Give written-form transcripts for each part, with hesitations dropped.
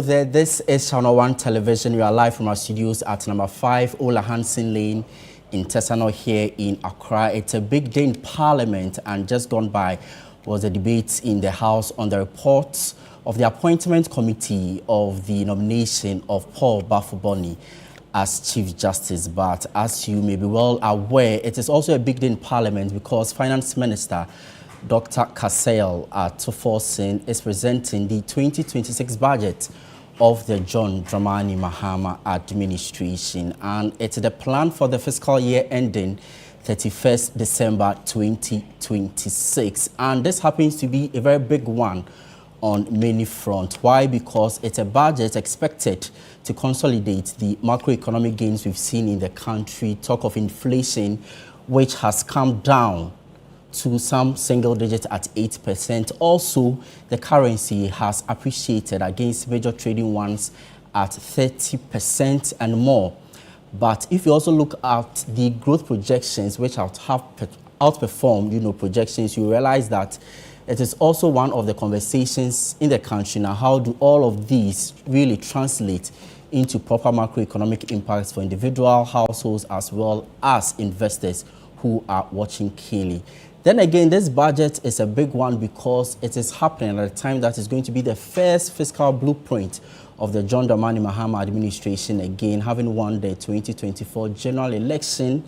This is ChannelOne Television. We are live from our studios at number 5 Ola Hansen Lane in Tesano here in Accra. It's a big day in Parliament, and just gone by was a debate in the House on the reports of the appointment committee of the nomination of Paul Bafuboni as Chief Justice. But as you may be well aware, it is also a big day in Parliament because Finance Minister Dr. Kasel at Forson is presenting the 2026 budget of the John Dramani Mahama administration, and it's the plan for the fiscal year ending 31st December 2026, and this happens to be a very big one on many fronts. Why? Because it's a budget expected to consolidate the macroeconomic gains we've seen in the country, talk of inflation, which has come down to some single digit at 8%. Also, the currency has appreciated against major trading ones at 30% and more. But if you also look at the growth projections, which have outperformed, projections, you realize that it is also one of the conversations in the country. Now, how do all of these really translate into proper macroeconomic impacts for individual households as well as investors who are watching keenly? Then again, this budget is a big one because it is happening at a time that is going to be the first fiscal blueprint of the John Dramani Mahama administration, again having won the 2024 general election,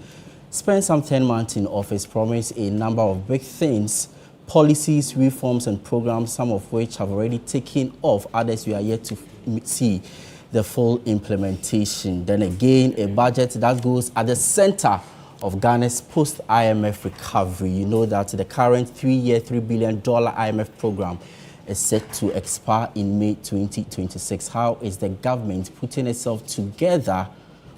spent some 10 months in office, promised a number of big things, policies, reforms and programs, some of which have already taken off, others we are yet to see the full implementation. Then again, a budget that goes at the center of Ghana's post-IMF recovery. You know that the current 3-year, $3 billion IMF program is set to expire in May 2026. How is the government putting itself together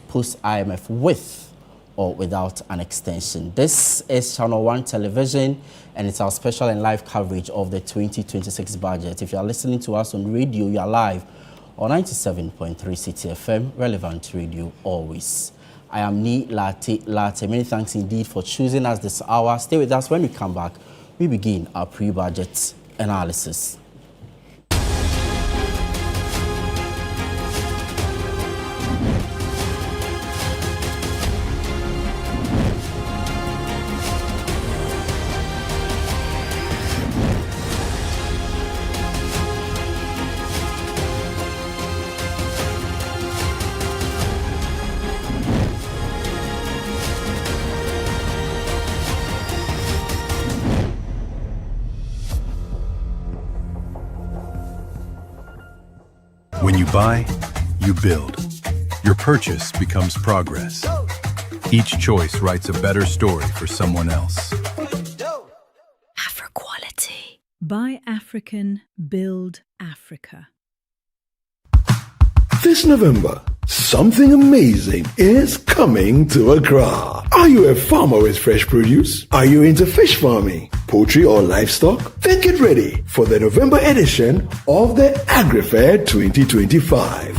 post-IMF with or without an extension? This is ChannelOne Television, and it's our special and live coverage of the 2026 budget. If you are listening to us on radio, you are live on 97.3 City FM, relevant radio always. I am Ni Latte. Many thanks indeed for choosing us this hour. Stay with us. When we come back, we begin our pre-budget analysis. When you buy, you build. Your purchase becomes progress. Each choice writes a better story for someone else. Afro-quality. Buy African, build Africa. This November, something amazing is coming to Accra. Are you a farmer with fresh produce? Are you into fish farming, poultry or livestock? Then get ready for the November edition of the AgriFair 2025.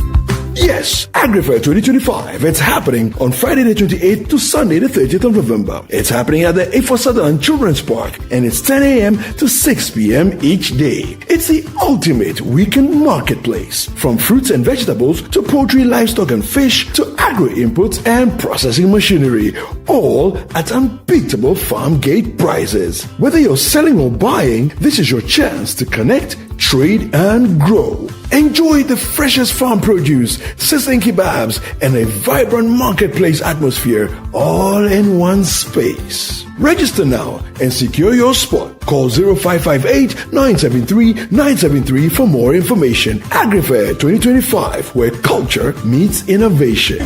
Yes, AgriFair 2025. It's happening on Friday the 28th to Sunday the 30th of November. It's happening at the A4 Southern Children's Park, and it's 10 a.m. to 6 p.m. each day. It's the ultimate weekend marketplace. From fruits and vegetables to poultry, livestock and fish to agri-inputs and processing machinery, all at unbeatable farm gate prices. Whether you're selling or buying, this is your chance to connect, trade and grow. Enjoy the freshest farm produce, sizzling kebabs, and a vibrant marketplace atmosphere all in one space. Register now and secure your spot. Call 0558-973-973 for more information. AgriFair 2025, where culture meets innovation.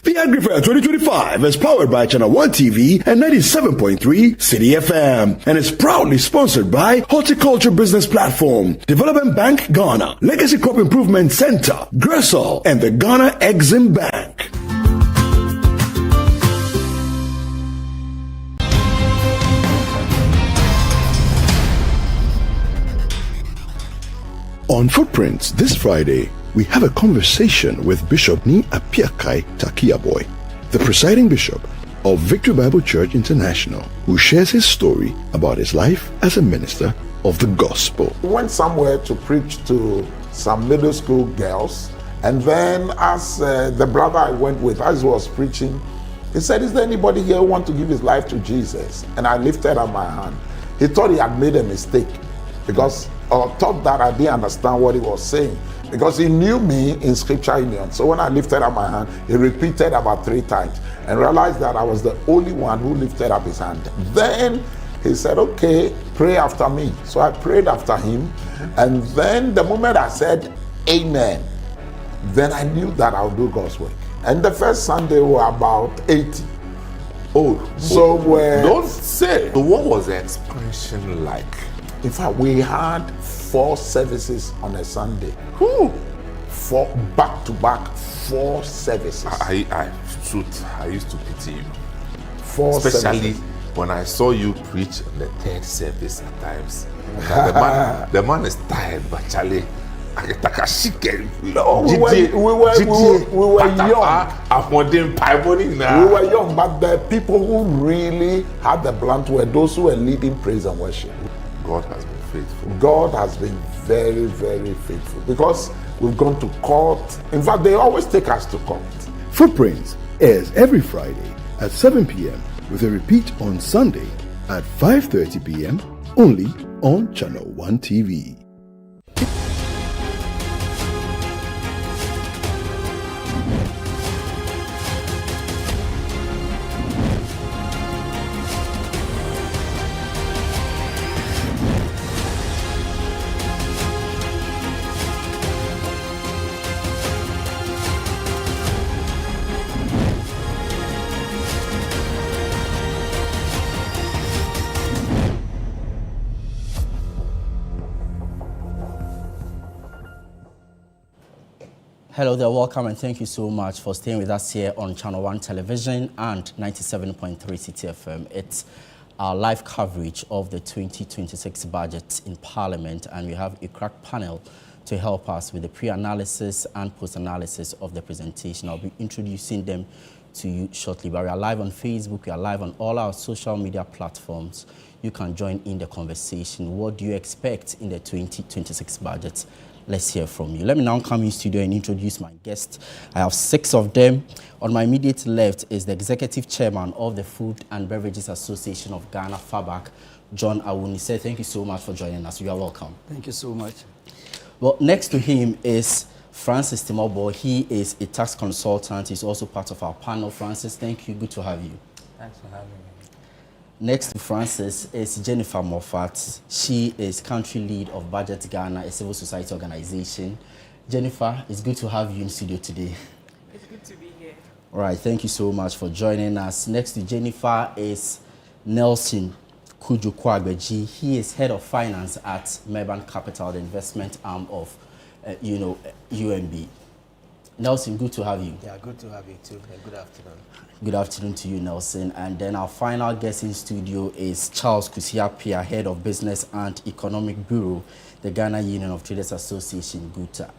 The AgriFair 2025 is powered by ChannelOne TV and 97.3 City FM, and is proudly sponsored by Horticulture Business Platform, Development Bank Ghana, Legacy Crop Improvement Center, Gressol, and the Ghana Exim Bank. On Footprints this Friday, we have a conversation with Bishop Ni Apiakai Takiaboy, the presiding bishop of Victory Bible Church International, who shares his story about his life as a minister of the gospel. We went somewhere to preach to some middle school girls, and then as the brother I went with, as he was preaching, he said, "Is there anybody here who want to give his life to Jesus?" And I lifted up my hand. He thought he had made a mistake because or thought that I didn't understand what he was saying, because he knew me in Scripture Union. So when I lifted up my hand, he repeated about 3 times and realized that I was the only one who lifted up his hand. Then he said, "Okay, pray after me." So I prayed after him, and then the moment I said amen, then I knew that I would do God's work. And the first Sunday we were about 80. So don't say. So what was the expression like? In fact, we had 4 services on a Sunday. 4 back-to-back 4 services. I used to pity you. 4 Especially services. when I saw you preach on the 3rd service at times. The man is tired, but Charlie, No, we were young. We were young, but the people who really had the blunt were those who were leading praise and worship. God has been faithful. God has been very, very faithful, because we've gone to court. In fact, they always take us to court. Footprints airs every Friday at 7 p.m. with a repeat on Sunday at 5:30 p.m. only on Channel One TV. Hello there, welcome, and thank you so much for staying with us here on Channel One Television and 97.3 CTFM. It's our live coverage of the 2026 budget in Parliament, and we have a crack panel to help us with the pre-analysis and post-analysis of the presentation. I'll be introducing them to you shortly, but we are live on Facebook, we are live on all our social media platforms. You can join in the conversation. What do you expect in the 2026 budget? Let's hear from you. Let me now come in studio and introduce my guests. I have 6 of them. On my immediate left is the Executive Chairman of the Food and Beverages Association of Ghana, FABAC, John Awunise. Thank you so much for joining us. You are welcome. Thank you so much. Well, next to him is Francis Timobo. He is a tax consultant. He's also part of our panel. Francis, thank you. Good to have you. Thanks for having me. Next to Francis is Jennifer Moffat. She is country lead of Budget Ghana, a civil society organization. Jennifer, it's good to have you in studio today. It's good to be here. All right, thank you so much for joining us. Next to Jennifer is Nelson Kuju-Kwagbeji. He is head of finance at Merban Capital, the investment arm of, UMB. Nelson, good to have you. Yeah, good to have you too. Good afternoon. Good afternoon to you, Nelson. And then our final guest in studio is Charles Kusiapia, Head of Business and Economic Bureau, the Ghana Union of Traders Association, GUTA.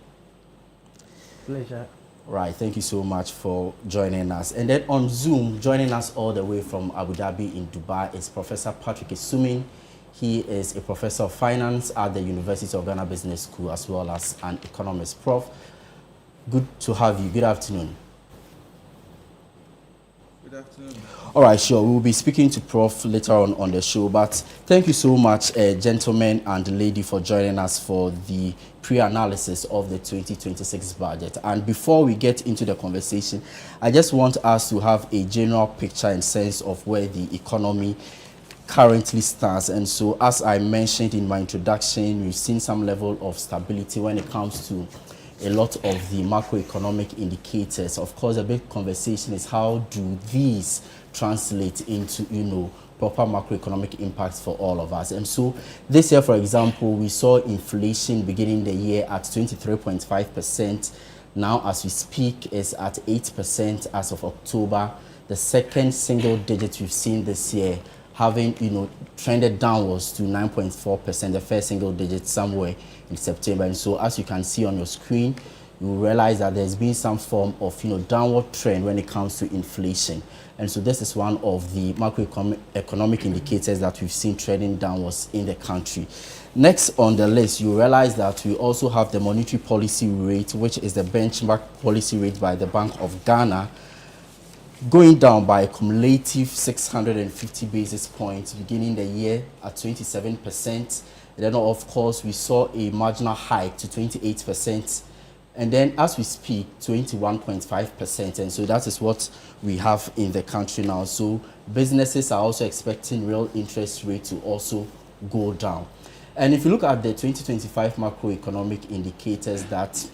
Pleasure. Right, thank you so much for joining us. And then on Zoom, joining us all the way from Abu Dhabi in Dubai is Professor Patrick Isumin. He is a professor of finance at the University of Ghana Business School, as well as an economist. Prof, good to have you. Good afternoon. Good afternoon. All right, sure. We'll be speaking to Prof later on the show, but thank you so much, gentlemen and lady, for joining us for the pre-analysis of the 2026 budget. And before we get into the conversation, I just want us to have a general picture and sense of where the economy currently stands. And so, as I mentioned in my introduction, we've seen some level of stability when it comes to a lot of the macroeconomic indicators. Of course, a big conversation is how do these translate into, proper macroeconomic impacts for all of us. And so this year, for example, we saw inflation beginning the year at 23.5%. Now, as we speak, is at 8% as of October. The second single digit we've seen this year, having, trended downwards to 9.4%, the first single digit somewhere in September. And so, as you can see on your screen, you realize that there's been some form of, downward trend when it comes to inflation. And so this is one of the macroeconomic indicators that we've seen trending downwards in the country. Next on the list, you realize that we also have the monetary policy rate, which is the benchmark policy rate by the Bank of Ghana, going down by a cumulative 650 basis points, beginning the year at 27%. And then, of course, we saw a marginal hike to 28%. And then, as we speak, 21.5%. And so that is what we have in the country now. So businesses are also expecting real interest rate to also go down. And if you look at the 2025 macroeconomic indicators that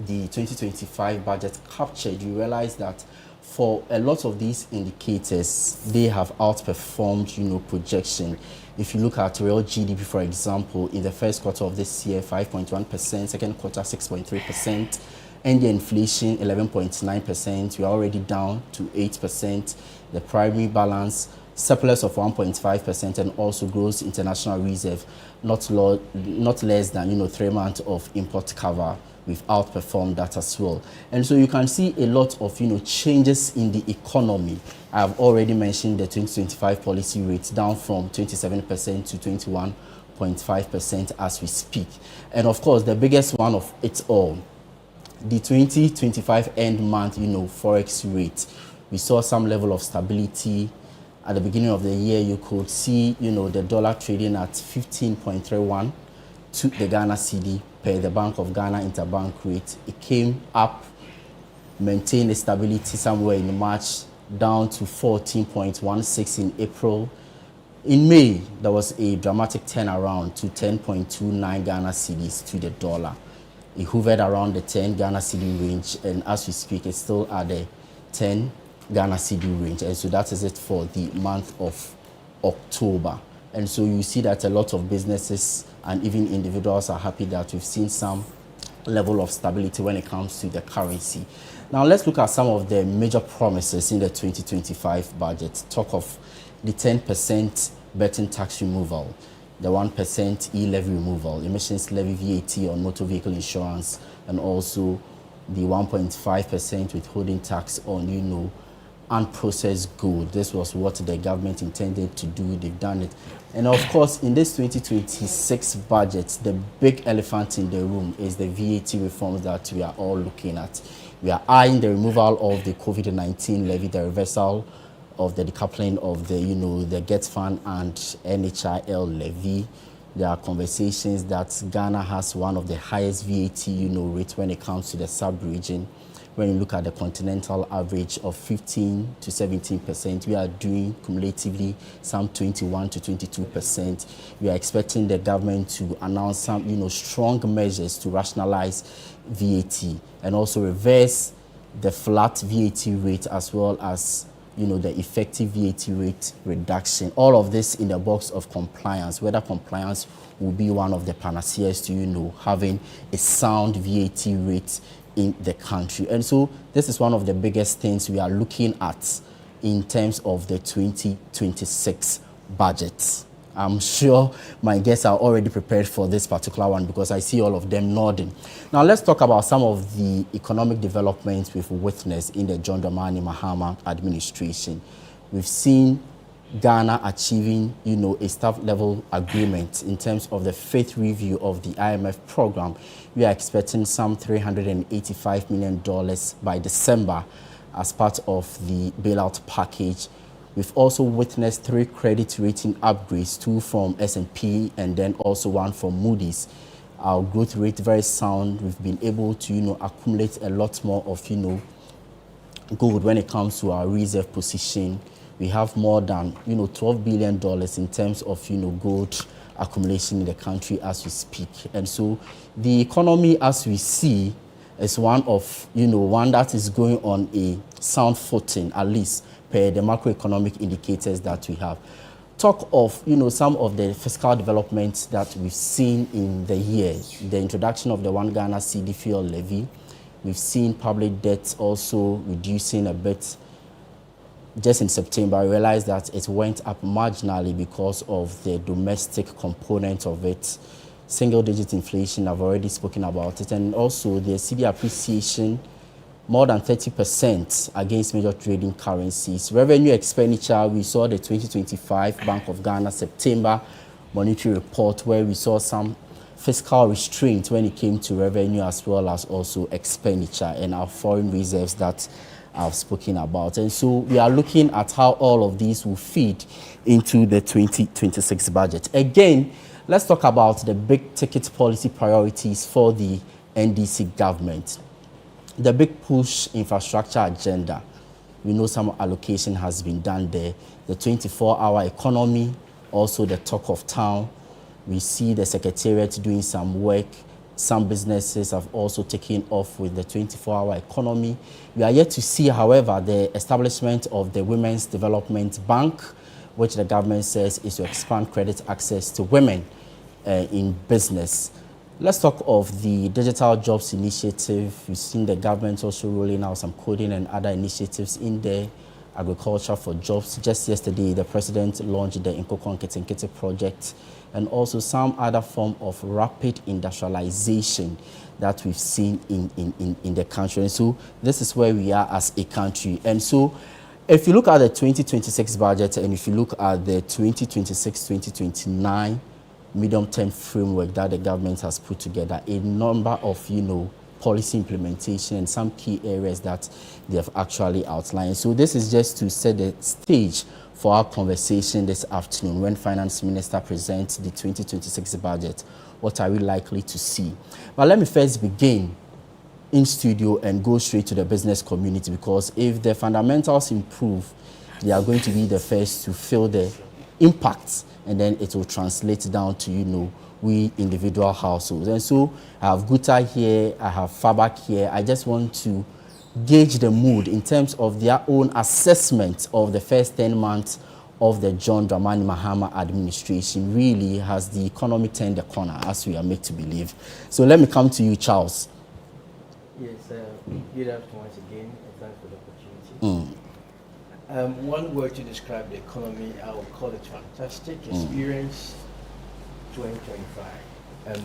the 2025 budget captured, you realize that for a lot of these indicators, they have outperformed, projection. If you look at real GDP, for example, in the first quarter of this year, 5.1%, second quarter, 6.3%, and the inflation, 11.9%. We are already down to 8%. The primary balance, surplus of 1.5%, and also gross international reserve, not less than, 3 months of import cover. We've outperformed that as well. And so you can see a lot of, changes in the economy. I've already mentioned the 2025 policy rates down from 27% to 21.5% as we speak. And of course, the biggest one of it all, the 2025 end month, forex rate. We saw some level of stability. At the beginning of the year, you could see, the dollar trading at 15.31 to the Ghana cedi per the Bank of Ghana interbank rate. It came up, maintained a stability somewhere in March, down to 14.16 in April. In May, there was a dramatic turnaround to 10.29 Ghana cedis to the dollar. It hovered around the 10 Ghana cedi range, and as we speak, it's still at the 10 Ghana cedi range. And so that is it for the month of October. And so you see that a lot of businesses and even individuals are happy that we've seen some level of stability when it comes to the currency. Now let's look at some of the major promises in the 2025 budget. Talk of the 10% betting tax removal, the 1% e-levy removal, emissions levy VAT on motor vehicle insurance, and also the 1.5% withholding tax on, unprocessed good. This was what the government intended to do. They've done it. And of course, in this 2026 budget, the big elephant in the room is the VAT reforms that we are all looking at. We are eyeing the removal of the COVID-19 levy, the reversal of the decoupling of the, the GET Fund and NHIL levy. There are conversations that Ghana has one of the highest VAT, rates when it comes to the sub-region. When you look at the continental average of 15 to 17%, we are doing cumulatively some 21 to 22%. We are expecting the government to announce some, strong measures to rationalize VAT and also reverse the flat VAT rate as well as, the effective VAT rate reduction. All of this in the box of compliance, whether compliance will be one of the panaceas to, having a sound VAT rate in the country. And so this is one of the biggest things we are looking at in terms of the 2026 budget. I'm sure my guests are already prepared for this particular one because I see all of them nodding. Now let's talk about some of the economic developments we've witnessed in the John Dramani Mahama administration. We've seen Ghana achieving, a staff-level agreement in terms of the fifth review of the IMF program. We are expecting some $385 million by December as part of the bailout package. We've also witnessed 3 credit rating upgrades, 2 from S&P and then also 1 from Moody's. Our growth rate very sound. We've been able to, accumulate a lot more of, gold when it comes to our reserve position. We have more than, $12 billion in terms of, gold accumulation in the country as we speak. And so the economy, as we see, is one of, one that is going on a sound footing, at least per the macroeconomic indicators that we have. Talk of, some of the fiscal developments that we've seen in the year. The introduction of the 1 Ghana cedi fuel levy. We've seen public debt also reducing a bit. Just in September, I realized that it went up marginally because of the domestic component of it. single-digit inflation, I've already spoken about it, and also the cedi appreciation more than 30% against major trading currencies. Revenue expenditure, we saw the 2025 Bank of Ghana September monetary report where we saw some fiscal restraint when it came to revenue as well as also expenditure and our foreign reserves that I've spoken about. And so we are looking at how all of these will feed into the 2026 budget. Again, let's talk about the big ticket policy priorities for the NDC government. The big push infrastructure agenda. We know some allocation has been done there. The 24-hour economy, also the talk of town. We see the Secretariat doing some work. Some businesses have also taken off with the 24-hour economy. We are yet to see, however, the establishment of the Women's Development Bank, which the government says is to expand credit access to women in business. Let's talk of the Digital Jobs Initiative. We've seen the government also rolling out some coding and other initiatives in there. Agriculture for Jobs. Just yesterday, the president launched the Nkoko Nkete project and also some other form of rapid industrialization that we've seen in the country. And so this is where we are as a country. And so if you look at the 2026 budget and if you look at the 2026-2029 medium-term framework that the government has put together, a number of, policy implementation and some key areas that they have actually outlined. So this is just to set the stage for our conversation this afternoon when Finance Minister presents the 2026 budget. What are we likely to see? But let me first begin in studio and go straight to the business community, because if the fundamentals improve, they are going to be the first to feel the impacts, and then it will translate down to, we individual households. And so I have Guta here, I have Fabak here. I just want to gauge the mood in terms of their own assessment of the first 10 months of the John Dramani Mahama administration. Really, has the economy turned the corner, as we are made to believe? So let me come to you, Charles. Yes, good afternoon once again, and thanks for the opportunity. One word to describe the economy, I would call it fantastic experience 2025.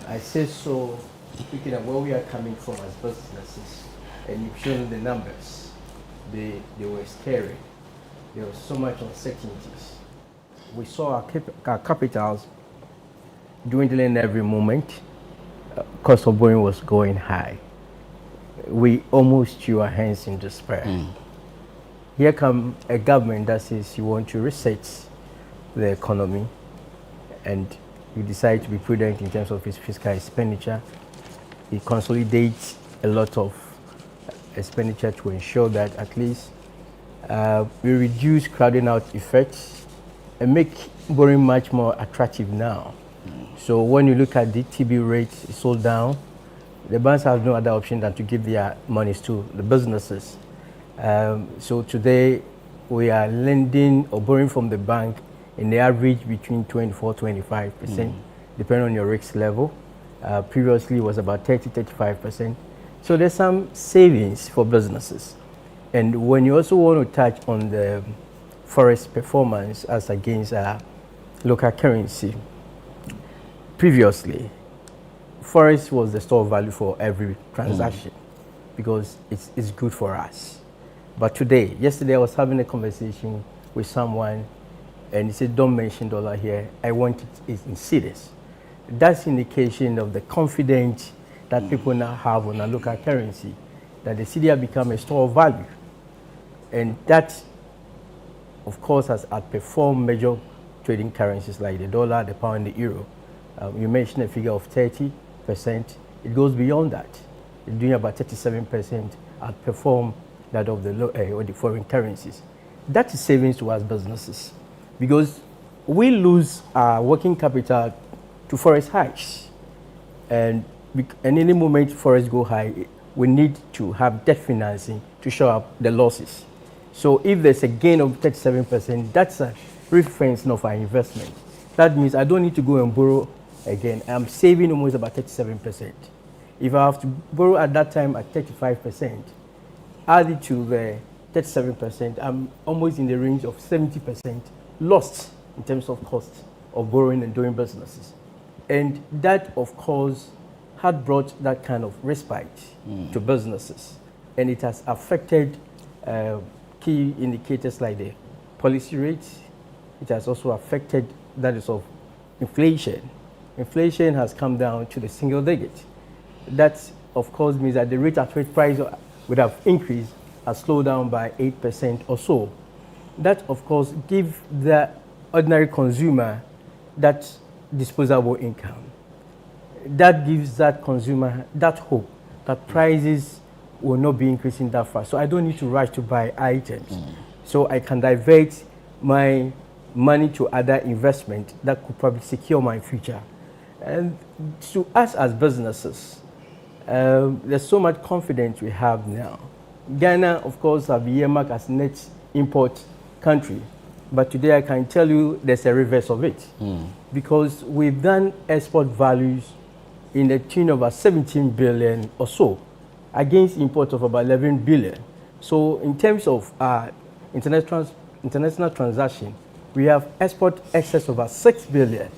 I say so, speaking of where we are coming from as businesses, and you've shown the numbers. They were scary. There was so much uncertainties. We saw our capitals dwindling every moment. Cost of borrowing was going high. We almost threw our hands in despair. Here come a government that says you want to reset the economy, and you decide to be prudent in terms of its fiscal expenditure. It consolidates a lot of expenditure to ensure that at least we reduce crowding out effects and make borrowing much more attractive now. So when you look at the TB rates, it's all down. The banks have no other option than to give their monies to the businesses. So today we are lending or borrowing from the bank in the average between 24-25%, depending on your risk level. Previously it was about 30-35%. So there's some savings for businesses. And when you also want to touch on the forest performance as against local currency, previously, forest was the store of value for every transaction because it's good for us. But today, yesterday I was having a conversation with someone and he said, don't mention dollar here, I want it in cedis. That's indication of the confidence that people now have on a local currency, that the cedi have become a store of value. And that, of course, has outperformed major trading currencies like the dollar, the pound, the euro. You mentioned a figure of 30%. It goes beyond that. It's doing about 37% outperform that of the foreign currencies. That is savings to us businesses, because we lose our working capital to forest highs. And any moment forests go high, we need to have debt financing to show up the losses. So if there's a gain of 37%, that's a referencing of our investment. That means I don't need to go and borrow again. I'm saving almost about 37%. If I have to borrow at that time at 35%, added to the 37%, I'm almost in the range of 70% lost in terms of cost of borrowing and doing businesses. And that, of course, had brought that kind of respite to businesses. And it has affected key indicators like the policy rates. It has also affected that is of inflation. Inflation has come down to the single digit. That, of course, means that the rate at which price would have increased has slowed down by 8% or so. That, of course, gives the ordinary consumer that disposable income. That gives that consumer that hope that prices will not be increasing that fast. So I don't need to rush to buy items. So I can divert my money to other investment that could probably secure my future. And to us as businesses, there's so much confidence we have now. Ghana, of course, have been earmarked as net import country. But today I can tell you there's a reverse of it. Because we've done export values in the tune of about 17 billion or so, against import of about 11 billion. So in terms of international transaction, we have export excess of about 6 billion.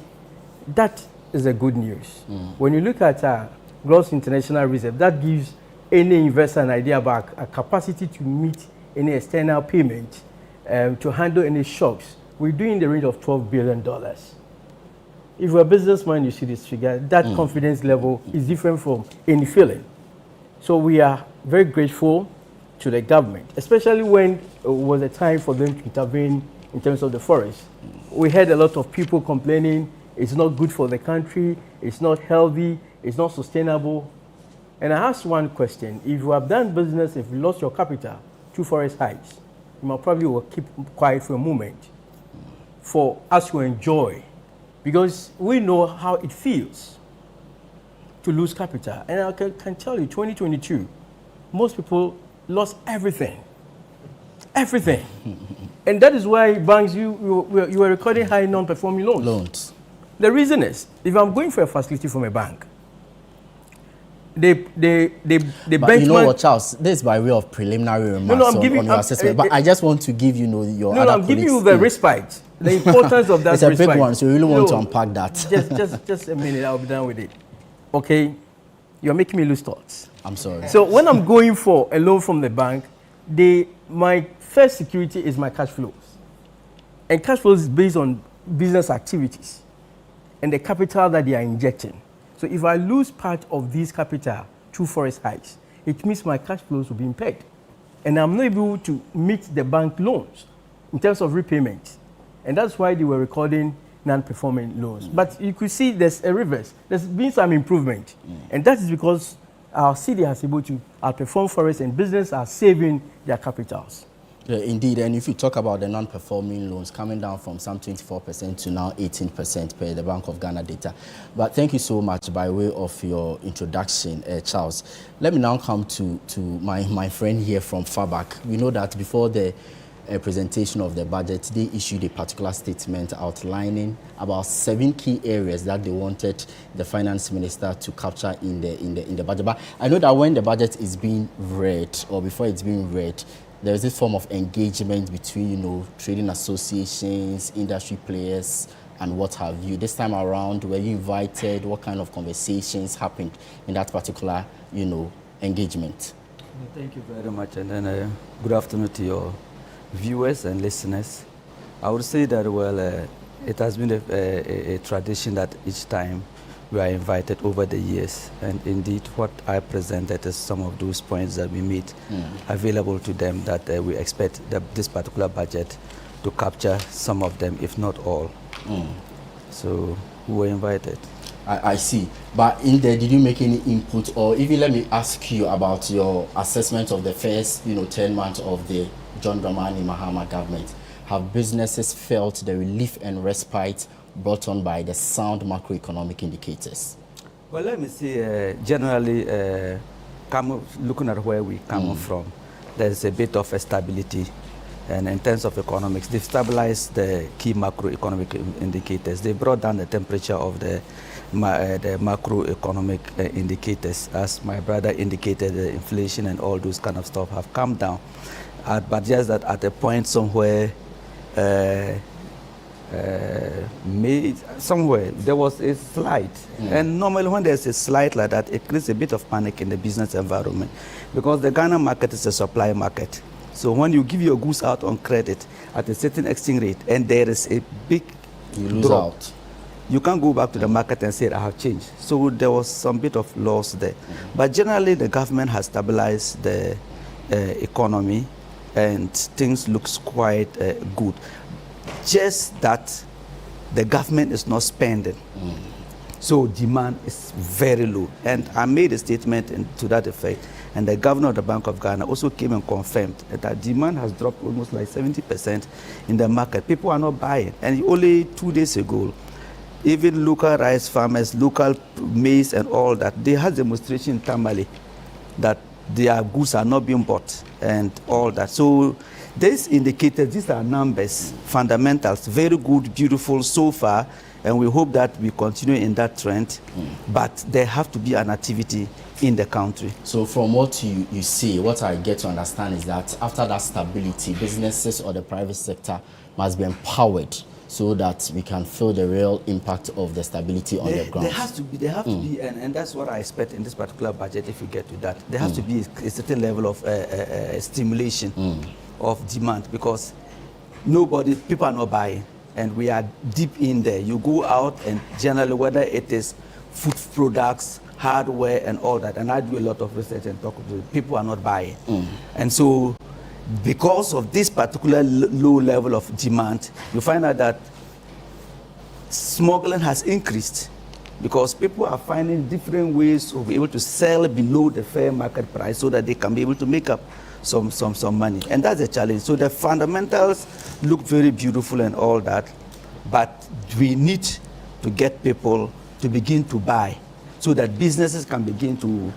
That is a good news. When you look at gross international reserve, that gives any investor an idea about a capacity to meet any external payment, to handle any shocks. We're doing the range of $12 billion. If you're a businessman, you see this figure, that confidence level is different from any feeling. So we are very grateful to the government, especially when it was a time for them to intervene in terms of the forest. We had a lot of people complaining it's not good for the country, it's not healthy, it's not sustainable. And I asked one question: if you have done business, if you lost your capital through forest heights, you might probably will keep quiet for a moment for us to enjoy, because we know how it feels to lose capital. And I can tell you, 2022, most people lost everything. Everything. And that is why banks, you were recording high non-performing loans. The reason is, if I'm going for a facility from a bank, they but benchmark. You know what, Charles? This is by way of preliminary remarks on your assessment. But I just want to give your other I'm giving you the respite, the importance of that respite. It's a big one, so you really want to unpack that. Just a minute, I'll be done with it. Okay, you're making me lose thoughts. I'm sorry. So when I'm going for a loan from the bank, my first security is my cash flows. And cash flows is based on business activities and the capital that they are injecting. So if I lose part of this capital through forest heights, it means my cash flows will be impaired. And I'm not able to meet the bank loans in terms of repayment. And that's why they were recording non-performing loans. But you could see there's a reverse. There's been some improvement. And that is because our city has been able to outperform forest, and business are saving their capitals. Yeah, indeed, and if you talk about the non-performing loans coming down from some 24% to now 18% per the Bank of Ghana data. But thank you so much by way of your introduction, Charles. Let me now come to my friend here from FABAC. We know that before the presentation of the budget, they issued a particular statement outlining about 7 key areas that they wanted the finance minister to capture in the budget. But I know that when the budget is being read, or before it's being read, there is this form of engagement between, trading associations, industry players, and what have you. This time around, were you invited? What kind of conversations happened in that particular, engagement? Thank you very much, and then good afternoon to your viewers and listeners. I would say that, it has been a tradition that each time we are invited over the years, and indeed what I presented is some of those points that we made available to them, that we expect this particular budget to capture some of them, if not all. So we were invited. I see. But in there, did you make any input, or even let me ask you about your assessment of the first 10 months of the John Dramani Mahama government? Have businesses felt the relief and respite brought on by the sound macroeconomic indicators? Well, let me say, generally, looking at where we come from, there's a bit of a stability. And in terms of economics, they've stabilized the key macroeconomic indicators. They brought down the temperature of the macroeconomic indicators. As my brother indicated, the inflation and all those kind of stuff have come down. But just that at a point somewhere, May somewhere there was a slide, and normally when there's a slide like that, it creates a bit of panic in the business environment, because the Ghana market is a supply market. So when you give your goods out on credit at a certain exchange rate, and there is a big drop, you can't go back to the market and say I have changed. So there was some bit of loss there, but generally the government has stabilized the economy, and things looks quite good. Just that the government is not spending. So demand is very low. And I made a statement to that effect. And the governor of the Bank of Ghana also came and confirmed that demand has dropped almost like 70% in the market. People are not buying. And only 2 days ago, even local rice farmers, local maize and all that, they had demonstration in Tamale that their goods are not being bought and all that. So this indicated, these are numbers, fundamentals, very good, beautiful so far, and we hope that we continue in that trend, but there have to be an activity in the country. So from what you see, what I get to understand is that after that stability, businesses or the private sector must be empowered so that we can feel the real impact of the stability on the ground. There have to be, and that's what I expect in this particular budget if we get to that. There has to be a certain level of stimulation of demand, because people are not buying, and we are deep in there. You go out and generally, whether it is food products, hardware and all that, and I do a lot of research and talk to people are not buying. And so because of this particular low level of demand, you find out that smuggling has increased, because people are finding different ways to be able to sell below the fair market price so that they can be able to make up some money. And that's a challenge. So the fundamentals look very beautiful and all that, but we need to get people to begin to buy so that businesses can begin to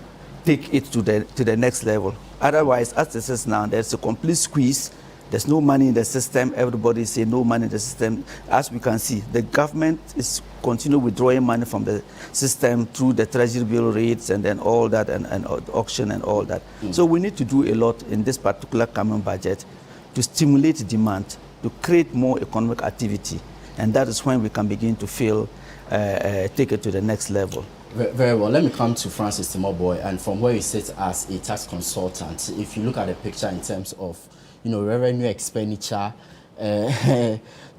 take it to the next level. Otherwise, as this is now, there's a complete squeeze. There's no money in the system. Everybody say no money in the system. As we can see, the government is continue withdrawing money from the system through the treasury bill rates and then all that and auction and all that. So we need to do a lot in this particular coming budget to stimulate demand, to create more economic activity. And that is when we can begin to take it to the next level. Very well. Let me come to Francis Timoboy, and from where you sit as a tax consultant, if you look at the picture in terms of, revenue expenditure,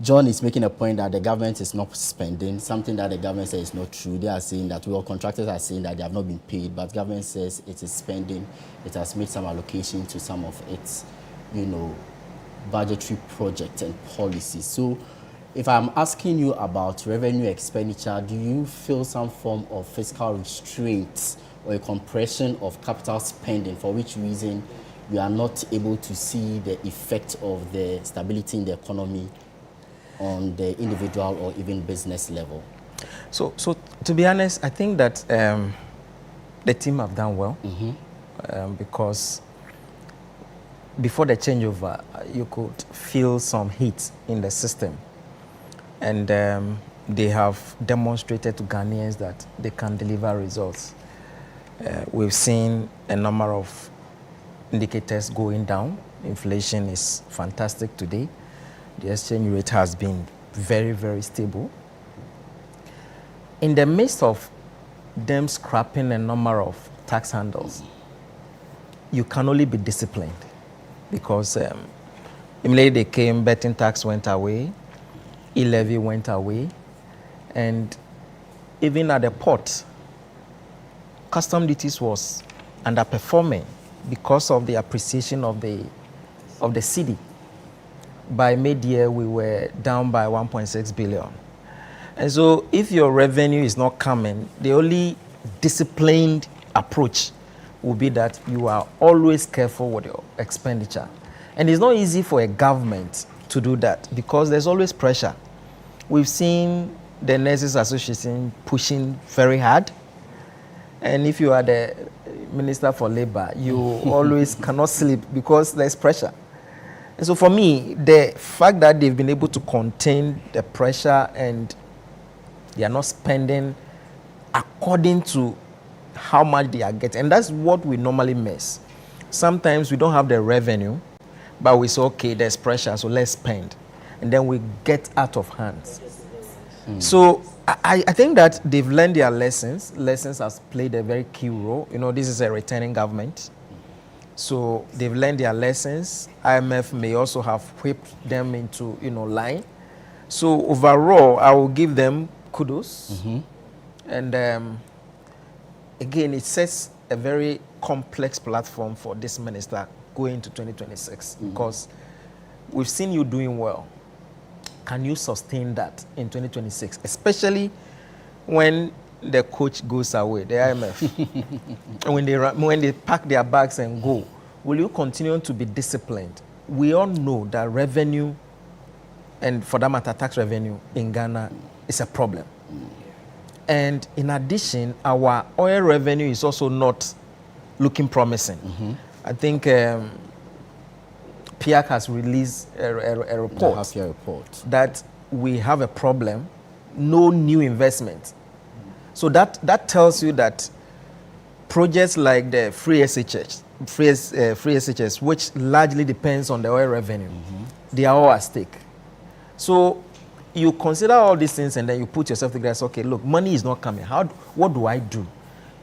John is making a point that the government is not spending, something that the government says is not true. They are saying that, contractors are saying that they have not been paid, but government says it is spending. It has made some allocation to some of its, budgetary projects and policies. So if I'm asking you about revenue expenditure, do you feel some form of fiscal restraints or a compression of capital spending, for which reason we are not able to see the effect of the stability in the economy on the individual or even business level? So to be honest, I think that the team have done well, because before the changeover, you could feel some heat in the system. And they have demonstrated to Ghanaians that they can deliver results. We've seen a number of indicators going down. Inflation is fantastic today. The exchange rate has been very, very stable. In the midst of them scrapping a number of tax handles, you can only be disciplined, because immediately they came, betting tax went away, e-levy went away, and even at the port, custom duties was underperforming because of the appreciation of the cedi. By mid-year, we were down by 1.6 billion. And so if your revenue is not coming, the only disciplined approach will be that you are always careful with your expenditure. And it's not easy for a government to do that, because there's always pressure. We've seen the Nurses Association pushing very hard. And if you are the Minister for Labor, you always cannot sleep because there's pressure. And so for me, the fact that they've been able to contain the pressure and they are not spending according to how much they are getting, and that's what we normally miss. Sometimes we don't have the revenue, but we say, okay, there's pressure, so let's spend. and then we get out of hands. So I think that they've learned their lessons. Lessons has played a very key role. You know, this is a returning government. So they've learned their lessons. IMF may also have whipped them into, you know, line. So overall, I will give them kudos. And again, it sets a very complex platform for this minister going into 2026 because we've seen you doing well. Can you sustain that in 2026, especially when the coach goes away, the IMF, and when they pack their bags and go? Will you continue to be disciplined? We all know that revenue, and for that matter, tax revenue in Ghana is a problem. And in addition, our oil revenue is also not looking promising. I think PIAC has released a report that we have a problem, no new investment. So that tells you that projects like the free SHS, which largely depends on the oil revenue, they are all at stake. So you consider all these things and then you put yourself together and say, okay, look, money is not coming. What do I do?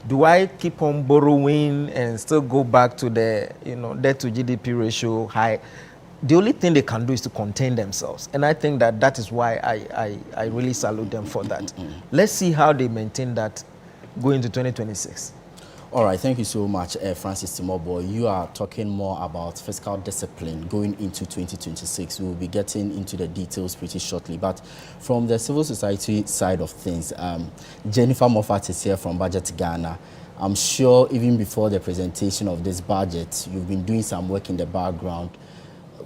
Do I keep on borrowing and still go back to the, you know, debt to GDP ratio high? The only thing they can do is to contain themselves. And I think that is why I really salute them for that. Let's see how they maintain that going into 2026. All right, thank you so much, Francis Timobo. You are talking more about fiscal discipline going into 2026. We will be getting into the details pretty shortly. But from the civil society side of things, Jennifer Moffat is here from Budget Ghana. I'm sure even before the presentation of this budget, you've been doing some work in the background.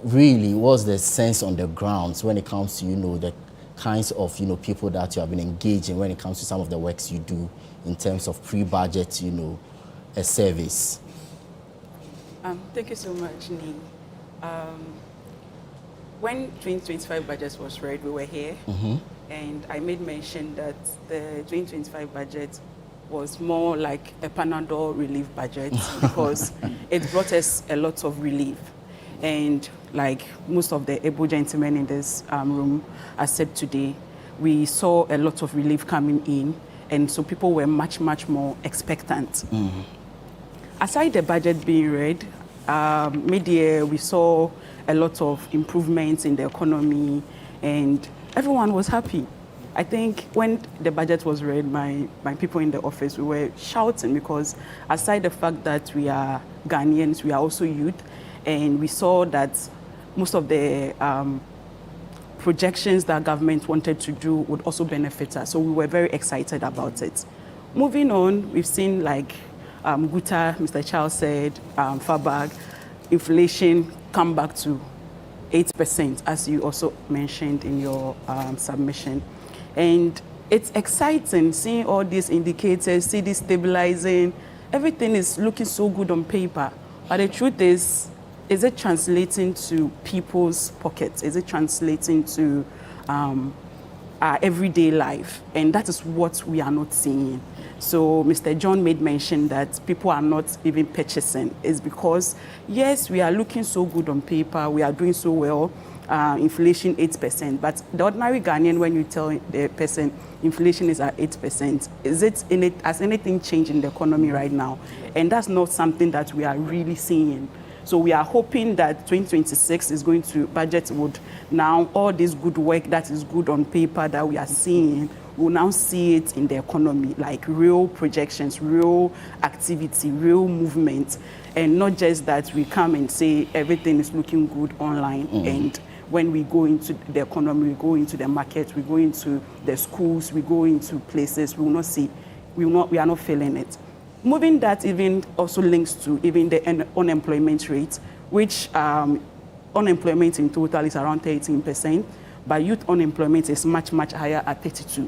Really, what's the sense on the grounds when it comes to, you know, the kinds of, you know, people that you have been engaging when it comes to some of the works you do in terms of pre-budget, you know, a service? Thank you so much, Nee. When 2025 budget was read, we were here, and I made mention that the 2025 budget was more like a Panadol relief budget because it brought us a lot of relief. And like most of the able gentlemen in this room have said today, we saw a lot of relief coming in, and so people were much, much more expectant. Aside the budget being read, mid-year we saw a lot of improvements in the economy, and everyone was happy. I think when the budget was read, my people in the office, we were shouting because aside the fact that we are Ghanaians, we are also youth, and we saw that most of the projections that government wanted to do would also benefit us. So we were very excited about it. Moving on, we've seen like Guta, Mr. Charles said, Fabag, inflation come back to 8%, as you also mentioned in your submission. And it's exciting seeing all these indicators, see this stabilizing. Everything is looking so good on paper. But the truth is it translating to people's pockets? Is it translating to our everyday life? And that is what we are not seeing. So Mr. John made mention that people are not even purchasing. It's because, yes, we are looking so good on paper, we are doing so well, inflation 8%, but the ordinary Ghanaian, when you tell the person inflation is at 8%, has anything changed in the economy right now? And that's not something that we are really seeing. So we are hoping that 2026 is going to, budget would now, all this good work that is good on paper that we are seeing, we'll now see it in the economy, like real projections, real activity, real movement, and not just that we come and say everything is looking good online, and when we go into the economy, we go into the market, we go into the schools, we go into places, we will not see, we are not feeling it. Moving that even also links to even the unemployment rate, which unemployment in total is around 13%, but youth unemployment is much, much higher at 32%.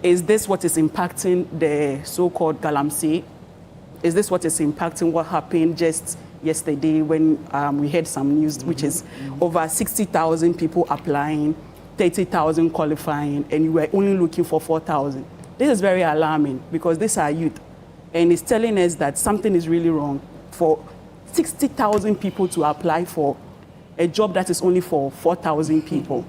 Is this what is impacting the so-called Galamsey? Is this what is impacting what happened just yesterday when we heard some news, which is over 60,000 people applying, 30,000 qualifying, and you were only looking for 4,000? This is very alarming because these are youth, and it's telling us that something is really wrong for 60,000 people to apply for a job that is only for 4,000 people.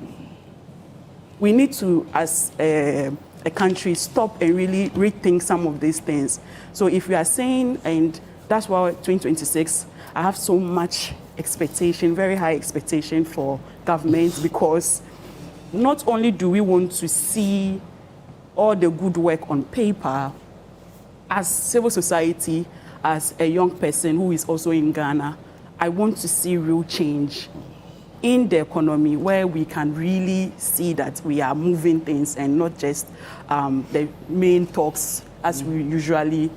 We need to, as a country, stop and really rethink some of these things. So if we are saying, and that's why 2026, I have so much expectation, very high expectation for government, because not only do we want to see all the good work on paper, as civil society, as a young person who is also in Ghana, I want to see real change in the economy where we can really see that we are moving things and not just the main talks as we usually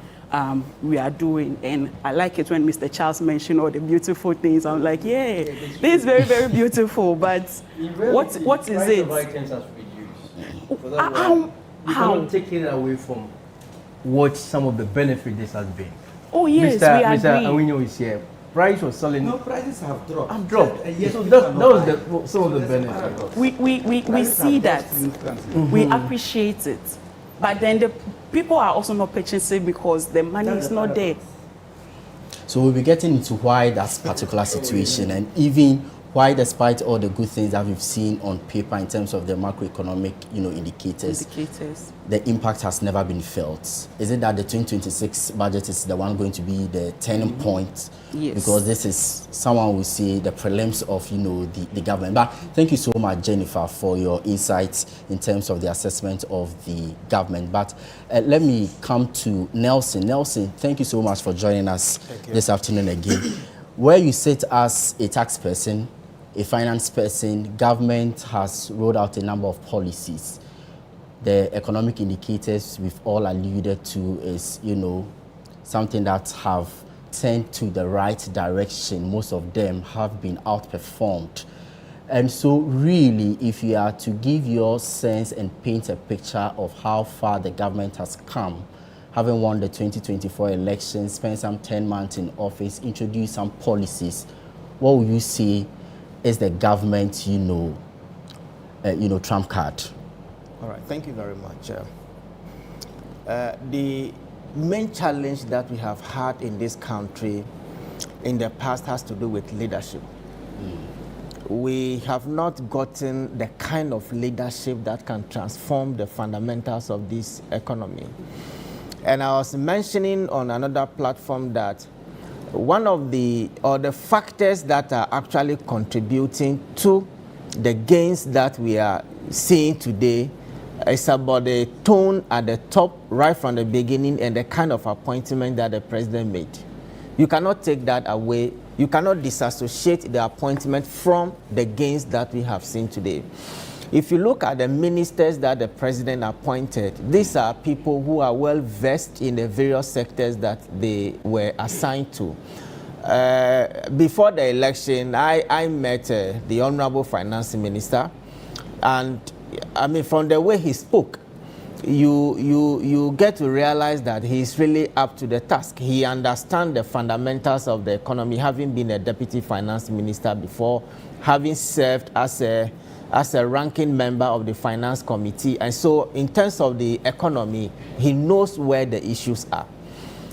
we are doing. And I like it when Mr. Charles mentioned all the beautiful things. I'm like, yeah, this is very, very beautiful, but what is it? How? Taking it away from what some of the benefit this has been. Oh yes, Mr. we agree. Mr. Awinyo is here. Price was selling. No, prices have dropped. Yes, so that was some of the benefits. We see that. We appreciate it. But then the people are also not purchasing because the money is not there. So we'll be getting into why that particular situation, and even why, despite all the good things that we've seen on paper in terms of the macroeconomic, indicators, the impact has never been felt. Is it that the 2026 budget is the one going to be the turning point? Yes. Because this is, someone will say, the prelims of, the government. But thank you so much, Jennifer, for your insights in terms of the assessment of the government. But let me come to Nelson. Nelson, thank you so much for joining us this afternoon again. Where you sit as a tax person, a finance person, government has rolled out a number of policies. The economic indicators we've all alluded to is, something that have turned to the right direction. Most of them have been outperformed. And so really, if you are to give your sense and paint a picture of how far the government has come, having won the 2024 elections, spent some 10 months in office, introduced some policies, what would you say is the government, trump card? All right, thank you very much. The main challenge that we have had in this country in the past has to do with leadership. We have not gotten the kind of leadership that can transform the fundamentals of this economy. And I was mentioning on another platform that one of the factors that are actually contributing to the gains that we are seeing today is about the tone at the top right from the beginning and the kind of appointment that the president made. You cannot take that away. You cannot disassociate the appointment from the gains that we have seen today. If you look at the ministers that the president appointed, these are people who are well versed in the various sectors that they were assigned to. Before the election, I met the Honorable Finance Minister, and I mean, from the way he spoke, you get to realize that he's really up to the task. He understands the fundamentals of the economy, having been a deputy finance minister before, having served as a ranking member of the finance committee. And so in terms of the economy, he knows where the issues are.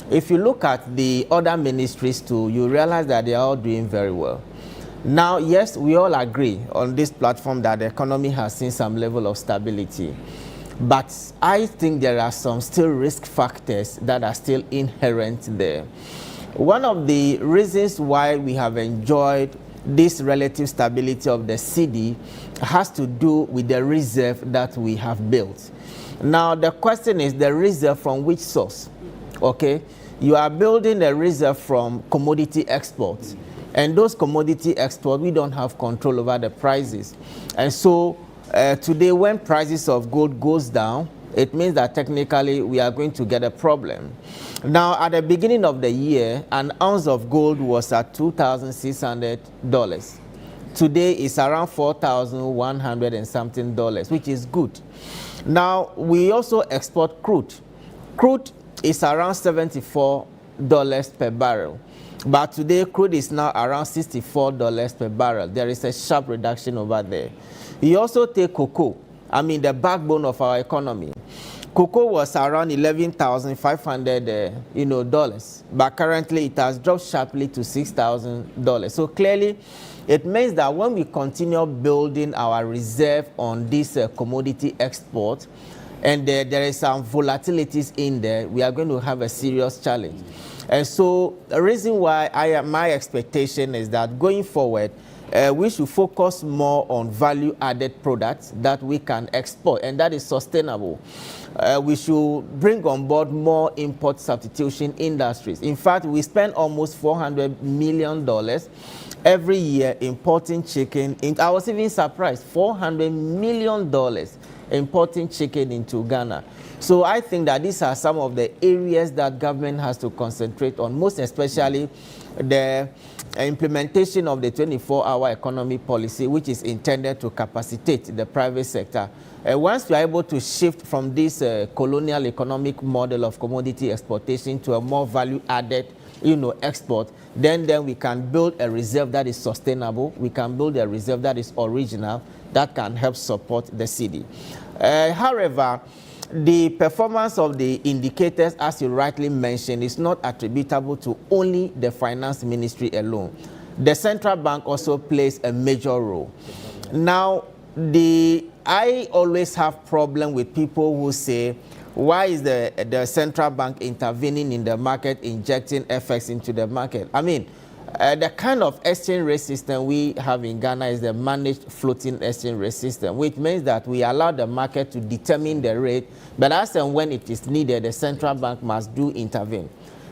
If you look at the other ministries too, you realize that they are all doing very well. Now, yes, we all agree on this platform that the economy has seen some level of stability. But I think there are some still risk factors that are still inherent there. One of the reasons why we have enjoyed this relative stability of the cedi has to do with the reserve that we have built. Now, the question is the reserve from which source? Okay, you are building a reserve from commodity exports. And those commodity exports, we don't have control over the prices. And so today, when prices of gold goes down, it means that technically we are going to get a problem. Now, at the beginning of the year, an ounce of gold was at $2,600. Today, it's around $4,100 and something, which is good. Now, we also export crude. Crude is around $74 per barrel. But today, crude is now around $64 per barrel. There is a sharp reduction over there. You also take cocoa, the backbone of our economy. Cocoa was around $11,500, but currently it has dropped sharply to $6,000. So clearly, It means that when we continue building our reserve on this commodity export, and there is some volatilities in there, we are going to have a serious challenge. And so the reason why my expectation is that going forward, we should focus more on value-added products that we can export, and that is sustainable. We should bring on board more import substitution industries. In fact, we spend almost $400 million every year importing chicken. I was even surprised, $400 million importing chicken into Ghana. So I think that these are some of the areas that government has to concentrate on, most especially the implementation of the 24-hour economy policy, which is intended to capacitate the private sector. Once we are able to shift from this colonial economic model of commodity exportation to a more value-added, export, then we can build a reserve that is sustainable. We can build a reserve that is original, that can help support the city. However, the performance of the indicators, as you rightly mentioned, is not attributable to only the finance ministry alone. The central bank also plays a major role. Now, I always have problem with people who say, why is the central bank intervening in the market, injecting FX into the market? I mean, the kind of exchange rate system we have in Ghana is the managed floating exchange rate system, which means that we allow the market to determine the rate, but as and when it is needed, the central bank must intervene.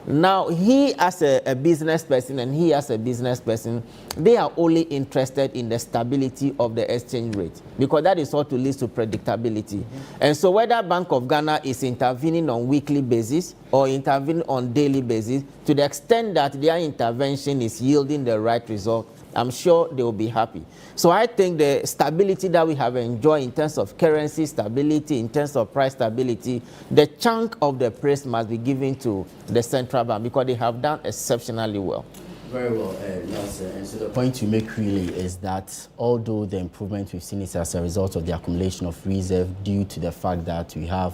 Now, he as a business person and he as a business person, they are only interested in the stability of the exchange rate, because that is what leads to predictability. And so whether Bank of Ghana is intervening on weekly basis or intervening on daily basis, to the extent that their intervention is yielding the right result, I'm sure they will be happy. So I think the stability that we have enjoyed in terms of currency stability, in terms of price stability, the chunk of the praise must be given to the central bank, because they have done exceptionally well. Very well, Nelson. And so the point you make really is that although the improvement we've seen is as a result of the accumulation of reserve due to the fact that we have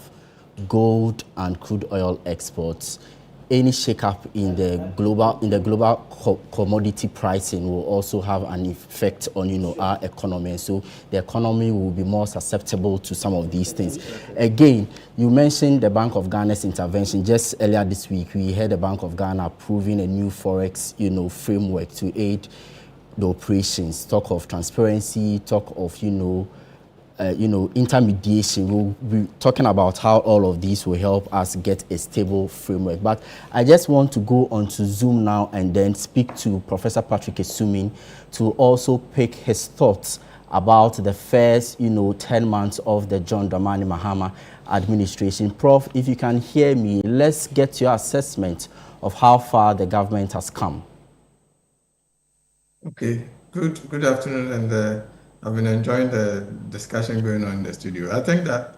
gold and crude oil exports, any shake-up in the global commodity pricing will also have an effect on our economy, and so the economy will be more susceptible to some of these things. Again, you mentioned the Bank of Ghana's intervention. Just earlier this week, we heard the Bank of Ghana approving a new forex framework to aid the operations. Talk of transparency, talk of intermediation. We'll be talking about how all of these will help us get a stable framework. But I just want to go on to Zoom now and then speak to Professor Patrick Esuming to also pick his thoughts about the first, 10 months of the John Dramani Mahama administration. Prof, if you can hear me, let's get your assessment of how far the government has come. Okay, good afternoon, and I've been enjoying the discussion going on in the studio. I think that,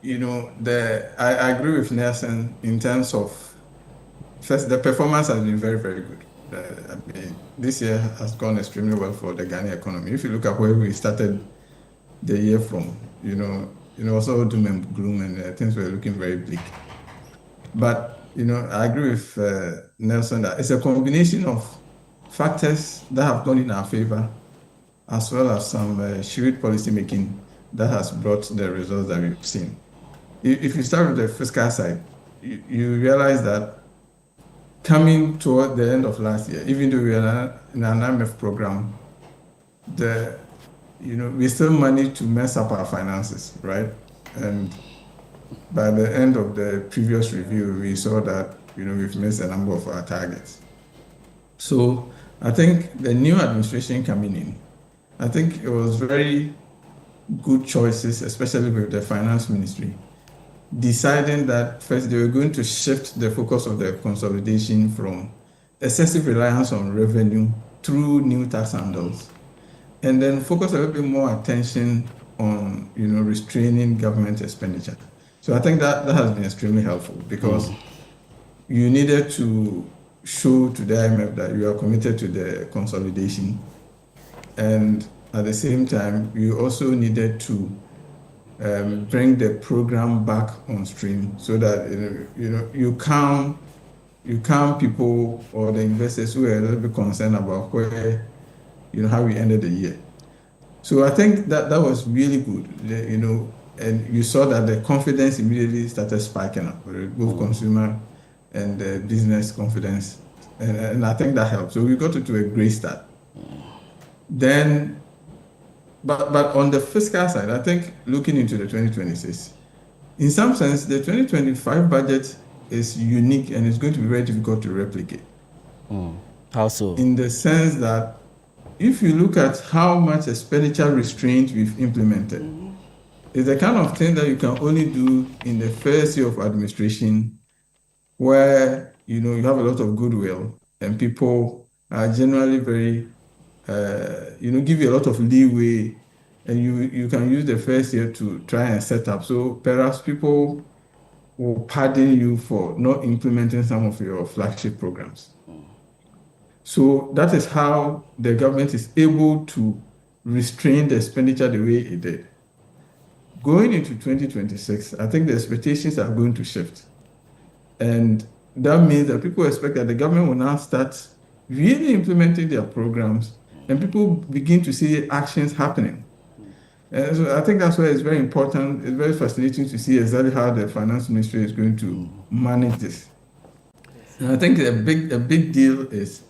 I agree with Nelson in terms of, first, the performance has been very, very good. This year has gone extremely well for the Ghanaian economy. If you look at where we started the year from, also doom and gloom, and things were looking very bleak. But, I agree with Nelson that it's a combination of factors that have gone in our favor, as well as some shrewd policy making that has brought the results that we've seen. If you start with the fiscal side, you realize that coming toward the end of last year, even though we are in an IMF program, we still managed to mess up our finances, right? And by the end of the previous review, we saw that we've missed a number of our targets. So I think the new administration coming in, I think it was very good choices, especially with the finance ministry, deciding that first they were going to shift the focus of the consolidation from excessive reliance on revenue through new tax handles, and then focus a little bit more attention on restraining government expenditure. So I think that has been extremely helpful, because you needed to show to the IMF that you are committed to the consolidation. And at the same time, you also needed to bring the program back on stream, so that you calm people or the investors who are a little bit concerned about where how we ended the year. So I think that was really good, and you saw that the confidence immediately started spiking up, both consumer and business confidence, and I think that helped. So we got to a great start. Then, but on the fiscal side, I think looking into the 2026, in some sense, the 2025 budget is unique and it's going to be very difficult to replicate. How so? In the sense that if you look at how much expenditure restraint we've implemented, it's the kind of thing that you can only do in the first year of administration, where you have a lot of goodwill and people are generally very, give you a lot of leeway, and you can use the first year to try and set up. So perhaps people will pardon you for not implementing some of your flagship programs. So that is how the government is able to restrain the expenditure the way it did. Going into 2026, I think the expectations are going to shift. And that means that people expect that the government will now start really implementing their programs and people begin to see actions happening. And so I think that's why it's very important. It's very fascinating to see exactly how the finance ministry is going to manage this. And I think a big deal is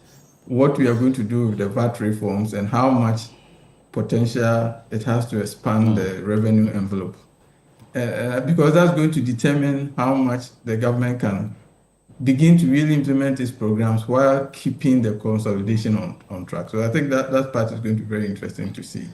what we are going to do with the VAT reforms and how much potential it has to expand the revenue envelope. Because that's going to determine how much the government can begin to really implement these programs while keeping the consolidation on track. So I think that part is going to be very interesting to see.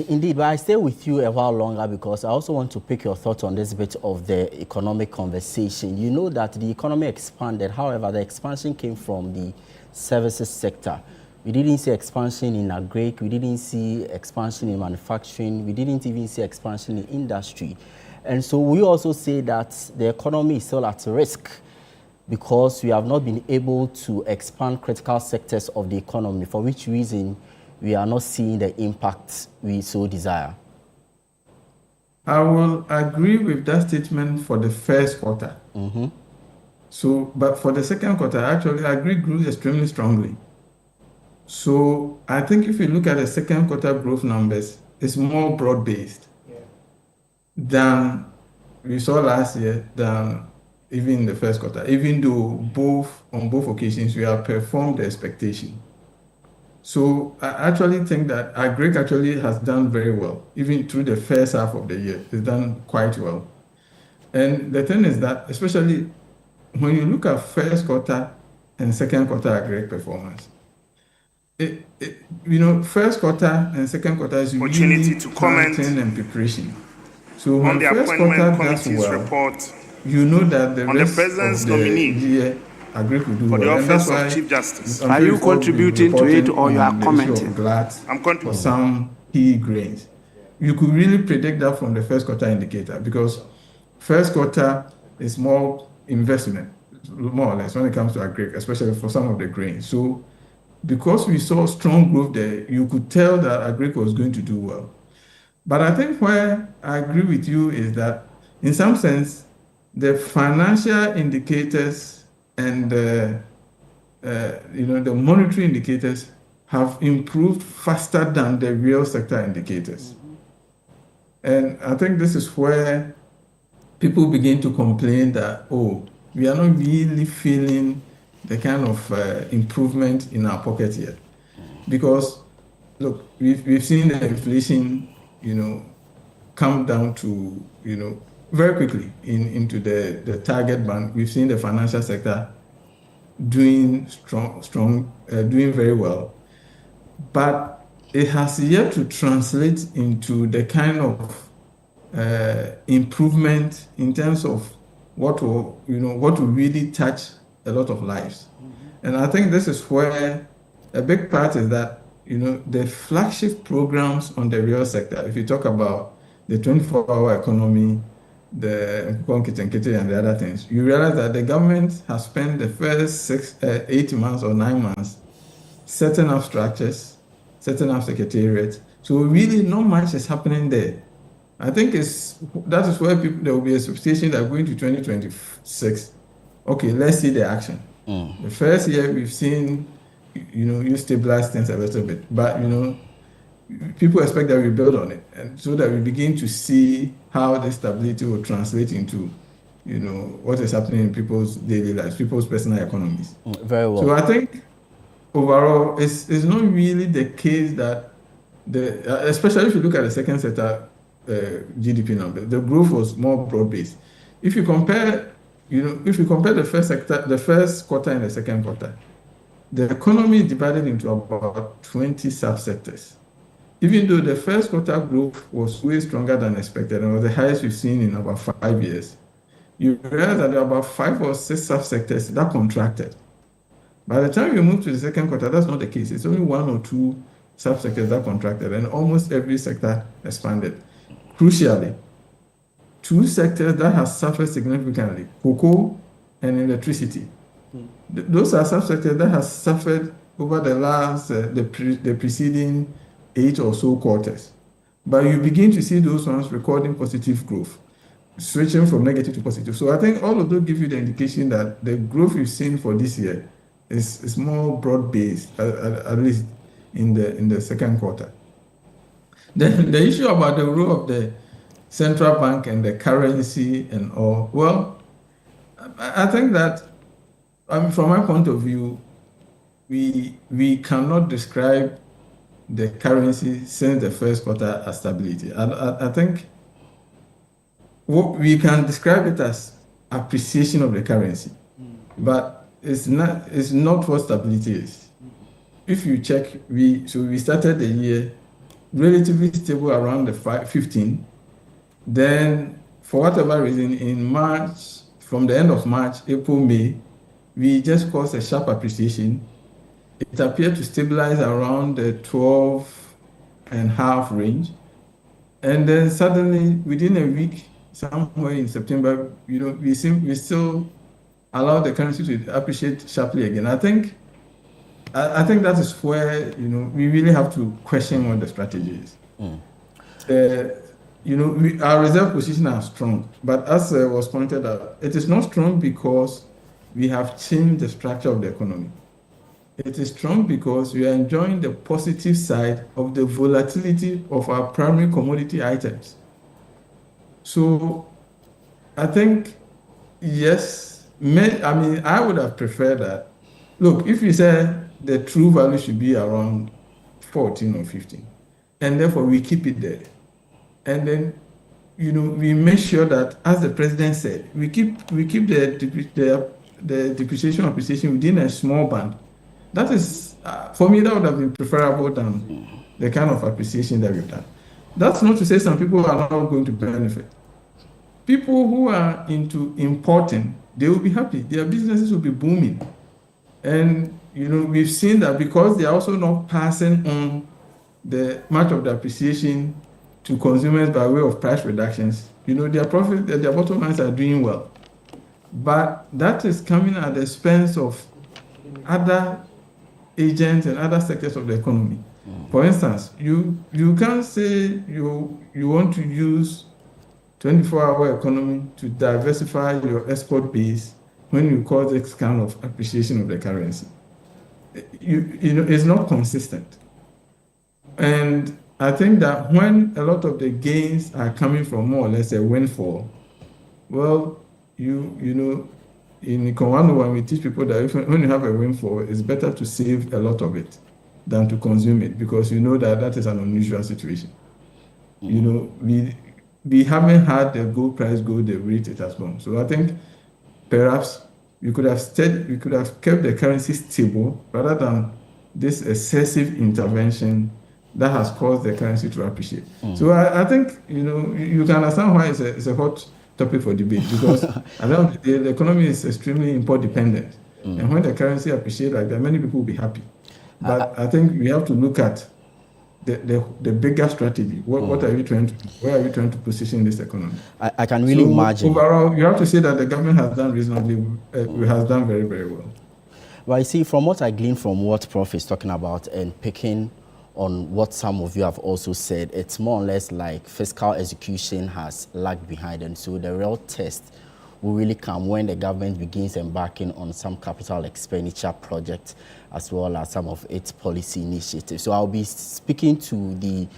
Indeed, but I stay with you a while longer because I also want to pick your thoughts on this bit of the economic conversation. You know that the economy expanded, however, the expansion came from the services sector. We didn't see expansion in agri, we didn't see expansion in manufacturing, we didn't even see expansion in industry. And so we also say that the economy is still at risk because we have not been able to expand critical sectors of the economy, for which reason we are not seeing the impact we so desire. I will agree with that statement for the first quarter. So, but for the second quarter, actually, agri grew extremely strongly. So I think if you look at the second quarter growth numbers, it's more broad-based than we saw last year, than even in the first quarter, even though on both occasions we have performed the expectation. So I actually think that agri actually has done very well, even through the first half of the year. It's done quite well. And the thing is that, especially when you look at first quarter and second quarter agri performance, first quarter and second quarter is really planting and preparation. So when first quarter does well, report, you know that the rest of the year agri will do for well. the And that's office why of Chief Justice. Are you contributing to it or you are commenting? I'm contributing. For some key grains. You could really predict that from the first quarter indicator because first quarter is more investment, more or less, when it comes to agri, especially for some of the grains. So because we saw strong growth there, you could tell that agri was going to do well. But I think where I agree with you is that, in some sense, the financial indicators and the monetary indicators have improved faster than the real sector indicators. And I think this is where people begin to complain that, we are not really feeling the kind of improvement in our pocket yet. Because, look, we've seen the inflation, come down to, very quickly into the target band. We've seen the financial sector doing doing very well. But it has yet to translate into the kind of improvement in terms of what will really touch a lot of lives. And I think this is where a big part is that, the flagship programs on the real sector, if you talk about the 24-hour economy, the Nkitty and the other things, you realize that the government has spent the first 8 months or 9 months setting up structures, setting up secretariats. So really not much is happening there. I think that is where there will be a expectation that going to 2026, okay, let's see the action. The first year we've seen, you stabilize things a little bit. But, people expect that we build on it, and so that we begin to see how the stability will translate into, what is happening in people's daily lives, people's personal economies. Very well. So I think overall, it's not really the case that especially if you look at the second sector GDP number, the growth was more broad-based. If you compare, the first sector, the first quarter and the second quarter, the economy is divided into about 20 subsectors. Even though the first quarter growth was way stronger than expected and was the highest we've seen in about 5 years, you realize that there are about 5 or 6 subsectors that contracted. By the time you move to the second quarter, that's not the case. It's only 1 or 2 subsectors that contracted, and almost every sector expanded. Crucially, 2 sectors that have suffered significantly, cocoa and electricity. Those are subsectors that have suffered over the last, the preceding 8 or so quarters. But you begin to see those ones recording positive growth, switching from negative to positive. So I think all of those give you the indication that the growth you've seen for this year is more broad-based, at least in the second quarter. Then the issue about the role of the central bank and the currency and all, well, I think that, from my point of view, we cannot describe the currency since the first quarter as stability. I think what we can describe it as appreciation of the currency, but it's not what stability is. If you check, we started the year relatively stable around the 15. Then, for whatever reason, in March, from the end of March, April, May, we just caused a sharp appreciation. It appeared to stabilize around the 12.5 range. And then suddenly, within a week, somewhere in September, we still allowed the currency to appreciate sharply again. I think that is where, we really have to question what the strategy is. Our reserve position are strong, but as was pointed out, it is not strong because we have changed the structure of the economy. It is strong because we are enjoying the positive side of the volatility of our primary commodity items. So I think, yes, I would have preferred that. Look, if you say the true value should be around 14 or 15, and therefore we keep it there. And then, we make sure that, as the president said, we keep the depreciation appreciation within a small band. That is, for me, that would have been preferable than the kind of appreciation that we've done. That's not to say some people are not going to benefit. People who are into importing, they will be happy. Their businesses will be booming. And, we've seen that because they are also not passing on much of the appreciation to consumers by way of price reductions, their profit, their bottom lines are doing well. But that is coming at the expense of other agents and other sectors of the economy. For instance, you can't say you want to use 24-hour economy to diversify your export base when you cause this kind of appreciation of the currency. It's not consistent. And I think that when a lot of the gains are coming from more or less a windfall, well, in Econ 101, we teach people that when you have a windfall, it's better to save a lot of it than to consume it, because that is an unusual situation. We haven't had the gold price go the rate it has gone. So I think perhaps we could have kept the currency stable rather than this excessive intervention that has caused the currency to appreciate. So I think you can understand why it's a hot topic for debate, because the economy is extremely import dependent, and when the currency appreciates like that, many people will be happy. But I think we have to look at the bigger strategy. What are you trying to do? Where are you trying to position this economy? I can really imagine. Overall, you have to say that the government has done reasonably, has done very, very well. Well, I see, from what I glean from what Prof is talking about and picking on what some of you have also said, it's more or less like fiscal execution has lagged behind, and so the real test will really come when the government begins embarking on some capital expenditure projects as well as some of its policy initiatives. So I'll be speaking to the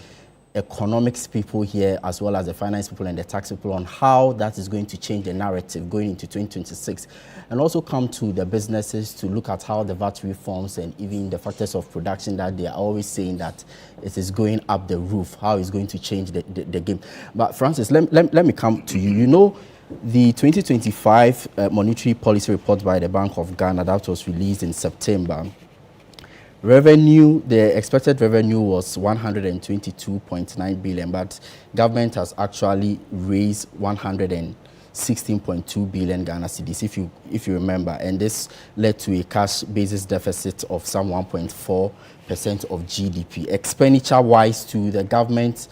economics people here as well as the finance people and the tax people on how that is going to change the narrative going into 2026, and also come to the businesses to look at how the VAT reforms and even the factors of production that they are always saying that it is going up the roof, how it's going to change the game. But Francis, let me come to you. You know, the 2025 monetary policy report by the Bank of Ghana that was released in September, revenue, the expected revenue was 122.9 billion, but government has actually raised 116.2 billion Ghana cedis, if you remember, and this led to a cash basis deficit of some 1.4% of GDP. Expenditure-wise, too, the government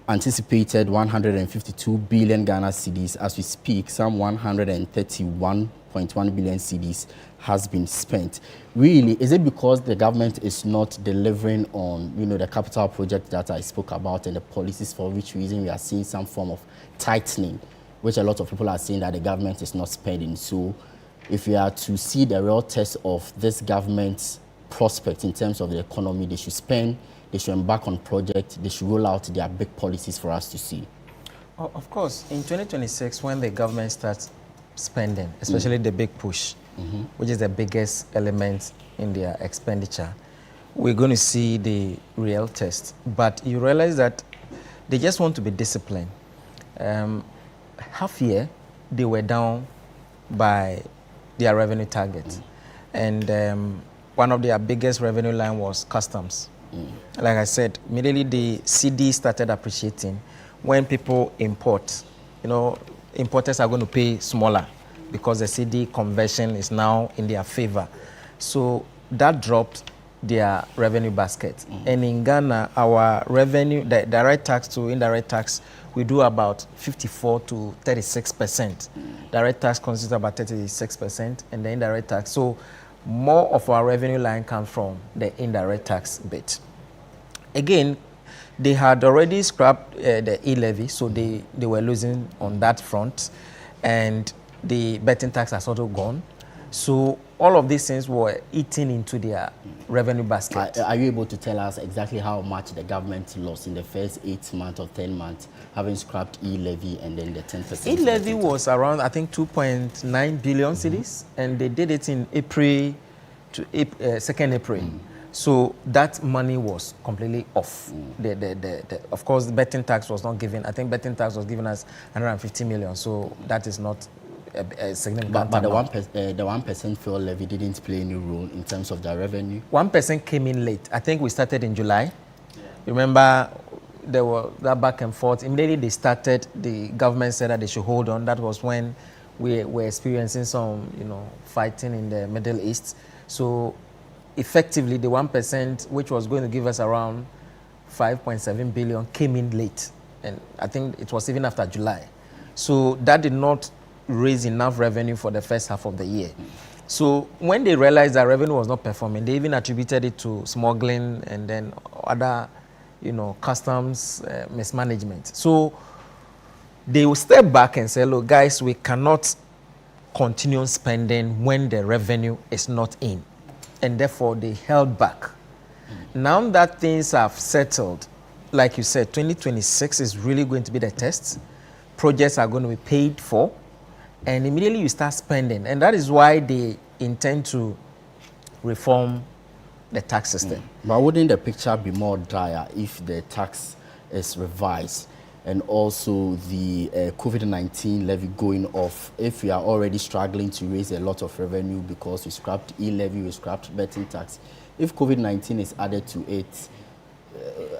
anticipated 152 billion Ghana cedis. As we speak, some 131.1 billion cedis has been spent. Really, is it because the government is not delivering on, you know, the capital project that I spoke about and the policies, for which reason we are seeing some form of tightening, which a lot of people are saying that the government is not spending? So if we are to see the real test of this government's prospect in terms of the economy, they should spend, they should embark on projects, they should roll out their big policies for us to see. Of course, in 2026, when the government starts spending, especially the big push, which is the biggest element in their expenditure, we're going to see the real test. But you realize that they just want to be disciplined. Half year, they were down by their revenue target. And one of their biggest revenue line was customs. Like I said, immediately the CD started appreciating. When people import, you know, importers are going to pay smaller because the CD conversion is now in their favor. So that dropped their revenue basket. And in Ghana, our revenue, the direct tax to indirect tax, we do about 54 to 36%. Direct tax consists about 36%, and the indirect tax. So more of our revenue line comes from the indirect tax bit. Again, they had already scrapped the e-levy, so they were losing on that front, and the betting tax has also gone. So all of these things were eating into their revenue basket. Are you able to tell us exactly how much the government lost in the first 8 months or 10 months, having scrapped e-levy and then the 10%? E-levy was around, I think, 2.9 billion cedis, and they did it in April to 2nd April. So that money was completely off. Of course, the betting tax was not given. I think betting tax was given as 150 million. So that is not a significant But amount. the 1% fuel levy didn't play any role in terms of the revenue? 1% came in late. I think we started in July. Remember, there were that back and forth. Immediately they started, the government said that they should hold on. That was when we were experiencing some, you know, fighting in the Middle East. So effectively, the 1%, which was going to give us around 5.7 billion, came in late. And I think it was even after July. So that did not raise enough revenue for the first half of the year. So when they realized that revenue was not performing, they even attributed it to smuggling and then other, you know, customs mismanagement. So they will step back and say, look, guys, we cannot continue spending when the revenue is not in. And therefore, they held back. Now that things have settled, like you said, 2026 is really going to be the test. Projects are going to be paid for, and immediately you start spending. And that is why they intend to reform the tax system. But wouldn't the picture be more dire if the tax is revised and also the COVID-19 levy going off, if we are already struggling to raise a lot of revenue because we scrapped e-levy, we scrapped betting tax? If COVID-19 is added to it,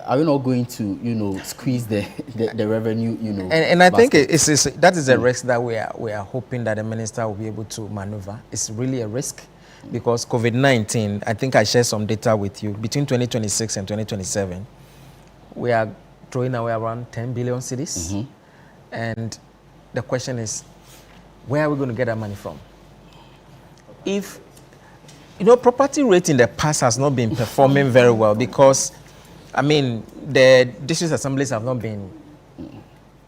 are we not going to, you know, squeeze the revenue, you know? And I think that is a risk that we are hoping that the minister will be able to maneuver. It's really a risk because COVID-19, I think I shared some data with you, between 2026 and 2027, we are throwing away around 10 billion cedis. And the question is, where are we going to get that money from? If, you know, property rate in the past has not been performing very well because, I mean, the district assemblies have not been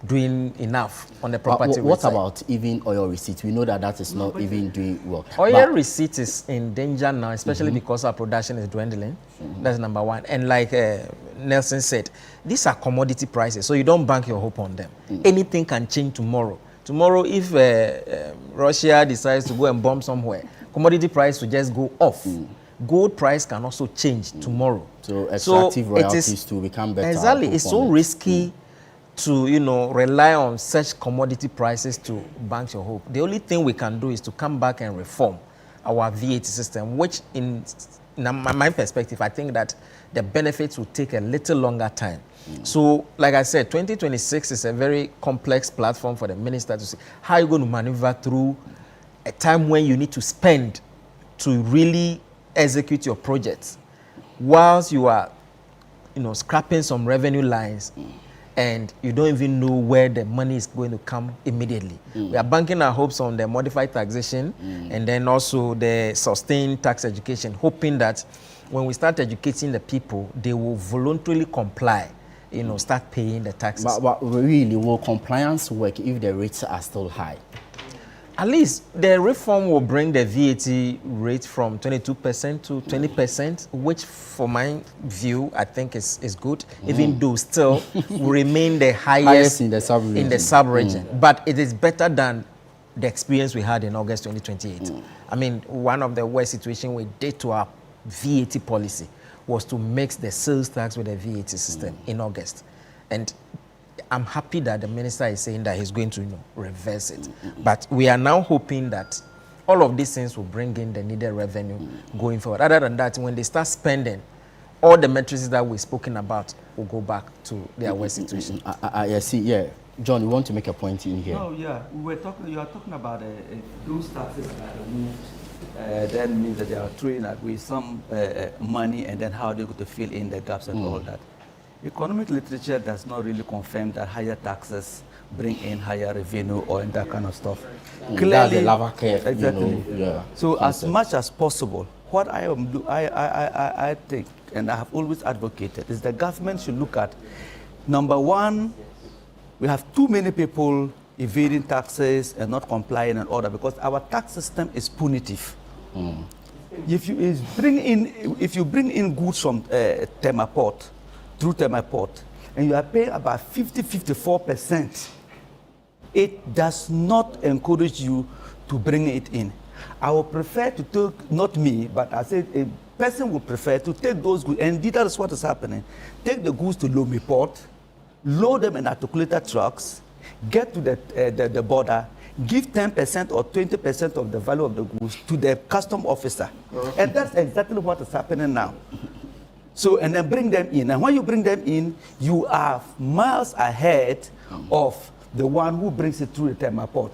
doing enough on the property. What about even oil receipts? We know that is not even doing well. Oil receipt is in danger now, especially because our production is dwindling. That's number one. And like Nelson said, these are commodity prices, so you don't bank your hope on them. Anything can change tomorrow. Tomorrow, if Russia decides to go and bomb somewhere, commodity price will just go off. Gold price can also change tomorrow. So extractive royalties to become better. Exactly. It's so risky to, you know, rely on such commodity prices to bank your hope. The only thing we can do is to come back and reform our VAT system, which in my perspective, I think that the benefits will take a little longer time. So, like I said, 2026 is a very complex platform for the minister to see how you're going to maneuver through a time when you need to spend to really execute your projects, whilst you are, you know, scrapping some revenue lines, and you don't even know where the money is going to come immediately. We are banking our hopes on the modified taxation and then also the sustained tax education, hoping that when we start educating the people, they will voluntarily comply, you know, start paying the taxes. But really, will compliance work if the rates are still high? At least the reform will bring the VAT rate from 22% to 20%, which for my view, I think is good, even though still will remain the highest in the sub-region. But it is better than the experience we had in August 2028. I mean, one of the worst situations we did to our VAT policy was to mix the sales tax with the VAT system in August. And I'm happy that the minister is saying that he's going to, you know, reverse it. But we are now hoping that all of these things will bring in the needed revenue going forward. Other than that, when they start spending, all the metrics that we've spoken about will go back to their worst situation. I see, yeah. John, you want to make a point in here? No, yeah. You are talking about those taxes that are removed. Then means that they are throwing away some money, and then how they're going to fill in the gaps and all that. Economic literature does not really confirm that higher taxes bring in higher revenue or in that kind of stuff. Clearly, that's the lava curve, exactly. You know, yeah, so as much as possible, what I think, and I have always advocated, is the government should look at, number one, we have too many people evading taxes and not complying and all that, because our tax system is punitive. If you bring in goods from Temaport, through Temaport, and you are paying about 54%, it does not encourage you to bring it in. I would prefer to take, not me, but I said a person would prefer to take those goods, and that is what is happening. Take the goods to Lomé Port, load them in articulated trucks, get to the border, give 10% or 20% of the value of the goods to the custom officer. And that's exactly what is happening now. So, and then bring them in. And when you bring them in, you are miles ahead of the one who brings it through the Temaport.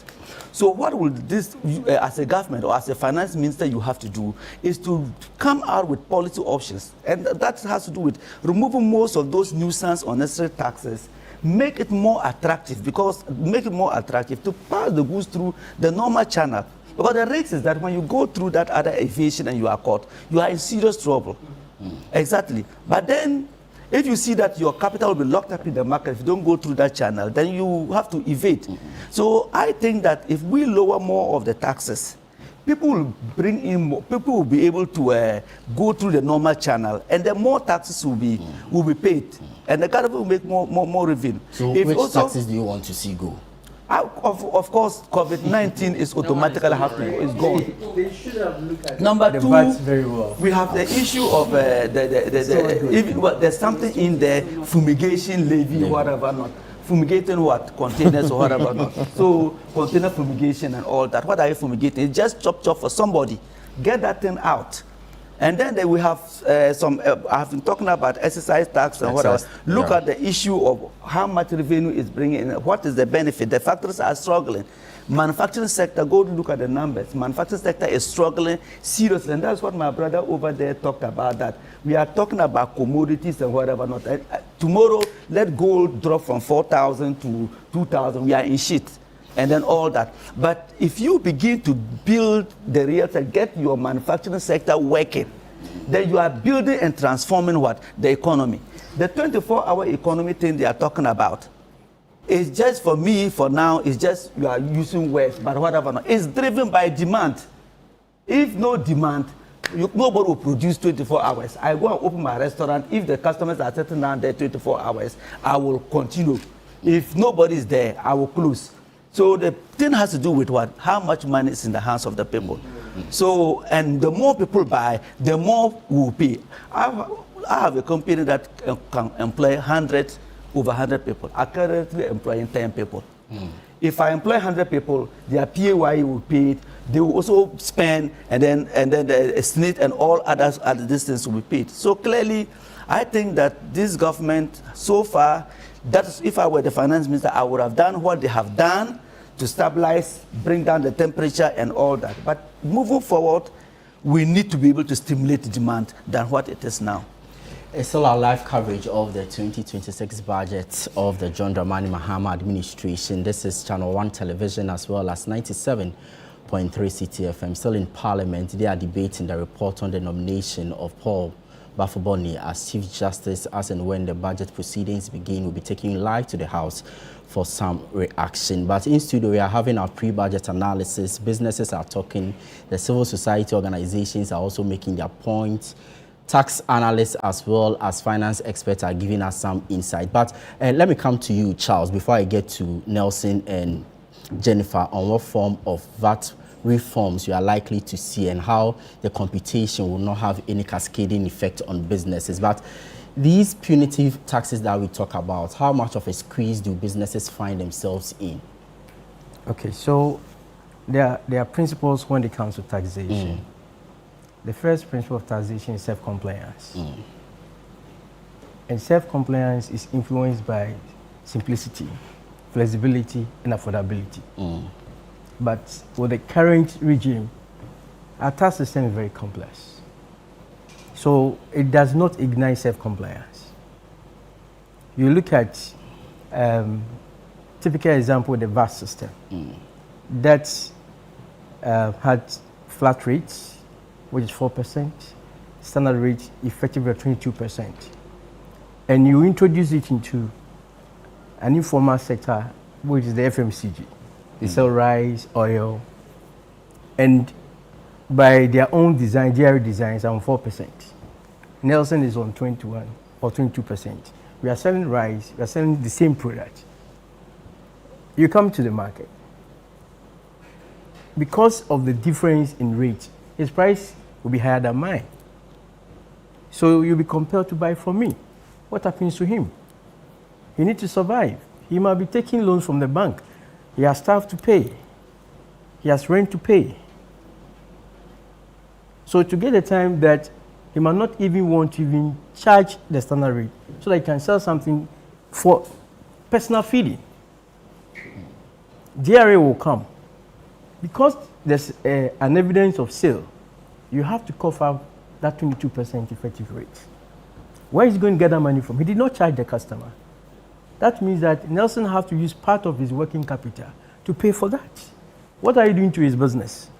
So what will this, as a government or as a finance minister, you have to do is to come out with policy options. And that has to do with removing most of those nuisance unnecessary taxes, make it more attractive, make it more attractive to pass the goods through the normal channel. Because the risk is that when you go through that other aviation and you are caught, you are in serious trouble. Exactly. But then, if you see that your capital will be locked up in the market, if you don't go through that channel, then you have to evade. So I think that if we lower more of the taxes, people will bring in more, people will be able to go through the normal channel, and then more taxes will be paid, and the government will make more revenue. So which taxes do you want to see go? Of course, COVID-19 is automatically happening. It's gone. They should have looked at Number the two, VAT very well. We have the issue of there's something in the fumigation levy, whatever not. Fumigating what? Containers or whatever not. So container fumigation and all that. What are you fumigating? It's just chop for somebody. Get that thing out. And then we have I've been talking about exercise tax and whatever. Look at the issue of how much revenue is bringing in. What is the benefit? The factories are struggling. Manufacturing sector, go look at the numbers. Manufacturing sector is struggling seriously. And that's what my brother over there talked about, that we are talking about commodities and whatever not. Tomorrow, let gold drop from 4,000 to 2,000. We are in shit. And then all that. But if you begin to build the real sector, get your manufacturing sector working, then you are building and transforming what? The economy. The 24-hour economy thing they are talking about, It's just for me, for now, it's just you are using words, but whatever. It's driven by demand. If no demand, nobody will produce 24 hours. I go and open my restaurant. If the customers are sitting down there 24 hours, I will continue. If nobody is there, I will close. So the thing has to do with what? How much money is in the hands of the people. So, and the more people buy, the more we will pay. I have a company that can employ over 100 people. I currently employing 10 people. If I employ 100 people, their PAYE will pay it. They will also spend, and then the SNIT and all other things will be paid. So clearly, I think that this government, so far, if I were the finance minister, I would have done what they have done to stabilize, bring down the temperature and all that. But moving forward, we need to be able to stimulate demand than what it is now. It's still our live coverage of the 2026 budget of the John Dramani Mahama administration. This is Channel One Television as well as 97.3 CTFM. Still in Parliament, they are debating the report on the nomination of Paul Bafoboni as Chief Justice. As and when the budget proceedings begin, we'll be taking live to the House for some reaction. But in studio, we are having our pre-budget analysis. Businesses are talking. The civil society organizations are also making their points. Tax analysts as well as finance experts are giving us some insight. But let me come to you, Charles, before I get to Nelson and Jennifer, on what form of VAT reforms you are likely to see and how the computation will not have any cascading effect on businesses. But these punitive taxes that we talk about, how much of a squeeze do businesses find themselves in? Okay, so there are principles when it comes to taxation. The first principle of taxation is self-compliance. And self-compliance is influenced by simplicity, flexibility, and affordability. But with the current regime, our tax system is very complex. So it does not ignite self-compliance. You look at typical example, the VAT system that had flat rates, which is 4%, standard rate effectively at 22%. And you introduce it into an informal sector, which is the FMCG. They sell rice, oil, and by their own design, GRE designs are on 4%. Nelson is on 21 or 22%. We are selling rice, we are selling the same product. You come to the market. Because of the difference in rate, his price will be higher than mine. So you'll be compelled to buy from me. What happens to him? He needs to survive. He might be taking loans from the bank. He has staff to pay. He has rent to pay. So to get a time that he might not even want to even charge the standard rate so that he can sell something for personal feeding. GRA will come. Because there's an evidence of sale, you have to cover that 22% effective rate. Where is he going to get that money from? He did not charge the customer. That means that Nelson has to use part of his working capital to pay for that. What are you doing to his business?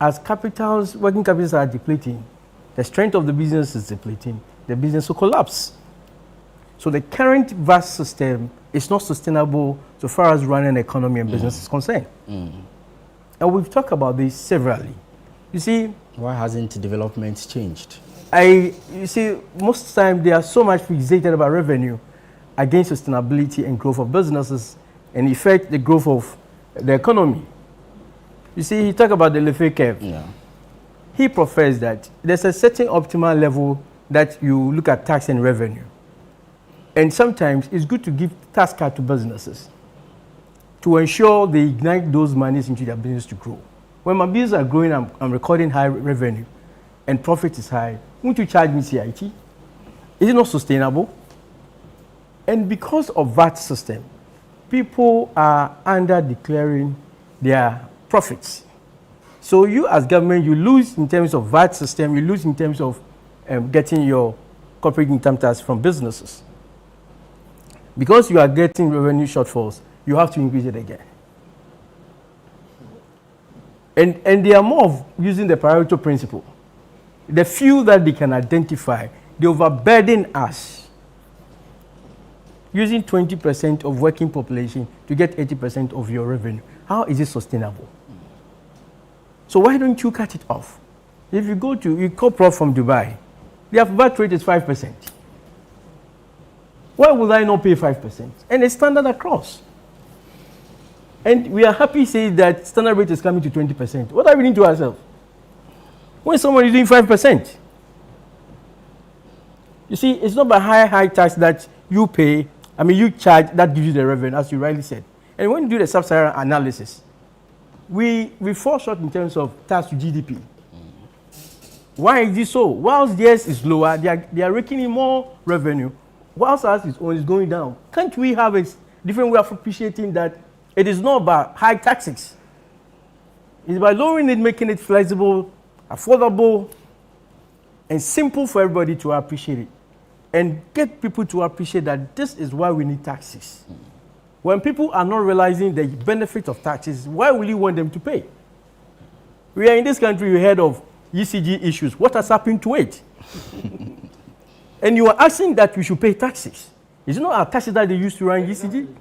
As working capitals are depleting, the strength of the business is depleting, the business will collapse. So the current VAT system is not sustainable so far as running an economy and business is concerned. And we've talked about this severally. You see, why hasn't development changed? You see, most of the time they are so much fixated about revenue against sustainability and growth of businesses and affect the growth of the economy. You see, he talked about the Lefebvre curve. He professed that there's a certain optimal level that you look at tax and revenue. And sometimes it's good to give tax cut to businesses to ensure they ignite those monies into their business to grow. When my business are growing, I'm recording high revenue and profit is high. Won't you charge me CIT? Is it not sustainable? And because of VAT system, people are under declaring their profits. So you as government, you lose in terms of VAT system, you lose in terms of getting your corporate income tax from businesses. Because you are getting revenue shortfalls, you have to increase it again. And they are more of using the Pareto principle. The few that they can identify, they overburden us. using 20% of working population to get 80% of your revenue. How is it sustainable? So why don't you cut it off? If you go to, you call Prof from Dubai, their VAT rate is 5%. Why would I not pay 5%? And it's standard across. And we are happy to say that standard rate is coming to 20%. What are we doing to ourselves? When someone is doing 5%? You see, it's not by high tax that you pay, you charge, that gives you the revenue, as you rightly said. And when you do the sub-Saharan analysis, we fall short in terms of tax to GDP. Why is this so? Whilst theirs is lower, they are raking in more revenue, whilst ours is going down. Can't we have a different way of appreciating that it is not about high taxes? It's by lowering it, making it flexible, affordable, and simple for everybody to appreciate it. And get people to appreciate that this is why we need taxes. When people are not realizing the benefit of taxes, why will you want them to pay? We are in this country, we heard of ECG issues. What has happened to it? And you are asking that we should pay taxes. Is it not our taxes that they used to run ECG?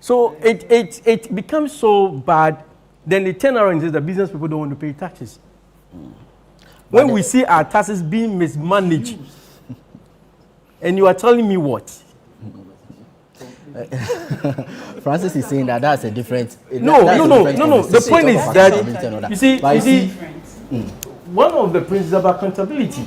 So it becomes so bad, then they turn around and say the business people don't want to pay taxes. When we see our taxes being mismanaged, and you are telling me what? Francis is saying that that's a different. No. The point is that you see, one of the principles of accountability,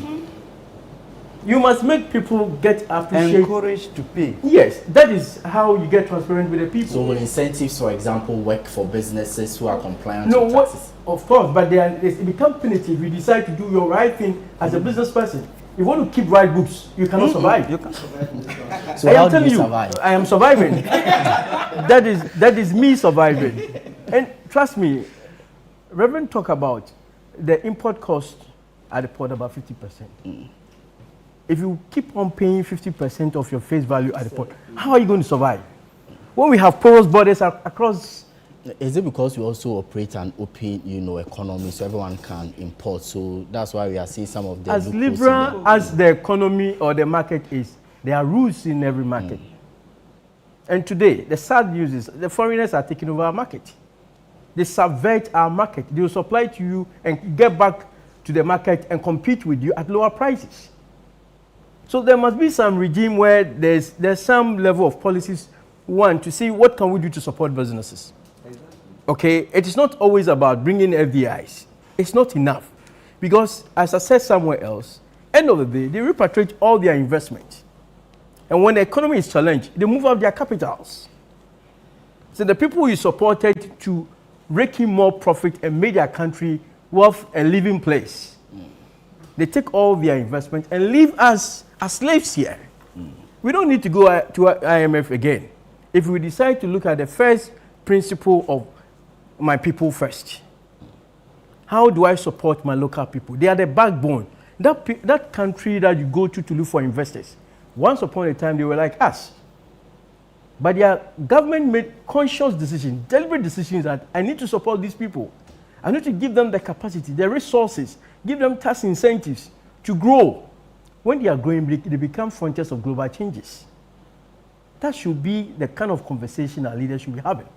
you must make people get appreciated, encouraged to pay. Yes, that is how you get transparent with the people. So will incentives, for example, work for businesses who are compliant with taxes? Of course, but it becomes punitive if you decide to do your right thing as a business person. If you want to keep right books, you cannot survive. You can't survive. So how do you survive? I am surviving. that is me surviving. And trust me, Reverend talk about the import cost at the port about 50%. If you keep on paying 50% of your face value at the port, how are you going to survive? When we have porous borders across. Is it because we also operate an open, economy, so everyone can import? So that's why we are seeing some of the. As liberal as the economy or the market is, there are rules in every market. And today, the sad news is the foreigners are taking over our market. They subvert our market. They will supply to you and get back to the market and compete with you at lower prices. So there must be some regime where there's some level of policies, one, to see what can we do to support businesses. Okay, it is not always about bringing FDIs. It's not enough. Because, as I said somewhere else, end of the day, they repatriate all their investment. And when the economy is challenged, they move out their capitals. So the people you supported to rake in more profit and make their country worth a living place, they take all their investment and leave us as slaves here. We don't need to go to IMF again. If we decide to look at the first principle of my people first. How do I support my local people? They are the backbone. That country that you go to look for investors, once upon a time they were like us. But their government made conscious decisions, deliberate decisions that I need to support these people. I need to give them the capacity, the resources, give them tax incentives to grow. When they are growing, they become frontiers of global changes. That should be the kind of conversation our leaders should be having.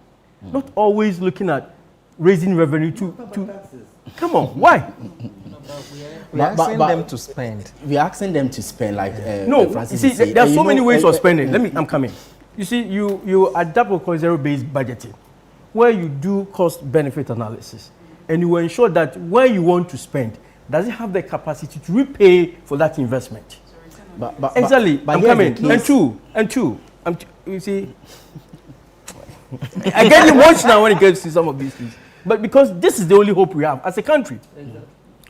Not always looking at raising revenue to come on, why? We're asking them to spend. We're asking them to spend, like no, Francis you see, there are so many ways of spending. I'm coming. You see, you adapt what called zero-based budgeting, where you do cost-benefit analysis, and you ensure that where you want to spend, does it have the capacity to repay for that investment? Exactly. I'm coming. And two. You see, I get emotional when it gets to some of these things. But because this is the only hope we have as a country.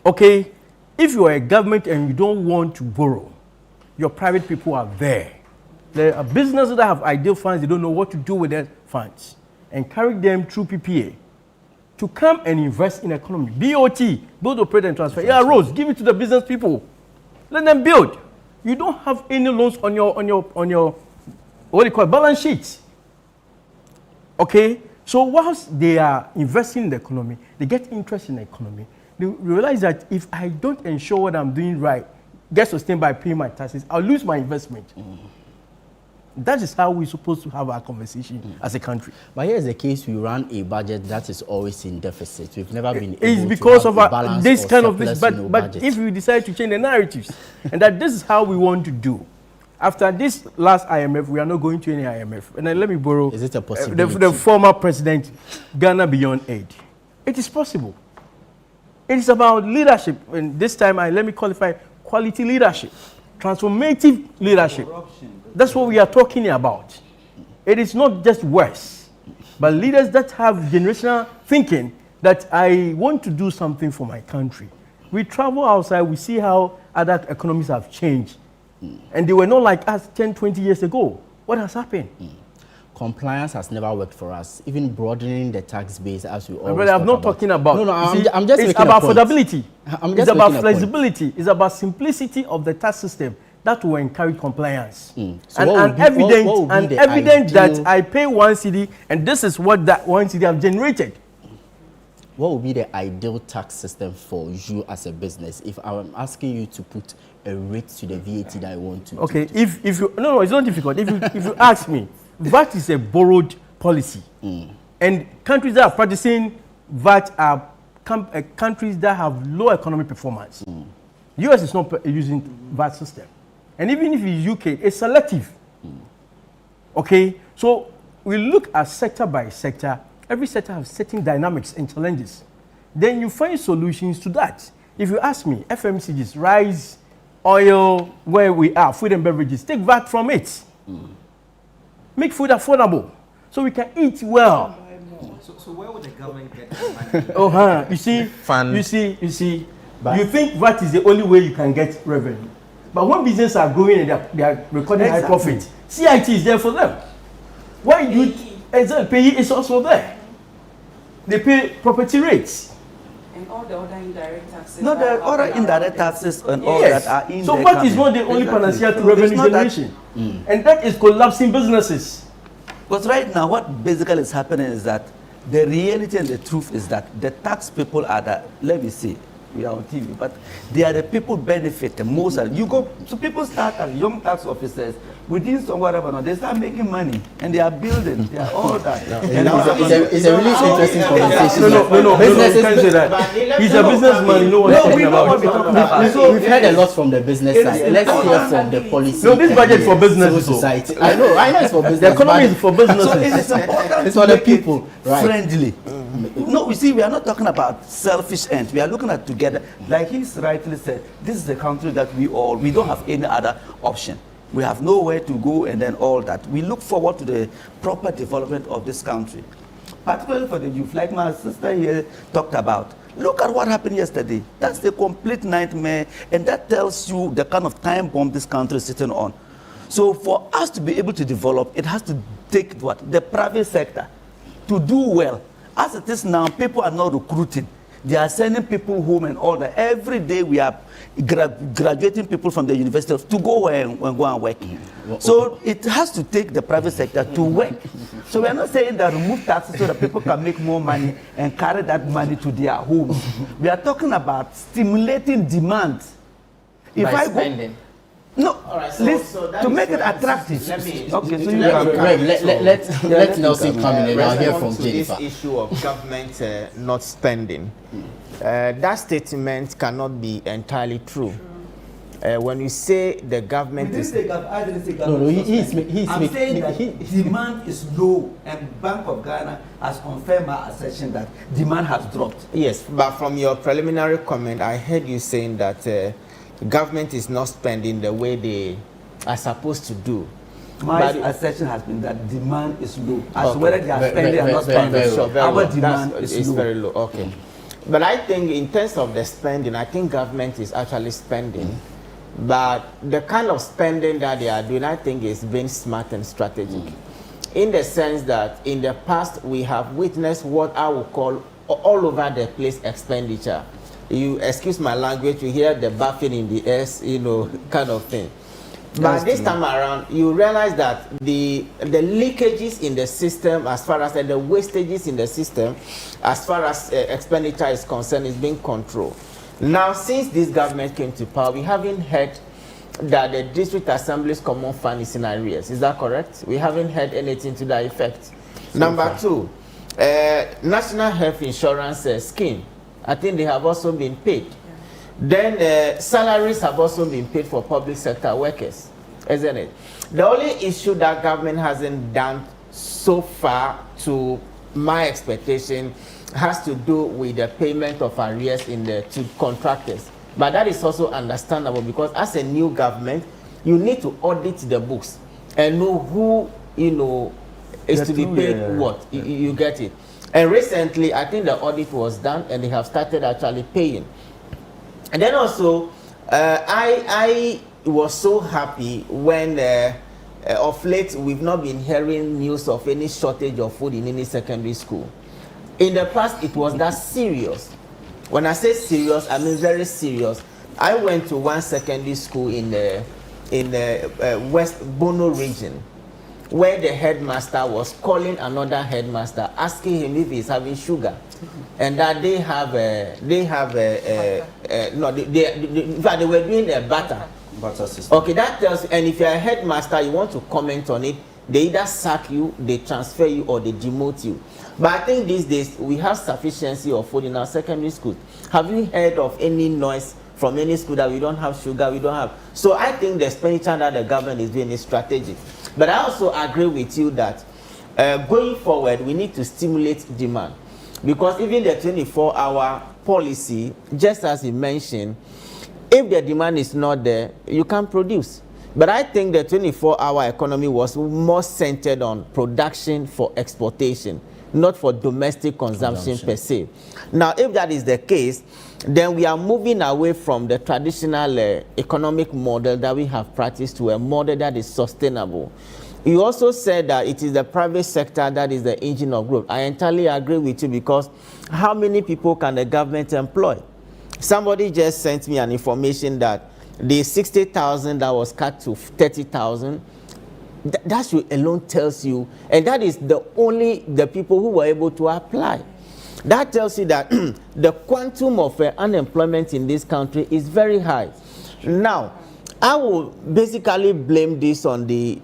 Okay? If you are a government and you don't want to borrow, your private people are there. There are businesses that have ideal funds, they don't know what to do with their funds. Encourage them through PPA to come and invest in the economy. BOT, build, operate, and transfer. Yeah, Rose, give it to the business people. Let them build. You don't have any loans on your what do you call it, balance sheets. Okay? So whilst they are investing in the economy, they get interest in the economy. They realize that if I don't ensure what I'm doing right, get sustained by paying my taxes, I'll lose my investment. That is how we're supposed to have our conversation as a country. But here's the case: we run a budget that is always in deficit. We've never been able it's because to of have a balance this or kind of surplus, this. But if we decide to change the narratives, and that this is how we want to do, after this last IMF, we are not going to any IMF. And then let me borrow. Is it a possibility? The former president, Ghana Beyond Aid. It is possible. It is about leadership, and this time let me qualify quality leadership, transformative leadership. That's what we are talking about. It is not just words, but leaders that have generational thinking that I want to do something for my country. We travel outside, we see how other economies have changed. And they were not like us 10, 20 years ago. What has happened? Compliance has never worked for us. Even broadening the tax base, as we always But I'm not talking about. No, I'm just it's making about a point. affordability. It's about flexibility. It's about simplicity of the tax system that will encourage compliance. So and evidence that I pay 1 cedi and this is what that 1 cedi have generated. What would be the ideal tax system for you as a business if I'm asking you to put a rate to the VAT that I want to? Okay, if you no, it's not difficult. If you ask me, VAT is a borrowed policy, and countries that are practicing VAT are countries that have low economic performance. US is not using VAT system, and even if it's UK, it's selective. Okay, so we look at sector by sector. Every sector has certain dynamics and challenges. Then you find solutions to that. If you ask me, FMCGs, rice, oil, where we are, food and beverages, take VAT from it. Make food affordable so we can eat well. So where would the government get the money? You see, you see. You think VAT is the only way you can get revenue. But when businesses are growing and they are recording high profit, CIT is there for them. Why you pay is also there. They pay property rates. And all the other indirect taxes. No, the other indirect taxes and all that are in so there. VAT is not the only panacea to revenue generation. And that is collapsing businesses. Because right now, what basically is happening is that the reality and the truth is that the tax people are the, let me see, we are on TV, but they are the people benefit the most. You go, so people start as young tax officers, within some whatever, they start making money and they are building, they are all that. It's a really interesting conversation. No, can't say that. He's a businessman, you know what he's talking about. We've heard a lot from the business side. Let's hear from the policy. No, this budget for business society. I know it's for business. The economy is for businesses. So it is important it's for the people, right? Friendly. No, we see, we are not talking about selfish ends. We are looking at together. Like he's rightly said, this is the country that we don't have any other option. We have nowhere to go and then all that. We look forward to the proper development of this country, particularly for the youth, like my sister here talked about. Look at what happened yesterday. That's the complete nightmare, and that tells you the kind of time bomb this country is sitting on. So for us to be able to develop, it has to take what? The private sector to do well. As it is now, people are not recruiting. They are sending people home and all that. Every day we are graduating people from the university to go and go and work. So it has to take the private sector to work. So we are not saying that remove taxes so that people can make more money and carry that money to their homes. We are talking about stimulating demand. If by spending. No, right, so to make it attractive. Let Nelson come in and I'll hear from Jennifer. This issue of government not spending, that statement cannot be entirely true. When you say the government is... I didn't say government. I'm saying that demand is low, and Bank of Ghana has confirmed our assertion that demand has dropped. Yes, but from your preliminary comment, I heard you saying that government is not spending the way they are supposed to do. My assertion has been that demand is low. As whether they are spending or not spending, our demand is low. Very low. Okay. But I think in terms of the spending, I think government is actually spending. But the kind of spending that they are doing, I think, is being smart and strategic. In the sense that in the past, we have witnessed what I would call all over the place expenditure. You excuse my language, you hear the buffing in the air, kind of thing. But this time around, you realize that the leakages in the system, as far as the wastages in the system, as far as expenditure is concerned, is being controlled. Now, since this government came to power, we haven't heard that the District Assembly's Common Fund is in arrears. Is that correct? We haven't heard anything to that effect. Number two, National Health Insurance Scheme. I think they have also been paid. Then salaries have also been paid for public sector workers, isn't it? The only issue that government hasn't done so far, to my expectation, has to do with the payment of arrears to contractors. But that is also understandable, because as a new government, you need to audit the books and know who, is to be paid what. You get it. And recently, I think the audit was done and they have started actually paying. And then also, I was so happy when of late we've not been hearing news of any shortage of food in any secondary school. In the past, it was that serious. When I say serious, I mean very serious. I went to one secondary school in the West Bono region, where the headmaster was calling another headmaster, asking him if he's having sugar, and that they were doing a butter system. Okay, that tells you. And if you're a headmaster, you want to comment on it, they either sack you, they transfer you, or they demote you. But I think these days we have sufficiency of food in our secondary schools. Have you heard of any noise from any school that we don't have sugar, we don't have? So I think the expenditure that the government is doing is strategic. But I also agree with you that going forward, we need to stimulate demand. Because even the 24-hour policy, just as you mentioned, if the demand is not there, you can't produce. But I think the 24-hour economy was more centered on production for exportation, not for domestic consumption per se. Now, if that is the case, then we are moving away from the traditional economic model that we have practiced to a model that is sustainable. You also said that it is the private sector that is the engine of growth. I entirely agree with you, because how many people can the government employ? Somebody just sent me an information that the 60,000 that was cut to 30,000, that should alone tells you, and that is the people who were able to apply. That tells you that the quantum of unemployment in this country is very high. Now, I will basically blame this on the,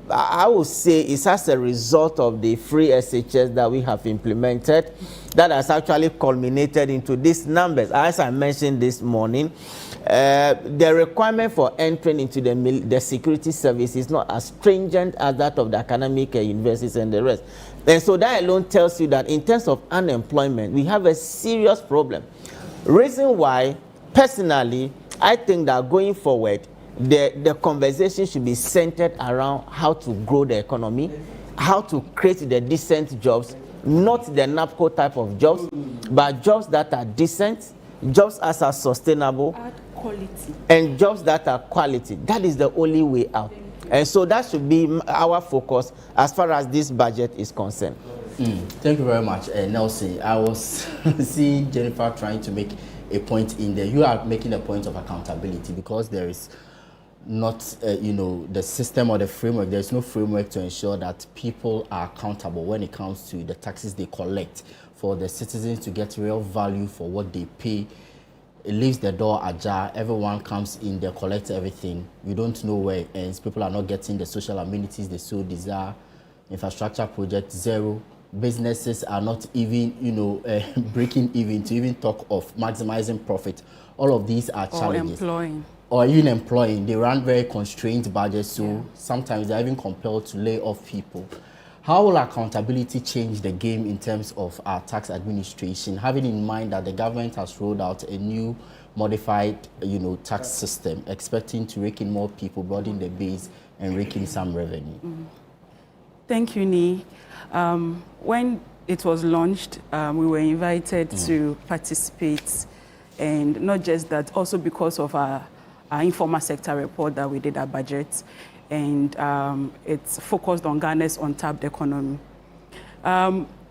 I will say it's as a result of the free SHS that we have implemented that has actually culminated into these numbers. As I mentioned this morning, the requirement for entering into the security service is not as stringent as that of the academic universities and the rest. And so that alone tells you that in terms of unemployment, we have a serious problem. Reason why, personally, I think that going forward, the conversation should be centered around how to grow the economy, how to create the decent jobs, not the NAPCO type of jobs, but jobs that are decent, jobs that are sustainable, quality, and jobs that are quality. That is the only way out. And so that should be our focus as far as this budget is concerned. Thank you very much, Nelson. I was seeing Jennifer trying to make a point in there. You are making a point of accountability, because there is not, the system or the framework. There is no framework to ensure that people are accountable when it comes to the taxes they collect, for the citizens to get real value for what they pay. It leaves the door ajar. Everyone comes in, they collect everything. You don't know where it ends. People are not getting the social amenities they so desire. Infrastructure project zero. Businesses are not even, breaking even to even talk of maximizing profit. All of these are challenges. Or even employing. They run very constrained budgets, so sometimes they're even compelled to lay off people. How will accountability change the game in terms of our tax administration, having in mind that the government has rolled out a new modified, tax system, expecting to rake in more people, broaden the base, and rake in some revenue? Thank you, Ni. When it was launched, we were invited to participate, and not just that, also because of our informal sector report that we did our budget, and it's focused on Ghana's untapped economy.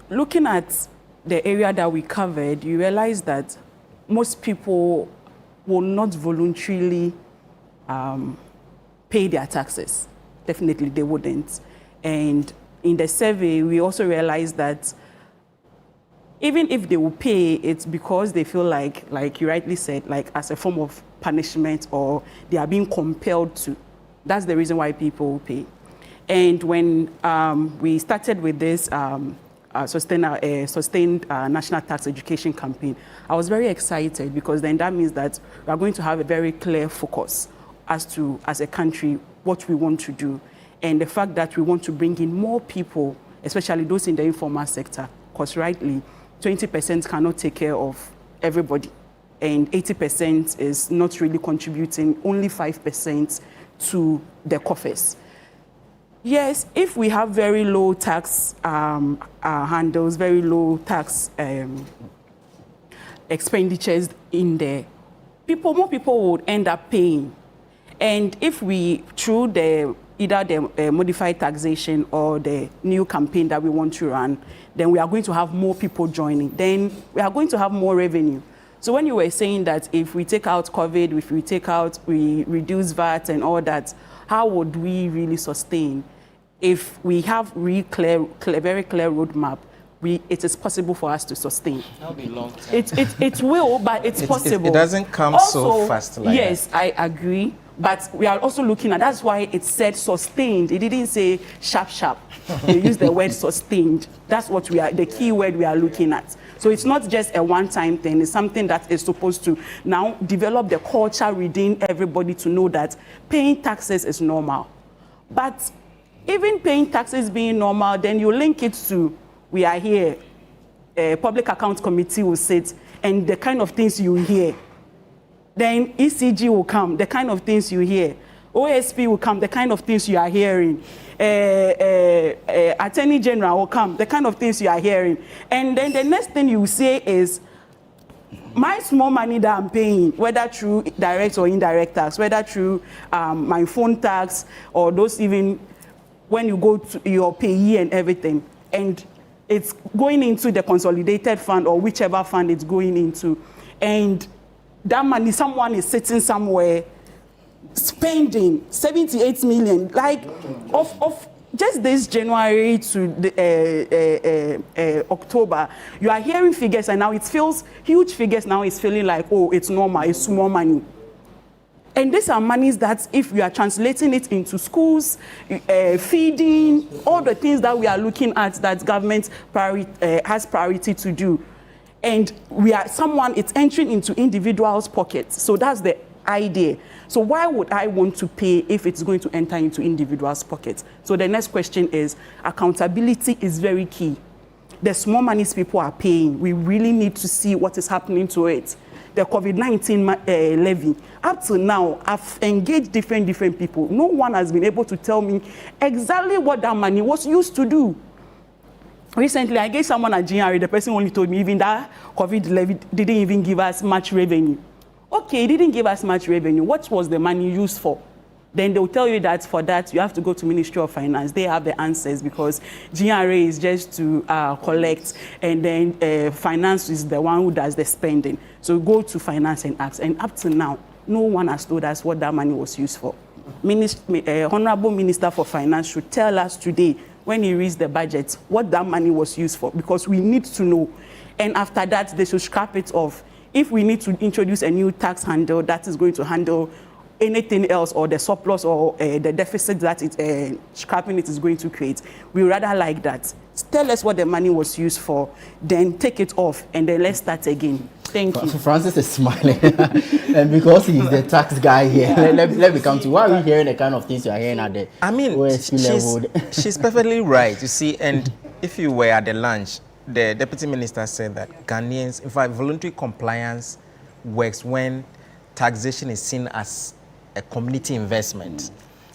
Looking at the area that we covered, you realize that most people will not voluntarily pay their taxes. Definitely they wouldn't. And in the survey, we also realized that even if they will pay, it's because they feel like you rightly said, like as a form of punishment, or they are being compelled to. That's the reason why people will pay. And when we started with this sustained national tax education campaign, I was very excited, because then that means that we are going to have a very clear focus as a country, what we want to do. And the fact that we want to bring in more people, especially those in the informal sector, because rightly, 20% cannot take care of everybody. And 80% is not really contributing, only 5% to the coffers. Yes, if we have very low tax handles, very low tax expenditures in there, more people would end up paying. And if we, through either the modified taxation or the new campaign that we want to run, then we are going to have more people joining. Then we are going to have more revenue. So when you were saying that if we take out COVID, if we reduce VAT and all that, how would we really sustain? If we have very clear roadmap, it is possible for us to sustain. That'll be long term. It will, but it's possible. It doesn't come also, so fast like yes, that. I agree. But we are also looking at, that's why it said sustained. It didn't say sharp. They used the word sustained. That's what the key word we are looking at. So it's not just a one-time thing. It's something that is supposed to now develop the culture within everybody to know that paying taxes is normal. But even paying taxes being normal, then you link it to, we are here, a public accounts committee will sit, and the kind of things you hear. Then ECG will come, the kind of things you hear. OSP will come, the kind of things you are hearing. Attorney General will come, the kind of things you are hearing. And then the next thing you say is, my small money that I'm paying, whether through direct or indirect tax, whether through my phone tax, or those even when you go to your payee and everything, and it's going into the consolidated fund or whichever fund it's going into, and that money, someone is sitting somewhere spending 78 million, like of just this January to October, you are hearing figures, and now it feels huge figures. Now it's feeling like, oh, it's normal, it's small money. And these are monies that, if we are translating it into schools, feeding, all the things that we are looking at that government has priority to do. And it's entering into individuals' pockets. So that's the idea. So why would I want to pay if it's going to enter into individuals' pockets? So the next question is, accountability is very key. The small monies people are paying, we really need to see what is happening to it. The COVID-19 levy, up to now, I've engaged different people. No one has been able to tell me exactly what that money was used to do. Recently, I gave someone at GRA, the person only told me even that COVID levy didn't even give us much revenue. Okay, it didn't give us much revenue. What was the money used for? Then they'll tell you that for that, you have to go to Ministry of Finance. They have the answers, because GRA is just to collect, and then Finance is the one who does the spending. So go to Finance and ask. And up to now, no one has told us what that money was used for. Honorable Minister for Finance should tell us today, when he reads the budget, what that money was used for, because we need to know. And after that, they should scrap it off. If we need to introduce a new tax handle that is going to handle anything else, or the surplus or the deficit that scrapping it is going to create, we rather like that. Tell us what the money was used for, then take it off, and then let's start again. Thank you. Francis is smiling, and because he's the tax guy here, let me come to, why are we hearing the kind of things you are hearing at the OSP level? She's perfectly right, you see, and if you were at the lunch, the Deputy Minister said that Ghanaians, in fact, voluntary compliance works when taxation is seen as a community investment.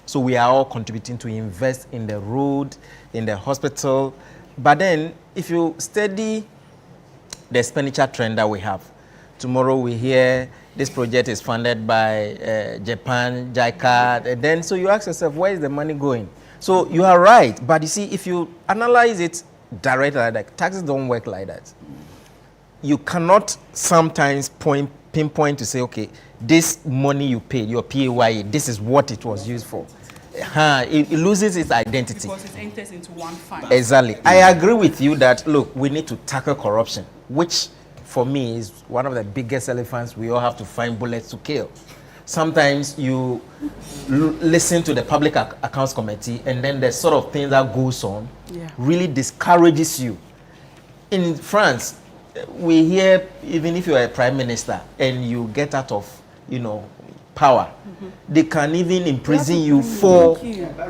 So we are all contributing to invest in the road, in the hospital. But then, if you study the expenditure trend that we have, tomorrow we hear this project is funded by Japan, JICA, and then so you ask yourself, where is the money going? So you are right, but you see, if you analyze it directly like that, taxes don't work like that. You cannot sometimes pinpoint to say, okay, this money you paid, your PAYE, this is what it was used for. it loses its identity. Because it enters into one fund. Exactly. I agree with you that, look, we need to tackle corruption, which for me is one of the biggest elephants we all have to find bullets to kill. Sometimes you listen to the Public Accounts Committee, and then the sort of thing that goes on really discourages you. In France, we hear, even if you are a prime minister and you get out of, power, they can even imprison you for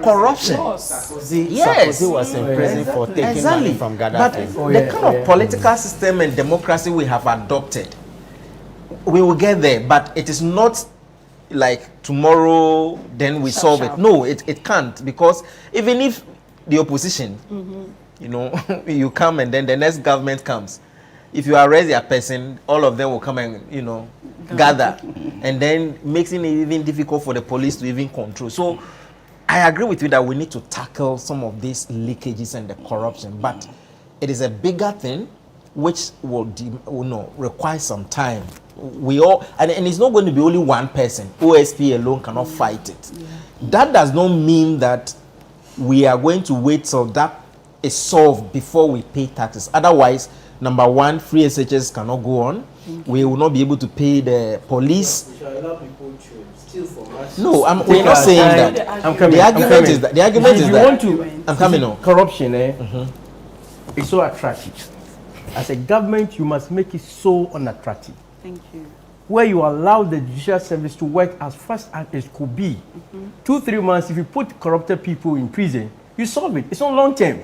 corruption. Sarkozy was in prison for taking money from Gaddafi. But the kind of political system and democracy we have adopted, we will get there, but it is not like tomorrow then we solve it. No, it can't, because even if the opposition, you come and then the next government comes, if you arrest a person, all of them will come and gather, and then making it even difficult for the police to even control. So I agree with you that we need to tackle some of these leakages and the corruption, but it is a bigger thing which will require some time. We all, and it's not going to be only one person. OSP alone cannot fight it. That does not mean that we are going to wait till that is solved before we pay taxes. Otherwise, number one, free SHS cannot go on. We will not be able to pay the police. We shall allow people to steal from us. No, we're not saying that. The argument is that. The argument is that. I'm coming on. Corruption, is so attractive. As a government, you must make it so unattractive. Thank you. Where you allow the judicial service to work as fast as it could be. 2-3 months, if you put corrupted people in prison, you solve it. It's not long term.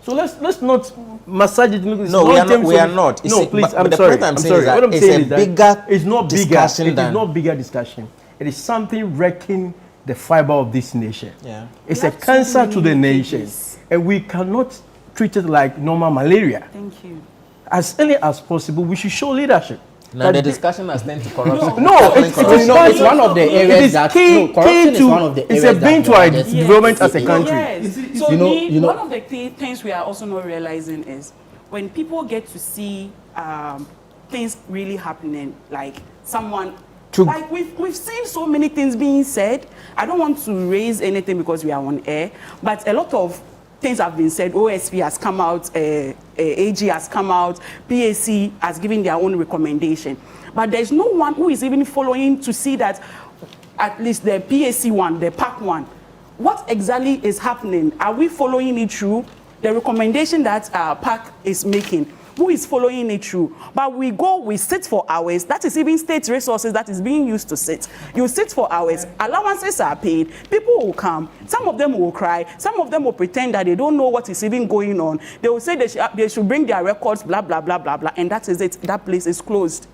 So let's not massage it. No, we are not. No, please, I'm sorry. I'm sorry. What I'm saying is that it's not bigger. It is not bigger discussion. It is something wrecking the fiber of this nation. Yeah. It's a cancer to the nation, and we cannot treat it like normal malaria. Thank you. As early as possible, we should show leadership. Now the discussion has turned to corruption. It's one of the areas that corruption is one of the areas. It's a bane to our development as a country. Yes. So one of the things we are also not realizing is when people get to see things really happening, like someone. Like we've seen so many things being said. I don't want to raise anything because we are on air, but a lot of things have been said. OSP has come out, AG has come out, PAC has given their own recommendation. But there's no one who is even following to see that at least the PAC one, the PAC one, what exactly is happening? Are we following it through? The recommendation that PAC is making, who is following it through? But we sit for hours. That is even state resources that is being used to sit. You sit for hours, allowances are paid, people will come, some of them will cry, some of them will pretend that they don't know what is even going on. They will say they should bring their records, blah, blah, blah, blah, blah, and that is it. That place is closed.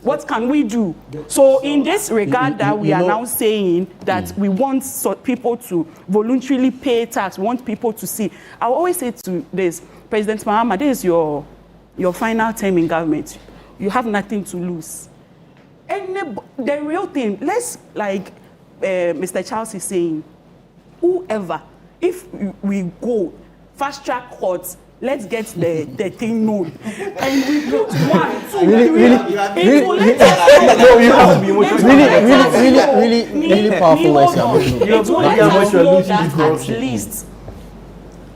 What can we do? So in this regard that we are now saying that we want people to voluntarily pay tax, we want people to see. I always say to this, President Mahama, this is your final term in government. You have nothing to lose. And the real thing, let's, like Mr. Charles is saying, whoever, if we go fast track courts, let's get the thing known. And we put 1, 2, 3. Really powerful words you are making. It will let us know that at least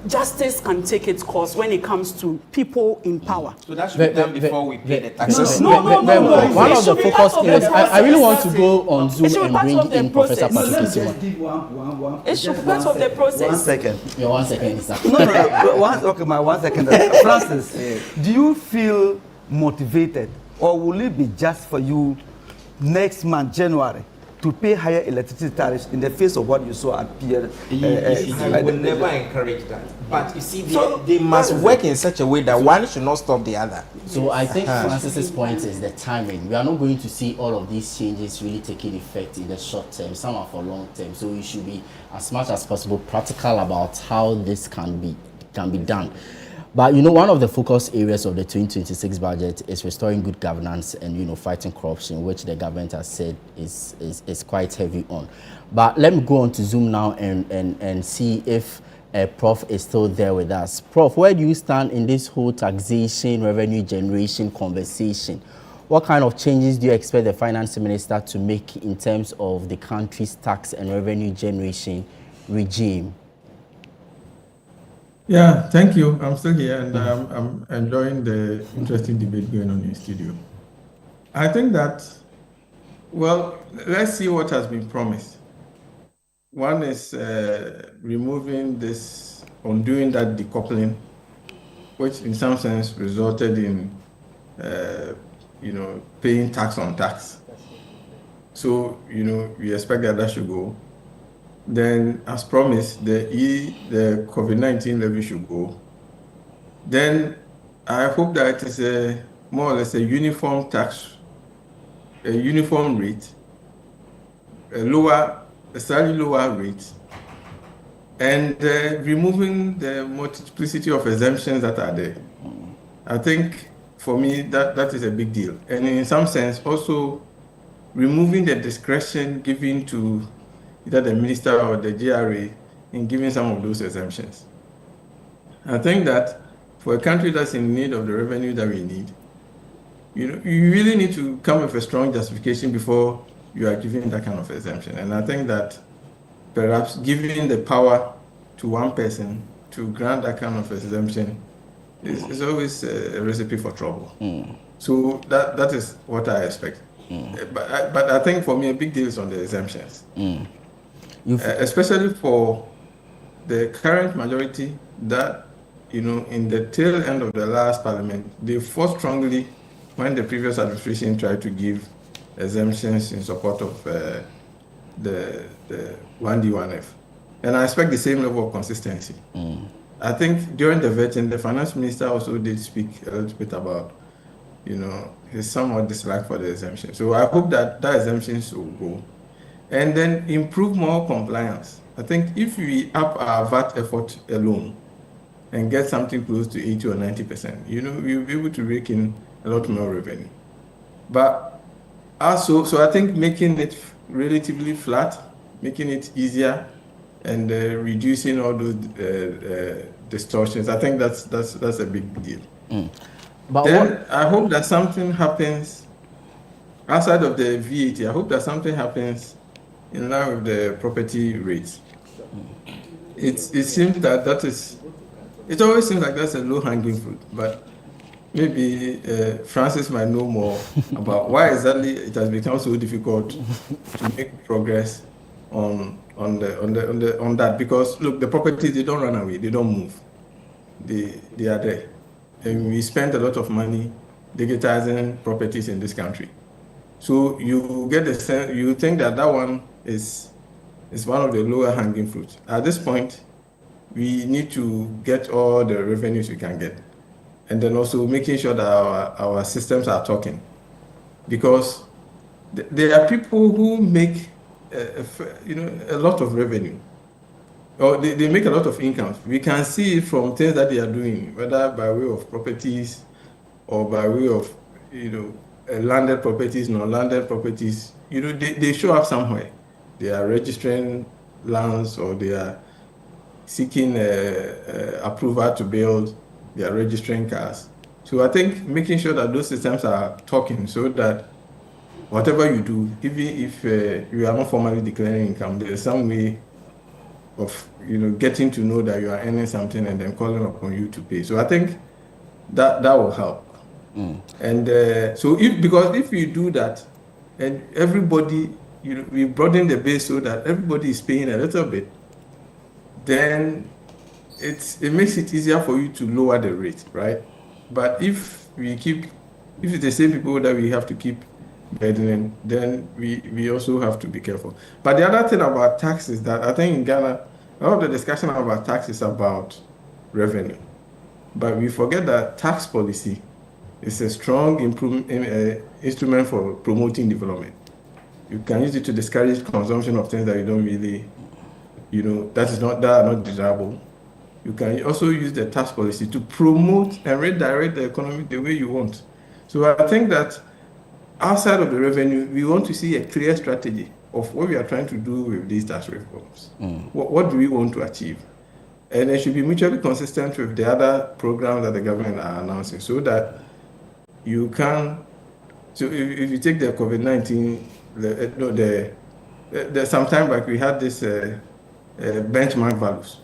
justice can take its course when it comes to people in power. So that should be done before we pay the taxes. No. One of the focus areas, I really want to go on Zoom and bring in Professor Patrick. It should be part of the process. 1 second. Yeah, 1 second, sir. No. Okay, my 1 second. Francis, do you feel motivated, or will it be just for you next month, January, to pay higher electricity tariffs in the face of what you saw at Pierre? I will never encourage that. But you see, they must work in such a way that one should not stop the other. So I think Francis's point is the timing. We are not going to see all of these changes really taking effect in the short term. Some are for long term. So we should be as much as possible practical about how this can be done. But one of the focus areas of the 2026 budget is restoring good governance and fighting corruption, which the government has said is quite heavy on. But let me go on to Zoom now and see if Prof is still there with us. Prof, where do you stand in this whole taxation revenue generation conversation? What kind of changes do you expect the finance minister to make in terms of the country's tax and revenue generation regime? Yeah, thank you. I'm still here, and I'm enjoying the interesting debate going on in the studio. I think that, well, let's see what has been promised. One is removing this, undoing that decoupling, which in some sense resulted in, paying tax on tax. So, we expect that should go. Then, as promised, the COVID-19 levy should go. Then, I hope that it is more or less a uniform tax, a uniform rate, a slightly lower rate, and removing the multiplicity of exemptions that are there. I think, for me, that is a big deal. And in some sense, also removing the discretion given to either the minister or the GRA in giving some of those exemptions. I think that for a country that's in need of the revenue that we need, you really need to come with a strong justification before you are giving that kind of exemption. And I think that perhaps giving the power to one person to grant that kind of exemption is always a recipe for trouble. So that is what I expect. But I think for me, a big deal is on the exemptions. Especially for the current majority that, in the tail end of the last parliament, they fought strongly when the previous administration tried to give exemptions in support of the 1D, 1F. And I expect the same level of consistency. I think during the vetting, the finance minister also did speak a little bit about, his somewhat dislike for the exemption. So I hope that exemptions will go. And then improve more compliance. I think if we up our VAT effort alone and get something close to 80 or 90%, we'll be able to rake in a lot more revenue. But also, so I think making it relatively flat, making it easier, and reducing all those distortions, I think that's a big deal. But then I hope that something happens outside of the VAT. I hope that something happens in line with the property rates. It seems that is, it always seems like that's a low-hanging fruit, but maybe Francis might know more about why exactly it has become so difficult to make progress on that. Because look, the properties, they don't run away, they don't move, they are there, and we spend a lot of money digitizing properties in this country. So you get the sense, you think that one is one of the lower hanging fruits. At this point, we need to get all the revenues we can get, and then also making sure that our systems are talking, because there are people who make a lot of revenue, or they make a lot of income. We can see it from things that they are doing, whether by way of properties or by way of landed properties, non-landed properties. They show up somewhere. They are registering lands, or they are seeking approval to build. They are registering cars. So I think making sure that those systems are talking, so that whatever you do, even if you are not formally declaring income, there is some way of getting to know that you are earning something and then calling upon you to pay. So I think that will help. And so if we do that, and everybody, we broaden the base so that everybody is paying a little bit, then it makes it easier for you to lower the rate, right? But if it's the same people that we have to keep burdening, then we also have to be careful. But the other thing about tax is that I think in Ghana, a lot of the discussion about tax is about revenue. But we forget that tax policy is a strong instrument for promoting development. You can use it to discourage consumption of things that you don't really, that are not desirable. You can also use the tax policy to promote and redirect the economy the way you want. So I think that outside of the revenue, we want to see a clear strategy of what we are trying to do with these tax reforms. What do we want to achieve? And it should be mutually consistent with the other programs that the government are announcing, so that you can. So if you take the COVID-19, some time back we had this benchmark values.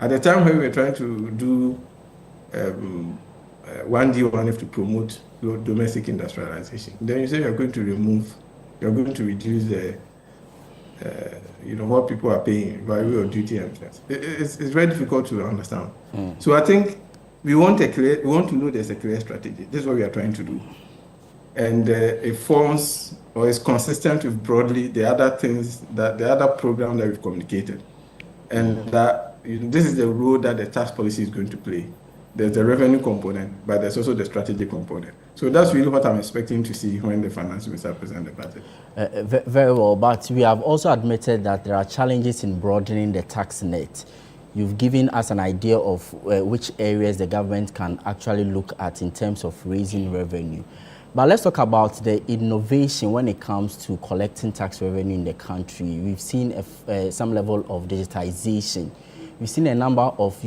At the time when we were trying to do 1D1F to promote domestic industrialization, then you say you're going to reduce the what people are paying by way of duty and tax. It's very difficult to understand. So I think we want to know there's a clear strategy. This is what we are trying to do, and it forms or is consistent with broadly the other things that the other program that we've communicated, and that this is the role that the tax policy is going to play. There's the revenue component, but there's also the strategy component. So that's really what I'm expecting to see when the finance minister presents the budget. Very well, but we have also admitted that there are challenges in broadening the tax net. You've given us an idea of which areas the government can actually look at in terms of raising revenue. But let's talk about the innovation when it comes to collecting tax revenue in the country. We've seen some level of digitization. We've seen a number of,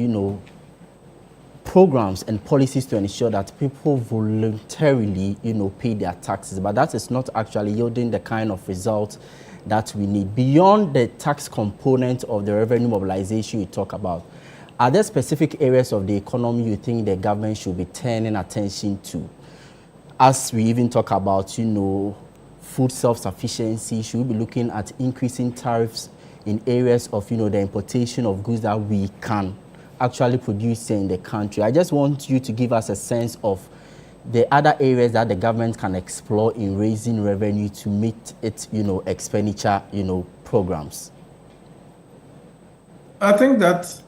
programs and policies to ensure that people voluntarily, pay their taxes. But that is not actually yielding the kind of results that we need. Beyond the tax component of the revenue mobilization you talk about, are there specific areas of the economy you think the government should be turning attention to? As we even talk about, food self-sufficiency, should we be looking at increasing tariffs in areas of, the importation of goods that we can actually produce in the country? I just want you to give us a sense of the other areas that the government can explore in raising revenue to meet its, expenditure, programs. I think that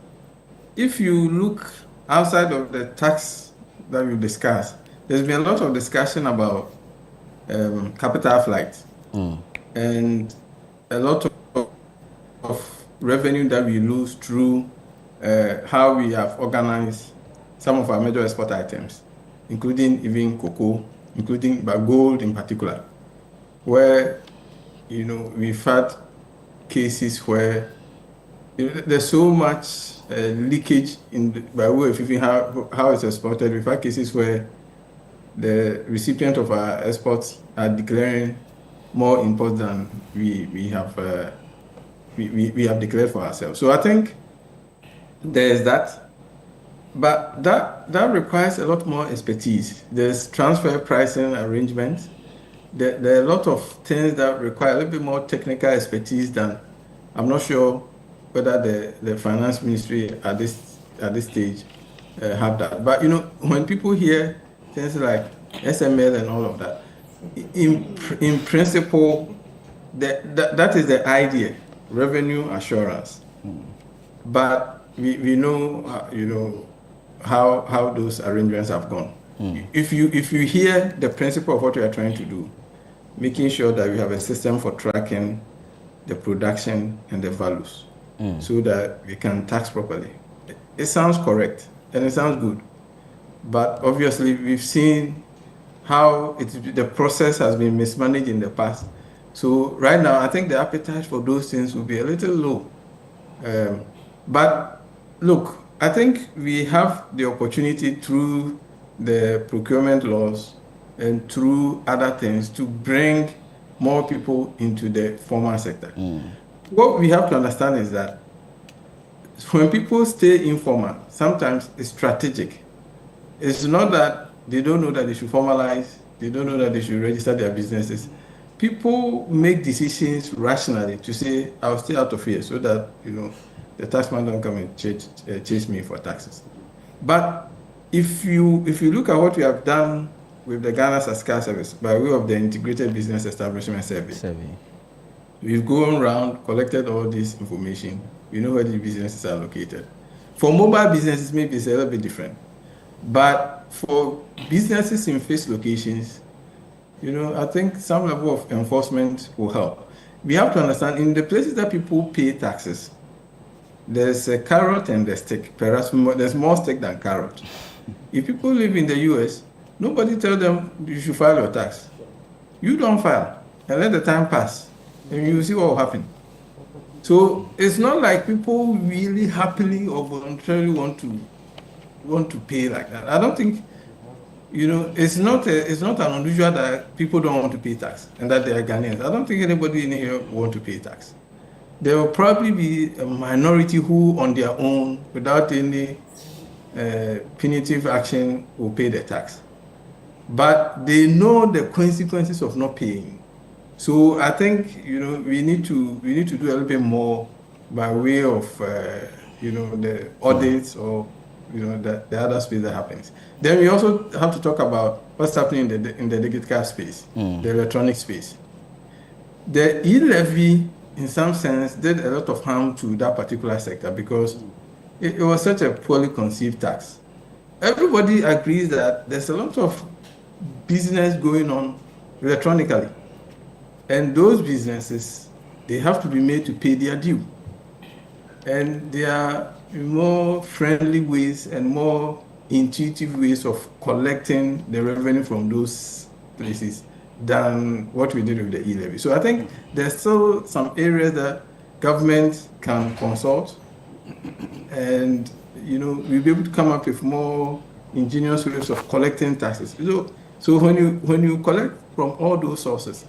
if you look outside of the tax that we discussed, there's been a lot of discussion about capital flight and a lot of revenue that we lose through how we have organized some of our major export items, including even cocoa, but gold in particular, where we've had cases where there's so much leakage by way of even how it's exported. We've had cases where the recipient of our exports are declaring more imports than we have declared for ourselves. So I think there's that, but that requires a lot more expertise. There's transfer pricing arrangements. There are a lot of things that require a little bit more technical expertise than I'm not sure whether the finance ministry at this stage have that. But when people hear things like SML and all of that, in principle, that is the idea, revenue assurance. But we know, how those arrangements have gone. If you hear the principle of what we are trying to do, making sure that we have a system for tracking the production and the values, so that we can tax properly. It sounds correct and it sounds good, but obviously we've seen how the process has been mismanaged in the past. So right now, I think the appetite for those things will be a little low. But look, I think we have the opportunity through the procurement laws and through other things to bring more people into the formal sector. What we have to understand is that when people stay informal, sometimes it's strategic. It's not that they don't know that they should formalize, they don't know that they should register their businesses. People make decisions rationally to say, I'll stay out of here so that, the taxman don't come and chase me for taxes. But if you look at what we have done with the Ghana Sascar Service by way of the Integrated Business Establishment Survey, we've gone around, collected all this information. We know where the businesses are located. For mobile businesses, maybe it's a little bit different. But for businesses in fixed locations, I think some level of enforcement will help. We have to understand, in the places that people pay taxes, there's a carrot and a stick. Perhaps there's more stick than carrot. If people live in the US, nobody tells them you should file your tax. You don't file, and let the time pass, and you see what will happen. So it's not like people really happily or voluntarily want to pay like that. I don't think, it's not an unusual that people don't want to pay tax and that they are Ghanaians. I don't think anybody in here want to pay tax. there will probably be a minority who, on their own, without any punitive action, will pay the tax. But they know the consequences of not paying. So I think we need to do a little bit more by way of the audits or the other space that happens. Then we also have to talk about what's happening in the digital space, the electronic space. The e-levy, in some sense, did a lot of harm to that particular sector because it was such a poorly conceived tax. Everybody agrees that there's a lot of business going on electronically, and those businesses, they have to be made to pay their due. And there are more friendly ways and more intuitive ways of collecting the revenue from those places than what we did with the e-levy. So I think there's still some areas that government can consult, and we'll be able to come up with more ingenious ways of collecting taxes. So when you collect from all those sources,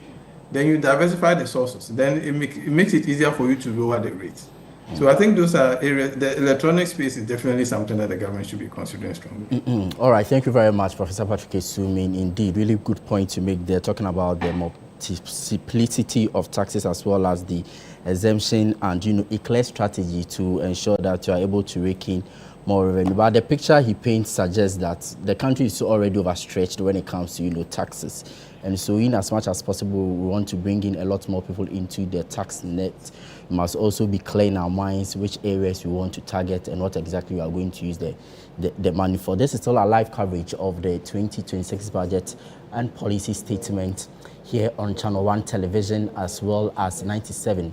then you diversify the sources, then it makes it easier for you to lower the rates. So I think those are areas. The electronic space is definitely something that the government should be considering strongly. All right, thank you very much, Professor Patrick Esumin. Indeed, really good point to make there, talking about the multiplicity of taxes as well as the exemption and a clear strategy to ensure that you are able to rake in more revenue. But the picture he paints suggests that the country is already overstretched when it comes to taxes. And so in as much as possible, we want to bring in a lot more people into the tax net. We must also be clear in our minds which areas we want to target and what exactly we are going to use the money for. This is still a live coverage of the 2026 budget and policy statement here on ChannelOne television as well as 97.3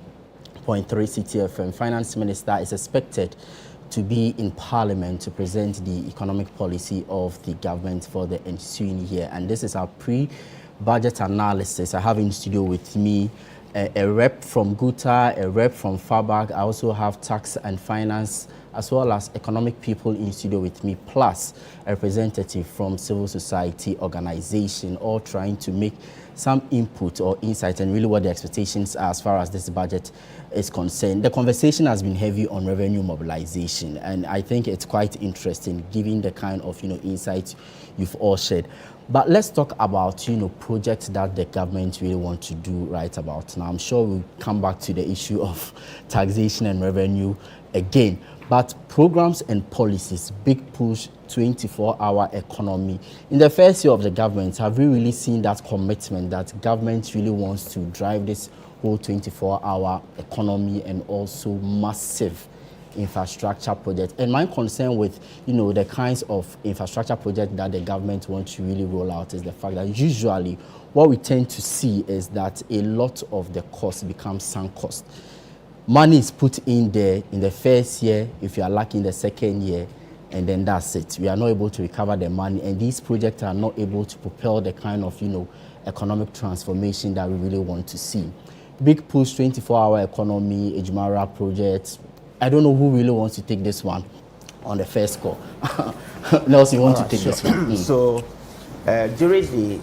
CTFM. Finance Minister is expected to be in Parliament to present the economic policy of the government for the ensuing year. And this is our pre-budget analysis. I have in studio with me a rep from GUTA, a rep from FABAG. I also have tax and finance as well as economic people in studio with me, plus a representative from civil society organization, all trying to make some input or insight and really what the expectations are as far as this budget is concerned. The conversation has been heavy on revenue mobilization, and I think it's quite interesting given the kind of insights you've all shared. But let's talk about projects that the government really want to do right about now. I'm sure we'll come back to the issue of taxation and revenue again. But programs and policies, big push, 24-hour economy. In the first year of the government, have we really seen that commitment that government really wants to drive this whole 24-hour economy and also massive infrastructure project? And my concern with the kinds of infrastructure projects that the government wants to really roll out is the fact that usually what we tend to see is that a lot of the cost becomes sunk cost. Money is put in there in the first year, if you are lucky in the second year, and then that's it. We are not able to recover the money, and these projects are not able to propel the kind of economic transformation that we really want to see. Big push, 24-hour economy, Ejumara project. I don't know who really wants to take this one on the first call. Nelson, you want to take this one? So during the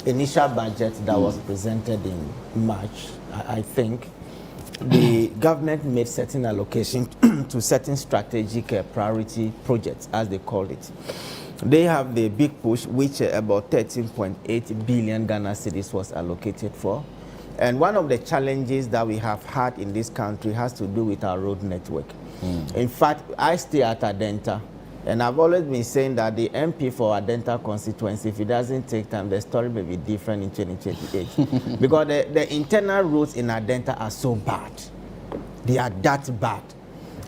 initial budget that was presented in March, I think the government made certain allocation to certain strategic priority projects, as they called it. They have the big push, which about 13.8 billion Ghana cedis was allocated for. And one of the challenges that we have had in this country has to do with our road network. In fact, I stay at Adenta, and I've always been saying that the MP for Adenta constituency, if it doesn't take time, the story may be different in 2028. Because the internal roads in Adenta are so bad. They are that bad.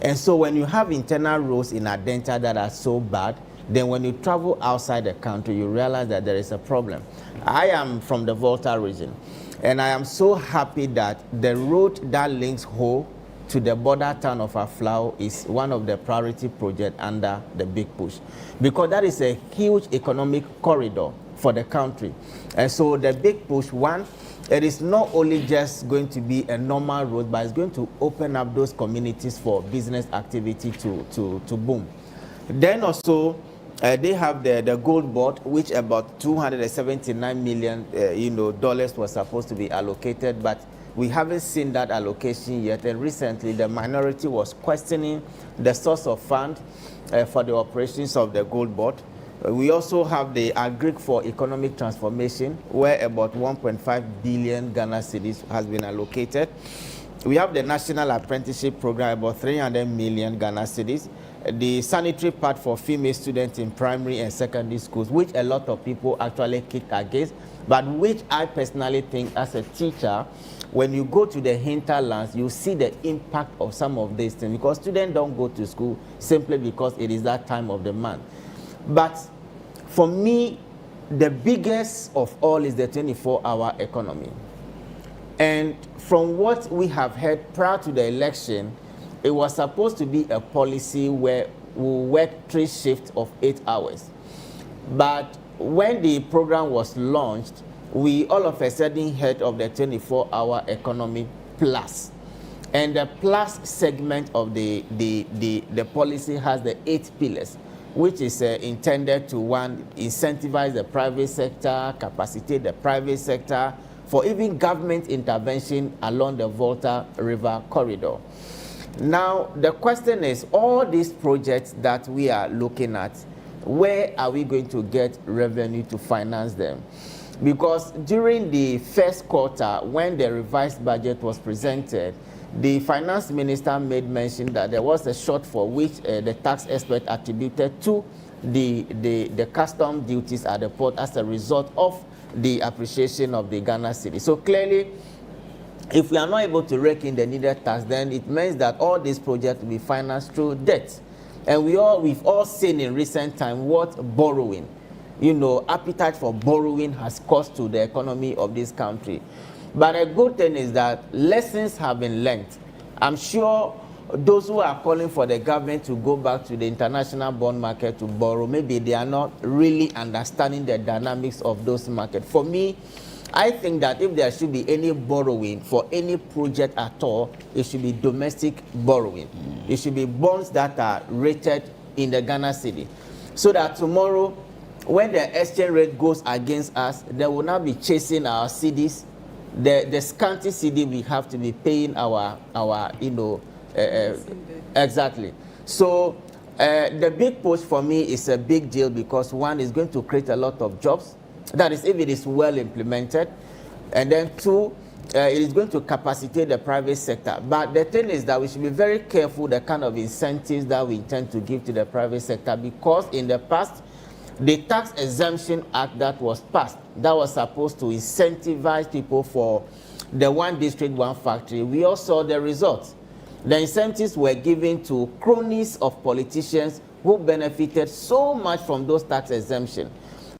And so when you have internal roads in Adenta that are so bad, then when you travel outside the country, you realize that there is a problem. I am from the Volta region, and I am so happy that the road that links Ho to the border town of Aflao is one of the priority projects under the big push, because that is a huge economic corridor for the country. And so the big push, one, it is not only just going to be a normal road, but it's going to open up those communities for business activity to boom. Then also, they have the gold board, which about $279 million dollars was supposed to be allocated, but We haven't seen that allocation yet, and recently the minority was questioning the source of fund for the operations of the gold board. We also have the Agric for Economic Transformation, where about 1.5 billion Ghana cedis has been allocated. We have the National Apprenticeship Program, about 300 million Ghana cedis. The sanitary part for female students in primary and secondary schools, which a lot of people actually kick against, but which I personally think as a teacher, when you go to the hinterlands, you see the impact of some of these things, because students don't go to school simply because it is that time of the month. But for me, the biggest of all is the 24-hour economy. And from what we have heard prior to the election, it was supposed to be a policy where we work 3 shifts of 8 hours. But when the program was launched, we all of a sudden heard of the 24-hour economy plus. And the plus segment of the policy has the 8 pillars, which is intended to, 1, incentivize the private sector, capacitate the private sector, for even government intervention along the Volta River corridor. Now, the question is, all these projects that we are looking at, where are we going to get revenue to finance them? Because during the first quarter, when the revised budget was presented, the finance minister made mention that there was a shortfall which the tax expert attributed to the custom duties at the port as a result of the appreciation of the Ghana cedi. So clearly, if we are not able to rake in the needed tax, then it means that all these projects will be financed through debt. And we've all seen in recent time what borrowing, appetite for borrowing has caused to the economy of this country. But a good thing is that lessons have been learned. I'm sure those who are calling for the government to go back to the international bond market to borrow, maybe they are not really understanding the dynamics of those markets. For me, I think that if there should be any borrowing for any project at all, it should be domestic borrowing. It should be bonds that are rated in the Ghana cedi, so that tomorrow, when the exchange rate goes against us, they will not be chasing our cedis. The scanty cedi we have to be paying our exactly. So the big push for me is a big deal, because 1, is going to create a lot of jobs. That is, if it is well implemented. And then 2, it is going to capacitate the private sector. But the thing is that we should be very careful the kind of incentives that we intend to give to the private sector, because in the past, the Tax Exemption Act that was passed, that was supposed to incentivize people for the 1 district, 1 factory, we all saw the results. The incentives were given to cronies of politicians who benefited so much from those tax exemptions.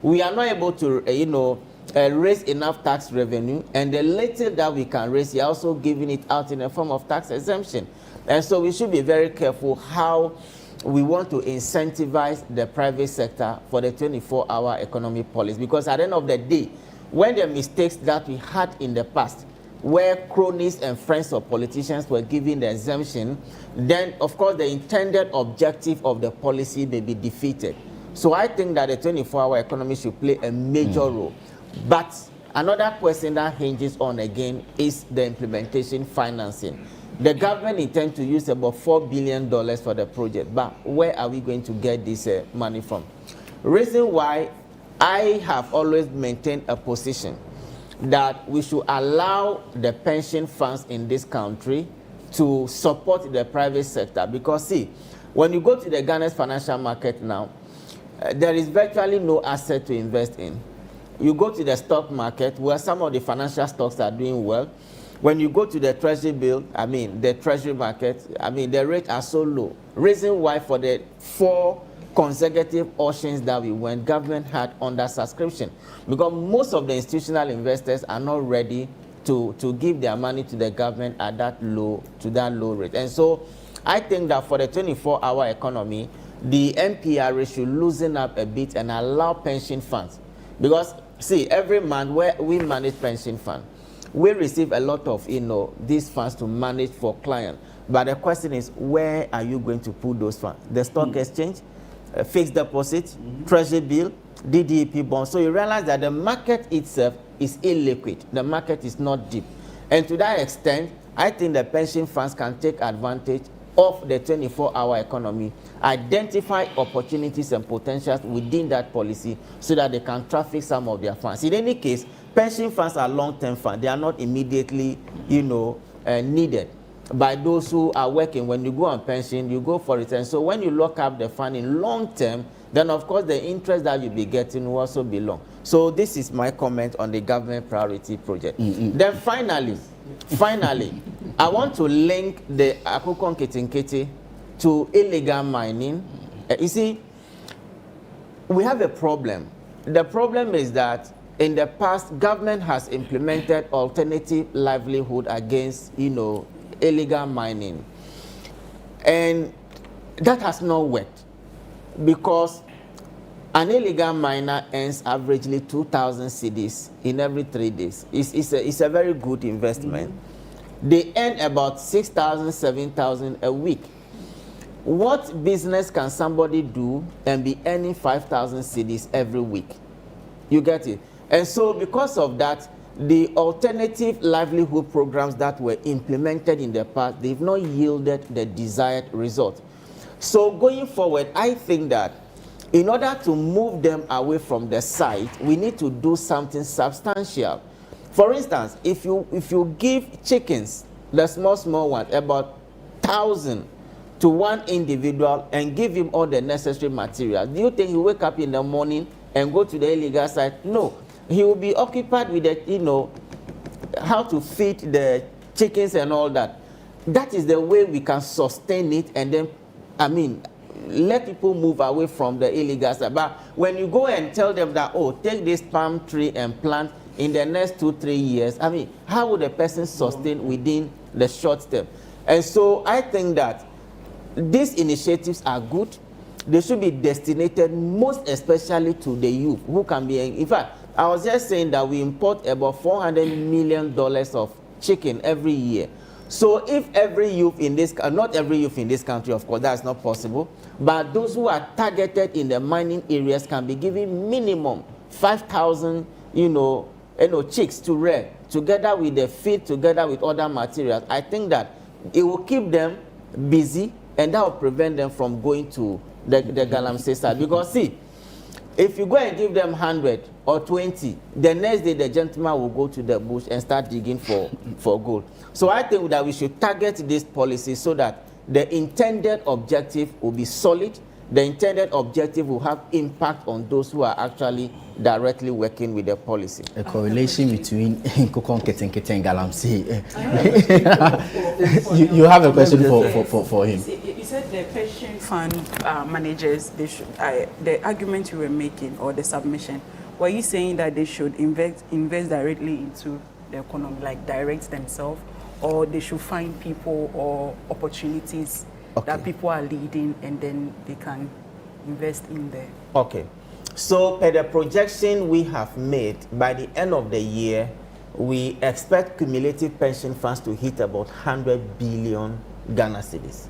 We are not able to, raise enough tax revenue, and the little that we can raise, we are also giving it out in the form of tax exemption. And so we should be very careful how we want to incentivize the private sector for the 24-hour economy policy, because at the end of the day, when the mistakes that we had in the past, where cronies and friends of politicians were given the exemption, then of course the intended objective of the policy may be defeated. So I think that the 24-hour economy should play a major role. But another question that hinges on again is the implementation financing. The government intends to use about $4 billion for the project, but where are we going to get this money from? Reason why I have always maintained a position that we should allow the pension funds in this country to support the private sector, because see, when you go to the Ghana's financial market now, there is virtually no asset to invest in. You go to the stock market where some of the financial stocks are doing well. When you go to the treasury bill, the treasury market, the rates are so low. Reason why for the 4 consecutive auctions that we went, government had under subscription, because most of the institutional investors are not ready to give their money to the government at that low rate. And so I think that for the 24-hour economy, the MPRA should loosen up a bit and allow pension funds. Because, see, every month where we manage pension fund, we receive a lot of, these funds to manage for clients. But the question is, where are you going to put those funds? The stock exchange, fixed deposit, treasury bill, DDEP bonds. So you realize that the market itself is illiquid. The market is not deep. And to that extent, I think the pension funds can take advantage of the 24-hour economy, identify opportunities and potentials within that policy so that they can traffic some of their funds. In any case, pension funds are long-term funds. They are not immediately, needed by those who are working. When you go on pension, you go for it. And so when you lock up the fund in long term, then of course the interest that you'll be getting will also be long. So this is my comment on the government priority project. Then finally, I want to link the Akukon Kitinkiti to illegal mining. You see, we have a problem. The problem is that in the past, government has implemented alternative livelihood against, illegal mining. And that has not worked because an illegal miner earns averagely 2,000 cedis in every 3 days. It's a very good investment. They earn about 6,000, 7,000 a week. What business can somebody do and be earning 5,000 cedis every week? You get it? And so because of that, the alternative livelihood programs that were implemented in the past, they've not yielded the desired result. So going forward, I think that in order to move them away from the site, we need to do something substantial. For instance, if you give chickens, the small ones, about 1,000 to one individual and give him all the necessary materials, do you think he'll wake up in the morning and go to the illegal site? No. He will be occupied with the, how to feed the chickens and all that. That is the way we can sustain it and then, let people move away from the illegal side. But when you go and tell them that, take this palm tree and plant in the next 2-3 years, how would a person sustain within the short term? And so I think that these initiatives are good. They should be destinated most especially to the youth who can be, in fact, I was just saying that we import about $400 million of chicken every year. So if every youth in this, not every youth in this country, of course, that's not possible, but those who are targeted in the mining areas can be given minimum 5,000, chicks to rear, together with the feed, together with other materials. I think that it will keep them busy and that will prevent them from going to the Galamsey side. Because see, if you go and give them 100 or 20, the next day the gentleman will go to the bush and start digging for gold. So I think that we should target this policy so that the intended objective will be solid. The intended objective will have impact on those who are actually directly working with the policy. A correlation between Kokon Ketinkete and Galamsey. You have a question for him. You said the pension fund managers, they should, the argument you were making or the submission, were you saying that they should invest directly into the economy, like direct themselves, or they should find people or opportunities that people are leading and then they can invest in there? Okay. So per the projection we have made, by the end of the year, we expect cumulative pension funds to hit about 100 billion Ghana cedis.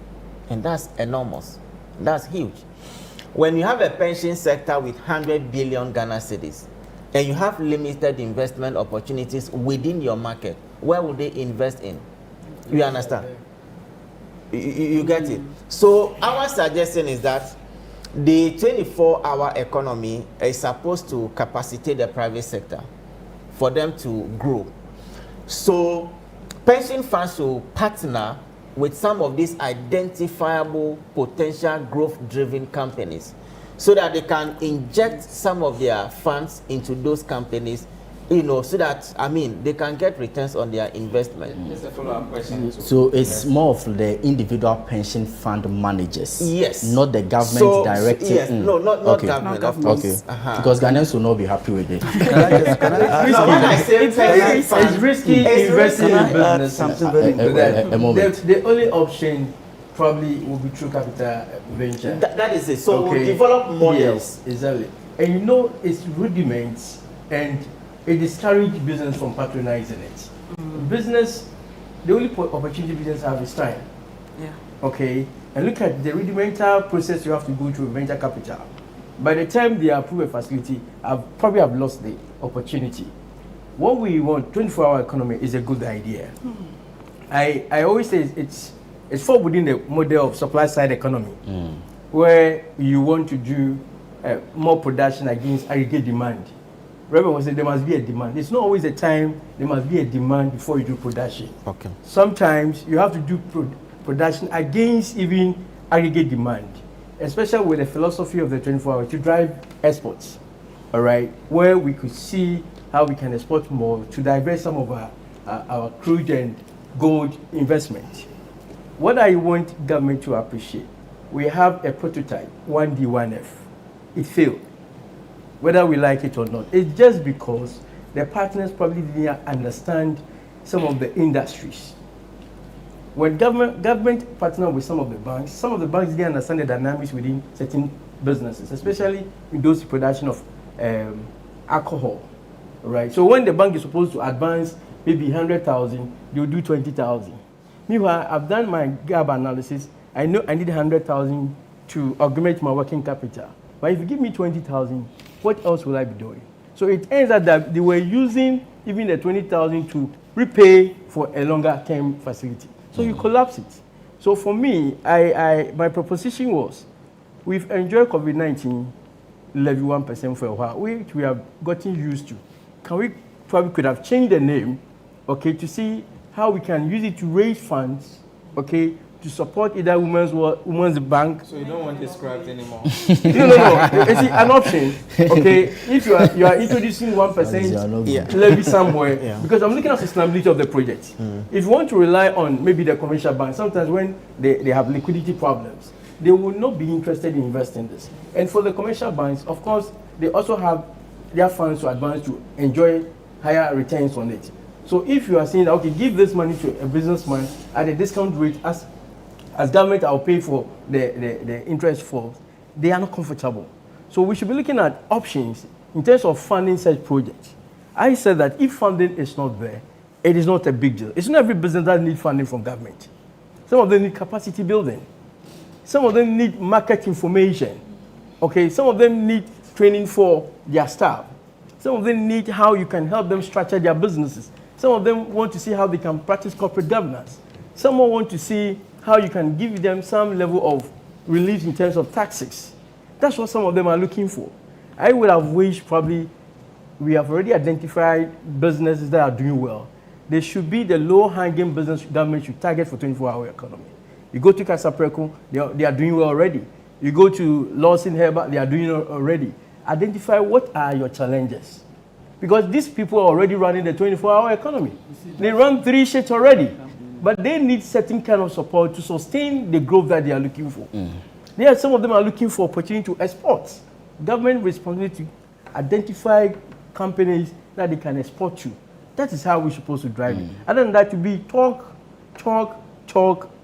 And that's enormous. That's huge. When you have a pension sector with 100 billion Ghana cedis, and you have limited investment opportunities within your market, where would they invest in? You understand? You get it? So our suggestion is that the 24-hour economy is supposed to capacitate the private sector for them to grow. So pension funds should partner with some of these identifiable potential growth-driven companies so that they can inject some of their funds into those companies, so that, they can get returns on their investment. Just a follow-up question. So it's more of the individual pension fund managers? Yes. Not the government directly? Yes, no, not government, of course. Okay. Because Ghanaians will not be happy with it. It's risky investing in business. Something very a moment. The only option probably will be through capital venture. That is it. So we'll develop models. Yes, exactly. And it's rudiments and it discourages business from patronizing it. Business, the only opportunity business have is time. Yeah. Okay. And look at the rudimental process you have to go through venture capital. By the time they approve a facility, probably have lost the opportunity. what we want, 24-hour economy is a good idea. I always say it's fall within the model of supply side economy, where you want to do more production against aggregate demand. Reverend was saying there must be a demand. It's not always a time there must be a demand before you do production. Okay. Sometimes you have to do production against even aggregate demand, especially with the philosophy of the 24 hours to drive exports. All right, where we could see how we can export more to divert some of our crude and gold investment. What I want government to appreciate, we have a prototype, 1D, 1F. It failed, whether we like it or not. It's just because the partners probably didn't understand some of the industries. When government partnered with some of the banks didn't understand the dynamics within certain businesses, especially in those production of alcohol, right? So when the bank is supposed to advance maybe 100,000, they'll do 20,000. Meanwhile, I've done my gap analysis. I know I need 100,000 to augment my working capital. But if you give me 20,000, what else will I be doing? So it ends up that they were using even the 20,000 to repay for a longer term facility. So you collapse it. So for me, my proposition was, we've enjoyed COVID-19 levy 1% for a while, which we have gotten used to. Can we probably could have changed the name, okay, to see how we can use it to raise funds, okay, to support either women's bank. So you don't want it scrapped anymore? No. It's an option. Okay, if you are introducing 1% levy somewhere, because I'm looking at sustainability of the project. If you want to rely on maybe the commercial bank, sometimes when they have liquidity problems, they will not be interested in investing in this. And for the commercial banks, of course, they also have their funds to advance to enjoy higher returns on it. So if you are saying, okay, give this money to a businessman at a discount rate, as government, I'll pay for the interest for, they are not comfortable. So we should be looking at options in terms of funding such projects. I said that if funding is not there, it is not a big deal. It's not every business that needs funding from government. Some of them need capacity building. Some of them need market information. Okay, some of them need training for their staff. Some of them need how you can help them structure their businesses. Some of them want to see how they can practice corporate governance. Some more want to see how you can give them some level of relief in terms of taxes. That's what some of them are looking for. I would have wished probably we have already identified businesses that are doing well. They should be the low-hanging business government should target for 24-hour economy. You go to Casapreco, they are doing well already. You go to Lawson Herbert, they are doing already. Identify what are your challenges. Because these people are already running the 24-hour economy. They run 3 shifts already. But they need certain kind of support to sustain the growth that they are looking for. Some of them are looking for opportunity to export. Government responsibility to identify companies that they can export to. That is how we're supposed to drive it. Other than that, to be talk,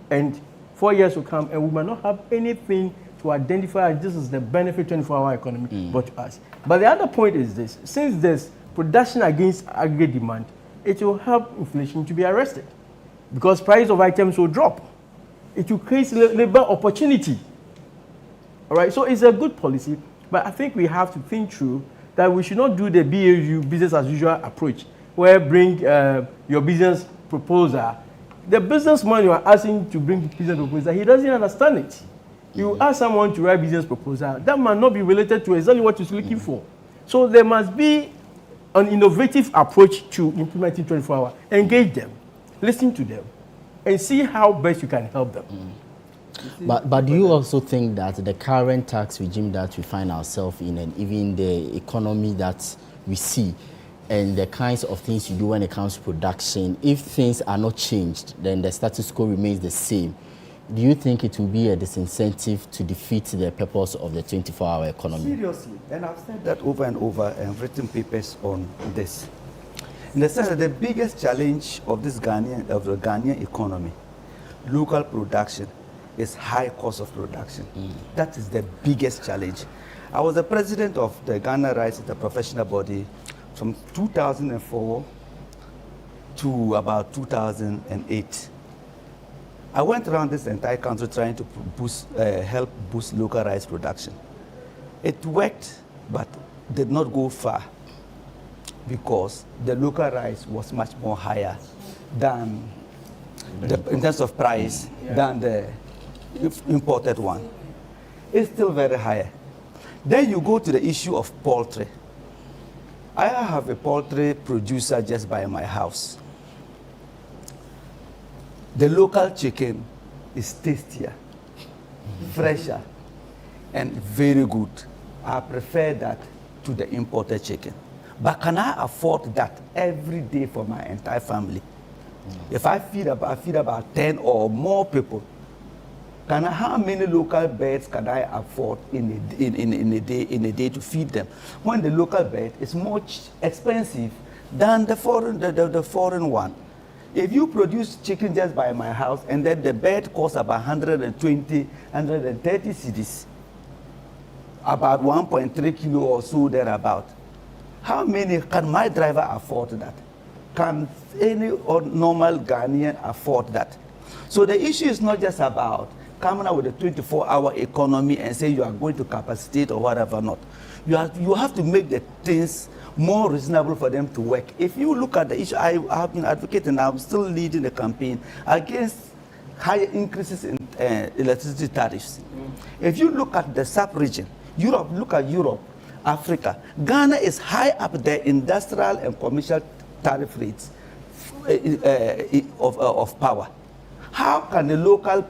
and 4 years will come, and we might not have anything to identify this is the benefit 24-hour economy but to us. But the other point is this: since there's production against aggregate demand, it will help inflation to be arrested, because price of items will drop. It will create labor opportunity. All right, so it's a good policy, but I think we have to think through that we should not do the BAU, business as usual approach, where bring your business proposal. The businessman you are asking to bring business proposal, he doesn't understand it. You ask someone to write business proposal, that might not be related to exactly what he's looking for. So there must be an innovative approach to implementing 24 hours. Engage them, listen to them, and see how best you can help them. But do you also think that the current tax regime that we find ourselves in, and even the economy that we see, and the kinds of things you do when it comes to production, if things are not changed, then the status quo remains the same, do you think it will be a disincentive to defeat the purpose of the 24-hour economy? Seriously, and I've said that over and over and written papers on this. In the sense that the biggest challenge of the Ghanaian economy, local production, is high cost of production. That is the biggest challenge. I was the president of the Ghana Rice, the professional body, from 2004 to about 2008. I went around this entire country trying to help boost local rice production. It worked, but did not go far. because the local rice was much more higher than in terms of price than the imported one. It's still very high. Then you go to the issue of poultry. I have a poultry producer just by my house. The local chicken is tastier, fresher, and very good. I prefer that to the imported chicken. But can I afford that every day for my entire family? If I feed about 10 or more people, how many local birds can I afford in a day to feed them? When the local bird is much expensive than the foreign one. If you produce chicken just by my house and then the bird costs about 120, 130 cedis, about 1.3 kilo or so thereabout, how many can my driver afford that? Can any normal Ghanaian afford that? So the issue is not just about coming out with a 24-hour economy and say you are going to capacitate or whatever not. You have to make the things more reasonable for them to work. If you look at the issue, I have been advocating, I'm still leading the campaign against higher increases in electricity tariffs. If you look at the sub-region, Europe, look at Europe, Africa, Ghana is high up there industrial and commercial tariff rates of power. How can a local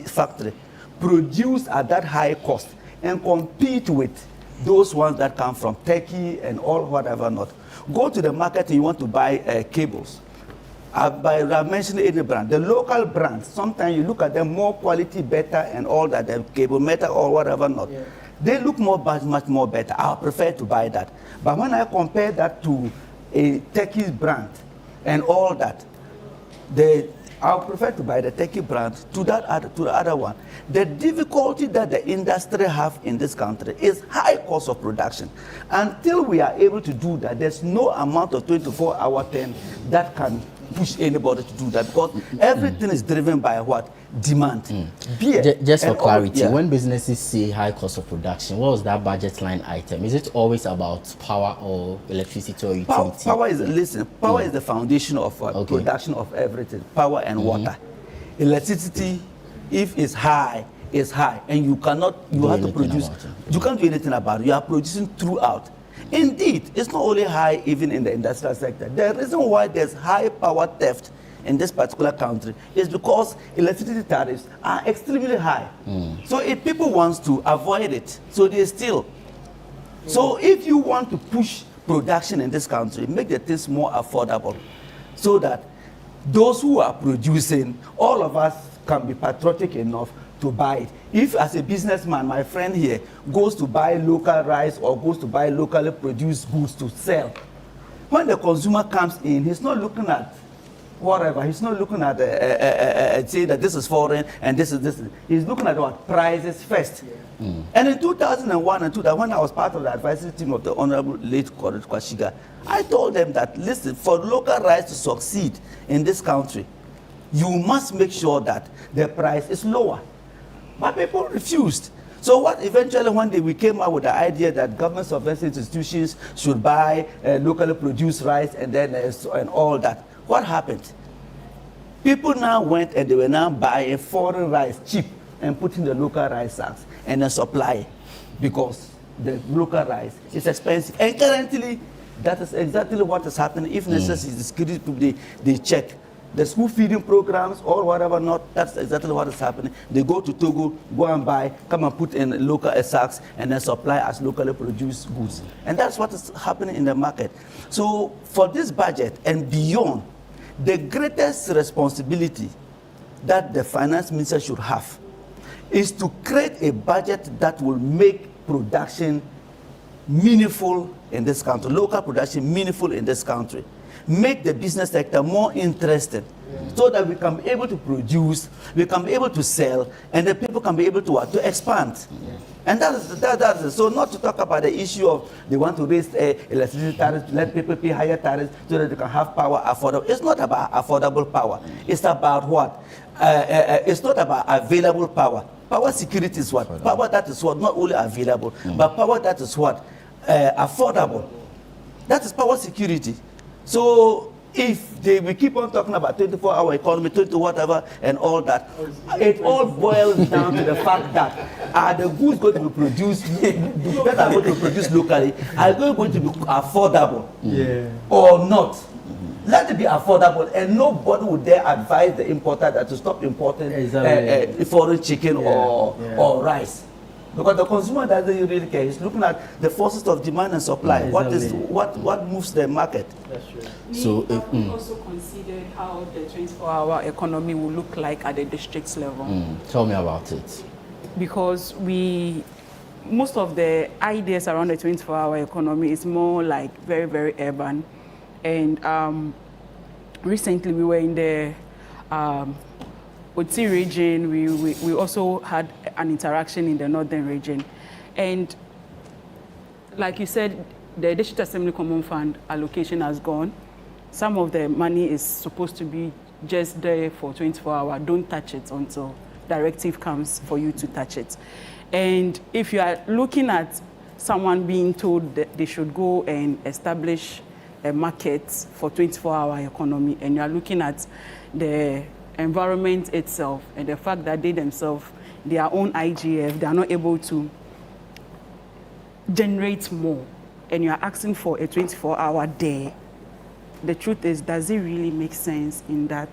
factory produce at that high cost and compete with those ones that come from Turkey and all whatever not? Go to the market and you want to buy cables. I mentioned any brand. The local brands, sometimes you look at them more quality, better, and all that, the cable metal or whatever not. Yeah. They look much more better. I prefer to buy that. But when I compare that to a Turkish brand and all that, I prefer to buy the Turkey brand to the other one. The difficulty that the industry have in this country is high cost of production. Until we are able to do that, there's no amount of 24-hour thing that can push anybody to do that, because everything is driven by what? Demand. Just for clarity, when businesses say high cost of production, what was that budget line item? Is it always about power or electricity or utility? Power is the foundation of production of everything, power and water. Electricity, if it's high, and you cannot, you have to produce, you can't do anything about it. You are producing throughout. Indeed, it's not only high even in the industrial sector. The reason why there's high power theft in this particular country is because electricity tariffs are extremely high. So if people want to avoid it, so they steal. So if you want to push production in this country, make the things more affordable so that those who are producing, all of us can be patriotic enough to buy it. If as a businessman, my friend here goes to buy local rice or goes to buy locally produced goods to sell, when the consumer comes in, he's not looking at whatever. He's not looking at say that this is foreign and this is this. He's looking at what prices first. And in 2001 and 2000, when I was part of the advisory team of the Honorable late Kwashiga, I told them that, listen, for local rice to succeed in this country, you must make sure that the price is lower. But people refused. So what eventually one day we came out with the idea that government subvention institutions should buy locally produced rice and then and all that. What happened? People now went and they were now buying foreign rice cheap and putting the local rice sacks and then supply because the local rice is expensive. And currently, that is exactly what is happening. If necessary, the security people, they check. The school feeding programs or whatever not, that's exactly what is happening. They go to Togo, go and buy, come and put in local sacks and then supply as locally produced goods. And that's what is happening in the market. So for this budget and beyond, the greatest responsibility that the finance minister should have is to create a budget that will make production meaningful in this country, local production meaningful in this country. Make the business sector more interested so that we can be able to produce, we can be able to sell, and the people can be able to expand. And that's it. So not to talk about the issue of they want to raise electricity tariffs, let people pay higher tariffs so that they can have power affordable. It's not about affordable power. It's about what? It's not about available power. Power security is what? Power that is what? Not only available, but power that is what? Affordable. That is power security. So if we keep on talking about 24-hour economy, 20 whatever, and all that, it all boils down to the fact that are the goods going to be produced, the goods that are going to be produced locally, are they going to be affordable or not? Let it be affordable, and nobody would dare advise the importer that to stop importing foreign chicken or rice. Because the consumer doesn't really care. He's looking at the forces of demand and supply. What moves the market? That's true. So we also considered how the 24-hour economy will look like at the district level. Tell me about it. Because most of the ideas around the 24-hour economy is more like very, very urban. And recently we were in the Oti region. We also had an interaction in the northern region. And like you said, the District Assembly Common Fund allocation has gone. Some of the money is supposed to be just there for 24 hours. Don't touch it until directive comes for you to touch it. And if you are looking at someone being told that they should go and establish a market for 24-hour economy, and you are looking at the environment itself and the fact that they themselves, their own IGF, they are not able to generate more, and you are asking for a 24-hour day, the truth is, does it really make sense in that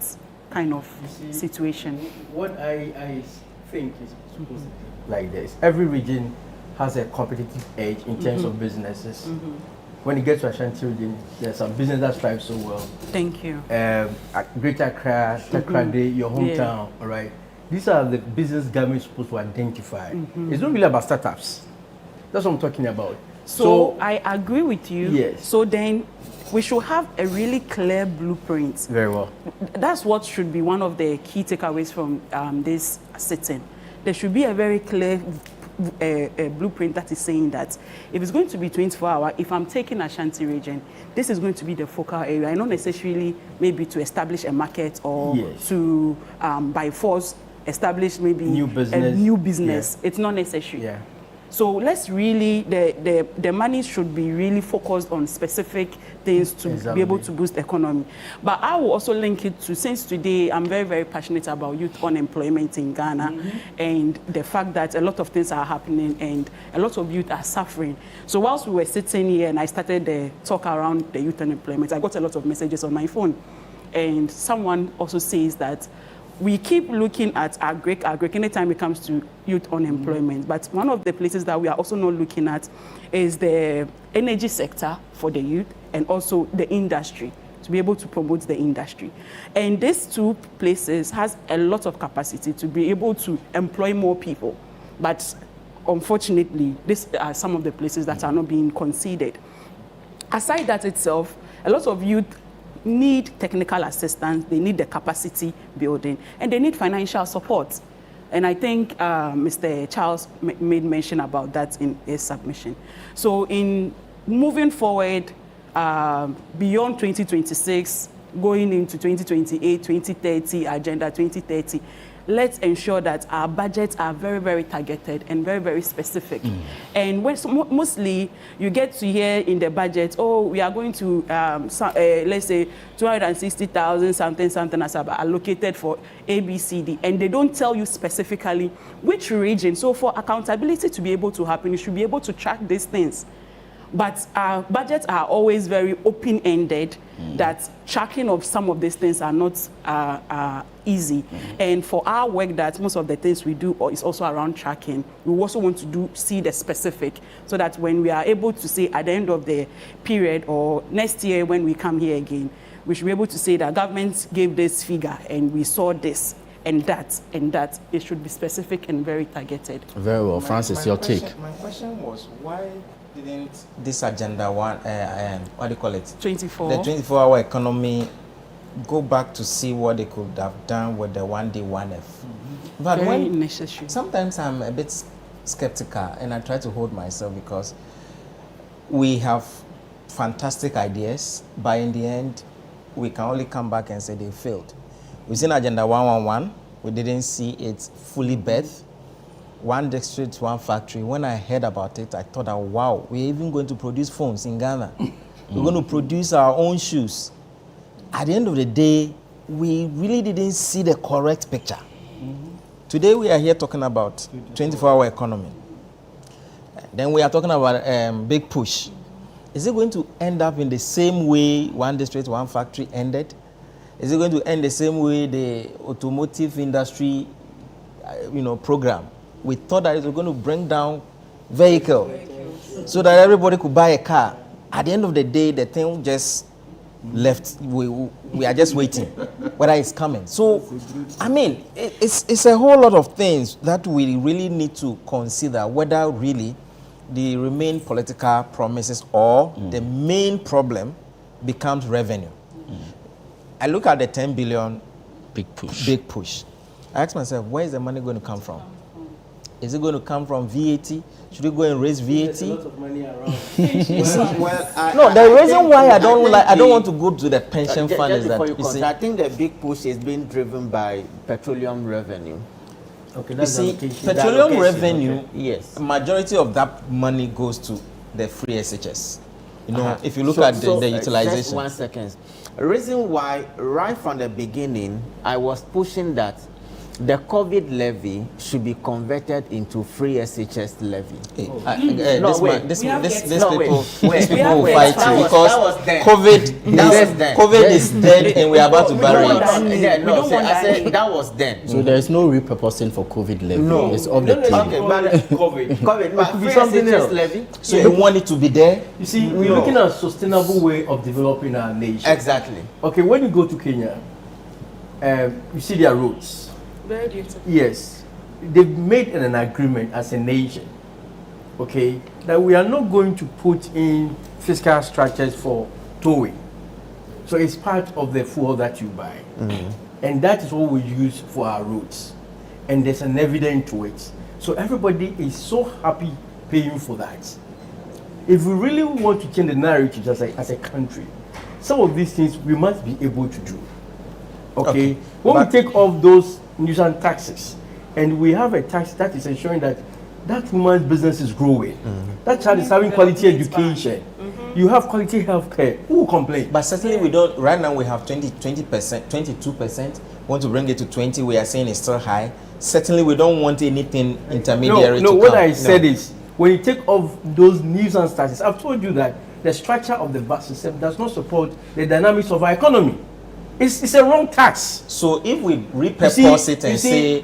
kind of situation? What I think is supposed to be like this. Every region has a competitive edge in terms of businesses. When it gets to Ashanti region, there's some business that thrives so well. Thank you. Greater Accra, Takrady, your hometown, all right? These are the business government is supposed to identify. It's not really about startups. That's what I'm talking about. So I agree with you. Yes. So then we should have a really clear blueprint. Very well. That's what should be one of the key takeaways from this sitting. There should be a very clear a blueprint that is saying that if it's going to be 24 hours, if I'm taking Ashanti region, this is going to be the focal area, and not necessarily maybe to establish a market or to by force establish maybe a new business. It's not necessary. So let's really, the money should be really focused on specific things to be able to boost the economy. But I will also link it to, since today I'm very, very passionate about youth unemployment in Ghana and the fact that a lot of things are happening and a lot of youth are suffering. So whilst we were sitting here and I started the talk around the youth unemployment, I got a lot of messages on my phone. And someone also says that we keep looking at agric anytime it comes to youth unemployment. But one of the places that we are also not looking at is the energy sector for the youth and also the industry, to be able to promote the industry. And these two places has a lot of capacity to be able to employ more people. But unfortunately, these are some of the places that are not being considered. Aside that itself, a lot of youth need technical assistance, they need the capacity building, and they need financial support. And I think Mr. Charles made mention about that in his submission. So in moving forward, beyond 2026, going into 2028, 2030, Agenda 2030, let's ensure that our budgets are very, very targeted and very, very specific. And when, mostly you get to hear in the budget, oh, we are going to, let's say, 260,000 something as allocated for ABCD, and they don't tell you specifically which region. So for accountability to be able to happen, you should be able to track these things. But our budgets are always very open-ended, that tracking of some of these things are not easy. And for our work, that most of the things we do is also around tracking, we also want to see the specific, so that when we are able to say at the end of the period or next year when we come here again, we should be able to say that government gave this figure and we saw this and that, it should be specific and very targeted. Very well. Francis, your take. My question was, why didn't this agenda one, what do you call it? 24. The 24-hour economy go back to see what they could have done with the 1D 1F. But very necessary. Sometimes I'm a bit skeptical and I try to hold myself because we have fantastic ideas, but in the end, we can only come back and say they failed. We've seen Agenda 111, we didn't see it fully birthed. One district, one factory. When I heard about it, I thought, wow, we're even going to produce phones in Ghana. We're going to produce our own shoes. At the end of the day, we really didn't see the correct picture. Today we are here talking about 24-hour economy. Then we are talking about big push. Is it going to end up in the same way one district, one factory ended? Is it going to end the same way the automotive industry, program? We thought that it was going to bring down vehicle so that everybody could buy a car. At the end of the day, the thing just left. We are just waiting whether it's coming. So, I mean, it's a whole lot of things that we really need to consider whether really the remain political promises or the main problem becomes revenue. I look at the 10 billion big push. I ask myself, where is the money going to come from? Is it going to come from VAT? Should we go and raise VAT? There's a lot of money around. The reason why I don't want to go to the pension fund is that I think the big push is being driven by petroleum revenue. Okay, you see, petroleum revenue, yes, majority of that money goes to the free SHS. If you look at the utilization. Just 1 second. The reason why, right from the beginning, I was pushing that the COVID levy should be converted into free SHS levy. These people will fight you because COVID is dead and we are about to bury it. I said that was then. So there is no repurposing for COVID levy. No, it's off the table. Okay, but free SHS levy. So you want it to be there? You see, we're looking at a sustainable way of developing our nation. Exactly. Okay, when you go to Kenya, you see their roads. Very beautiful. Yes, they've made an agreement as a nation, okay, that we are not going to put in fiscal structures for towing. So it's part of the fuel that you buy. And that is what we use for our roads. And there's an evidence to it. So everybody is so happy paying for that. If we really want to change the narrative as a country, some of these things we must be able to do. Okay? When we take off those nuisance taxes, and we have a tax that is ensuring that woman's business is growing, that child is having quality education, you have quality health care, who will complain? But certainly we don't. Right now we have 20%, 22%. Want to bring it to 20, we are saying it's still high. Certainly we don't want anything intermediary to come. What I said is, when you take off those nuisance taxes, I've told you that the structure of the VAT system does not support the dynamics of our economy. It's a wrong tax. So if we repurpose it and say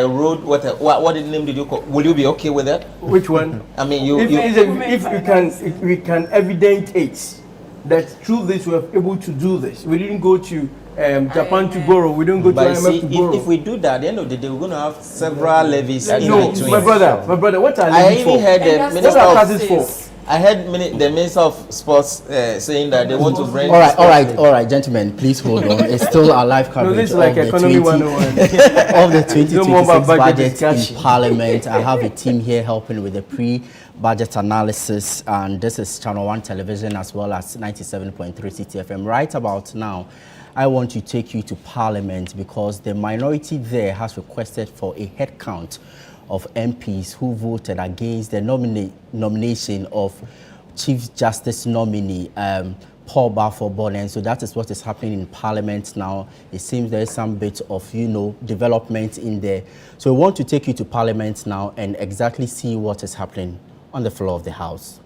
road, what name did you call? Will you be okay with that? Which one? I mean, if we can evidence it that through this we are able to do this. We didn't go to Japan to borrow. We didn't go to IMF to borrow. If we do that, at the end of the day, we're going to have several levies in between. My brother, what are levies for? I even heard the Minister of I heard the Minister of Sports saying that they want to bring. All right, gentlemen, please hold on. It's still our live coverage this is like of, economy of the 2026 budget in Parliament. I have a team here helping with the pre-budget analysis, and this is Channel One Television as well as 97.3 CTFM. Right about now, I want to take you to Parliament because the minority there has requested for a head count of MPs who voted against the nomination of Chief Justice nominee Paul Balfour-Bonner. So that is what is happening in Parliament now. It seems there is some bit of, development in there. So we want to take you to Parliament now and exactly see what is happening on the floor of the House.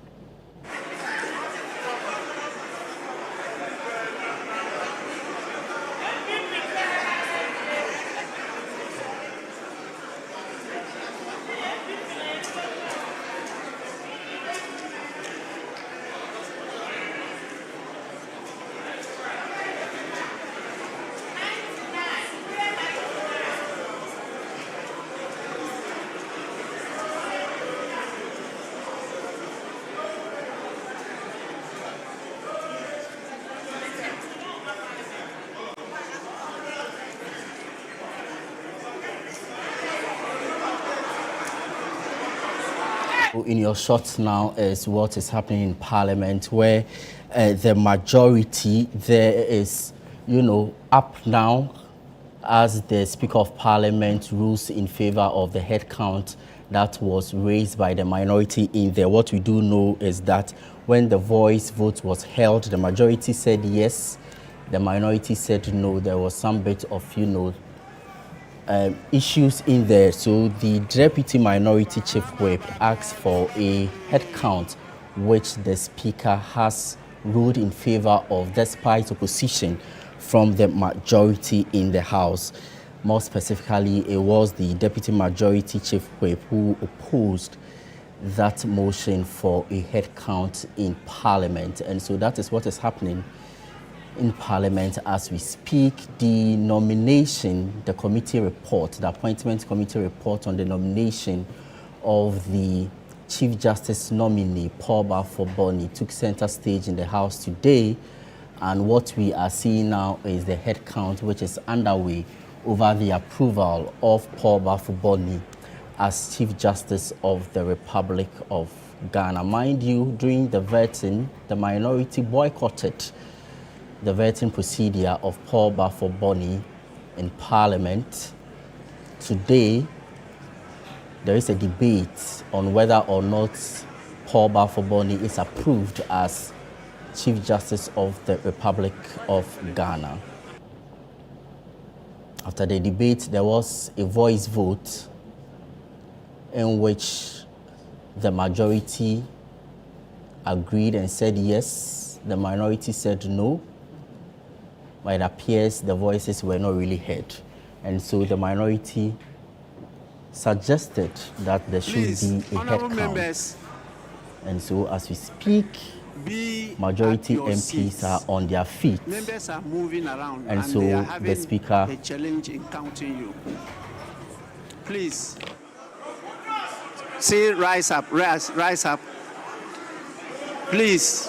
In your shots now is what is happening in Parliament, where the majority there is, up now as the Speaker of Parliament rules in favor of the head count that was raised by the minority in there. What we do know is that when the voice vote was held, the majority said yes, the minority said no. There was some bit of, issues in there. So the Deputy Minority Chief Whip asked for a head count, which the Speaker has ruled in favor of despite opposition from the majority in the House. More specifically, it was the Deputy Majority Chief Whip who opposed that motion for a head count in Parliament. And so that is what is happening in Parliament as we speak. The nomination, the committee report, the appointment committee report on the nomination of the Chief Justice nominee, Paul Bafo-Boni, took center stage in the House today. And what we are seeing now is the head count, which is underway over the approval of Paul Bafo-Boni as Chief Justice of the Republic of Ghana. Mind you, during the vetting, the minority boycotted the vetting procedure of Paul Bafo-Boni in Parliament. Today, there is a debate on whether or not Paul Bafo-Boni is approved as Chief Justice of the Republic of Ghana. After the debate, there was a voice vote in which the majority agreed and said yes, the minority said no. But it appears the voices were not really heard. And so the minority suggested that there should be a head count. Members, and so as we speak, majority MPs seats. Are on their feet. Members are moving around and so they are having the Speaker a challenge in counting you. Please. Say rise up, rise up. Please.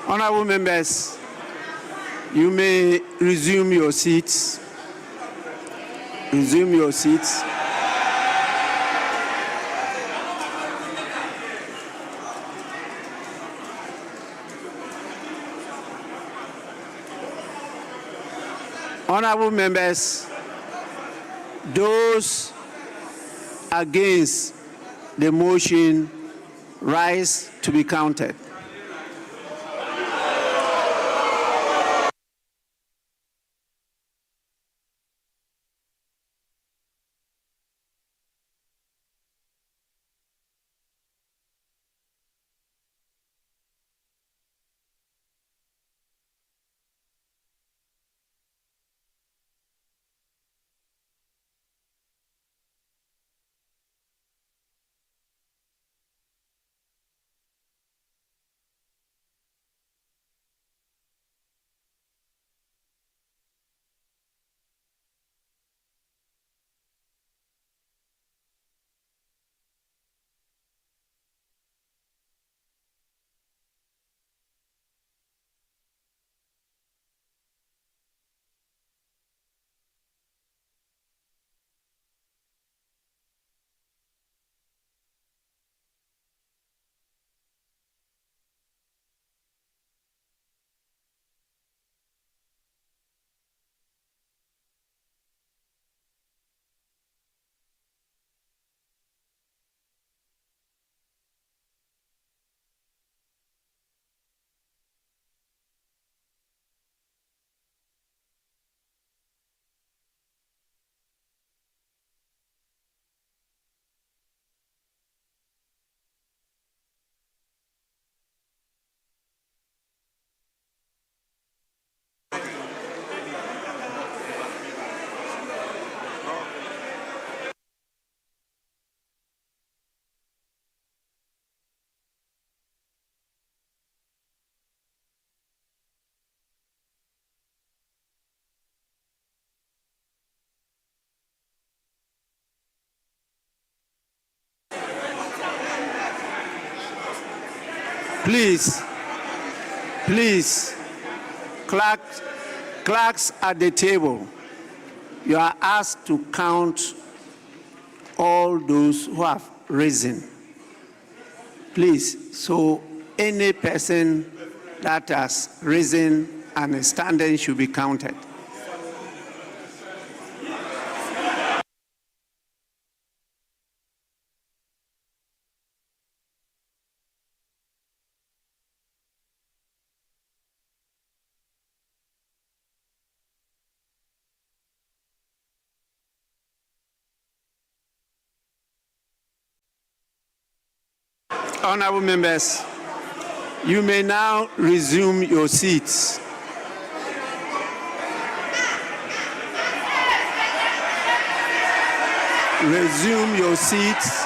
Honorable members, you may resume your seats. Resume your seats. Honorable members, those against the motion rise to be counted. Please, clerks at the table, you are asked to count all those who have risen. Please, so any person that has risen and is standing should be counted. Honorable members, you may now resume your seats. Resume your seats.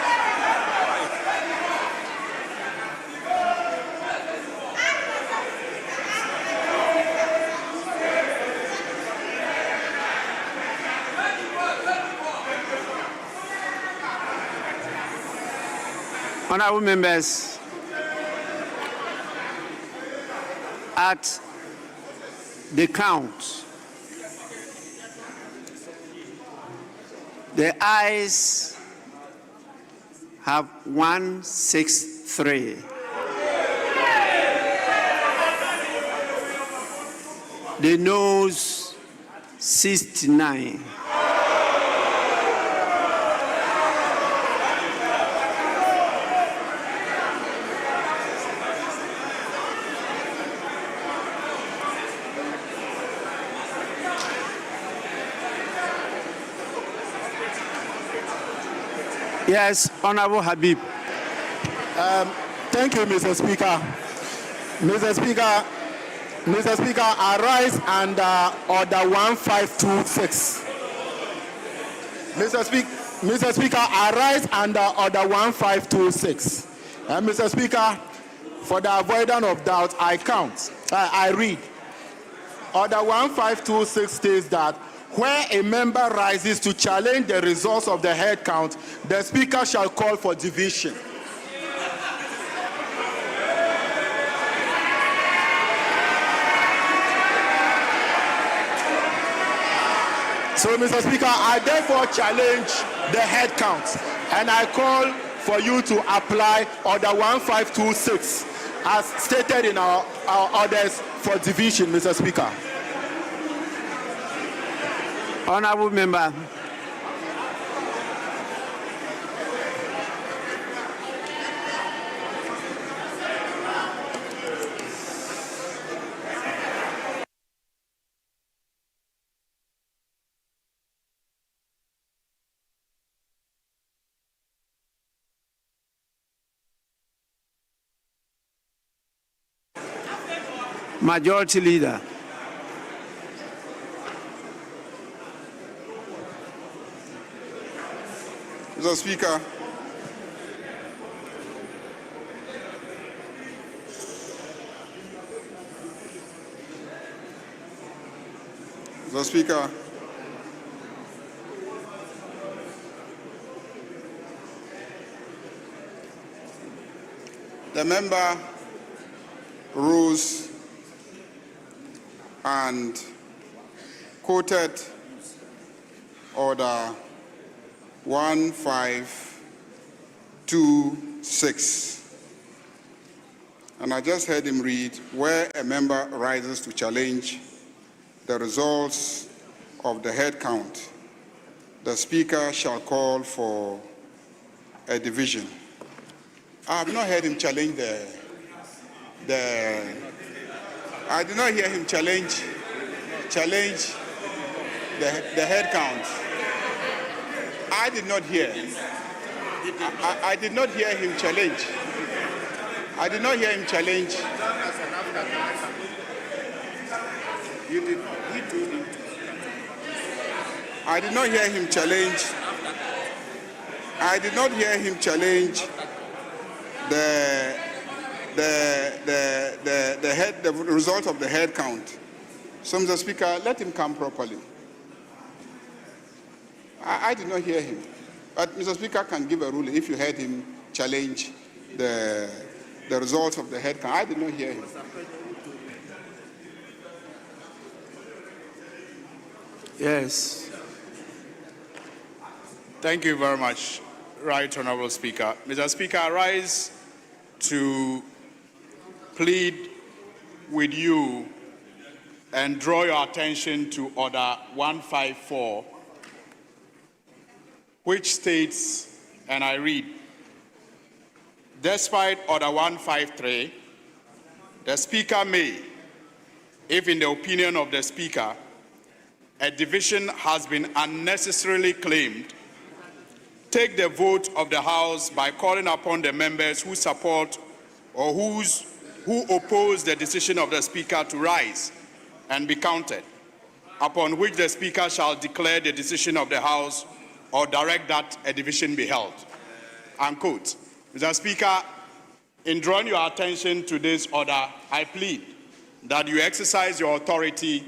Honorable members, at the count, the ayes have 163. The noes 69. Yes, Honorable Habib. Thank you, Mr. Speaker. Mr. Speaker, I rise under Order 1526. Mr. Speaker, I rise under Order 1526. Mr. Speaker, for the avoidance of doubt, I read. Order 1526 states that where a member rises to challenge the results of the head count, the Speaker shall call for division. So, Mr. Speaker, I therefore challenge the head count, and I call for you to apply Order 1526 as stated in our orders for division, Mr. Speaker. Honorable member. Majority Leader. Mr. Speaker, Mr. Speaker, the member rose and quoted Order 1526. And I just heard him read, where a member rises to challenge the results of the head count, the Speaker shall call for a division. I have not heard him challenge I did not hear him challenge the head count. I did not hear. I did not hear him challenge. I did not hear him challenge. You did. He told him. I did not hear him challenge. I did not hear him challenge the result of the head count. So, Mr. Speaker, let him come properly. I did not hear him. But Mr. Speaker can give a ruling if you heard him challenge the the results of the head count. I did not hear him. Yes. Thank you very much, Right Honourable Speaker. Mr. Speaker, I rise to plead with you and draw your attention to Order 154, which states, and I read, despite Order 153, the Speaker may, if in the opinion of the Speaker, a division has been unnecessarily claimed, take the vote of the House by calling upon the members who support or who oppose the decision of the Speaker to rise and be counted, upon which the Speaker shall declare the decision of the House or direct that a division be held. Unquote. Mr. Speaker, in drawing your attention to this order, I plead that you exercise your authority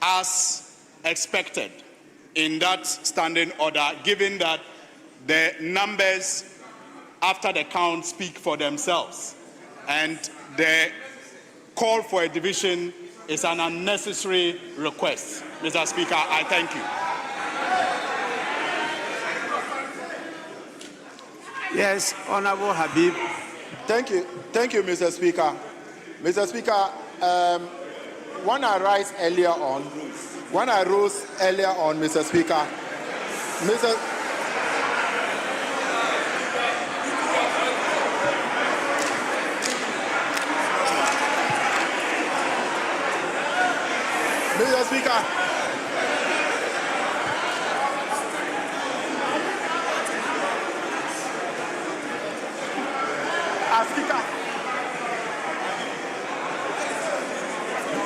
as expected in that standing order, given that the numbers after the count speak for themselves, and the call for a division is an unnecessary request. Mr. Speaker, I thank you. Yes, Honorable Habib. Thank you, Mr. Speaker. Mr. Speaker, when I rose earlier on, Mr. Speaker, Mr. Speaker, Speaker.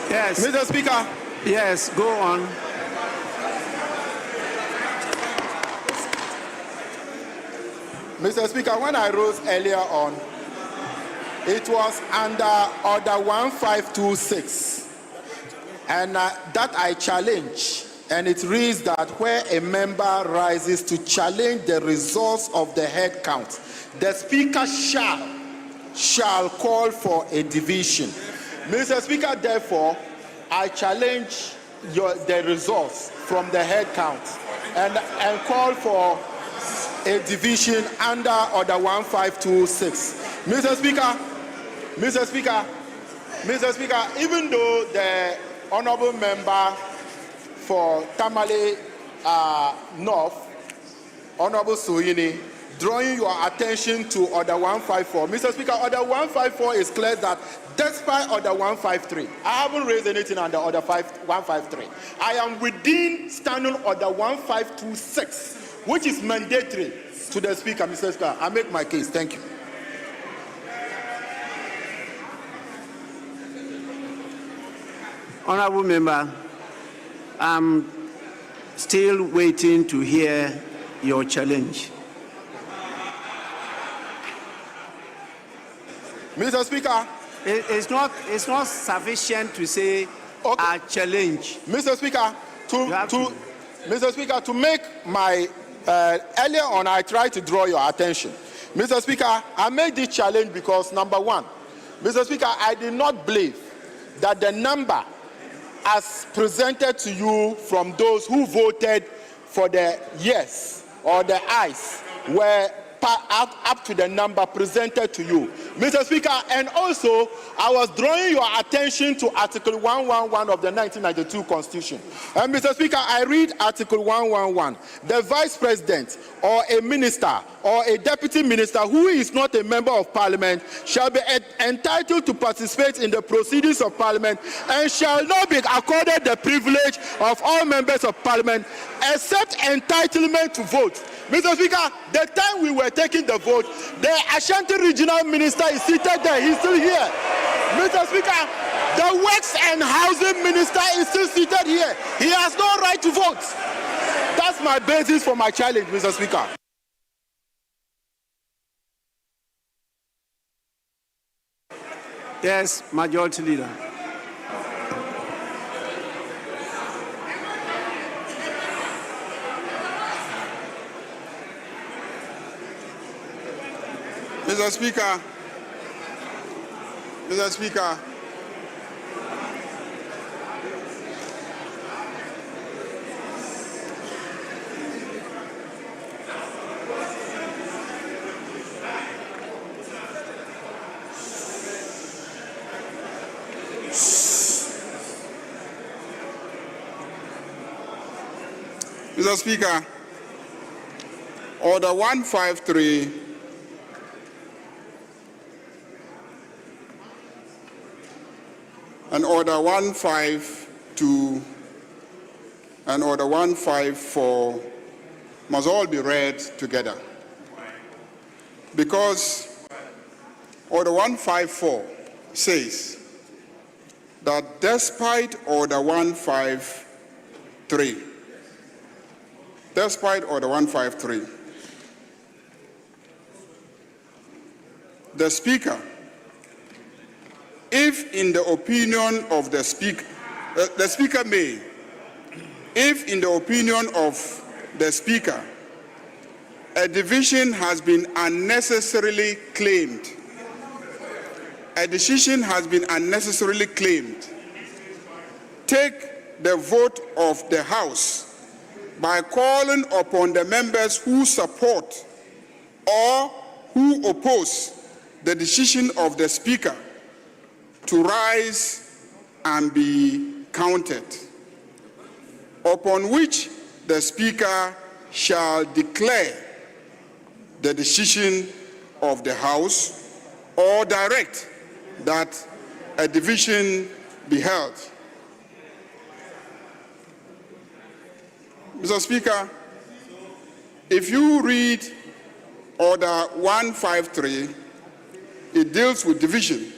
Yes. Mr. Speaker. Yes, go on. Mr. Speaker, when I rose earlier on, it was under Order 1526, and that I challenge, and it reads that where a member rises to challenge the results of the head count, the Speaker shall call for a division. Mr. Speaker, therefore, I challenge the results from the head count and call for a division under Order 1526. Mr. Speaker, even though the Honourable Member for Tamale North, Honourable Soyini, drawing your attention to Order 154. Mr. Speaker, Order 154 is clear that despite Order 153, I haven't raised anything under Order 153. I am within Standing Order 1526, which is mandatory to the Speaker. Mr. Speaker, I make my case. Thank you. Honorable Member, I'm still waiting to hear your challenge. Mr. Speaker, it's not sufficient to say a challenge. Mr. Speaker, Mr. Speaker, to make my earlier on, I tried to draw your attention. Mr. Speaker, I made this challenge because number one, Mr. Speaker, I did not believe that the number as presented to you from those who voted for the yes or the ayes were up to the number presented to you, Mr. Speaker. And also, I was drawing your attention to Article 111 of the 1992 Constitution. And Mr. Speaker, I read Article 111. The Vice President or a minister or a deputy minister who is not a member of Parliament shall be entitled to participate in the proceedings of Parliament and shall not be accorded the privilege of all members of Parliament except entitlement to vote. Mr. Speaker, the time we were taking the vote, the Ashanti Regional Minister is seated there. He's still here. Mr. Speaker, the Works and Housing Minister is still seated here. He has no right to vote. That's my basis for my challenge, Mr. Speaker. Yes, Majority Leader. Mr. Speaker, Mr. Speaker, Mr. Speaker, Order 153 and Order 152 and Order 154 must all be read together. Because Order 154 says that despite Order 153, the Speaker, if in the opinion of the Speaker, the Speaker may, if in the opinion of the Speaker, a division has been unnecessarily claimed, a decision has been unnecessarily claimed, take the vote of the House by calling upon the members who support or who oppose the decision of the Speaker to rise and be counted, upon which the Speaker shall declare the decision of the House or direct that a division be held. Mr. Speaker, if you read Order 153, it deals with division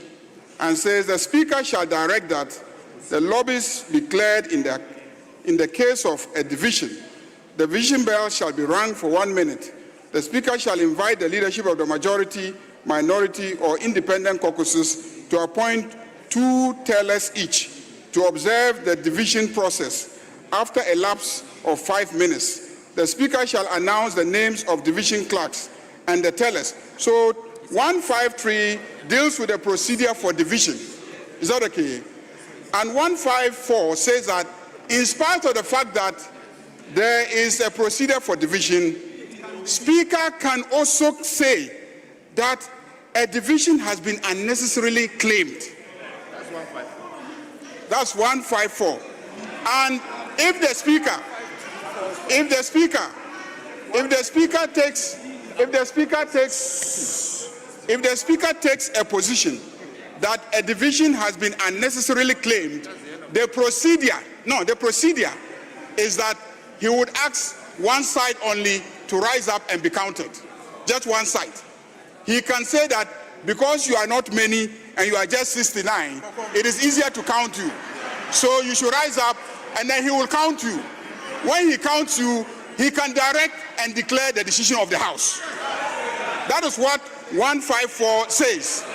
and says the Speaker shall direct that the lobbies be cleared in the case of a division. The division bell shall be rung for 1 minute. The Speaker shall invite the leadership of the majority, minority, or independent caucuses to appoint 2 tellers each to observe the division process. After a lapse of 5 minutes, the Speaker shall announce the names of division clerks and the tellers. So 153 deals with the procedure for division. Is that okay? And 154 says that in spite of the fact that there is a procedure for division, Speaker can also say that a division has been unnecessarily claimed. That's 154. And if the Speaker takes a position that a division has been unnecessarily claimed, the procedure is that he would ask one side only to rise up and be counted. Just one side. He can say that because you are not many and you are just 69, it is easier to count you. So you should rise up and then he will count you. When he counts you, he can direct and declare the decision of the House. That is what 154 says.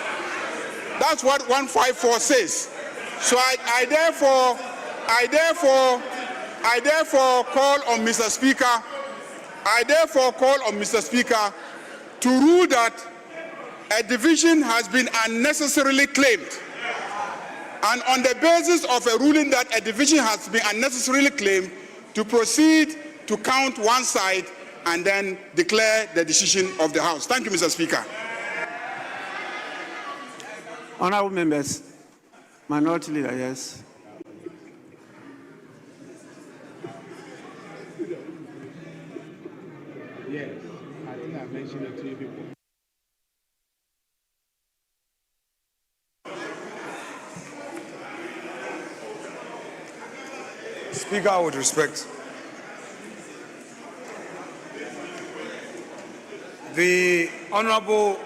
That's what 154 says. So I therefore call on Mr. Speaker. I therefore call on Mr. Speaker to rule that a division has been unnecessarily claimed. And on the basis of a ruling that a division has been unnecessarily claimed, to proceed to count one side and then declare the decision of the House. Thank you, Mr. Speaker. Honourable members, Minority Leader, yes. Yes, I think I mentioned it to you before. Speaker, with respect, the Honourable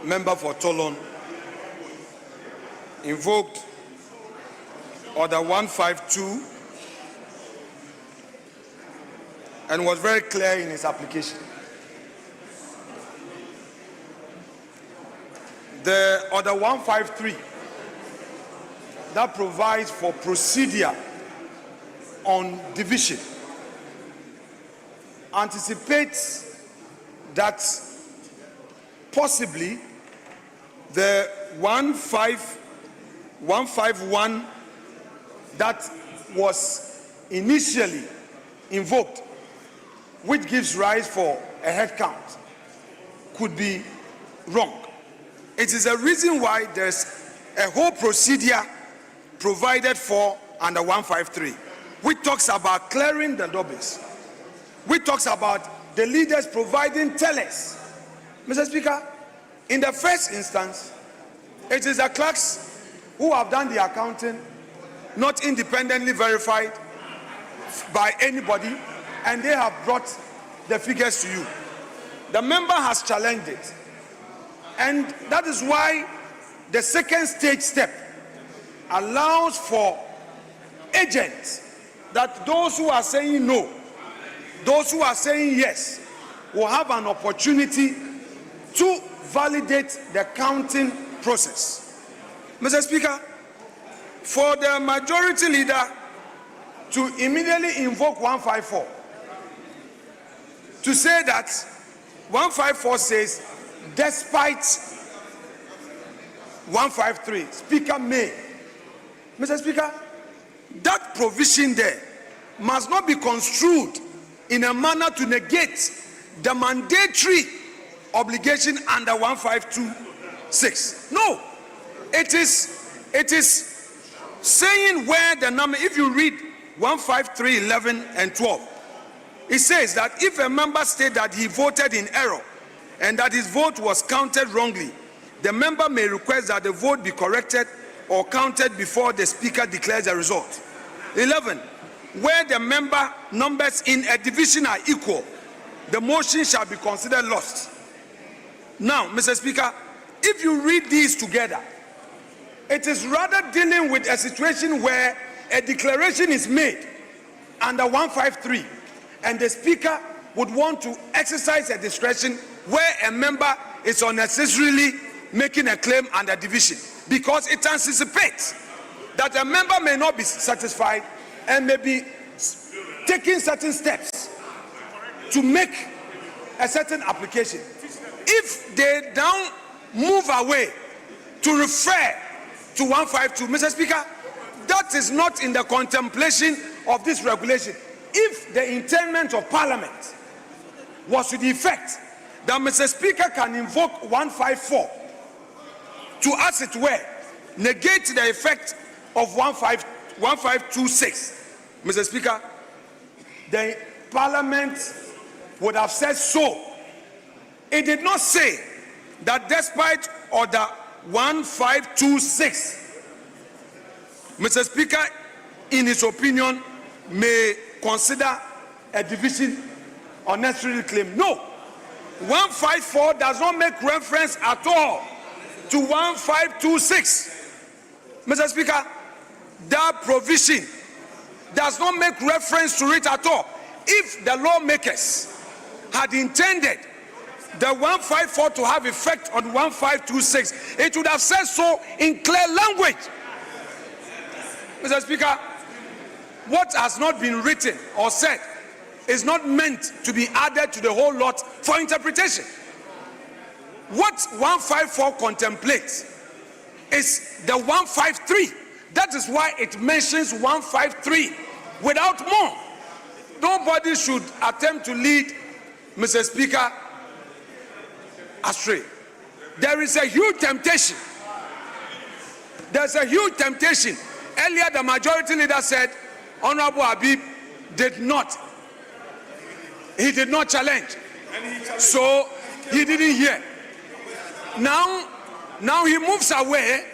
Member for Tolon invoked Order 152 and was very clear in his application. The Order 153 that provides for procedure on division anticipates that possibly the 151 that was initially invoked, which gives rise for a head count, could be wrong. It is a reason why there's a whole procedure provided for under 153, which talks about clearing the lobbies, which talks about the leaders providing tellers. Mr. Speaker, in the first instance, it is the clerks who have done the accounting, not independently verified by anybody, and they have brought the figures to you. The member has challenged it, and that is why the second stage step allows for agents, that those who are saying no, those who are saying yes, will have an opportunity to validate the counting process. Mr. Speaker, for the majority leader to immediately invoke 154, to say that 154 says, despite 153, Speaker may. Mr. Speaker, that provision there must not be construed in a manner to negate the mandatory obligation under 1526. No, it is saying where the number, if you read 153, 11 and 12, it says that if a member states that he voted in error and that his vote was counted wrongly, the member may request that the vote be corrected or counted before the speaker declares the result. 11, where the member numbers in a division are equal, the motion shall be considered lost. Now, Mr. Speaker, if you read these together, it is rather dealing with a situation where a declaration is made under 153 and the speaker would want to exercise a discretion where a member is unnecessarily making a claim under division, because it anticipates that a member may not be satisfied and may be taking certain steps to make a certain application. If they now move away to refer to 152, Mr. Speaker, that is not in the contemplation of this regulation. If the intendment of Parliament was to the effect that Mr. Speaker can invoke 154 to, as it were, negate the effect of 1526, Mr. Speaker, the Parliament would have said so. It did not say that despite Order 1526, Mr. Speaker, in his opinion, may consider a division unnecessary claim. No, 154 does not make reference at all to 1526. Mr. Speaker, that provision does not make reference to it at all. If the lawmakers had intended the 154 to have effect on 1526, it would have said so in clear language. Mr. Speaker, what has not been written or said is not meant to be added to the whole lot for interpretation. What 154 contemplates is the 153. That is why it mentions 153 without more. Nobody should attempt to lead, Mr. Speaker, astray. There is a huge temptation. There's a huge temptation. Earlier, the majority leader said Honorable Habib did not challenge. So he didn't hear. Now he moves away.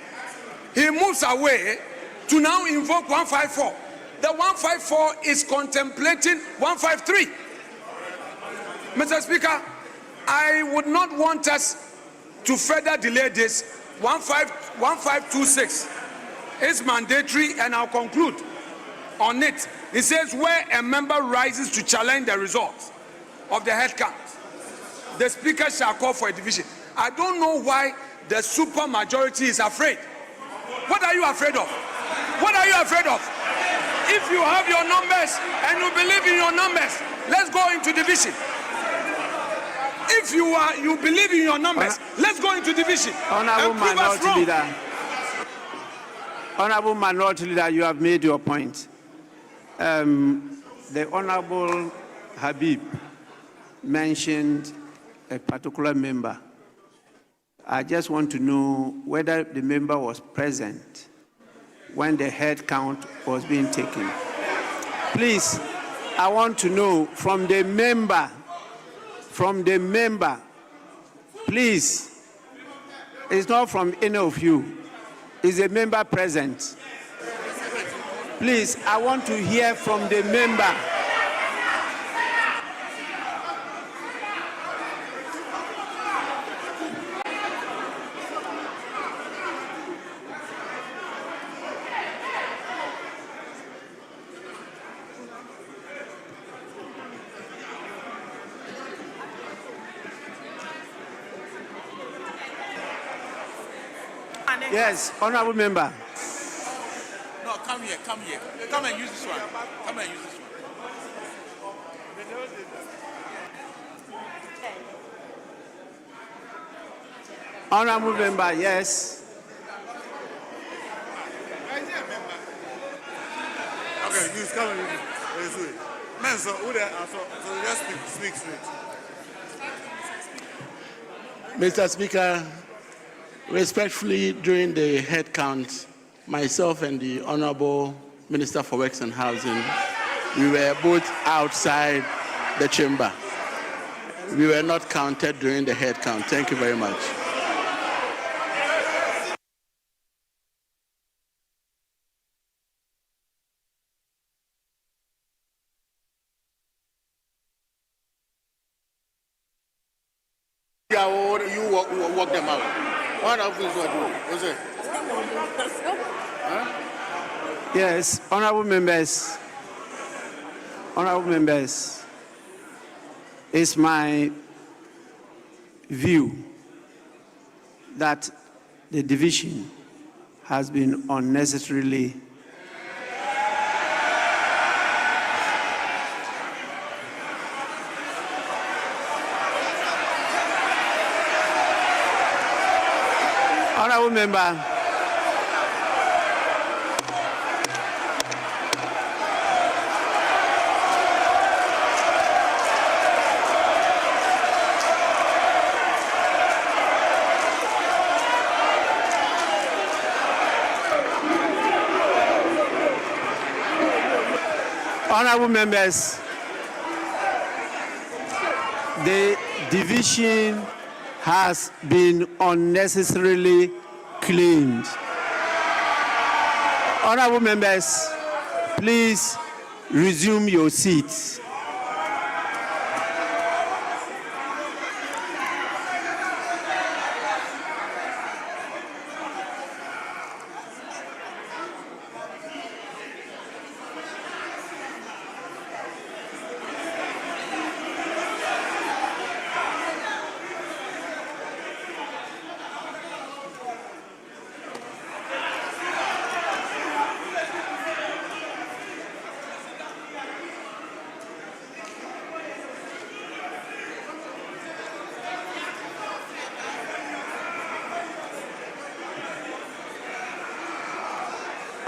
He moves away to now invoke 154. The 154 is contemplating 153. Mr. Speaker, I would not want us to further delay this. 1526 is mandatory, and I'll conclude on it. It says where a member rises to challenge the results of the head count, the speaker shall call for a division. I don't know why the super majority is afraid. What are you afraid of? What are you afraid of? If you have your numbers and you believe in your numbers, let's go into division. If if you believe in your numbers, let's go into division. Honorable and prove us Minority wrong. Leader. Honorable Minority Leader, you have made your point. The Honorable Habib mentioned a particular member. I just want to know whether the member was present when the head count was being taken. Please, I want to know from the member, please, it's not from any of you, is a member present? Please, I want to hear from the member. Yes, honorable member. No, come here. Come and use this one. Come and use this one. Honorable member, yes. Okay, use, come and use it. Let's do it. Man, so who there? So just speak straight. Mr. Speaker, respectfully, during the head count, myself and the Honorable Minister for Works and Housing, we were both outside the chamber. We were not counted during the head count. Thank you very much. You walk them out. One of these what was it? Huh? Yes, honorable members, it's my view that the division has been unnecessarily honorable member. Honorable members, the division has been unnecessarily claimed. Honorable members, please resume your seats.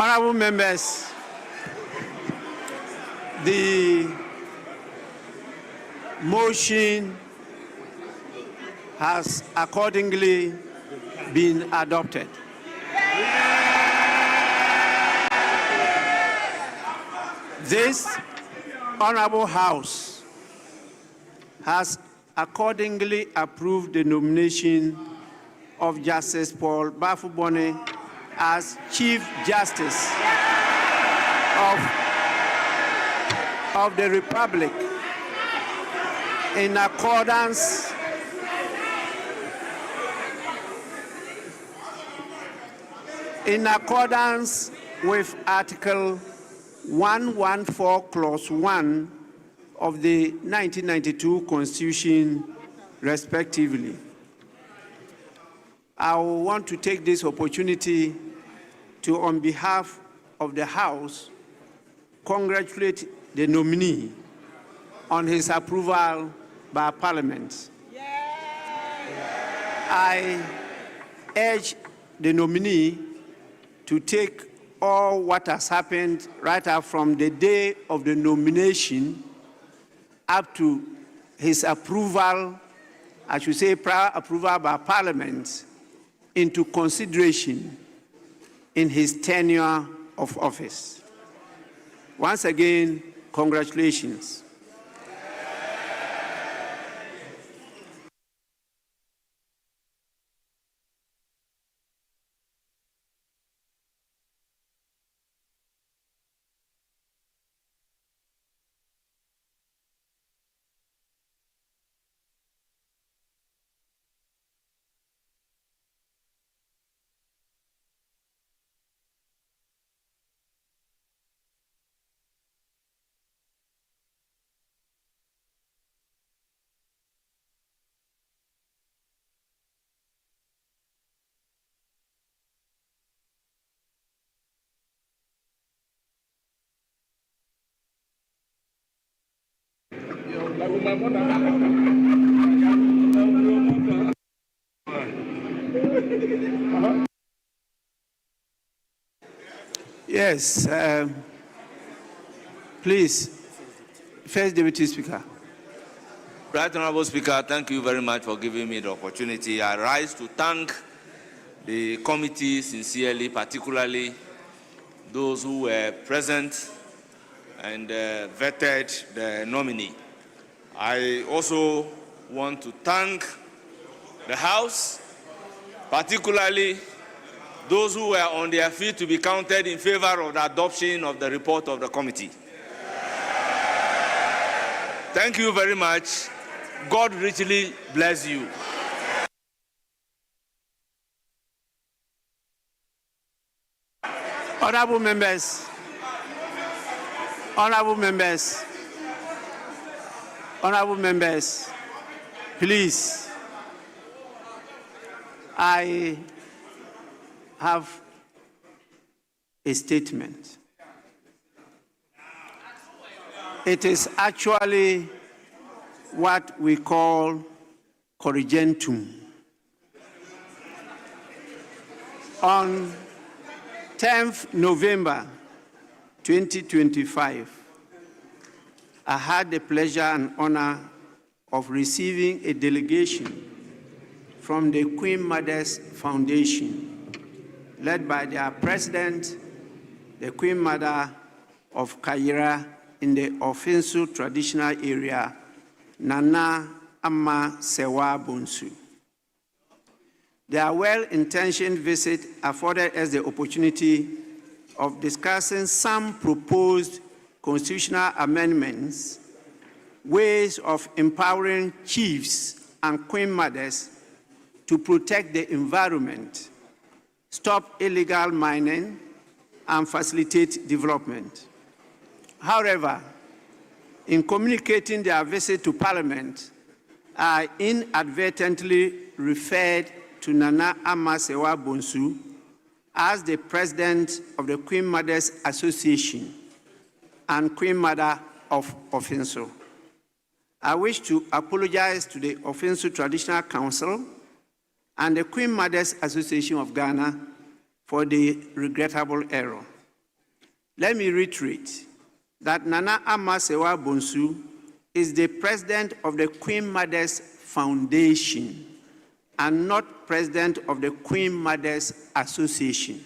Honorable members, the motion has accordingly been adopted. This Honorable House has accordingly approved the nomination of Justice Paul Bafubone as Chief Justice of the Republic in accordance with Article 114, Clause 1 of the 1992 Constitution, respectively. I want to take this opportunity to, on behalf of the House, congratulate the nominee on his approval by Parliament. I urge the nominee to take all what has happened right up from the day of the nomination up to his approval, I should say prior approval by Parliament, into consideration in his tenure of office. Once again, congratulations. Yes, please, First Deputy Speaker. Right Honorable Speaker, thank you very much for giving me the opportunity. I rise to thank the committee sincerely, particularly those who were present and vetted the nominee. I also want to thank the House, particularly those who were on their feet to be counted in favor of the adoption of the report of the committee. Thank you very much. God richly bless you. Honorable members, honorable members, honorable members, please, I have a statement. It is actually what we call corrigentum. On 10th November 2025, I had the pleasure and honor of receiving a delegation from the Queen Mother's Foundation, led by their president, the Queen Mother of Kayira in the Ofinsu traditional area, Nana Amma Sewa Bonsu. Their well-intentioned visit afforded us the opportunity of discussing some proposed constitutional amendments, ways of empowering chiefs and queen mothers to protect the environment, stop illegal mining, and facilitate development. However, in communicating their visit to Parliament, I inadvertently referred to Nana Amma Sewa Bonsu as the president of the Queen Mothers Association and Queen Mother of Ofinsu. I wish to apologize to the Ofinsu Traditional Council and the Queen Mothers Association of Ghana for the regrettable error. Let me reiterate that Nana Amma Sewa Bonsu is the president of the Queen Mothers Foundation and not president of the Queen Mothers Association.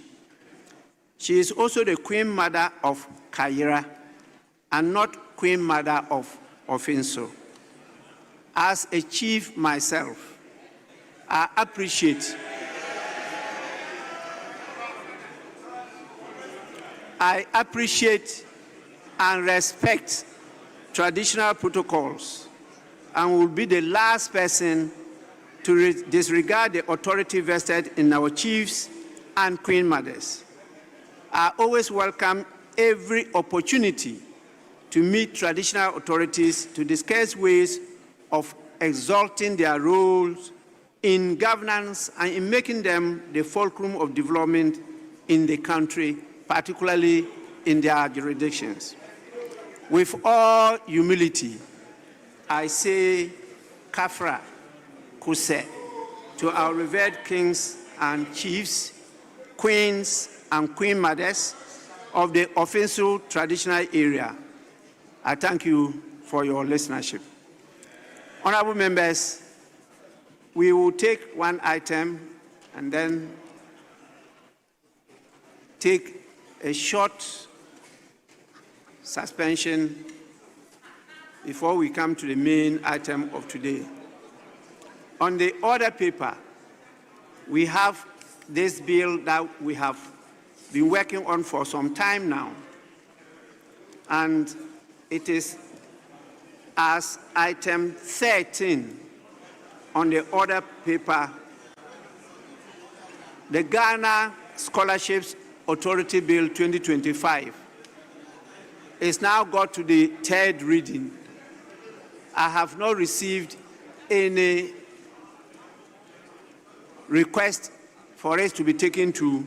She is also the Queen Mother of Kayira and not Queen Mother of Ofinsu. As a chief myself, I appreciate and respect traditional protocols and will be the last person to disregard the authority vested in our chiefs and queen mothers. I always welcome every opportunity to meet traditional authorities to discuss ways of exalting their roles in governance and in making them the fulcrum of development in the country, particularly in their jurisdictions. With all humility, I say, Kafra, Kuse, to our revered kings and chiefs, queens and queen mothers of the offensive traditional area, I thank you for your listenership. Honorable members, we will take one item and then take a short suspension before we come to the main item of today. On the order paper, we have this bill that we have been working on for some time now, and it is as item 13 on the order paper, the Ghana Scholarships Authority Bill 2025 is now got to the third reading. I have not received any request for it to be taken to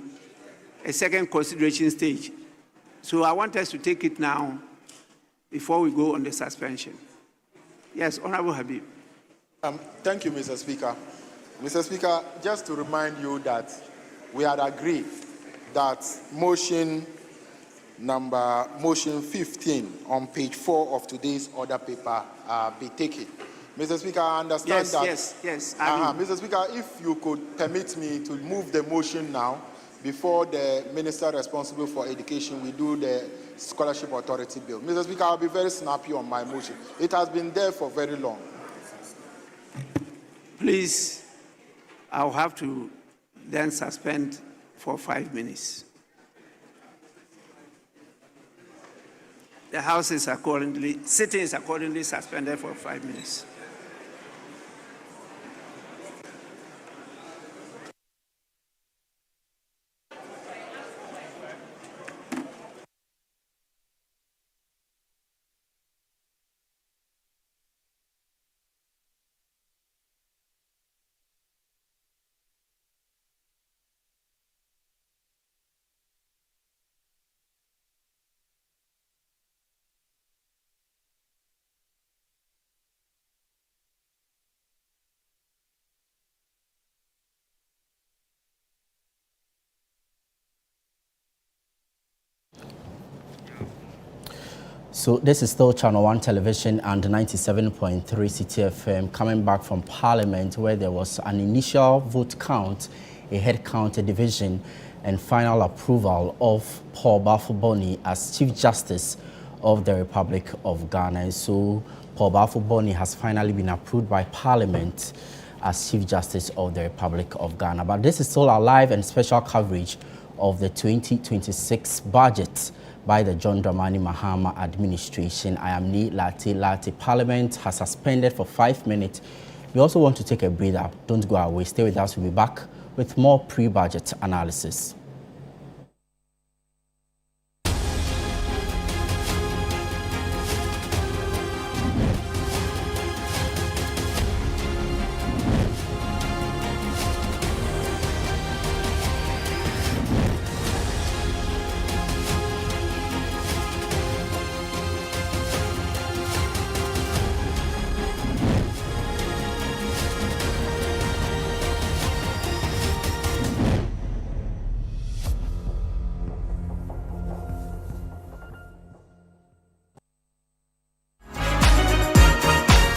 a second consideration stage. So I want us to take it now before we go on the suspension. Yes, Honorable Habib. Thank you, Mr. Speaker. Mr. Speaker, just to remind you that we had agreed that motion 15 on page 4 of today's order paper be taken. Mr. Speaker, I understand that. Yes. Mr. Speaker, if you could permit me to move the motion now before the minister responsible for education will do the Scholarship Authority Bill. Mr. Speaker, I'll be very snappy on my motion. It has been there for very long. Please, I'll have to then suspend for 5 minutes. The House is sitting is accordingly suspended for 5 minutes. So this is still Channel One Television and 97.3 CTFM, coming back from Parliament, where there was an initial vote count, a head count, a division, and final approval of Paul Bafo-Boni as Chief Justice of the Republic of Ghana. And so Paul Bafo-Boni has finally been approved by Parliament as Chief Justice of the Republic of Ghana. But this is still our live and special coverage of the 2026 budget by the John Dramani Mahama administration. I am Ni Lati. Parliament has suspended for 5 minutes. We also want to take a breather. Don't go away. Stay with us. We'll be back with more pre-budget analysis.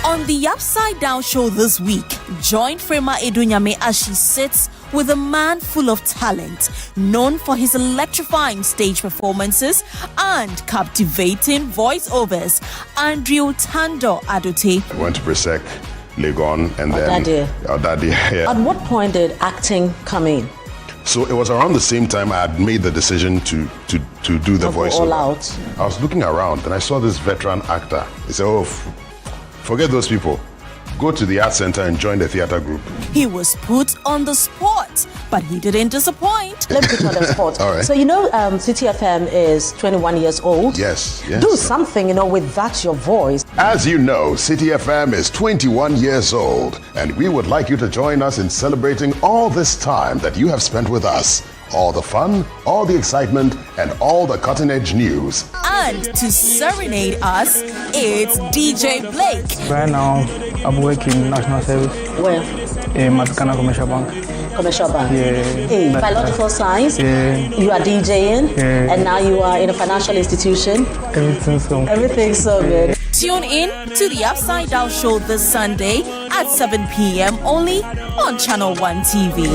On the Upside Down show this week, join Frema Edunyame as she sits with a man full of talent, known for his electrifying stage performances and captivating voiceovers, Andrew Tando Adote. I went to Presec, Legon, and then Odadie. Yeah. At what point did acting come in? So it was around the same time I had made the decision to do the voiceover. All out. I was looking around and I saw this veteran actor. He said, "Oh, forget those people. Go to the art center and join the theater group." He was put on the spot, but he didn't disappoint. Let's put you on the spot. All right. So CTFM is 21 years old. Yes. Do something, with that your voice. As you know, CTFM is 21 years old, and we would like you to join us in celebrating all this time that you have spent with us. All the fun, all the excitement, and all the cutting-edge news. And to serenade us, it's DJ Blake. Right now, I'm working National Service. Where? In Matakana Commercial Bank. Commercial Bank? Yeah. Hey, biological science? Yeah. You are DJing? Yeah. And now you are in a financial institution? Everything's so. Everything's so good. Tune in to the Upside Down Show this Sunday at 7 p.m. only on Channel One TV.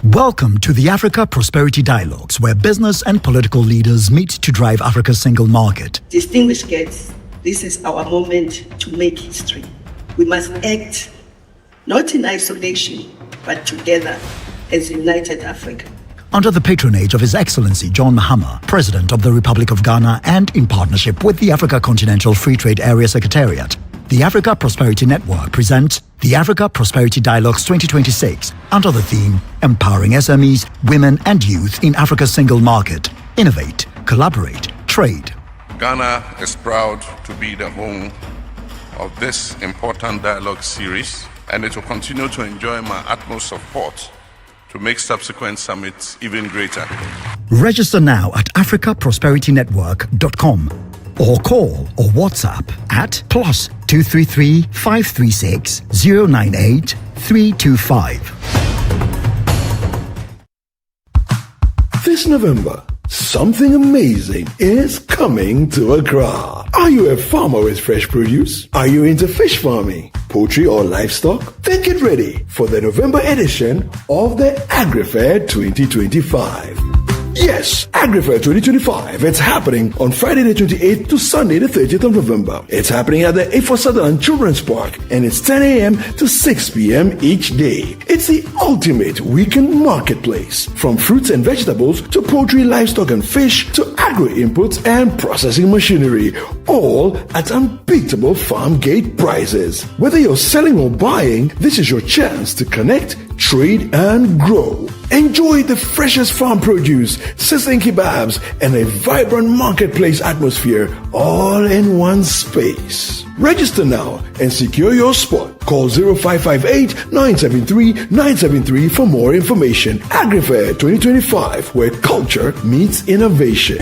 Welcome to the Africa Prosperity Dialogues, where business and political leaders meet to drive Africa's single market. Distinguished guests, this is our moment to make history. We must act not in isolation, but together as united Africa. Under the patronage of His Excellency John Mahama, President of the Republic of Ghana, and in partnership with the Africa Continental Free Trade Area Secretariat, the Africa Prosperity Network presents the Africa Prosperity Dialogues 2026 under the theme Empowering SMEs, Women and Youth in Africa's Single Market. Innovate, collaborate, trade. Ghana is proud to be the home of this important dialogue series, and it will continue to enjoy my utmost support to make subsequent summits even greater. Register now at africaprosperitynetwork.com or call or WhatsApp at +233 536 098 325. This November, something amazing is coming to Accra. Are you a farmer with fresh produce? Are you into fish farming, poultry or livestock? Then get ready for the November edition of the AgriFair 2025. Yes, AgriFair 2025. It's happening on Friday the 28th to Sunday the 30th of November. It's happening at the A4 Sutherland Children's Park, and it's 10 a.m. to 6 p.m. each day. It's the ultimate weekend marketplace. From fruits and vegetables to poultry, livestock and fish to agro-inputs and processing machinery. All at unbeatable farm gate prices. Whether you're selling or buying, this is your chance to connect, trade and grow. Enjoy the freshest farm produce, sizzling kebabs, and a vibrant marketplace atmosphere all in one space. Register now and secure your spot. Call 0558-973-973 for more information. AgriFair 2025, where culture meets innovation.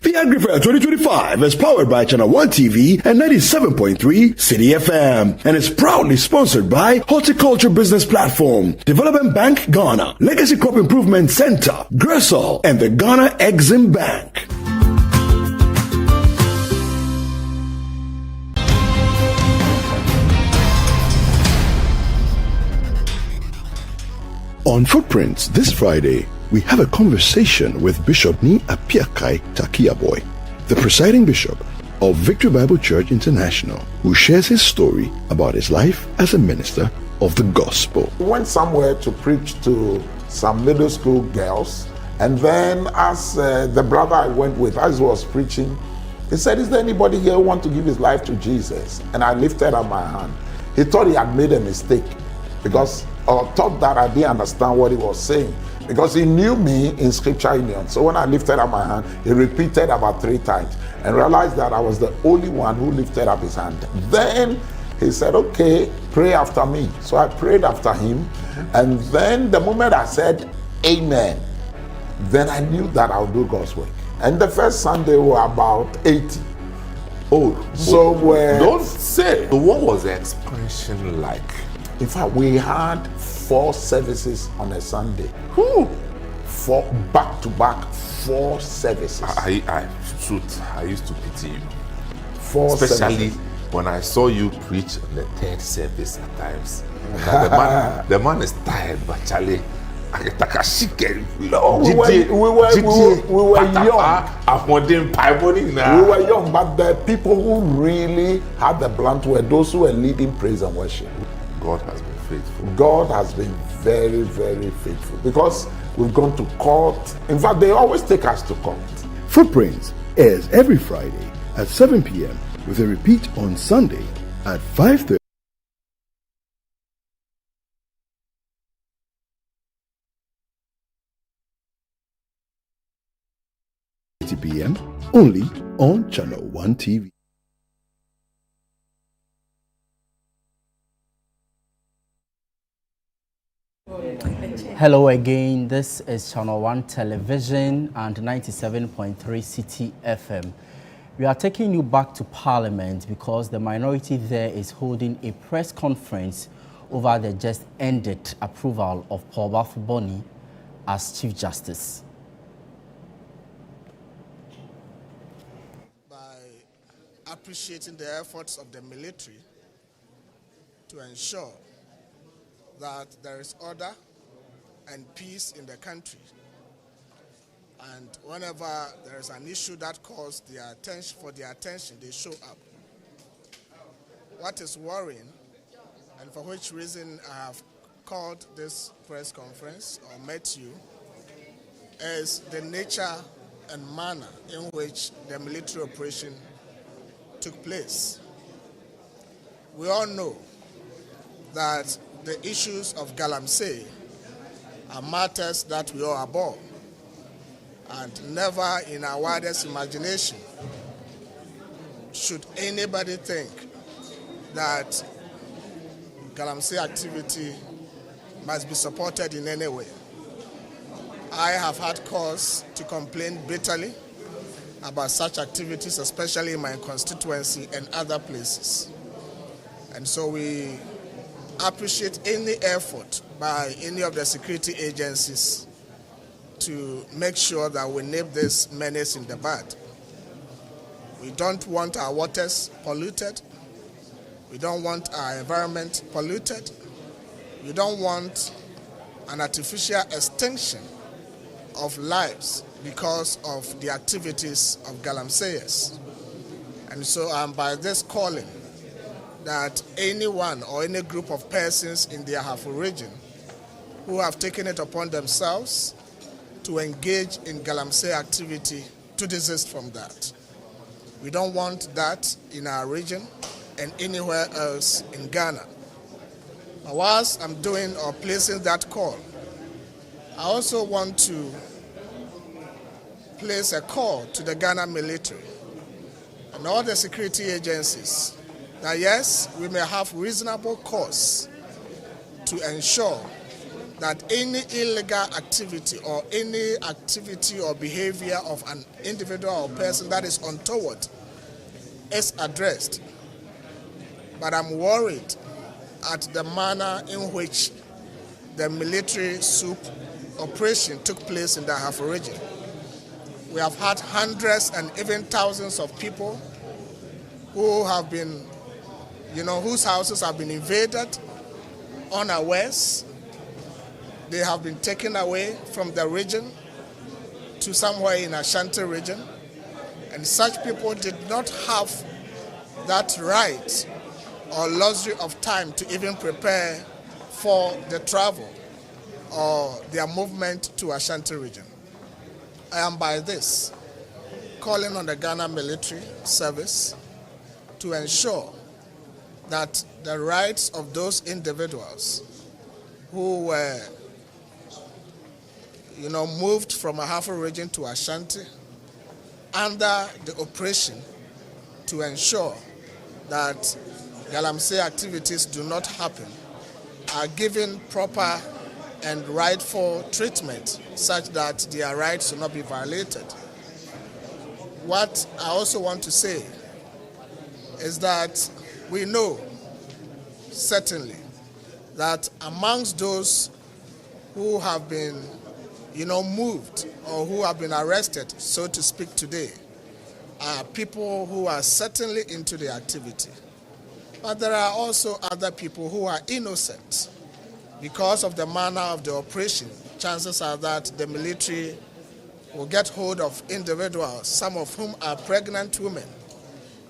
The AgriFair 2025 is powered by Channel One TV and 97.3 City FM, and is proudly sponsored by Horticulture Business Platform, Development Bank Ghana, Legacy Crop Improvement Center, Gressol, and the Ghana Exim Bank. On Footprints this Friday, we have a conversation with Bishop Ni Apiakai Takiaboy, the presiding bishop of Victory Bible Church International, who shares his story about his life as a minister of the gospel. We went somewhere to preach to some middle school girls, and then as the brother I went with, as he was preaching, he said, "Is there anybody here who wants to give his life to Jesus?" And I lifted up my hand. He thought he had made a mistake, because or thought that I didn't understand what he was saying, because he knew me in Scripture Union. So when I lifted up my hand, he repeated about 3 times and realized that I was the only one who lifted up his hand. Then he said, "Okay, pray after me." So I prayed after him, and then the moment I said amen, then I knew that I would do God's work. And the first Sunday we were about 80. Oh, so don't say. So what was the expansion like? In fact, we had 4 services on a Sunday. 4 back-to-back 4 services. I used to pity you. 4 Especially services. when I saw you preach on the 3rd service at times. The man is tired, but Charlie, we were young, but the people who really had the blunt were those who were leading praise and worship. God has been faithful. God has been very, very faithful, because we've gone to court. In fact, they always take us to court. Footprints airs every Friday at 7 p.m. with a repeat on Sunday at 5:30. 7:30 p.m. only on Channel One TV. Hello again, this is Channel One Television and 97.3 City FM. We are taking you back to Parliament because the minority there is holding a press conference over the just ended approval of Paul Bafuboni as Chief Justice. By appreciating the efforts of the military to ensure that there is order and peace in the country. And whenever there is an issue that calls their attention, they show up. What is worrying, and for which reason I have called this press conference or met you, is the nature and manner in which the military operation took place. We all know that the issues of Galamsey are matters that we all abhor, and never in our wildest imagination should anybody think that Galamsey activity must be supported in any way. I have had cause to complain bitterly about such activities, especially in my constituency and other places. And so we appreciate any effort by any of the security agencies to make sure that we nip this menace in the bud. We don't want our waters polluted. We don't want our environment polluted. We don't want an artificial extinction of lives because of the activities of Galamseyers. And so by this calling that anyone or any group of persons in the Ahafo region who have taken it upon themselves to engage in Galamsey activity to desist from that. We don't want that in our region and anywhere else in Ghana. But whilst I'm doing or placing that call, I also want to place a call to the Ghana military and all the security agencies that yes, we may have reasonable cause to ensure that any illegal activity or any activity or behavior of an individual or person that is untoward is addressed. But I'm worried at the manner in which the military coup operation took place in the Ahafo region. We have had hundreds and even thousands of people who have been, whose houses have been invaded unawares. They have been taken away from the region to somewhere in Ashanti region. And such people did not have that right or luxury of time to even prepare for the travel or their movement to Ashanti region. I am by this calling on the Ghana military service to ensure that the rights of those individuals who were moved from Ahafo region to Ashanti under the operation to ensure that Galamsey activities do not happen are given proper and rightful treatment such that their rights will not be violated. What I also want to say is that we know certainly that amongst those who have been moved or who have been arrested, so to speak, today, are people who are certainly into the activity. But there are also other people who are innocent. Because of the manner of the operation, chances are that the military will get hold of individuals, some of whom are pregnant women,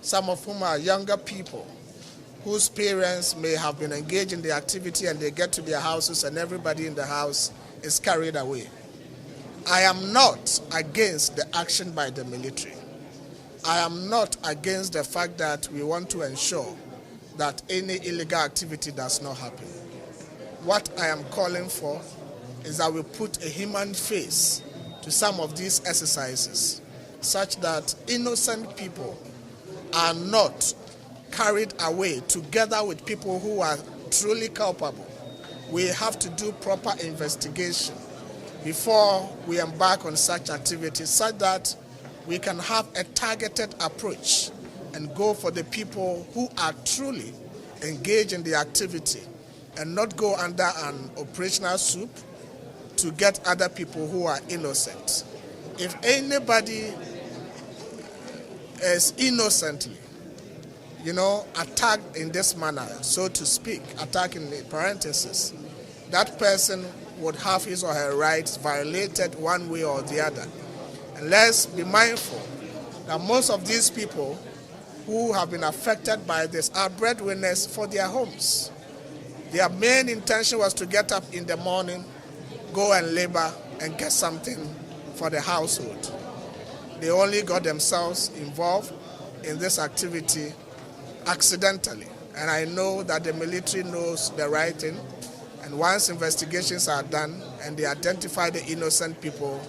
some of whom are younger people, whose parents may have been engaged in the activity and they get to their houses and everybody in the house is carried away. I am not against the action by the military. I am not against the fact that we want to ensure that any illegal activity does not happen. What I am calling for is that we put a human face to some of these exercises such that innocent people are not carried away together with people who are truly culpable. We have to do proper investigation before we embark on such activities, such that we can have a targeted approach and go for the people who are truly engaged in the activity and not go under an operational soup to get other people who are innocent. If anybody is innocently, attacked in this manner, so to speak, attacked in the parentheses, that person would have his or her rights violated one way or the other. And let's be mindful that most of these people who have been affected by this are breadwinners for their homes. Their main intention was to get up in the morning, go and labor, and get something for the household. They only got themselves involved in this activity accidentally. And I know that the military knows the right thing. And once investigations are done and they identify the innocent people,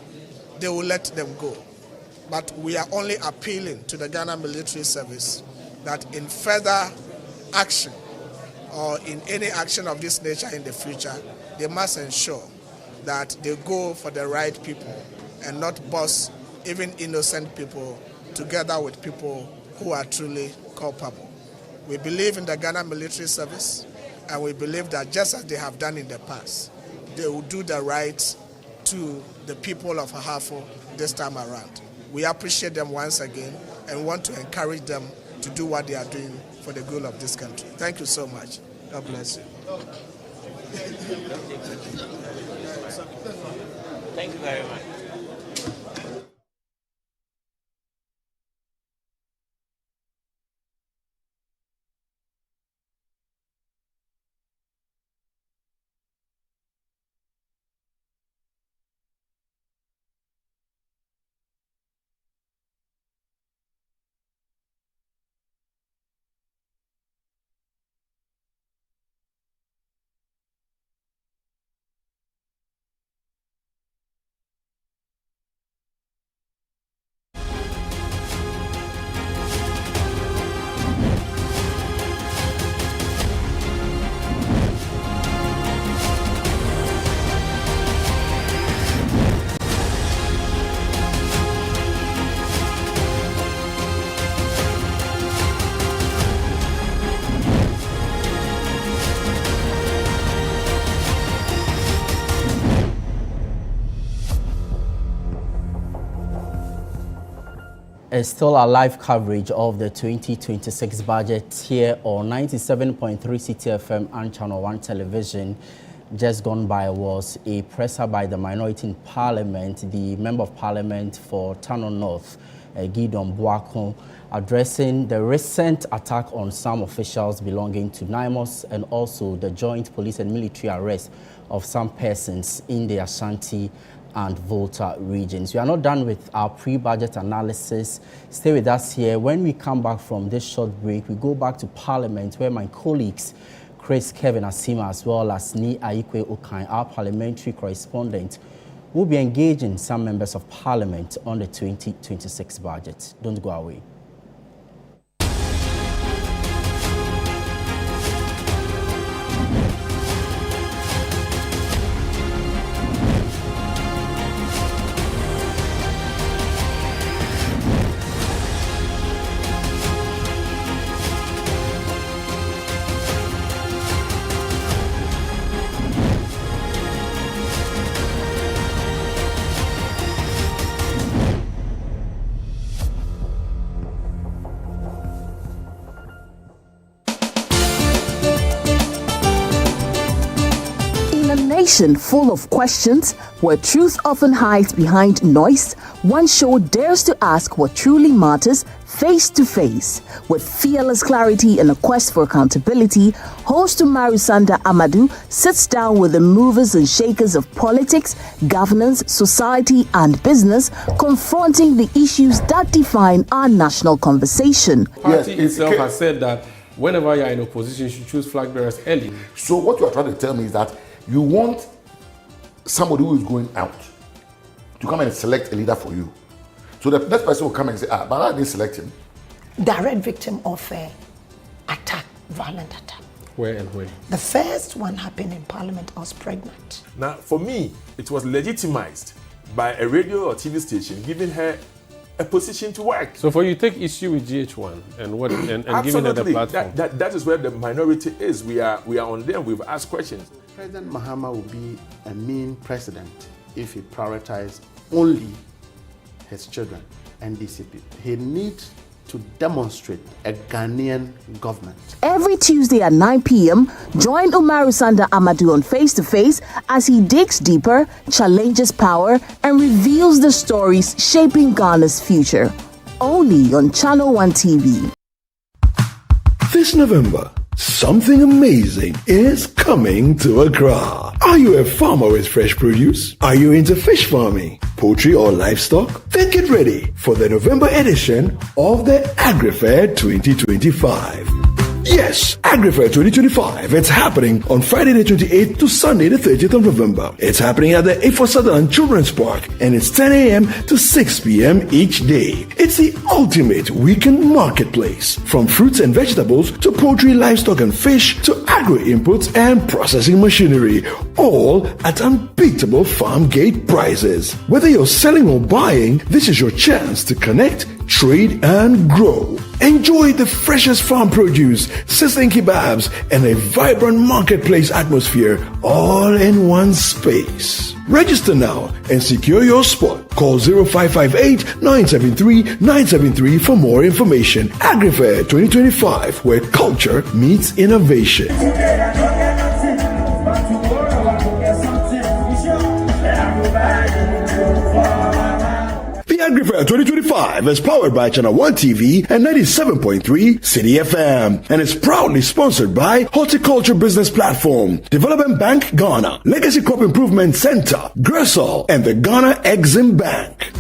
they will let them go. But we are only appealing to the Ghana Military Service that in further action or in any action of this nature in the future, they must ensure that they go for the right people and not boss even innocent people together with people who are truly culpable. We believe in the Ghana Military Service, and we believe that just as they have done in the past, they will do the right to the people of Ahafo this time around. We appreciate them once again and want to encourage them to do what they are doing for the good of this country. Thank you so much. God bless you. Thank you very much. It's still our live coverage of the 2026 budget here on 97.3 CTFM and ChannelOne television. Just gone by was a presser by the minority in Parliament, the Member of Parliament for Tano North, Gideon Boakon, addressing the recent attack on some officials belonging to NIMOS and also the joint police and military arrest of some persons in the Ashanti and Volta regions. We are not done with our pre-budget analysis. Stay with us here. When we come back from this short break, we go back to Parliament where my colleagues Chris Kevin Asima as well as Ni Aikwe Okan, our parliamentary correspondent, will be engaging some members of Parliament on the 2026 budget. Don't go away. Full of questions, where truth often hides behind noise, one show dares to ask what truly matters face to face. With fearless clarity and a quest for accountability, host Marisanda Amadou sits down with the movers and shakers of politics, governance, society, and business, confronting the issues that define our national conversation. The party itself has said that whenever you're in opposition, you should choose flag bearers early. So what you are trying to tell me is that you want somebody who is going out to come and select a leader for you. So the next person will come and say, but I didn't select him. Direct victim of attack, violent attack. Where and when? The first one happened in Parliament. I was pregnant. Now, for me, it was legitimized by a radio or TV station giving her a position to work. So for you, take issue with GH1 and what and giving her the platform. That is where the minority is. We are on them. We've asked questions. President Mahama would be a mean president if he prioritized only his children and DCP. He needs to demonstrate a Ghanaian government. Every Tuesday at 9 p.m., join Umaru Sanda Amadou on Face to Face as he digs deeper, challenges power, and reveals the stories shaping Ghana's future. Only on ChannelOne TV. This November, something amazing is coming to Accra. Are you a farmer with fresh produce? Are you into fish farming, poultry or livestock? Then get ready for the November edition of the AgriFair 2025. Yes, AgriFair 2025. It's happening on Friday the 28th to Sunday the 30th of November. It's happening at the A4 Southern Children's Park and it's 10 a.m. to 6 p.m. each day. It's the ultimate weekend marketplace. From fruits and vegetables to poultry, livestock and fish to agri-inputs and processing machinery. All at unbeatable farm gate prices. Whether you're selling or buying, this is your chance to connect, trade and grow. Enjoy the freshest farm produce, sizzling kebabs, and a vibrant marketplace atmosphere all in one space. Register now and secure your spot. Call 0558-973-973 for more information. AgriFair 2025, where culture meets innovation. AgriFair 2025 is powered by ChannelOne TV and 97.3 City FM and is proudly sponsored by Horticulture Business Platform, Development Bank Ghana, Legacy Crop Improvement Center, Gressol, and the Ghana Exim Bank.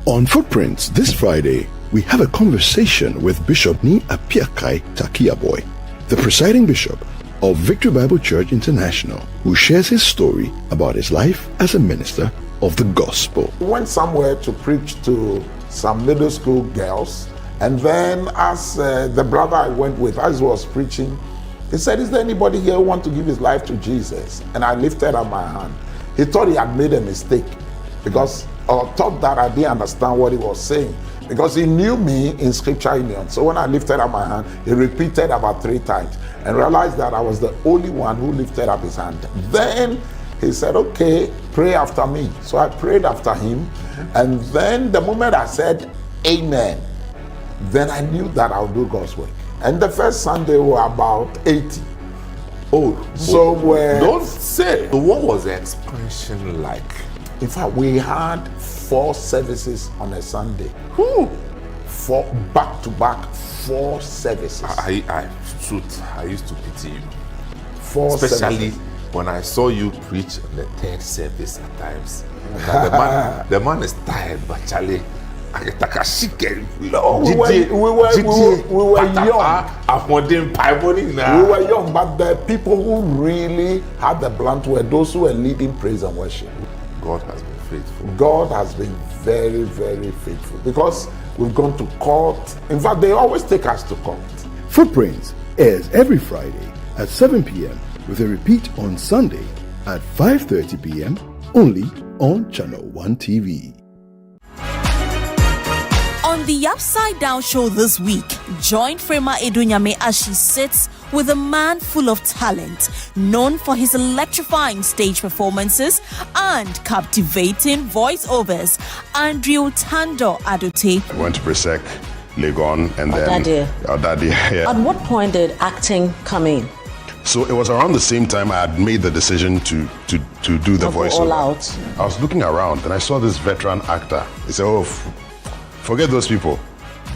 On Footprints this Friday, we have a conversation with Bishop Ni Apiakai Takiaboy, the presiding bishop of Victory Bible Church International, who shares his story about his life as a minister of the gospel. We went somewhere to preach to some middle school girls, and then as the brother I went with, as he was preaching, he said, "Is there anybody here who wants to give his life to Jesus?" And I lifted up my hand. He thought he had made a mistake because I thought that I didn't understand what he was saying. Because he knew me in Scripture Union. So when I lifted up my hand, he repeated about 3 times and realized that I was the only one who lifted up his hand. Then he said, "Okay, pray after me." So I prayed after him. And then the moment I said, "Amen," then I knew that I would do God's work. And the first Sunday we were about 80. Oh, so don't say. What was the expansion like? In fact, we had 4 services on a Sunday. 4 back-to-back 4 services. I used to pity you. 4 Especially services. when I saw you preach on the 3rd service at times. The man is tired, but Charlie, no, we were young. We were young, but the people who really had the blunt were those who were leading praise and worship. God has been faithful. God has been very, very faithful because we've gone to court. In fact, they always take us to court. Footprints airs every Friday at 7 p.m. with a repeat on Sunday at 5:30 p.m. only on ChannelOne TV. On the Upside Down show this week, join Frema Edunyame as she sits with a man full of talent, known for his electrifying stage performances and captivating voiceovers, Andrew Tando Adote. I went to Presec, Legon, and then Odadie. Yeah. At what point did acting come in? So it was around the same time I had made the decision to do the voiceover. All out. I was looking around and I saw this veteran actor. He said, "Oh, forget those people.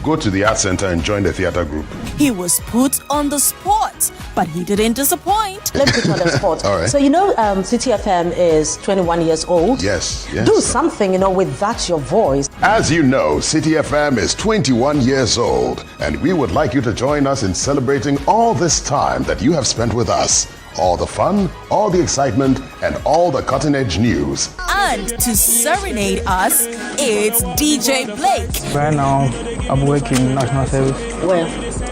Go to the art center and join the theater group." He was put on the spot, but he didn't disappoint. Let's put on the spot. All right. So City FM is 21 years old. Yes. Do something, with that your voice. As you know, City FM is 21 years old, and we would like you to join us in celebrating all this time that you have spent with us. All the fun, all the excitement, and all the cutting-edge news. And to serenade us, it's DJ Blake. Right now, I'm working National Service. Where?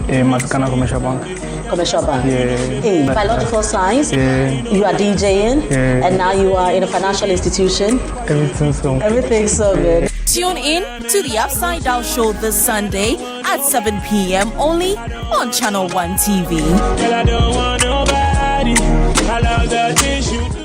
In Matakana Commercial Bank. Commercial Bank? Yeah. In biological science? Yeah. You are DJing? Yeah. And now you are in a financial institution? Everything's so. Everything's so good. Tune in to the Upside Down Show this Sunday at 7 p.m. only on ChannelOne TV. Well, I don't want nobody. I love the things you do.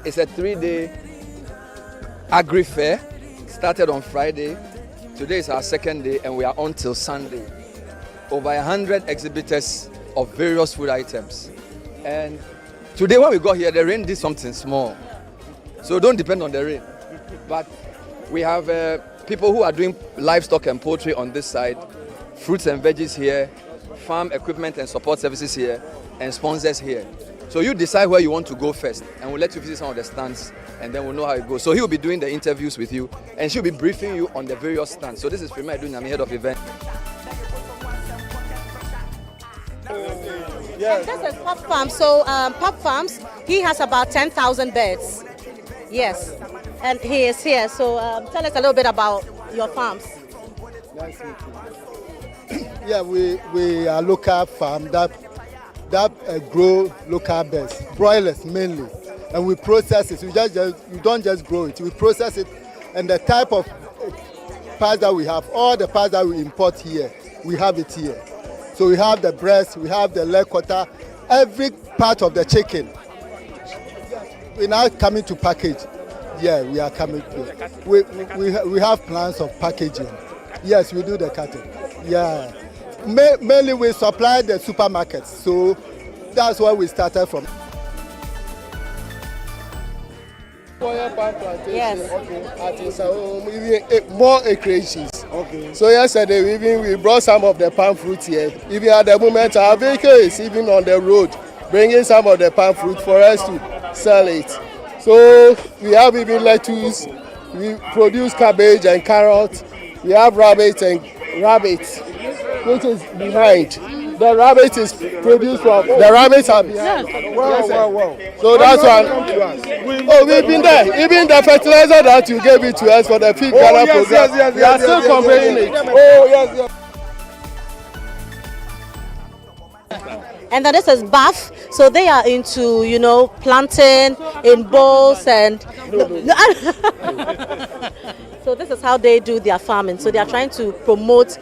It's a 3-day AgriFair. Started on Friday. Today is our second day and we are on till Sunday. Over 100 exhibitors of various food items. And today when we got here, the rain did something small. So don't depend on the rain. But we have people who are doing livestock and poultry on this side, fruits and veggies here, farm equipment and support services here, and sponsors here. So you decide where you want to go first, and we'll let you visit some of the stands, and then we'll know how it goes. So he'll be doing the interviews with you, and she'll be briefing you on the various stands. So this is Premier Edu Nyame, head of event. Yes. This is Pop Farm. So Pop Farms, he has about 10,000 birds. Yes, and he is here. So tell us a little bit about your farms. Nice meeting you. Yeah, we are local farm that grow local birds, broilers mainly, and we process it. We don't just grow it. We process it, and the type of parts that we have, all the parts that we import here, we have it here. So we have the breast, we have the leg quarter, every part of the chicken. We're now coming to package. Yeah, we are coming to. We have plans of packaging. Yes, we do the cutting. Yeah. Mainly we supply the supermarkets, so that's where we started from. Yes. More acreages. Okay. So yesterday we brought some of the palm fruit here. Even at the moment our vehicle is even on the road, bringing some of the palm fruit for us to sell it. So we have even lettuce. We produce cabbage and carrot. We have rabbits, which is behind. The rabbit is produced from. The rabbits are behind. Yes. Wow. So that's one. Oh, we've been there. Even the fertilizer that you gave it to us for the Feed Ghana program, we are still conveying it. Oh, yes. And then this is Buff. So they are into, planting in bowls and. So this is how they do their farming. So they are trying to promote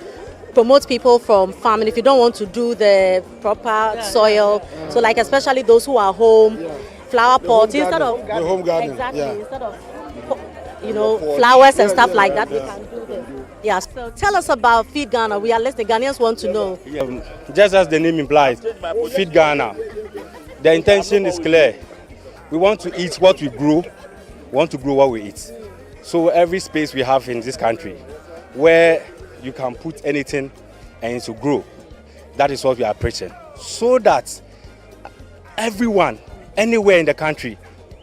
people from farming if you don't want to do the proper soil. So like especially those who are home, flower pots instead of the home garden. Exactly. Instead of flowers and stuff like that, we can do this. Yeah. So tell us about Feed Ghana. We are listening. Ghanaians want to know. Just as the name implies, Feed Ghana. The intention is clear. We want to eat what we grow. We want to grow what we eat. So every space we have in this country where you can put anything and to grow, that is what we are preaching. So that everyone, anywhere in the country,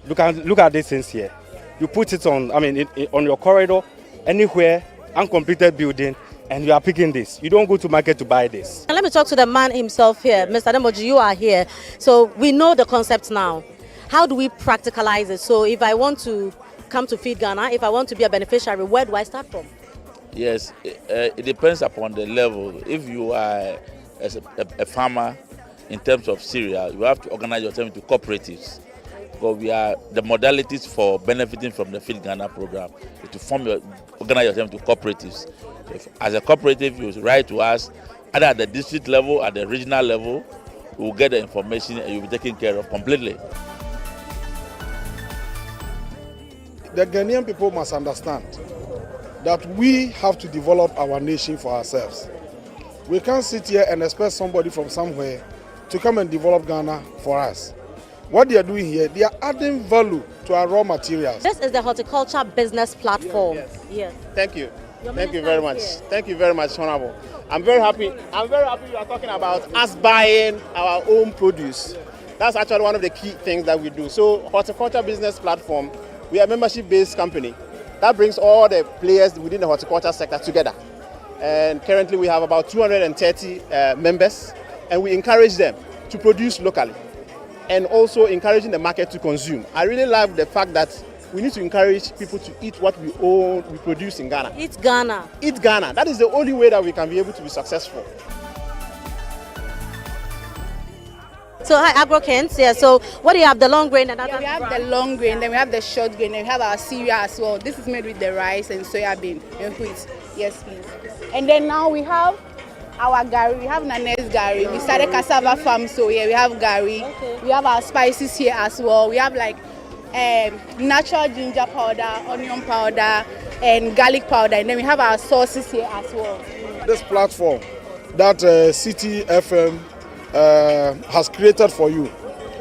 look at these things here. You put it on, on your corridor, anywhere, uncompleted building, and you are picking this. You don't go to market to buy this. And let me talk to the man himself here. Mr. Demoji, you are here. So we know the concept now. How do we practicalize it? So if I want to come to Feed Ghana, if I want to be a beneficiary, where do I start from? Yes, it depends upon the level. If you are a farmer in terms of cereal, you have to organize yourself into cooperatives. Because the modalities for benefiting from the Feed Ghana program is to organize yourself into cooperatives. So as a cooperative, you write to us either at the district level, at the regional level. We will get the information and you'll be taken care of completely. the Ghanaian people must understand that we have to develop our nation for ourselves. We can't sit here and expect somebody from somewhere to come and develop Ghana for us. What they are doing here, they are adding value to our raw materials. This is the horticulture business platform. Yes. Thank you. Thank you very much. Thank you very much, Honorable. I'm very happy you are talking about us buying our own produce. That's actually one of the key things that we do. So horticulture business platform, we are a membership-based company that brings all the players within the horticulture sector together. And currently we have about 230 members, and we encourage them to produce locally and also encouraging the market to consume. I really love the fact that we need to encourage people to eat what we own, we produce in Ghana. Eat Ghana. Eat Ghana. That is the only way that we can be able to be successful. So hi, AgroKent. Yeah. So what do you have? The long grain and we have the long grain, then we have the short grain, and we have our cereal as well. This is made with the rice and soya bean and wheat. Yes, please. And then now we have our gari. We have Nane's gari. We started cassava farm, so yeah, we have gari. Okay. We have our spices here as well. We have like natural ginger powder, onion powder, and garlic powder, and then we have our sauces here as well. This platform that City FM has created for you,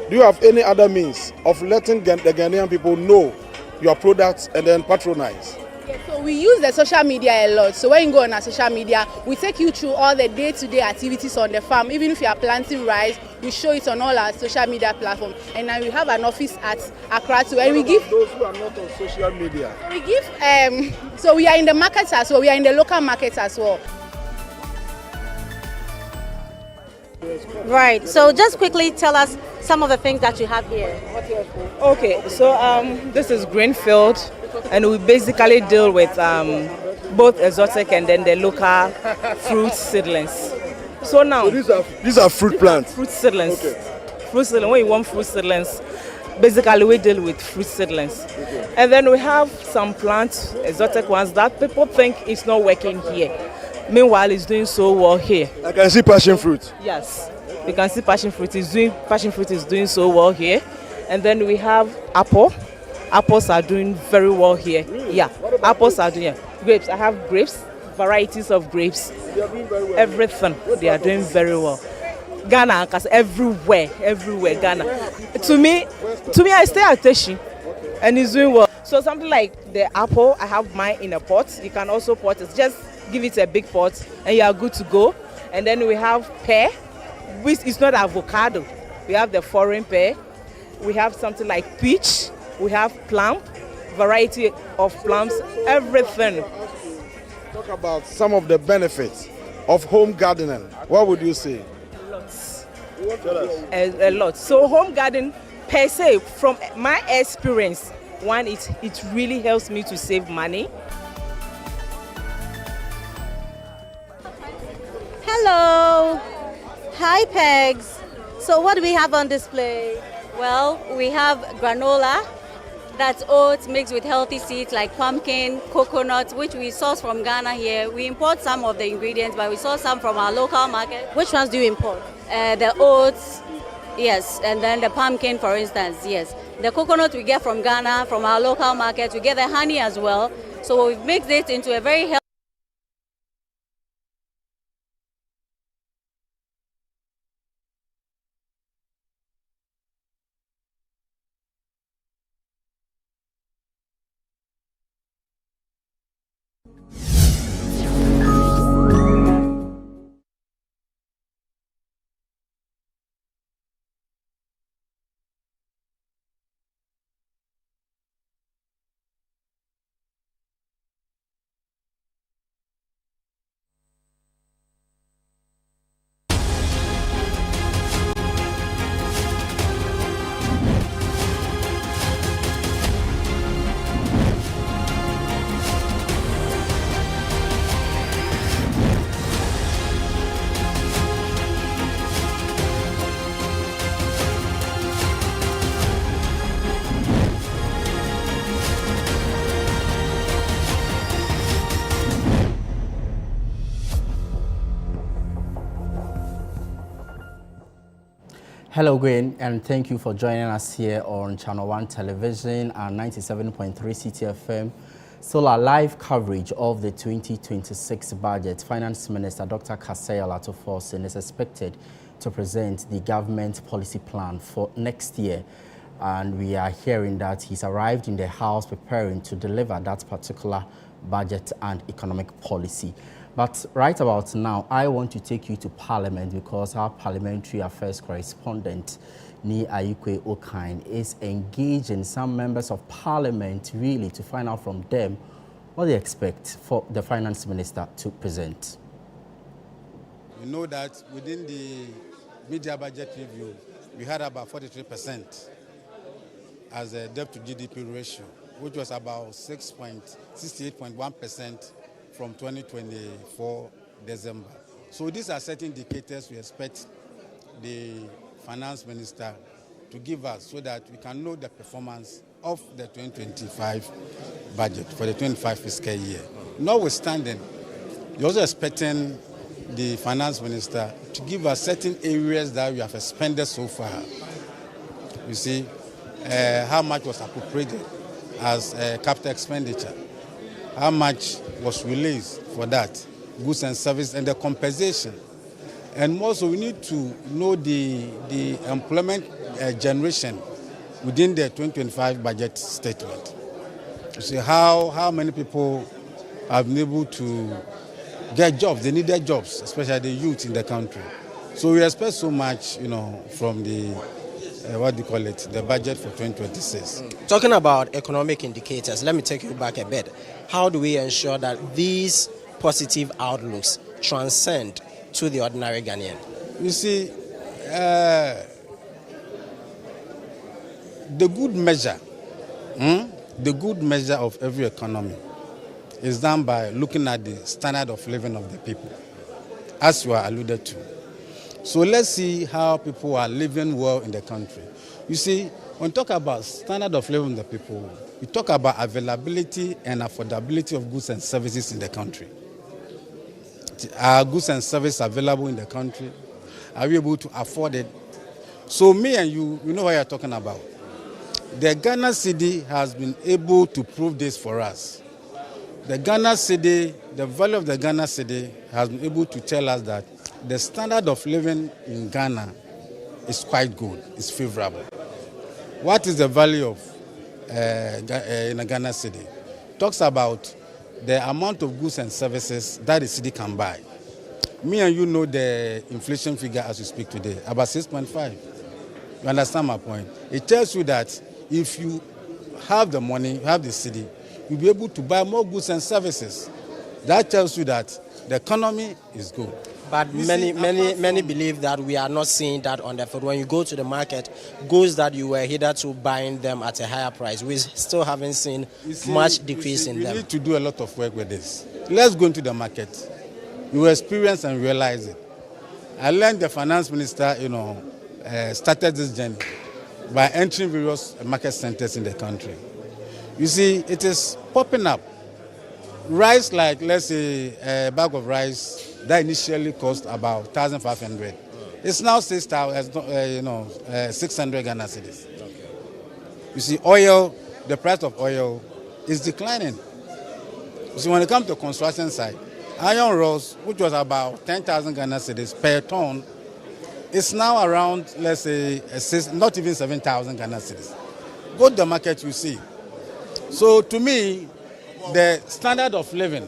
do you have any other means of letting the Ghanaian people know your products and then patronize? Yeah, so we use the social media a lot. So when you go on our social media, we take you through all the day-to-day activities on the farm. Even if you are planting rice, we show it on all our social media platforms. And now we have an office at Accra too. And we give those who are not on social media. We give so we are in the markets as well. We are in the local markets as well. Right. So just quickly tell us some of the things that you have here. Okay. So this is Greenfield, and we basically deal with both exotic and then the local fruit seedlings. So now these are fruit plants. Fruit seedlings. Okay. Fruit seedlings. When you want fruit seedlings, basically we deal with fruit seedlings. Okay. And then we have some plants, exotic ones that people think it's not working here. Meanwhile, it's doing so well here. I can see passion fruit. Yes, you can see passion fruit is doing so well here. And then we have apple. Apples are doing very well here. Really? Yeah, apples are doing grapes. I have grapes, varieties of grapes. They are doing very well. Everything they are doing very well. Ghana, because everywhere, Ghana. To me, I stay at Teshi, and it's doing well. So something like the apple, I have mine in a pot. You can also pot it. Just give it a big pot, and you are good to go. And then we have pear, which is not avocado. We have the foreign pear. We have something like peach. We have plum, variety of plums, everything. Talk about some of the benefits of home gardening. What would you say? Lots. A lot. So home garden per se, from my experience, one, it really helps me to save money. Hello. Hi, Pegs. So what do we have on display? Well, we have granola. That's oats mixed with healthy seeds like pumpkin, coconut, which we source from Ghana here. We import some of the ingredients, but we source some from our local market. Which ones do you import? The oats, yes, and then the pumpkin, for instance, yes. The coconut we get from Ghana, from our local market. We get the honey as well. So we've mixed it into a very healthy Hello, Gwen, and thank you for joining us here on Channel One Television and 97.3 CTFM. Still our live coverage of the 2026 budget. Finance Minister Dr. Kasai Forson is expected to present the government policy plan for next year. And we are hearing that he's arrived in the House preparing to deliver that particular budget and economic policy. But right about now, I want to take you to Parliament because our Parliamentary Affairs Correspondent, Ni Ayikwe Okine, is engaging some members of Parliament really to find out from them what they expect for the Finance Minister to present. We know that within the media budget review, we had about 43% as a debt to GDP ratio, which was about 68.1% from 2024 December. So these are certain indicators we expect the Finance Minister to give us so that we can know the performance of the 2025 budget for the 25 fiscal year. Notwithstanding, we're also expecting the Finance Minister to give us certain areas that we have expended so far. You see, how much was appropriated as capital expenditure, how much was released for that, goods and services, and the compensation. And also we need to know the employment generation within the 2025 budget statement. You see how many people have been able to get jobs, they need their jobs, especially the youth in the country. So we expect so much, from the the budget for 2026. Talking about economic indicators, let me take you back a bit. How do we ensure that these positive outlooks transcend to the ordinary Ghanaian? You see, the good measure of every economy is done by looking at the standard of living of the people, as you are alluded to. So let's see how people are living well in the country. You see, when we talk about standard of living of the people, we talk about availability and affordability of goods and services in the country. Are goods and services available in the country? Are we able to afford it? So me and you know what you're talking about. The Ghana cedi has been able to prove this for us. The Ghana cedi, the value of the Ghana cedi has been able to tell us that the standard of living in Ghana is quite good, it's favorable. What is the value of in a Ghana cedi? Talks about the amount of goods and services that the city can buy. Me and you know the inflation figure as we speak today, about 6.5. You understand my point? It tells you that if you have the money, you have the city, you'll be able to buy more goods and services. That tells you that the economy is good. But many believe that we are not seeing that on the foot. When you go to the market, goods that you were hitherto buying them at a higher price, we still haven't seen much decrease in them. We need to do a lot of work with this. Let's go into the market. You will experience and realize it. I learned the finance minister, started this journey by entering various market centers in the country. You see, it is popping up. Rice, like let's say a bag of rice that initially cost about 1,500. It's now 600 Ghana cedis. Okay. You see, oil, the price of oil is declining. You see, when it comes to construction side, iron rods, which was about 10,000 Ghana cedis per ton, is now around, let's say, not even 7,000 Ghana cedis. Go to the market, you see. So to me, the standard of living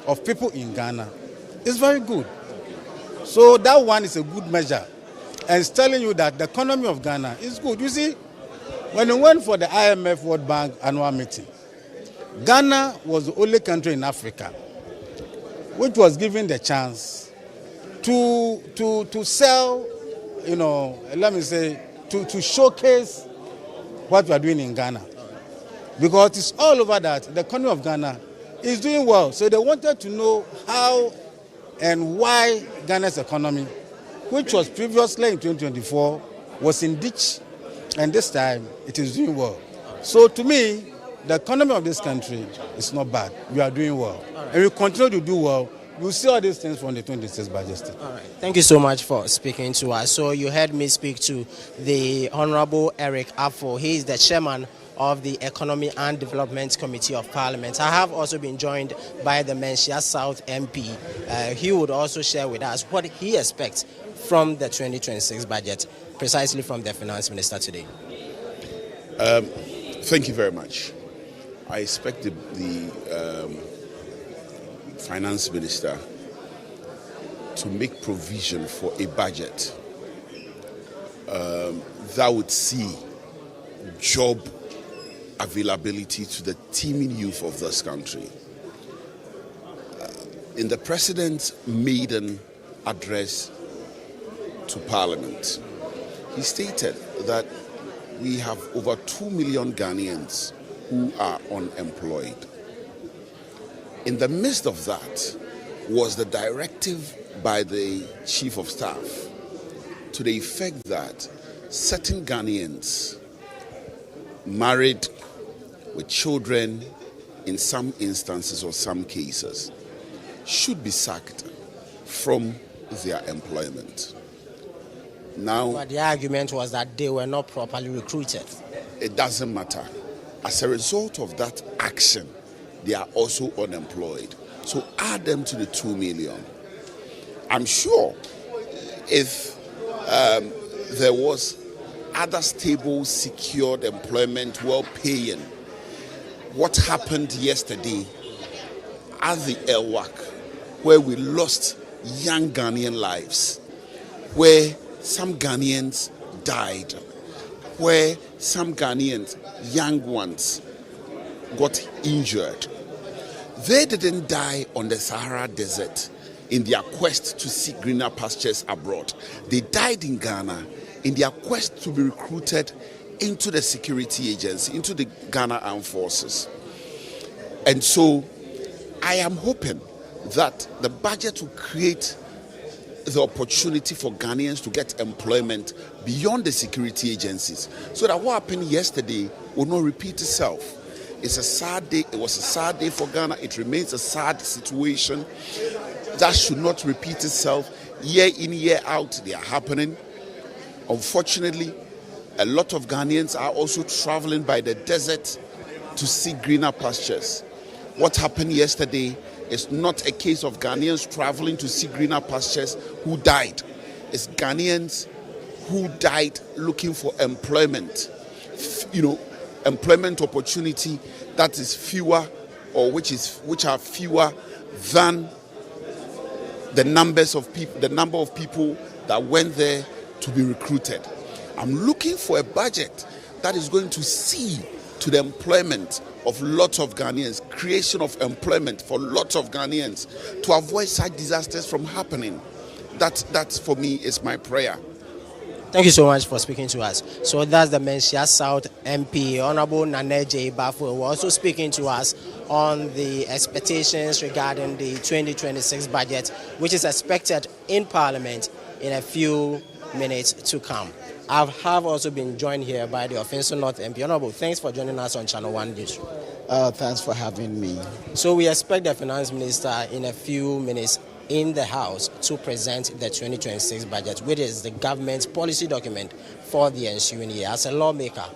of people in Ghana is very good. So that one is a good measure. And it's telling you that the economy of Ghana is good. You see, when we went for the IMF World Bank annual meeting, Ghana was the only country in Africa which was given the chance to sell, to showcase what we are doing in Ghana. Because it's all over that the economy of Ghana is doing well. So they wanted to know how and why Ghana's economy, which was previously in 2024, was in ditch, and this time it is doing well. So to me, the economy of this country is not bad. We are doing well. And we continue to do well You'll see all these things from the 26 budget. All right. Thank you so much for speaking to us. So you heard me speak to the Honorable Eric Afo. He is the chairman of the Economy and Development Committee of Parliament. I have also been joined by the Menchia South MP. He would also share with us what he expects from the 2026 budget, precisely from the Finance Minister today. Thank you very much. I expect the Finance Minister to make provision for a budget that would see job availability to the teeming youth of this country. In the President's maiden address to Parliament, he stated that we have over 2 million Ghanaians who are unemployed. In the midst of that was the directive by the Chief of Staff to the effect that certain Ghanaians married with children in some instances or some cases should be sacked from their employment. Now, but the argument was that they were not properly recruited. It doesn't matter. As a result of that action, they are also unemployed. So add them to the 2 million. I'm sure if there was other stable, secured employment, well-paying, what happened yesterday at the Elwak, where we lost young Ghanaian lives, where some Ghanaians died, where some Ghanaians, young ones, got injured. They didn't die on the Sahara Desert in their quest to seek greener pastures abroad. They died in Ghana in their quest to be recruited into the security agency, into the Ghana Armed Forces. And so I am hoping that the budget will create the opportunity for Ghanaians to get employment beyond the security agencies, so that what happened yesterday will not repeat itself. It's a sad day. It was a sad day for Ghana. It remains a sad situation. That should not repeat itself. Year in, year out, they are happening. Unfortunately, a lot of Ghanaians are also traveling by the desert to seek greener pastures. What happened yesterday is not a case of Ghanaians traveling to seek greener pastures who died. It's Ghanaians who died looking for employment. Employment opportunity that is fewer, or which are fewer than the number of people that went there to be recruited. I'm looking for a budget that is going to see to the employment of lots of Ghanaians, creation of employment for lots of Ghanaians, to avoid such disasters from happening. That for me is my prayer. Thank you so much for speaking to us. So that's the Menchia South MP, Honorable Naneje Bafo, also speaking to us on the expectations regarding the 2026 budget, which is expected in Parliament in a few minutes to come. I have also been joined here by the Offensive North MP. Honorable, thanks for joining us on Channel One Newsroom. Thanks for having me. So we expect the Finance Minister in a few minutes in the House to present the 2026 budget, which is the government's policy document for the ensuing year. As a lawmaker,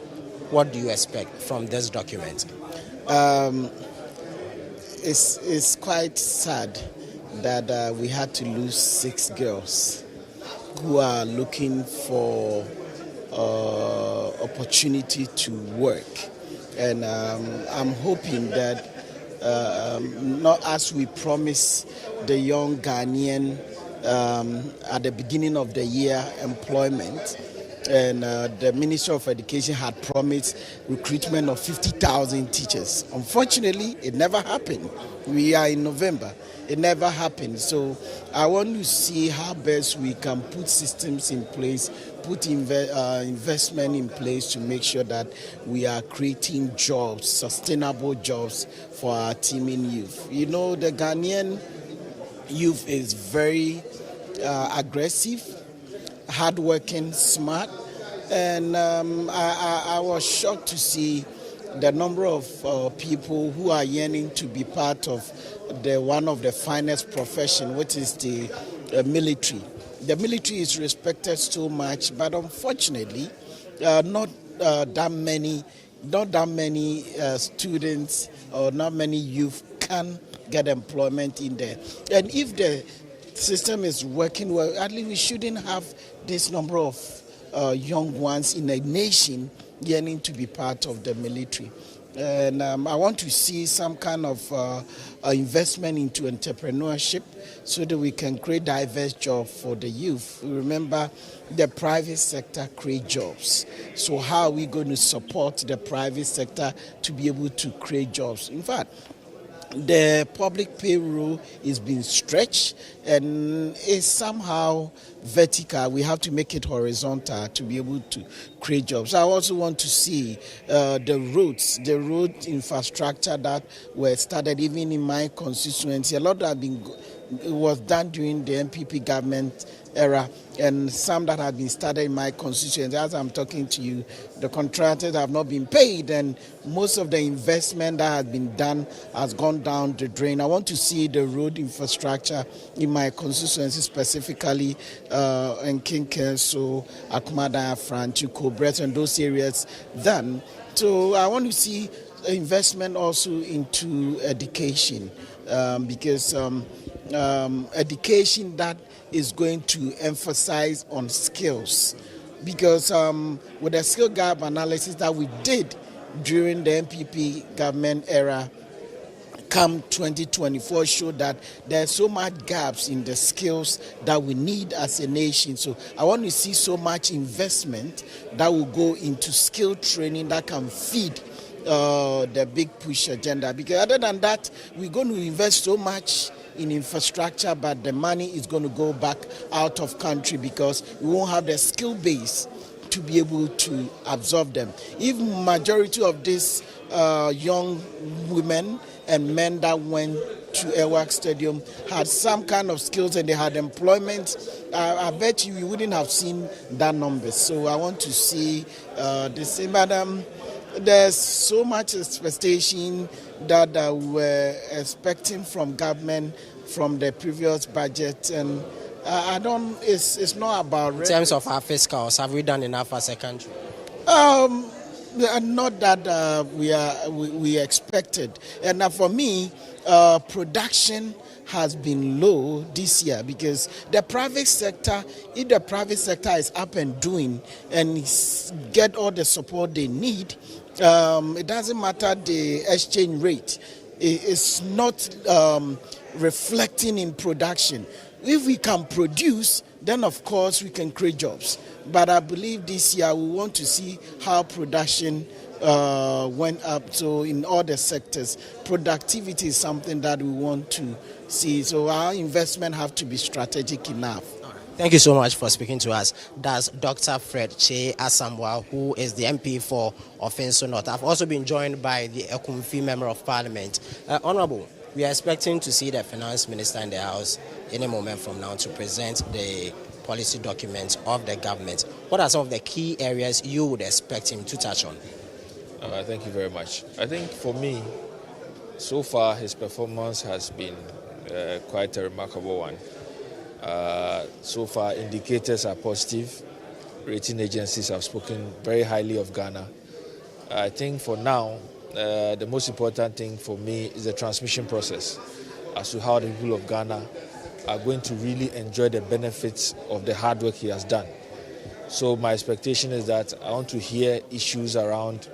what do you expect from this document? It's quite sad that we had to lose 6 girls who are looking for opportunity to work. And I'm hoping that not as we promised the young Ghanaian at the beginning of the year employment, and the Minister of Education had promised recruitment of 50,000 teachers. Unfortunately, it never happened. We are in November. It never happened. So I want to see how best we can put systems in place, put investment in place to make sure that we are creating jobs, sustainable jobs for our teeming youth. You know, the Ghanaian youth is very aggressive, hardworking, smart, and I was shocked to see the number of people who are yearning to be part of one of the finest profession, which is the military. The military is respected so much, but unfortunately, not that many students or not many youth can get employment in there. And if the system is working well, at least we shouldn't have this number of young ones in a nation yearning to be part of the military. And I want to see some kind of investment into entrepreneurship so that we can create diverse jobs for the youth. Remember, the private sector create jobs. So how are we going to support the private sector to be able to create jobs? In fact, the public payroll is being stretched and is somehow vertical. We have to make it horizontal to be able to create jobs. I also want to see the road infrastructure that were started even in my constituency. A lot was done during the MPP government era, and some that have been started in my constituency. As I'm talking to you, the contractors have not been paid, and most of the investment that has been done has gone down the drain. I want to see the road infrastructure in my constituency, specifically in Kinkenso, Akumada, Franchi, Cobret, and those areas done. So I want to see investment also into education, because education that is going to emphasize on skills, because with the skill gap analysis that we did during the MPP government era, come 2024 showed that there's so much gaps in the skills that we need as a nation. So I want to see so much investment that will go into skill training that can feed the big push agenda, because other than that, we're going to invest so much in infrastructure, but the money is going to go back out of country because we won't have the skill base to be able to absorb them. If majority of these young women and men that went to Airwork Stadium had some kind of skills and they had employment, I bet you we wouldn't have seen that number. So I want to see the same. Madam, there's so much expectation that we're expecting from government from the previous budget, and it's not about... In terms of our fiscals, have we done enough as a country? Not that we expected. And for me, production has been low this year because the private sector, if the private sector is up and doing and get all the support they need, it doesn't matter the exchange rate. It's not reflecting in production. If we can produce, then of course we can create jobs. But I believe this year we want to see how production went up. So in all the sectors, productivity is something that we want to see. So our investment have to be strategic enough. Thank you so much for speaking to us. That's Dr. Fred Che Asamoah, who is the MP for Offenso North. I've also been joined by the Ekumfi Member of Parliament. Honourable, we are expecting to see the Finance Minister in the House any moment from now to present the policy documents of the government. What are some of the key areas you would expect him to touch on? Thank you very much. I think for me, so far his performance has been quite a remarkable one. So far, indicators are positive. Rating agencies have spoken very highly of Ghana. I think for now, the most important thing for me is the transmission process as to how the people of Ghana are going to really enjoy the benefits of the hard work he has done. So my expectation is that I want to hear issues around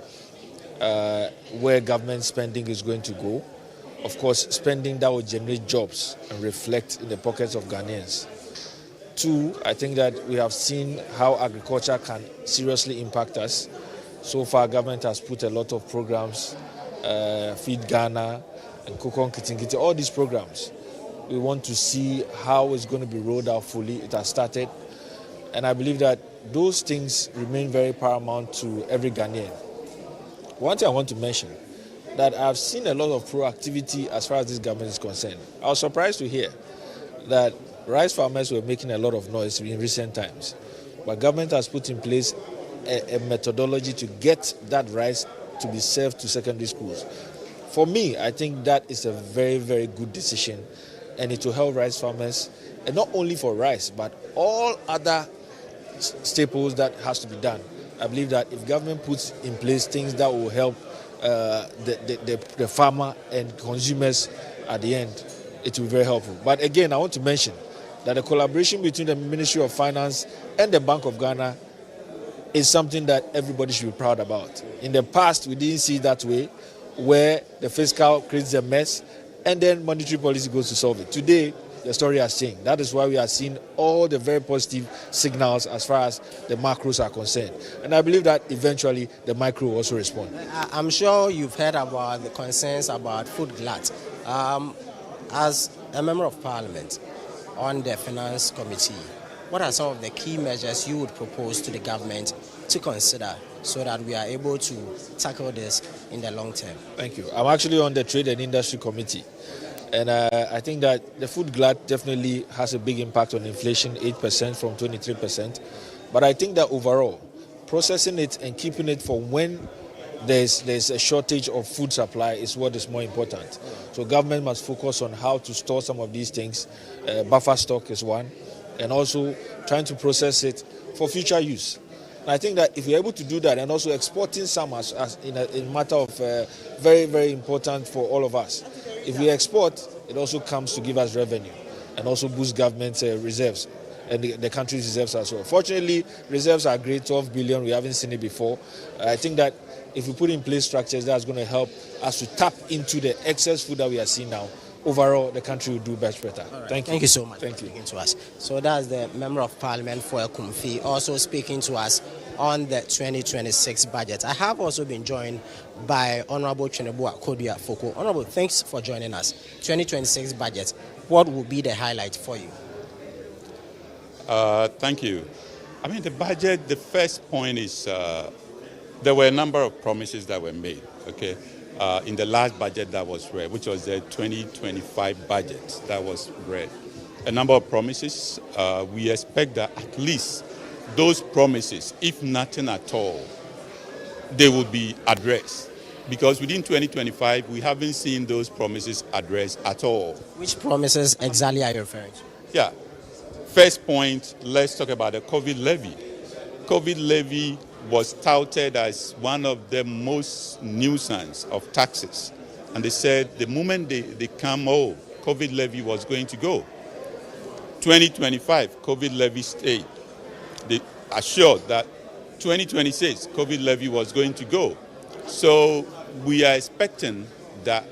where government spending is going to go. Of course, spending that will generate jobs and reflect in the pockets of Ghanaians. Two, I think that we have seen how agriculture can seriously impact us. So far, government has put a lot of programs, Feed Ghana and Kokon Kitingiti, all these programs. We want to see how it's going to be rolled out fully. It has started. And I believe that those things remain very paramount to every Ghanaian. One thing I want to mention, that I've seen a lot of proactivity as far as this government is concerned. I was surprised to hear that rice farmers were making a lot of noise in recent times. But government has put in place a methodology to get that rice to be served to secondary schools. For me, I think that is a very, very good decision, and it will help rice farmers, and not only for rice, but all other staples that has to be done. I believe that if government puts in place things that will help the farmer and consumers at the end, it will be very helpful. But again, I want to mention that the collaboration between the Ministry of Finance and the Bank of Ghana is something that everybody should be proud about. In the past, we didn't see it that way, where the fiscal creates a mess and then monetary policy goes to solve it. Today, the story has changed. That is why we are seeing all the very positive signals as far as the macros are concerned. And I believe that eventually the micro will also respond. I'm sure you've heard about the concerns about food glut. As a member of Parliament on the Finance Committee, what are some of the key measures you would propose to the government to consider so that we are able to tackle this in the long term? Thank you. I'm actually on the Trade and Industry Committee. And I think that the food glut definitely has a big impact on inflation, 8% from 23%. But I think that overall, processing it and keeping it for when there's a shortage of food supply is what is more important. So government must focus on how to store some of these things. Buffer stock is one. And also trying to process it for future use. And I think that if we're able to do that and also exporting some as in a matter of very, very important for all of us. If we export, it also comes to give us revenue and also boost government's reserves and the country's reserves as well. Fortunately, reserves are great, 12 billion. We haven't seen it before. I think that if we put in place structures, that's going to help us to tap into the excess food that we are seeing now. Overall, the country will do much better. Right. Thank you. Thank you so much Thank for you. speaking to us. So that's the Member of Parliament for Kumfi also speaking to us on the 2026 budget. I have also been joined by Honorable Chenebua Kodia Foko. Honorable, thanks for joining us. 2026 budget, what will be the highlight for you? Thank you. I mean, the budget, the first point is there were a number of promises that were made, okay? In the last budget that was read, which was the 2025 budget that was read. A number of promises. We expect that at least those promises, if nothing at all, they will be addressed. Because within 2025, we haven't seen those promises addressed at all. Which promises exactly are you referring to? Yeah. First point, let's talk about the COVID levy. COVID levy was touted as one of the most nuisance of taxes. And they said the moment they come, COVID levy was going to go. 2025, COVID levy stayed. They assured that 2026, COVID levy was going to go. So we are expecting that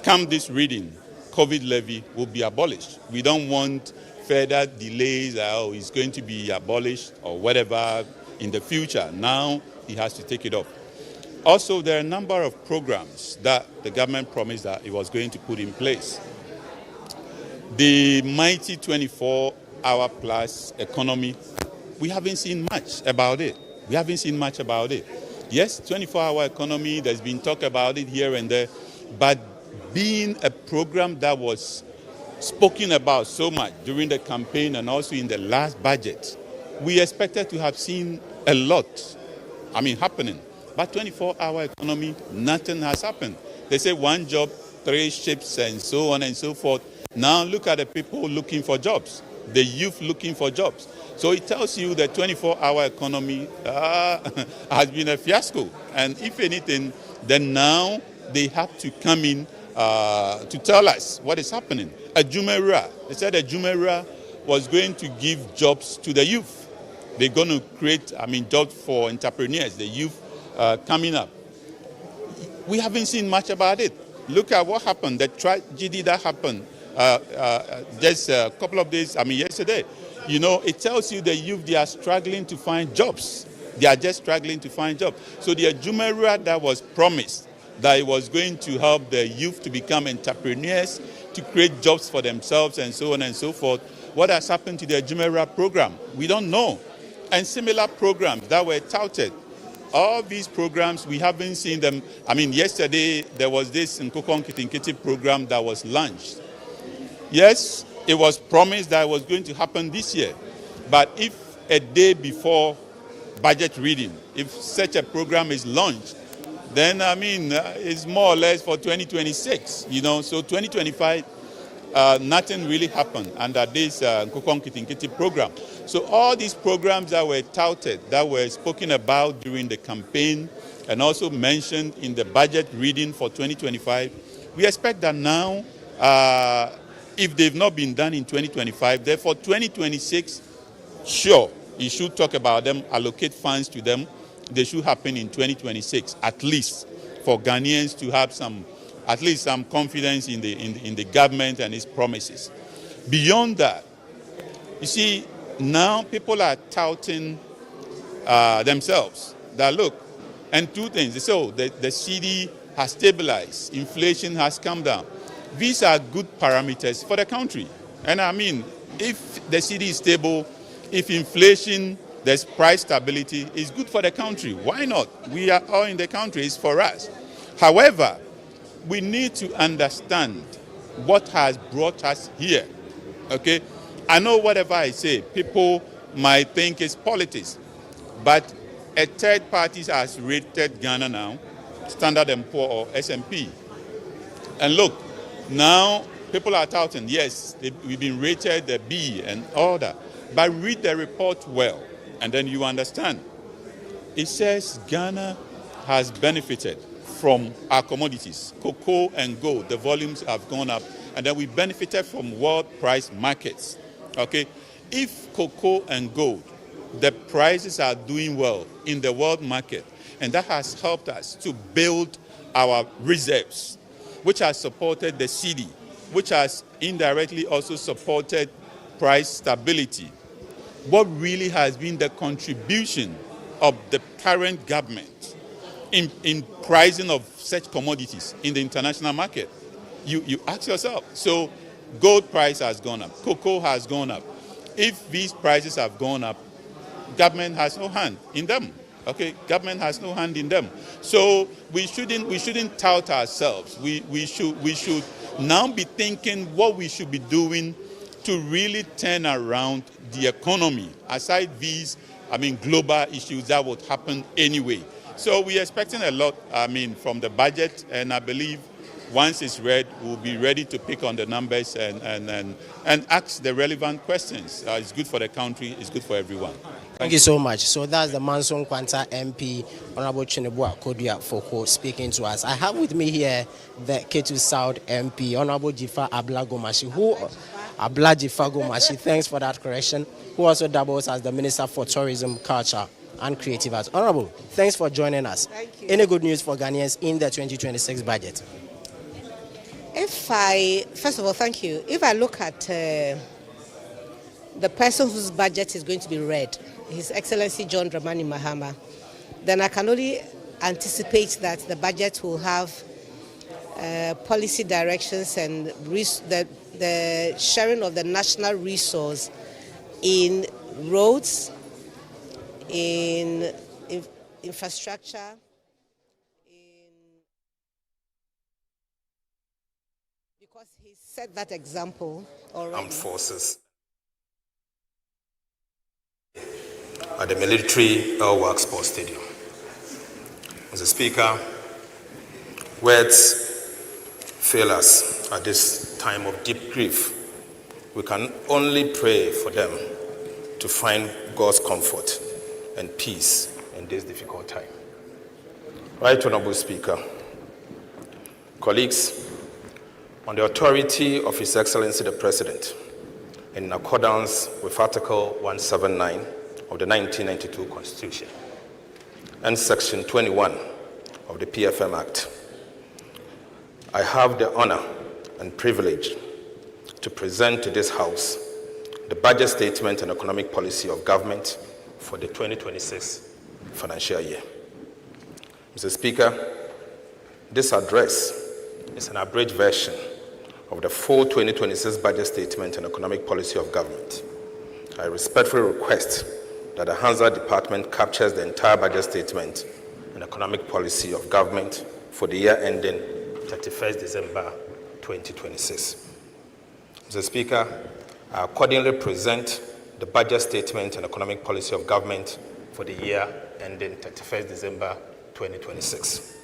come this reading, COVID levy will be abolished. We don't want further delays, it's going to be abolished or whatever in the future. Now he has to take it off. Also, there are a number of programs that the government promised that it was going to put in place. The mighty 24-hour plus economy, we haven't seen much about it. Yes, 24-hour economy, there's been talk about it here and there, but being a program that was spoken about so much during the campaign and also in the last budget, we expected to have seen a lot, happening. But 24-hour economy, nothing has happened. They say one job, 3 ships, and so on and so forth. Now look at the people looking for jobs, the youth looking for jobs. So it tells you that 24-hour economy has been a fiasco. And if anything, then now they have to come in to tell us what is happening. Ajumera, they said Ajumera was going to give jobs to the youth. They're going to create, jobs for entrepreneurs, the youth coming up. We haven't seen much about it. Look at what happened, the tragedy that happened just a couple of days, yesterday. It tells you the youth, they are struggling to find jobs. They are just struggling to find jobs. So the Ajumera that was promised, that it was going to help the youth to become entrepreneurs, to create jobs for themselves and so on and so forth. What has happened to the Ajumera program? We don't know. And similar programs that were touted. All these programs, we haven't seen them. Yesterday there was this Nkokon Kitinkiti program that was launched. Yes, it was promised that it was going to happen this year. But if a day before budget reading, if such a program is launched, then I mean, it's more or less for 2026, you know. So 2025, nothing really happened under this Nkukong Kitinkiti program. So all these programs that were touted, that were spoken about during the campaign and also mentioned in the budget reading for 2025, we expect that now, if they've not been done in 2025, therefore 2026, sure, you should talk about them, allocate funds to them. They should happen in 2026, at least, for Ghanaians to have at least some confidence in the government and its promises. Beyond that, you see, now people are touting themselves that look, and two things. They say, oh, the cedi has stabilized, inflation has come down. These are good parameters for the country. And I mean, if the cedi is stable, if inflation, there's price stability, it's good for the country. Why not? We are all in the country, it's for us. However, we need to understand what has brought us here, okay? I know whatever I say, people might think it's politics, but a third party has rated Ghana now, Standard & Poor or S&P. And look, now people are touting, yes, we've been rated a B and all that, but read the report well, and then you understand. It says Ghana has benefited from our commodities, cocoa and gold. The volumes have gone up, and then we benefited from world price markets. Okay, if cocoa and gold, the prices are doing well in the world market, and that has helped us to build our reserves, which has supported the cedi, which has indirectly also supported price stability. What really has been the contribution of the current government in pricing of such commodities in the international market? You ask yourself. So gold price has gone up, cocoa has gone up. If these prices have gone up, government has no hand in them. Okay, government has no hand in them. So we shouldn't tout ourselves. We should now be thinking what we should be doing to really turn around the economy, aside these, global issues that would happen anyway. So we're expecting a lot, from the budget, and I believe once it's read, we'll be ready to pick on the numbers and ask the relevant questions. It's good for the country, it's good for everyone. Thank you so much. So that's the Manson Kwanta MP, Honorable Chinebua Kodia Foko, speaking to us. I have with me here the Ketu South MP, Honorable Jifa Ablagomashi, thanks for that correction, who also doubles as the Minister for Tourism, Culture and Creative Arts. Honorable, thanks for joining us. Thank you. Any good news for Ghanaians in the 2026 budget? First of all, thank you. If I look at the person whose budget is going to be read, His Excellency John Dramani Mahama, then I can only anticipate that the budget will have policy directions and the sharing of the national resource in roads, in infrastructure, because he set that example already. Armed forces at the Military Air Works Sports Stadium. Mr. Speaker, words fail us at this time of deep grief. We can only pray for them to find God's comfort and peace in this difficult time. Right Honorable Speaker, colleagues, on the authority of His Excellency the President, in accordance with Article 179 of the 1992 Constitution and Section 21 of the PFM Act, I have the honor and privilege to present to this House the budget statement and economic policy of government for the 2026 financial year. Mr. Speaker, this address is an abridged version of the full 2026 budget statement and economic policy of government. I respectfully request that the Hansa Department captures the entire budget statement and economic policy of government for the year ending 31st December 2026. Mr. Speaker, I accordingly present the budget statement and economic policy of government for the year ending 31st December 2026.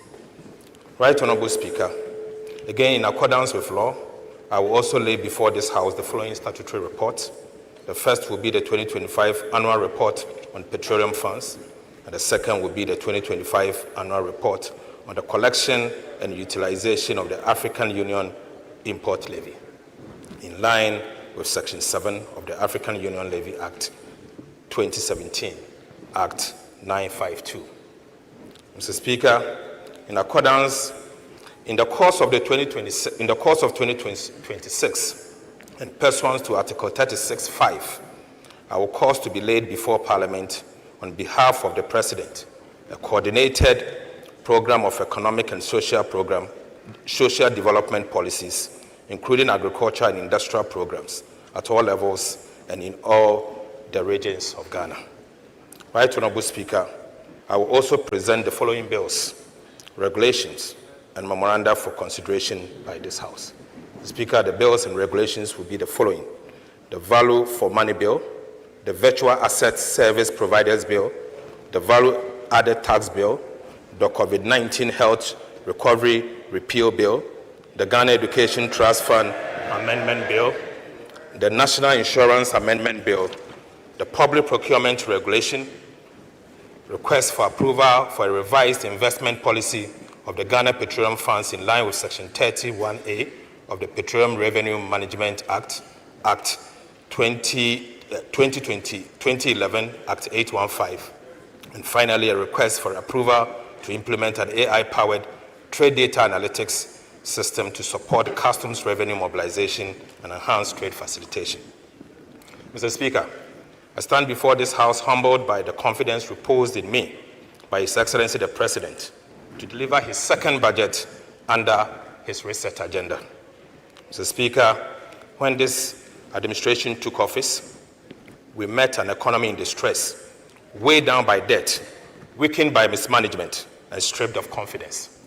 Right Honorable Speaker, again in accordance with law, I will also lay before this House the following statutory reports. The first will be the 2025 Annual Report on Petroleum Funds, and the second will be the 2025 Annual Report on the collection and utilization of the African Union Import Levy, in line with Section 7 of the African Union Levy Act 2017, Act 952. Mr. Speaker, in the course of 2026, and pursuant to Article 36(5), I will cause to be laid before Parliament on behalf of the President a coordinated program of economic and social development policies, including agriculture and industrial programs at all levels and in all the regions of Ghana. Right Honorable Speaker, I will also present the following bills, regulations, and memoranda for consideration by this House. Speaker, the bills and regulations will be the following: the Value for Money Bill, the Virtual Asset Service Providers Bill, the Value Added Tax Bill, the COVID-19 Health Recovery Repeal Bill, the Ghana Education Trust Fund Amendment Bill, the National Insurance Amendment Bill, the Public Procurement Regulation, request for approval for a revised investment policy of the Ghana Petroleum Funds in line with Section 31A of the Petroleum Revenue Management Act, Act 2011, Act 815. And finally, a request for approval to implement an AI-powered trade data analytics system to support customs revenue mobilization and enhance trade facilitation. Mr. Speaker, I stand before this House humbled by the confidence reposed in me by His Excellency the President to deliver his second budget under his reset agenda. Mr. Speaker, when this administration took office, we met an economy in distress, weighed down by debt, weakened by mismanagement, and stripped of confidence.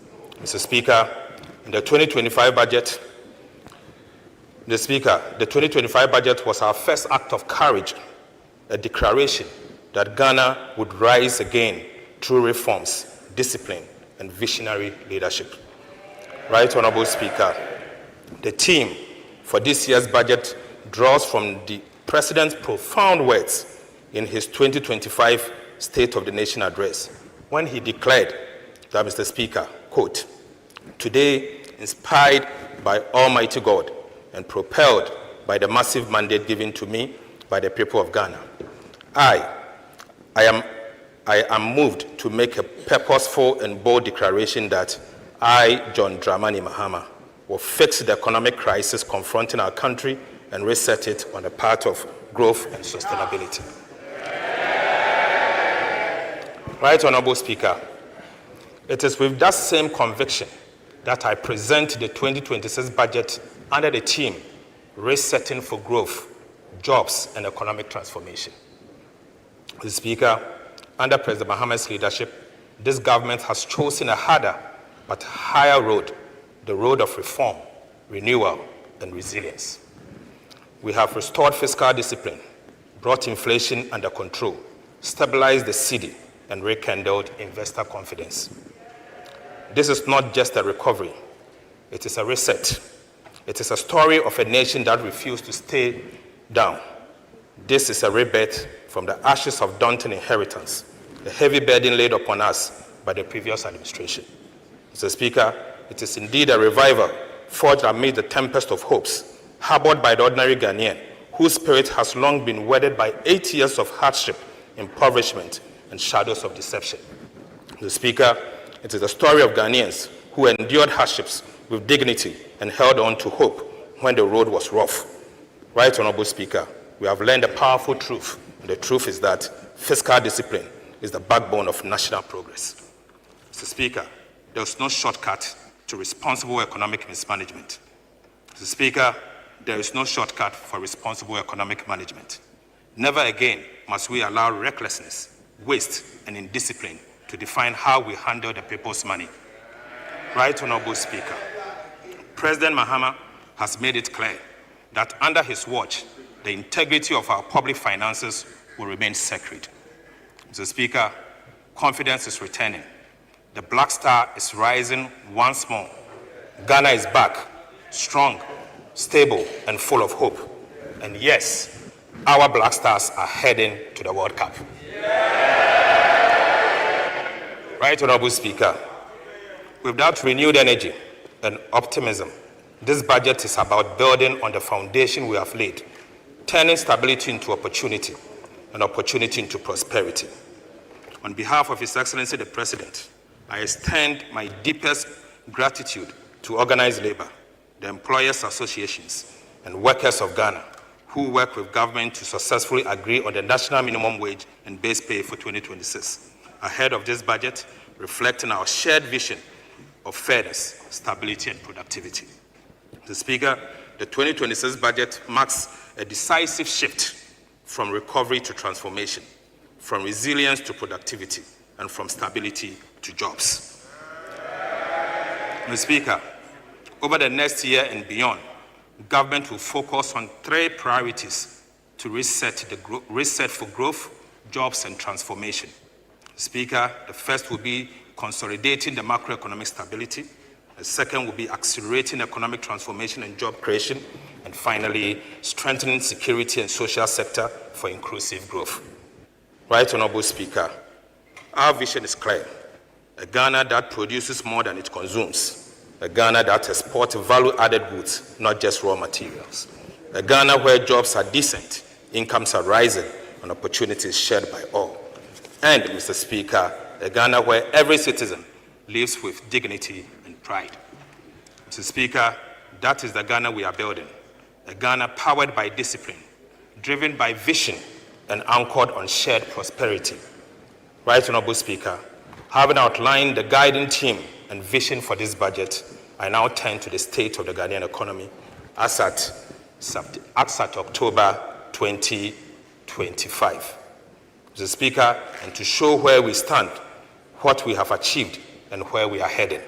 Mr. Speaker, in the 2025 budget, the 2025 budget was our first act of courage, a declaration that Ghana would rise again through reforms, discipline, and visionary leadership. Right Honorable Speaker, the theme for this year's budget draws from the President's profound words in his 2025 State of the Nation address, when he declared that, Mr. Speaker, quote, "Today, inspired by Almighty God and propelled by the massive mandate given to me by the people of Ghana, I am moved to make a purposeful and bold declaration that I, John Dramani Mahama, will fix the economic crisis confronting our country and reset it on the path of growth and sustainability." Right Honorable Speaker, it is with that same conviction that I present the 2026 budget under the theme, Resetting for Growth, Jobs and Economic Transformation. Mr. Speaker, under President Mahama's leadership, this government has chosen a harder but higher road, the road of reform, renewal, and resilience. We have restored fiscal discipline, brought inflation under control, stabilized the cedi, and rekindled investor confidence. This is not just a recovery, it is a reset. It is a story of a nation that refused to stay down. This is a rebirth from the ashes of daunting inheritance, the heavy burden laid upon us by the previous administration. Mr. Speaker, it is indeed a revival forged amid the tempest of hopes, harbored by the ordinary Ghanaian, whose spirit has long been weathered by 8 years of hardship, impoverishment, and shadows of deception. Mr. Speaker, it is the story of Ghanaians who endured hardships with dignity and held on to hope when the road was rough. Right Honorable Speaker, we have learned a powerful truth, and the truth is that fiscal discipline is the backbone of national progress. Mr. Speaker, there is no shortcut to responsible economic mismanagement. Mr. Speaker, there is no shortcut for responsible economic management. Never again must we allow recklessness, waste, and indiscipline to define how we handle the people's money. Right Honorable Speaker, President Mahama has made it clear that under his watch, the integrity of our public finances will remain sacred. Mr. Speaker, confidence is returning. the Black Star is rising once more. Ghana is back, strong, stable, and full of hope. And yes, our Black Stars are heading to the World Cup. Right, Honorable Speaker, with that renewed energy and optimism, this budget is about building on the foundation we have laid, turning stability into opportunity and opportunity into prosperity. On behalf of His Excellency the President, I extend my deepest gratitude to organized labor, the employers' associations, and workers of Ghana who work with government to successfully agree on the national minimum wage and base pay for 2026, ahead of this budget, reflecting our shared vision of fairness, stability, and productivity. Mr. Speaker, the 2026 budget marks a decisive shift from recovery to transformation, from resilience to productivity, and from stability to jobs. Mr. Speaker, over the next year and beyond, government will focus on 3 priorities to reset for growth, jobs, and transformation. Speaker, the first will be consolidating the macroeconomic stability. The second will be accelerating economic transformation and job creation. And finally, strengthening security and social sector for inclusive growth. Right, Honorable Speaker, our vision is clear. A Ghana that produces more than it consumes. A Ghana that exports value-added goods, not just raw materials. A Ghana where jobs are decent, incomes are rising, and opportunities shared by all. And, Mr. Speaker, a Ghana where every citizen lives with dignity and pride. Mr. Speaker, that is the Ghana we are building. A Ghana powered by discipline, driven by vision, and anchored on shared prosperity. Right, Honorable Speaker, having outlined the guiding theme and vision for this budget, I now turn to the state of the Ghanaian economy as at October 2025. Mr. Speaker, and to show where we stand, what we have achieved, and where we are heading.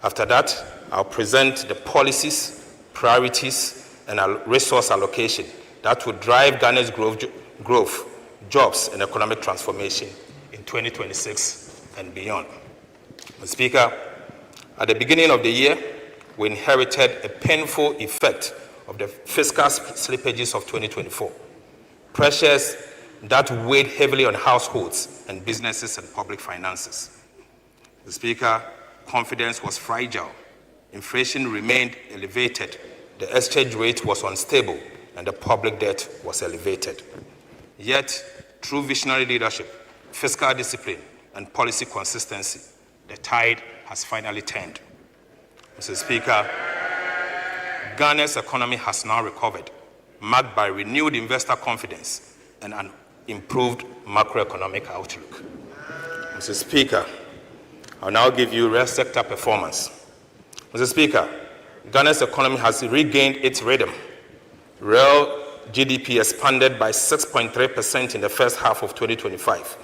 After that, I'll present the policies, priorities, and resource allocation that will drive Ghana's growth, jobs, and economic transformation in 2026 and beyond. Mr. Speaker, at the beginning of the year, we inherited a painful effect of the fiscal slippages of 2024. Pressures that weighed heavily on households and businesses and public finances. Mr. Speaker, confidence was fragile. Inflation remained elevated. The exchange rate was unstable, and the public debt was elevated. Yet, through visionary leadership, fiscal discipline, and policy consistency, the tide has finally turned. Mr. Speaker, Ghana's economy has now recovered, marked by renewed investor confidence and an improved macroeconomic outlook. Mr. Speaker, I'll now give you real sector performance. Mr. Speaker, Ghana's economy has regained its rhythm. Real GDP expanded by 6.3% in the first half of 2025,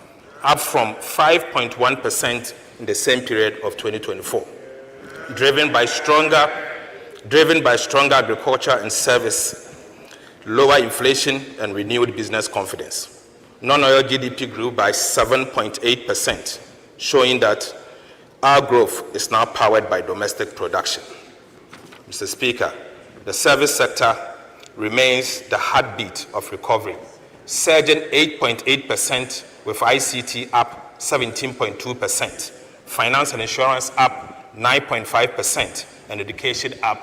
up from 5.1% in the same period of 2024, driven by stronger agriculture and service, lower inflation, and renewed business confidence. Non-oil GDP grew by 7.8%, showing that our growth is now powered by domestic production. Mr. Speaker, the service sector remains the heartbeat of recovery, surging 8.8% with ICT up 17.2%, finance and insurance up 9.5%, and education up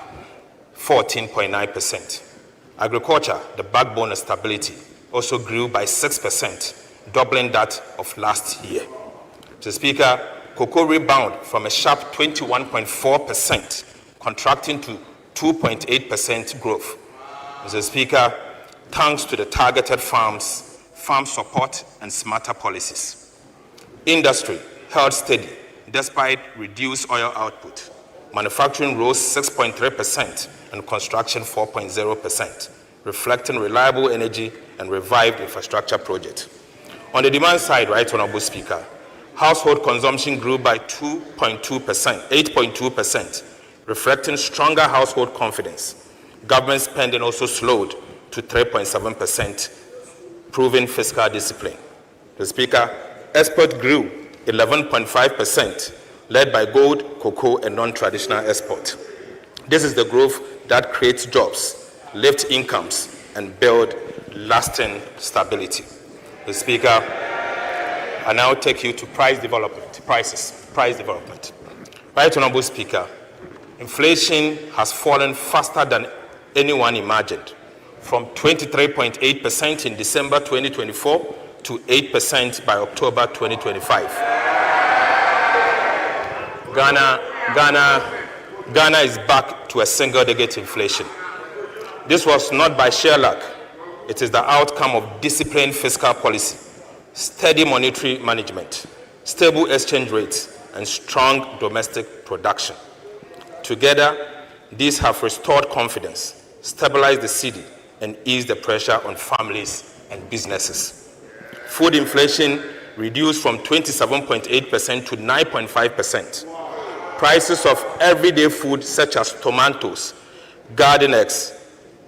14.9%. Agriculture, the backbone of stability, also grew by 6%, doubling that of last year. Mr. Speaker, cocoa rebound from a sharp 21.4%, contracting to 2.8% growth. Mr. Speaker, thanks to the targeted farm support, and smarter policies. Industry held steady despite reduced oil output. Manufacturing rose 6.3% and construction 4.0%, reflecting reliable energy and revived infrastructure projects. On the demand side, Right Honorable Speaker, household consumption grew by 8.2%, reflecting stronger household confidence. Government spending also slowed to 3.7%, proving fiscal discipline. The Speaker, export grew 11.5%, led by gold, cocoa, and non-traditional export. This is the growth that creates jobs, lifts incomes, and builds lasting stability. The Speaker, I now take you to price development. Right, Honorable Speaker, inflation has fallen faster than anyone imagined, from 23.8% in December 2024 to 8% by October 2025. Ghana is back to a single-digit inflation. This was not by sheer luck. It is the outcome of disciplined fiscal policy, steady monetary management, stable exchange rates, and strong domestic production. Together, these have restored confidence, stabilized the cedi, and eased the pressure on families and businesses. Food inflation reduced from 27.8% to 9.5%. Prices of everyday food such as tomatoes, garden eggs,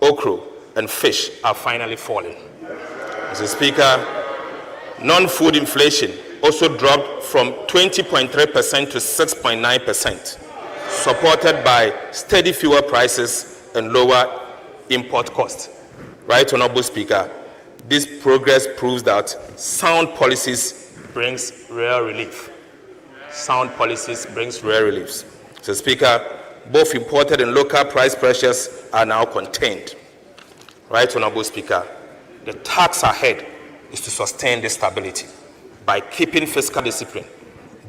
okra, and fish are finally falling. Mr. Speaker, non-food inflation also dropped from 20.3% to 6.9%, supported by steady fuel prices and lower import costs. Right, Honorable Speaker, this progress proves that sound policies brings real relief. Sound policies brings real relief. So, Speaker, both imported and local price pressures are now contained. Right, Honorable Speaker, the task ahead is to sustain this stability by keeping fiscal discipline,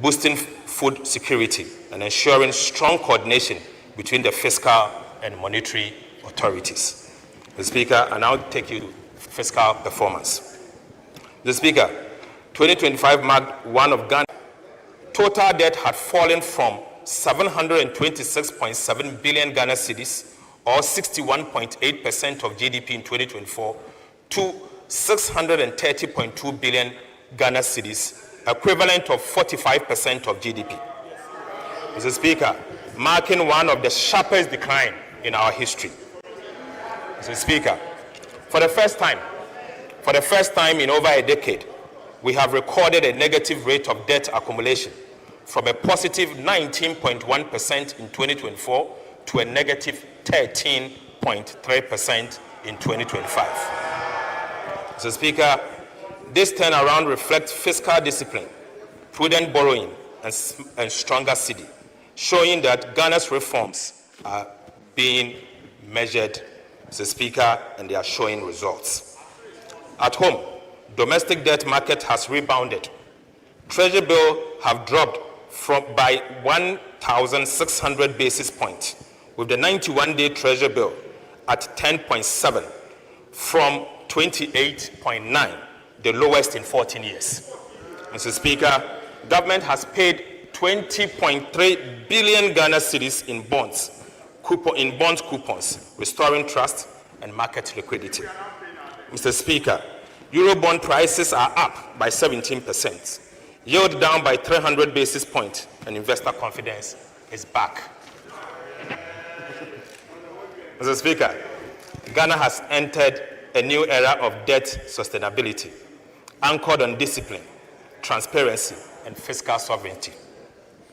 boosting food security, and ensuring strong coordination between the fiscal and monetary authorities. The Speaker, I now take you to fiscal performance. The Speaker, 2025 marked one of Ghana's total debt had fallen from 726.7 billion Ghana cedis, or 61.8% of GDP in 2024, to 630.2 billion Ghana cedis, equivalent of 45% of GDP. Mr. Speaker, marking one of the sharpest decline in our history. Mr. Speaker, for the first time in over a decade, we have recorded a negative rate of debt accumulation from a positive 19.1% in 2024 to a negative 13.3% in 2025. Mr. Speaker, this turnaround reflects fiscal discipline, prudent borrowing, and stronger cedi, showing that Ghana's reforms are being measured, Mr. Speaker, and they are showing results. At home, domestic debt market has rebounded. Treasury bills have dropped by 1,600 basis points, with the 91-day Treasury bill at 10.7 from 28.9, the lowest in 14 years. Mr. Speaker, government has paid 20.3 billion Ghana cedis in bonds coupons, restoring trust and market liquidity. Mr. Speaker, Eurobond prices are up by 17%, yield down by 300 basis points, and investor confidence is back. Mr. Speaker, Ghana has entered a new era of debt sustainability, anchored on discipline, transparency, and fiscal sovereignty.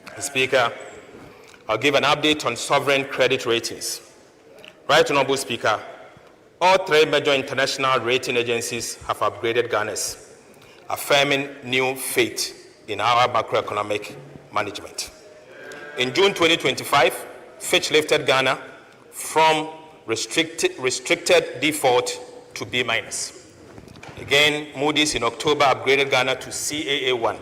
Mr. Speaker, I'll give an update on sovereign credit ratings. Right, Honorable Speaker, all three major international rating agencies have upgraded Ghana's, affirming new faith in our macroeconomic management. In June 2025, Fitch lifted Ghana from restricted default to B-. Again, Moody's in October upgraded Ghana to CAA1.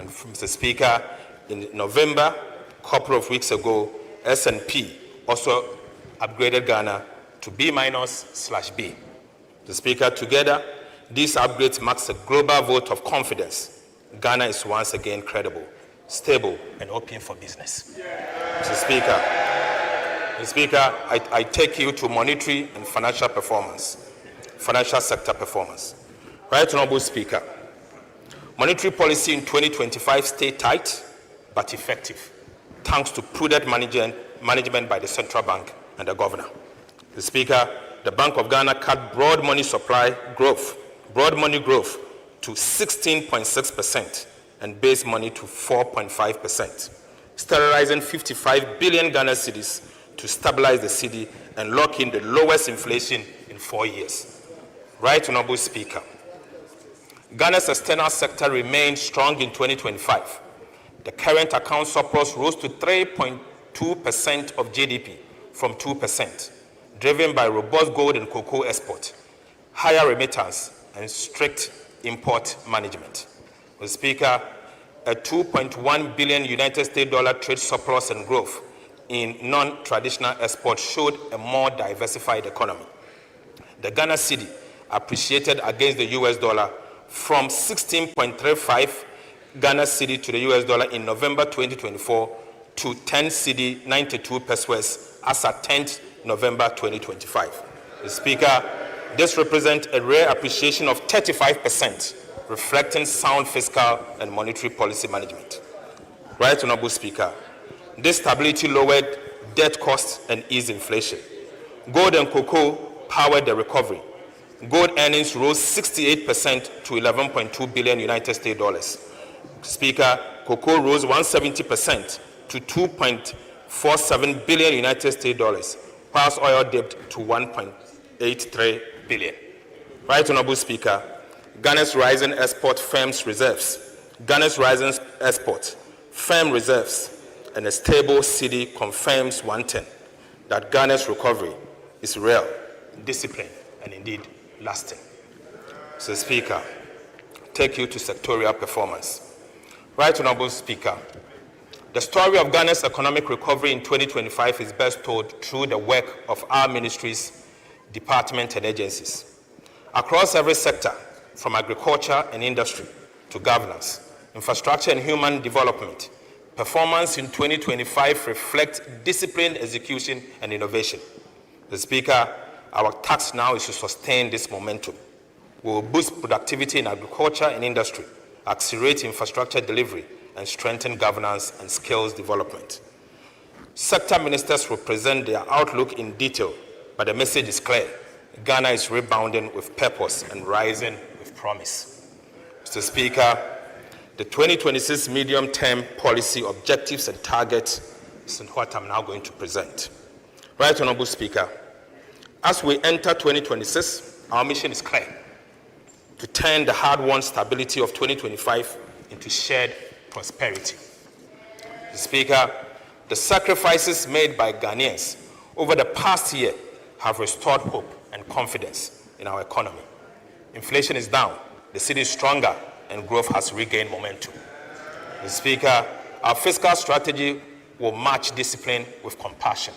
And Mr. Speaker, in November, a couple of weeks ago, S&P also upgraded Ghana to B-/B. Mr. Speaker, together, these upgrades marks a global vote of confidence. Ghana is once again credible, stable, and open for business. Mr. Speaker, I take you to monetary and financial sector performance. Right, Honorable Speaker, monetary policy in 2025 stayed tight but effective, thanks to prudent management by the central bank and the governor. The Speaker, the Bank of Ghana cut broad money growth to 16.6% and base money to 4.5%, sterilizing 55 billion Ghana cedis to stabilize the cedi and lock in the lowest inflation in 4 years. Right Honorable Speaker, Ghana's external sector remained strong in 2025. The current account surplus rose to 3.2% of GDP from 2%, driven by robust gold and cocoa export, higher remittance, and strict import management. Mr. Speaker, a $2.1 billion United States dollar trade surplus and growth in non-traditional exports showed a more diversified economy. The Ghana cedi appreciated against the US dollar from 16.35 Ghana cedi to the US dollar in November 2024 to 10 cedi 92 pesos as at 10th November 2025. Mr. Speaker, this represents a rare appreciation of 35%, reflecting sound fiscal and monetary policy management. Right Honorable Speaker, this stability lowered debt costs and eased inflation. Gold and cocoa powered the recovery. Gold earnings rose 68% to 11.2 billion United States dollars. Speaker, cocoa rose 170% to 2.47 billion United States dollars, whilst oil dipped to 1.83 billion. Right Honorable Speaker, Ghana's rising export firms reserves, Ghana's rising export firm reserves, and a stable cedi confirms one thing, that Ghana's recovery is real, disciplined, and indeed lasting. Mr. Speaker, take you to sectorial performance. Right Honorable Speaker, the story of Ghana's economic recovery in 2025 is best told through the work of our ministries, departments, and agencies. Across every sector, from agriculture and industry to governance, infrastructure and human development, performance in 2025 reflects disciplined execution and innovation. Mr. Speaker, our task now is to sustain this momentum. We will boost productivity in agriculture and industry, accelerate infrastructure delivery, and strengthen governance and skills development. Sector ministers will present their outlook in detail, but the message is clear. Ghana is rebounding with purpose and rising with promise. Mr. Speaker, the 2026 medium-term policy objectives and targets is what I'm now going to present. Right Honorable Speaker, as we enter 2026, our mission is clear: to turn the hard-won stability of 2025 into shared prosperity. Mr. Speaker, the sacrifices made by Ghanaians over the past year have restored hope and confidence in our economy. Inflation is down, the city is stronger, and growth has regained momentum. Mr. Speaker, our fiscal strategy will match discipline with compassion.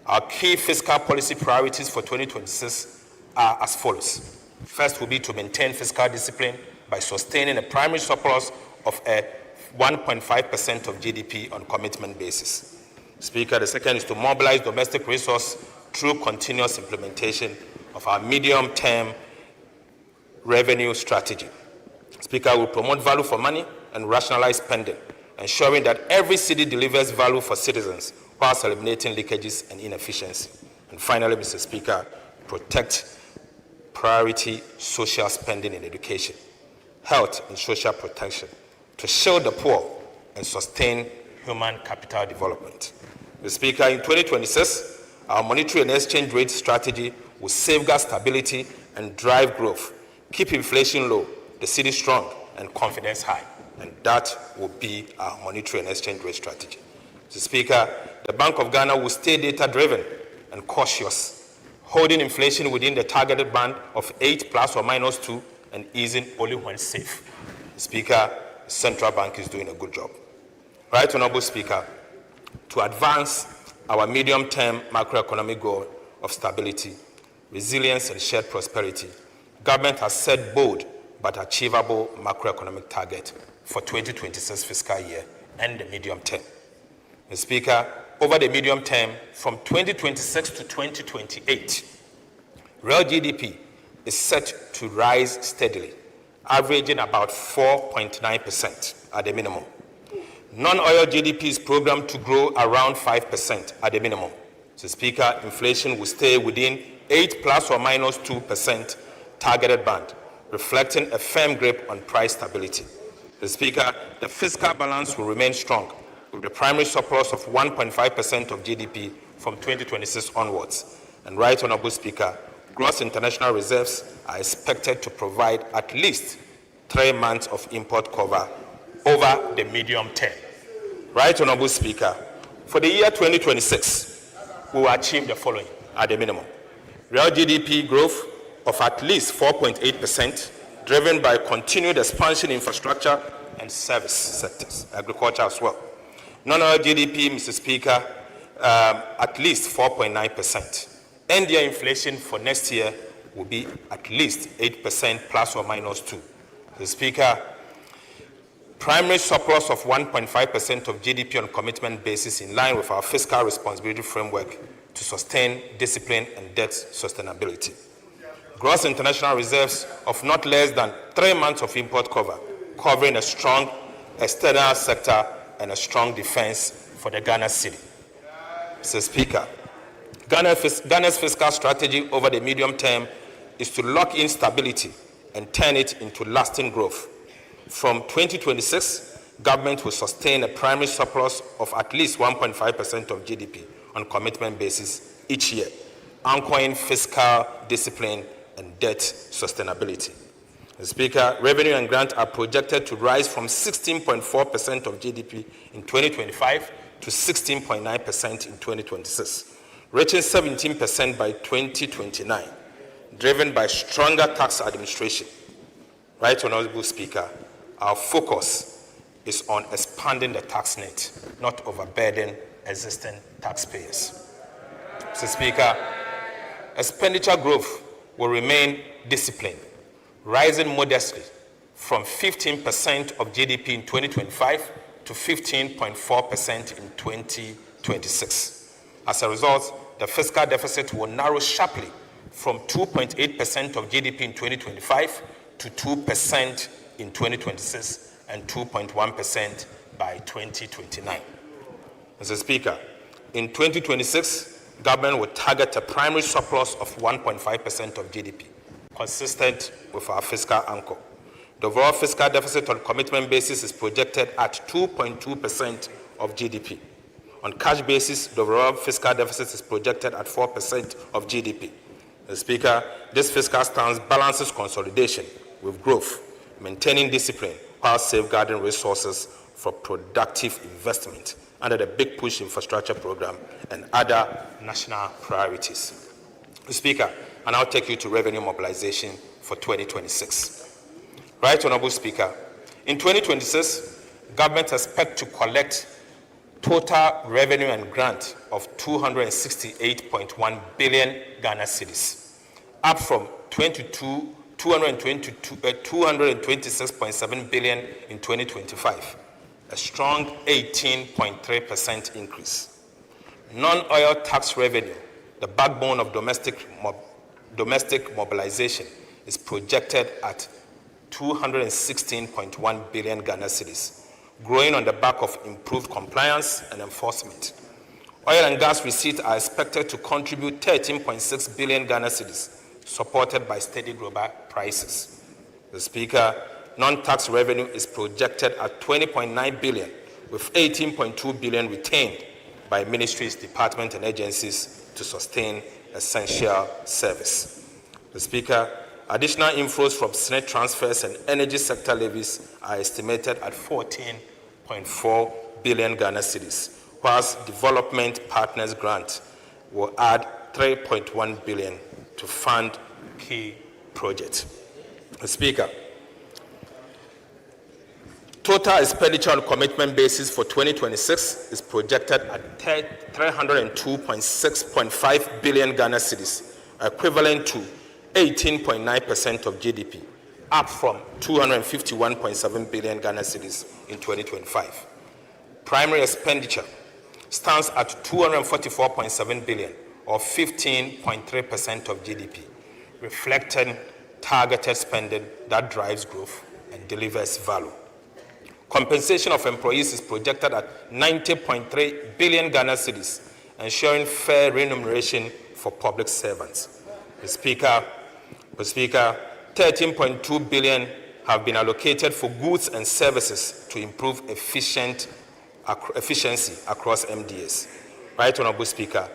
Our key fiscal policy priorities for 2026 are as follows. First will be to maintain fiscal discipline by sustaining a primary surplus of 1.5% of GDP on commitment basis. Speaker, the second is to mobilize domestic resources through continuous implementation of our medium-term revenue strategy. Speaker, we will promote value for money and rationalize spending, ensuring that every city delivers value for citizens whilst eliminating leakages and inefficiency. And finally, Mr. Speaker, protect priority social spending in education, health and social protection, to shield the poor and sustain human capital development. Mr. Speaker, in 2026, our monetary and exchange rate strategy will safeguard stability and drive growth, keep inflation low, the city strong, and confidence high. And that will be our monetary and exchange rate strategy. Mr. Speaker, the Bank of Ghana will stay data-driven and cautious, holding inflation within the targeted band of 8 ± 2 and easing only when safe. Speaker, the central bank is doing a good job. Right Honorable Speaker, to advance our medium-term macroeconomic goal of stability, resilience, and shared prosperity, government has set bold but achievable macroeconomic target for 2026 fiscal year and the medium term. Mr. Speaker, over the medium term, from 2026 to 2028, real GDP is set to rise steadily, averaging about 4.9% at the minimum. Non-oil GDP is programmed to grow around 5% at the minimum. So, Speaker, inflation will stay within 8 ± 2% targeted band, reflecting a firm grip on price stability. The Speaker, the fiscal balance will remain strong, with the primary surplus of 1.5% of GDP from 2026 onwards. And Right Honourable Speaker, gross international reserves are expected to provide at least 3 months of import cover over the medium term. Right Honourable Speaker, for the year 2026, we will achieve the following at the minimum. Real GDP growth of at least 4.8%, driven by continued expansion in infrastructure and service sectors, agriculture as well. Non-oil GDP, Mr. Speaker, at least 4.9%. End-year inflation for next year will be at least 8% plus or minus 2. Mr. Speaker, primary surplus of 1.5% of GDP on commitment basis in line with our fiscal responsibility framework to sustain discipline and debt sustainability. Gross international reserves of not less than 3 months of import cover, covering a strong external sector and a strong defense for the Ghana city. Mr. Speaker, Ghana's fiscal strategy over the medium term is to lock in stability and turn it into lasting growth. From 2026, government will sustain a primary surplus of at least 1.5% of GDP on commitment basis each year, anchoring fiscal discipline and debt sustainability. Mr. Speaker, revenue and grant are projected to rise from 16.4% of GDP in 2025 to 16.9% in 2026, reaching 17% by 2029, driven by stronger tax administration. Right Honourable Speaker, our focus is on expanding the tax net, not overburden existing taxpayers. Mr. Speaker, expenditure growth will remain disciplined, rising modestly from 15% of GDP in 2025 to 15.4% in 2026. As a result, the fiscal deficit will narrow sharply from 2.8% of GDP in 2025 to 2% in 2026 and 2.1% by 2029. Mr. Speaker, in 2026, government will target a primary surplus of 1.5% of GDP, consistent with our fiscal anchor. The overall fiscal deficit on commitment basis is projected at 2.2% of GDP. On cash basis, the overall fiscal deficit is projected at 4% of GDP. Mr. Speaker, this fiscal stance balances consolidation with growth, maintaining discipline while safeguarding resources for productive investment under the Big Push Infrastructure Program and other national priorities. Mr. Speaker, I now take you to revenue mobilization for 2026. Right Honourable Speaker, in 2026, government expects to collect total revenue and grant of 268.1 billion Ghana cedis, up from 226.7 billion in 2025, a strong 18.3% increase. Non-oil tax revenue, the backbone of domestic mobilization, is projected at 216.1 billion Ghana cedis, growing on the back of improved compliance and enforcement. Oil and gas receipts are expected to contribute 13.6 billion Ghana cedis, supported by steady global prices. The Speaker, non-tax revenue is projected at 20.9 billion, with 18.2 billion retained by ministries, departments, and agencies to sustain essential service. The Speaker, additional inflows from Senate transfers and energy sector levies are estimated at 14.4 billion Ghana cedis, whilst development partners grant will add 3.1 billion to fund key projects. The Speaker, total expenditure on commitment basis for 2026 is projected at 302.6.5 billion Ghana cedis, equivalent to 18.9% of GDP, up from 251.7 billion Ghana cedis in 2025. Primary expenditure stands at 244.7 billion, or 15.3% of GDP, reflecting targeted spending that drives growth and delivers value. Compensation of employees is projected at 90.3 billion Ghana cedis, ensuring fair remuneration for public servants. Mr. Speaker, 13.2 billion have been allocated for goods and services to improve efficient efficiency across MDAs. Right, Honorable Speaker,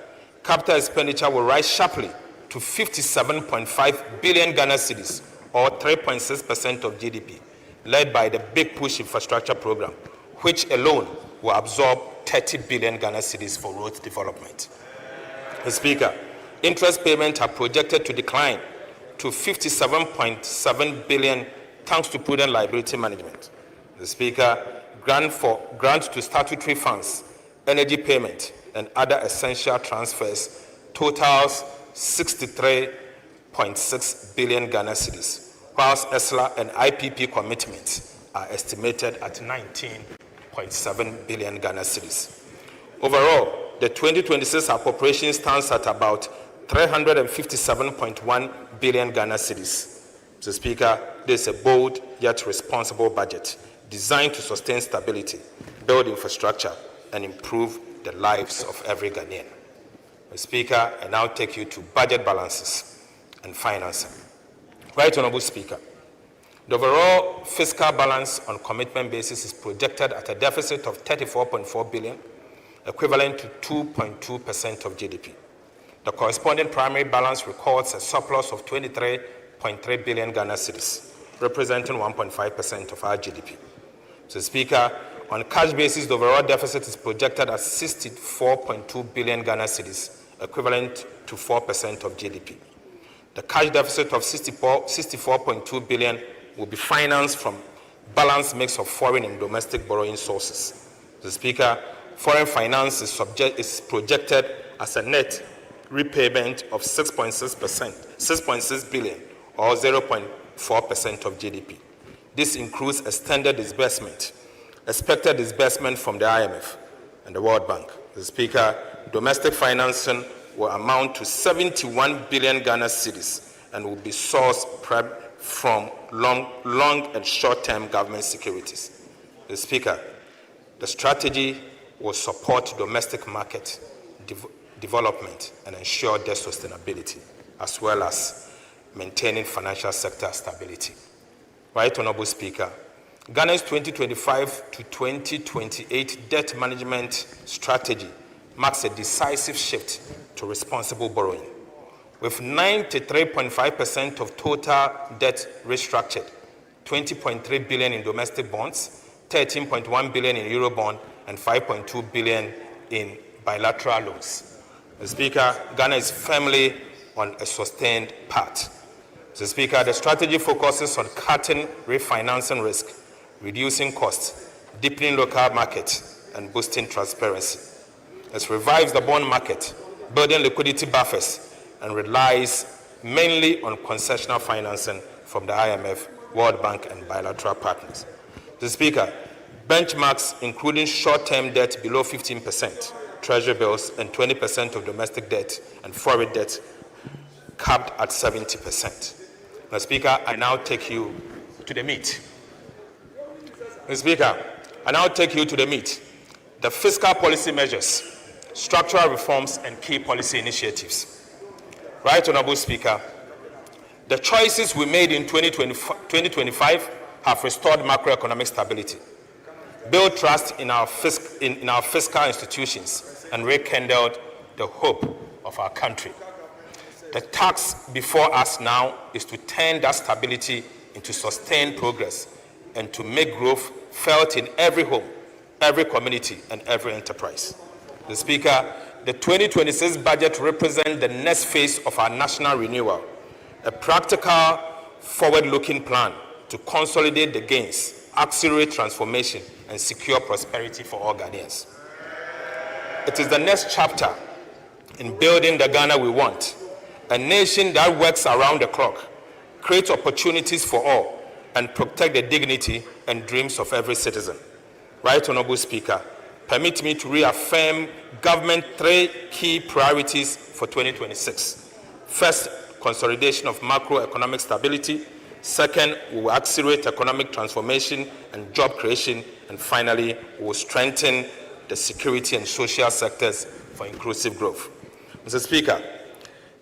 capital expenditure will rise sharply to 57.5 billion Ghana cedis, or 3.6% of GDP, led by the Big Push Infrastructure Program, which alone will absorb 30 billion Ghana cedis for road development. Mr. Speaker, interest payments are projected to decline to 57.7 billion thanks to prudent liability management. Mr. Speaker, grant to statutory funds, energy payment, and other essential transfers totals 63.6 billion Ghana cedis, whilst ESLA and IPP commitments are estimated at 19.7 billion Ghana cedis. Overall, the 2026 appropriation stands at about 357.1 billion Ghana cedis. Mr. Speaker, this is a bold yet responsible budget designed to sustain stability, build infrastructure, and improve the lives of every Ghanaian. Mr. Speaker, I now take you to budget balances and financing. Right, Honorable Speaker, the overall fiscal balance on commitment basis is projected at a deficit of 34.4 billion, equivalent to 2.2% of GDP. The corresponding primary balance records a surplus of 23.3 billion Ghana cedis, representing 1.5% of our GDP. Mr. Speaker, on cash basis, the overall deficit is projected at 64.2 billion Ghana cedis, equivalent to 4% of GDP. The cash deficit of 64.2 billion will be financed from balanced mix of foreign and domestic borrowing sources. Mr. Speaker, foreign finance is projected as a net repayment of 6.6 billion, or 0.4% of GDP. This includes extended disbursement, expected disbursement from the IMF and the World Bank. Mr. Speaker, domestic financing will amount to 71 billion Ghana cedis and will be sourced from long and short-term government securities. Mr. Speaker, the strategy will support domestic market development and ensure their sustainability, as well as maintaining financial sector stability. Right, Honorable Speaker, Ghana's 2025 to 2028 debt management strategy marks a decisive shift to responsible borrowing. With 93.5% of total debt restructured, 20.3 billion in domestic bonds, 13.1 billion in Eurobond, and 5.2 billion in bilateral loans. Mr. Speaker, Ghana is firmly on a sustained path. Mr. Speaker, the strategy focuses on cutting refinancing risk, reducing costs, deepening local markets, and boosting transparency. It revives the bond market, building liquidity buffers, and relies mainly on concessional financing from the IMF, World Bank, and bilateral partners. Mr. Speaker, benchmarks including short-term debt below 15%, treasury bills, and 20% of domestic debt and foreign debt capped at 70%. Mr. Speaker, I now take you to the meat. Mr. Speaker, I now take you to the meat. The fiscal policy measures, structural reforms, and key policy initiatives. Right, Honorable Speaker, the choices we made in 2025 have restored macroeconomic stability, built trust in our fiscal institutions, and rekindled the hope of our country. The task before us now is to turn that stability into sustained progress and to make growth felt in every home, every community, and every enterprise. Mr. Speaker, the 2026 budget represents the next phase of our national renewal, a practical, forward-looking plan to consolidate the gains, accelerate transformation, and secure prosperity for all Ghanaians. It is the next chapter in building the Ghana we want, a nation that works around the clock, creates opportunities for all, and protect the dignity and dreams of every citizen. Right, Honorable Speaker, permit me to reaffirm government 3 key priorities for 2026. First, consolidation of macroeconomic stability. Second, we will accelerate economic transformation and job creation. And finally, we will strengthen the security and social sectors for inclusive growth. Mr. Speaker,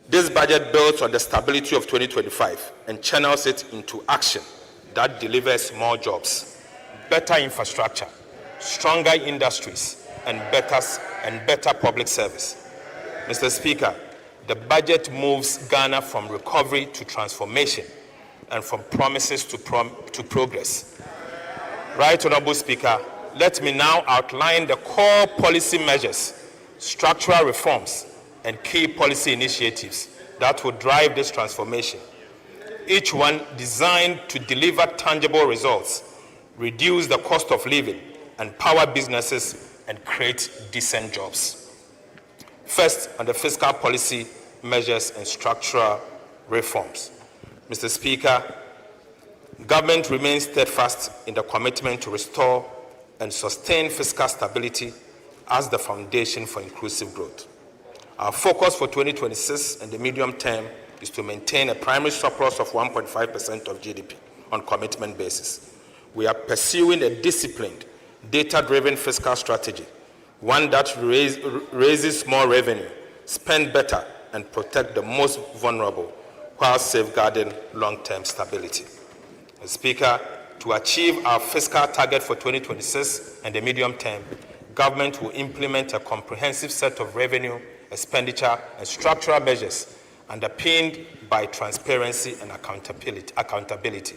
this budget builds on the stability of 2025 and channels it into action that delivers more jobs, better infrastructure, stronger industries, and better public service. Mr. Speaker, the budget moves Ghana from recovery to transformation and from promises to progress. Right Honorable Speaker, let me now outline the core policy measures, structural reforms, and key policy initiatives that will drive this transformation, each one designed to deliver tangible results, reduce the cost of living, empower businesses, and create decent jobs. First, on the fiscal policy measures and structural reforms. Mr. Speaker, government remains steadfast in the commitment to restore and sustain fiscal stability as the foundation for inclusive growth. Our focus for 2026 and the medium term is to maintain a primary surplus of 1.5% of GDP on commitment basis. We are pursuing a disciplined, data-driven fiscal strategy, one that raises more revenue, spend better, and protect the most vulnerable while safeguarding long-term stability. Mr. Speaker, to achieve our fiscal target for 2026 and the medium term, government will implement a comprehensive set of revenue, expenditure, and structural measures underpinned by transparency and accountability.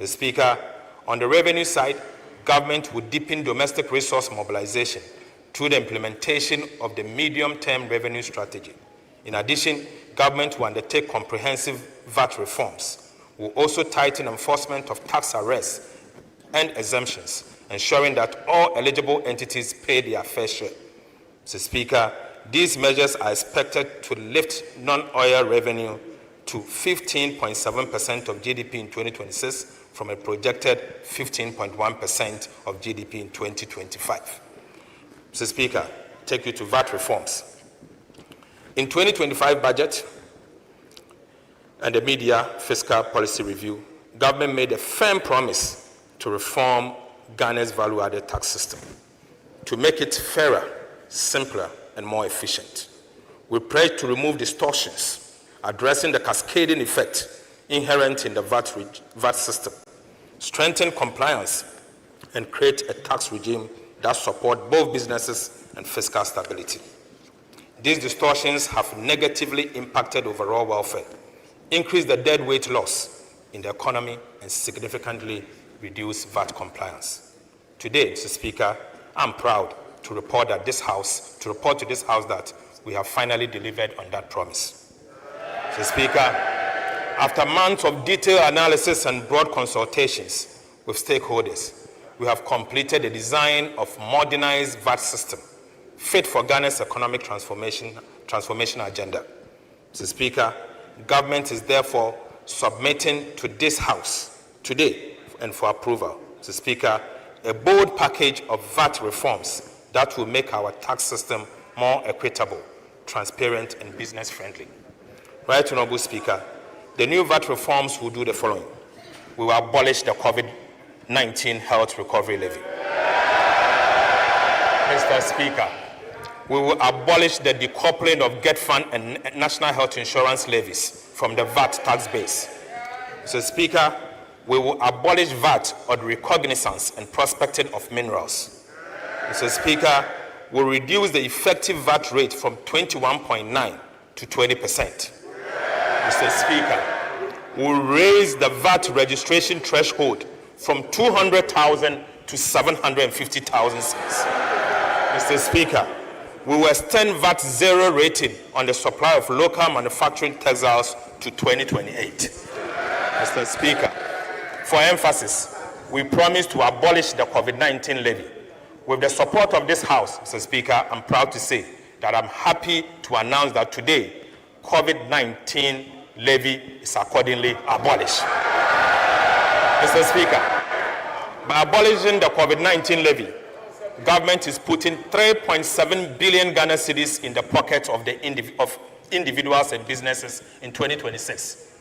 Mr. Speaker, on the revenue side, government will deepen domestic resource mobilization through the implementation of the medium-term revenue strategy. In addition, government will undertake comprehensive VAT reforms. Will also tighten enforcement of tax arrests and exemptions, ensuring that all eligible entities pay their fair share. Mr. Speaker, these measures are expected to lift non-oil revenue to 15.7% of GDP in 2026 from a projected 15.1% of GDP in 2025. Mr. Speaker, take you to VAT reforms. In 2025 budget and the media fiscal policy review, government made a firm promise to reform Ghana's value-added tax system to make it fairer, simpler, and more efficient. We pledge to remove distortions, addressing the cascading effect inherent in the VAT system, strengthen compliance, and create a tax regime that supports both businesses and fiscal stability. These distortions have negatively impacted overall welfare, increased the deadweight loss in the economy, and significantly reduced VAT compliance. Today, Mr. Speaker, I'm proud to report to this House that we have finally delivered on that promise. Mr. Speaker, after months of detailed analysis and broad consultations with stakeholders, we have completed the design of modernized VAT system fit for Ghana's economic transformation agenda. Mr. Speaker, government is therefore submitting to this House today and for approval, Mr. Speaker, a bold package of VAT reforms that will make our tax system more equitable, transparent, and business-friendly. Right Honorable Speaker, the new VAT reforms will do the following. We will abolish the COVID-19 health recovery levy. Mr. Speaker, we will abolish the decoupling of GetFund and National Health Insurance levies from the VAT tax base. Mr. Speaker, we will abolish VAT on recognizance and prospecting of minerals. Mr. Speaker, we will reduce the effective VAT rate from 21.9% to 20%. Mr. Speaker, we will raise the VAT registration threshold from 200,000 to 750,000 cedis. Mr. Speaker, we will extend VAT zero rating on the supply of local manufacturing textiles to 2028. Mr. Speaker, for emphasis, we promise to abolish the COVID-19 levy. With the support of this House, Mr. Speaker, I'm proud to say that I'm happy to announce that today, COVID-19 levy is accordingly abolished. Mr. Speaker, by abolishing the COVID-19 levy, government is putting 3.7 billion Ghana cedis in the pockets of individuals and businesses in 2026.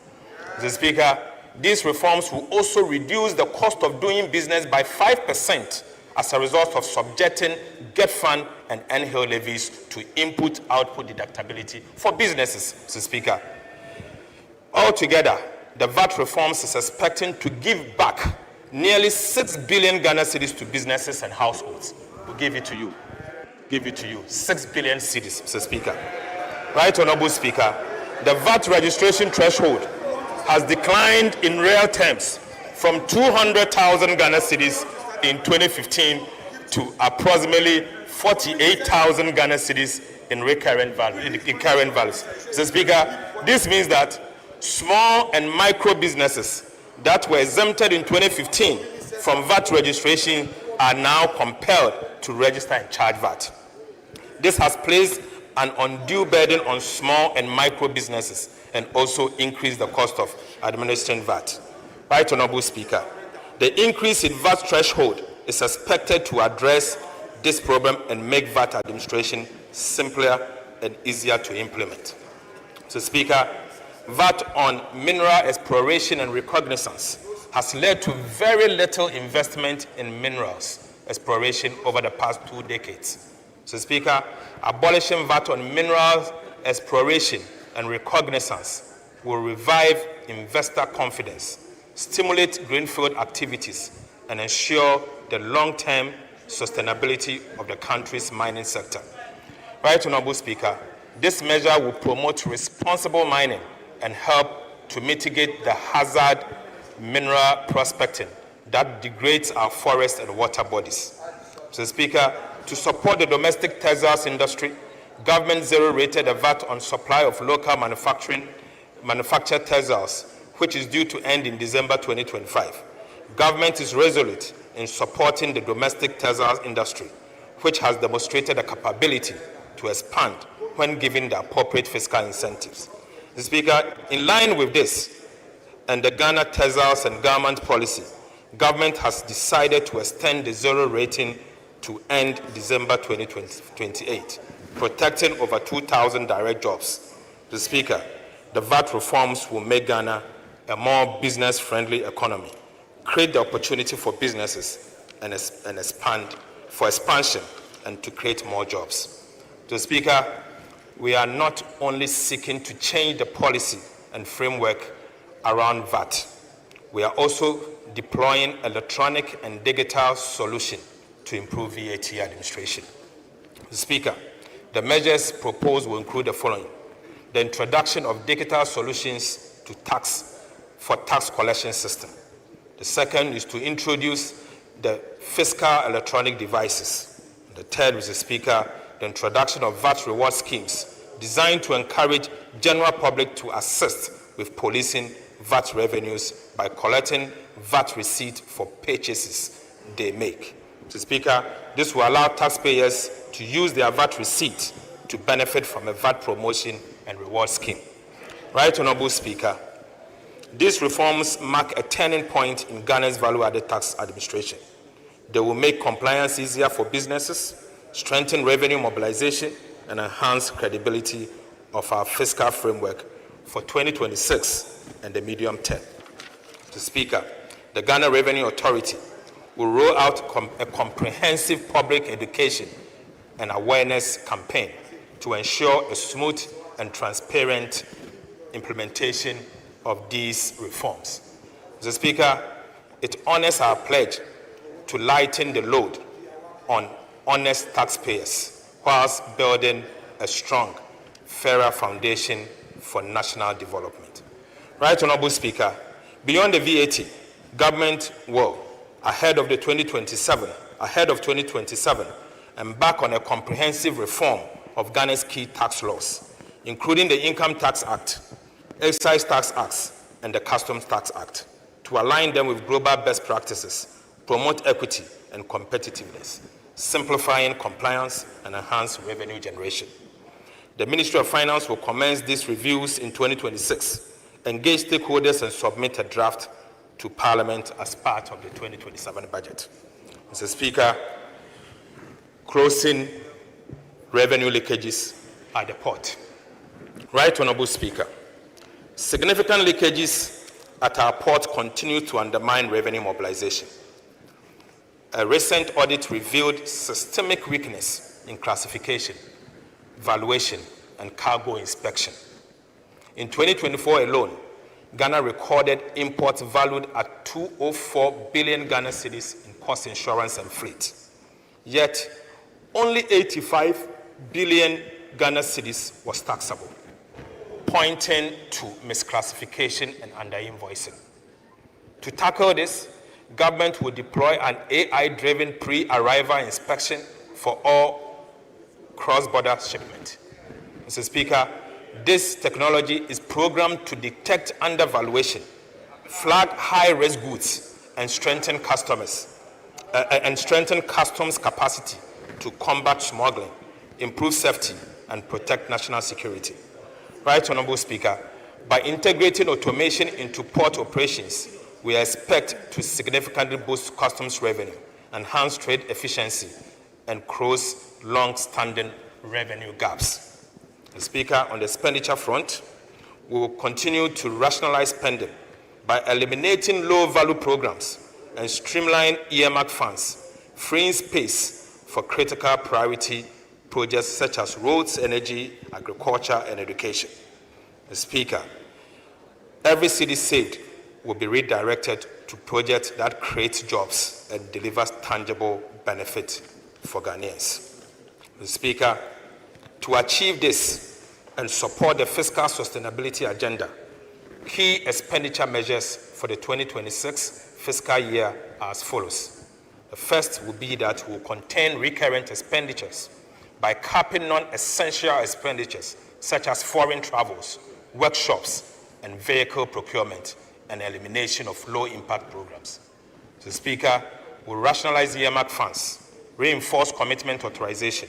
Mr. Speaker, these reforms will also reduce the cost of doing business by 5% as a result of subjecting GetFund and NHIL levies to input-output deductibility for businesses, Mr. Speaker. Altogether, the VAT reforms is expecting to give back nearly 6 billion Ghana cedis to businesses and households. We'll give it to you. Give it to you. 6 billion cedis, Mr. Speaker. Right Honorable Speaker, the VAT registration threshold has declined in real terms from 200,000 Ghana cedis in 2015 to approximately 48,000 Ghana cedis in current values. Mr. Speaker, this means that small and micro businesses that were exempted in 2015 from VAT registration are now compelled to register and charge VAT. This has placed an undue burden on small and micro businesses and also increased the cost of administering VAT. Right Honorable Speaker, the increase in VAT threshold is expected to address this problem and make VAT administration simpler and easier to implement. So, Speaker, VAT on mineral exploration and reconnaissance has led to very little investment in minerals exploration over the past 2 decades. So, Speaker, abolishing VAT on minerals exploration and reconnaissance will revive investor confidence, stimulate greenfield activities, and ensure the long-term sustainability of the country's mining sector. Right Honorable Speaker, this measure will promote responsible mining and help to mitigate the hazard mineral prospecting that degrades our forests and water bodies. Mr. Speaker, to support the domestic textiles industry, government zero-rated a VAT on supply of local manufactured textiles, which is due to end in December 2025. Government is resolute in supporting the domestic textiles industry, which has demonstrated a capability to expand when given the appropriate fiscal incentives. Mr. Speaker, in line with this and the Ghana Textiles and Garment Policy, government has decided to extend the zero rating to end December 2028, protecting over 2,000 direct jobs. Mr. Speaker, the VAT reforms will make Ghana a more business-friendly economy, create the opportunity for businesses and expansion and to create more jobs. Mr. Speaker, we are not only seeking to change the policy and framework around VAT, we are also deploying electronic and digital solutions to improve VAT administration. Mr. Speaker, the measures proposed will include the following: the introduction of digital solutions to tax collection system. The second is to introduce the fiscal electronic devices. The third, Mr. Speaker, the introduction of VAT reward schemes designed to encourage general public to assist with policing VAT revenues by collecting VAT receipt for purchases they make. Mr. Speaker, this will allow taxpayers to use their VAT receipt to benefit from a VAT promotion and reward scheme. Right Honorable Speaker, these reforms mark a turning point in Ghana's value-added tax administration. They will make compliance easier for businesses, strengthen revenue mobilization, and enhance credibility of our fiscal framework for 2026 and the medium term. Mr. Speaker, the Ghana Revenue Authority will roll out a comprehensive public education and awareness campaign to ensure a smooth and transparent implementation of these reforms. Mr. Speaker, it honors our pledge to lighten the load on honest taxpayers whilst building a strong, fairer foundation for national development. Right Honorable Speaker, beyond the VAT, government will, ahead of 2027, embark on a comprehensive reform of Ghana's key tax laws, including the Income Tax Act, Excise Tax Acts, and the Customs Tax Act, to align them with global best practices, promote equity and competitiveness, simplifying compliance and enhance revenue generation. The Ministry of Finance will commence these reviews in 2026, engage stakeholders and submit a draft to Parliament as part of the 2027 budget. Mr. Speaker, closing revenue leakages at the port. Right Honorable Speaker, significant leakages at our port continue to undermine revenue mobilization. A recent audit revealed systemic weakness in classification, valuation, and cargo inspection. In 2024 alone, Ghana recorded imports valued at 204 billion Ghana cedis in cost insurance and fleet. Yet, only 85 billion Ghana cedis was taxable, pointing to misclassification and underinvoicing. To tackle this, government will deploy an AI-driven pre-arrival inspection for all cross-border shipment. Mr. Speaker, this technology is programmed to detect undervaluation, flag high-risk goods, and strengthen customs capacity to combat smuggling, improve safety, and protect national security. Right, Honorable Speaker, by integrating automation into port operations, we expect to significantly boost customs revenue, enhance trade efficiency, and close long-standing revenue gaps. Mr. Speaker, on the expenditure front, we will continue to rationalize spending by eliminating low-value programs and streamline earmark funds, freeing space for critical priority projects such as roads, energy, agriculture, and education. Mr. Speaker, every cedi saved will be redirected to projects that create jobs and delivers tangible benefit for Ghanaians. Mr. Speaker, to achieve this and support the fiscal sustainability agenda, key expenditure measures for the 2026 fiscal year are as follows. The first will be that we will contain recurrent expenditures by capping non-essential expenditures such as foreign travels, workshops, and vehicle procurement, and elimination of low-impact programs. Mr. Speaker, we will rationalize earmark funds, reinforce commitment authorization,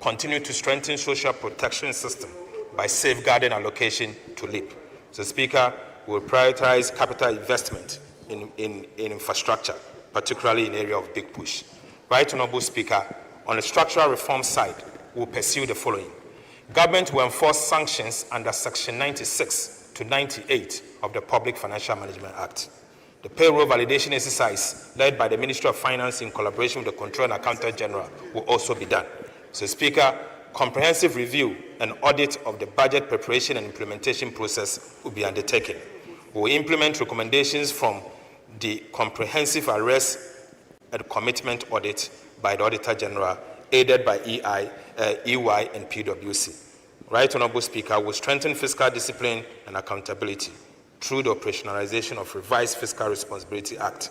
continue to strengthen social protection system by safeguarding allocation to LEAP. Mr. Speaker, we will prioritize capital investment in infrastructure, particularly in area of big push. Right, Honorable Speaker, on the structural reform side, we will pursue the following. Government will enforce sanctions under Section 96 to 98 of the Public Financial Management Act. The payroll validation exercise led by the Ministry of Finance in collaboration with the Controller and Accountant General will also be done. So, Speaker, comprehensive review and audit of the budget preparation and implementation process will be undertaken. We will implement recommendations from the comprehensive arrest and commitment audit by the Auditor General, aided by EY and PwC. Right, Honorable Speaker, will strengthen fiscal discipline and accountability through the operationalization of Revised Fiscal Responsibility Act.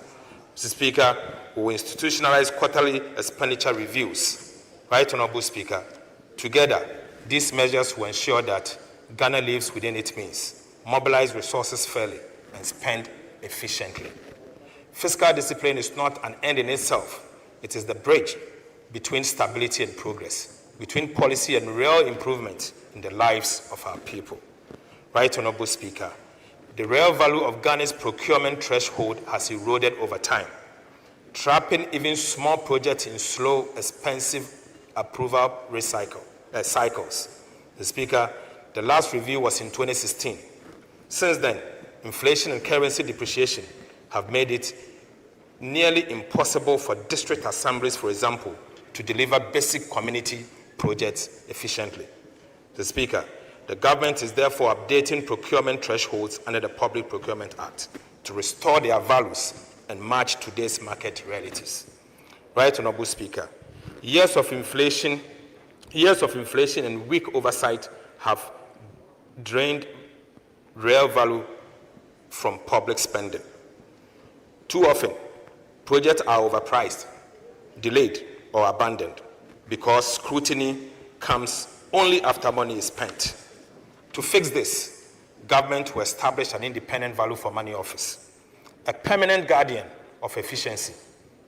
Mr. Speaker, we will institutionalize quarterly expenditure reviews. Right, Honorable Speaker, together, these measures will ensure that Ghana lives within its means, mobilize resources fairly, and spend efficiently. Fiscal discipline is not an end in itself. It is the bridge between stability and progress, between policy and real improvement in the lives of our people. Right, Honorable Speaker, the real value of Ghana's procurement threshold has eroded over time, trapping even small projects in slow, expensive approval cycles. The Speaker, the last review was in 2016. Since then, inflation and currency depreciation have made it nearly impossible for district assemblies, for example, to deliver basic community projects efficiently. The Speaker, the government is therefore updating procurement thresholds under the Public Procurement Act to restore their values and match today's market realities. Right, Honorable Speaker, years of inflation and weak oversight have drained real value from public spending. Too often, projects are overpriced, delayed, or abandoned because scrutiny comes only after money is spent. To fix this, government will establish an independent value for money office, a permanent guardian of efficiency,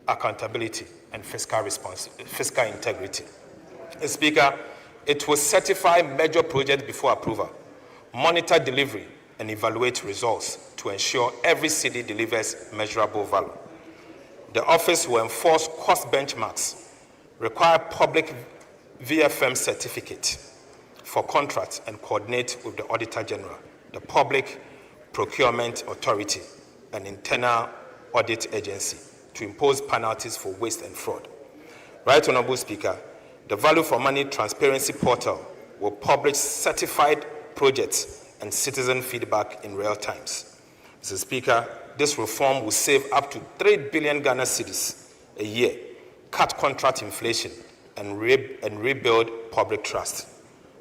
accountability, and fiscal integrity. Speaker, it will certify major projects before approval, monitor delivery, and evaluate results to ensure every city delivers measurable value. The office will enforce cost benchmarks, require public VFM certificate for contracts, and coordinate with the Auditor General, the Public Procurement Authority, and Internal Audit Agency to impose penalties for waste and fraud. Right, Honorable Speaker, the Value for Money Transparency Portal will publish certified projects and citizen feedback in real times. Mr. Speaker, this reform will save up to 3 billion Ghana cedis a year, cut contract inflation, and rebuild public trust.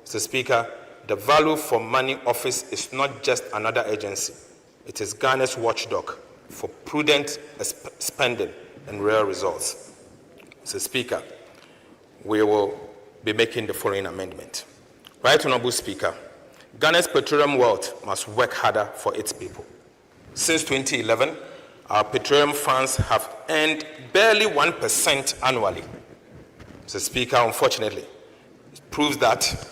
Mr. Speaker, the Value for Money Office is not just another agency. It is Ghana's watchdog for prudent spending and real results. Mr. Speaker, we will be making the following amendment. Right Honorable Speaker, Ghana's petroleum wealth must work harder for its people. Since 2011, our petroleum funds have earned barely 1% annually. Mr. Speaker, unfortunately, it proves that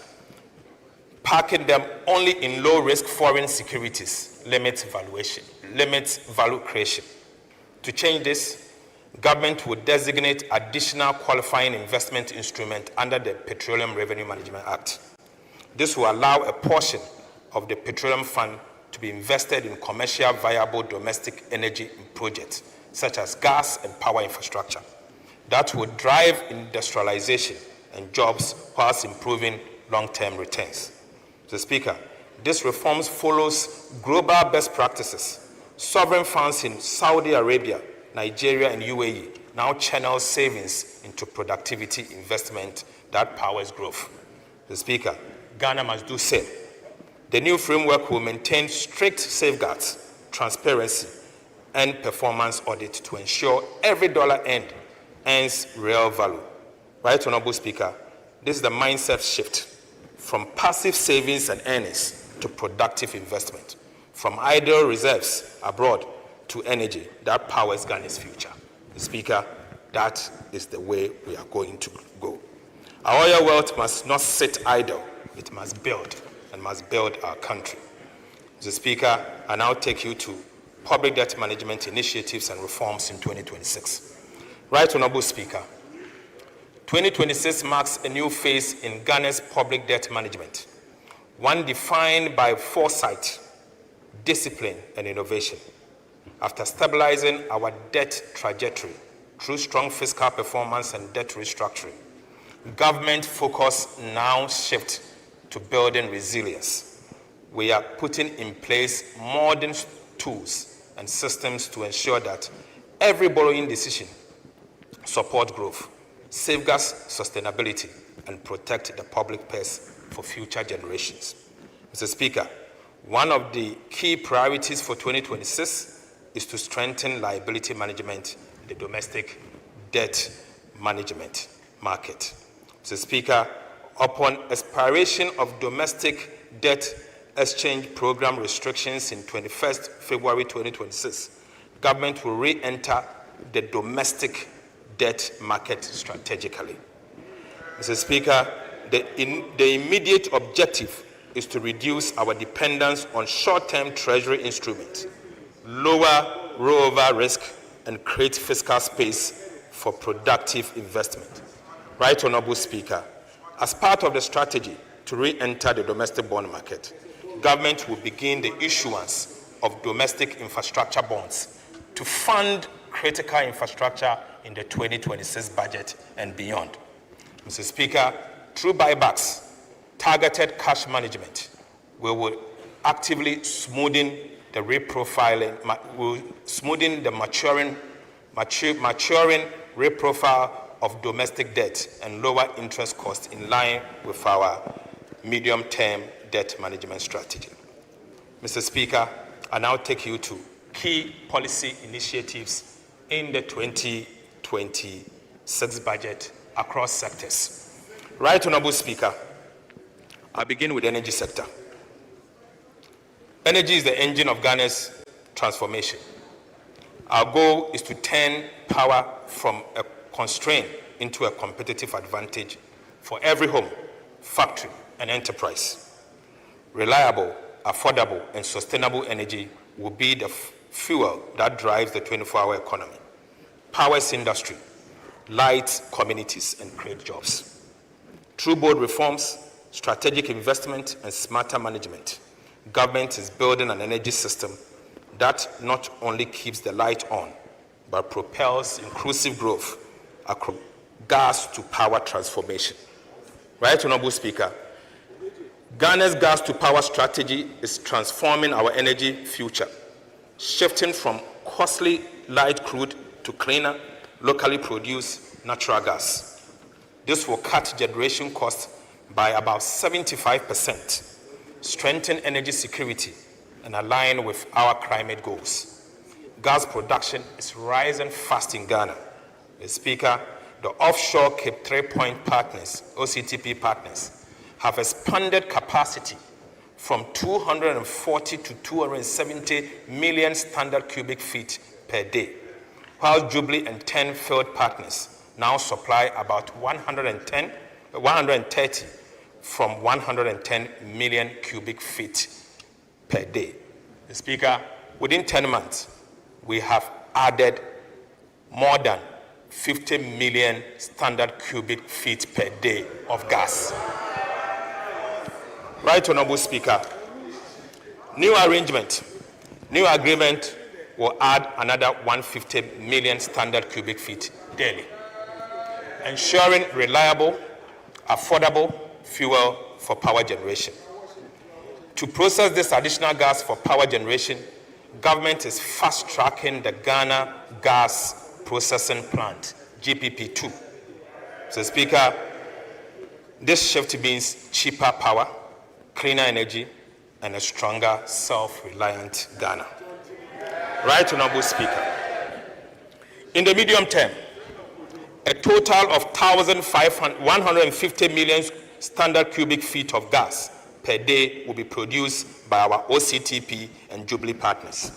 parking them only in low-risk foreign securities limits value creation. To change this, government would designate additional qualifying investment instrument under the Petroleum Revenue Management Act. This will allow a portion of the petroleum fund to be invested in commercial viable domestic energy projects, such as gas and power infrastructure. That would drive industrialization and jobs whilst improving long-term returns. Mr. Speaker, this reform follows global best practices. Sovereign funds in Saudi Arabia, Nigeria, and UAE now channel savings into productivity investment that powers growth. Mr. Speaker, Ghana must do same. The new framework will maintain strict safeguards, transparency, and performance audit to ensure every dollar earns real value. Right Honorable Speaker, this is the mindset shift from passive savings and earnings to productive investment, from idle reserves abroad to energy that powers Ghana's future. Mr. Speaker, that is the way we are going to go. Our oil wealth must not sit idle. It must build and must build our country. Mr. Speaker, I now take you to public debt management initiatives and reforms in 2026. Right Honorable Speaker, 2026 marks a new phase in Ghana's public debt management, one defined by foresight, discipline, and innovation. After stabilizing our debt trajectory through strong fiscal performance and debt restructuring, government focus now shifts to building resilience. We are putting in place modern tools and systems to ensure that every borrowing decision supports growth, safeguards sustainability, and protect the public purse for future generations. Mr. Speaker, one of the key priorities for 2026 is to strengthen liability management in the domestic debt management market. Mr. Speaker, upon expiration of domestic debt exchange program restrictions in 21st February 2026, government will re-enter the domestic debt market strategically. Mr. Speaker, the immediate objective is to reduce our dependence on short-term treasury instruments, lower rollover risk, and create fiscal space for productive investment. Right Honorable Speaker, as part of the strategy to re-enter the domestic bond market, government will begin the issuance of domestic infrastructure bonds to fund critical infrastructure in the 2026 budget and beyond. Mr. Speaker, through buybacks, targeted cash management, we will actively smoothing the reprofiling, smoothing the maturing reprofile of domestic debt and lower interest costs in line with our medium-term debt management strategy. Mr. Speaker, I now take you to key policy initiatives in the 2026 budget across sectors. Right Honorable Speaker, I begin with the energy sector. Energy is the engine of Ghana's transformation. Our goal is to turn power from a constraint into a competitive advantage for every home, factory, and enterprise. Reliable, affordable, and sustainable energy will be the fuel that drives the 24-hour economy, powers industry, lights communities, and creates jobs. Through bold reforms, strategic investment, and smarter management, government is building an energy system that not only keeps the light on, but propels inclusive growth across gas to power transformation. Right Honorable Speaker, Ghana's gas to power strategy is transforming our energy future, shifting from costly light crude to cleaner, locally produced natural gas. This will cut generation costs by about 75%, strengthen energy security, and align with our climate goals. Gas production is rising fast in Ghana. Mr. Speaker, the offshore Cape 3-Point partners, OCTP partners, have expanded capacity from 240 to 270 million standard cubic feet per day, while Jubilee and 10 field partners now supply about 130 from 110 million cubic feet per day. Mr. Speaker, within 10 months, we have added more than 50 million standard cubic feet per day of gas. Right Honorable Speaker, new agreement will add another 150 million standard cubic feet daily, ensuring reliable, affordable fuel for power generation. To process this additional gas for power generation, government is fast-tracking the Ghana Gas Processing Plant, GPP2. So, Speaker, this shift means cheaper power, cleaner energy, and a stronger, self-reliant Ghana. Right Honorable Speaker, in the medium term, a total of 150 million standard cubic feet of gas per day will be produced by our OCTP and Jubilee partners,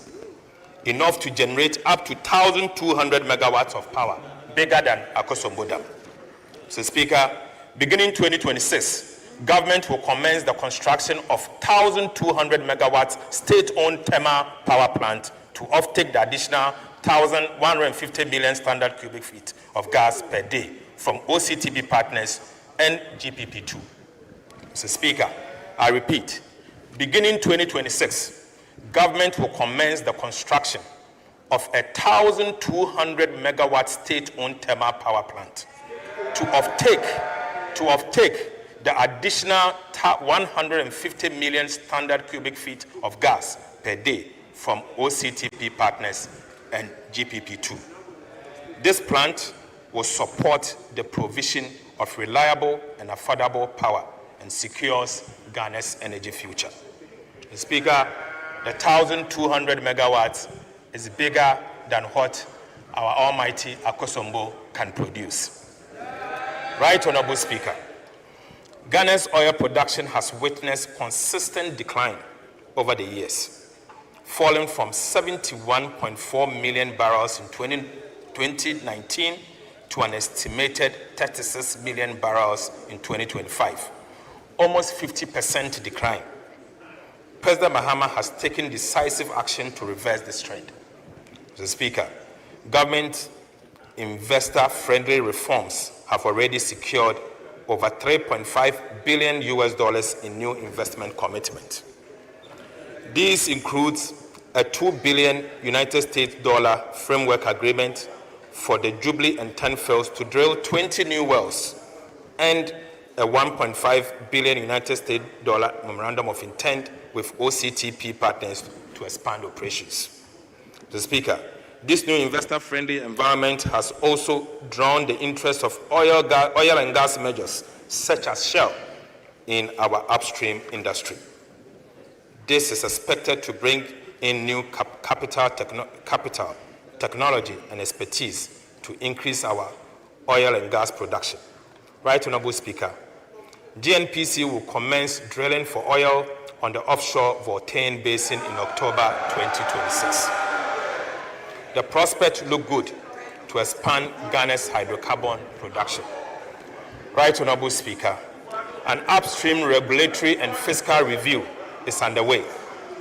enough to generate up to 1,200 megawatts of power, bigger than Akosombo Dam. So, Speaker, beginning 2026, government will commence the construction of 1,200 megawatts state-owned thermal power plant to offtake the additional 1,150 million standard cubic feet of gas per day from OCTP partners and GPP2. Mr. Speaker, I repeat, beginning 2026, government will commence the construction of a 1,200 megawatt state-owned thermal power plant to offtake the additional 150 million standard cubic feet of gas per day from OCTP partners and GPP2. This plant will support the provision of reliable and affordable power and secures Ghana's energy future. Mr. Speaker, the 1,200 megawatts is bigger than what our almighty Akosombo can produce. Right Honorable Speaker, Ghana's oil production has witnessed consistent decline over the years, falling from 71.4 million barrels in 2019 to an estimated 36 million barrels in 2025, almost 50% decline. President Mahama has taken decisive action to reverse this trend. Mr. Speaker, government investor-friendly reforms have already secured over $3.5 billion in new investment commitment. This includes a $2 billion United States framework agreement for the Jubilee and 10 fields to drill 20 new wells and a $1.5 billion United States memorandum of intent with OCTP partners to expand operations. Mr. Speaker, this new investor-friendly environment has also drawn the interest of oil and gas majors such as Shell in our upstream industry. This is expected to bring in new capital, technology, and expertise to increase our oil and gas production. Right Honorable Speaker, GNPC will commence drilling for oil on the offshore Voltaire Basin in October 2026. The prospects look good to expand Ghana's hydrocarbon production. Right Honorable Speaker, an upstream regulatory and fiscal review is underway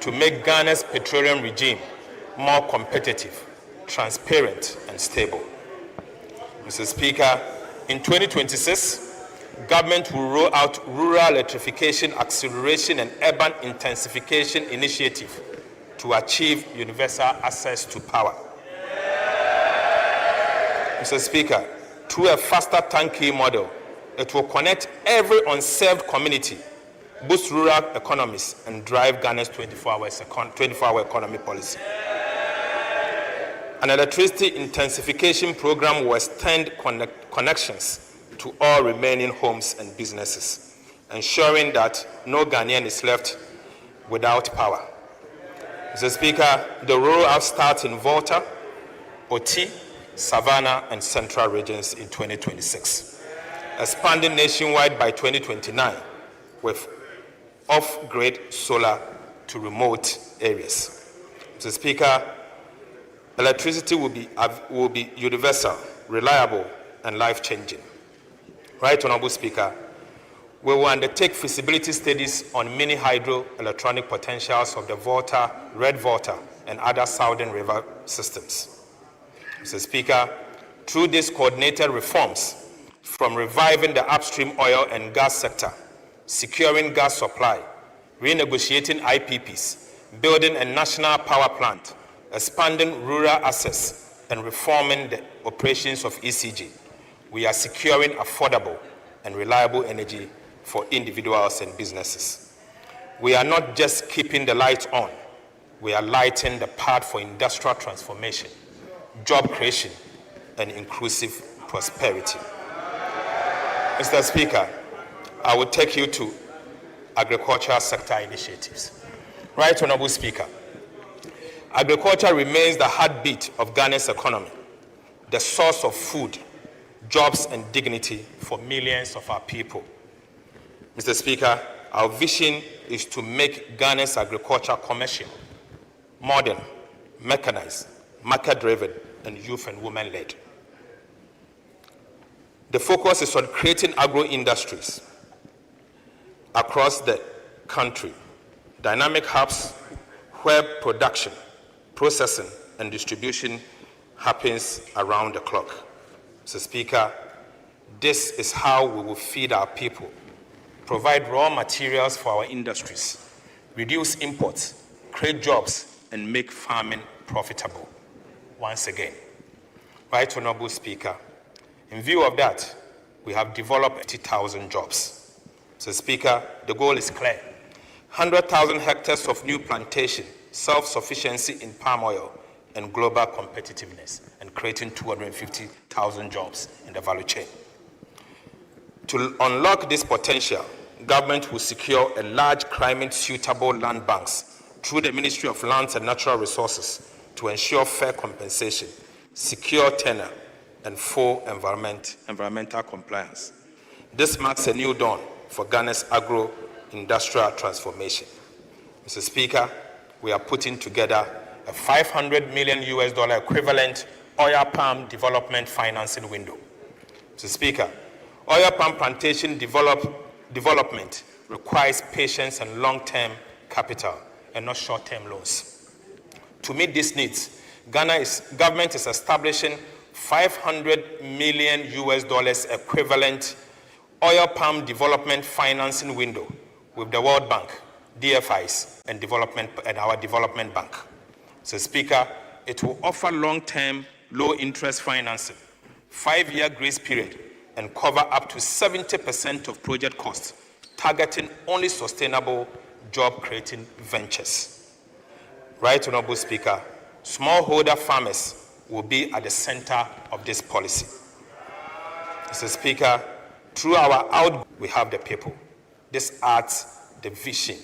to make Ghana's petroleum regime more competitive, transparent, and stable. Mr. Speaker, in 2026, government will roll out Rural Electrification Acceleration and Urban Intensification Initiative to achieve universal access to power. Mr. Speaker, through a faster turnkey model, it will connect every unserved community, boost rural economies, and drive Ghana's 24-hour economy policy. An electricity intensification program will extend connections to all remaining homes and businesses, ensuring that no Ghanaian is left without power. Mr. Speaker, the rollout starts in Volta, Oti, Savannah, and Central regions in 2026, expanding nationwide by 2029 with off-grid solar to remote areas. Mr. Speaker, electricity will be universal, reliable, and life-changing. Right, Honorable Speaker, we will undertake feasibility studies on mini hydro electronic potentials of the Volta, Red Volta, and other southern river systems. Mr. Speaker, through these coordinated reforms, from reviving the upstream oil and gas sector, securing gas supply, renegotiating IPPs, building a national power plant, expanding rural access, and reforming the operations of ECG, we are securing affordable and reliable energy for individuals and businesses. We are not just keeping the lights on, we are lighting the path for industrial transformation, job creation, and inclusive prosperity. Mr. Speaker, I will take you to agricultural sector initiatives. Right, Honorable Speaker, agriculture remains the heartbeat of Ghana's economy, the source of food, jobs, and dignity for millions of our people. Mr. Speaker, our vision is to make Ghana's agriculture commercial, modern, mechanized, market-driven, and youth and women-led. The focus is on creating agro-industries across the country, dynamic hubs where production, processing, and distribution happens around the clock. Mr. Speaker, this is how we will feed our people, provide raw materials for our industries, reduce imports, create jobs, and make farming profitable. Once again, Right Honorable Speaker, in view of that, we have developed 80,000 jobs. So Speaker, the goal is clear. 100,000 hectares of new plantation, self-sufficiency in palm oil, and global competitiveness, and creating 250,000 jobs in the value chain. To unlock this potential, government will secure a large climate-suitable land banks through the Ministry of Lands and Natural Resources to ensure fair compensation, secure tenure, and full environmental compliance. This marks a new dawn for Ghana's agro-industrial transformation. Mr. Speaker, we are putting together a $500 million equivalent oil palm development financing window. Mr. Speaker, oil palm plantation development requires patience and long-term capital and not short-term loans. To meet these needs, government is establishing $500 million equivalent oil palm development financing window with the World Bank, DFIs, and our development bank. So, Speaker, it will offer long-term, low-interest financing, 5-year grace period, and cover up to 70% of project costs, targeting only sustainable, job-creating ventures. Right, Honorable Speaker, smallholder farmers will be at the center of this policy. Mr. Speaker, through our outreach, we have the people. This adds the vision.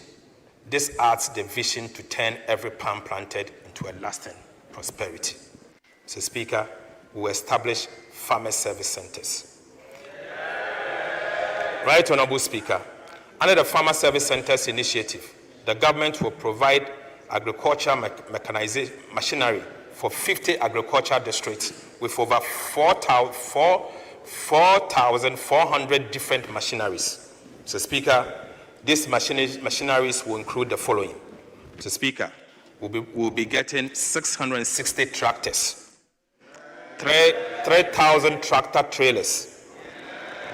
This adds the vision to turn every palm planted into a lasting prosperity. Mr. Speaker, we will establish farmer service centers. Right, Honorable Speaker, under the Farmer Service Centers initiative, the government will provide agriculture mechanization machinery for 50 agriculture districts with over 4,400 different machineries. Mr. Speaker, these machineries will include the following. Mr. Speaker, we'll be getting 660 tractors, 3,000 tractor trailers,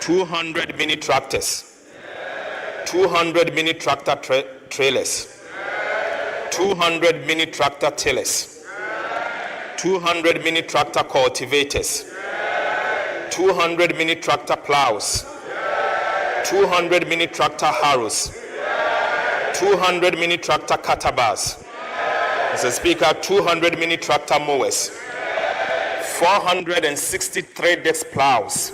200 mini tractors, 200 mini tractor trailers, 200 mini tractor tillers, 200 mini tractor cultivators, 200 mini tractor plows, 200 mini tractor harrows, 200 mini tractor cutter bars. Mr. Speaker, 200 mini tractor mowers, 463 disc plows.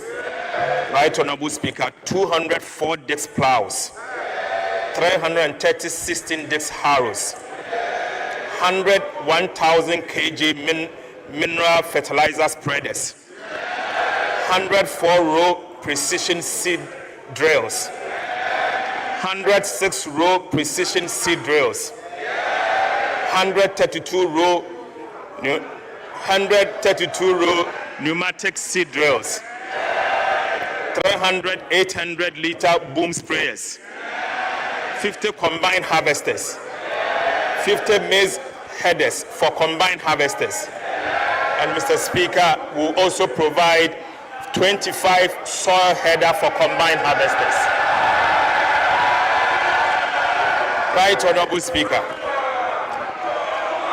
Right Honorable Speaker, 204 disc plows, 330 16 disc harrows, 1,000 kg mineral fertilizer spreaders, 104 row precision seed drills, 106 row precision seed drills, 132 row pneumatic seed drills, 300 800-liter boom sprayers, 50 combined harvesters, 50 maize headers for combined harvesters, and Mr. Speaker will also provide 25 soil header for combined harvesters. Right Honorable Speaker,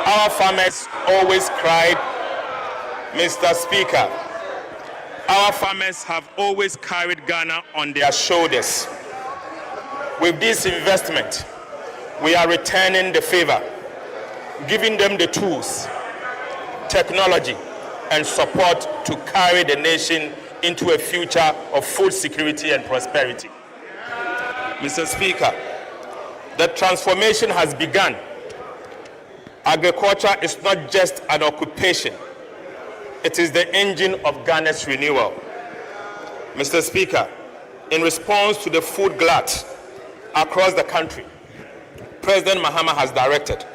our farmers always cried, Mr. Speaker, our farmers have always carried Ghana on their shoulders. With this investment, we are returning the favor, giving them the tools, technology, and support to carry the nation into a future of food security and prosperity. Mr. Speaker, the transformation has begun. Agriculture is not just an occupation. It is the engine of Ghana's renewal. Mr. Speaker, in response to the food glut across the country, President Mahama has directed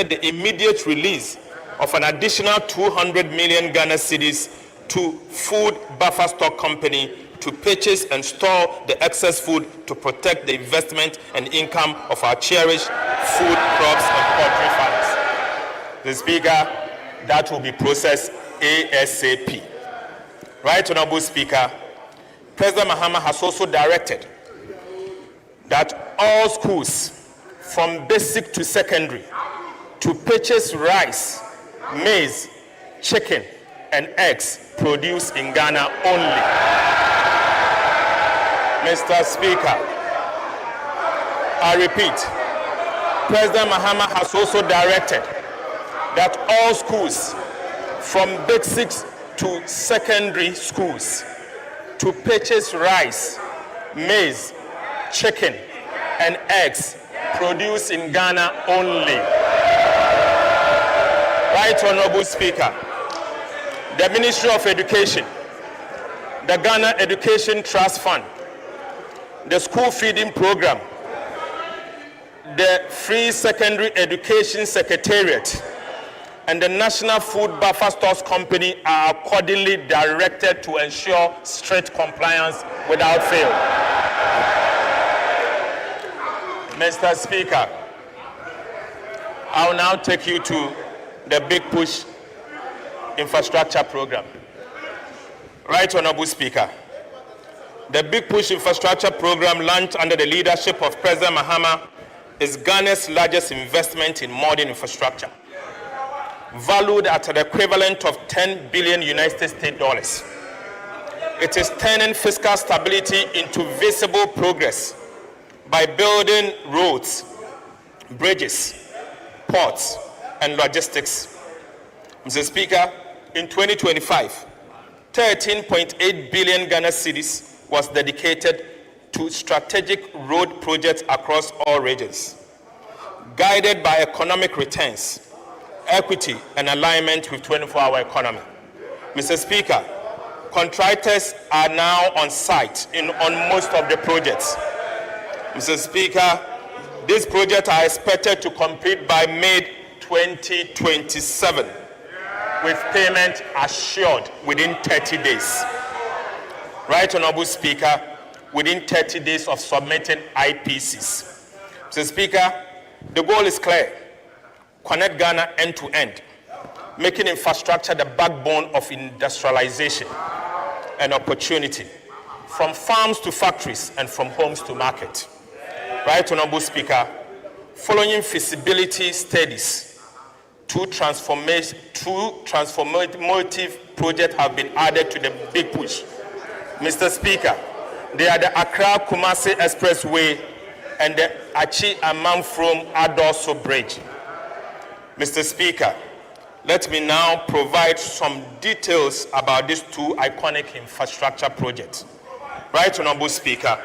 the immediate release of an additional 200 million Ghana cedis to Food Buffer Stock Company to purchase and store the excess food to protect the investment and income of our cherished food, crops, and poultry farmers. The Speaker, that will be processed ASAP. Right Honorable Speaker, President Mahama has also directed that all schools from basic to secondary to purchase rice, maize, chicken, and eggs produced in Ghana only. Mr. Speaker, I repeat, President Mahama has also directed that all schools from basics to secondary schools to purchase rice, maize, chicken, and eggs produced in Ghana only. Right Honorable Speaker, the Ministry of Education, the Ghana Education Trust Fund, the School Feeding Program, the Free Secondary Education Secretariat, and the National Food Buffer Stores Company are accordingly directed to ensure strict compliance without fail. Mr. Speaker, I'll now take you to the Big Push Infrastructure Program. Right Honorable Speaker, the Big Push Infrastructure Program, launched under the leadership of President Mahama, is Ghana's largest investment in modern infrastructure, valued at the equivalent of $10 billion United States dollars. It is turning fiscal stability into visible progress by building roads, bridges, ports, and logistics. Mr. Speaker, in 2025, 13.8 billion Ghana cedis was dedicated to strategic road projects across all regions, guided by economic returns, equity, and alignment with 24-hour economy. Mr. Speaker, contractors are now on site on most of the projects. Mr. Speaker, these projects are expected to complete by May 2027, with payment assured within 30 days. Right Honorable Speaker, within 30 days of submitting IPCs. Mr. Speaker, the goal is clear: connect Ghana end to end, making infrastructure the backbone of industrialization and opportunity, from farms to factories and from homes to market. Right Honorable Speaker, following feasibility studies, two transformative projects have been added to the Big Push. Mr. Speaker, they are the Accra-Kumasi Expressway and the Achi-Amanfrom Adoso Bridge. Mr. Speaker, Let me now provide some details about these two iconic infrastructure projects. Right Honorable Speaker,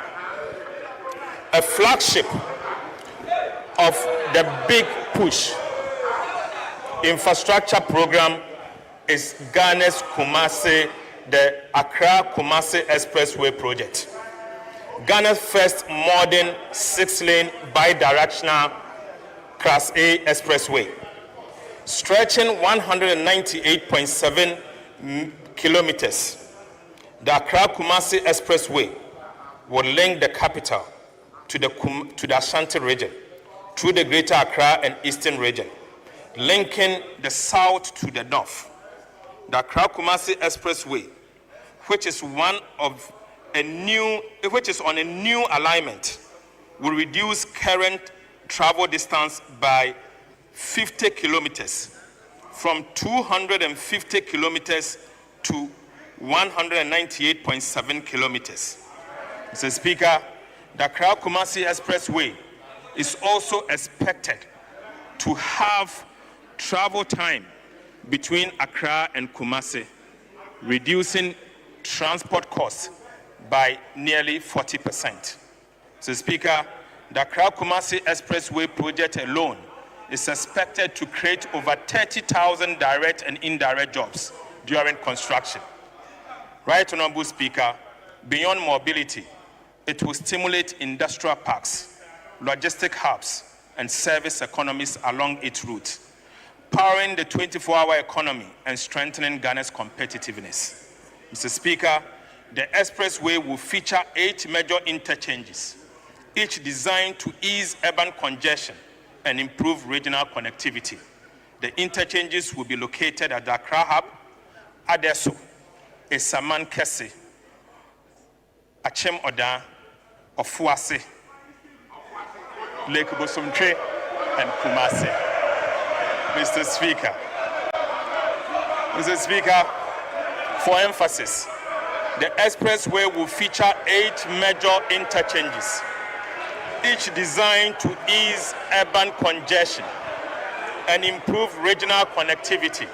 a flagship of the big push infrastructure program is Ghana's Kumasi, the Accra-Kumasi Expressway project. Ghana's first modern 6-lane bi-directional Class A expressway, stretching 198.7 kilometers. The Accra-Kumasi Expressway will link the capital to the Ashanti region through the Greater Accra and Eastern region, linking the south to the north. The Accra-Kumasi Expressway, which is on a new alignment, will reduce current travel distance by 50 kilometers, from 250 kilometers to 198.7 kilometers. Mr. Speaker, the Accra-Kumasi Expressway is also expected to have travel time between Accra and Kumasi, reducing transport costs by nearly 40%. Mr. Speaker, the Accra-Kumasi Expressway project alone is expected to create over 30,000 direct and indirect jobs during construction. Right Honorable Speaker, beyond mobility, it will stimulate industrial parks, logistic hubs, and service economies along its route, powering the 24-hour economy and strengthening Ghana's competitiveness. Mr. Speaker, the expressway will feature 8 major interchanges, each designed to ease urban congestion and improve regional connectivity. The interchanges will be located at the Accra Hub, Adesso, Esaman Kese, Achem Oda, Ofuase, Lake Bosumtre, and Kumasi. Mr. Speaker, for emphasis, the expressway will feature 8 major interchanges, each designed to ease urban congestion and improve regional connectivity.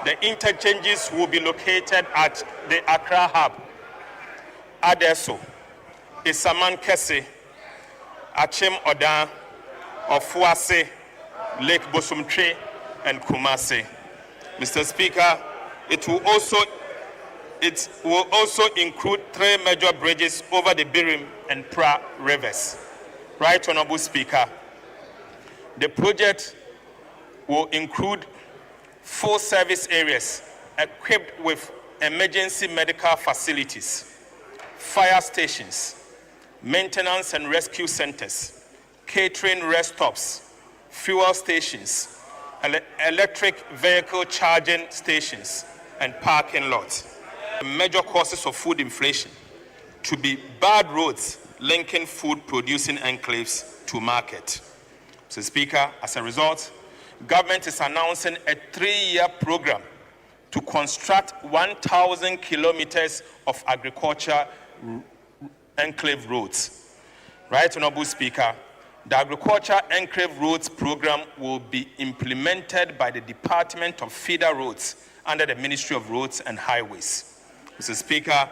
The interchanges will be located at the Accra Hub, Adesso, Isaman Kese, Achem Oda, Ofuase, Lake Bosumtre, and Kumasi. Mr. Speaker, it will also include 3 major bridges over the Birim and Pra rivers. Right Honorable Speaker, the project will include 4 service areas equipped with emergency medical facilities, fire stations, maintenance and rescue centers, catering rest stops, fuel stations, electric vehicle charging stations, and parking lots. The major causes of food inflation to be bad roads linking food-producing enclaves to market. Mr. Speaker, as a result, government is announcing a 3-year program to construct 1,000 kilometers of agriculture enclave roads. Right Honorable Speaker, the Agriculture Enclave Roads program will be implemented by the Department of Feeder Roads under the Ministry of Roads and Highways. Mr. Speaker,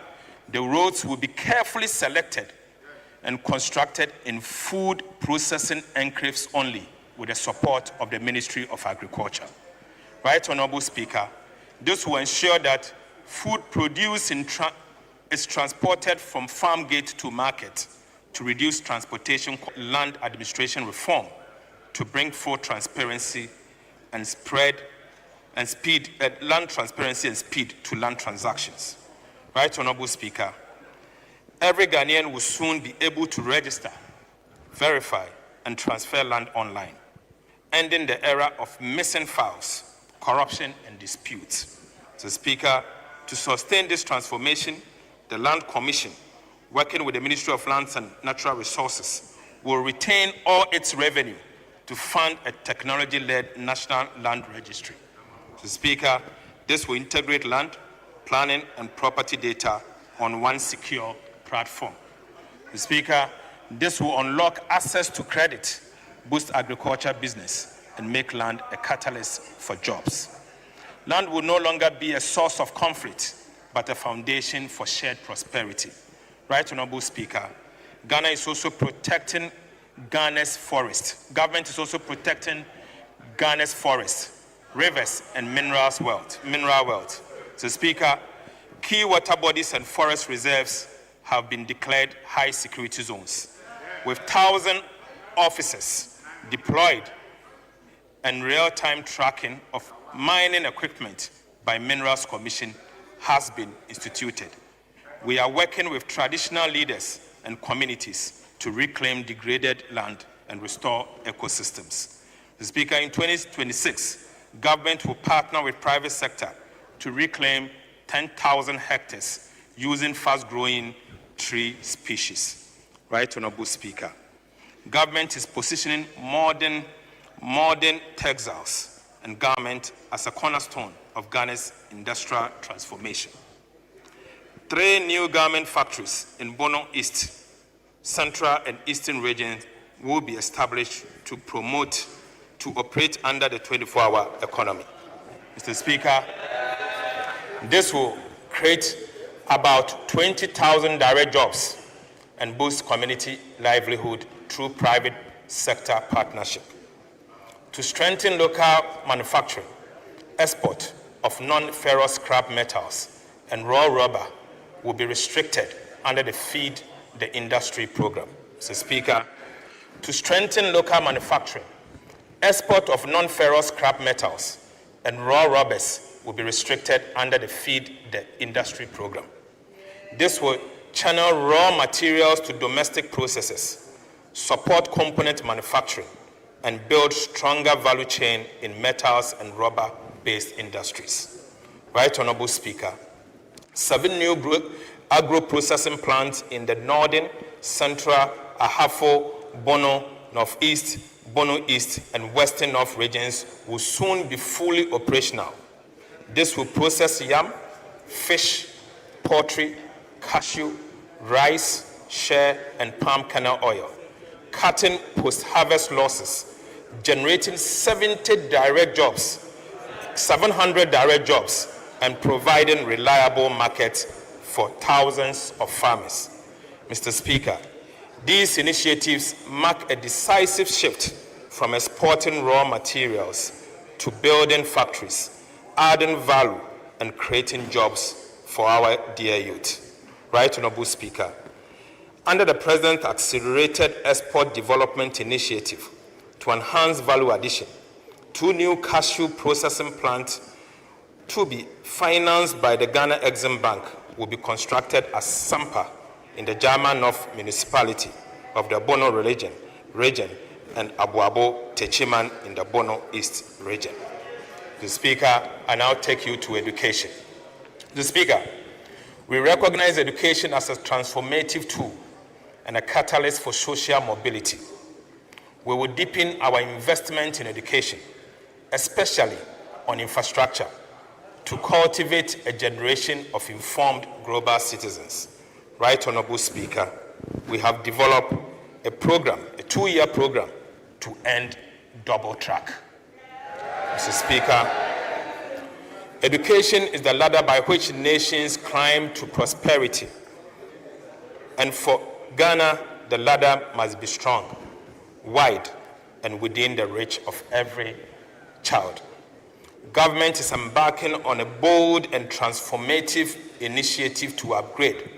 the roads will be carefully selected and constructed in food processing enclaves only, with the support of the Ministry of Agriculture. Right Honorable Speaker, this will ensure that food produced is transported from farm gate to market to reduce transportation, land administration reform, to bring forth transparency and speed to land transactions. Right Honorable Speaker, every Ghanaian will soon be able to register, verify, and transfer land online, ending the era of missing files, corruption, and disputes. Mr. Speaker, to sustain this transformation, the Land Commission, working with the Ministry of Lands and Natural Resources, will retain all its revenue to fund a technology-led national land registry. Mr. Speaker, this will integrate land, planning, and property data on one secure platform. Mr. Speaker, this will unlock access to credit, boost agriculture business, and make land a catalyst for jobs. Land will no longer be a source of conflict, but a foundation for shared prosperity. Right Honorable Speaker, Ghana is also protecting Ghana's forest. Government is also protecting Ghana's forests, rivers, and mineral wealth. So, Speaker, key water bodies and forest reserves have been declared high security zones, with 1,000 officers deployed and real-time tracking of mining equipment by Minerals Commission has been instituted. We are working with traditional leaders and communities to reclaim degraded land and restore ecosystems. The Speaker, in 2026, government will partner with private sector to reclaim 10,000 hectares using fast-growing tree species. Right Honorable Speaker, government is positioning modern textiles and garment as a cornerstone of Ghana's industrial transformation. 3 new garment factories in Bono East, Central and Eastern regions will be established to operate under the 24-hour economy. Mr. Speaker, this will create about 20,000 direct jobs and boost community livelihood through private sector partnership. To strengthen local manufacturing, export of non-ferrous scrap metals and raw rubber will be restricted under the Feed the Industry program. Mr. Speaker, to strengthen local manufacturing, export of non-ferrous scrap metals and raw rubbers will be restricted under the Feed the Industry program. This will channel raw materials to domestic processes, support component manufacturing, and build stronger value chain in metals and rubber-based industries. Right Honorable Speaker, 7 new agro-processing plants in the Northern, Central, Ahafo, Bono, Northeast, Bono East, and Western North regions will soon be fully operational. This will process yam, fish, poultry, cashew, rice, shea, and palm kernel oil, cutting post-harvest losses, generating 700 direct jobs, and providing reliable markets for thousands of farmers. Mr. Speaker, these initiatives mark a decisive shift from exporting raw materials to building factories, adding value, and creating jobs for our dear youth. Right Honorable Speaker, under the President's Accelerated Export Development Initiative to enhance value addition, 2 new cashew processing plants to be financed by the Ghana Exim Bank will be constructed at Sampa in the Jama North municipality of the Bono region and Abuabo Techiman in the Bono East region. The Speaker, I now take you to education. The Speaker, we recognize education as a transformative tool and a catalyst for social mobility. We will deepen our investment in education, especially on infrastructure, to cultivate a generation of informed global citizens. Right Honorable Speaker, we have developed a program, a 2-year program, to end double track. Mr. Speaker, education is the ladder by which nations climb to prosperity. And for Ghana, the ladder must be strong, wide, and within the reach of every child. Government is embarking on a bold and transformative initiative to upgrade,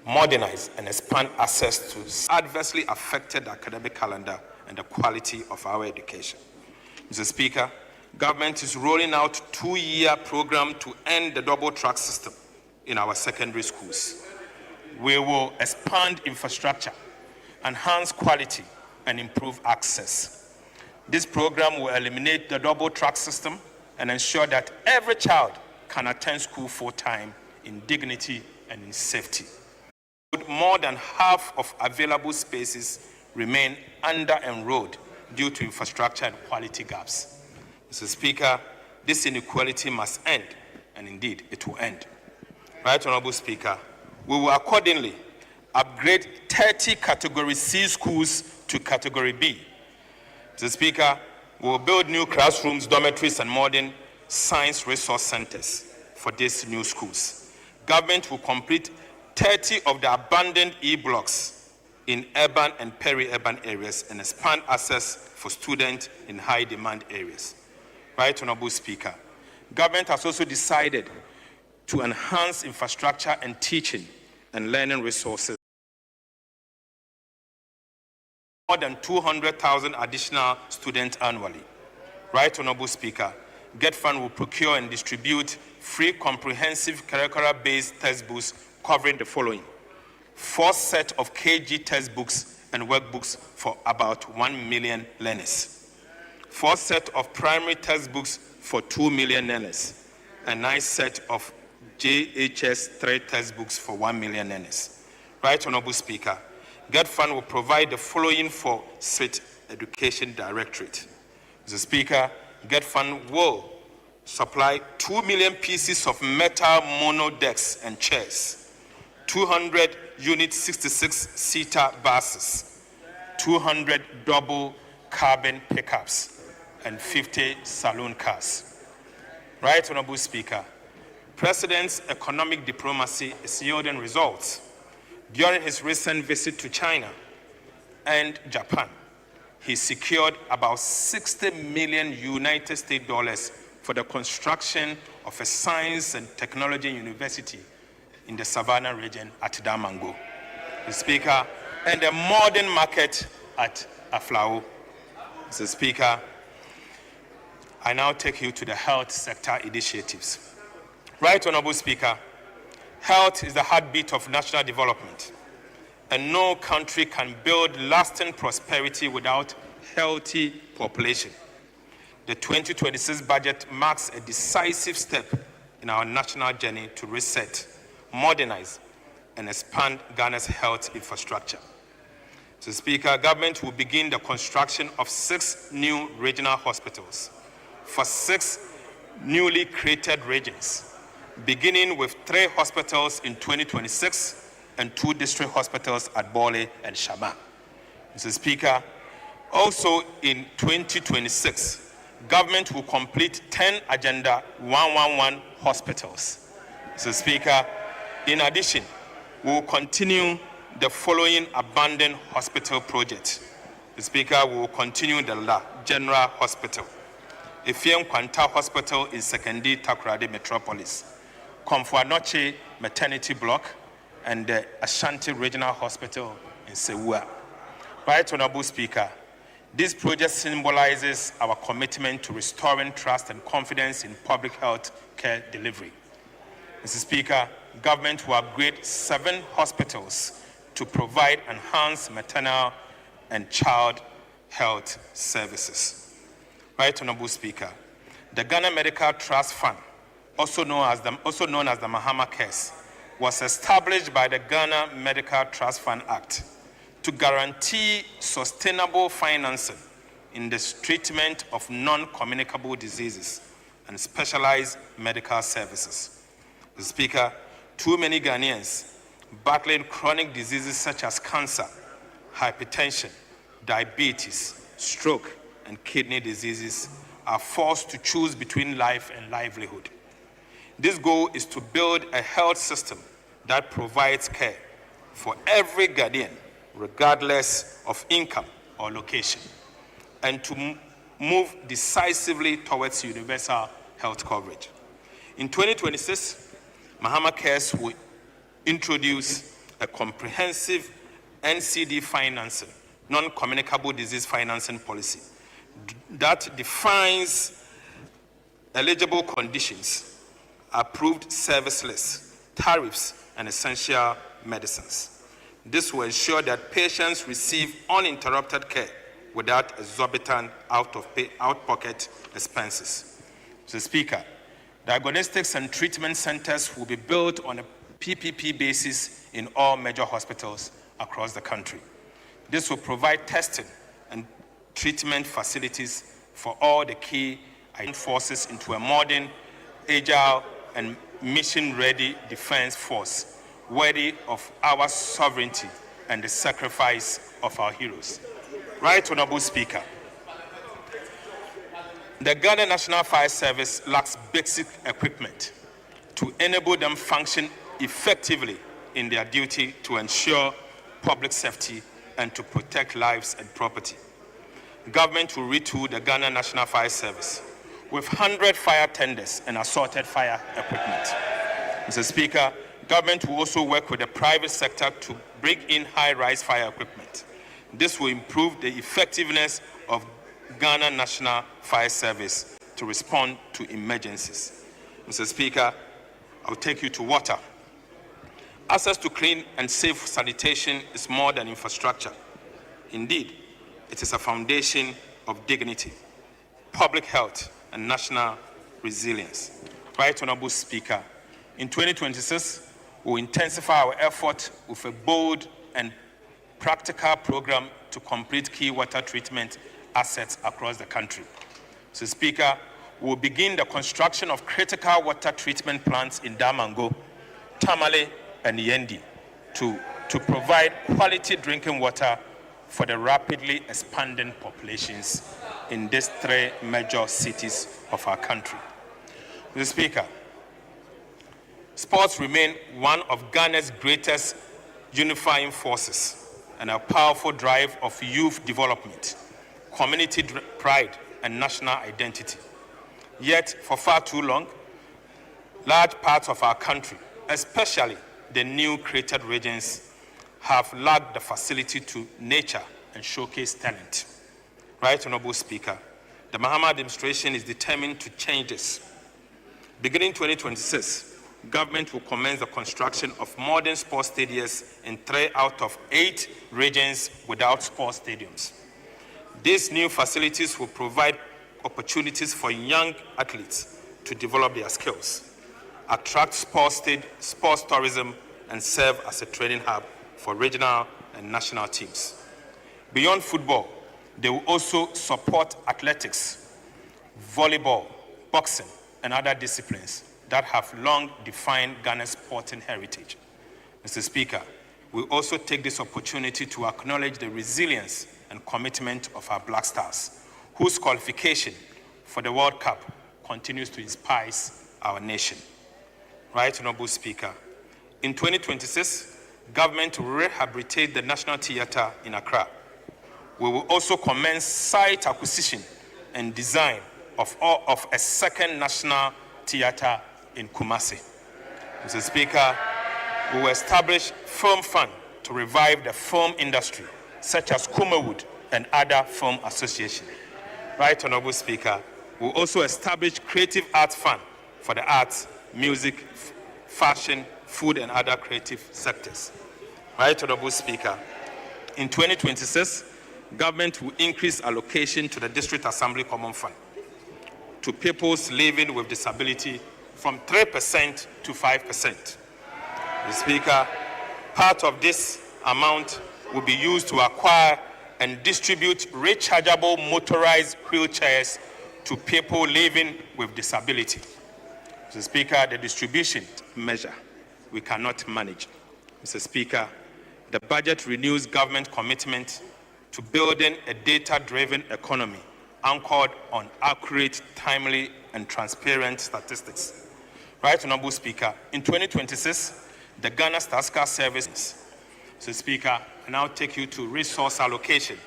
modernize, and expand access to adversely affected academic calendar and the quality of our education. Mr. Speaker, government is rolling out a 2-year program to end the double track system in our secondary schools. We will expand infrastructure, enhance quality, and improve access. This program will eliminate the double track system and ensure that every child can attend school full-time in dignity and in safety. More than half of available spaces remain under-enrolled due to infrastructure and quality gaps. Mr. Speaker, this inequality must end, and indeed it will end. Right Honorable Speaker, we will accordingly upgrade 30 Category C schools to Category B. Mr. Speaker, we will build new classrooms, dormitories, and modern science resource centers for these new schools. Government will complete 30 of the abandoned e-blocks in urban and peri-urban areas and expand access for students in high-demand areas. Right, Honorable Speaker. Government has also decided to enhance infrastructure and teaching and learning resources. More than 200,000 additional students annually. Right, Honorable Speaker. GET Fund will procure and distribute free comprehensive curricular-based textbooks covering the following: 4 sets of KG textbooks and workbooks for about 1 million learners, 4 sets of primary textbooks for 2 million learners, and 9 sets of JHS 3 textbooks for 1 million learners. Right, Honorable Speaker. GET Fund will provide the following for State Education Directorate. Mr. Speaker, GET Fund will supply 2 million pieces of metal mono decks and chairs, 200 unit 66-seater buses, 200 double cabin pickups, and 50 saloon cars. Right, Honorable Speaker. President's economic diplomacy is yielding results. During his recent visit to China and Japan, he secured about 60 million United States dollars for the construction of a science and technology university in the Savannah region at Damango, Mr. Speaker, and a modern market at Aflao. Mr. Speaker, I now take you to the health sector initiatives. Right, Honorable Speaker, health is the heartbeat of national development, and no country can build lasting prosperity without healthy population. The 2026 budget marks a decisive step in our national journey to reset, modernize, and expand Ghana's health infrastructure. Mr. Speaker, government will begin the construction of 6 new regional hospitals for 6 newly created regions, beginning with 3 hospitals in 2026 and 2 district hospitals at Bole and Shama. Mr. Speaker, also in 2026, government will complete 10 Agenda 111 hospitals. Mr. Speaker, in addition, we will continue the following abandoned hospital project. Mr. Speaker, we will continue the La General Hospital, Efiem Kwanta Hospital in Sekendi Takoradi Metropolis, Komfo-Anokye Maternity Block, and the Ashanti Regional Hospital in Sewua. Right, Honorable Speaker, this project symbolizes our commitment to restoring trust and confidence in public health care delivery. Mr. Speaker, government will upgrade 7 hospitals to provide enhanced maternal and child health services. Right, Honorable Speaker, the Ghana Medical Trust Fund, also known as the Mahama Cares, was established by the Ghana Medical Trust Fund Act to guarantee sustainable financing in the treatment of non-communicable diseases and specialized medical services. Mr. Speaker, too many Ghanaians battling chronic diseases such as cancer, hypertension, diabetes, stroke, and kidney diseases are forced to choose between life and livelihood. This goal is to build a health system that provides care for every Ghanaian, regardless of income or location, and to move decisively towards universal health coverage. In 2026, Mahama Cares will introduce a comprehensive NCD financing, non-communicable disease financing policy that defines eligible conditions, approved service lists, tariffs, and essential medicines. This will ensure that patients receive uninterrupted care without exorbitant out-of-pocket expenses. Mr. Speaker, diagnostics and treatment centers will be built on a PPP basis in all major hospitals across the country. This will provide testing and treatment facilities for all the key forces into a modern, agile, and mission-ready defense force, worthy of our sovereignty and the sacrifice of our heroes. Right, Honorable Speaker. The Ghana National Fire Service lacks basic equipment to enable them function effectively in their duty to ensure public safety and to protect lives and property. Government will retool the Ghana National Fire Service with 100 fire tenders and assorted fire equipment. Mr. Speaker, government will also work with the private sector to bring in high-rise fire equipment. This will improve the effectiveness of Ghana National Fire Service to respond to emergencies. Mr. Speaker, I'll take you to water. Access to clean and safe sanitation is more than infrastructure. Indeed, it is a foundation of dignity, public health, and national resilience. Right Honorable Speaker, in 2026, we will intensify our effort with a bold and practical program to complete key water treatment assets across the country. So, Speaker, we will begin the construction of critical water treatment plants in Damango, Tamale, and Yendi to provide quality drinking water for the rapidly expanding populations in these 3 major cities of our country. Mr. Speaker, sports remain one of Ghana's greatest unifying forces and a powerful drive of youth development, community pride, and national identity. Yet, for far too long, large parts of our country, especially the new created regions, have lacked the facility to nurture and showcase talent. Right Honorable Speaker, the Mahama administration is determined to change this. Beginning 2026, government will commence the construction of modern sports stadiums in 3 out of 8 regions without sports stadiums. These new facilities will provide opportunities for young athletes to develop their skills, attract sports tourism, and serve as a training hub for regional and national teams. Beyond football, they will also support athletics, volleyball, boxing, and other disciplines that have long defined Ghana's sporting heritage. Mr. Speaker, we also take this opportunity to acknowledge the resilience and commitment of our Black Stars, whose qualification for the World Cup continues to inspire our nation. Right Honorable Speaker, in 2026, government will rehabilitate the National Theatre in Accra. We will also commence site acquisition and design of a second National Theatre in Kumasi. Mr. Speaker, we will establish film fund to revive the film industry, such as Kumawood and other film associations. Right Honorable Speaker, we will also establish creative arts fund for the arts, music, fashion, food, and other creative sectors. Right Honorable Speaker, in 2026, government will increase allocation to the District Assembly Common Fund to peoples living with disability from 3% to 5%. Mr. Speaker, part of this amount will be used to acquire and distribute rechargeable motorized wheelchairs to people living with disability. Mr. Speaker, the distribution measure we cannot manage. Mr. Speaker, the budget renews government commitment to building a data-driven economy anchored on accurate, timely, and transparent statistics. Right Honorable Speaker, in 2026, the Ghana Statistical Service, Mr. Speaker, I now take you to resource allocation,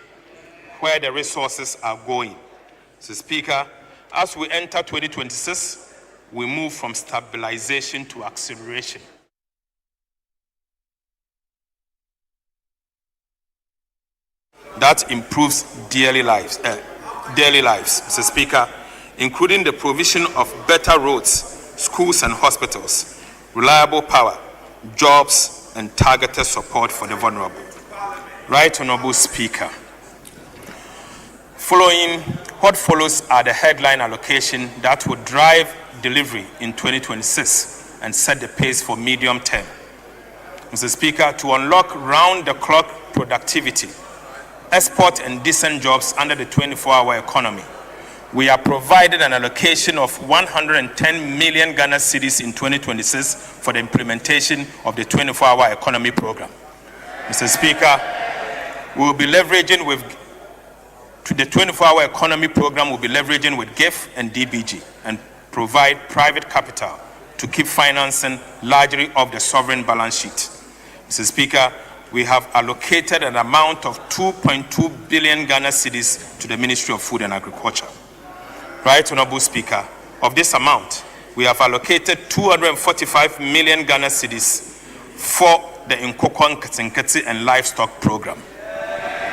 where the resources are going. Mr. Speaker, as we enter 2026, we move from stabilization to acceleration. That improves daily lives, Mr. Speaker, including the provision of better roads, schools and hospitals, reliable power, jobs, and targeted support for the vulnerable. Right Honorable Speaker, what follows are the headline allocation that will drive delivery in 2026 and set the pace for medium term. Mr. Speaker, to unlock round-the-clock productivity, export and decent jobs under the 24-hour economy, we are providing an allocation of 110 million Ghana cedis in 2026 for the implementation of the 24-hour economy program. Mr. Speaker, we will be leveraging with To the 24-hour economy program will be leveraging with GIF and DBG and provide private capital to keep financing largely of the sovereign balance sheet. Mr. Speaker, we have allocated an amount of 2.2 billion Ghana cedis to the Ministry of Food and Agriculture. Right, Honorable Speaker, of this amount, we have allocated 245 million Ghana cedis for the Nkokon Ketenkete and Livestock Program.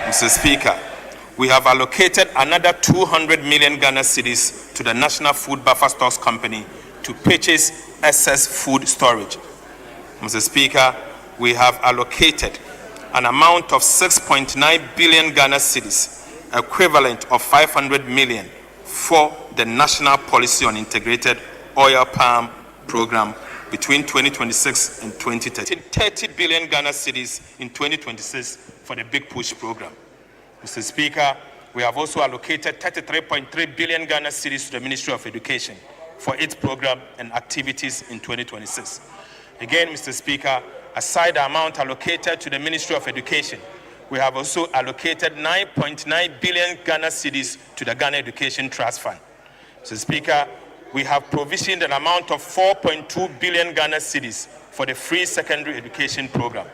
Mr. Speaker, we have allocated another 200 million Ghana cedis to the National Food Buffer Stocks Company to purchase excess food storage. Mr. Speaker, we have allocated an amount of 6.9 billion Ghana cedis, equivalent of 500 million, for the National Policy on Integrated Oil Palm Program between 2026 and 2030. 30 billion Ghana cedis in 2026 for the Big Push Program. Mr. Speaker, we have also allocated 33.3 billion Ghana cedis to the Ministry of Education for its program and activities in 2026. Again, Mr. Speaker, aside the amount allocated to the Ministry of Education, we have also allocated 9.9 billion Ghana cedis to the Ghana Education Trust Fund. Mr. Speaker, we have provisioned an amount of 4.2 billion Ghana cedis for the free secondary education program.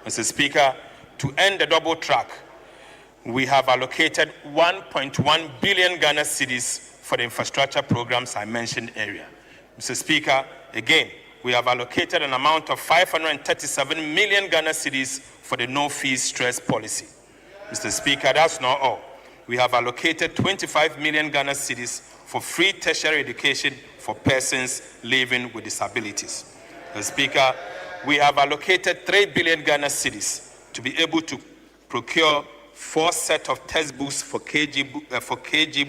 Mr. Speaker, to end the double track, we have allocated 1.1 billion Ghana cedis for the infrastructure programs I mentioned earlier. Mr. Speaker, again, we have allocated an amount of 537 million Ghana cedis for the no-fees stress policy. Mr. Speaker, that's not all. We have allocated 25 million Ghana cedis for free tertiary education for persons living with disabilities. Mr. Speaker, we have allocated 3 billion Ghana cedis to be able to procure 4 sets of textbooks for KG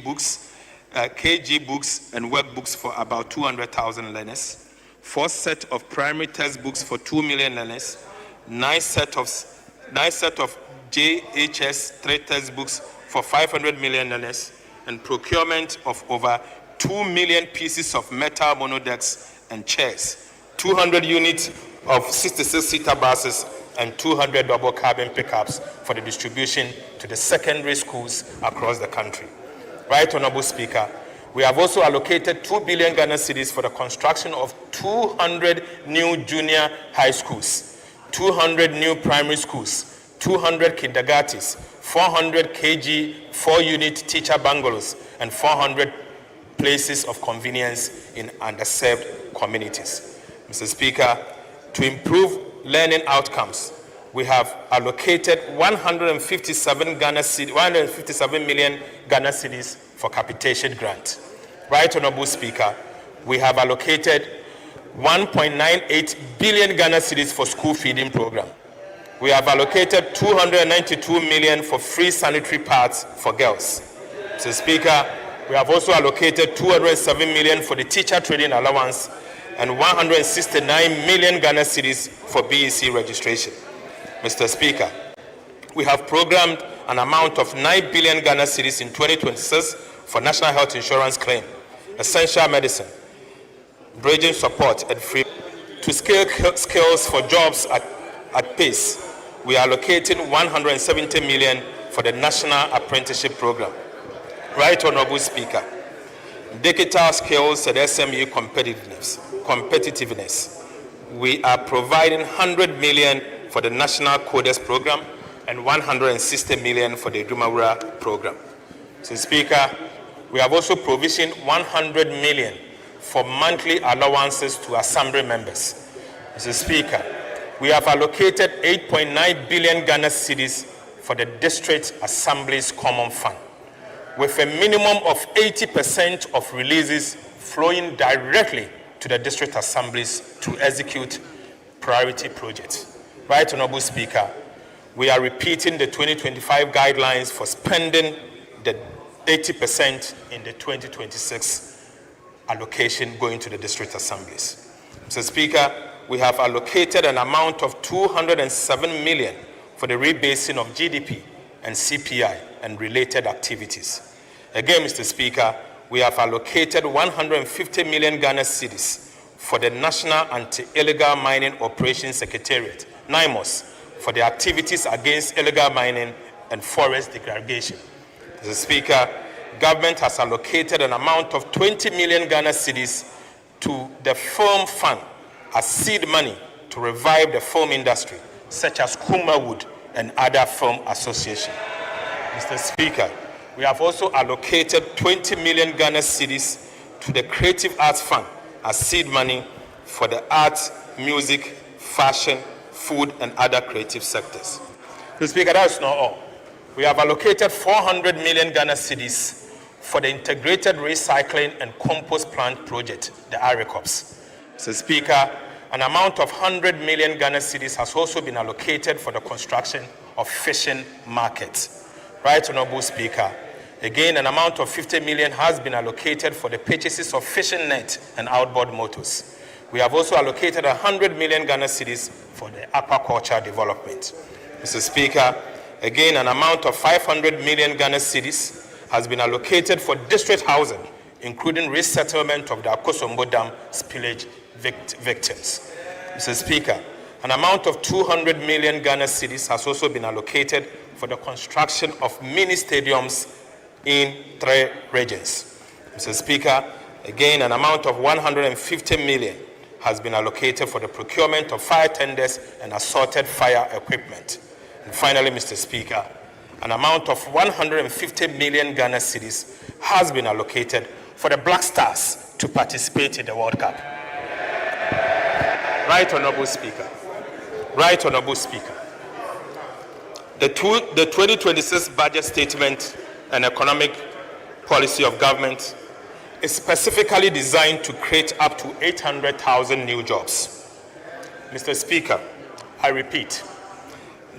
books and workbooks for about 200,000 learners, 4 sets of primary textbooks for 2 million learners, 9 sets of JHS 3 textbooks for 500 million learners, and procurement of over 2 million pieces of metal monodecks and chairs, 200 units of 66-seater buses, and 200 double cabin pickups for the distribution to the secondary schools across the country. Right, Honorable Speaker, we have also allocated 2 billion Ghana cedis for the construction of 200 new junior high schools, 200 new primary schools, 200 kindergartens, 400 KG 4-unit teacher bungalows, and 400 places of convenience in underserved communities. Mr. Speaker, to improve learning outcomes, we have allocated 157 million Ghana cedis for capitation grant. Right, Honorable Speaker, we have allocated 1.98 billion Ghana cedis for school feeding program. We have allocated 292 million for free sanitary pads for girls. Mr. Speaker, we have also allocated 207 million for the teacher training allowance and 169 million Ghana cedis for BEC registration. Mr. Speaker, we have programmed an amount of 9 billion Ghana cedis in 2026 for national health insurance claim, essential medicine, bridging support, and free. To scale skills for jobs at pace, we are allocating 170 million for the National Apprenticeship Program. Right, Honorable Speaker, digital skills and SME competitiveness. We are providing 100 million for the National Coders Program and 160 million for the Dumawura Program. So, Speaker, we have also provisioned 100 million for monthly allowances to Assembly members. Mr. Speaker, we have allocated 8.9 billion Ghana cedis for the District Assembly's Common Fund, with a minimum of 80% of releases flowing directly to the District Assemblies to execute priority projects. Right, Honorable Speaker, we are repeating the 2025 guidelines for spending the 80% in the 2026 allocation going to the District Assemblies. Mr. Speaker, we have allocated an amount of 207 million for the rebasing of GDP and CPI and related activities. Again, Mr. Speaker, we have allocated 150 million Ghana cedis for the National Anti-Illegal Mining Operations Secretariat, NIMOS, for the activities against illegal mining and forest degradation. Mr. Mr. Speaker, government has allocated an amount of 20 million Ghana cedis to the film fund as seed money to revive the film industry, such as Kuma Wood and other film associations. Mr. Speaker, we have also allocated 20 million Ghana cedis to the Creative Arts Fund as seed money for the arts, music, fashion, food, and other creative sectors. Mr. Speaker, that is not all. We have allocated 400 million Ghana cedis for the Integrated Recycling and Compost Plant Project, the AgriCops. Mr. Speaker, an amount of 100 million Ghana cedis has also been allocated for the construction of fishing markets. Right, Honorable Speaker. Again, an amount of 50 million has been allocated for the purchases of fishing net and outboard motors. We have also allocated 100 million Ghana cedis for the aquaculture development. Mr. Speaker, again, an amount of 500 million Ghana cedis has been allocated for district housing, including resettlement of the Akosombo Dam spillage victims. Mr. Speaker, an amount of 200 million Ghana cedis has also been allocated for the construction of mini stadiums in 3 regions. Mr. Speaker, again, an amount of 150 million has been allocated for the procurement of fire tenders and assorted fire equipment. And finally, Mr. Speaker, an amount of 150 million Ghana cedis has been allocated for the Black Stars to participate in the World Cup. Right, Honorable Speaker. Right, Honorable Speaker. The 2026 budget statement and economic policy of government is specifically designed to create up to 800,000 new jobs. Mr. Speaker, I repeat,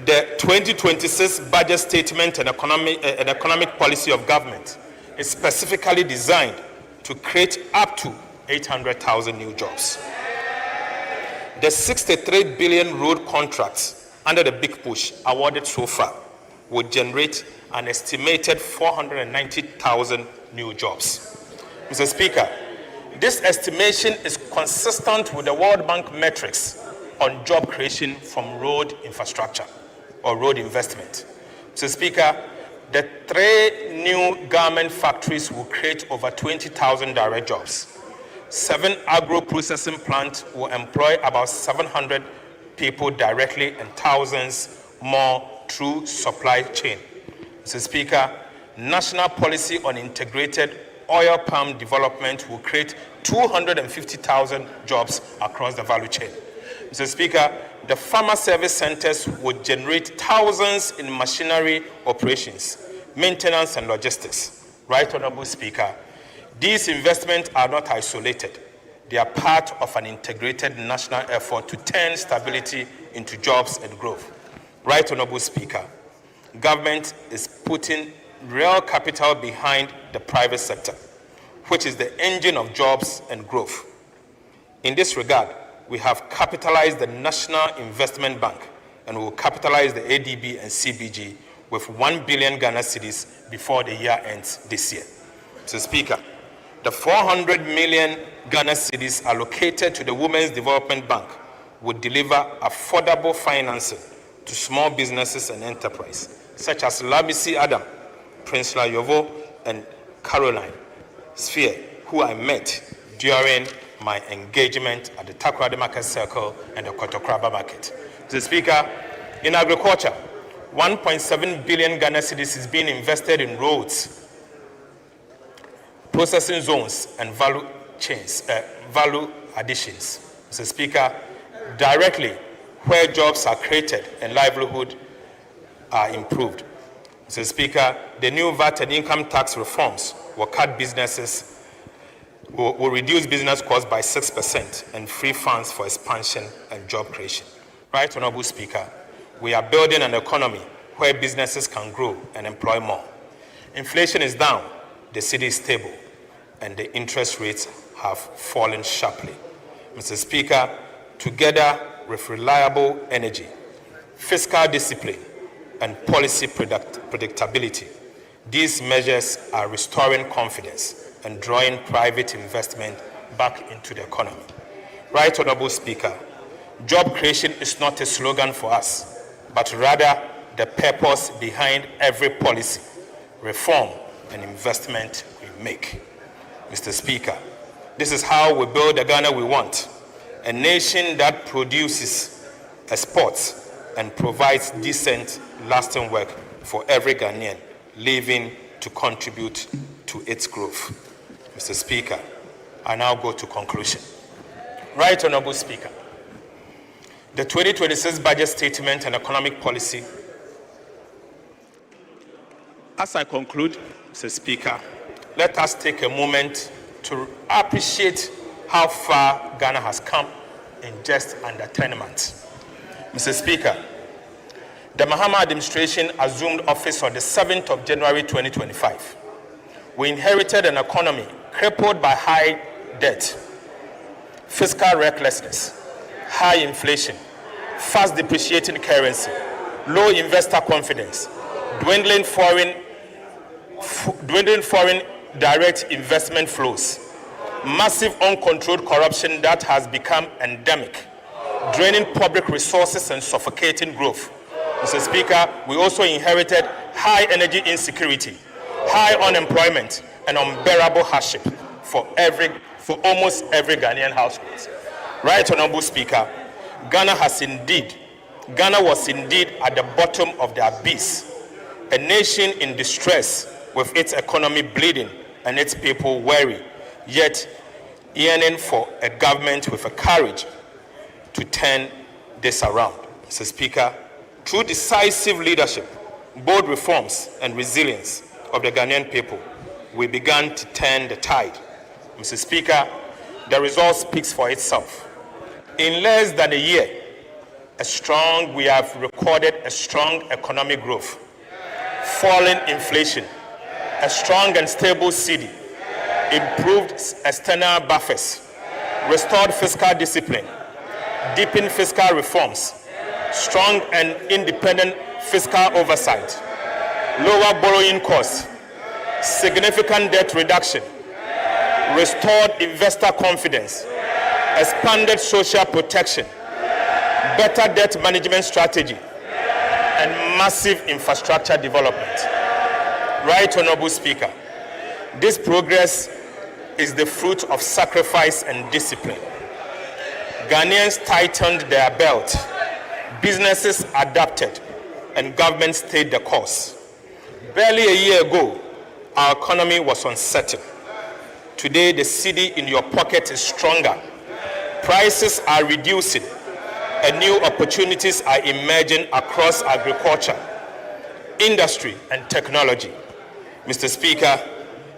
the 2026 budget statement and economic policy of government is specifically designed to create up to 800,000 new jobs. The 63 billion road contracts under the Big Push awarded so far would generate an estimated 490,000 new jobs. Mr. Speaker, this estimation is consistent with the World Bank metrics on job creation from road infrastructure or road investment. Mr. Speaker, the 3 new garment factories will create over 20,000 direct jobs. 7 agro-processing plants will employ about 700 people directly and thousands more through supply chain. Mr. Speaker, national policy on integrated oil palm development will create 250,000 jobs across the value chain. Mr. Speaker, the farmer service centers would generate thousands in machinery operations, maintenance, and logistics. Right, Honorable Speaker, these investments are not isolated. They are part of an integrated national effort to turn stability into jobs and growth. Right, Honorable Speaker, government is putting real capital behind the private sector, which is the engine of jobs and growth. In this regard, we have capitalized the National Investment Bank and will capitalize the ADB and CBG with 1 billion Ghana cedis before the year ends this year. Mr. Speaker, the 400 million Ghana cedis allocated to the Women's Development Bank would deliver affordable financing to small businesses and enterprise, such as Labisi Adam, Prince Layovo, and Caroline Sphere, who I met during my engagement at the Takoradi Market Circle and the Kotokraba Market. Mr. Speaker, in agriculture, 1.7 billion Ghana cedis is being invested in roads, processing zones, and value chains, value additions. Mr. Speaker, directly where jobs are created and livelihood are improved. Mr. Speaker, the new VAT and income tax reforms will cut businesses, will reduce business costs by 6% and free funds for expansion and job creation. Right, Honorable Speaker, we are building an economy where businesses can grow and employ more. Inflation is down, the city is stable, and the interest rates have fallen sharply. Mr. Speaker, together with reliable energy, fiscal discipline, and policy predictability, these measures are restoring confidence and drawing private investment back into the economy. Right, Honorable Speaker, job creation is not a slogan for us, but rather the purpose behind every policy. reform, and investment we make. Mr. Speaker, this is how we build the Ghana we want, a nation that produces, exports, and provides decent, lasting work for every Ghanaian living to contribute to its growth. Mr. Speaker, I now go to conclusion. Right Honorable Speaker, the 2026 budget statement and economic policy. As I conclude, Mr. Speaker, let us take a moment to appreciate how far Ghana has come in just under 10 months. Mr. Speaker, the Mahama administration assumed office on the 7th of January 2025. We inherited an economy crippled by high debt, fiscal recklessness, high inflation, fast depreciating currency, low investor confidence, dwindling foreign direct investment flows, massive uncontrolled corruption that has become endemic, draining public resources and suffocating growth. Mr. Speaker, we also inherited high energy insecurity, high unemployment, and unbearable hardship for almost every Ghanaian household. Right Honorable Speaker, Ghana was indeed at the bottom of the abyss, a nation in distress with its economy bleeding and its people weary, yet yearning for a government with a courage to turn this around. Mr. Speaker, through decisive leadership, bold reforms, and resilience of the Ghanaian people, we began to turn the tide. Mr. Speaker, the result speaks for itself. In less than a year, we have recorded a strong economic growth, falling inflation, a strong and stable cedi, improved external buffers, restored fiscal discipline, deepened fiscal reforms, strong and independent fiscal oversight, lower borrowing costs, significant debt reduction, restored investor confidence, expanded social protection, better debt management strategy, and massive infrastructure development. Right Honorable Speaker, this progress is the fruit of sacrifice and discipline. Ghanaians tightened their belt, businesses adapted, and government stayed the course. Barely a year ago, our economy was uncertain. Today, the cedi in your pocket is stronger. Prices are reducing, and new opportunities are emerging across agriculture, industry, and technology. Mr. Speaker,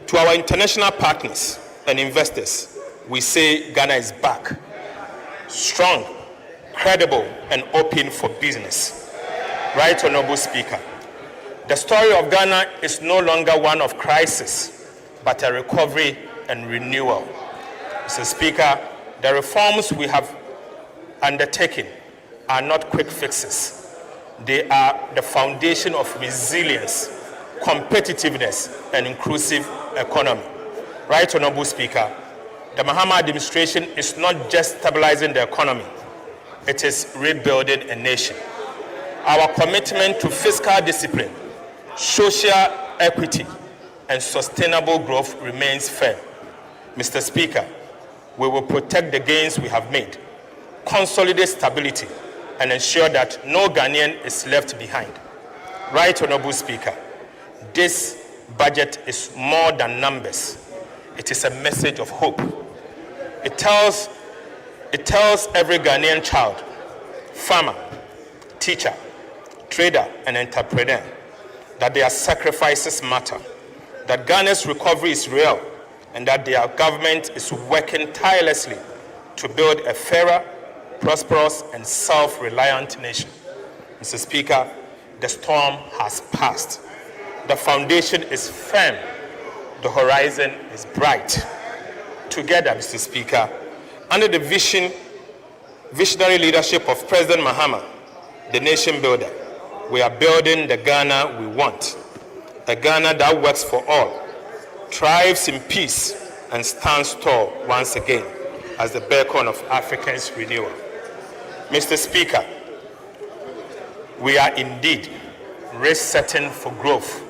to our international partners and investors, we say Ghana is back, strong, credible, and open for business. Right Honorable Speaker, the story of Ghana is no longer one of crisis, but a recovery and renewal. Mr. Speaker, the reforms we have undertaken are not quick fixes. They are the foundation of resilience, competitiveness, and inclusive economy. Right Honorable Speaker, the Mahama administration is not just stabilizing the economy, it is rebuilding a nation. Our commitment to fiscal discipline, social equity, and sustainable growth remains firm. Mr. Speaker, we will protect the gains we have made, consolidate stability, and ensure that no Ghanaian is left behind. Right Honorable Speaker, this budget is more than numbers. It is a message of hope. It tells every Ghanaian child, farmer, teacher, trader, and entrepreneur that their sacrifices matter, that Ghana's recovery is real, and that their government is working tirelessly to build a fairer, prosperous, and self-reliant nation. Mr. Speaker, the storm has passed. The foundation is firm. The horizon is bright. Together, Mr. Speaker, under the visionary leadership of President Mahama, the nation builder, we are building the Ghana we want, a Ghana that works for all, thrives in peace, and stands tall once again as the beacon of Africa's renewal. Mr. Speaker, we are indeed resetting for growth,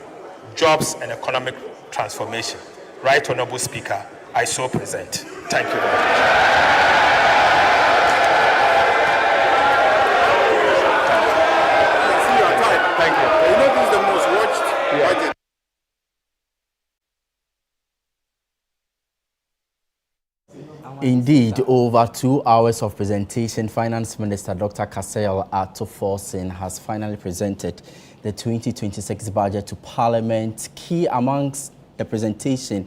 jobs and economic transformation. Right Honorable Speaker, I so present. Thank you very much. Thank you. You know this is the most watched budget. Indeed, over 2 hours of presentation, Finance Minister Dr. Kasel Ato Forson has finally presented the 2026 budget to Parliament. Key amongst the presentation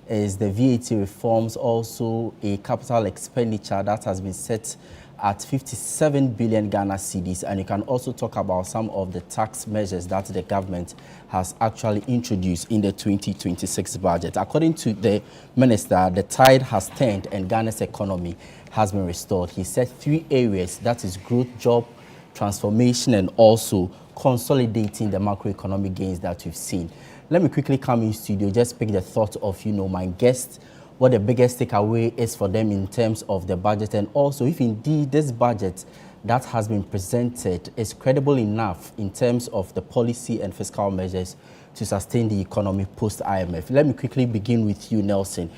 is the VAT reforms, also a capital expenditure that has been set at 57 billion Ghana cedis, and you can also talk about some of the tax measures that the government has actually introduced in the 2026 budget. According to the minister, the tide has turned and Ghana's economy has been restored. He said 3 areas, that is growth, job transformation, and also consolidating the macroeconomic gains that we've seen. Let me quickly come in studio, just pick the thought of, my guests, what the biggest takeaway is for them in terms of the budget, and also if indeed this budget that has been presented is credible enough in terms of the policy and fiscal measures to sustain the economy post-IMF. Let me quickly begin with you, Nelson.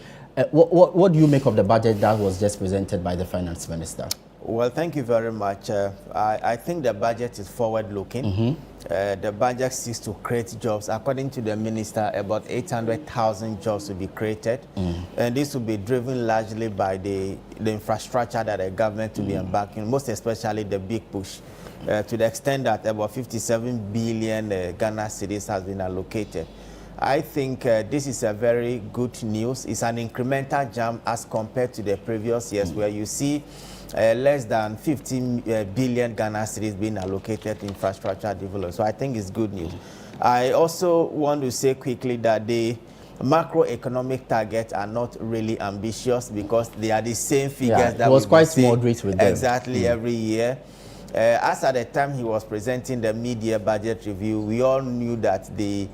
What do you make of the budget that was just presented by the Finance Minister? Well, thank you very much. I think the budget is forward-looking. The budget seeks to create jobs. According to the minister, about 800,000 jobs will be created. And this will be driven largely by the infrastructure that the government will be embarking, most especially the big push, to the extent that about 57 billion Ghana cedis has been allocated. I think this is a very good news. It's an incremental jump as compared to the previous years, where you see less than 15 billion Ghana cedis being allocated to infrastructure development. So I think it's good news. I also want to say quickly that the macroeconomic targets are not really ambitious because they are the same figures that it was quite moderate with them. Exactly every year. As at the time he was presenting the mid-year budget review, we all knew that the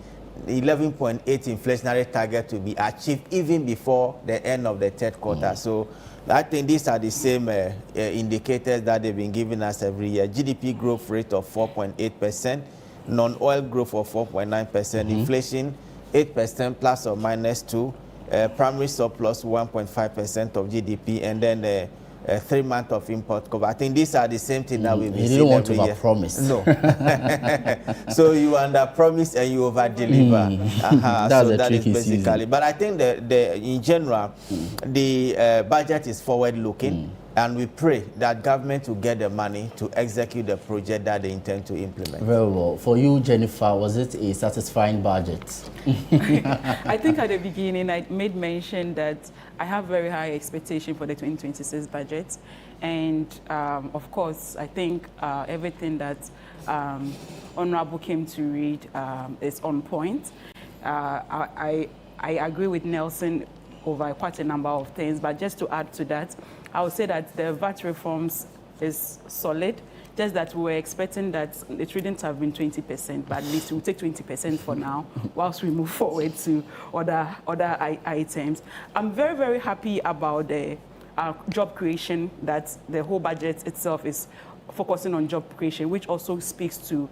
11.8 inflationary target to be achieved even before the end of the third quarter. So I think these are the same indicators that they've been giving us every year. GDP growth rate of 4.8%, non-oil growth of 4.9%, inflation 8% plus or minus 2, primary surplus 1.5% of GDP, and then 3 months of import cover. I think these are the same thing that we've been seeing every year. You didn't want to overpromise. No. So you under-promise and you over-deliver. So that is basically. Season. But I think in general, the budget is forward-looking, and we pray that government will get the money to execute the project that they intend to implement. Very well. For you, Jennifer, was it a satisfying budget? I think at the beginning I made mention that I have very high expectation for the 2026 budget, and of course I think everything that Honorable came to read is on point. I agree with Nelson over quite a number of things, but just to add to that, I would say that the VAT reforms is solid, just that we were expecting that it wouldn't have been 20%, but at least we'll take 20% for now, whilst we move forward to other items. I'm very, very happy about the job creation, that the whole budget itself is focusing on job creation, which also speaks to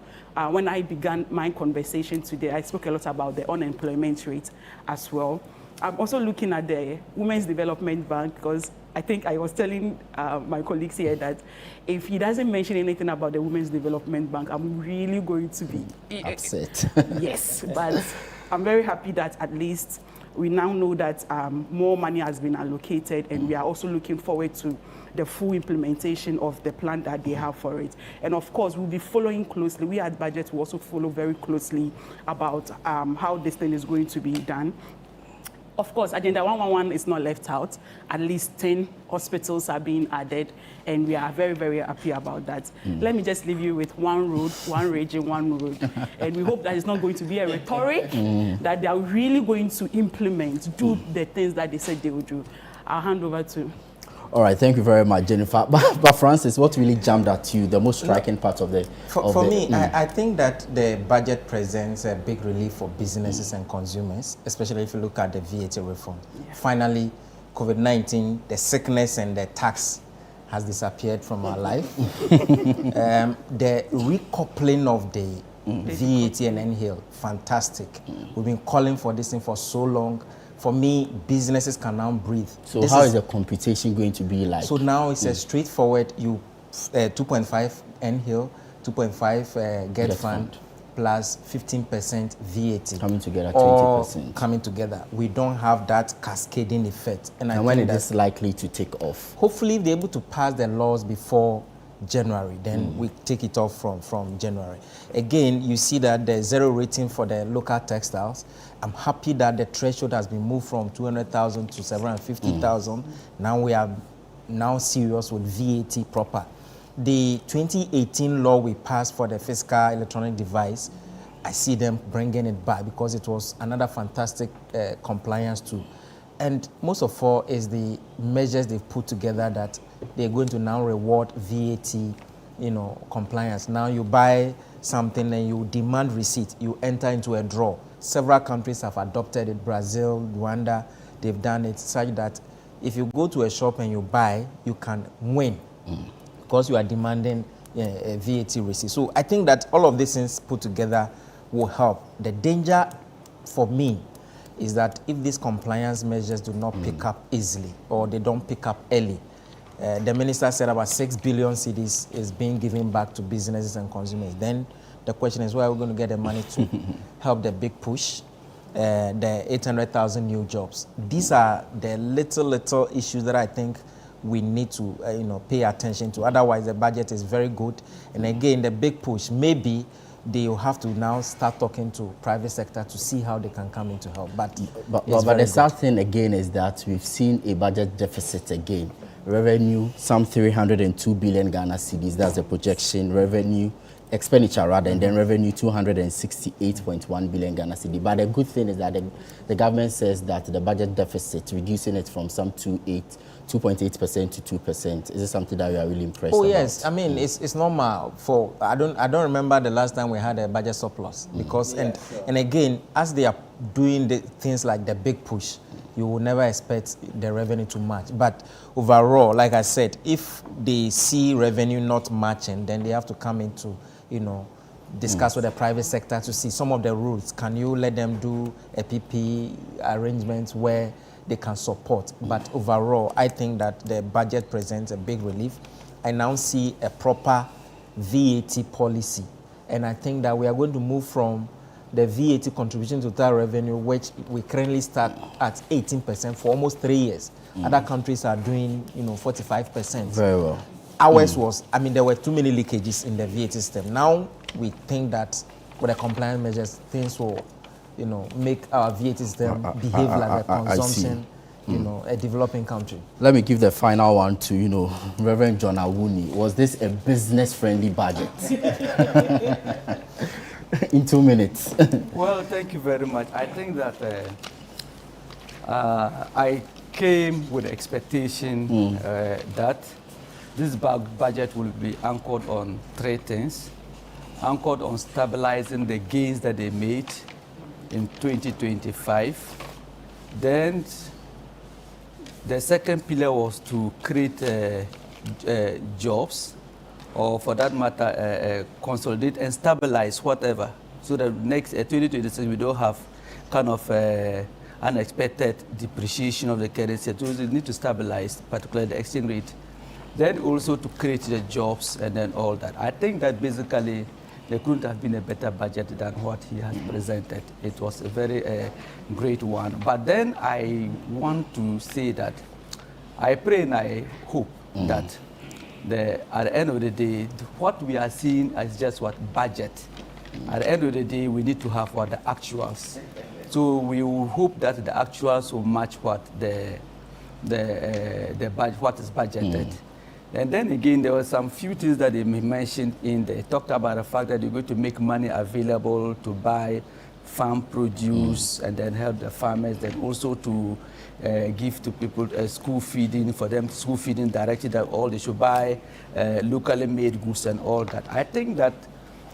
when I began my conversation today, I spoke a lot about the unemployment rate as well. I'm also looking at the Women's Development Bank, because I think I was telling my colleagues here that if he doesn't mention anything about the Women's Development Bank, I'm really going to be upset. Yes, but I'm very happy that at least we now know that more money has been allocated, and we are also looking forward to the full implementation of the plan that they have for it. And of course, we'll be following closely. We at Budget will also follow very closely about how this thing is going to be done. Of course, Agenda 111 is not left out. At least 10 hospitals are being added, and we are very, very happy about that. Let me just leave you with one road, one region, one road. And we hope that it's not going to be a rhetoric, that they are really going to implement, do the things that they said they would do. I'll hand over to... All right, thank you very much, Jennifer. But Francis, what really jumped at you, the most striking part of the... For me, I think that the budget presents a big relief for businesses and consumers, especially if you look at the VAT reform. Yeah. Finally, COVID-19, the sickness and the tax has disappeared from our life. The recoupling of the VAT and NHIL, fantastic. We've been calling for this thing for so long. For me, businesses can now breathe. So how is the computation going to be like? So now it's a straightforward, 2.5 NHIL, 2.5 Get Fund, plus 15% VAT. Coming together, 20%. Coming together. We don't have that cascading effect. And when it is likely to take off? Hopefully, if they're able to pass the laws before January, then we take it off from January. Again, you see that there's zero rating for the local textiles. I'm happy that the threshold has been moved from 200,000 to 750,000. Now we are serious with VAT proper. The 2018 law we passed for the fiscal electronic device, I see them bringing it back because it was another fantastic compliance tool. And most of all is the measures they've put together that they're going to now reward VAT, compliance. Now you buy something and you demand receipt, you enter into a draw. Several countries have adopted it, Brazil, Rwanda, they've done it such that if you go to a shop and you buy, you can win because you are demanding a VAT receipt. So I think that all of these things put together will help. The danger for me is that if these compliance measures do not pick up easily or they don't pick up early, the minister said about 6 billion cedis is being given back to businesses and consumers. Then the question is, where are we going to get the money to help the big push, the 800,000 new jobs? These are the little issues that I think we need to pay attention to. Otherwise, the budget is very good. And again, the big push, maybe they will have to now start talking to private sector to see how they can come in to help. But the sad thing again is that we've seen a budget deficit again. Revenue, some 302 billion Ghana cedis, that's the projection. Revenue, expenditure rather, and then revenue 268.1 billion Ghana cedi. But the good thing is that the government says that the budget deficit, reducing it from some 2.8% to 2%. Is this something that you are really impressed about? Yes, I mean it's normal. I don't remember the last time we had a budget surplus because and again, as they are doing the things like the big push, you will never expect the revenue to match. But overall, like I said, if they see revenue not matching, then they have to come into, discuss with the private sector to see some of the rules. Can you let them do a PP arrangements where they can support? But overall, I think that the budget presents a big relief. I now see a proper VAT policy. And I think that we are going to move from the VAT contribution to total revenue, which we currently start at 18% for almost 3 years. Other countries are doing, 45%. Very well. Ours was, there were too many leakages in the VAT system. Now we think that with the compliance measures, things will, make our VAT system behave like a consumption, a developing country. Let me give the final one to, Reverend John Awuni. Was this a business-friendly budget? In 2 minutes. Well, thank you very much. I think that I came with the expectation that this budget will be anchored on 3 things. Anchored on stabilizing the gains that they made in 2025. Then the second pillar was to create jobs, or for that matter, consolidate and stabilize whatever, so that next 2026 we don't have kind of unexpected depreciation of the currency. So we need to stabilize, particularly the exchange rate. Then also to create the jobs and then all that. I think that basically there couldn't have been a better budget than what he has presented. It was a very great one. But then I want to say that I pray and I hope that at the end of the day, what we are seeing is just what budget. At the end of the day, we need to have what the actuals. So we will hope that the actuals will match what the budget, what is budgeted. And then again, there were some few things that they mentioned in there. Talked about the fact that they're going to make money available to buy farm produce and then help the farmers, then also to give to people school feeding, for them school feeding directly, that all they should buy locally made goods and all that. I think that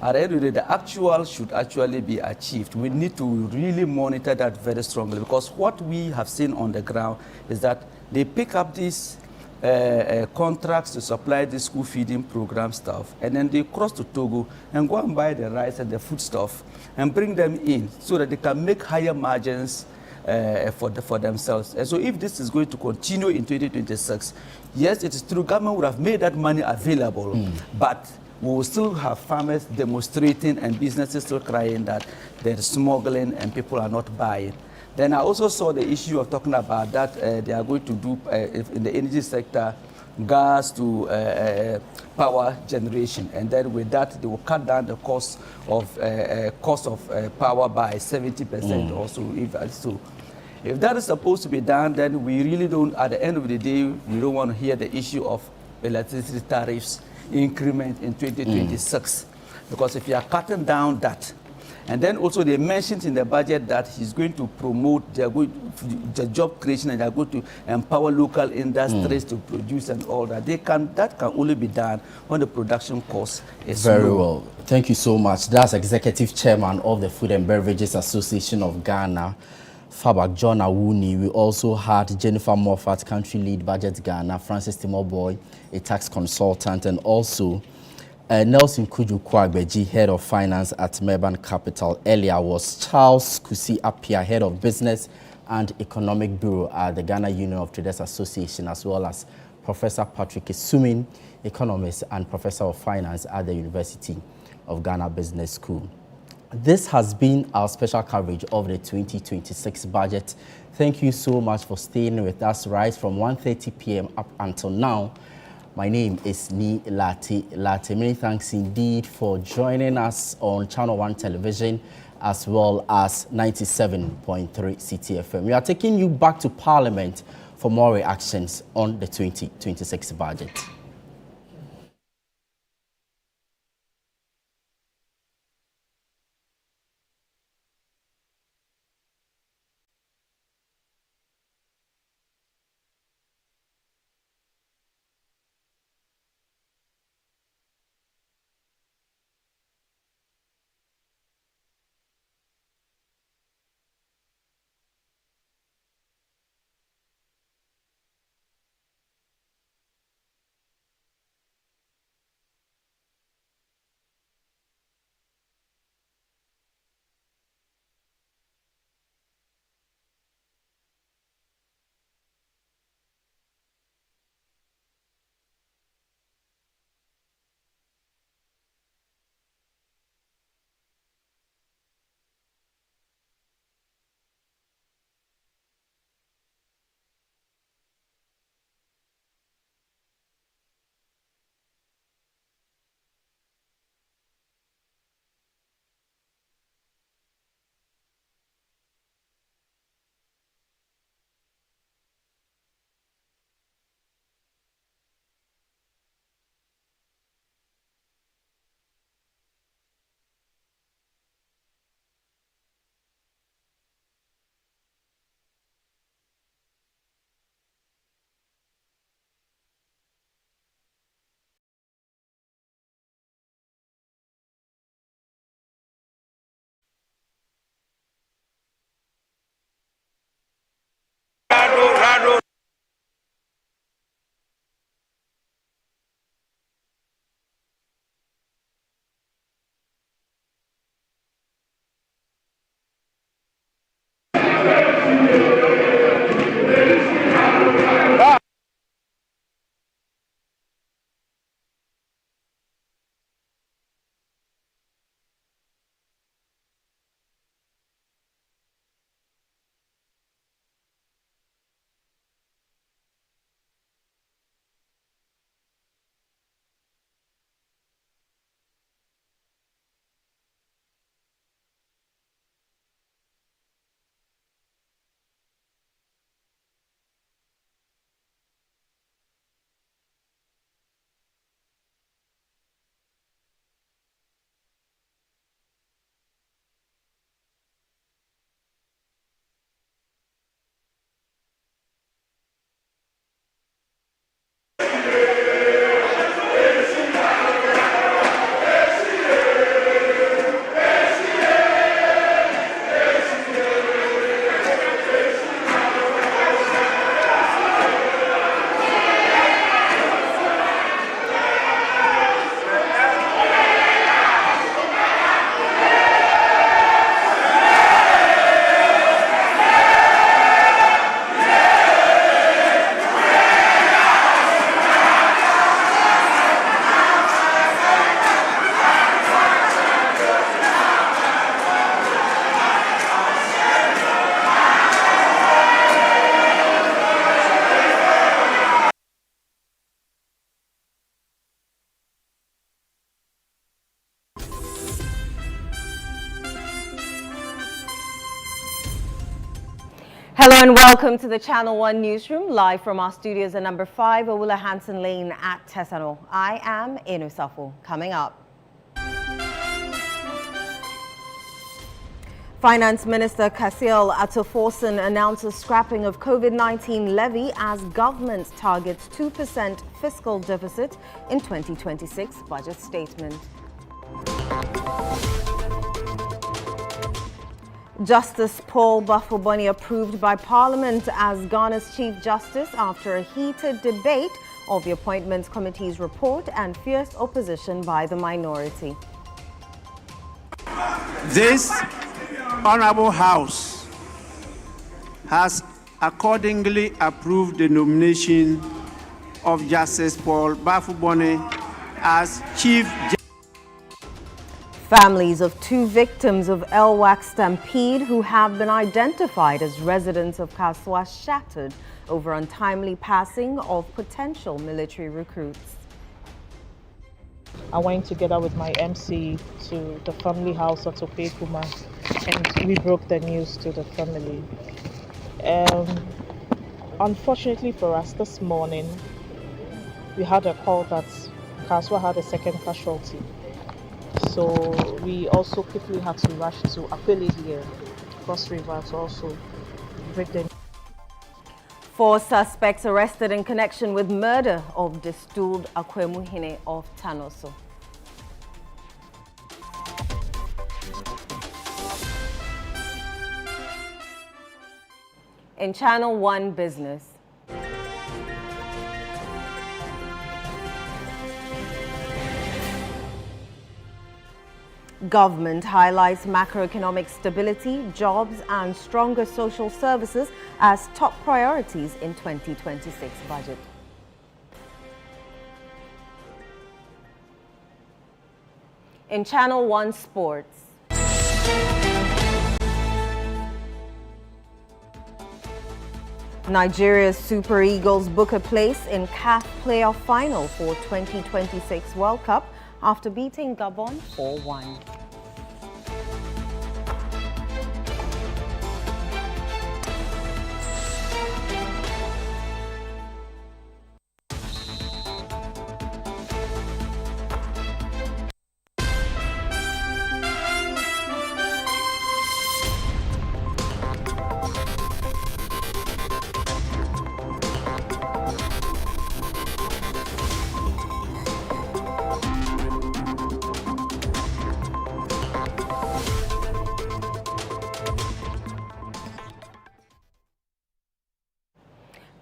at the end of the day, the actual should actually be achieved. We need to really monitor that very strongly, because what we have seen on the ground is that they pick up these contracts to supply the school feeding program stuff, and then they cross to Togo and go and buy the rice and the food stuff and bring them in so that they can make higher margins for themselves. And so if this is going to continue in 2026, yes, it is true, government would have made that money available, but we will still have farmers demonstrating and businesses still crying that there is smuggling and people are not buying. Then I also saw the issue of talking about that they are going to do in the energy sector gas to power generation, and then with that they will cut down the cost of power by 70% or so. If that is supposed to be done, then we really don't, at the end of the day, we don't want to hear the issue of electricity tariffs increment in 2026, because if you are cutting down that, and then also they mentioned in the budget that he's going to promote the job creation, and they're going to empower local industries to produce and all that. That can only be done when the production cost is very low. well. Thank you so much. That's Executive Chairman of the Food and Beverages Association of Ghana, Fabak John Awuni. We also had Jennifer Moffat, Country Lead Budget Ghana, Francis Timoboy, a tax consultant, and also Nelson Kuju Kwagbeji, Head of Finance at Merban Capital. Earlier was Charles Kusi Apia, Head of Business and Economic Bureau at the Ghana Union of Traders Association, as well as Professor Patrick Isumin, Economist and Professor of Finance at the University of Ghana Business School. This has been our special coverage of the 2026 budget. Thank you so much for staying with us right from 1:30 p.m. up until now. My name is Ni Lati. Many thanks indeed for joining us on Channel One Television as well as 97.3 CTFM. We are taking you back to Parliament for more reactions on the 2026 budget. Hello and welcome to the Channel One Newsroom, live from our studios at number 5, Owula Hanson Lane at Tesano. I am Inu Safo. Coming up. Finance Minister Kasiel Forson announces scrapping of COVID-19 levy as government targets 2% fiscal deficit in 2026 budget statement. Justice Paul Bafoboni approved by Parliament as Ghana's Chief Justice after a heated debate of the Appointments Committee's report and fierce opposition by the minority. This Honorable House has accordingly approved the nomination of Justice Paul Bafoboni as Chief Justice. Families of 2 victims of Elwak Stampede who have been identified as residents of Kaswa shattered over untimely passing of potential military recruits. I went together with my MC to the family house at Opekuma and we broke the news to the family. Unfortunately for us this morning, we had a call that Kaswa had a second casualty. So we also quickly had to rush to Akwele here, Cross River, to also break the news. 4 suspects arrested in connection with murder of Distilled Akwemuhine of Tanoso. In Channel One Business. Government highlights macroeconomic stability, jobs and stronger social services as top priorities in 2026 budget. In Channel One Sports. Nigeria's Super Eagles book a place in CAF playoff final for 2026 World Cup after beating Gabon 4-1.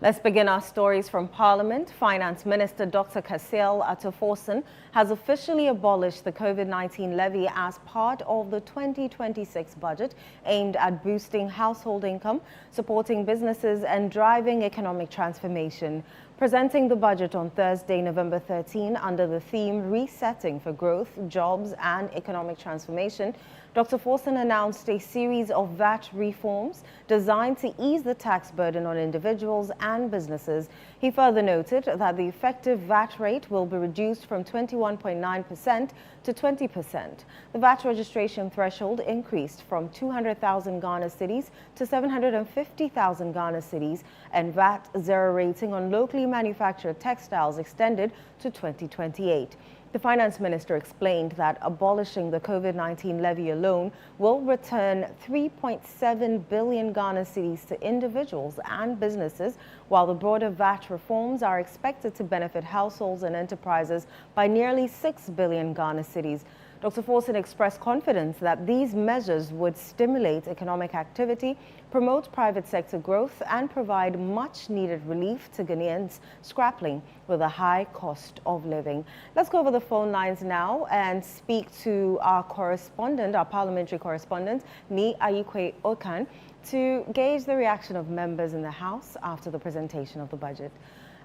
Let's begin our stories from Parliament. Finance Minister Dr. Kasiel Forson has officially abolished the COVID-19 levy as part of the 2026 budget aimed at boosting household income, supporting businesses and driving economic transformation. Presenting the budget on Thursday, November 13, under the theme Resetting for Growth, Jobs and Economic Transformation, Dr. Forson announced a series of VAT reforms designed to ease the tax burden on individuals and businesses. He further noted that the effective VAT rate will be reduced from 21.9% to 20%. The VAT registration threshold increased from 200,000 Ghana cedis to 750,000 Ghana cedis, and VAT zero rating on locally manufactured textiles extended to 2028. The Finance Minister explained that abolishing the COVID-19 levy alone will return 3.7 billion Ghana cedis to individuals and businesses, while the broader VAT reforms are expected to benefit households and enterprises by nearly 6 billion Ghana cedis. Dr. Forson expressed confidence that these measures would stimulate economic activity, promote private sector growth, and provide much-needed relief to Ghanaians grappling with a high cost of living. Let's go over the phone lines now and speak to our correspondent, our parliamentary correspondent, Ni Ayikwe Okan, to gauge the reaction of members in the House after the presentation of the budget.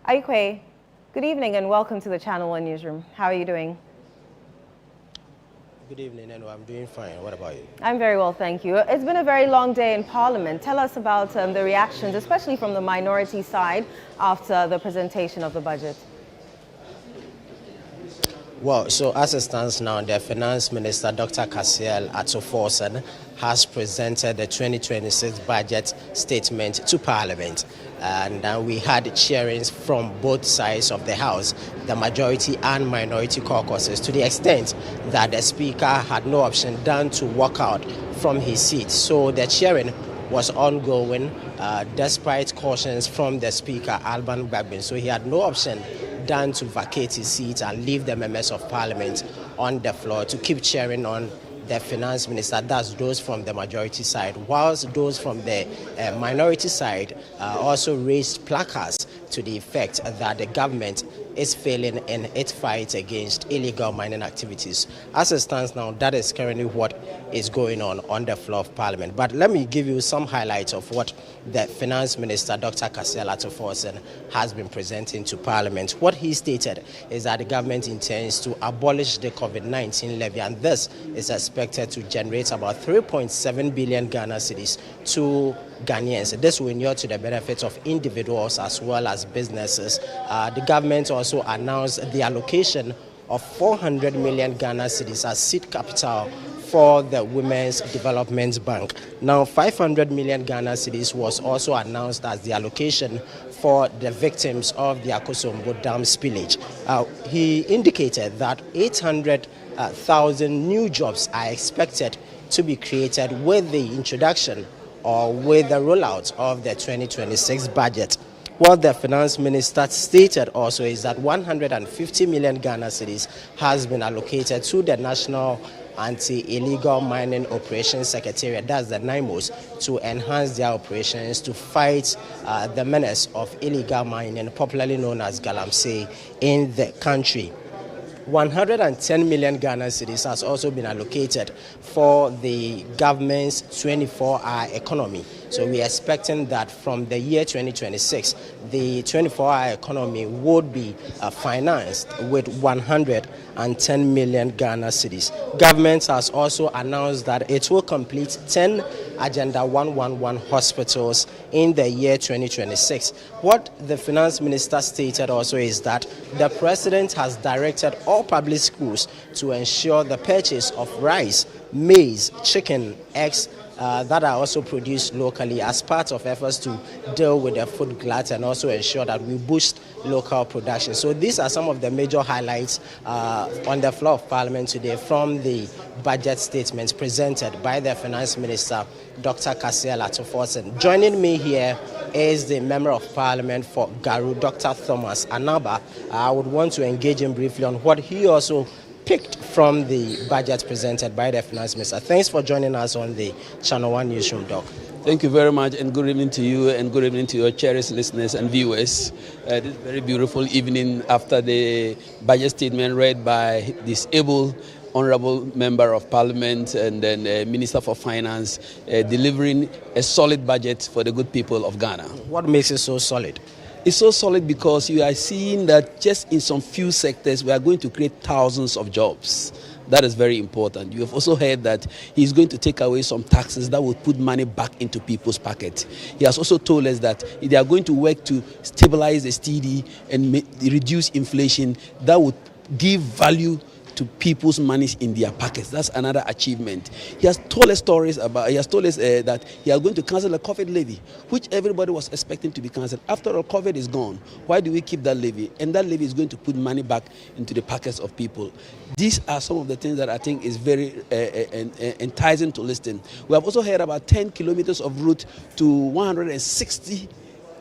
Ayikwe, good evening and welcome to the Channel One Newsroom. How are you doing? Good evening, and I'm doing fine. What about you? I'm very well, thank you. It's been a very long day in Parliament. Tell us about the reactions, especially from the minority side, after the presentation of the budget. Well, so as it stands now, the Finance Minister, Dr. Kasiel Forson, has presented the 2026 budget statement to Parliament. And we had cheerings from both sides of the House, the majority and minority caucuses, to the extent that the Speaker had no option than to walk out from his seat. So the cheering was ongoing despite cautions from the Speaker, Alban Bagbin. So he had no option than to vacate his seat and leave the members of Parliament on the floor to keep cheering on the finance minister. That's those from the majority side, whilst those from the minority side also raised placards to the effect that the government is failing in its fight against illegal mining activities. As it stands now, that is currently what is going on the floor of Parliament. But let me give you some highlights of what the Finance Minister, Dr. Cassiel Forson, has been presenting to Parliament. What he stated is that the government intends to abolish the COVID-19 levy, and this is expected to generate about 3.7 billion Ghana cedis to Ghanaians. This will inure to the benefit of individuals as well as businesses. The government also announced the allocation of 400 million Ghana cedis as seed capital for the Women's Development Bank. Now, 500 million Ghana cedis was also announced as the allocation for the victims of the Akosombo Dam spillage. He indicated that 800,000 new jobs are expected to be created with the introduction or with the rollout of the 2026 budget. What the finance minister stated also is that 150 million Ghana cedis has been allocated to the National Anti-Illegal Mining Operations Secretariat, that's the NIMOS, to enhance their operations to fight the menace of illegal mining, popularly known as galamsey, in the country. 110 million Ghana cedis has also been allocated for the government's 24-hour economy. So we are expecting that from the year 2026, the 24-hour economy would be financed with 110 million Ghana cedis. Government has also announced that it will complete 10 Agenda 111 hospitals in the year 2026. What the finance minister stated also is that the president has directed all public schools to ensure the purchase of rice, maize, chicken, eggs, that are also produced locally as part of efforts to deal with the food glut and also ensure that we boost local production. So these are some of the major highlights on the floor of Parliament today from the budget statements presented by the Finance Minister, Dr. Cassiel Forson. Joining me here is the Member of Parliament for Garu, Dr. Thomas Anaba. I would want to engage him briefly on what he also picked from the budget presented by the Finance Minister. Thanks for joining us on the Channel One Newsroom, Doc. Thank you very much, and good evening to you, and good evening to your cherished listeners and viewers. This very beautiful evening after the budget statement read by this able Honorable Member of Parliament and then Minister for Finance, delivering a solid budget for the good people of Ghana. What makes it so solid? It's so solid because you are seeing that just in some few sectors we are going to create thousands of jobs. That is very important. You have also heard that he's going to take away some taxes that will put money back into people's pockets. He has also told us that they are going to work to stabilize the STD and reduce inflation that would give value to people's monies in their pockets. That's another achievement. He has told us that he is going to cancel the COVID levy, which everybody was expecting to be cancelled. After all, COVID is gone. Why do we keep that levy? And that levy is going to put money back into the pockets of people. These are some of the things that I think is very enticing to listen. We have also heard about 10 kilometers of route to 160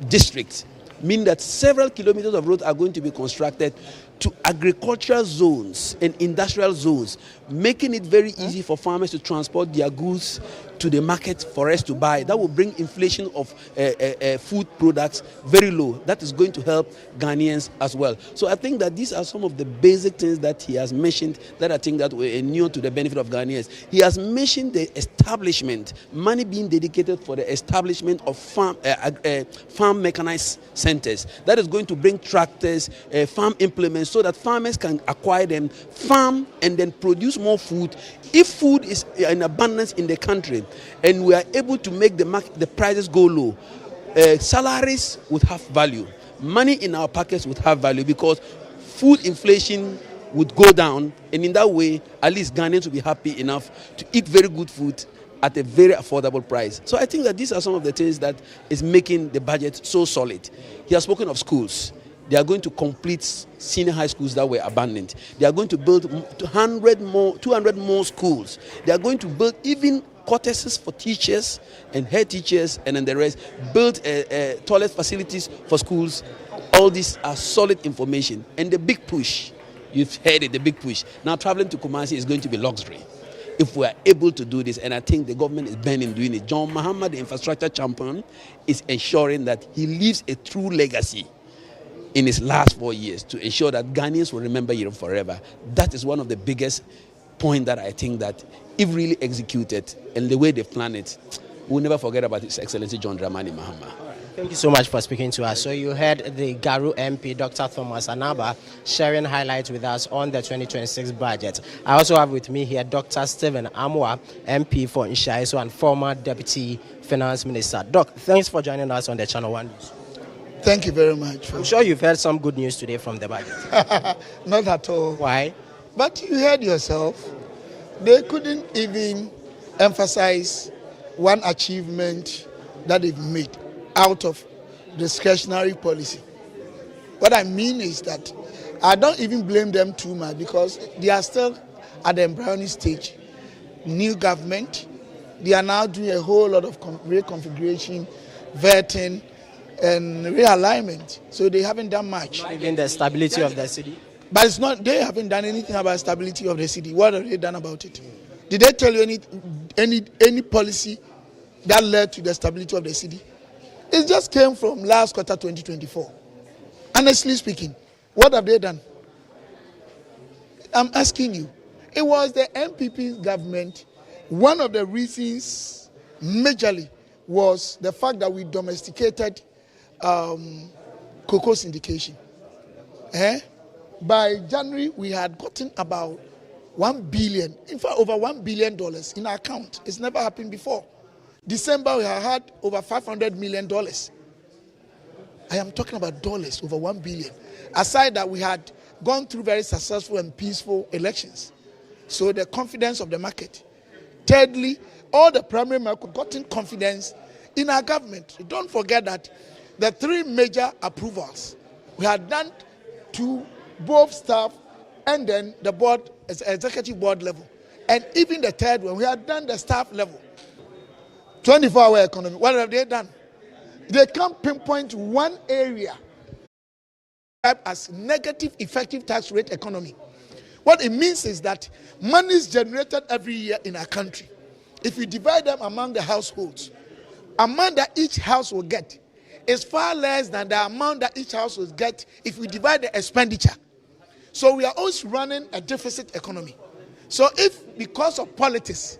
districts, meaning that several kilometers of road are going to be constructed to agricultural zones and industrial zones, making it very easy for farmers to transport their goods to the market for us to buy. That will bring inflation of food products very low. That is going to help Ghanaians as well. So I think that these are some of the basic things that he has mentioned that I think that were new to the benefit of Ghanaians. He has mentioned the establishment, money being dedicated for the establishment of farm mechanized centers. That is going to bring tractors, farm implements, so that farmers can acquire them, farm, and then produce more food. If food is in abundance in the country and we are able to make the prices go low, salaries would have value. Money in our pockets would have value because food inflation would go down, and in that way, at least Ghanaians will be happy enough to eat very good food at a very affordable price. So I think that these are some of the things that is making the budget so solid. He has spoken of schools. They are going to complete senior high schools that were abandoned. They are going to build 200 more schools. They are going to build even cottages for teachers and head teachers and then the rest. Build toilet facilities for schools. All these are solid information. And the big push, you've heard it, the big push. Now traveling to Kumasi is going to be luxury. If we are able to do this, and I think the government is bent in doing it. John Mahama, the infrastructure champion, is ensuring that he leaves a true legacy in his last 4 years to ensure that Ghanaians will remember him forever. That is one of the biggest points that I think that if really executed and the way they plan it, we'll never forget about His Excellency John Dramani Mahama. Thank you so much for speaking to us. So you heard the Garu MP, Dr. Thomas Anaba, sharing highlights with us on the 2026 budget. I also have with me here Dr. Stephen Amwa, MP for Nshaiso and former Deputy Finance Minister. Doc, thanks for joining us on the Channel One News. Thank you very much. I'm sure you've heard some good news today from the budget. Not at all. Why? But you heard yourself. They couldn't even emphasize one achievement that they've made out of discretionary policy. What I mean is that I don't even blame them too much because they are still at the embryonic stage. New government, they are now doing a whole lot of reconfiguration, vetting, and realignment. So they haven't done much. Even the stability of the city. But it's not. They haven't done anything about stability of the city. What have they done about it? Did they tell you any policy that led to the stability of the city? It just came from last quarter 2024. Honestly speaking, what have they done? I'm asking you. It was the MPP government. One of the reasons, majorly, was the fact that we domesticated cocoa syndication. By January, we had gotten about 1 billion, in fact, over $1 billion in our account. It's never happened before. December, we had over $500 million. I am talking about dollars, over 1 billion. Aside that, we had gone through very successful and peaceful elections. So the confidence of the market. Thirdly, all the primary market gotten confidence in our government. Don't forget that the 3 major approvals we had done to both staff and then the board, executive board level. And even the third one, we had done the staff level. 24-hour economy, what have they done? They can't pinpoint one area as negative effective tax rate economy. What it means is that money is generated every year in our country. If you divide them among the households, amount that each house will get is far less than the amount that each house will get if we divide the expenditure. So we are always running a deficit economy. So if because of politics,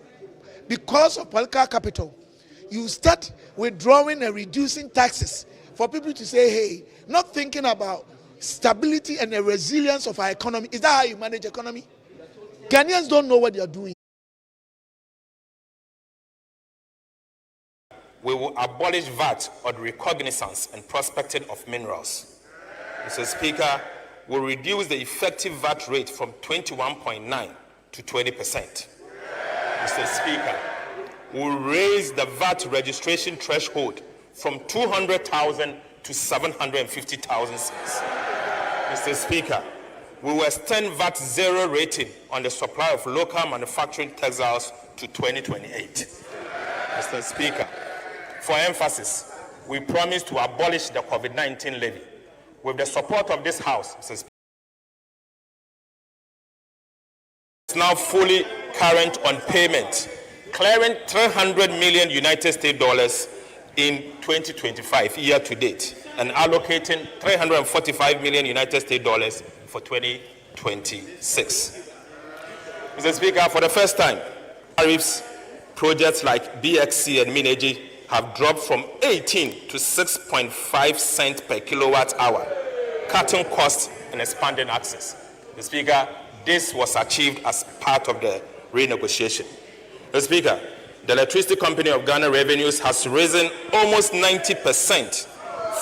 because of political capital, you start withdrawing and reducing taxes for people to say, hey, not thinking about stability and the resilience of our economy. Is that how you manage economy? Ghanaians don't know what they are doing. We will abolish VAT on recognizance and prospecting of minerals. Mr. Speaker, we'll reduce the effective VAT rate from 21.9 to 20%. Mr. Speaker, we'll raise the VAT registration threshold from 200,000 to 750,000 cedis. Mr. Speaker, we will extend VAT zero rating on the supply of local manufacturing textiles to 2028. Mr. Speaker, for emphasis, we promise to abolish the COVID-19 levy. With the support of this House, Mr. Speaker, it's now fully current on payment, clearing 300 million United States dollars in 2025 year to date, and allocating 345 million United States dollars for 2026. Mr. Speaker, for the first time, tariffs projects like BXC and Mineji have dropped from 18 to 6.5 cents per kilowatt hour, cutting costs and expanding access. Mr. Speaker, this was achieved as part of the renegotiation. Mr. Speaker, the Electricity Company of Ghana revenues has risen almost 90%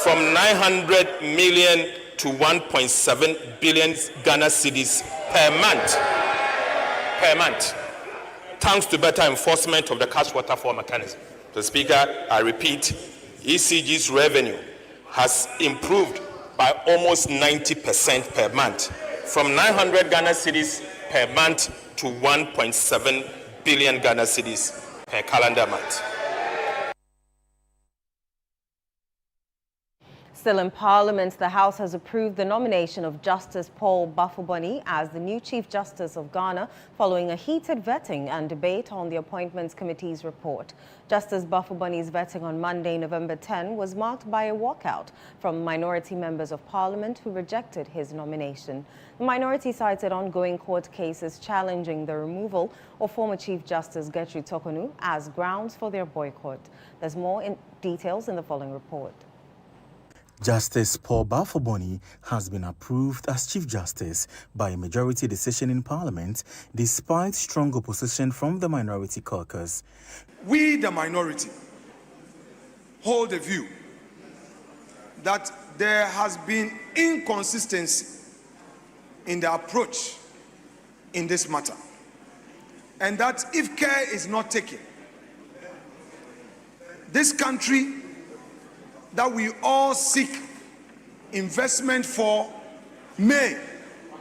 from 900 million to 1.7 billion Ghana cedis per month. thanks to better enforcement of the cash waterfall mechanism. Mr. Speaker, I repeat, ECG's revenue has improved by almost 90% per month, from 900 Ghana cedis per month to 1.7 billion Ghana cedis per calendar month. Still in Parliament, the House has approved the nomination of Justice Paul Bafuboni as the new Chief Justice of Ghana following a heated vetting and debate on the Appointments Committee's report. Justice Bafuboni's vetting on Monday, November 10, was marked by a walkout from minority members of Parliament who rejected his nomination. The minority cited ongoing court cases challenging the removal of former Chief Justice Gertrude Tokonu as grounds for their boycott. There's more details in the following report. Justice Paul Bafuboni has been approved as Chief Justice by a majority decision in Parliament, despite strong opposition from the minority caucus. We, the minority, hold the view that there has been inconsistency in the approach in this matter, and that if care is not taken, this country that we all seek investment for may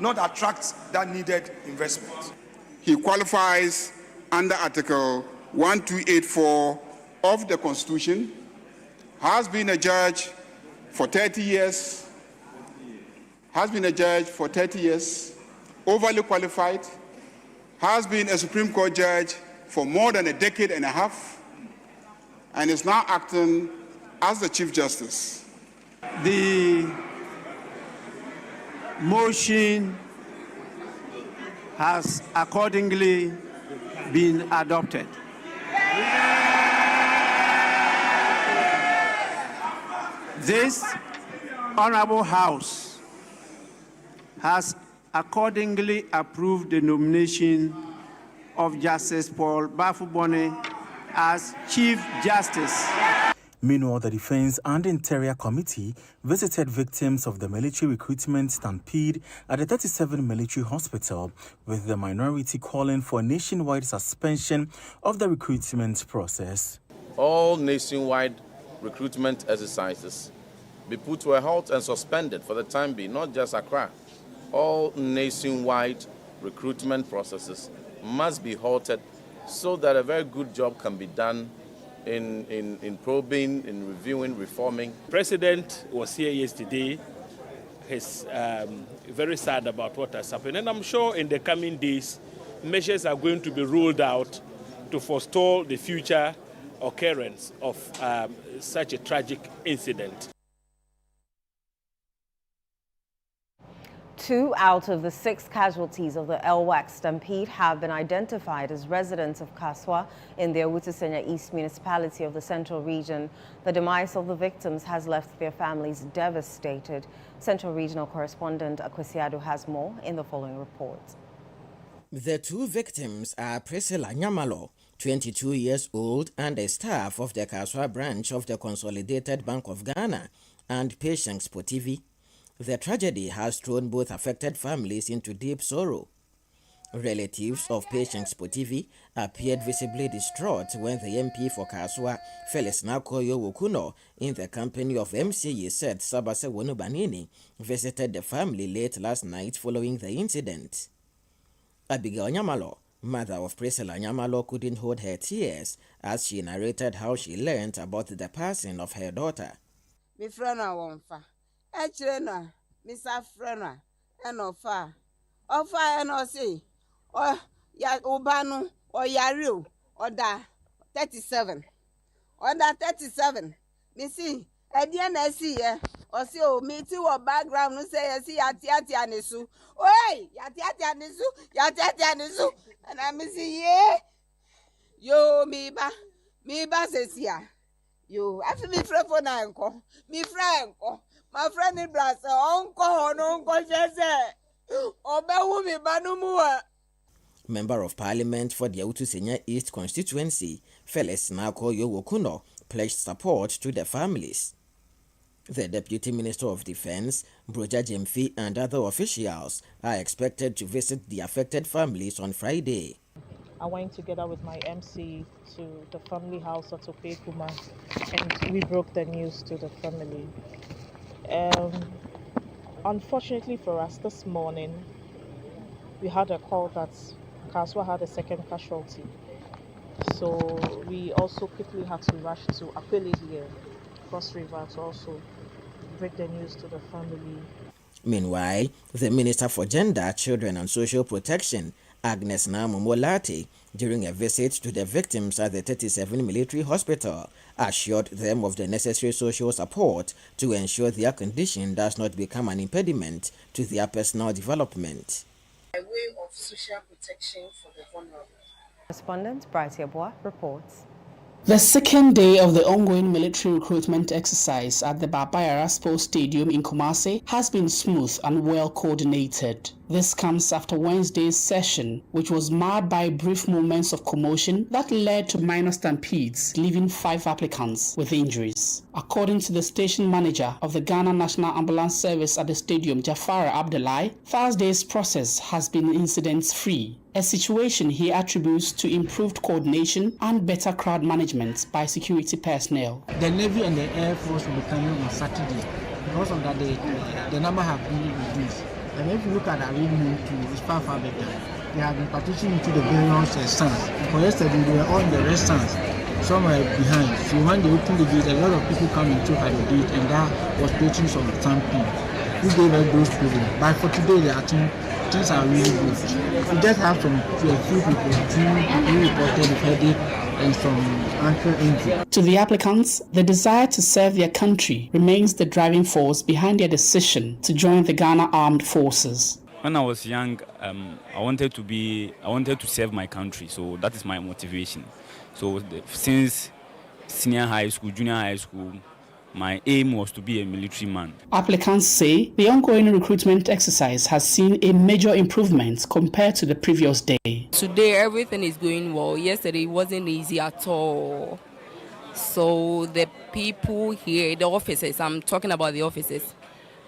not attract that needed investment. He qualifies under Article 1284 of the Constitution, has been a judge for 30 years, overly qualified, has been a Supreme Court judge for more than a decade and a half, and is now acting as the Chief Justice. The motion has accordingly been adopted. This Honorable House has accordingly approved the nomination of Justice Paul Bafuboni as Chief Justice. Meanwhile, the Defense and Interior Committee visited victims of the military recruitment stampede at the 37 Military Hospital, with the minority calling for a nationwide suspension of the recruitment process. All nationwide recruitment exercises be put to a halt and suspended for the time being, not just Accra. All nationwide recruitment processes must be halted so that a very good job can be done in probing, in reviewing, reforming. President was here yesterday. He's very sad about what has happened. And I'm sure in the coming days, measures are going to be rolled out to forestall the future occurrence of such a tragic incident. 2 out of the 6 casualties of the Elwak Stampede have been identified as residents of Kaswa in the Owutu-Senya East municipality of the Central Region. The demise of the victims has left their families devastated. Central Regional Correspondent Akwesiado has more in the following report. The 2 victims are Priscilla Nyamalo, 22 years old and a staff of the Kaswa branch of the Consolidated Bank of Ghana, and Patience Potivi. The tragedy has thrown both affected families into deep sorrow. Relatives of Patience Potivi appeared visibly distraught when the MP for Kaswa, Felix Nakoyo Wokuno, in the company of MCE said Sabase Wonubanini, visited the family late last night following the incident. Abigail Nyamalo, mother of Priscilla Nyamalo, couldn't hold her tears as she narrated how she learned about the passing of her daughter. Echirena, Mr. Frena, and Ofa, and Osi, or Ya Ubanu, or Yaru, or da 37. Or da 37. Missy, Edian Essie, or see, oh, me too, or background, no say, I see Yati Anisu. Oi, Yati Anisu, and I missy, ye. Yo, me ba says here. You have to be friend for Nanko, me friend. My friend in Brazil, Uncle Jesse, Member of Parliament for the Owutu-Senya East constituency, Felix Nakoyo Wokuno, pledged support to the families. The Deputy Minister of Defense, Broja Jemfi, and other officials are expected to visit the affected families on Friday. I went together with my MC to the family house at Opekuma, and we broke the news to the family. Unfortunately for us, this morning, we had a call that Kaswa had a second casualty. So we also quickly had to rush to Apele here, Cross River, to also break the news to the family. Meanwhile, the Minister for Gender, Children and Social Protection, Agnes Namu-Molate, during a visit to the victims at the 37 Military Hospital, assured them of the necessary social support to ensure their condition does not become an impediment to their personal development. A way of social protection for the vulnerable. Correspondent Bright Yeboah reports. The second day of the ongoing military recruitment exercise at the Babayara Sports Stadium in Kumasi has been smooth and well coordinated. This comes after Wednesday's session, which was marred by brief moments of commotion that led to minor stampedes, leaving 5 applicants with injuries. According to the station manager of the Ghana National Ambulance Service at the stadium, Jafara Abdullahi, Thursday's process has been incident-free, a situation he attributes to improved coordination and better crowd management by security personnel. The Navy and the Air Force will be coming on Saturday. Because of that, the number have been reduced. And if you look at the arrangement too, it's far better. They have been partitioned into the various stands. Because yesterday they were all in the rest stands. Some were behind. So when they opened the gate, a lot of people come and took at the gate, and that was creating some stampede. We gave us those problems. But for today, I think things are really good. We just have a few people who reported with headache and some ankle injury. To the applicants, the desire to serve their country remains the driving force behind their decision to join the Ghana Armed Forces. When I was young, I wanted to serve my country, so that is my motivation. So since senior high school, junior high school, my aim was to be a military man. Applicants say the ongoing recruitment exercise has seen a major improvement compared to the previous day. Today everything is going well. Yesterday it wasn't easy at all. So the people here, the officers, I'm talking about the officers,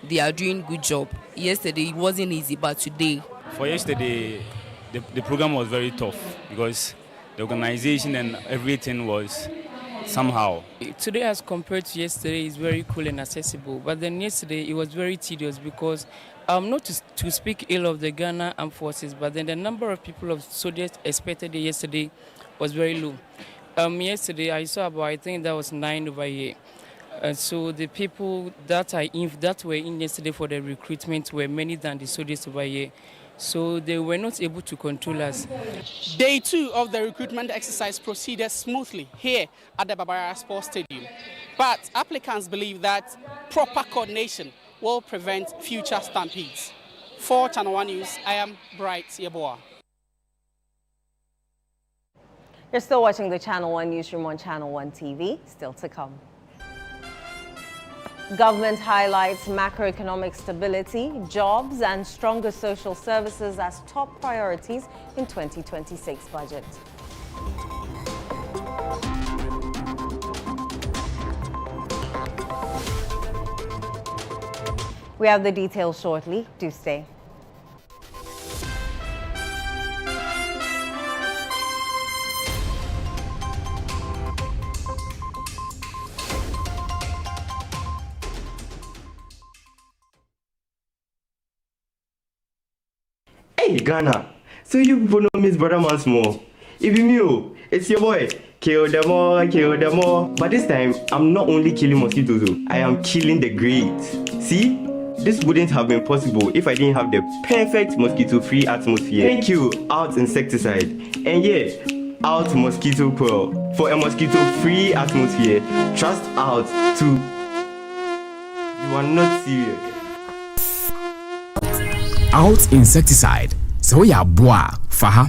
they are doing good job. Yesterday it wasn't easy, but today. For yesterday, the program was very tough because the organization and everything was somehow. Today as compared to yesterday is very cool and accessible, but then yesterday it was very tedious because not to speak ill of the Ghana Armed Forces, but then the number of people of soldiers expected yesterday was very low. Yesterday I saw about, I think that was 9 over here. So the people that were in yesterday for the recruitment were many than the soldiers over here. So they were not able to control us. Day 2 of the recruitment exercise proceeded smoothly here at the Babayara Sports Stadium. But applicants believe that proper coordination will prevent future stampedes. For Channel One News, I am Bright Yeboah. You're still watching the Channel One Newsroom on Channel One TV. Still to come. Government highlights macroeconomic stability, jobs and stronger social services as top priorities in 2026 budget. We have the details shortly. Do stay. Hey Ghana, so you people know Miss Brother Man's more. If you knew, it's your boy. Kill them all. But this time, I'm not only killing mosquitoes, I am killing the grades. See? This wouldn't have been possible if I didn't have the perfect mosquito-free atmosphere. Thank you, Out Insecticide. And yeah, Out Mosquito Coil. For a mosquito-free atmosphere, trust Out to... You are not serious. Out Insecticide. So ya boa, faha.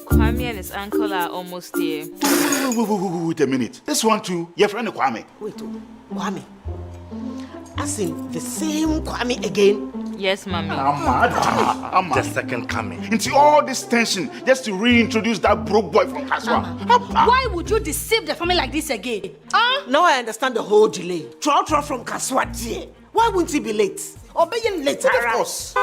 Kwame and his uncle are almost here. Wait a minute. This one too, your friend Kwame. Wait, Kwame. As in the same Kwame again? Yes, Mommy. I'm the second coming. Into all this tension just to reintroduce that broke boy from Kaswa. Why would you deceive the family like this again? Now I understand the whole delay. Trot from Kaswa dear. Why wouldn't he be late? Or be late, Of course.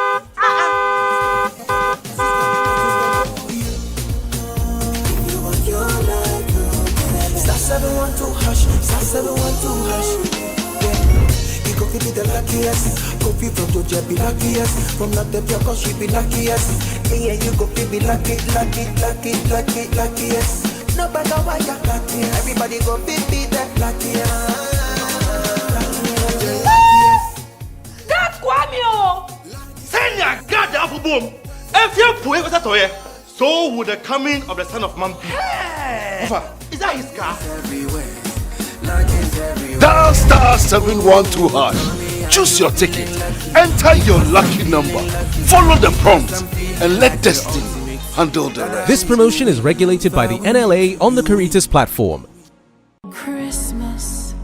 Star 712 hash, star 712 hash. Yeah, you go be the luckiest. Coffee from Georgia be luckiest. From not the pure cause she be luckiest. Yeah, you go be luckiest. No matter why you're lucky, everybody go be that luckiest. That's Kwamio! Send your God down for boom. If you put it to here, so would the coming of the Son of Man be. Is that his car? Dial star 712 hash. Choose your ticket. Enter your lucky number. Follow the prompts and let destiny handle the rest. This promotion is regulated by the NLA on the Caritas platform. Christmas,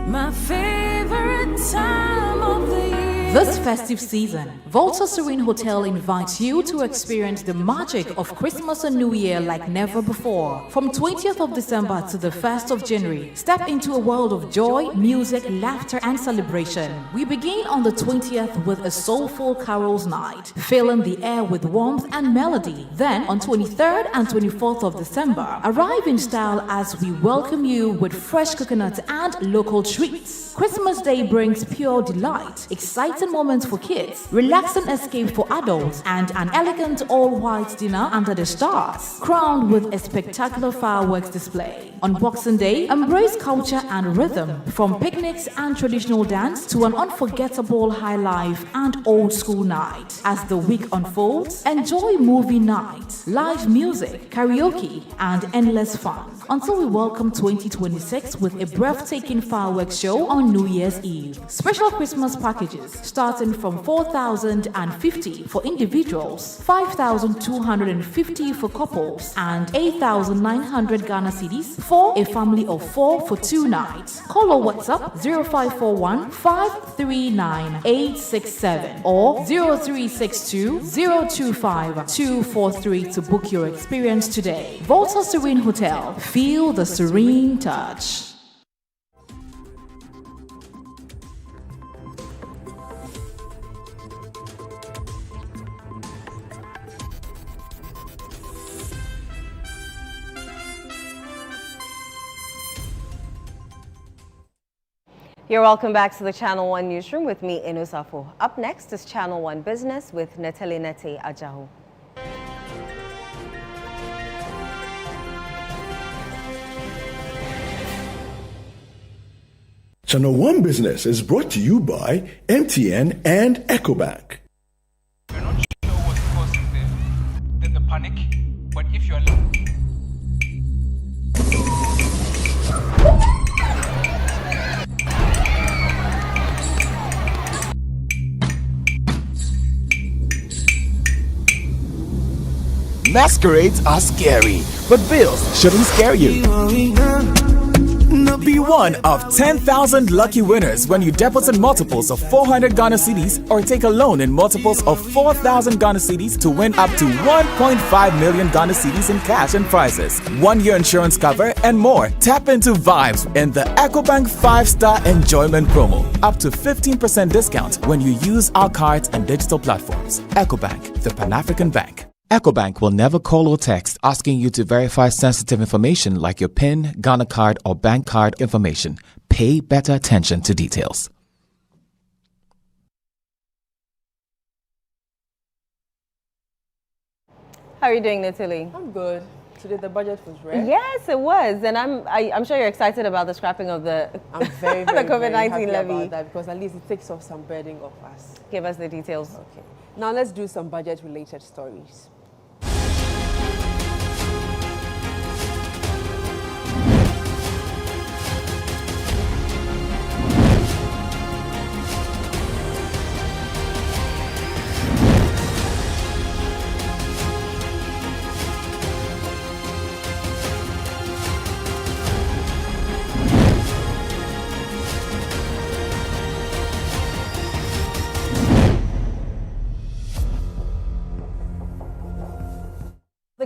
my favorite time of the year. This festive season, Volta Serene Hotel invites you to experience the magic of Christmas and New Year like never before. From 20th of December to the 1st of January, step into a world of joy, music, laughter, and celebration. We begin on the 20th with a soulful carols night, filling the air with warmth and melody. Then, on 23rd and 24th of December, arrive in style as we welcome you with fresh coconut and local treats. Christmas Day brings pure delight, exciting moments for kids, relaxing escape for adults, and an elegant all-white dinner under the stars, crowned with a spectacular fireworks display. On Boxing Day, embrace culture and rhythm, from picnics and traditional dance to an unforgettable high life and old school night. As the week unfolds, enjoy movie night, live music, karaoke, and endless fun, until we welcome 2026 with a breathtaking fireworks show on New Year's Eve. Special Christmas packages starting from $4,050 for individuals, $5,250 for couples, and 8,900 Ghana cedis for a family of 4 for 2 nights. Call or WhatsApp 0541 539 867 or 0362 025 243 to book your experience today. Volta Serene Hotel. Feel the serene touch. You're welcome back to the Channel One Newsroom with me, Inusafo. Up next is Channel One Business with Nathalie Nete Ajahu. Channel One Business is brought to you by MTN and EcoBank. We're not sure what's causing the panic, but if you're Masquerades are scary, but bills shouldn't scare you. Be one of 10,000 lucky winners when you deposit multiples of 400 Ghana cedis or take a loan in multiples of 4,000 Ghana cedis to win up to 1.5 million Ghana cedis in cash and prizes, 1-year insurance cover, and more. Tap into vibes in the EcoBank 5-Star Enjoyment Promo. Up to 15% discount when you use our cards and digital platforms. EcoBank, the Pan-African Bank. EcoBank will never call or text asking you to verify sensitive information like your PIN, Ghana card, or bank card information. Pay better attention to details. How are you doing, Natalie? I'm good. Today the budget was read. Yes, it was, and I'm sure you're excited about the scrapping of the I'm very, the very, COVID-19 very happy levy. about that because at least it takes off some burden off us. Give us the details. Okay. Now let's do some budget-related stories.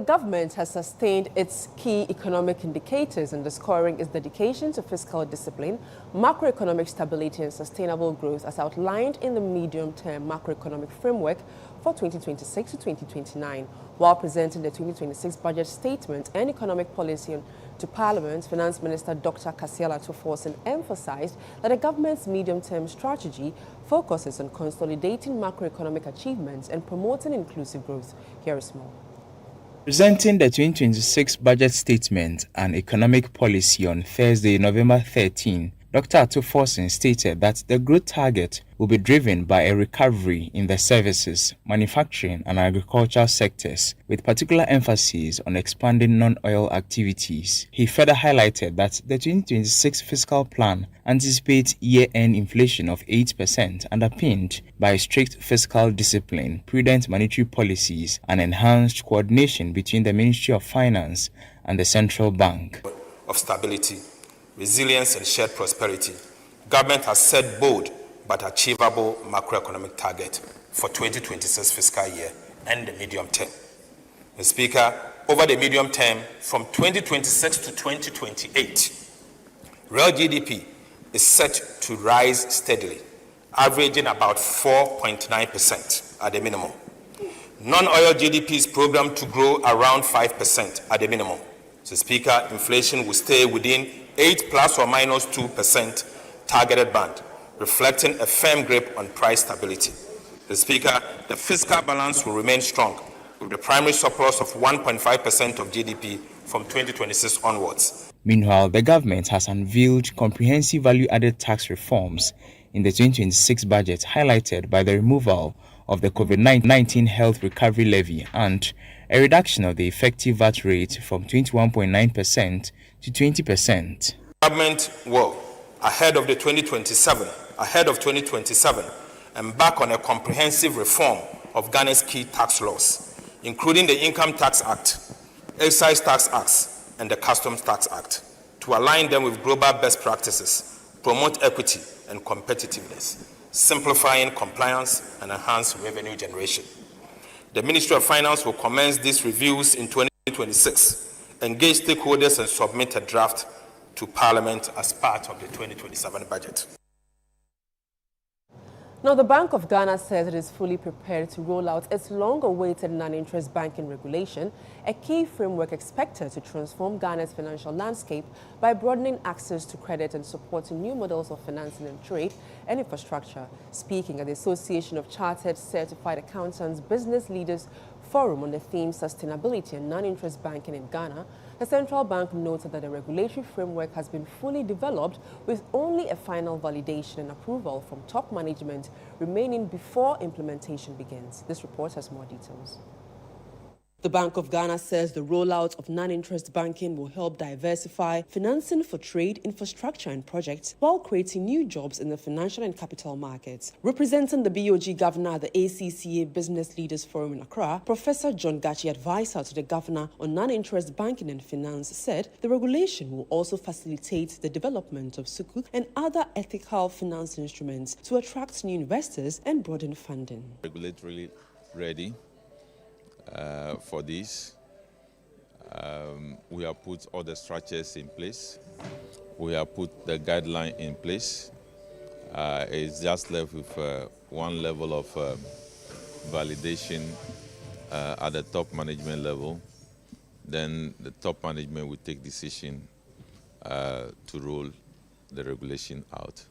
government has sustained its key economic indicators, underscoring its dedication to fiscal discipline, macroeconomic stability and sustainable growth as outlined in the medium-term macroeconomic framework for 2026 to 2029. While presenting the 2026 budget statement and economic policy to Parliament, Finance Minister Dr. Kasiel Forson emphasized that the government's medium-term strategy focuses on consolidating macroeconomic achievements and promoting inclusive growth. Here is more. Presenting the 2026 budget statement and economic policy on Thursday, November 13, Dr. Forson stated that the growth target will be driven by a recovery in the services, manufacturing and agricultural sectors, with particular emphasis on expanding non-oil activities. He further highlighted that the 2026 fiscal plan anticipates year-end inflation of 8%, underpinned by strict fiscal discipline, prudent monetary policies, and enhanced coordination between the Ministry of Finance and the Central Bank. Of stability, resilience and shared prosperity, government has set bold but achievable macroeconomic target for 2026 fiscal year and the medium term. Mr. Speaker, over the medium term from 2026 to 2028, real GDP is set to rise steadily, averaging about 4.9% at the minimum. Non-oil GDP is programmed to grow around 5% at the minimum. Mr. Speaker, inflation will stay within 8 plus or minus 2% targeted band, reflecting a firm grip on price stability. Mr. Speaker, the fiscal balance will remain strong, with the primary surplus of 1.5% of GDP from 2026 onwards. Meanwhile, the government has unveiled comprehensive value-added tax reforms in the 2026 budget, highlighted by the removal of the COVID-19 health recovery levy and a reduction of the effective VAT rate from 21.9% to 20%. Government will, ahead of 2027, embark on a comprehensive reform of Ghana's key tax laws, including the Income Tax Act, Excise Tax Acts, and the Customs Tax Act, to align them with global best practices, promote equity and competitiveness, simplifying compliance and enhance revenue generation. The Ministry of Finance will commence these reviews in 2026, engage stakeholders and submit a draft to Parliament as part of the 2027 budget. Now, the Bank of Ghana says it is fully prepared to roll out its long-awaited non-interest banking regulation, a key framework expected to transform Ghana's financial landscape by broadening access to credit and supporting new models of financing and trade and infrastructure. Speaking at the Association of Chartered Certified Accountants Business Leaders Forum on the theme Sustainability and Non-Interest Banking in Ghana, the central bank noted that the regulatory framework has been fully developed with only a final validation and approval from top management remaining before implementation begins. This report has more details. The Bank of Ghana says the rollout of non-interest banking will help diversify financing for trade, infrastructure and projects while creating new jobs in the financial and capital markets. Representing the BOG governor at the ACCA Business Leaders Forum in Accra, Professor John Gachi, advisor to the governor on non-interest banking and finance, said the regulation will also facilitate the development of sukuk and other ethical finance instruments to attract new investors and broaden funding. Regulatory ready for this. We have put all the structures in place. We have put the guideline in place. It's just left with one level of validation at the top management level. Then the top management will take decision to roll the regulation out.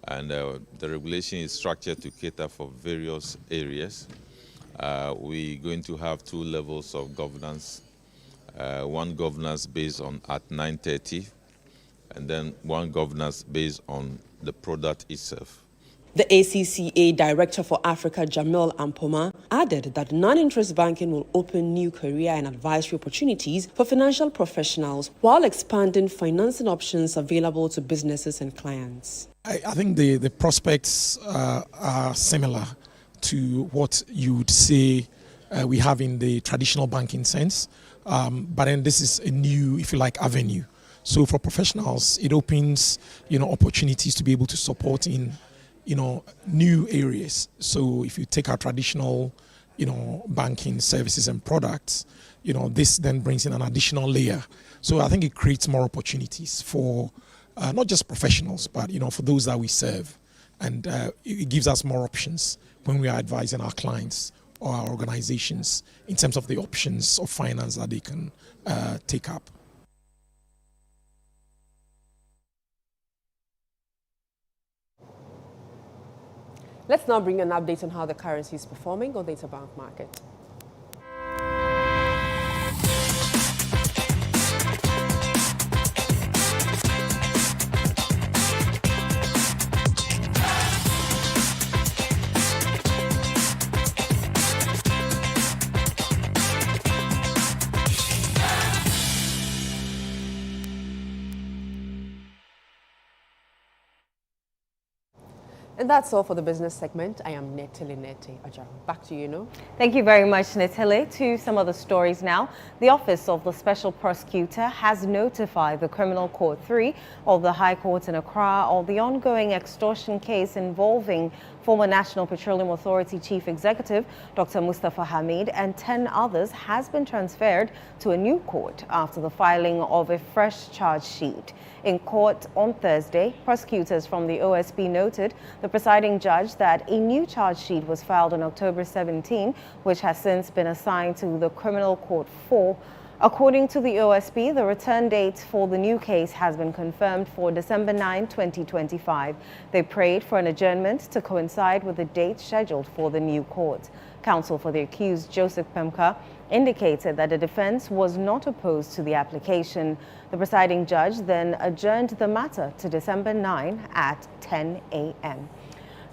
And the regulation is structured to cater for various areas. We're going to have 2 levels of governance. One governance based on Act 930, and then one governance based on the product itself. The ACCA Director for Africa, Jamil Ampoma, added that non-interest banking will open new career and advisory opportunities for financial professionals while expanding financing options available to businesses and clients. I think the prospects are similar to what you would say we have in the traditional banking sense, but then this is a new, if you like, avenue. So for professionals, it opens, opportunities to be able to support in, new areas. So if you take our traditional, banking services and products, this then brings in an additional layer. So I think it creates more opportunities for not just professionals, but for those that we serve, and it gives us more options when we are advising our clients or our organizations in terms of the options of finance that they can take up. Let's now bring an update on how the currency is performing on the interbank market. And that's all for the business segment. I am Netele Ajaro. Back to you, No. Thank you very much, Netele. To some of the stories now. The Office of the Special Prosecutor has notified the Criminal Court 3 of the High Court in Accra of the ongoing extortion case involving former National Petroleum Authority Chief Executive Dr. Mustafa Hamid and 10 others has been transferred to a new court after the filing of a fresh charge sheet. In court on Thursday, prosecutors from the OSP noted the presiding judge that a new charge sheet was filed on October 17, which has since been assigned to the Criminal Court 4. According to the OSP, the return date for the new case has been confirmed for December 9, 2025. They prayed for an adjournment to coincide with the date scheduled for the new court. Counsel for the accused, Joseph Pemka, indicated that the defense was not opposed to the application. The presiding judge then adjourned the matter to December 9 at 10 a.m.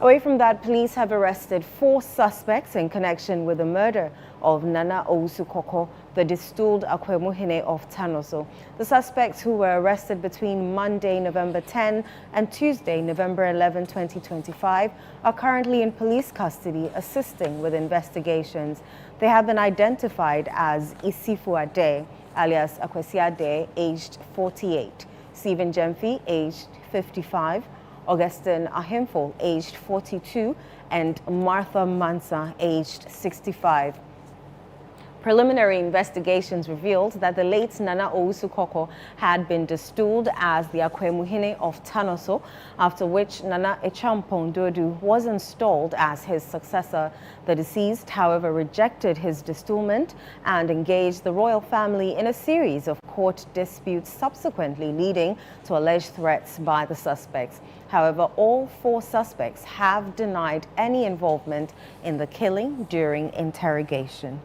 Away from that, police have arrested 4 suspects in connection with the murder of Nana Owusu-Koko, the distilled Akwemuhene of Tanoso. The suspects, who were arrested between Monday, November 10 and Tuesday, November 11, 2025, are currently in police custody assisting with investigations. They have been identified as Isifu Ade, alias Akwesi Ade, aged 48, Stephen Jemfi, aged 55, Augustine Ahimfo, aged 42, and Martha Mansa, aged 65. Preliminary investigations revealed that the late Nana Owusu-Koko had been distilled as the Akwemuhene of Tanoso, after which Nana Echampong Dodu was installed as his successor. The deceased, however, rejected his distillment and engaged the royal family in a series of court disputes, subsequently leading to alleged threats by the suspects. However, all 4 suspects have denied any involvement in the killing during interrogation.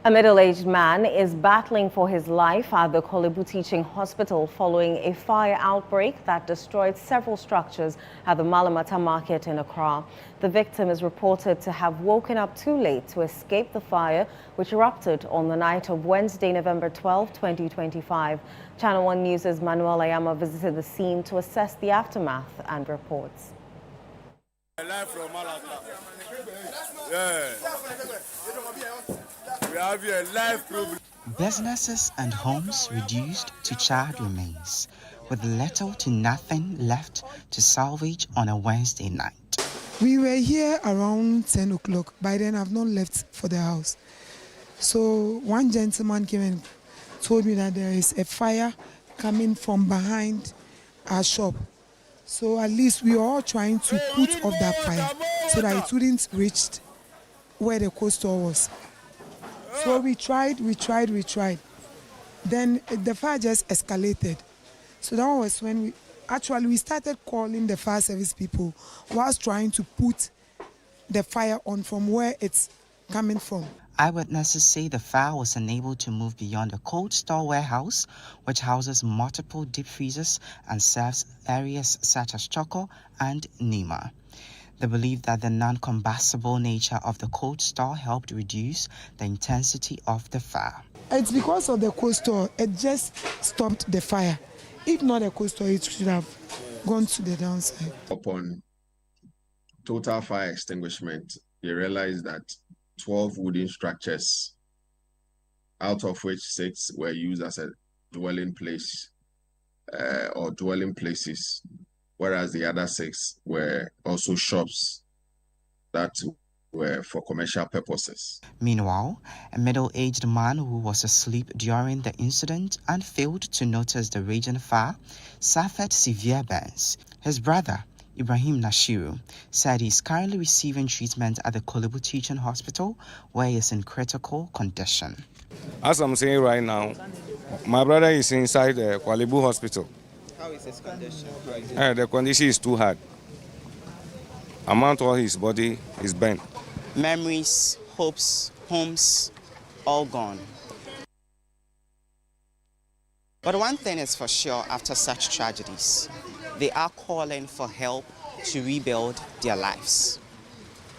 A middle-aged man is battling for his life at the Kolebu Teaching Hospital following a fire outbreak that destroyed several structures at the Malamata market in Accra. The victim is reported to have woken up too late to escape the fire, which erupted on the night of Wednesday, November 12, 2025. Channel One News' Manuel Ayama visited the scene to assess the aftermath and reports. Live from Malata. Yeah. We have here live problem. Businesses and homes reduced to charred remains, with little to nothing left to salvage on a Wednesday night. We were here around 10 o'clock. By then, I've not left for the house. So one gentleman came and told me that there is a fire coming from behind our shop. So at least we were all trying to put off that fire so that it wouldn't reach where the cold store was. So we tried. Then the fire just escalated. So that was when we started calling the fire service people whilst trying to put the fire on from where it's coming from. Eyewitnesses say the fire was unable to move beyond the cold store warehouse, which houses multiple deep freezers and serves areas such as Choco and Nima. They believe that the non-combustible nature of the cold store helped reduce the intensity of the fire. It's because of the cold store, it just stopped the fire. If not the cold store, it should have gone to the downside. Upon total fire extinguishment, they realized that 12 wooden structures out of which 6 were used as a dwelling place or dwelling places, whereas the other 6 were also shops that were for commercial purposes. Meanwhile, a middle-aged man who was asleep during the incident and failed to notice the raging fire suffered severe burns. His brother, Ibrahim Nashiru, said he's currently receiving treatment at the Kolebu Teaching Hospital, where he is in critical condition. As I'm saying right now, my brother is inside the Kolebu Hospital. How is his condition? The condition is too hard. Amount of his body is bent. Memories, hopes, homes, all gone. But one thing is for sure after such tragedies, they are calling for help to rebuild their lives.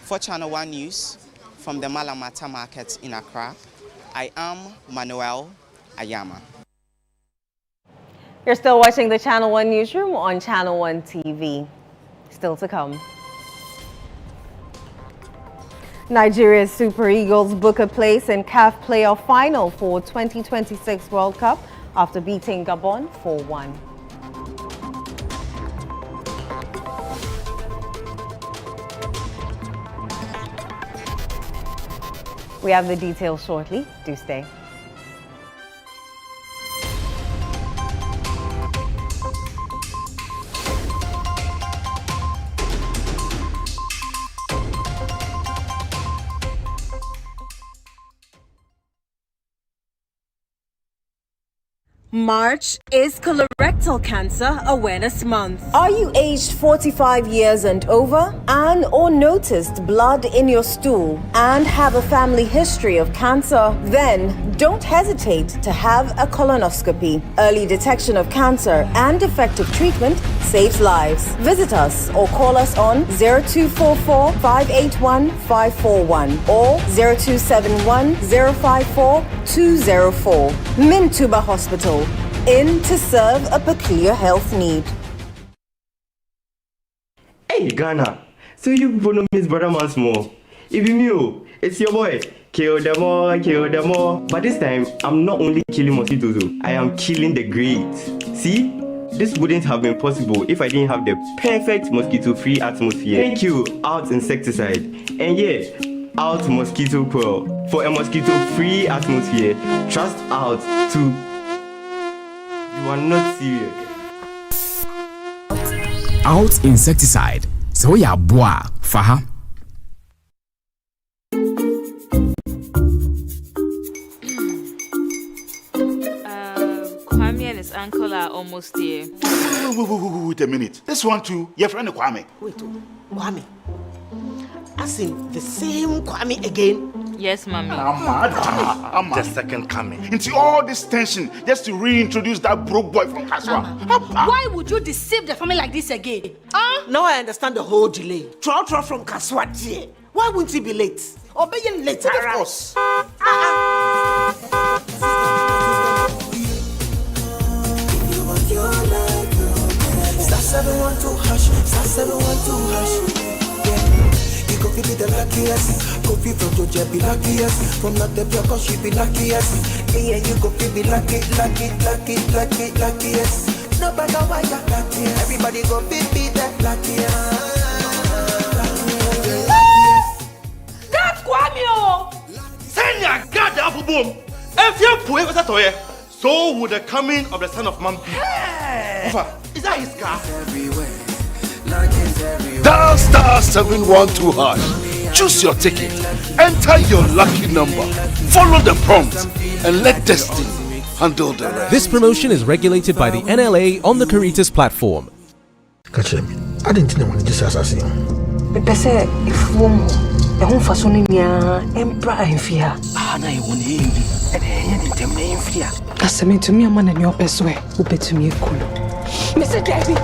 For Channel One News, from the Malamata Market in Accra, I am Manuel Ayama. You're still watching the Channel One Newsroom on Channel One TV. Still to come. Nigeria's Super Eagles book a place in CAF playoff final for 2026 World Cup after beating Gabon 4-1. We have the details shortly. Do stay. March is Colorectal Cancer Awareness Month. Are you aged 45 years and over and or noticed blood in your stool and have a family history of cancer? Then don't hesitate to have a colonoscopy. Early detection of cancer and effective treatment saves lives. Visit us or call us on 0244 581 541 or 0271 054 204. Mintuba Hospital. In to serve a peculiar health need. Hey Ghana, so you people know Miss Brother Man's more. If you knew, it's your boy. Kill them all, kill them all. But this time, I'm not only killing mosquitoes, I am killing the great. See? This wouldn't have been possible if I didn't have the perfect mosquito-free atmosphere. Thank you, Out Insecticide. And yeah, Out Mosquito Coil. For a mosquito-free atmosphere, trust Out to... You are not serious. Out Insecticide. So ya boa, faha. Kwame and his uncle are almost here. Wait a minute. This one too, your friend Kwame. Wait, Kwame. As in the same Kwame again? Yes, mommy. I'm the second coming. Into all this tension just to reintroduce that broke boy from Kaswa. Why would you deceive the family like this again? Now I understand the whole delay. Troll from Kaswa dear. Why wouldn't he be late? Or be late, of course. Star 712 hash, star 712 hash. You go be the luckiest. Coffee from Georgia be luckiest. From not the block, she be luckiest. Yeah, you go be luckiest. No matter why you're lucky. Everybody go be that luckiest. God, Kwame! Send your God the apple boom. If you put it toy, so would the coming of the Son of Man be. Is that his car? Dial star 712 hash. Choose your ticket. Enter your lucky number. Follow the prompts and let destiny handle the rest. This promotion is regulated by the NLA on the Caritas platform. Catch him. I didn't know when you just assassin. But they say if one fason in ya empra and fear. Na you want him. And then them name fear. As me to me a man in your best way, who bet to me a cool. Mr. Davy.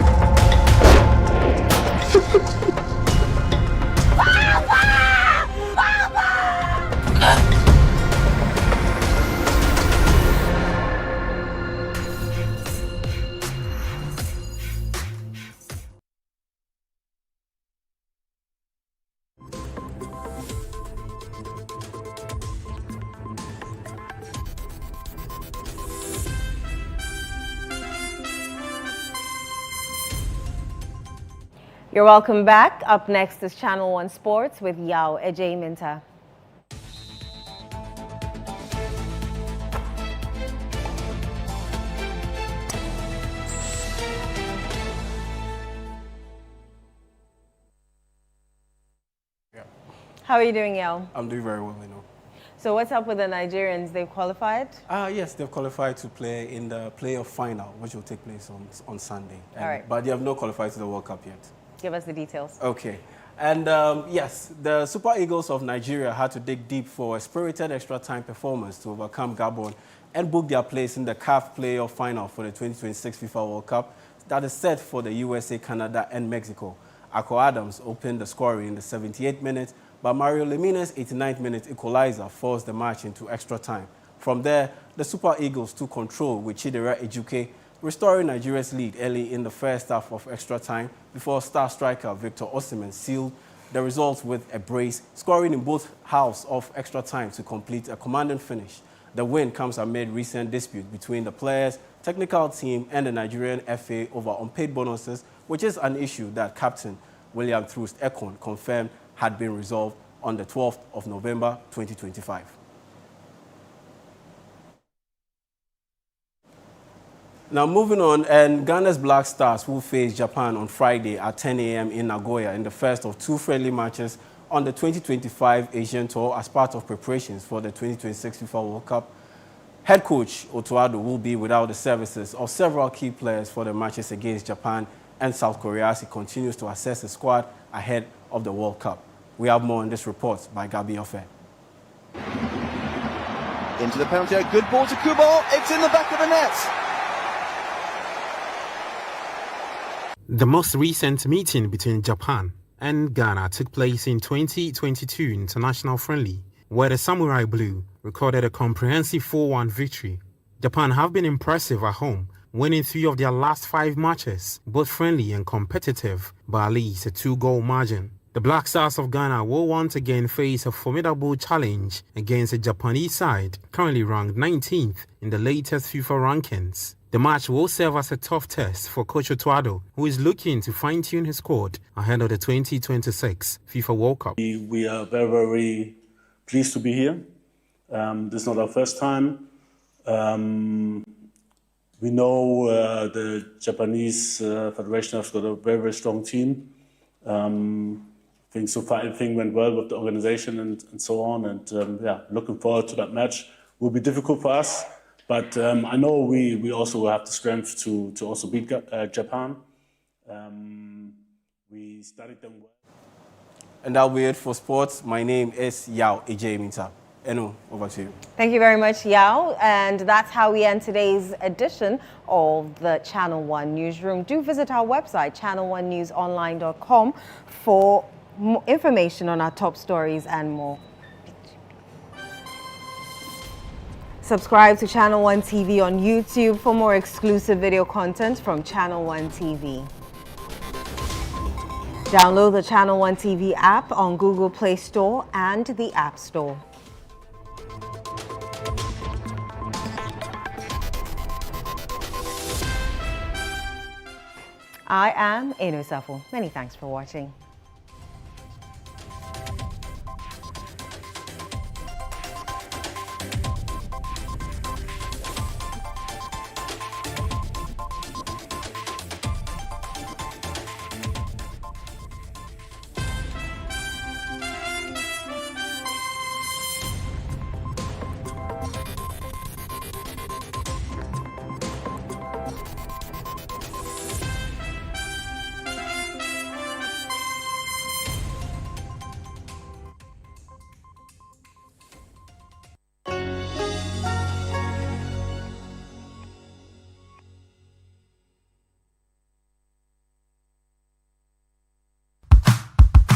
You're welcome back. Up next is Channel One Sports with Yao Ejay Minta. How are you doing, Yao? I'm doing very well, So what's up with the Nigerians? They've qualified? Yes, they've qualified to play in the playoff final, which will take place on Sunday. All right. But they have not qualified to the World Cup yet. Give us the details. Okay. And yes, the Super Eagles of Nigeria had to dig deep for a spirited extra time performance to overcome Gabon and book their place in the CAF playoff final for the 2026 FIFA World Cup that is set for the USA, Canada, and Mexico. Akko Adams opened the scoring in the 78th minute, but Mario Lemina's 89th minute equalizer forced the match into extra time. From there, the Super Eagles took control with Chidera Ejuke, restoring Nigeria's lead early in the first half of extra time before star striker Victor Osimhen sealed the results with a brace, scoring in both halves of extra time to complete a commanding finish. The win comes amid recent dispute between the players, technical team and the Nigerian FA over unpaid bonuses, which is an issue that Captain William Troost Ekong confirmed had been resolved on the 12th of November 2025. Now moving on, and Ghana's Black Stars will face Japan on Friday at 10 a.m. in Nagoya in the first of two friendly matches on the 2025 Asian Tour as part of preparations for the 2026 FIFA World Cup. Head coach Otuado will be without the services of several key players for the matches against Japan and South Korea as he continues to assess the squad ahead of the World Cup. We have more on this report by Gabi Ofe. Into the penalty area, good ball to Kubo, it's in the back of the net. The most recent meeting between Japan and Ghana took place in 2022 international friendly, where the Samurai Blue recorded a comprehensive 4-1 victory. Japan have been impressive at home, winning 3 of their last 5 matches, both friendly and competitive, by at least a 2-goal margin. The Black Stars of Ghana will once again face a formidable challenge against a Japanese side currently ranked 19th in the latest FIFA rankings. The match will serve as a tough test for Coach Otuado, who is looking to fine-tune his squad ahead of the 2026 FIFA World Cup. We are very, very pleased to be here. This is not our first time. We know the Japanese Federation has got a very, very strong team. I think so far everything went well with the organization and so on. And yeah, looking forward to that match. It will be difficult for us, but I know we also will have the strength to also beat Japan. We studied them well. And that'll be it for sports. My name is Yao Ejay Minta. Eno, over to you. Thank you very much, Yao. And that's how we end today's edition of the Channel One Newsroom. Do visit our website, channelonenewsonline.com, for more information on our top stories and more. Subscribe to Channel One TV on YouTube for more exclusive video content from Channel One TV. Download the Channel One TV app on Google Play Store and the App Store. I am Eno Safo. Many thanks for watching.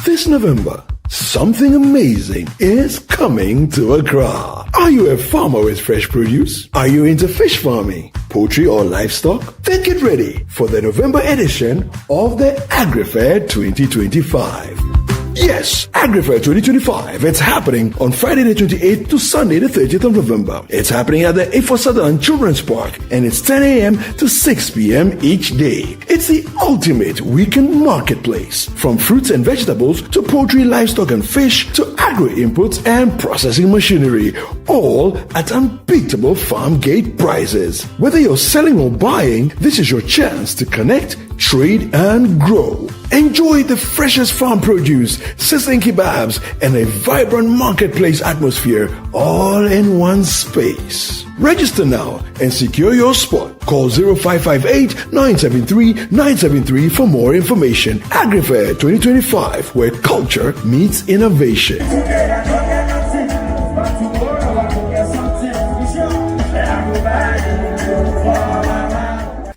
This November, something amazing is coming to Accra. Are you a farmer with fresh produce? Are you into fish farming, poultry or livestock? Then get ready for the November edition of the AgriFair 2025. Yes, AgriFair 2025. It's happening on Friday the 28th to Sunday the 30th of November. It's happening at the A4 Southern Children's Park, and it's 10 a.m. to 6 p.m. each day. It's the ultimate weekend marketplace. From fruits and vegetables to poultry, livestock and fish to agri-inputs and processing machinery, all at unbeatable farm gate prices. Whether you're selling or buying, this is your chance to connect, trade and grow. Enjoy the freshest farm produce, sizzling kebabs, and a vibrant marketplace atmosphere all in one space. Register now and secure your spot. Call 0558-973-973 for more information. AgriFair 2025, where culture meets innovation.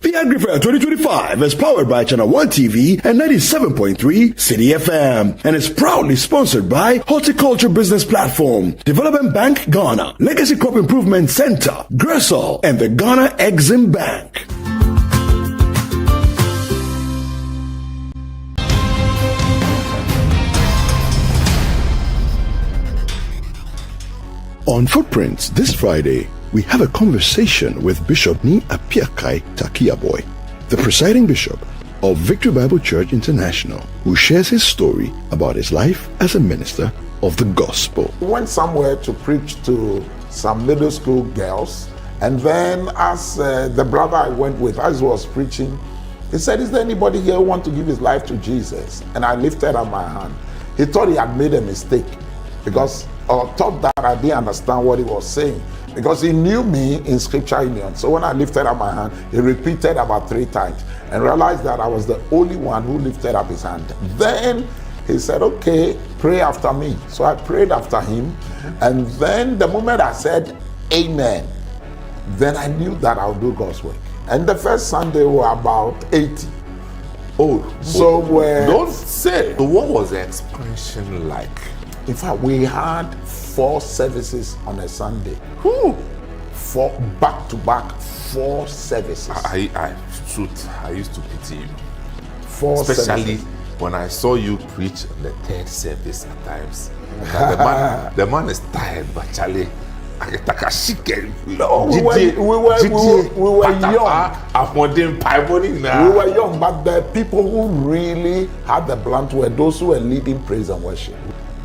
The AgriFair 2025 is powered by ChannelOne TV and 97.3 City FM and is proudly sponsored by Horticulture Business Platform, Development Bank Ghana, Legacy Crop Improvement Center, Gressol, and the Ghana Exim Bank. On Footprints this Friday, we have a conversation with Bishop Ni Apiakai Takiaboy, the presiding bishop of Victory Bible Church International, who shares his story about his life as a minister of the gospel. We went somewhere to preach to some middle school girls, and then as the brother I went with, as he was preaching, he said, "Is there anybody here who want to give his life to Jesus?" And I lifted up my hand. He thought he had made a mistake because or thought that I didn't understand what he was saying, because he knew me in Scripture Union. So when I lifted up my hand, he repeated about 3 times and realized that I was the only one who lifted up his hand. Then he said, "Okay, pray after me." So I prayed after him, and then the moment I said amen, then I knew that I'll do God's work. And the first Sunday were about 80. Oh, so don't say. So what was the expansion like? In fact, we had 4 services on a Sunday. 4 back-to-back 4 services. I used to pity you. 4 especially services. When I saw you preach on the 3rd service at times. the man is tired, but Charlie, no, we were young. We were young, but the people who really had the blunt were those who were leading praise and worship.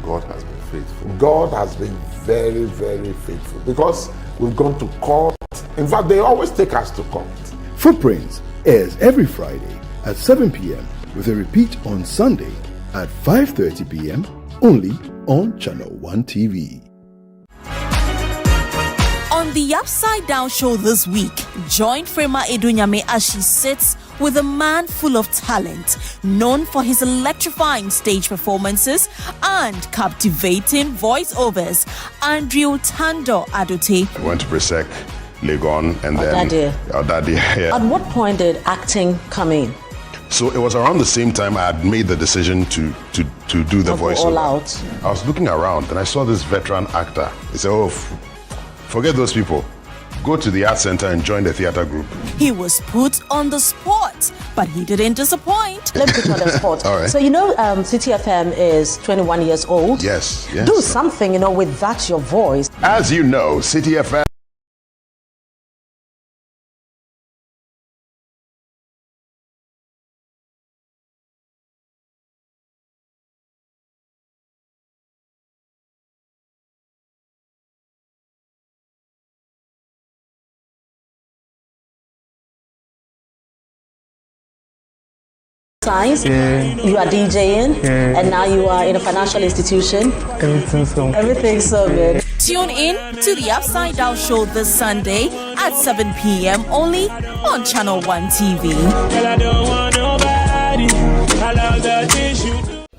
God has been faithful. God has been very, very faithful, because we've gone to court. In fact, they always take us to court. Footprints airs every Friday at 7 p.m. with a repeat on Sunday at 5:30 p.m. only on ChannelOne TV. On the Upside Down show this week, join Frema Edunyame as she sits with a man full of talent, known for his electrifying stage performances and captivating voiceovers, Andrew Tando Adote. I went to Presec, Legon, and then Odadie. Yeah. At what point did acting come in? So it was around the same time I had made the decision to do the voiceover. All out. I was looking around and I saw this veteran actor. He said, "Oh, forget those people. Go to the art center and join the theater group." He was put on the spot, but he didn't disappoint. Let me put you on the spot. All right. So, City FM is 21 years old. Yes. Do something, with that, your voice. As you know, City FM. Science, you are DJing, and now you are in a financial institution. Everything's so good. Tune in to the Upside Down show this Sunday at 7 p.m. only on ChannelOne TV.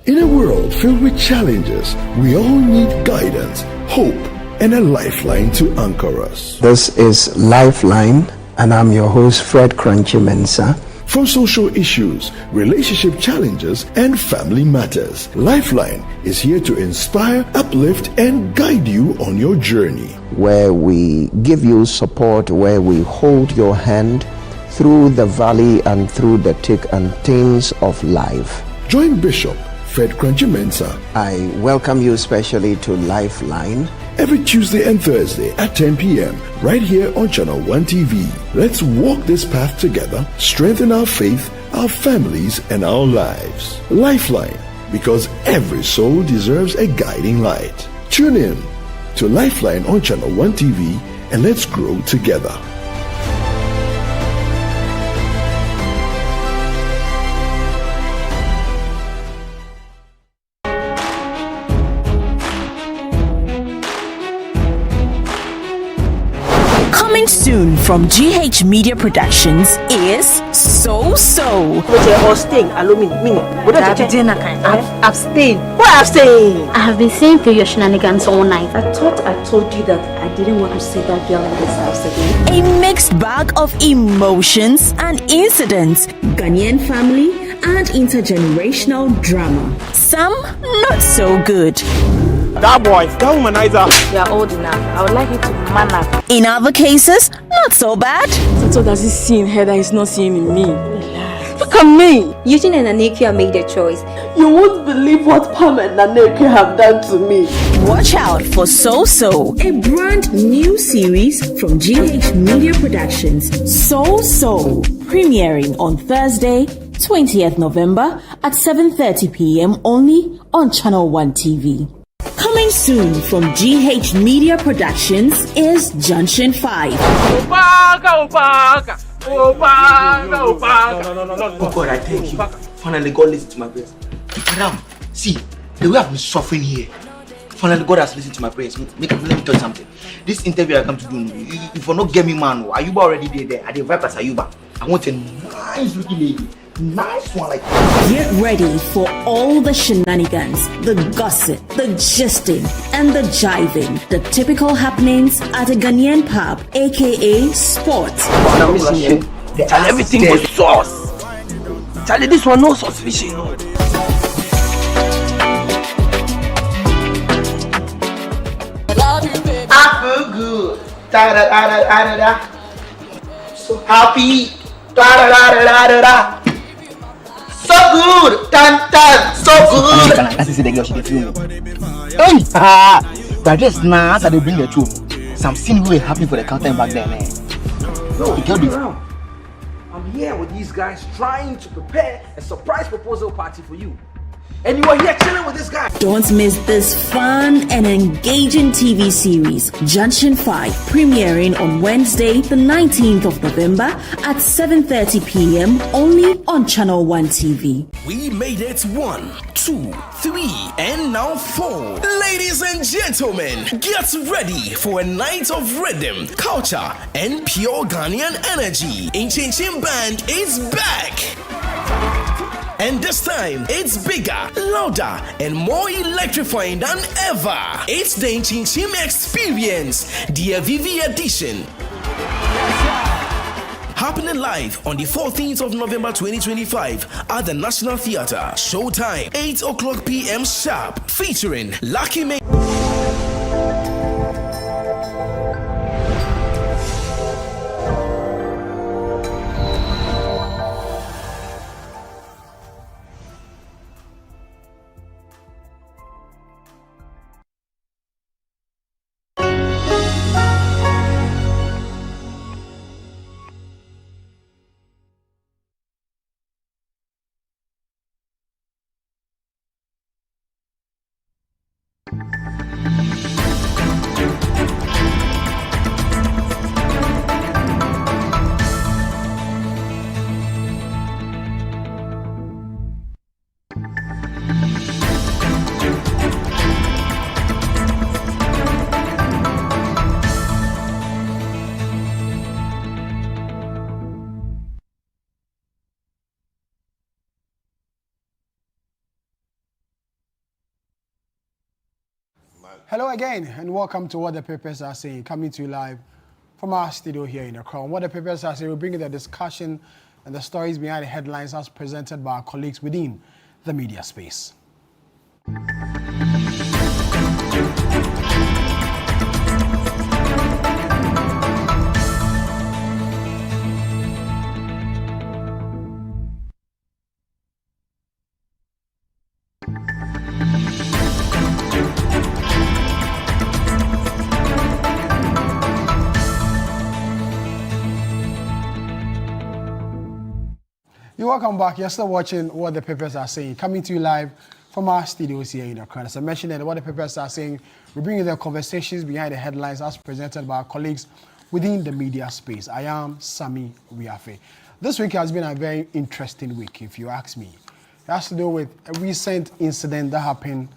In a world filled with challenges, we all need guidance, hope, and a lifeline to anchor us. This is Lifeline, and I'm your host, Fred Crunchy Mensah. From social issues, relationship challenges, and family matters, Lifeline is here to inspire, uplift, and guide you on your journey. Where we give you support, where we hold your hand through the valley and through the thick and thins of life. Join Bishop Fred Crunchy Mensa. I welcome you especially to Lifeline. Every Tuesday and Thursday at 10 p.m. right here on ChannelOne TV. Let's walk this path together, strengthen our faith, our families, and our lives. Lifeline, because every soul deserves a guiding light. Tune in to Lifeline on ChannelOne TV and let's grow together. Coming soon from GH Media Productions is So So. Abstain. Why abstain? I have been seeing through your shenanigans all night. I thought I told you that I didn't want to see that girl in this house again. A mixed bag of emotions and incidents, Ghanaian family and intergenerational drama. Some not so good. That boy, that womanizer. You are old enough. I would like you to man up. In other cases, not so bad. So does he see in her that he's not seeing in me? Look at me. Eugene and Aneke have made their choice. You won't believe what Pam and Aneke have done to me. Watch out for So So, a brand new series from GH Media Productions. So So, premiering on Thursday, 20th November at 7:30 p.m. only on ChannelOne TV. Coming soon from GH Media Productions is Junction 5. Oh God, I thank you. Finally, God listened to my prayers. Madam, see, the way I've been suffering here. Finally, God has listened to my prayers. Let me tell you something. This interview I come to do, if you not get me, man, Ayuba already there. I did vibe as Ayuba. I want a nice looking lady. Nice one like that. Get ready for all the shenanigans, the gossip, the gisting, and the jiving. The typical happenings at a Ghanaian pub, aka Sport. Charlie, everything was sauce. Charlie, this one no sauce fishing. I feel good. Da-da-da-da-da-da. So happy. Da-da-da-da-da-da. So good, so good. That's the girl she dey feel me. Hey, but just now they bring the truth. Some scene will happen for the counter back then. No, the girl be around. I'm here with these guys trying to prepare a surprise proposal party for you. And you are here chilling with this guy. Don't miss this fun and engaging TV series, Junction 5, premiering on Wednesday, the 19th of November at 7:30 p.m. only on ChannelOne TV. We made it 1, 2, 3, and now 4. Ladies and gentlemen, get ready for a night of rhythm, culture, and pure Ghanaian energy. Inchin Band is back. And this time, it's bigger, louder, and more electrifying than ever. It's the Inchinchim Experience, the Avivi edition. Happening live on the 14th of November 2025 at the National Theatre. Showtime, 8 o'clock p.m. sharp, featuring Lucky May. Hello again, and welcome to What the Papers Are Saying, coming to you live from our studio here in the Crown. What the Papers Are Saying, we bring you the discussion and the stories behind the headlines as presented by our colleagues within the media space. You're welcome back. You're still watching What the Papers Are Saying, coming to you live from our studios here in Accra. As I mentioned, that What the Papers Are Saying, we bring you the conversations behind the headlines as presented by our colleagues within the media space. I am Sami Wiafe. This week has been a very interesting week, if you ask me. It has to do with a recent incident that happened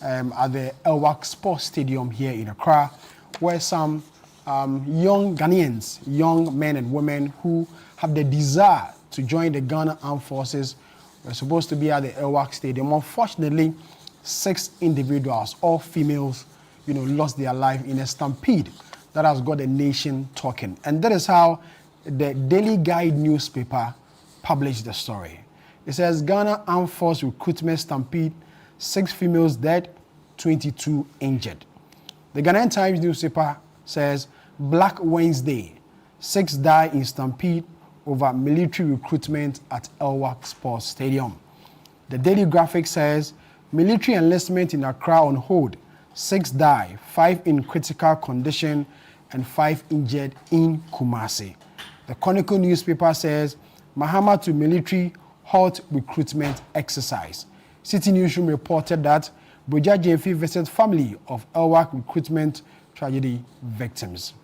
at the Elwak Sports Stadium here in Accra, where some young Ghanaians, young men and women who have the desire to join the Ghana Armed Forces were supposed to be at the Elwak Stadium. Unfortunately, 6 individuals, all females, lost their life in a stampede that has got the nation talking. And that is how the Daily Guide newspaper published the story. It says, Ghana Armed Force recruitment stampede, 6 females dead, 22 injured. The Ghanaian Times newspaper says, Black Wednesday, 6 die in stampede over military recruitment at Elwak Sports Stadium. The Daily Graphic says, military enlistment in Accra on hold, 6 die, 5 in critical condition, and 5 injured in Kumasi. The Chronicle newspaper says, Mahama to military halt recruitment exercise. City Newsroom reported that Boja Jemfi visited family of Elwak recruitment tragedy victims.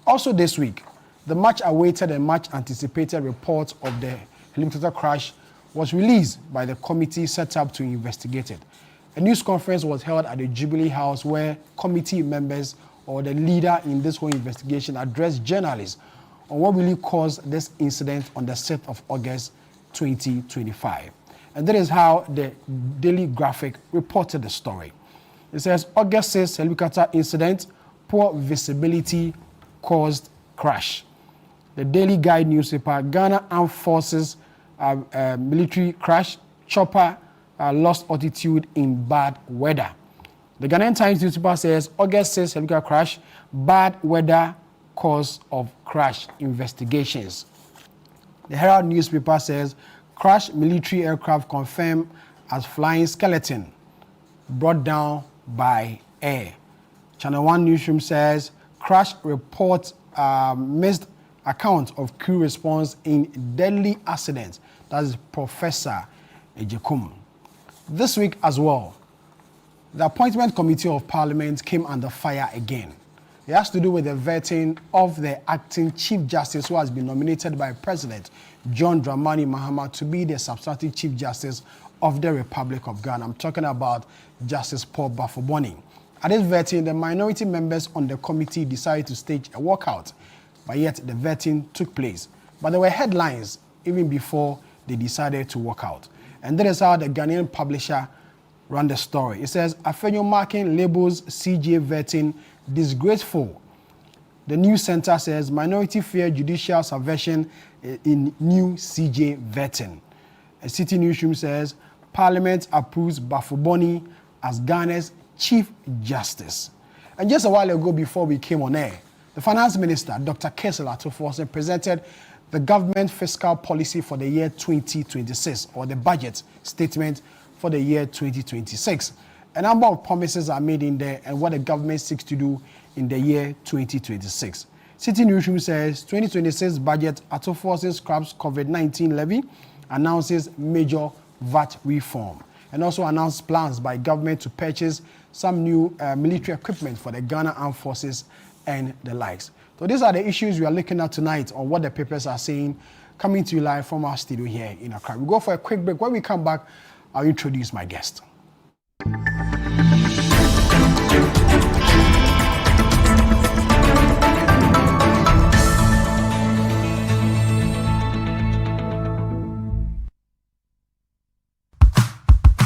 Also this week, the much-awaited and much-anticipated report of the helicopter crash was released by the committee set up to investigate it. A news conference was held at the Jubilee House where committee members or the leader in this whole investigation addressed journalists on what really caused this incident on the 6th of August 2025. And that is how the Daily Graphic reported the story. It says, August 6th helicopter incident, poor visibility caused crash. The Daily Guide newspaper, Ghana Armed Forces military crash, chopper lost altitude in bad weather. The Ghanaian Times newspaper says, August 6th helicopter crash, bad weather cause of crash investigations. The Herald newspaper says, crash military aircraft confirmed as flying skeleton brought down by air. ChannelOne newsroom says, crash report missed account of crew response in deadly accident. That is Professor Ejekum. This week as well, the Appointment Committee of Parliament came under fire again. It has to do with the vetting of the acting Chief Justice who has been nominated by President John Dramani Mahama to be the substantive Chief Justice of the Republic of Ghana. I'm talking about Justice Paul Bafoboni. At this vetting, the minority members on the committee decided to stage a walkout, but yet the vetting took place. But there were headlines even before they decided to walk out. And that is how the Ghanaian publisher ran the story. It says, Afenyo marking labels CJ vetting disgraceful. The News Center says, minority fear judicial subversion in new CJ vetting. A City Newsroom says, Parliament approves Bafoboni as Ghana's Chief Justice. And just a while ago before we came on air, the Finance Minister, Dr. Kesela Forson, presented the government fiscal policy for the year 2026, or the budget statement for the year 2026. A number of promises are made in there and what the government seeks to do in the year 2026. City Newsroom says 2026 budget, Forson scraps COVID-19 levy, announces major VAT reform, and also announced plans by government to purchase some new military equipment for the Ghana Armed Forces and the likes. So these are the issues we are looking at tonight on What the Papers Are Saying, coming to you live from our studio here in Accra. We'll go for a quick break. When we come back, I'll introduce my guest.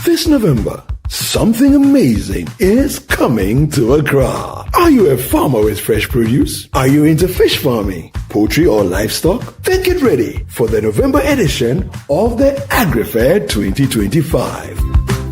This November, something amazing is coming to Accra. Are you a farmer with fresh produce? Are you into fish farming, poultry or livestock? Then get ready for the November edition of the AgriFair 2025.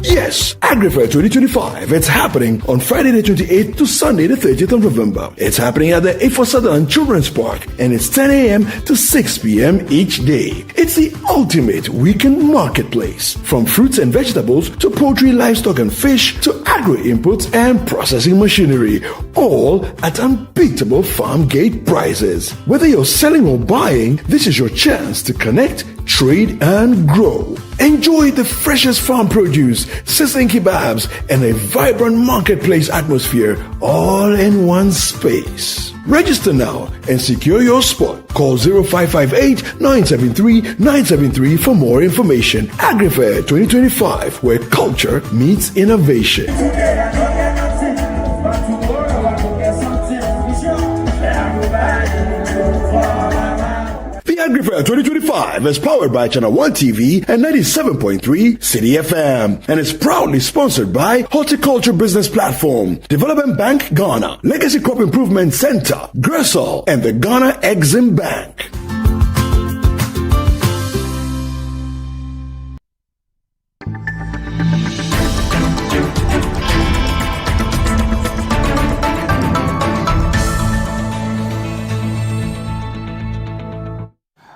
Yes, AgriFair 2025. It's happening on Friday the 28th to Sunday the 30th of November. It's happening at the Forson Children's Park and it's 10 a.m. to 6 p.m. each day. It's the ultimate weekend marketplace. From fruits and vegetables to poultry, livestock and fish to agro-inputs and processing machinery. All at unbeatable farm gate prices. Whether you're selling or buying, this is your chance to connect, trade and grow. Enjoy the freshest farm produce, sizzling kebabs, and a vibrant marketplace atmosphere all in one space. Register now and secure your spot. Call 0558-973-973 for more information. AgriFair 2025, where culture meets innovation. The AgriFair 2025 is powered by ChannelOne TV and 97.3 City FM and is proudly sponsored by Horticulture Business Platform, Development Bank Ghana, Legacy Crop Improvement Center, Gressol, and the Ghana Exim Bank.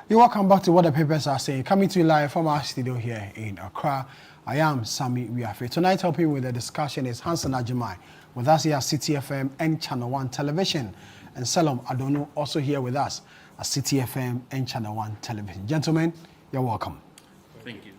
You're welcome back to What the Papers Are Saying. Coming to you live from our studio here in Accra. I am Sammy Wiafe. Tonight helping with the discussion is Hansen Ajimai. With us here at City FM and Channel One Television. And Salom Adonu also here with us at City FM and Channel One Television. Gentlemen, you're welcome. Thank you.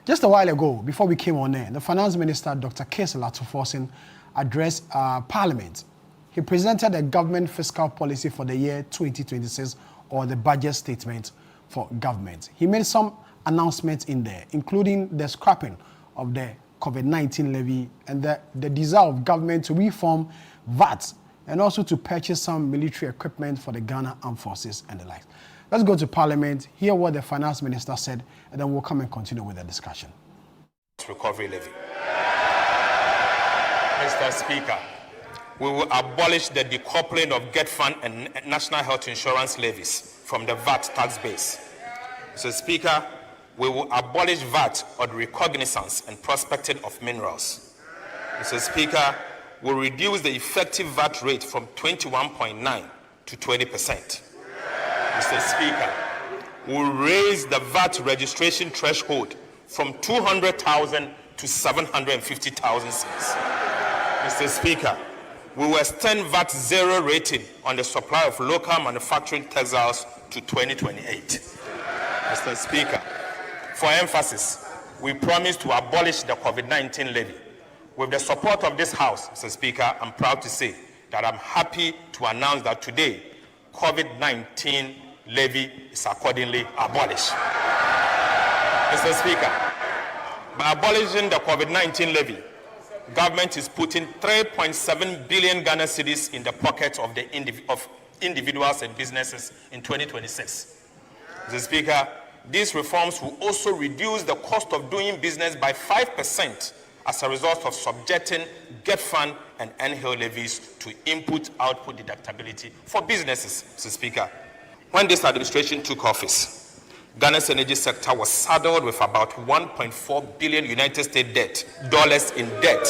Just a while ago, before we came on air, the Finance Minister, Dr. Kesela Forson, addressed Parliament. He presented a government fiscal policy for the year 2026, or the budget statement for government. He made some announcements in there, including the scrapping of the COVID-19 levy and the desire of government to reform VAT and also to purchase some military equipment for the Ghana Armed Forces and the like. Let's go to Parliament, hear what the Finance Minister said, and then we'll come and continue with the discussion. Recovery levy. Mr. Speaker, we will abolish the decoupling of Get Fund and National Health Insurance levies from the VAT tax base. Mr. Speaker, we will abolish VAT on recognizance and prospecting of minerals. Mr. Speaker, we will reduce the effective VAT rate from 21.9 to 20%. Mr. Speaker, we will raise the VAT registration threshold from 200,000 to 750,000 cedis. Mr. Speaker, we will extend VAT zero rating on the supply of local manufacturing textiles to 2028. Mr. Speaker, for emphasis, we promise to abolish the COVID-19 levy. With the support of this House, Mr. Speaker, I'm proud to say that I'm happy to announce that today, COVID-19 levy is accordingly abolished. Mr. Speaker, by abolishing the COVID-19 levy, government is putting 3.7 billion Ghana cedis in the pockets of the individuals and businesses in 2026. Mr. Speaker, these reforms will also reduce the cost of doing business by 5% as a result of subjecting Get Fund and NHIL levies to input-output deductibility for businesses, Mr. Speaker. When this administration took office, Ghana's energy sector was saddled with about 1.4 billion United States dollars in debt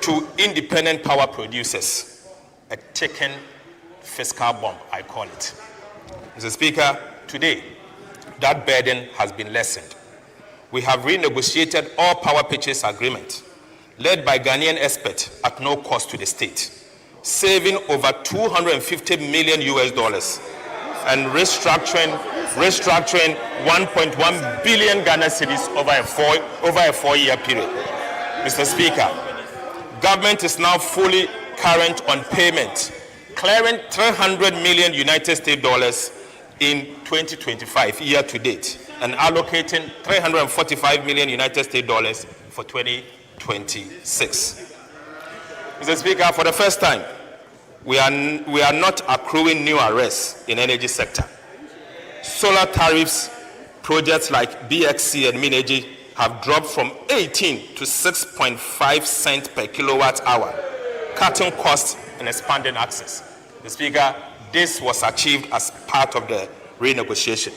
to independent power producers. A ticking fiscal bomb, I call it. Mr. Speaker, today, that burden has been lessened. We have renegotiated all power purchase agreements, led by Ghanaian experts at no cost to the state, saving over $250 million and restructuring 1.1 billion Ghana cedis over a four-year period. Mr. Speaker, government is now fully current on payment, clearing 300 million United States dollars in 2025 year to date, and allocating 345 million United States dollars for 2026. Mr. Speaker, for the first time, we are not accruing new arrests in energy sector. Solar tariffs, projects like BXC and Mineji have dropped from 18 to 6.5 cents per kilowatt hour, cutting costs and expanding access. Mr. Speaker, this was achieved as part of the renegotiation.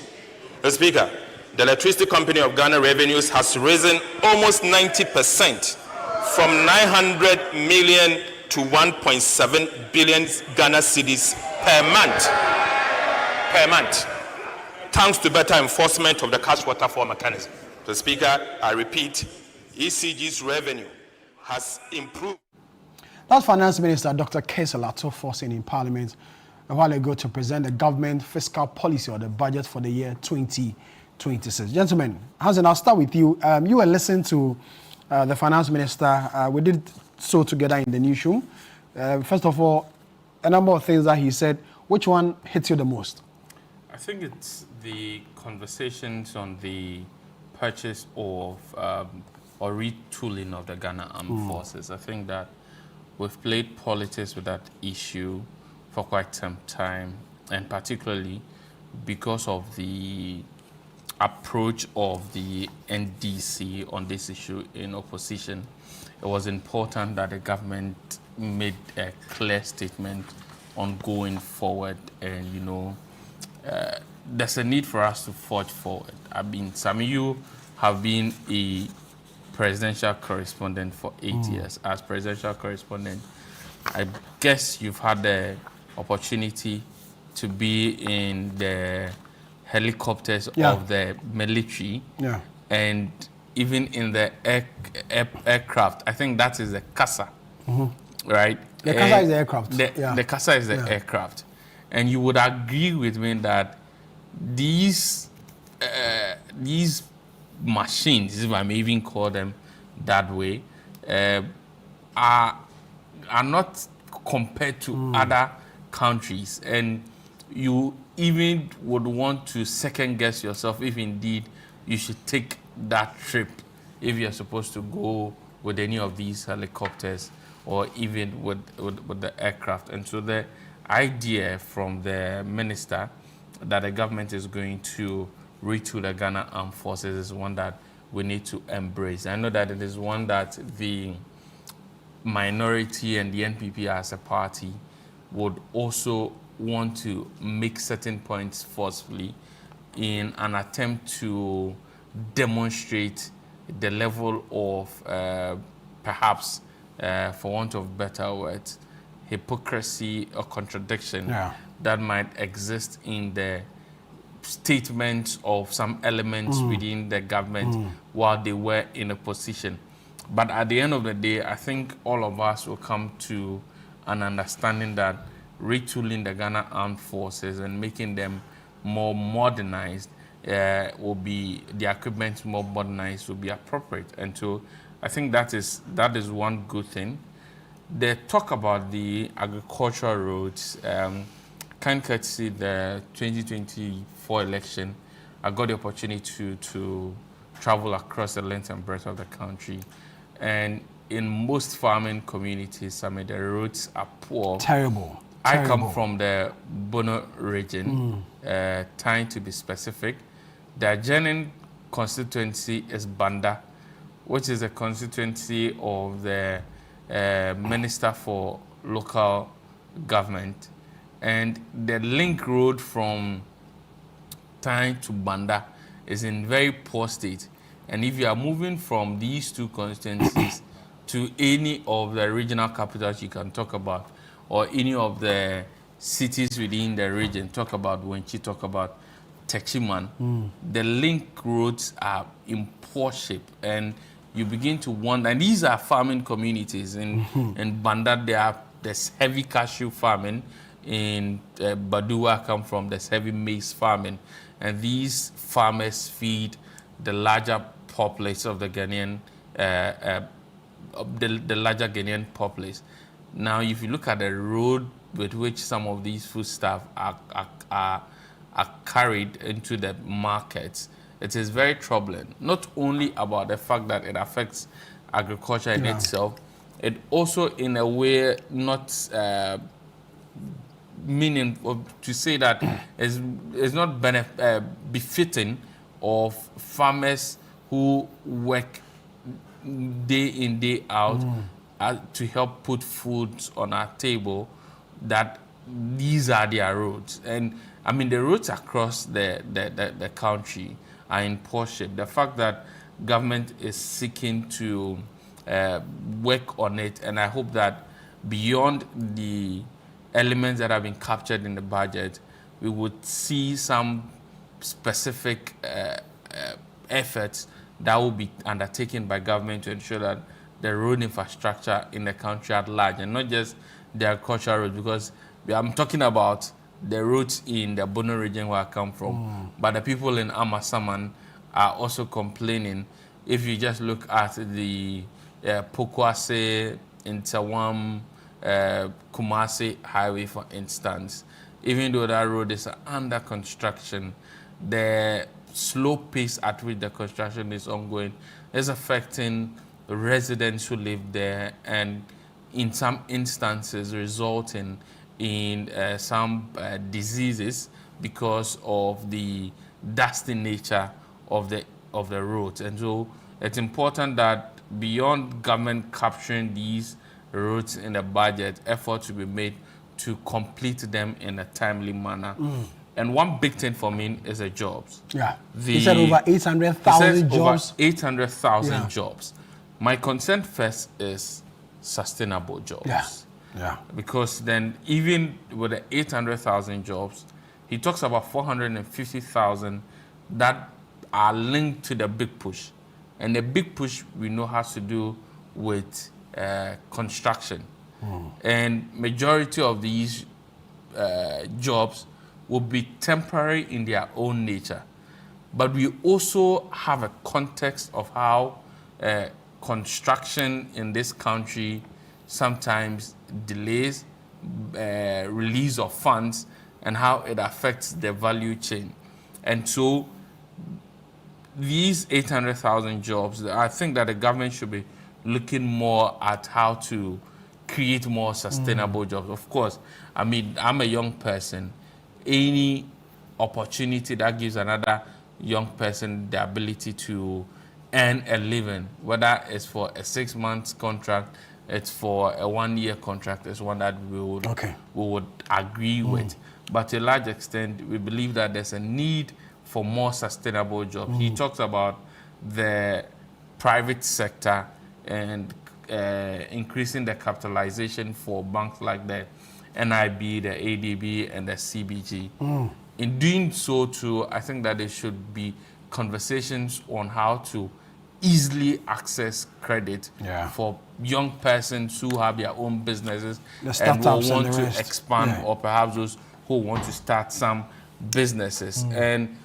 Mr. Speaker, the Electricity Company of Ghana revenues has risen almost 90% from 900 million to 1.7 billion Ghana cedis per month, thanks to better enforcement of the cash waterfall mechanism. Mr. Speaker, I repeat, ECG's revenue has improved. That's Finance Minister Dr. Kesela Forson in Parliament a while ago to present the government fiscal policy or the budget for the year 2026. 2026. Gentlemen, Hansen, I'll start with you. You were listening to the finance minister. We did so together in the newsroom. First of all, a number of things that he said. Which one hits you the most? I think it's the conversations on the purchase of or retooling of the Ghana Armed Forces. I think that we've played politics with that issue for quite some time, and particularly because of the approach of the NDC on this issue in opposition. It was important that the government made a clear statement on going forward, and there's a need for us to forge forward. I mean, some of you have been a presidential correspondent for 8 years. As presidential correspondent, I guess you've had the opportunity to be in the helicopters of the military, and even in the aircraft. I think that is the CASA, right? The CASA is the aircraft. The CASA is the aircraft. And you would agree with me that these machines, if I may even call them that way, are not compared to other countries. And you even would want to second guess yourself if indeed you should take that trip if you're supposed to go with any of these helicopters or even with the aircraft. And so the idea from the minister that the government is going to retool the Ghana Armed Forces is one that we need to embrace. I know that it is one that the minority and the NPP as a party would also want to make certain points forcefully in an attempt to demonstrate the level of perhaps, for want of better words, hypocrisy or contradiction that might exist in the statements of some elements within the government while they were in a position. But at the end of the day, I think all of us will come to an understanding that retooling the Ghana Armed Forces and making them more modernized will be, the equipment more modernized will be appropriate. And so I think that is one good thing. They talk about the agricultural roads. Kind courtesy the 2024 election, I got the opportunity to travel across the length and breadth of the country. And in most farming communities, I mean, the roads are poor. Terrible. I come from the Bono region, trying to be specific. The adjoining constituency is Banda, which is a constituency of the Minister for Local Government. And the link road from Tyne to Banda is in very poor state. And if you are moving from these two constituencies to any of the regional capitals you can talk about, or any of the cities within the region, talk about Wenchi, talk about Techiman, the link roads are in poor shape. And you begin to wonder, and these are farming communities. In Banda, there's heavy cashew farming. In Badua, I come from, there's heavy maize farming. And these farmers feed the larger populace of the Ghanaian, the larger Ghanaian populace. Now, if you look at the road with which some of these foodstuffs are carried into the markets, it is very troubling. Not only about the fact that it affects agriculture in itself, it also, in a way, not meaning to say that is not befitting of farmers who work day in, day out to help put food on our table, that these are their roads. And I mean, the roads across the country are in poor shape. The fact that government is seeking to work on it, and I hope that beyond the elements that have been captured in the budget, we would see some specific efforts that will be undertaken by government to ensure that the road infrastructure in the country at large, and not just the agricultural roads, because I'm talking about the roads in the Bono region where I come from. But the people in Amasaman are also complaining. If you just look at the Pokwase, Intawam, Kumasi highway, for instance, even though that road is under construction, the slow pace at which the construction is ongoing is affecting the residents who live there, and in some instances resulting in some diseases because of the dusty nature of the roads. And so it's important that beyond government capturing these roads in the budget, efforts will be made to complete them in a timely manner. And one big thing for me is the jobs. Yeah. He said over 800,000 jobs. Over 800,000 jobs. My concern first is sustainable jobs. Yeah. Because then even with the 800,000 jobs, he talks about 450,000 that are linked to the big push. And the big push we know has to do with construction. And majority of these jobs will be temporary in their own nature. But we also have a context of how construction in this country sometimes delays release of funds and how it affects the value chain. And so these 800,000 jobs, I think that the government should be looking more at how to create more sustainable jobs. Of course, I mean, I'm a young person. Any opportunity that gives another young person the ability to earn a living, whether it's for a 6-month contract, it's for a 1-year contract, is one that we would agree with. But to a large extent, we believe that there's a need for more sustainable jobs. He talks about the private sector and increasing the capitalization for banks like the NIB, the ADB, and the CBG. In doing so too, I think that there should be conversations on how to easily access credit for young persons who have their own businesses and will want to expand, or perhaps those who want to start some businesses. And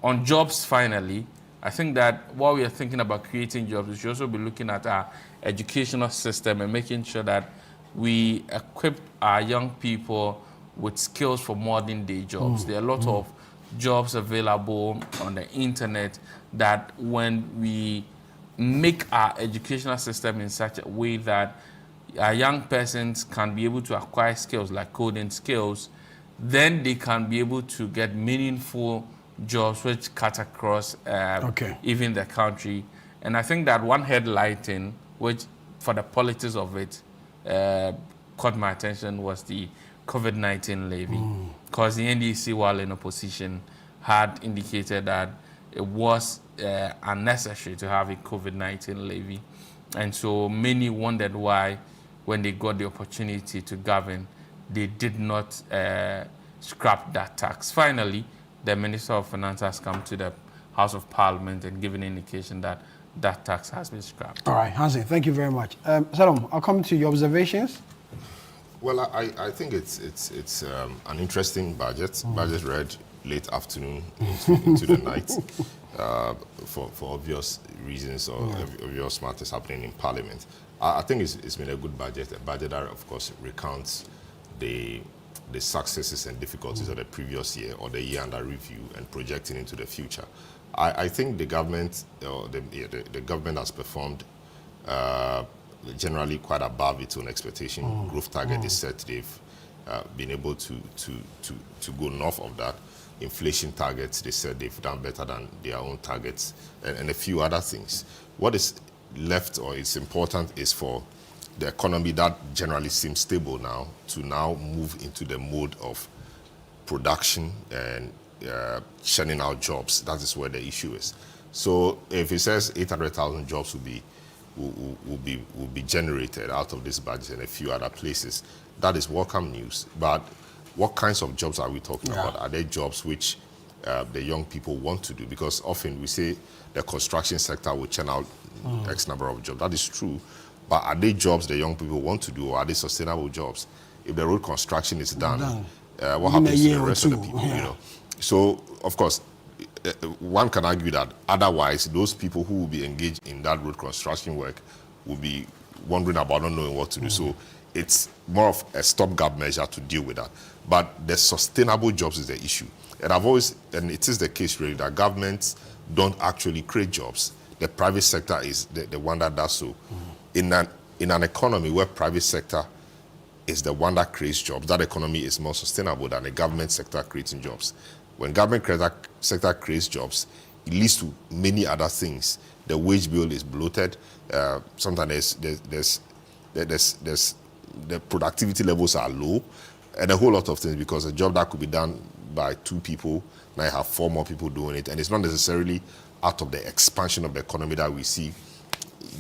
on jobs, finally, I think that while we are thinking about creating jobs, we should also be looking at our educational system and making sure that we equip our young people with skills for modern day jobs. There are a lot of jobs available on the internet that when we make our educational system in such a way that our young persons can be able to acquire skills like coding skills, then they can be able to get meaningful jobs which cut across even the country. And I think that one headline thing, which for the politics of it caught my attention, was the COVID-19 levy. Because the NDC, while in opposition, had indicated that it was unnecessary to have a COVID-19 levy. And so many wondered why, when they got the opportunity to govern, they did not scrap that tax. Finally, the Minister of Finance has come to the House of Parliament and given an indication that that tax has been scrapped. All right, Hansi, thank you very much. Salom, I'll come to your observations. Well, I think it's an interesting budget. Budget read late afternoon into the night for obvious reasons or obvious matters happening in Parliament. I think it's been a good budget, a budget that, of course, recounts the successes and difficulties of the previous year or the year under review and projecting into the future. I think the government, the government has performed generally quite above its own expectation. Growth target is set. They've been able to go north of that. Inflation targets, they said they've done better than their own targets, and a few other things. What is left or is important is for the economy that generally seems stable now to now move into the mode of production and churning out jobs. That is where the issue is. So if it says 800,000 jobs will be generated out of this budget and a few other places, that is welcome news. But what kinds of jobs are we talking about? Are they jobs which the young people want to do? Because often we say the construction sector will churn out X number of jobs. That is true. But are they jobs the young people want to do, or are they sustainable jobs? If the road construction is done, what happens to the rest of the people, you know? So, of course, one can argue that otherwise, those people who will be engaged in that road construction work will be wondering about not knowing what to do. So it's more of a stopgap measure to deal with that. But the sustainable jobs is the issue. And it is the case really that governments don't actually create jobs. The private sector is the one that does so. In an economy where private sector is the one that creates jobs, that economy is more sustainable than the government sector creating jobs. When government sector creates jobs, it leads to many other things. The wage bill is bloated. Sometimes the productivity levels are low, and a whole lot of things, because a job that could be done by 2 people, now you have 4 more people doing it, and it's not necessarily out of the expansion of the economy that we see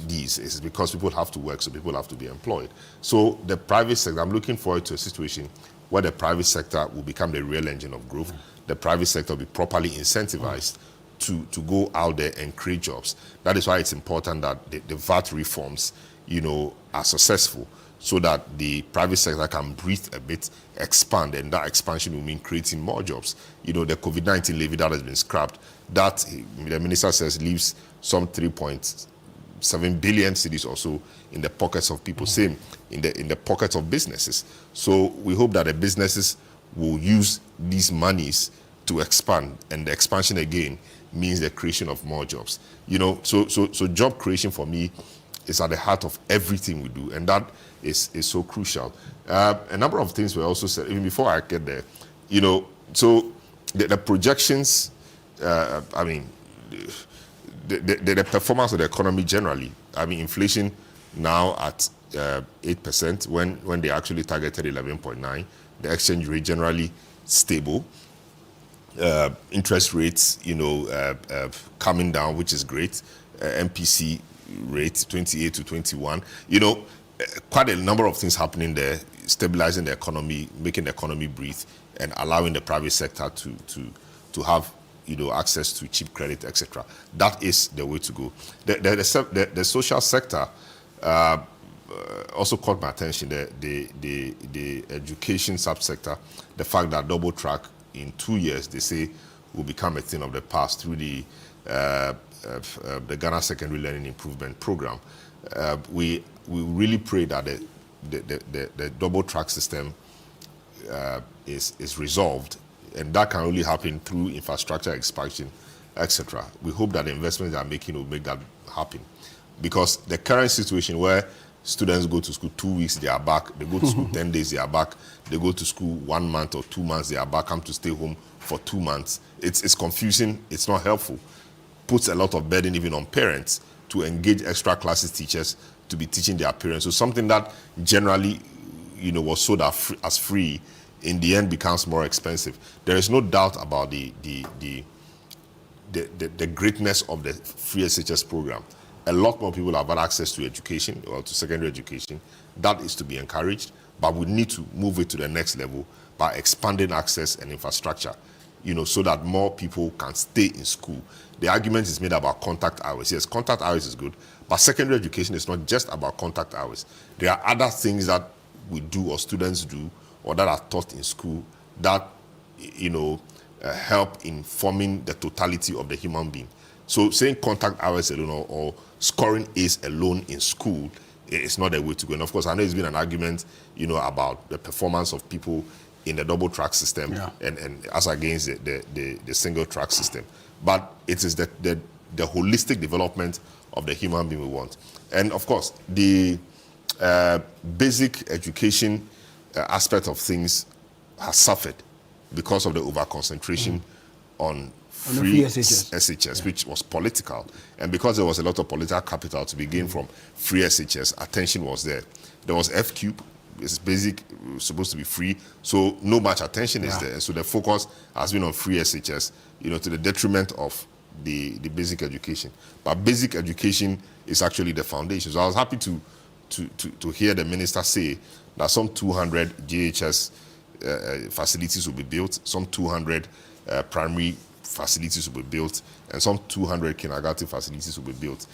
these. It's because people have to work, so people have to be employed. So the private sector, I'm looking forward to a situation where the private sector will become the real engine of growth. The private sector will be properly incentivized to go out there and create jobs. That is why it's important that the VAT reforms, you know, are successful, so that the private sector can breathe a bit, expand, and that expansion will mean creating more jobs. You know, the COVID-19 levy that has been scrapped, that the minister says leaves some 3.7 billion cedis or so in the pockets of people, same in the pockets of businesses. So we hope that the businesses will use these monies to expand, and the expansion again means the creation of more jobs. You know, so job creation for me is at the heart of everything we do, and that is so crucial. A number of things were also said, even before I get there, you know, so the projections, I mean, the performance of the economy generally, I mean, inflation now at 8%, when they actually targeted 11.9, the exchange rate generally stable, interest rates, you know, coming down, which is great, MPC rate 28 to 21, you know, quite a number of things happening there, stabilizing the economy, making the economy breathe, and allowing the private sector to have, you know, access to cheap credit, etc. That is the way to go. The social sector also caught my attention. The education subsector, the fact that double track in 2 years, they say, will become a thing of the past through the Ghana Secondary Learning Improvement Program. We really pray that the double track system is resolved, and that can only happen through infrastructure expansion, etc. We hope that the investments they are making will make that happen, because the current situation where students go to school 2 weeks, they are back, they go to school 10 days, they are back, they go to school 1 month or 2 months, they are back, come to stay home for 2 months. It's confusing, it's not helpful. Puts a lot of burden even on parents to engage extra classes teachers to be teaching their parents. So something that generally, you know, was sold as free, in the end becomes more expensive. There is no doubt about the greatness of the free SHS program. A lot more people have had access to education, or to secondary education. That is to be encouraged, but we need to move it to the next level by expanding access and infrastructure, you know, so that more people can stay in school. The argument is made about contact hours. Yes, contact hours is good, but secondary education is not just about contact hours. There are other things that we do, or students do, or that are taught in school that, you know, help in forming the totality of the human being. So saying contact hours alone, or scoring A's alone in school, is not the way to go. And of course, I know it's been an argument, you know, about the performance of people in the double track system, and as against the single track system. But it is the holistic development of the human being we want. And of course, the basic education aspect of things has suffered because of the over-concentration on free SHS, which was political. And because there was a lot of political capital to be gained from free SHS, attention was there. There was F-Cube, it's basic, supposed to be free, so no much attention is there. So the focus has been on free SHS, you know, to the detriment of the basic education. But basic education is actually the foundation. So I was happy to hear the minister say that some 200 GHS facilities will be built, some 200 primary facilities will be built, and some 200 kindergarten facilities will be built.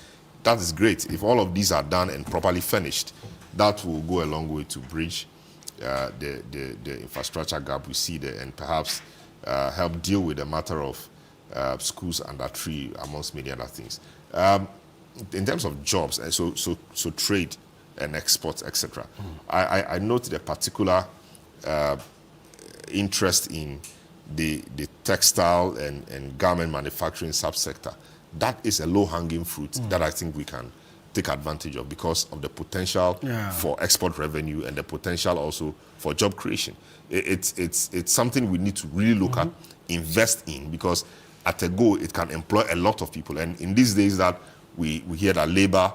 That is great. If all of these are done and properly finished, that will go a long way to bridge the infrastructure gap we see there, and perhaps help deal with the matter of schools under tree, amongst many other things. In terms of jobs, so trade and exports, etc. I noted a particular interest in the textile and garment manufacturing subsector. That is a low-hanging fruit that I think we can take advantage of because of the potential for export revenue and the potential also for job creation. It's something we need to really look at, invest in, because at a go it can employ a lot of people. And in these days that we hear that labor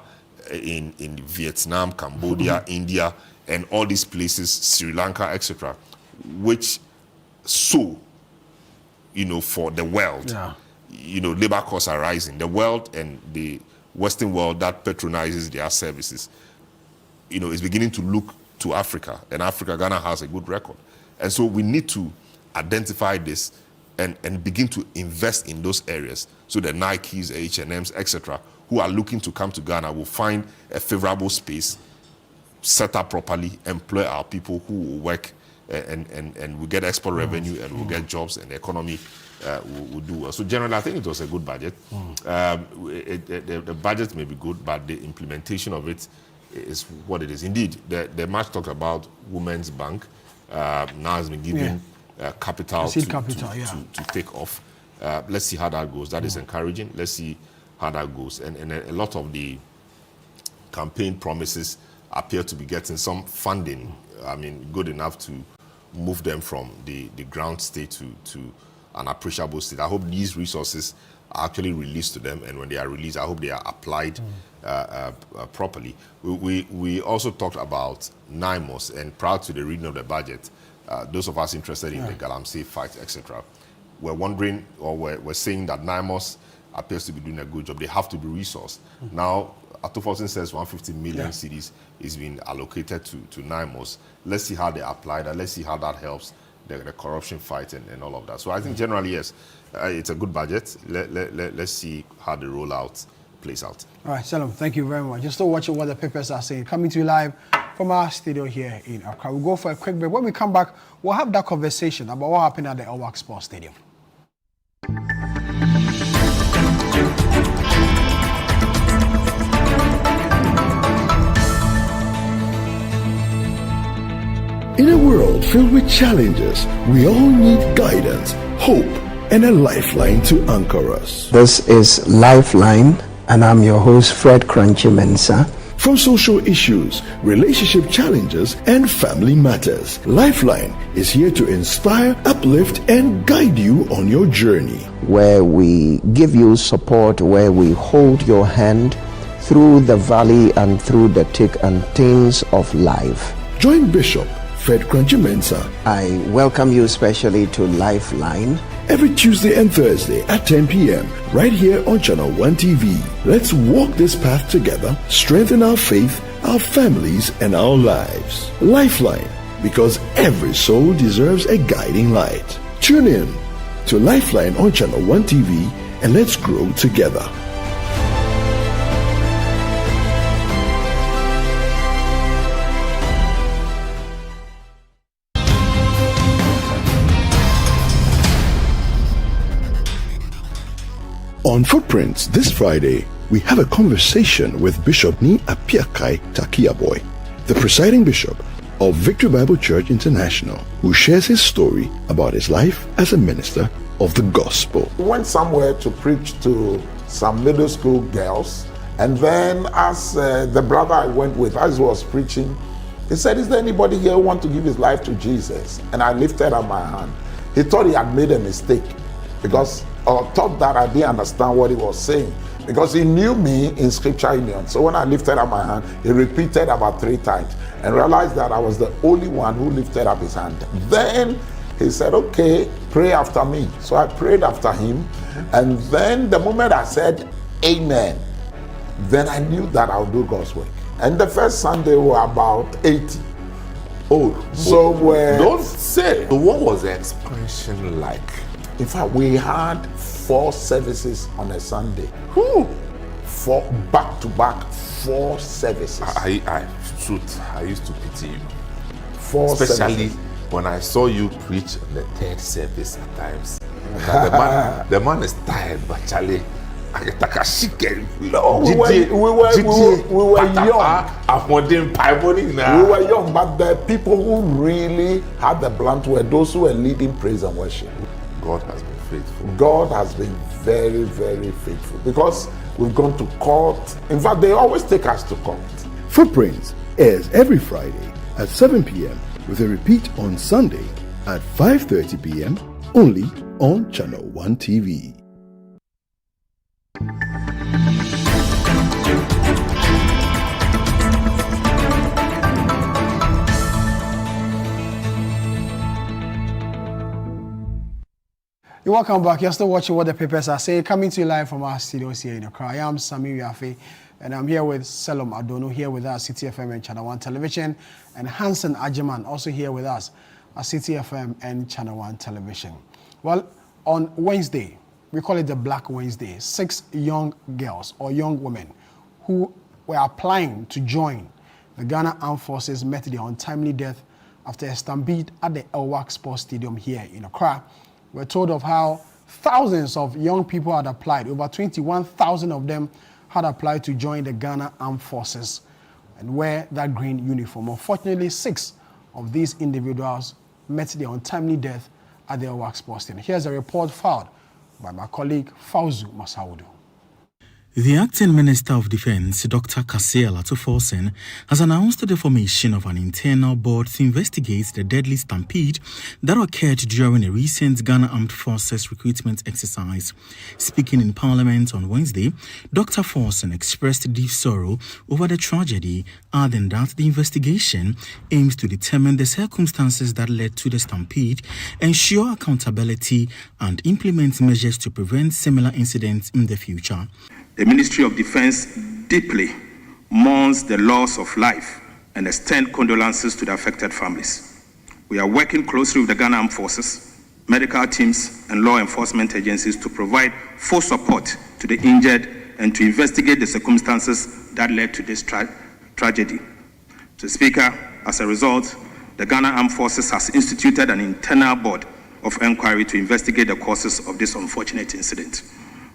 in Vietnam, Cambodia, India, and all these places, Sri Lanka, etc., which sow, for the world, labor costs are rising. The world and the Western world that patronizes their services, is beginning to look to Africa, and Ghana has a good record. And so we need to identify this and begin to invest in those areas so the Nikes, H&Ms, etc., who are looking to come to Ghana will find a favorable space, set up properly, employ our people who will work and we get export revenue and we'll get jobs and the economy will do well. So generally, I think it was a good budget. The budget may be good, but the implementation of it is what it is. Indeed, the much talked about Women's Bank now has been given capital to take off. Let's see how that goes. That is encouraging. Let's see how that goes. And a lot of the campaign promises appear to be getting some funding. I mean, good enough to move them from the ground state to an appreciable state. I hope these resources are actually released to them, and when they are released, I hope they are applied properly. We also talked about NIMOS, and prior to the reading of the budget, those of us interested in the Galamsey fight, etc., we're wondering, or we're saying that NIMOS appears to be doing a good job. They have to be resourced. Now, Forson says 150 million cedis is being allocated to NIMOS. Let's see how they apply that. Let's see how that helps the corruption fight and all of that. So I think generally, yes, it's a good budget. Let's see how the rollout plays out. All right, Salam, thank you very much. You're still watching what the papers are saying. Coming to you live from our studio here in Accra. We'll go for a quick break. When we come back, we'll have that conversation about what happened at the Owak Sports Stadium. In a world filled with challenges, we all need guidance, hope, and a lifeline to anchor us. This is Lifeline, and I'm your host, Fred Crunchy Mensah. From social issues, relationship challenges, and family matters, Lifeline is here to inspire, uplift, and guide you on your journey. Where we give you support, where we hold your hand through the valley and through the thick and thins of life. Join Bishop Fred Crunchy Mensah. I welcome you especially to Lifeline. Every Tuesday and Thursday at 10 p.m. right here on Channel One TV. Let's walk this path together, strengthen our faith, our families, and our lives. Lifeline, because every soul deserves a guiding light. Tune in to Lifeline on Channel One TV and let's grow together. On Footprints this Friday, we have a conversation with Bishop Ni Apiakai Takiaboy, the presiding bishop of Victory Bible Church International, who shares his story about his life as a minister of the gospel. We went somewhere to preach to some middle school girls, and then as the brother I went with, as he was preaching, he said, "Is there anybody here who wants to give his life to Jesus?" And I lifted up my hand. He thought he had made a mistake because or thought that I didn't understand what he was saying, because he knew me in Scripture Union. So when I lifted up my hand, he repeated about 3 times and realized that I was the only one who lifted up his hand. Then he said, "Okay, pray after me." So I prayed after him, and then the moment I said amen, then I knew that I'll do God's work. And the first Sunday we were about 80 old. So don't say. What was the expansion like? In fact, we had 4 services on a Sunday. 4 back-to-back 4 services. I used to pity you. 24/7. Especially when I saw you preach on the third service at times. The man is tired, but Charlie. No, we were young. We were young, but the people who really had the blunt were those who were leading praise and worship. God has been faithful. God has been very, very faithful because we've gone to court. In fact, they always take us to court. Footprints airs every Friday at 7 p.m. with a repeat on Sunday at 5:30 p.m. only on ChannelOne TV. You're welcome back. You're still watching What the Papers Are Saying, coming to you live from our studios here in Accra. I am Sami Yafe, and I'm here with Selom Adono, here with us at CTFM and ChannelOne Television, and Hansen Ajiman, also here with us at CTFM and ChannelOne Television. Well, on Wednesday, we call it the Black Wednesday, 6 young girls or young women who were applying to join the Ghana Armed Forces met their untimely death after a stampede at the Elwak Sports Stadium here in Accra. We're told of how thousands of young people had applied. Over 21,000 of them had applied to join the Ghana Armed Forces and wear that green uniform. Unfortunately, 6 of these individuals met their untimely death at the Elwak Sports Stadium. Here's a report filed by my colleague Fauzu Masaudu. The Acting Minister of Defense, Dr. Kasiel Forson, has announced the formation of an internal board to investigate the deadly stampede that occurred during a recent Ghana Armed Forces recruitment exercise. Speaking in Parliament on Wednesday, Dr. Forson expressed deep sorrow over the tragedy, adding that the investigation aims to determine the circumstances that led to the stampede, ensure accountability, and implement measures to prevent similar incidents in the future. The Ministry of Defense deeply mourns the loss of life and extends condolences to the affected families. We are working closely with the Ghana Armed Forces, medical teams, and law enforcement agencies to provide full support to the injured and to investigate the circumstances that led to this tragedy. So, Speaker, as a result, the Ghana Armed Forces has instituted an internal board of inquiry to investigate the causes of this unfortunate incident.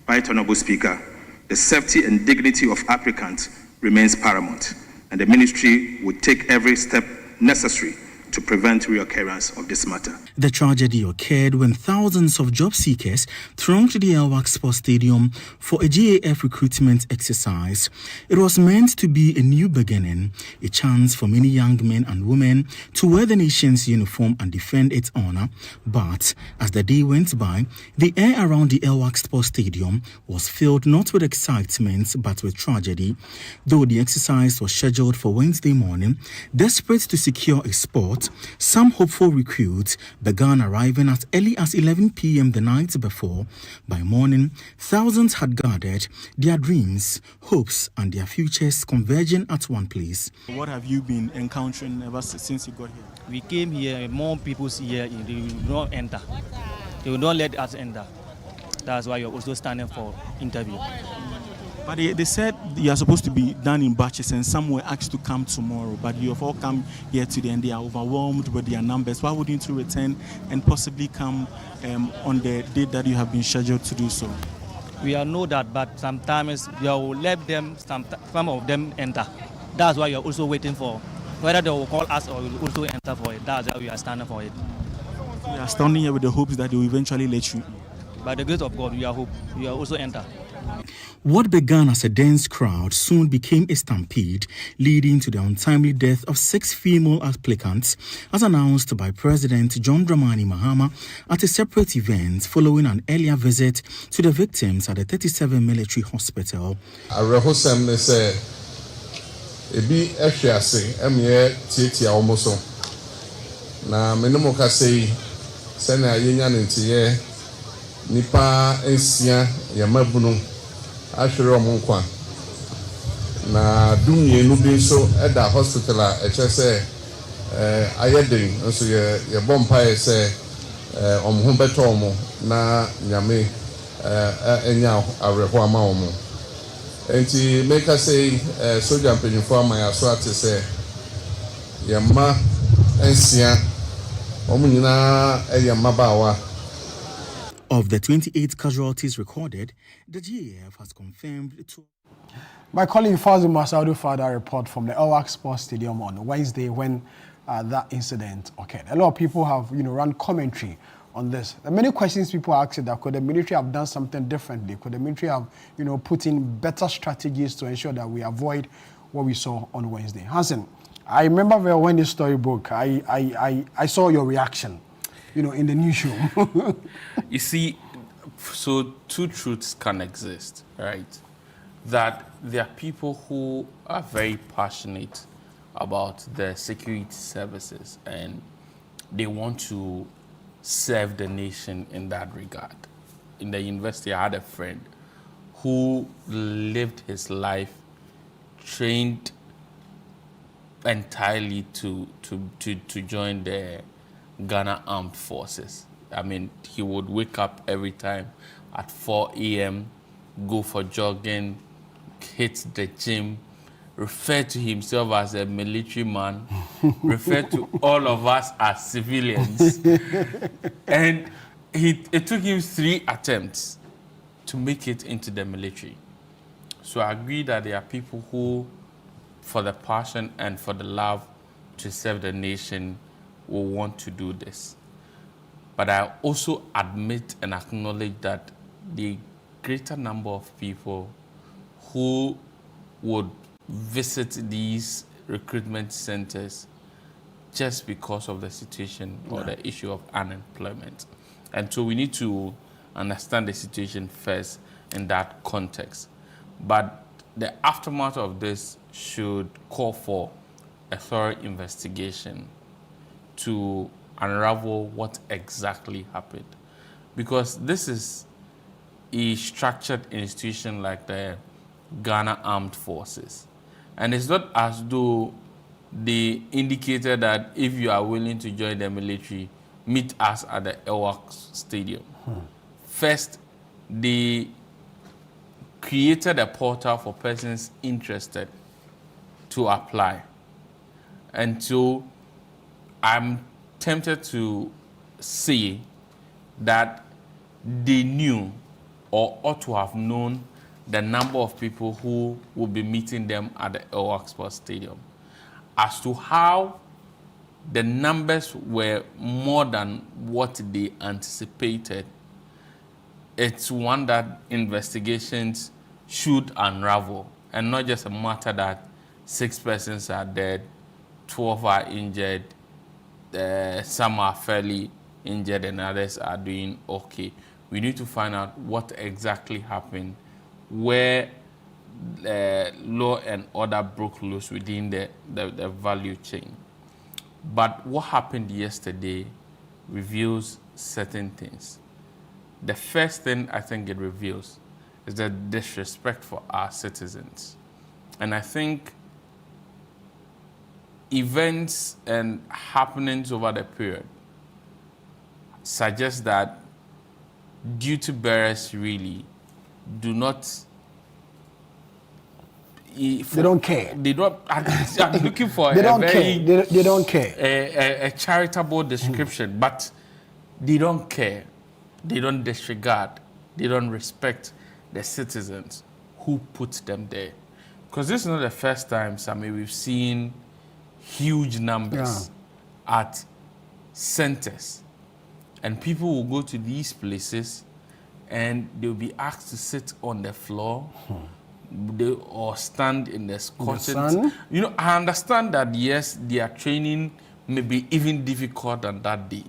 Right Honourable Speaker, the safety and dignity of applicants remains paramount, and the ministry would take every step necessary to prevent reoccurrence of this matter. The tragedy occurred when thousands of job seekers thronged the Elwak Sports Stadium for a GAF recruitment exercise. It was meant to be a new beginning, a chance for many young men and women to wear the nation's uniform and defend its honor. But as the day went by, the air around the Elwak Sports Stadium was filled not with excitement but with tragedy. Though the exercise was scheduled for Wednesday morning, desperate to secure a spot, some hopeful recruits began arriving as early as 11 p.m. the night before. By morning, thousands had gathered, their dreams, hopes, and their futures converging at one place. What have you been encountering ever since you got here? We came here, more people's here, they will not enter. They will not let us enter. That's why you're also standing for interview. But they said you are supposed to be done in batches and some were asked to come tomorrow, but you have all come here today and they are overwhelmed with their numbers. Why wouldn't you return and possibly come on the date that you have been scheduled to do so? We all know that, but sometimes you will let them, some of them enter. That's why you're also waiting for whether they will call us or will also enter for it. That's why we are standing for it. We are standing here with the hopes that they will eventually let you. By the grace of God, we are hope. We are also enter. What began as a dense crowd soon became a stampede, leading to the untimely death of 6 female applicants, as announced by President John Dramani Mahama at a separate event following an earlier visit to the victims at the 37 Military Hospital. Ashura Munkwa na dumye nubi so eda hospital a eche se ayedin nso ye bompa ye se omho beto omo na nyame enya areho ama omo enti make say soldier mpanyfo ama ya so ate se ye ma ensia omo nyina eye mabawa. Of the 28 casualties recorded, the GAF has confirmed two. My colleague Fazil Masaudu filed a report from the Elwak Sports Stadium on Wednesday when that incident occurred. A lot of people have, run commentary on this. There are many questions people are asking that could the military have done something differently? Could the military have, put in better strategies to ensure that we avoid what we saw on Wednesday? Hansen, I remember when this story broke, I saw your reaction, in the newsroom. You see, so two truths can exist, right? That there are people who are very passionate about the security services and they want to serve the nation in that regard. In the university, I had a friend who lived his life trained entirely to join the Ghana Armed Forces. I mean, he would wake up every time at 4 a.m., go for jogging, hit the gym, refer to himself as a military man, refer to all of us as civilians. And it took him 3 attempts to make it into the military. So I agree that there are people who, for the passion and for the love to serve the nation, will want to do this. But I also admit and acknowledge that the greater number of people who would visit these recruitment centers just because of the situation or the issue of unemployment. And so we need to understand the situation first in that context. But the aftermath of this should call for a thorough investigation to unravel what exactly happened. Because this is a structured institution like the Ghana Armed Forces. And it's not as though they indicated that if you are willing to join the military, meet us at the Elwak Stadium. First, they created a portal for persons interested to apply. And so I'm tempted to say that they knew or ought to have known the number of people who will be meeting them at the Elwak Sports Stadium. As to how the numbers were more than what they anticipated, it's one that investigations should unravel, and not just a matter that 6 persons are dead, 12 are injured, some are fairly injured and others are doing okay. We need to find out what exactly happened, where law and order broke loose within the value chain. But what happened yesterday reveals certain things. The first thing I think it reveals is the disrespect for our citizens. And I think events and happenings over the period suggest that duty bearers really do not. They don't care. They don't. I'm looking for they don't care. They don't care. A charitable description, but they don't care. They don't disregard. They don't respect the citizens who put them there. Because this is not the first time, Sammy, we've seen huge numbers at centers. And people will go to these places and they'll be asked to sit on the floor or stand in the sun. You know, I understand that, yes, their training may be even difficult than that day.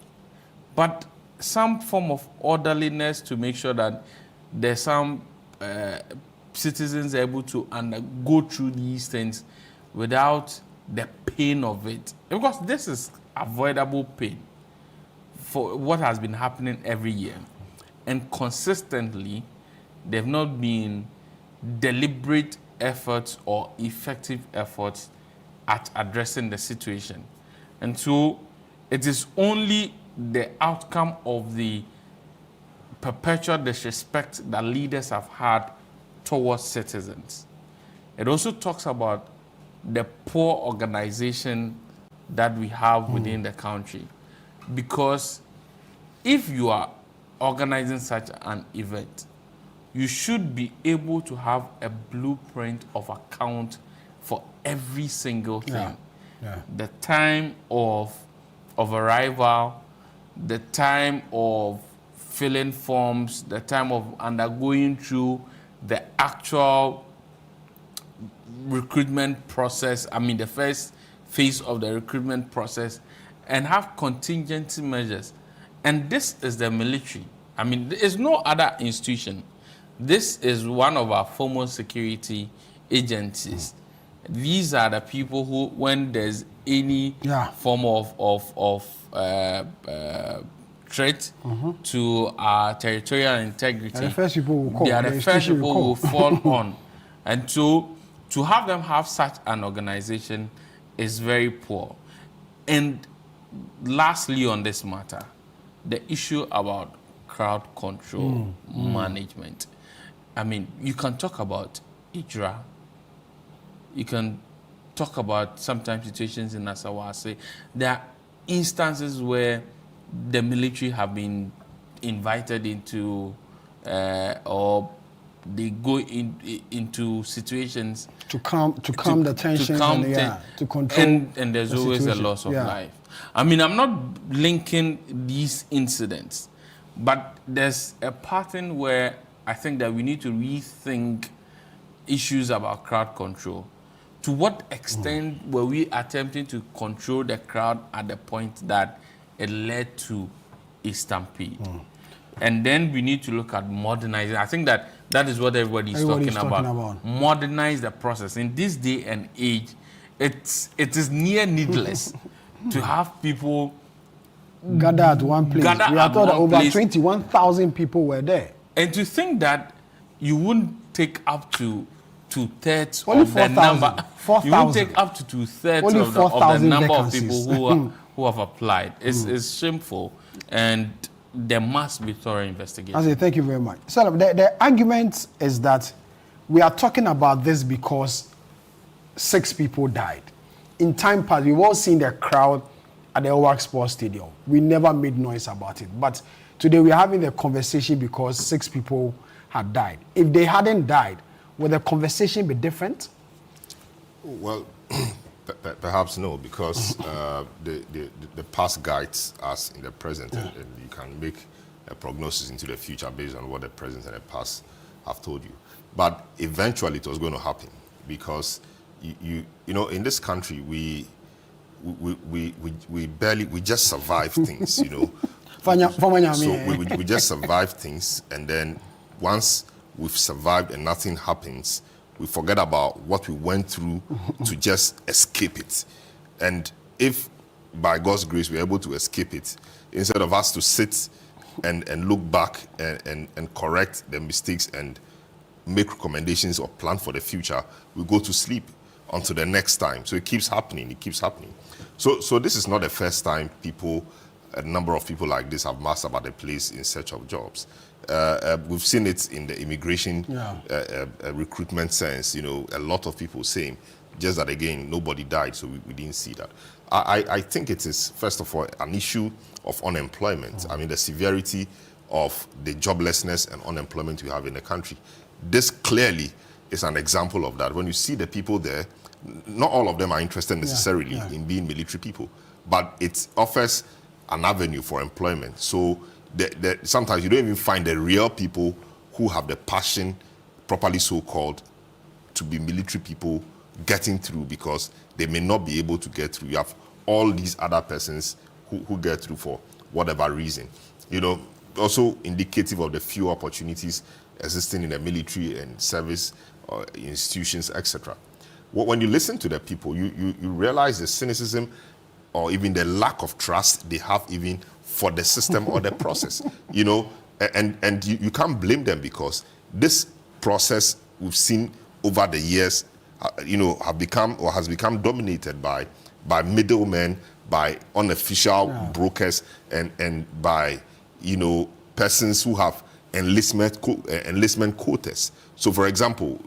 But some form of orderliness to make sure that there's some citizens able to go through these things without the pain of it. Because this is avoidable pain for what has been happening every year. And consistently, there have not been deliberate efforts or effective efforts at addressing the situation. And so it is only the outcome of the perpetual disrespect that leaders have had towards citizens. It also talks about the poor organization that we have within the country. Because if you are organizing such an event, you should be able to have a blueprint of account for every single thing. The time of arrival, the time of filling forms, the time of undergoing through the actual recruitment process, the first phase of the recruitment process, and have contingency measures. And this is the military. There is no other institution. This is one of our foremost security agencies. These are the people who, when there's any form of threat to our territorial integrity, the first people will call. They are the first people who will fall on. And so, to have them have such an organization is very poor. And lastly on this matter, the issue about crowd control management. You can talk about IJRA. You can talk about sometimes situations in Asawase. There are instances where the military have been invited into or they go into situations to calm the tensions to control and there's always a loss of life. I'm not linking these incidents, but there's a pattern where I think that we need to rethink issues about crowd control. To what extent were we attempting to control the crowd at the point that it led to a stampede? And then we need to look at modernizing. I think that is what everybody's talking about. Modernize the process. In this day and age, it is near needless to have people gather at one place. We are told that over 21,000 people were there. And to think that you wouldn't take up to 2/3 only of the number. 4,000. You won't take up to 2/3 of the number of people who have applied. It's shameful, and there must be thorough investigation. I say thank you very much. So the argument is that we are talking about this because 6 people died. In time past, we've all seen the crowd at the Owak Sports Stadium. We never made noise about it. But today we're having the conversation because 6 people had died. If they hadn't died, would the conversation be different? Well, perhaps no, because the past guides us in the present, and you can make a prognosis into the future based on what the present and the past have told you. But eventually it was going to happen, because you know, in this country we just survive things, you know. So we just survive things, and then once we've survived and nothing happens, we forget about what we went through to just escape it. And if by God's grace we're able to escape it, instead of us to sit and look back and correct the mistakes and make recommendations or plan for the future, we go to sleep until the next time. So it keeps happening. So this is not the first time a number of people like this have massed about the place in search of jobs. We've seen it in the immigration recruitment sense, you know, a lot of people saying, just that again, nobody died, so we didn't see that. I think it is, first of all, an issue of unemployment. I mean, the severity of the joblessness and unemployment we have in the country. This clearly is an example of that. When you see the people there, not all of them are interested necessarily in being military people, but it offers an avenue for employment. So sometimes you don't even find the real people who have the passion, properly so-called, to be military people getting through, because they may not be able to get through. You have all these other persons who get through for whatever reason. You know, also indicative of the few opportunities existing in the military and service institutions, etc. When you listen to the people, you realize the cynicism or even the lack of trust they have even for the system or the process, you know, and you can't blame them, because this process we've seen over the years, you know, has become dominated by middlemen, by unofficial brokers, and by, you know, persons who have enlistment quotas. So, for example,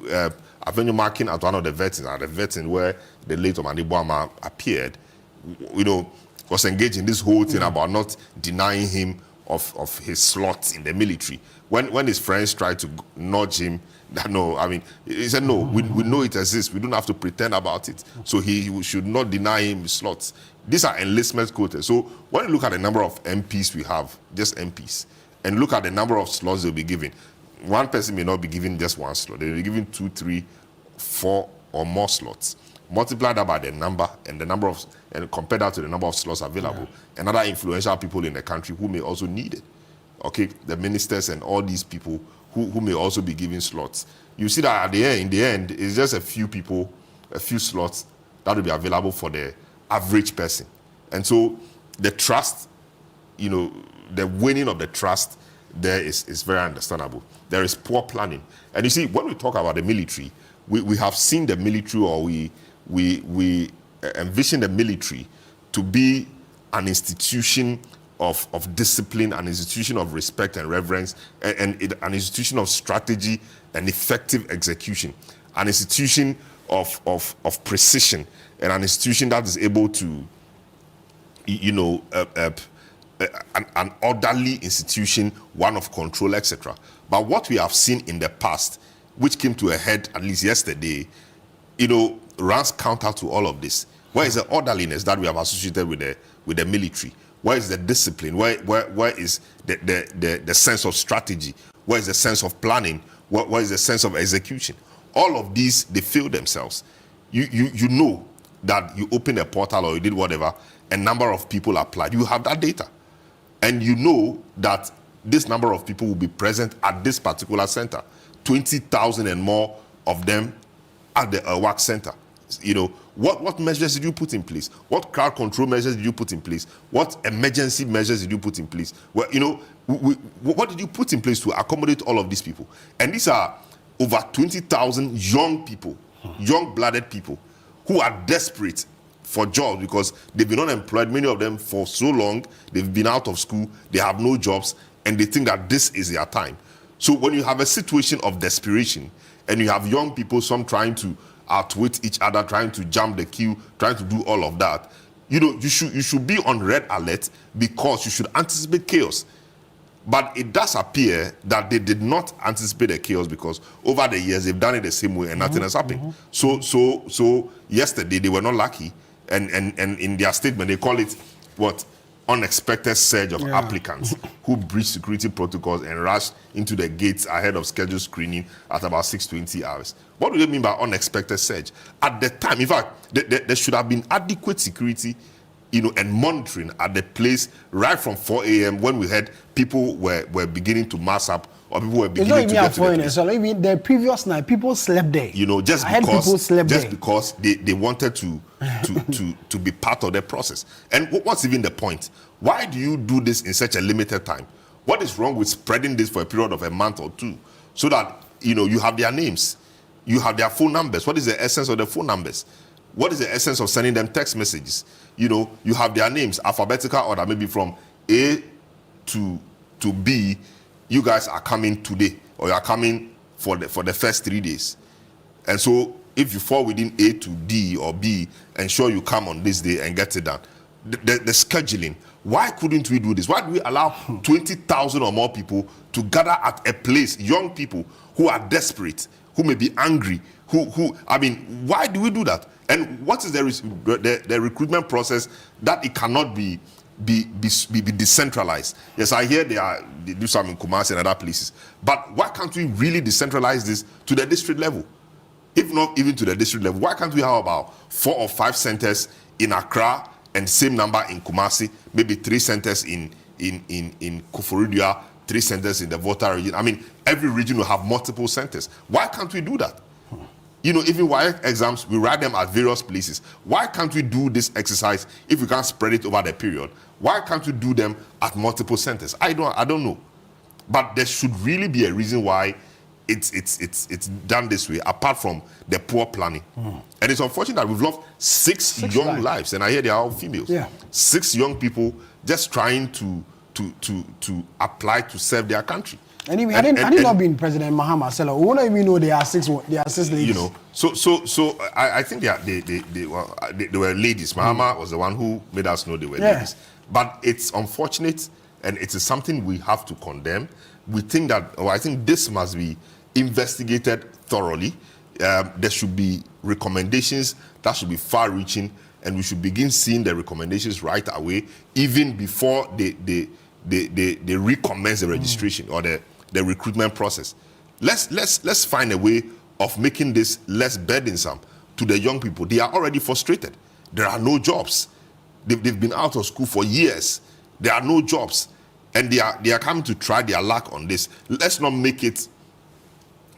I've been marking at one of the vetting where the late Omani Boama appeared. was engaged in this whole thing about not denying him of his slots in the military. When his friends tried to nudge him, he said, no, we know it exists. We don't have to pretend about it. So he should not deny him his slots. These are enlistment quotas. So when you look at the number of MPs we have, just MPs, and look at the number of slots they'll be given, one person may not be given just one slot. They'll be given 2, 3, 4 or more slots. Multiply that by the number and compare that to the number of slots available. And other influential people in the country who may also need it. Okay, the ministers and all these people who may also be given slots. You see that in the end, it's just a few people, a few slots that will be available for the average person. And so the trust, the winning of the trust there is very understandable. There is poor planning. And you see, when we talk about the military, we have seen the military, or we envision the military to be an institution of discipline, an institution of respect and reverence, and an institution of strategy and effective execution, an institution of precision, and an institution that is able to, an orderly institution, one of control, etc. But what we have seen in the past, which came to a head at least yesterday, runs counter to all of this. Where is the orderliness that we have associated with the military? Where is the discipline? Where is the sense of strategy? Where is the sense of planning? Where is the sense of execution? All of these, they fail themselves. You know that you open a portal or you did whatever, a number of people applied. You have that data. And you know that this number of people will be present at this particular center. 20,000 and more of them at the work center. What measures did you put in place? What crowd control measures did you put in place? What emergency measures did you put in place? Well, what did you put in place to accommodate all of these people? And these are over 20,000 young people, young-blooded people who are desperate for jobs because they've been unemployed, many of them for so long, they've been out of school, they have no jobs, and they think that this is their time. So when you have a situation of desperation, and you have young people, some trying to outwit each other, trying to jump the queue, trying to do all of that, you should be on red alert because you should anticipate chaos. But it does appear that they did not anticipate the chaos because over the years they've done it the same way and nothing has happened. So yesterday they were not lucky, and in their statement they call it unexpected surge of applicants who breached security protocols and rushed into the gates ahead of scheduled screening at about 6:20 hours. What do they mean by unexpected surge? At the time, in fact, there should have been adequate security, and monitoring at the place right from 4 a.m. when we heard people were beginning to mass up, or people were beginning to get to the place. So even the previous night, people slept there. Just because they wanted to be part of the process. And what's even the point? Why do you do this in such a limited time? What is wrong with spreading this for a period of a month or two so that you have their names, you have their phone numbers? What is the essence of the phone numbers? What is the essence of sending them text messages? You have their names, alphabetical order, maybe from A to B. You guys are coming today, or you are coming for the first 3 days. And so if you fall within A to D or B, ensure you come on this day and get it done. The scheduling. Why couldn't we do this? Why do we allow 20,000 or more people to gather at a place, young people who are desperate, who may be angry, why do we do that? And what is the recruitment process that it cannot be decentralized? Yes, I hear they do some in Kumasi and other places. But why can't we really decentralize this to the district level? If not even to the district level, why can't we have about 4 or 5 centers in Accra and same number in Kumasi, maybe 3 centers in Koforidua, 3 centers in the Volta region? Every region will have multiple centers. Why can't we do that? Even WIAC exams, we write them at various places. Why can't we do this exercise if we can't spread it over the period? Why can't we do them at multiple centers? I don't know. But there should really be a reason why it's done this way, apart from the poor planning. And it's unfortunate that we've lost 6 young lives, and I hear they are all females. 6 young people just trying to apply to serve their country. And even had he not been President Mahama Sela, we wouldn't even know there are six ladies. You know, so I think they were ladies. Mahama was the one who made us know they were ladies. But it's unfortunate, and it is something we have to condemn. We think that, I think this must be investigated thoroughly. There should be recommendations that should be far-reaching, and we should begin seeing the recommendations right away, even before they recommence the registration or the recruitment process. Let's find a way of making this less burdensome to the young people. They are already frustrated. There are no jobs. They've been out of school for years. There are no jobs, and they are coming to try their luck on this. Let's not make it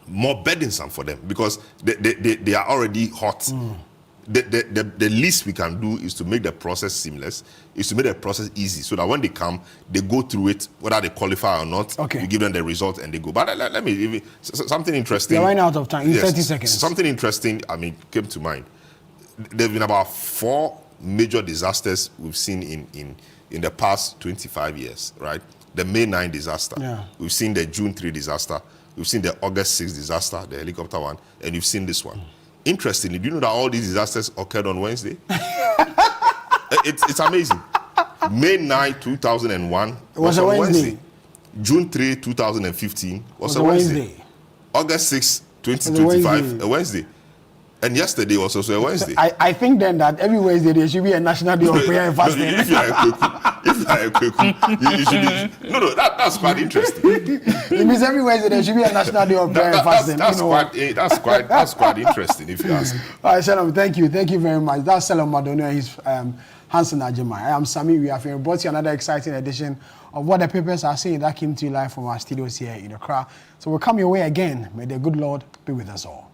more burdensome for them, because they are already hot. The least we can do is to make the process seamless, is to make the process easy, so that when they come, they go through it, whether they qualify or not. Okay. We give them the result and they go. But let me, something interesting. You're running out of time. In 30 seconds. Something interesting, came to mind. There have been about 4 major disasters we've seen in the past 25 years, right? The May 9 disaster. Yeah. We've seen the June 3 disaster. We've seen the August 6 disaster, the helicopter one, and you've seen this one. Interestingly, do you know that all these disasters occurred on Wednesday? It's amazing. May 9, 2001 was on Wednesday. June 3, 2015 was a Wednesday. August 6, 2025, a Wednesday. And yesterday was also a Wednesday. I think then that every Wednesday there should be a national day of prayer and fasting. If you are a Kweku, you should be. No, that's quite interesting. It means every Wednesday there should be a national day of prayer and fasting. That's quite interesting, if you ask me. All right, Shalom, thank you very much. That's Shalom Madonna and his Hansen Ajimai. I am Sami. We have brought you another exciting edition of What the Papers Are Saying that came to you live from our studios here in Accra. So we'll come your way again. May the good Lord be with us all.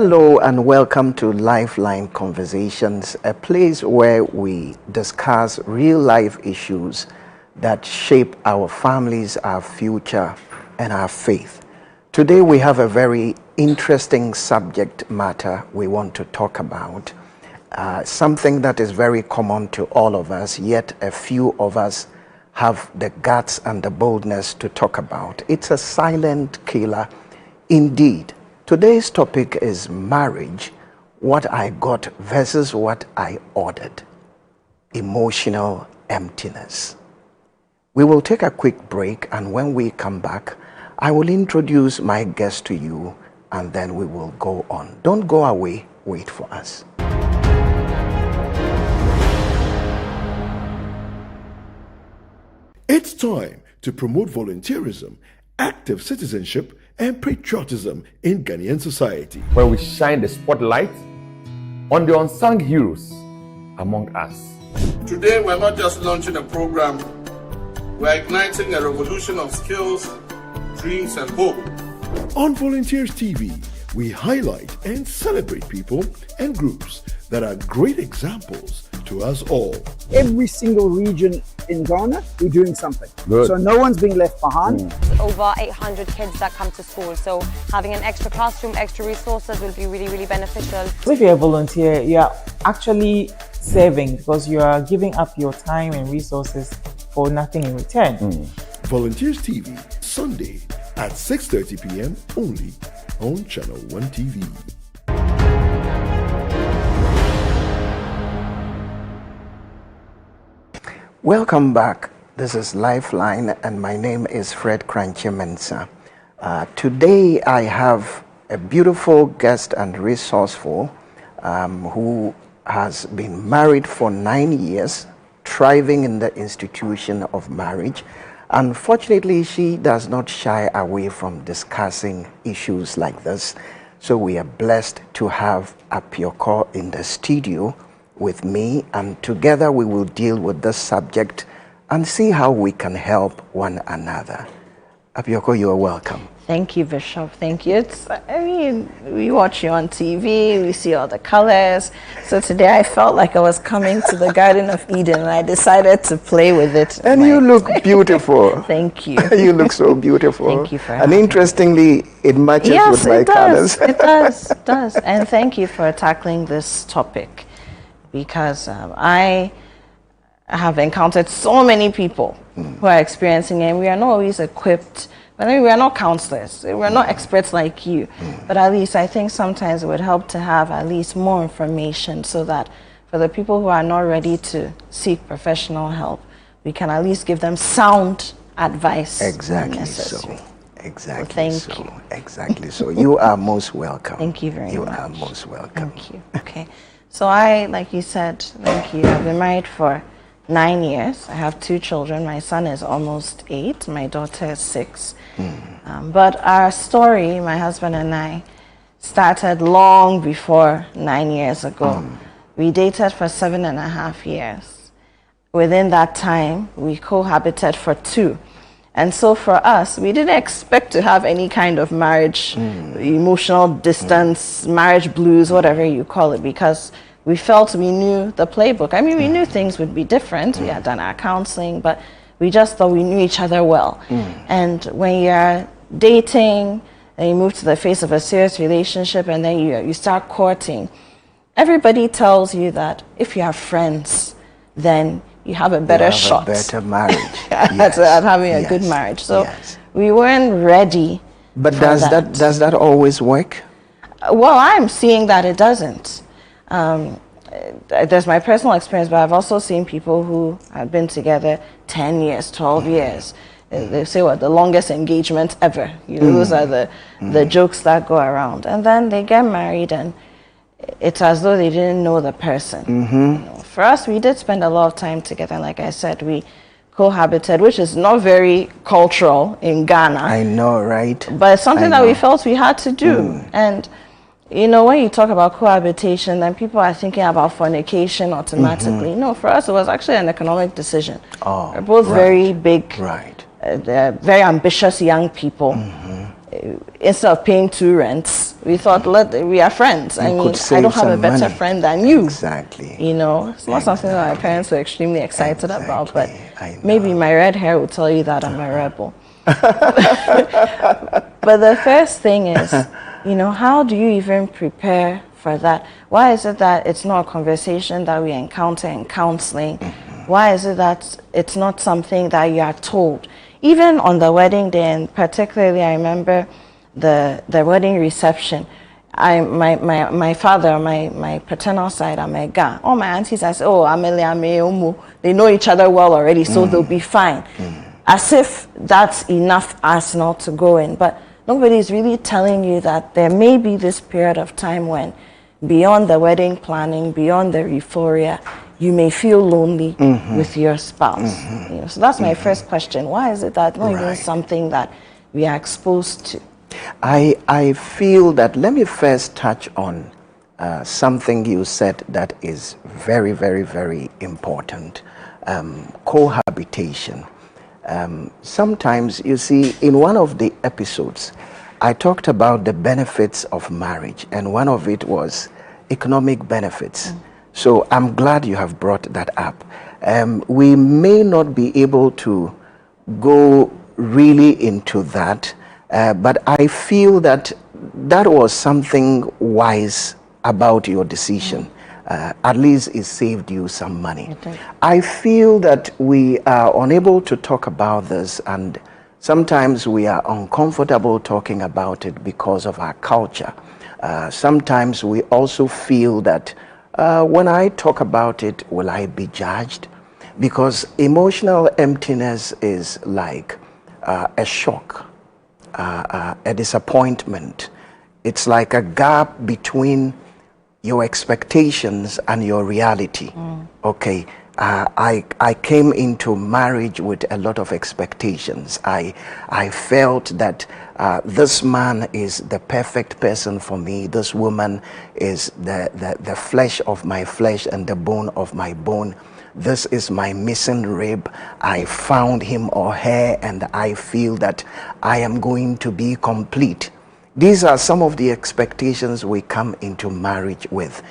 Hello and welcome to Lifeline Conversations, a place where we discuss real-life issues that shape our families, our future, and our faith. Today we have a very interesting subject matter we want to talk about, something that is very common to all of us, yet a few of us have the guts and the boldness to talk about. It's a silent killer indeed. Today's topic is marriage, what I got versus what I ordered. Emotional emptiness. We will take a quick break, and when we come back, I will introduce my guest to you, and then we will go on. Don't go away, wait for us. It's time to promote volunteerism, active citizenship, and patriotism in Ghanaian society, where we shine the spotlight on the unsung heroes among us. Today, we're not just launching a program, we're igniting a revolution of skills, dreams, and hope. On Volunteers TV, we highlight and celebrate people and groups that are great examples to us all. Every single region in Ghana, we're doing something. Good. So no one's being left behind. Over 800 kids that come to school, so having an extra classroom, extra resources will be really, really beneficial. So if you're a volunteer, you are actually serving because you are giving up your time and resources for nothing in return. Volunteers TV, Sunday at 6:30 p.m. only on Channel One TV. Welcome back. This is Lifeline, and my name is Fred Kranche Mensah. Today I have a beautiful guest and resourceful who has been married for 9 years, thriving in the institution of marriage. Unfortunately, she does not shy away from discussing issues like this. So we are blessed to have Apioko in the studio with me, and together we will deal with this subject and see how we can help one another. Apioko, you are welcome. Thank you, Bishop. Thank you. We watch you on TV, we see all the colors. So today I felt like I was coming to the Garden of Eden, and I decided to play with it. And you look beautiful. Thank you. You look so beautiful. Thank you for And interestingly, it matches with my colors. It does. And thank you for tackling this topic, because I have encountered so many people who are experiencing it, and we are not always equipped. I mean, we are not counselors, we're not experts like you, but at least I think sometimes it would help to have at least more information, so that for the people who are not ready to seek professional help, we can at least give them sound advice. Exactly so. Exactly. Thank you. Exactly so. You are most welcome. Thank you very much. You are most welcome. Thank you. Okay. So like you said, thank you. I've been married for 9 years. I have 2 children. My son is almost 8. My daughter is 6. But our story, my husband and I, started long before 9 years ago. We dated for 7.5 years. Within that time, we cohabited for 2. And so for us, we didn't expect to have any kind of marriage, emotional distance, marriage blues, whatever you call it, because we felt we knew the playbook. I mean, we knew things would be different. We had done our counseling, but we just thought we knew each other well. And when you're dating, and you move to the phase of a serious relationship, and then you start courting, everybody tells you that if you have friends, then you have a better shot. A better marriage. at having a good marriage. So we weren't ready. But does that always work? Well, I'm seeing that it doesn't. There's my personal experience, but I've also seen people who have been together 10 years, 12 years. They say, what, the longest engagement ever. You know, those are the jokes that go around. And then they get married, and it's as though they didn't know the person. You know, for us, we did spend a lot of time together. Like I said, we cohabited, which is not very cultural in Ghana. I know, right? But it's something that we felt we had to do. And you know, when you talk about cohabitation, then people are thinking about fornication automatically. No, for us, it was actually an economic decision. We're both very big, they're very ambitious young people. Instead of paying 2 rents, we thought, we are friends. I mean, I don't have a better friend than you. Exactly. You know, it's not something that my parents were extremely excited about, but maybe my red hair will tell you that I'm a rebel. But the first thing is, you know, how do you even prepare for that? Why is it that it's not a conversation that we encounter in counseling? Why is it that it's not something that you are told? Even on the wedding day, and particularly I remember the wedding reception, my father, my paternal side, I'm a Ga. All my aunties, I say, oh, they know each other well already, so they'll be fine. As if that's enough arsenal to go in. But nobody is really telling you that there may be this period of time when, beyond the wedding planning, beyond the euphoria, you may feel lonely with your spouse. You know, so that's my first question. Why is it that not even something that we are exposed to? I feel that, let me first touch on something you said that is very, very, very important. Cohabitation. Sometimes, you see, in one of the episodes, I talked about the benefits of marriage, and one of it was economic benefits. So I'm glad you have brought that up. We may not be able to go really into that, but I feel that that was something wise about your decision. At least it saved you some money. I feel that we are unable to talk about this, and sometimes we are uncomfortable talking about it because of our culture. Sometimes we also feel that when I talk about it, will I be judged? Because emotional emptiness is like a shock, a disappointment. It's like a gap between your expectations and your reality. Okay, I came into marriage with a lot of expectations. I felt that this man is the perfect person for me. This woman is the flesh of my flesh and the bone of my bone. This is my missing rib. I found him or her, and I feel that I am going to be complete. These are some of the expectations we come into marriage with.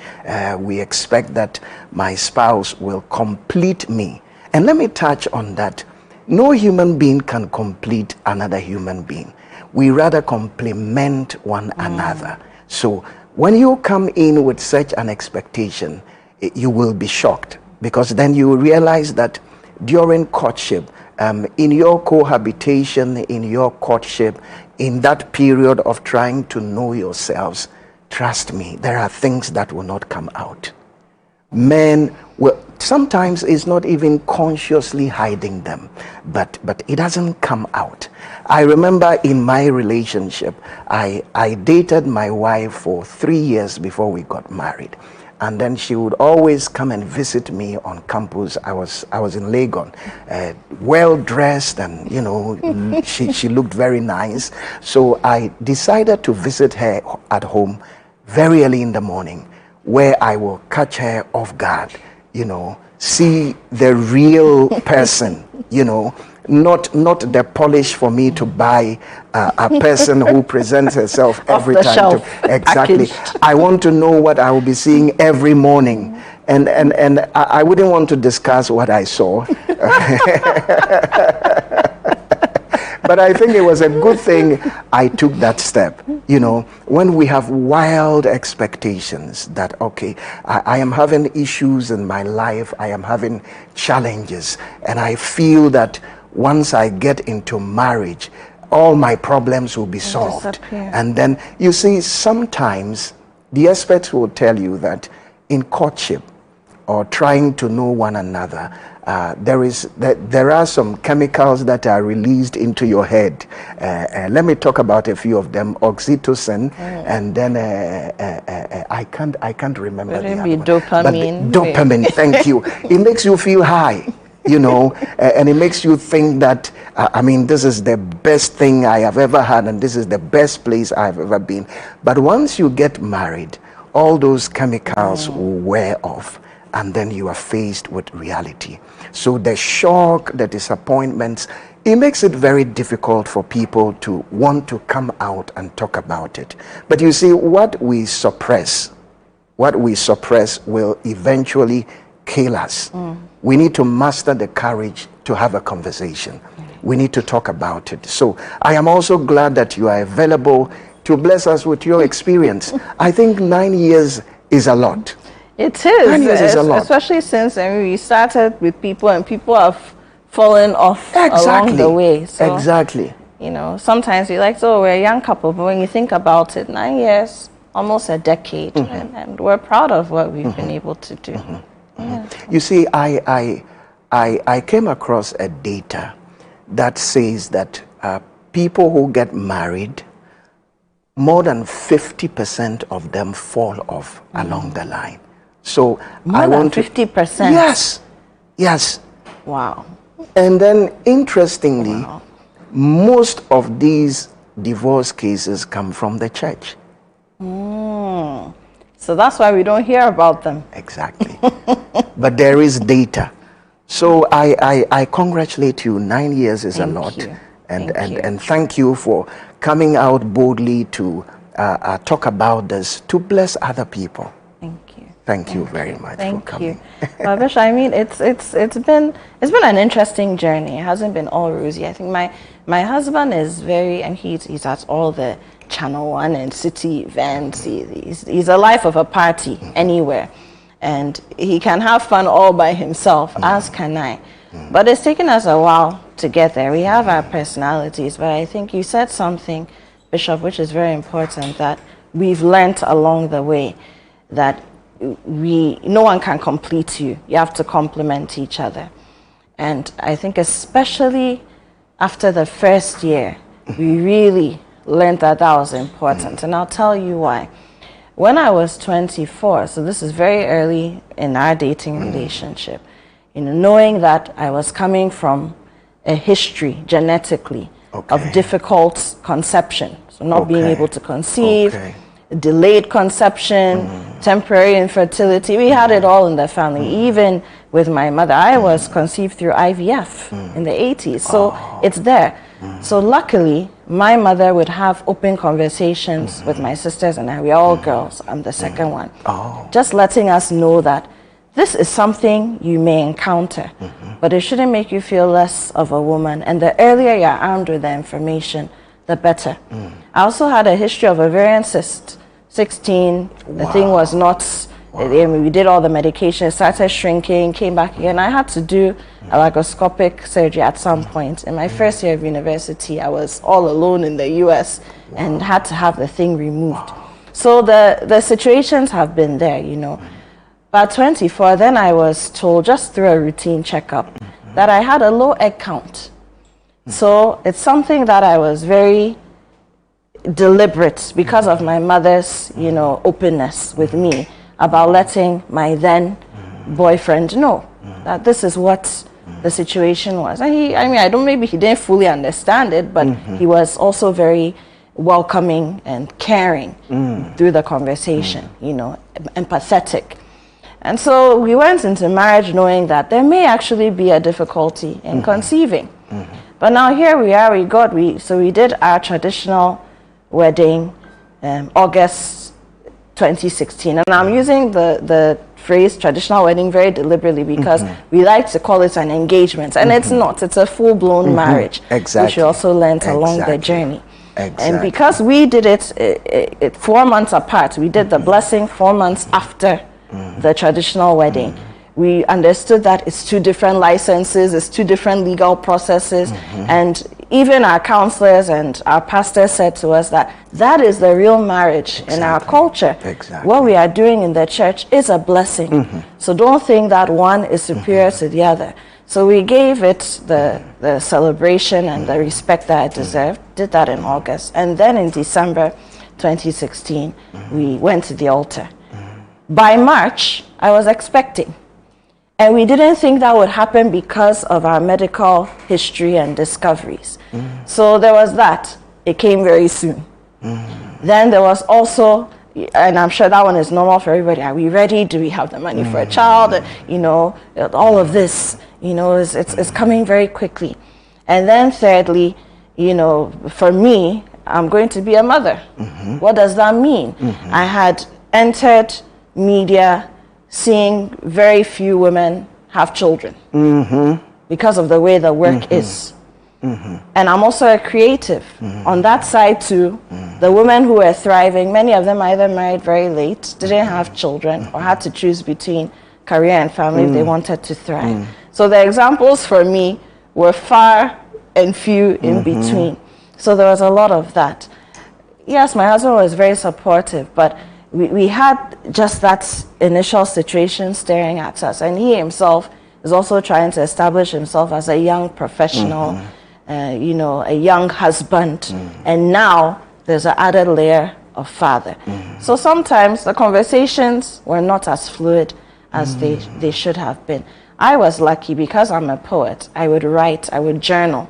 We expect that my spouse will complete me. And let me touch on that. No human being can complete another human being. We rather complement one another. So when you come in with such an expectation, you will be shocked, because then you realize that during courtship, in your cohabitation, in your courtship, in that period of trying to know yourselves, trust me, there are things that will not come out. Men will, sometimes it's not even consciously hiding them, but it doesn't come out. I remember in my relationship, I dated my wife for 3 years before we got married. And then she would always come and visit me on campus. I was in Legon, well dressed, and you know, she looked very nice. So I decided to visit her at home very early in the morning, where I will catch her off guard, you know, see the real person, you know, not the polish for me to buy a person who presents herself every time. Exactly. Packaged. I want to know what I will be seeing every morning. And I wouldn't want to discuss what I saw. But I think it was a good thing I took that step. You know, when we have wild expectations that, okay, I am having issues in my life, I am having challenges, and I feel that once I get into marriage, all my problems will be solved. Disappear. And then, you see, sometimes the experts will tell you that in courtship or trying to know one another, there are some chemicals that are released into your head. Let me talk about a few of them: oxytocin, and then I can't remember. Would it be dopamine? Dopamine. Thank you. It makes you feel high. You know, and it makes you think that, I mean, this is the best thing I have ever had, and this is the best place I've ever been. But once you get married, all those chemicals will wear off, and then you are faced with reality. So the shock, the disappointments, it makes it very difficult for people to want to come out and talk about it. But you see, what we suppress will eventually kill us. We need to master the courage to have a conversation. We need to talk about it. So I am also glad that you are available to bless us with your experience. I think 9 years is a lot. It is. 9 years is a lot. Especially since we started with people, and people have fallen off along the way. So, exactly. You know, sometimes we like, oh, we're a young couple, but when you think about it, 9 years, almost a decade, and we're proud of what we've been able to do. Yeah. You see, I came across a data that says that people who get married, more than 50% of them fall off along the line. So more than 50%? Yes, yes. Wow. And then interestingly, most of these divorce cases come from the church. So that's why we don't hear about them. Exactly. But there is data. So I congratulate you. 9 years is a lot. And thank you for coming out boldly to talk about this, to bless other people. Thank you. Thank you very much for coming. Thank you. Bishop, I mean, it's been an interesting journey. It hasn't been all rosy. I think my husband is very, and he's at all the ChannelOne and city events. He's a life of a party anywhere, and he can have fun all by himself, as can I. But it's taken us a while to get there. We have our personalities, but I think you said something, Bishop, which is very important, that we've learnt along the way that no one can complete you. You have to complement each other. And I think especially after the first year, we really learned that was important. And I'll tell you why. When I was 24, so this is very early in our dating relationship, knowing that I was coming from a history genetically of difficult conception, so not being able to conceive, delayed conception, temporary infertility. We had it all in the family. Even with my mother, I was conceived through IVF in the 80s, so it's there. So luckily, my mother would have open conversations with my sisters and I. We're all girls. I'm the second one. Just letting us know that this is something you may encounter, but it shouldn't make you feel less of a woman. And the earlier you're armed with the information, the better. I also had a history of ovarian cyst. 16, the thing was not, we did all the medication, started shrinking, came back again. I had to do a laparoscopic surgery at some point. In my first year of university, I was all alone in the US and had to have the thing removed. So the situations have been there, By 24, then I was told, just through a routine checkup, that I had a low egg count. So it's something that I was very deliberate because of my mother's, openness with me about letting my then boyfriend know that this is what the situation was. And maybe he didn't fully understand it, but he was also very welcoming and caring through the conversation, empathetic. And so we went into marriage knowing that there may actually be a difficulty in conceiving. But now here we are, we did our traditional wedding August 2016, and I'm using the phrase traditional wedding very deliberately because we like to call it an engagement, and it's not. It's a full-blown marriage, which we also learned along the journey. And because we did it 4 months apart, we did the blessing 4 months after the traditional wedding. We understood that it's 2 different licenses, it's 2 different legal processes, and even our counselors and our pastors said to us that is the real marriage in our culture. What we are doing in the church is a blessing. So don't think that one is superior to the other. So we gave it the celebration and the respect that it deserved, did that in August. And then in December 2016, we went to the altar. By March, I was expecting. And we didn't think that would happen because of our medical history and discoveries. So there was that. It came very soon. Then there was also, and I'm sure that one is normal for everybody, are we ready? Do we have the money for a child? All of this, it's coming very quickly. And then thirdly, for me, I'm going to be a mother. What does that mean? I had entered media seeing very few women have children because of the way the work is. And I'm also a creative. On that side too, the women who were thriving, many of them either married very late, didn't have children, or had to choose between career and family if they wanted to thrive. So the examples for me were far and few in between. So there was a lot of that. Yes, my husband was very supportive, but we had just that initial situation staring at us, and he himself is also trying to establish himself as a young professional, a young husband, and now there's an added layer of father. So sometimes the conversations were not as fluid as they should have been. I was lucky because I'm a poet. I would write, I would journal.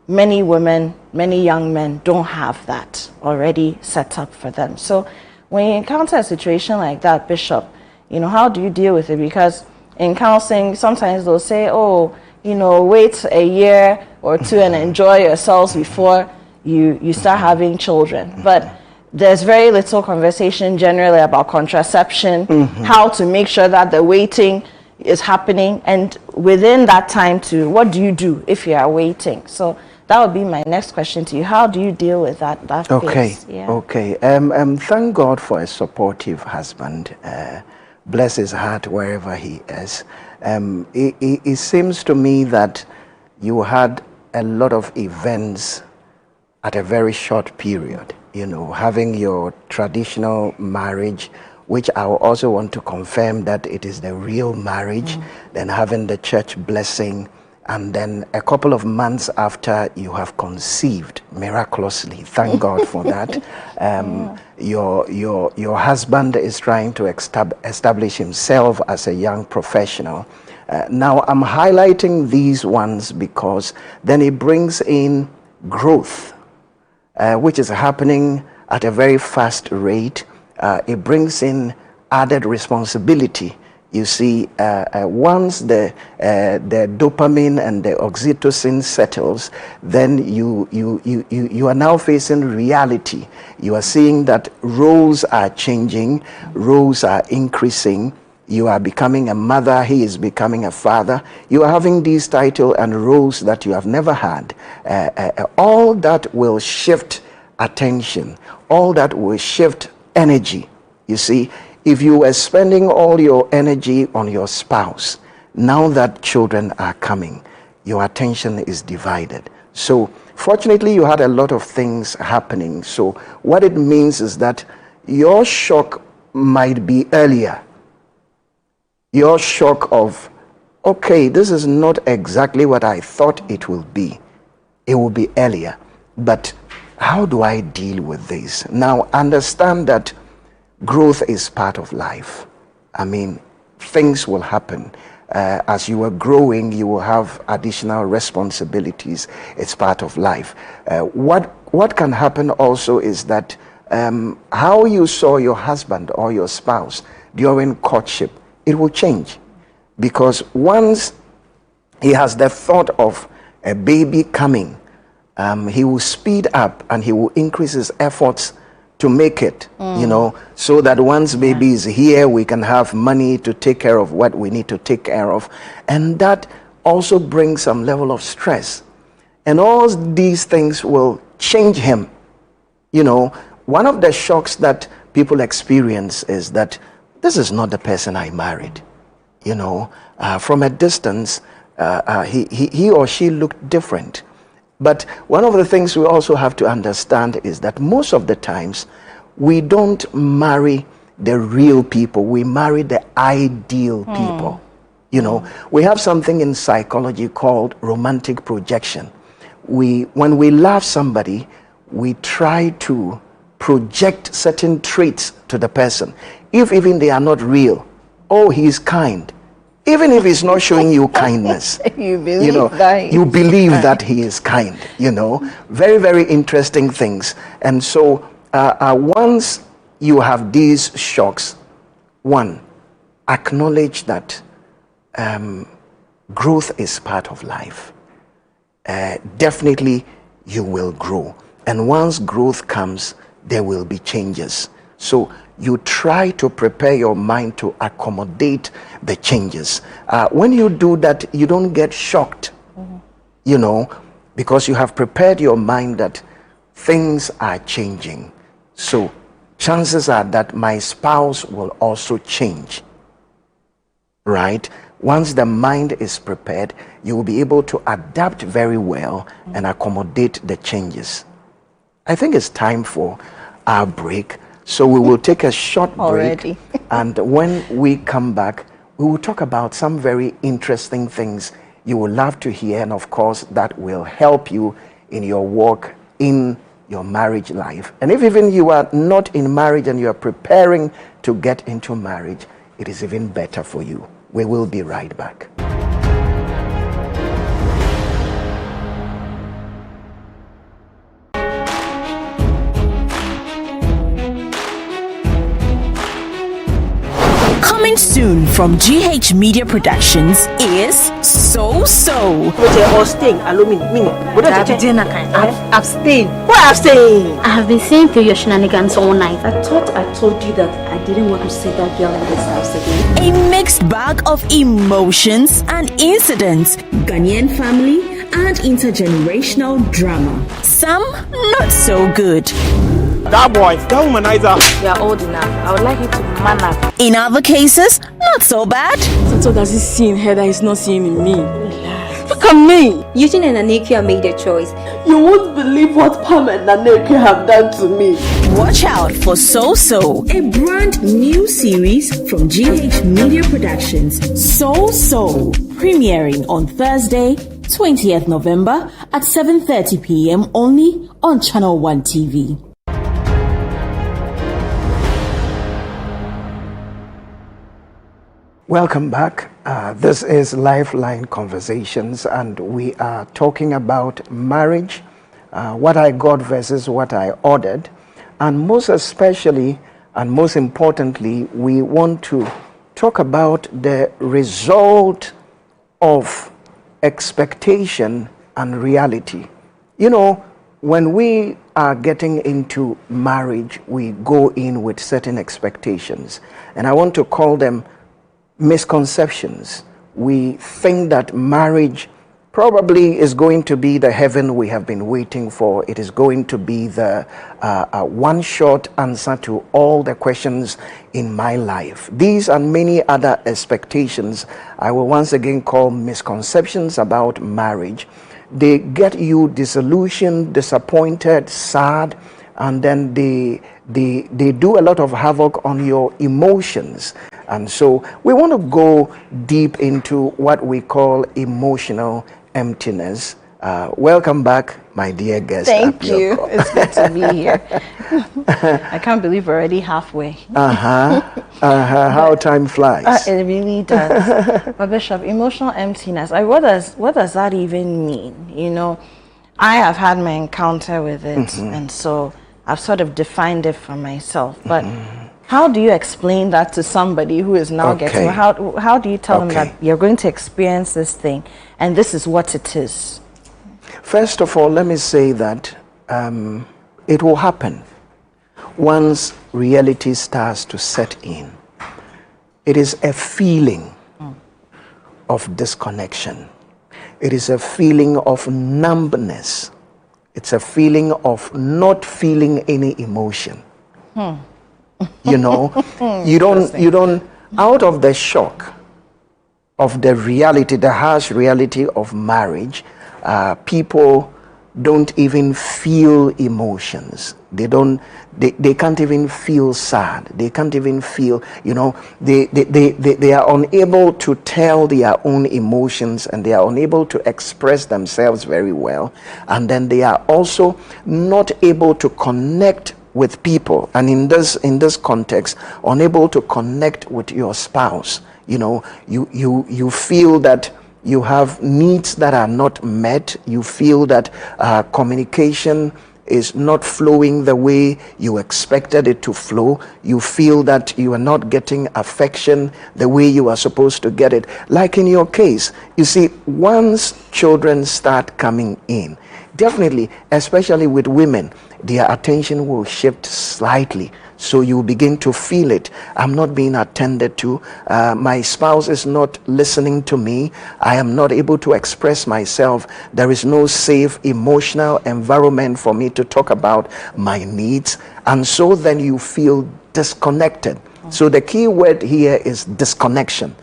Many women, many young men don't have that already set up for them. So when you encounter a situation like that, Bishop, how do you deal with it? Because in counseling, sometimes they'll say, wait a year or two and enjoy yourselves before you start having children. But there's very little conversation generally about contraception, how to make sure that the waiting is happening, and within that time too, what do you do if you are waiting? So that would be my next question to you. How do you deal with that phase? Yeah. Okay. Thank God for a supportive husband. Bless his heart wherever he is. It seems to me that you had a lot of events at a very short period. You know, having your traditional marriage, which I also want to confirm that it is the real marriage, then having the church blessing, and then a couple of months after you have conceived miraculously. Thank God for that. Your husband is trying to establish himself as a young professional. Now I'm highlighting these ones because then it brings in growth, which is happening at a very fast rate. It brings in added responsibility. You see, once the dopamine and the oxytocin settles, then you are now facing reality. You are seeing that roles are changing, roles are increasing. You are becoming a mother, he is becoming a father. You are having these titles and roles that you have never had. All that will shift attention, all that will shift energy. You see, if you were spending all your energy on your spouse, now that children are coming, your attention is divided. So fortunately, you had a lot of things happening. So what it means is that your shock might be earlier. Your shock of, okay, this is not exactly what I thought it will be. It will be earlier. But how do I deal with this? Now, understand that growth is part of life. I mean, things will happen. As you are growing, you will have additional responsibilities. It's part of life. What can happen also is that how you saw your husband or your spouse during courtship, it will change. Because once he has the thought of a baby coming, he will speed up and he will increase his efforts to make it, you know, so that once baby is here, we can have money to take care of what we need to take care of. And that also brings some level of stress. And all these things will change him. You know, one of the shocks that people experience is that this is not the person I married. You know, from a distance, he or she looked different. But one of the things we also have to understand is that most of the times we don't marry the real people, we marry the ideal people. You know, we have something in psychology called romantic projection. When we love somebody, we try to project certain traits to the person. If even they are not real, oh, he's kind. Even if he's not showing you kindness, you believe that he is kind, you know. Very, very interesting things. And so once you have these shocks, one, acknowledge that growth is part of life. Definitely you will grow. And once growth comes, there will be changes. So you try to prepare your mind to accommodate the changes. When you do that, you don't get shocked, you know, because you have prepared your mind that things are changing. So chances are that my spouse will also change, right? Once the mind is prepared, you will be able to adapt very well and accommodate the changes. I think it's time for our break. So we will take a short break, and when we come back, we will talk about some very interesting things you will love to hear, and of course that will help you in your walk in your marriage life. And if even you are not in marriage and you are preparing to get into marriage, it is even better for you. We will be right back. Coming soon from GH Media Productions is So So. Abstain. Why abstain? I have been seeing through your shenanigans all night. I thought I told you that I didn't want to see that girl in this house again. A mixed bag of emotions and incidents, Ghanaian family and intergenerational drama. Some not so good. That boy, that womanizer. You are old enough. I would like you to man up. In other cases, not so bad. So does he see in her that he's not seeing in me? Look at me. Eugene and Anekia made their choice. You won't believe what Pam and Anekia have done to me. Watch out for So So, a brand new series from GH Media Productions. So So, premiering on Thursday, 20th November at 7:30 p.m. only on ChannelOne TV. Welcome back. This is Lifeline Conversations, and we are talking about marriage, what I got versus what I ordered. And most especially, and most importantly, we want to talk about the result of expectation and reality. You know, when we are getting into marriage, we go in with certain expectations, and I want to call them misconceptions. We think that marriage probably is going to be the heaven we have been waiting for. It is going to be the one-shot answer to all the questions in my life. These and many other expectations I will once again call misconceptions about marriage. They get you disillusioned, disappointed, sad, and then they do a lot of havoc on your emotions. And so we want to go deep into what we call emotional emptiness. Welcome back, my dear guest. Thank you. It's good to be here. I can't believe we're already halfway. How time flies. It really does. But Bishop, emotional emptiness, what does that even mean? You know, I have had my encounter with it, and so I've sort of defined it for myself. But how do you explain that to somebody who is now getting, how do you tell them that you're going to experience this thing and this is what it is? First of all, let me say that it will happen once reality starts to set in. It is a feeling of disconnection. It is a feeling of numbness. It's a feeling of not feeling any emotion. You know, you don't, out of the shock of the reality, the harsh reality of marriage, people don't even feel emotions. They can't even feel sad. They can't even feel, you know, they are unable to tell their own emotions, and they are unable to express themselves very well. And then they are also not able to connect with people, and in this context, unable to connect with your spouse. You know, you feel that you have needs that are not met. You feel that communication is not flowing the way you expected it to flow. You feel that you are not getting affection the way you are supposed to get it. Like in your case, you see, once children start coming in, definitely, especially with women, their attention will shift slightly. So you begin to feel it. I'm not being attended to. My spouse is not listening to me. I am not able to express myself. There is no safe emotional environment for me to talk about my needs. And so then you feel disconnected. So the key word here is disconnection.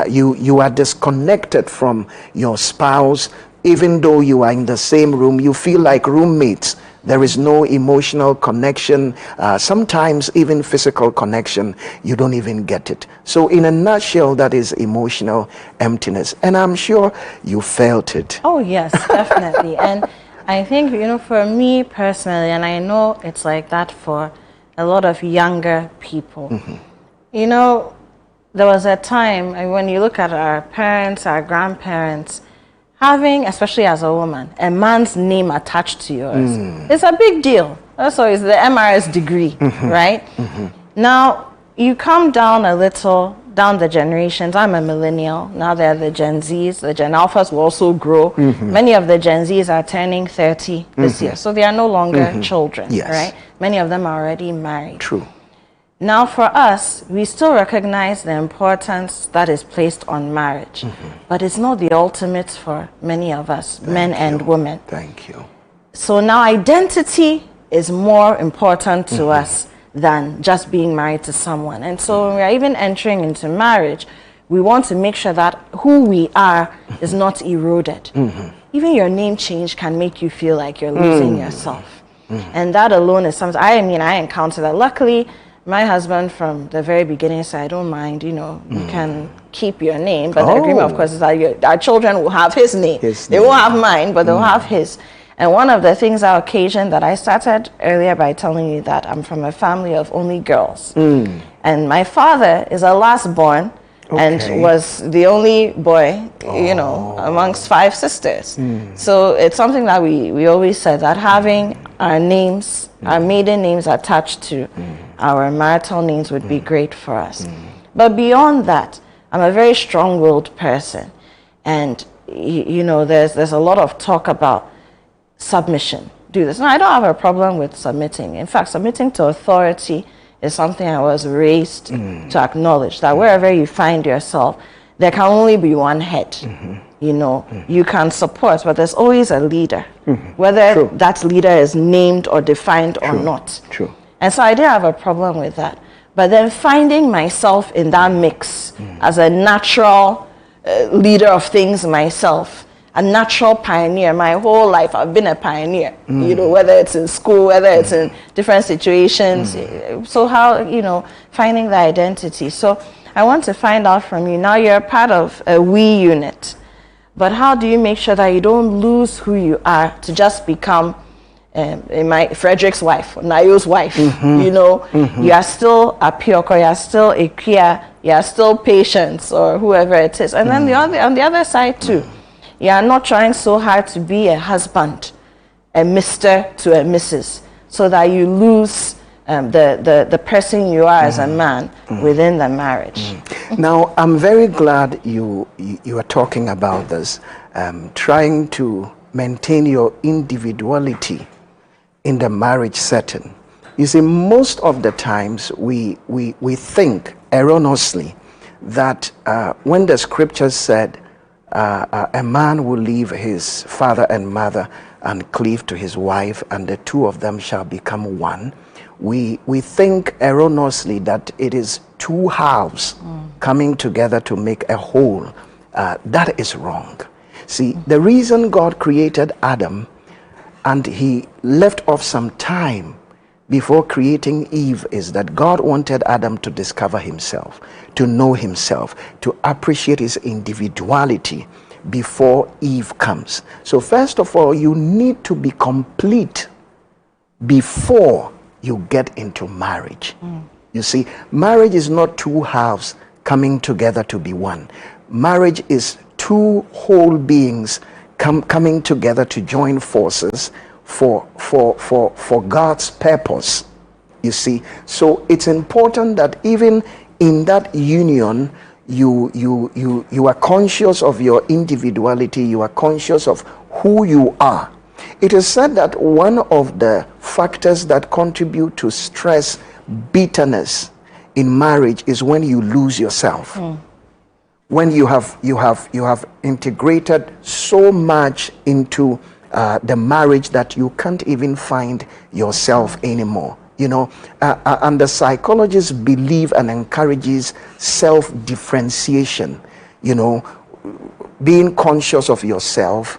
You are disconnected from your spouse. Even though you are in the same room, you feel like roommates. There is no emotional connection, sometimes even physical connection. You don't even get it. So in a nutshell, that is emotional emptiness. And I'm sure you felt it. Oh, yes, definitely. And I think, you know, for me personally, and I know it's like that for a lot of younger people, you know, there was a time, and when you look at our parents, our grandparents, having, especially as a woman, a man's name attached to yours, it's a big deal. Also, it's the MRS degree, right? Now, you come down a little, down the generations, I'm a millennial. Now there are the Gen Zs. The Gen Alphas will also grow. Many of the Gen Zs are turning 30 this year. So they are no longer children, right? Many of them are already married. True. Now for us, we still recognize the importance that is placed on marriage. But it's not the ultimate for many of us, men and women. Thank you. So now identity is more important to us than just being married to someone. And so when we are even entering into marriage, we want to make sure that who we are is not eroded. Even your name change can make you feel like you're losing yourself. And that alone is something, I encountered that. Luckily, my husband from the very beginning said, I don't mind, you can keep your name. But the agreement, of course, is that our children will have his name. They won't have mine, but they'll have his. And one of the things I occasioned that I started earlier by telling you that I'm from a family of only girls. And my father is a last born and was the only boy, amongst 5 sisters. So it's something that we always said, that having our names, our maiden names attached to our marital names would be great for us. But beyond that, I'm a very strong-willed person. And, there's a lot of talk about submission. Do this. No, I don't have a problem with submitting. In fact, submitting to authority is something I was raised to acknowledge, that wherever you find yourself, there can only be one head. You can support, but there's always a leader, whether that leader is named or defined or not. And so I didn't have a problem with that. But then finding myself in that mix as a natural leader of things myself, a natural pioneer. My whole life I've been a pioneer, whether it's in school, whether it's in different situations. So how, finding the identity. So I want to find out from you, now you're part of a we unit, but how do you make sure that you don't lose who you are to just become Frederick's wife, Nayo's wife? You are still a Pioko, you are still a Kia, you are still Patience, or whoever it is. And then on the other side too, you are not trying so hard to be a husband, a Mr. to a Mrs., so that you lose the person you are as a man within the marriage. Now, I'm very glad you are talking about this, trying to maintain your individuality in the marriage setting. You see, most of the times we think erroneously that when the scriptures said, a man will leave his father and mother and cleave to his wife, and the two of them shall become one. We think erroneously that it is two halves coming together to make a whole. That is wrong. See, the reason God created Adam and he left off some time before creating Eve is that God wanted Adam to discover himself, to know himself, to appreciate his individuality before Eve comes. So first of all, you need to be complete before you get into marriage. You see, marriage is not two halves coming together to be one. Marriage is two whole beings coming together to join forces for God's purpose. You see, so it's important that even in that union, you are conscious of your individuality, you are conscious of who you are. It is said that one of the factors that contribute to stress, bitterness in marriage is when you lose yourself. When you have integrated so much into the marriage that you can't even find yourself anymore. And the psychologists believe and encourages self-differentiation, being conscious of yourself,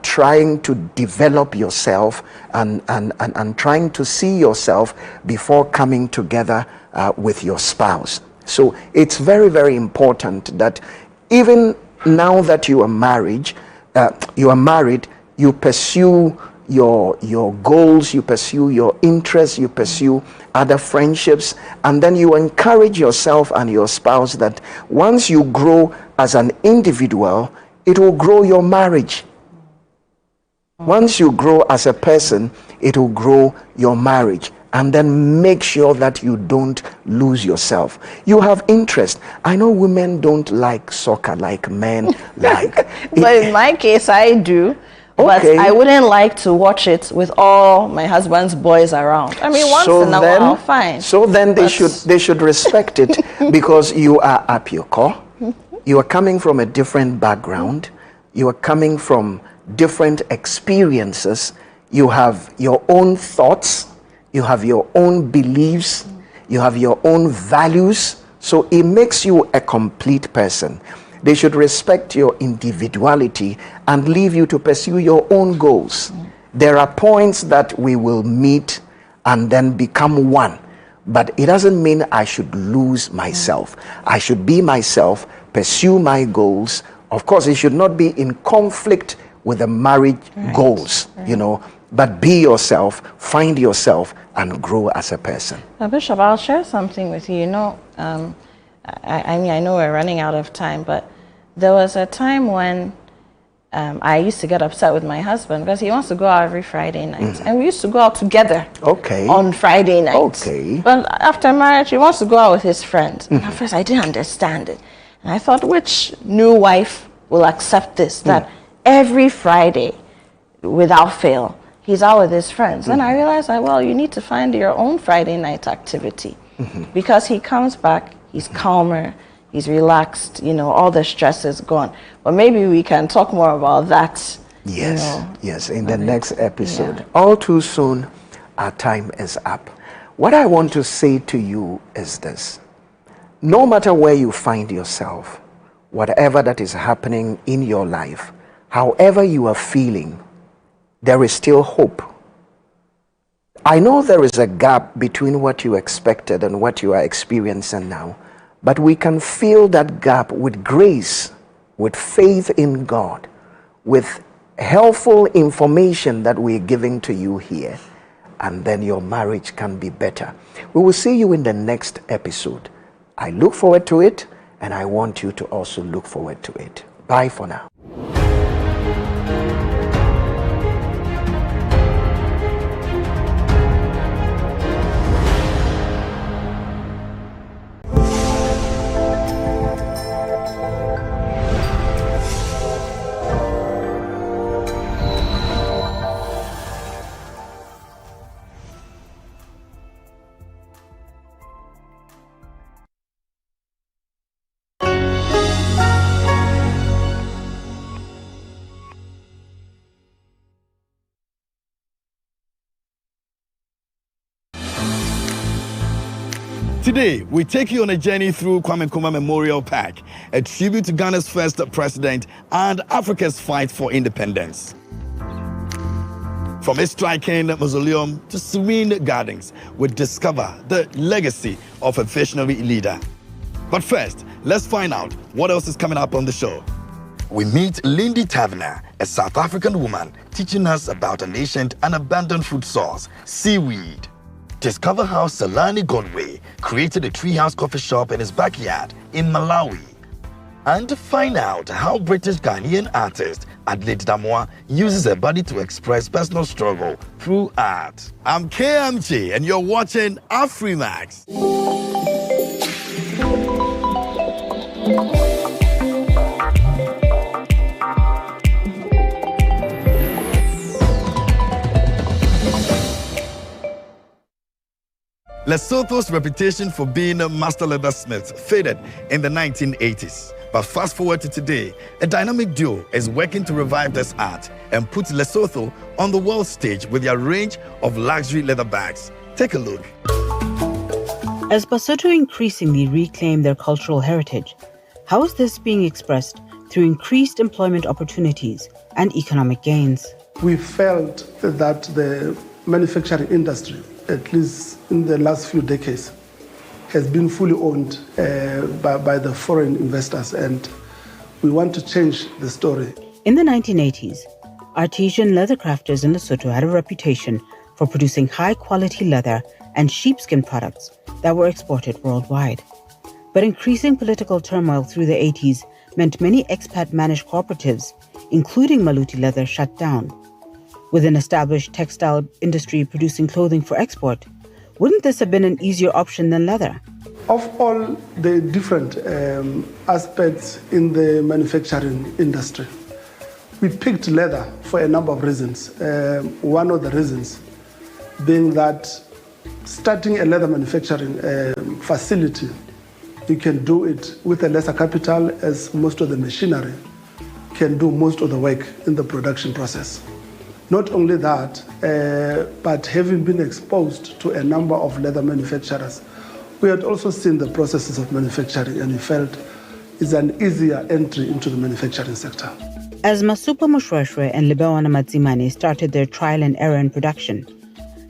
trying to develop yourself and trying to see yourself before coming together with your spouse. So it's very, very important that even now that you are married, you pursue your goals, you pursue your interests, you pursue other friendships, and then you encourage yourself and your spouse that once you grow as an individual, it will grow your marriage. Once you grow as a person, it will grow your marriage. and then make sure that you don't lose yourself. You have interest. I know women don't like soccer like men like. But in my case, I do. But I wouldn't like to watch it with all my husband's boys around. I mean, once in a while, fine. So then they should respect it because you are up your core. You are coming from a different background. You are coming from different experiences. You have your own thoughts. You have your own beliefs. You have your own values. So it makes you a complete person. They should respect your individuality and leave you to pursue your own goals. There are points that we will meet and then become one. But it doesn't mean I should lose myself. I should be myself, pursue my goals. Of course, it should not be in conflict with the marriage goals, you know, but be yourself, find yourself, and grow as a person. Bishop, I'll share something with you. You know, I mean, I know we're running out of time, but there was a time when I used to get upset with my husband because he wants to go out every Friday night. And we used to go out together on Friday nights. But after marriage, he wants to go out with his friends. And at first, I didn't understand it. And I thought, which new wife will accept this? That every Friday, without fail, he's out with his friends. And I realized, well, you need to find your own Friday night activity. Because he comes back, he's calmer, he's relaxed, you know, all the stress is gone. But maybe we can talk more about that. Yes, you know, yes, in the next episode. All too soon, our time is up. What I want to say to you is this. No matter where you find yourself, whatever that is happening in your life, however you are feeling, there is still hope. I know there is a gap between what you expected and what you are experiencing now, but we can fill that gap with grace, with faith in God, with helpful information that we're giving to you here, and then your marriage can be better. We will see you in the next episode. I look forward to it, and I want you to also look forward to it. Bye for now. Today, we take you on a journey through Kwame Nkrumah Memorial Park, a tribute to Ghana's first president and Africa's fight for independence. From its striking mausoleum to serene gardens, we discover the legacy of a visionary leader. But first, let's find out what else is coming up on the show. We meet Lindy Taverner, a South African woman teaching us about an ancient and abandoned food source, seaweed. Discover how Salani Godway created a treehouse coffee shop in his backyard in Malawi. And find out how British Ghanaian artist Adelaide Damoa uses her body to express personal struggle through art. I'm KMJ and you're watching Afrimax. Lesotho's reputation for being a master leathersmith faded in the 1980s. But fast forward to today, a dynamic duo is working to revive this art and put Lesotho on the world stage with their range of luxury leather bags. Take a look. As Basotho increasingly reclaim their cultural heritage, how is this being expressed through increased employment opportunities and economic gains? We felt that the manufacturing industry, at least in the last few decades, has been fully owned by the foreign investors, and we want to change the story. In the 1980s, artisan leather crafters in Lesotho had a reputation for producing high-quality leather and sheepskin products that were exported worldwide. But increasing political turmoil through the 80s meant many expat-managed cooperatives, including Maluti Leather, shut down. With an established textile industry producing clothing for export, Wouldn't this have been an easier option than leather? Of all the different aspects in the manufacturing industry, we picked leather for a number of reasons. One of the reasons being that starting a leather manufacturing facility, you can do it with a lesser capital, as most of the machinery can do most of the work in the production process. Not only that, but having been exposed to a number of leather manufacturers, we had also seen the processes of manufacturing, and we felt it's an easier entry into the manufacturing sector. As Masupa Mushweshwe and Lebewana Matsimane started their trial and error in production,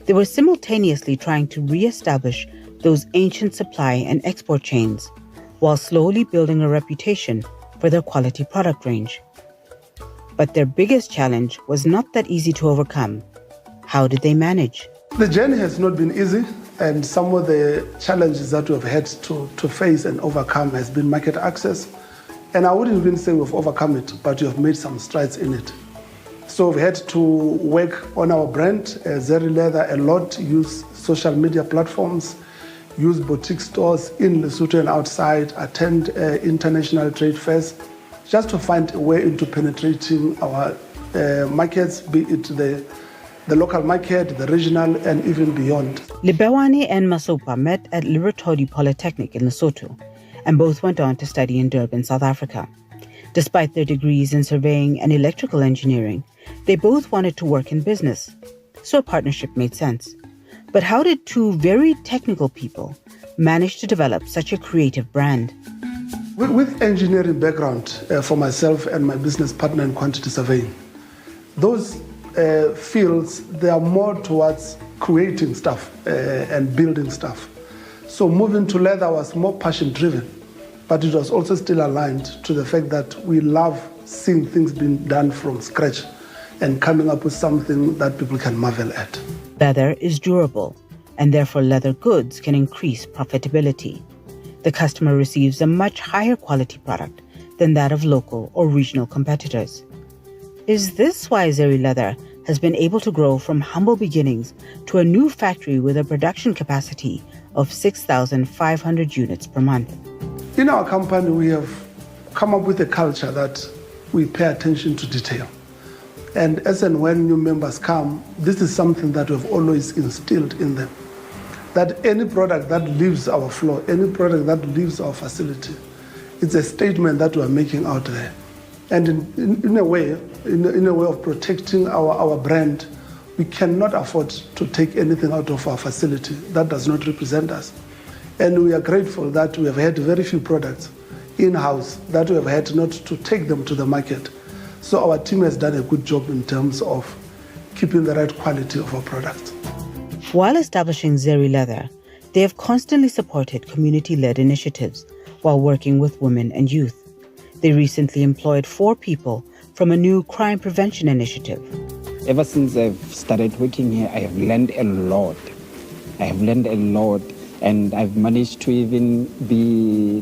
they were simultaneously trying to re-establish those ancient supply and export chains, while slowly building a reputation for their quality product range. But their biggest challenge was not that easy to overcome. How did they manage? The journey has not been easy, and some of the challenges that we've had to face and overcome has been market access. And I wouldn't even say we've overcome it, but we've made some strides in it. So we've had to work on our brand, Zeri Leather, a lot, use social media platforms, use boutique stores in Lesotho and outside, attend international trade fairs, just to find a way into penetrating our markets, be it the local market, the regional, and even beyond. Lebewane and Masopa met at Libertodi Polytechnic in Lesotho, and both went on to study in Durban, South Africa. Despite their degrees in surveying and electrical engineering, they both wanted to work in business, so a partnership made sense. But how did two very technical people manage to develop such a creative brand? With engineering background for myself and my business partner in quantity surveying, those fields, they are more towards creating stuff and building stuff. So moving to leather was more passion driven, but it was also still aligned to the fact that we love seeing things being done from scratch and coming up with something that people can marvel at. Leather is durable, and therefore leather goods can increase profitability. The customer receives a much higher quality product than that of local or regional competitors. Is this why Zeri Leather has been able to grow from humble beginnings to a new factory with a production capacity of 6,500 units per month? In our company, we have come up with a culture that we pay attention to detail. And as and when new members come, this is something that we've always instilled in them. That any product that leaves our floor, any product that leaves our facility, it's a statement that we're making out there. And in a way of protecting our brand, we cannot afford to take anything out of our facility that does not represent us. And we are grateful that we have had very few products in-house that we have had not to take them to the market. So our team has done a good job in terms of keeping the right quality of our products. While establishing Zeri Leather, they have constantly supported community-led initiatives while working with women and youth. They recently employed 4 people from a new crime prevention initiative. Ever since I've started working here, I have learned a lot. And I've managed to even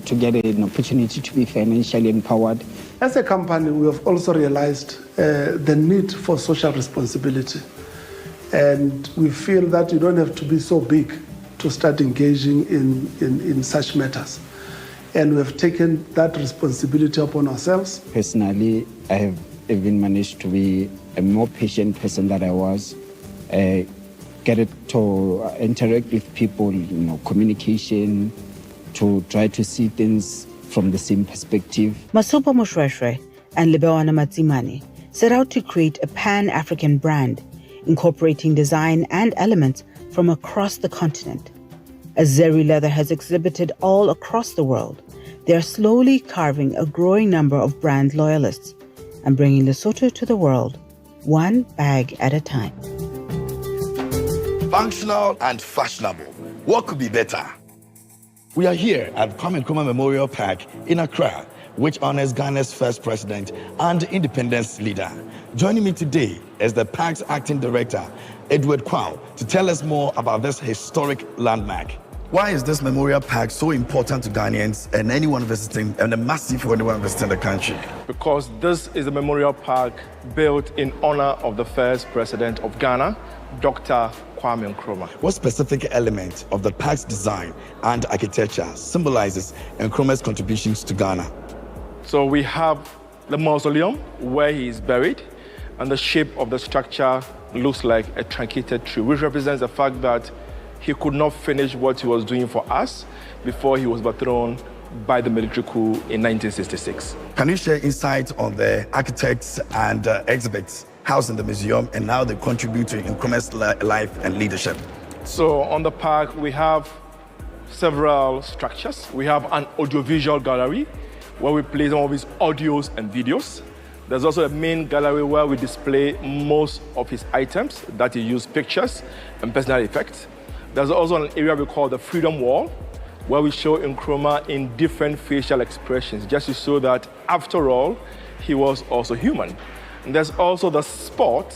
get an opportunity to be financially empowered. As a company, we have also realized the need for social responsibility. And we feel that you don't have to be so big to start engaging in such matters. And we have taken that responsibility upon ourselves. Personally, I have even managed to be a more patient person than I was. Get it to interact with people, communication, to try to see things from the same perspective. Masupa Mushweshwe and Lebewana Matsimane set out to create a pan-African brand, incorporating design and elements from across the continent. As Zeri Leather has exhibited all across the world, they are slowly carving a growing number of brand loyalists and bringing Lesotho to the world, one bag at a time. Functional and fashionable. What could be better? We are here at Kwame Nkrumah Memorial Park in Accra, which honors Ghana's first president and independence leader. Joining me today is the park's acting director, Edward Kwao, to tell us more about this historic landmark. Why is this memorial park so important to Ghanaians and anyone visiting, and a massive for anyone visiting the country? Because this is a memorial park built in honor of the first president of Ghana, Dr. Kwame Nkrumah. What specific element of the park's design and architecture symbolizes Nkrumah's contributions to Ghana? So we have the mausoleum where he is buried, and the shape of the structure looks like a truncated tree, which represents the fact that he could not finish what he was doing for us before he was overthrown by the military coup in 1966. Can you share insight on the architects and exhibits housed in the museum and how they contribute to Nkrumah's life and leadership? So on the park, we have several structures. We have an audiovisual gallery where we play some of his audios and videos. There's also a main gallery where we display most of his items that he used pictures and personal effects. There's also an area we call the Freedom Wall, where we show Nkrumah in different facial expressions, just to show that, after all, he was also human. And there's also the spot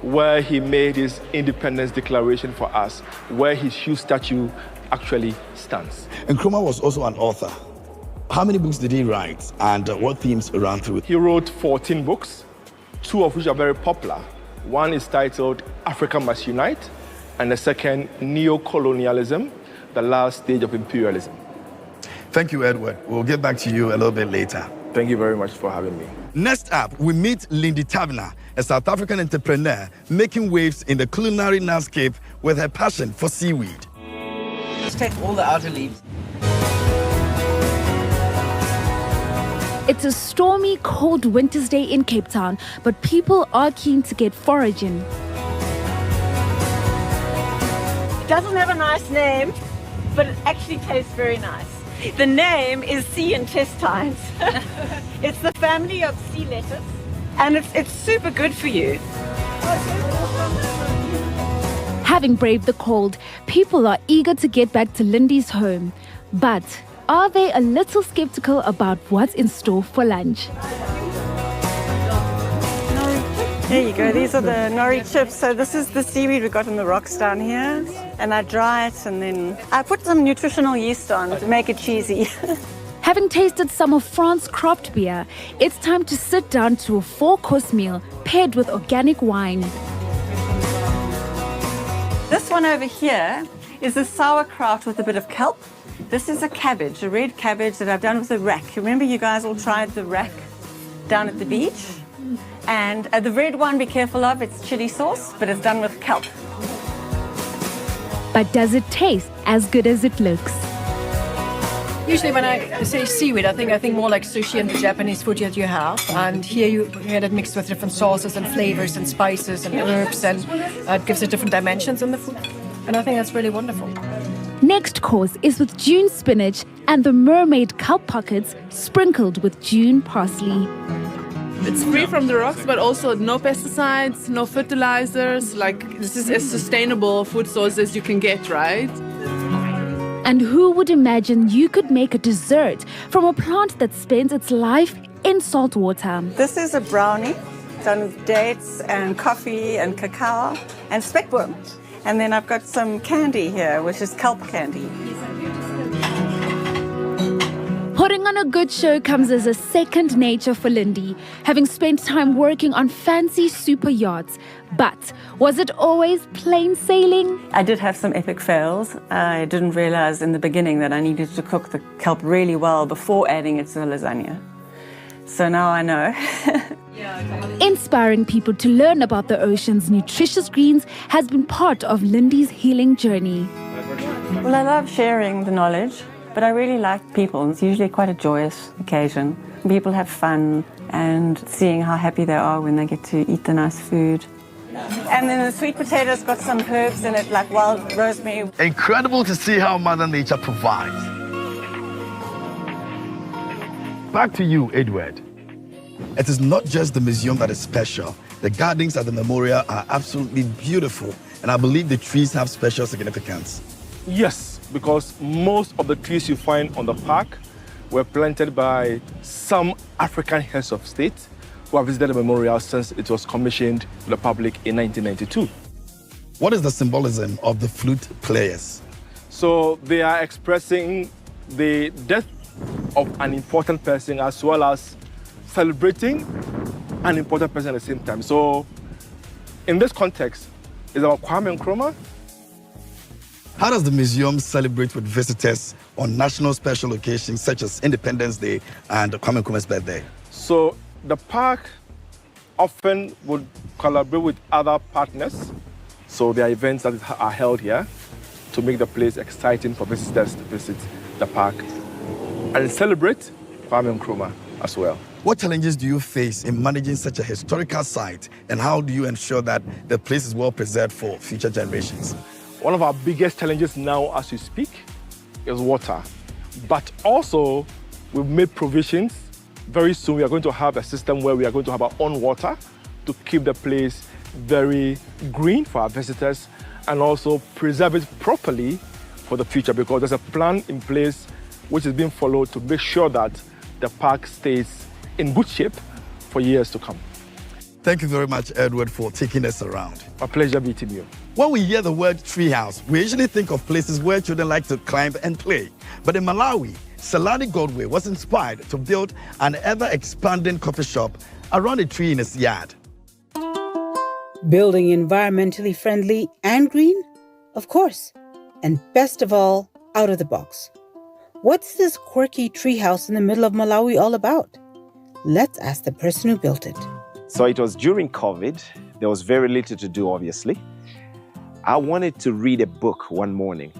where he made his independence declaration for us, where his huge statue actually stands. Nkrumah was also an author. How many books did he write, and what themes ran through? He wrote 14 books, 2 of which are very popular. One is titled Africa Must Unite, and the second, Neo-Colonialism, the Last Stage of Imperialism. Thank you, Edward. We'll get back to you a little bit later. Thank you very much for having me. Next up, we meet Lindy Tabner, a South African entrepreneur making waves in the culinary landscape with her passion for seaweed. Let's take all the outer leaves. It's a stormy, cold winter's day in Cape Town, but people are keen to get foraging. It doesn't have a nice name, but it actually tastes very nice. The name is sea intestines. It's the family of sea lettuce, and it's super good for you. Having braved the cold, people are eager to get back to Lindy's home. But are they a little skeptical about what's in store for lunch? There you go, these are the nori chips. So this is the seaweed we got in the rocks down here. And I dry it, and then I put some nutritional yeast on to make it cheesy. Having tasted some of France's craft beer, it's time to sit down to a 4-course meal paired with organic wine. This one over here is a sauerkraut with a bit of kelp. This is a cabbage, a red cabbage that I've done with a rack. Remember you guys all tried the rack down at the beach? And the red one, be careful of, it's chili sauce, but it's done with kelp. But does it taste as good as it looks? Usually when I say seaweed, I think more like sushi and the Japanese food that you have. And here you get it mixed with different sauces and flavors and spices and herbs, and it gives it different dimensions in the food. And I think that's really wonderful. Next course is with June spinach and the mermaid kelp pockets sprinkled with June parsley. It's free from the rocks, but also no pesticides, no fertilizers. Like, this is as sustainable food source as you can get, right? And who would imagine you could make a dessert from a plant that spends its life in salt water? This is a brownie done with dates and coffee and cacao and speckworm. And then I've got some candy here, which is kelp candy. Putting on a good show comes as a second nature for Lindy, having spent time working on fancy super yachts. But was it always plain sailing? I did have some epic fails. I didn't realize in the beginning that I needed to cook the kelp really well before adding it to the lasagna. So now I know. Inspiring people to learn about the ocean's nutritious greens has been part of Lindy's healing journey. Well, I love sharing the knowledge, but I really like people. It's usually quite a joyous occasion. People have fun and seeing how happy they are when they get to eat the nice food. And then the sweet potato's got some herbs in it, like wild rosemary. Incredible to see how Mother Nature provides. Back to you, Edward. It is not just the museum that is special. The gardens at the memorial are absolutely beautiful, and I believe the trees have special significance. Yes, because most of the trees you find on the park were planted by some African heads of state who have visited the memorial since it was commissioned to the public in 1992. What is the symbolism of the flute players? So they are expressing the death of an important person as well as celebrating an important person at the same time. So in this context, it's about Kwame Nkrumah How does the museum celebrate with visitors on national special occasions such as Independence Day and Kwame Nkrumah's birthday? So the park often would collaborate with other partners. So there are events that are held here to make the place exciting for visitors to visit the park and celebrate Kwame Nkrumah as well. What challenges do you face in managing such a historical site, and how do you ensure that the place is well preserved for future generations? One of our biggest challenges now as we speak is water. But also, we've made provisions. Very soon we are going to have a system where we are going to have our own water to keep the place very green for our visitors and also preserve it properly for the future, because there's a plan in place which is being followed to make sure that the park stays in good shape for years to come. Thank you very much, Edward, for taking us around. My pleasure meeting you. When we hear the word treehouse, we usually think of places where children like to climb and play. But in Malawi, Salani Godway was inspired to build an ever-expanding coffee shop around a tree in his yard. Building environmentally friendly and green? Of course. And best of all, out of the box. What's this quirky treehouse in the middle of Malawi all about? Let's ask the person who built it. So it was during COVID. There was very little to do, obviously. I wanted to read a book one morning,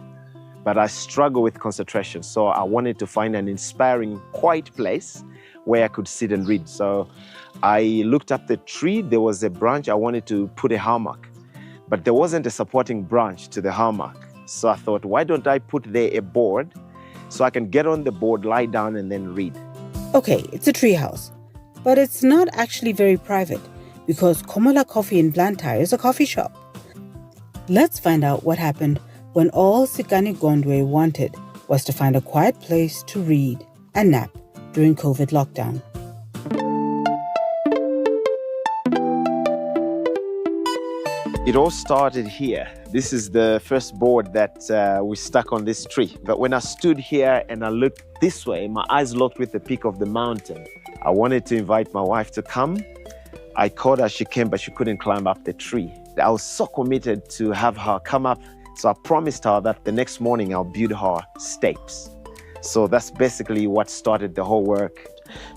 but I struggle with concentration. So I wanted to find an inspiring, quiet place where I could sit and read. So I looked up the tree. There was a branch. I wanted to put a hammock, but there wasn't a supporting branch to the hammock. So I thought, why don't I put there a board so I can get on the board, lie down, and then read? Okay, it's a treehouse, but it's not actually very private because Komola Coffee in Blantyre is a coffee shop. Let's find out what happened when all Sikani Gondwe wanted was to find a quiet place to read and nap during COVID lockdown. It all started here. This is the first board that we stuck on this tree. But when I stood here and I looked this way, my eyes locked with the peak of the mountain. I wanted to invite my wife to come. I called her, she came, but she couldn't climb up the tree. I was so committed to have her come up. So I promised her that the next morning I'll build her steps. So that's basically what started the whole work.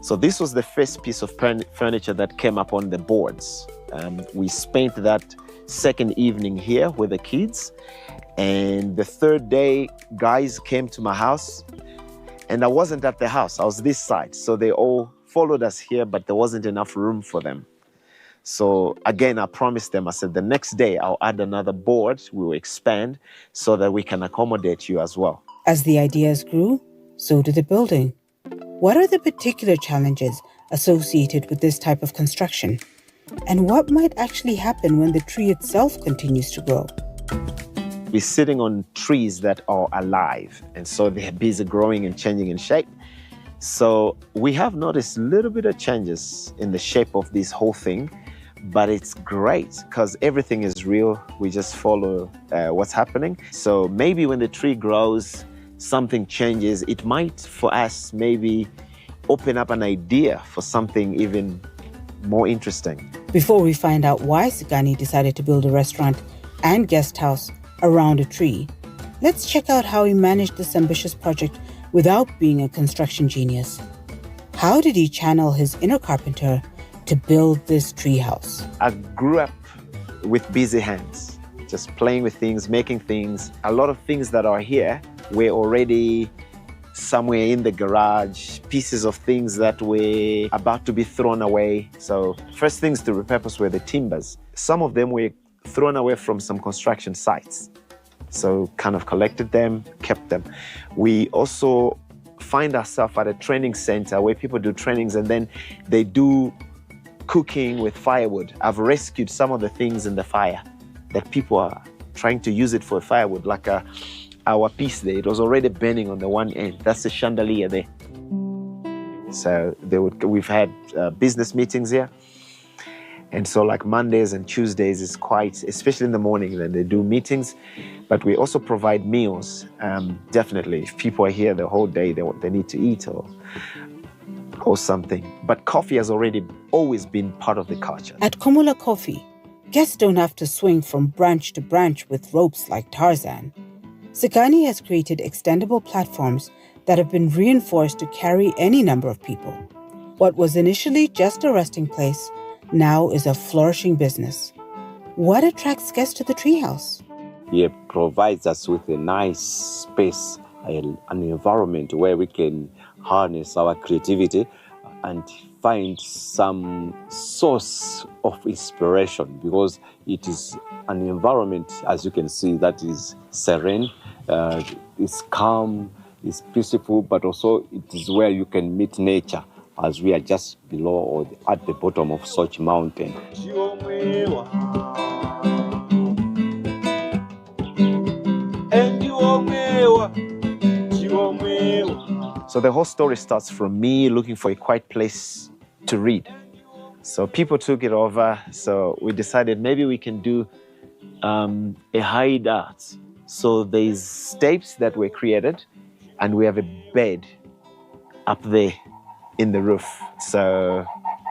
So this was the first piece of furniture that came up on the boards. We spent that second evening here with the kids, and the third day guys came to my house, and I wasn't at the house, I was this side, so they all followed us here, but there wasn't enough room for them. So again, I promised them, I said the next day I'll add another board, we will expand so that we can accommodate you as well. As the ideas grew, so did the building. What are the particular challenges associated with this type of construction? And what might actually happen when the tree itself continues to grow? We're sitting on trees that are alive, and so they're busy growing and changing in shape. So we have noticed a little bit of changes in the shape of this whole thing, but it's great because everything is real. We just follow what's happening. So maybe when the tree grows, something changes. It might, for us, maybe open up an idea for something even more interesting. Before we find out why Sigani decided to build a restaurant and guest house around a tree, let's check out how he managed this ambitious project without being a construction genius. How did he channel his inner carpenter to build this tree house? I grew up with busy hands, just playing with things, making things. A lot of things that are here were already somewhere in the garage, pieces of things that were about to be thrown away. So first things to repurpose were the timbers. Some of them were thrown away from some construction sites. So kind of collected them, kept them. We also find ourselves at a training center where people do trainings and then they do cooking with firewood. I've rescued some of the things in the fire that people are trying to use it for firewood, like our piece there. It was already burning on the one end. That's the chandelier there. So we've had business meetings here. And so like Mondays and Tuesdays is quite, especially in the morning, then they do meetings. But we also provide meals. Definitely, if people are here the whole day, they need to eat or something. But coffee has always been part of the culture. At Komola Coffee, guests don't have to swing from branch to branch with ropes like Tarzan. Sekani has created extendable platforms that have been reinforced to carry any number of people. What was initially just a resting place now is a flourishing business. What attracts guests to the treehouse? It provides us with a nice space, an environment where we can harness our creativity and find some source of inspiration, because it is an environment, as you can see, that is serene, it's calm, it's peaceful, but also it is where you can meet nature, as we are just below or at the bottom of such mountain. So the whole story starts from me looking for a quiet place to read. So people took it over, so we decided maybe we can do a hideout. So there's steps that were created, and we have a bed up there in the roof. So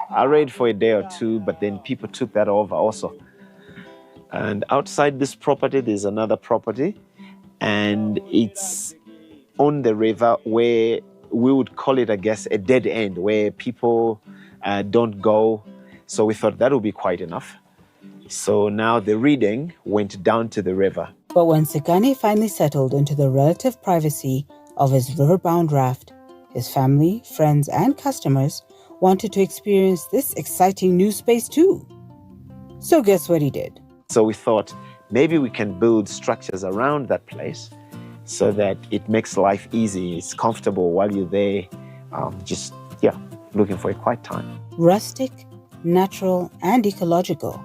I read for a day or two, but then people took that over also. And outside this property, there's another property, and it's on the river where we would call it, I guess, a dead end, where people don't go. So we thought that would be quite enough. So now the reading went down to the river. But when Sekani finally settled into the relative privacy of his riverbound raft, his family, friends, and customers wanted to experience this exciting new space too. So guess what he did? So we thought maybe we can build structures around that place so that it makes life easy, it's comfortable while you're there, looking for a quiet time. Rustic, natural, and ecological,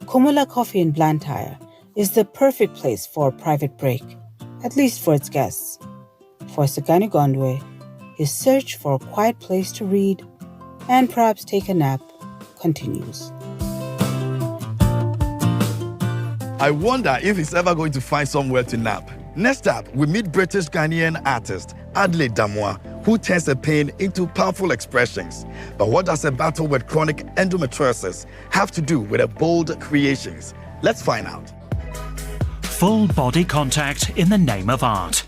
Kumula Coffee in Blantyre is the perfect place for a private break, at least for its guests. For Sekani Gondwe, his search for a quiet place to read and perhaps take a nap continues. I wonder if he's ever going to find somewhere to nap. Next up, we meet British Ghanaian artist Adelaide Damois, who turns a pain into powerful expressions. But what does a battle with chronic endometriosis have to do with her bold creations? Let's find out. Full body contact in the name of art.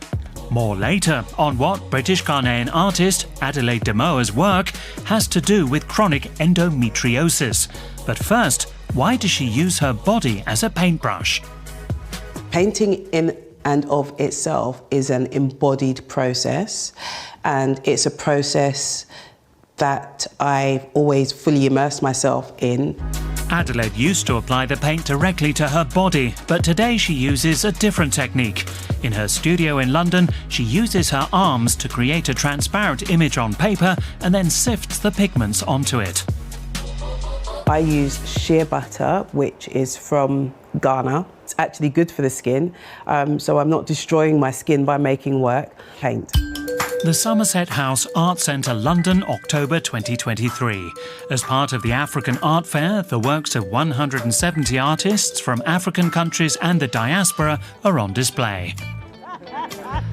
More later on what British Ghanaian artist Adelaide Damois's work has to do with chronic endometriosis. But first, why does she use her body as a paintbrush? Painting in and of itself is an embodied process, and it's a process that I've always fully immersed myself in. Adelaide used to apply the paint directly to her body, but today she uses a different technique. In her studio in London, she uses her arms to create a transparent image on paper and then sifts the pigments onto it. I use shea butter, which is from Ghana. It's actually good for the skin, so I'm not destroying my skin by making work. Paint. The Somerset House Art Centre, London, October 2023. As part of the African Art Fair, the works of 170 artists from African countries and the diaspora are on display.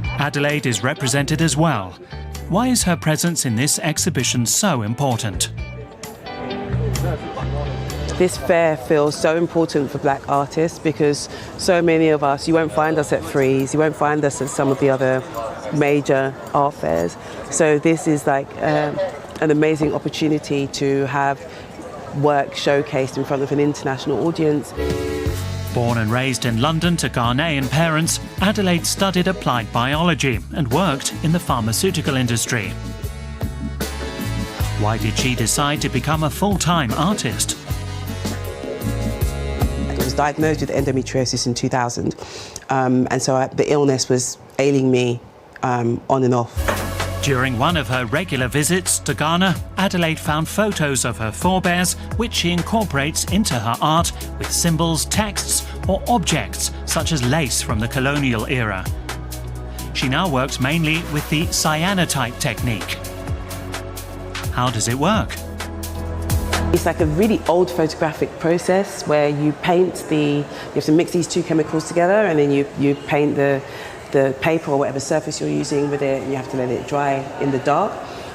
Adelaide is represented as well. Why is her presence in this exhibition so important? This fair feels so important for black artists because so many of us, you won't find us at Frieze, you won't find us at some of the other major art fairs. So this is like an amazing opportunity to have work showcased in front of an international audience. Born and raised in London to Ghanaian parents, Adelaide studied applied biology and worked in the pharmaceutical industry. Why did she decide to become a full-time artist? I was diagnosed with endometriosis in 2000, and so the illness was ailing me on and off. During one of her regular visits to Ghana, Adelaide found photos of her forebears, which she incorporates into her art with symbols, texts, or objects such as lace from the colonial era. She now works mainly with the cyanotype technique. How does it work? It's like a really old photographic process where you paint you have to mix these two chemicals together, and then you paint the paper or whatever surface you're using with it, and you have to let it dry in the dark,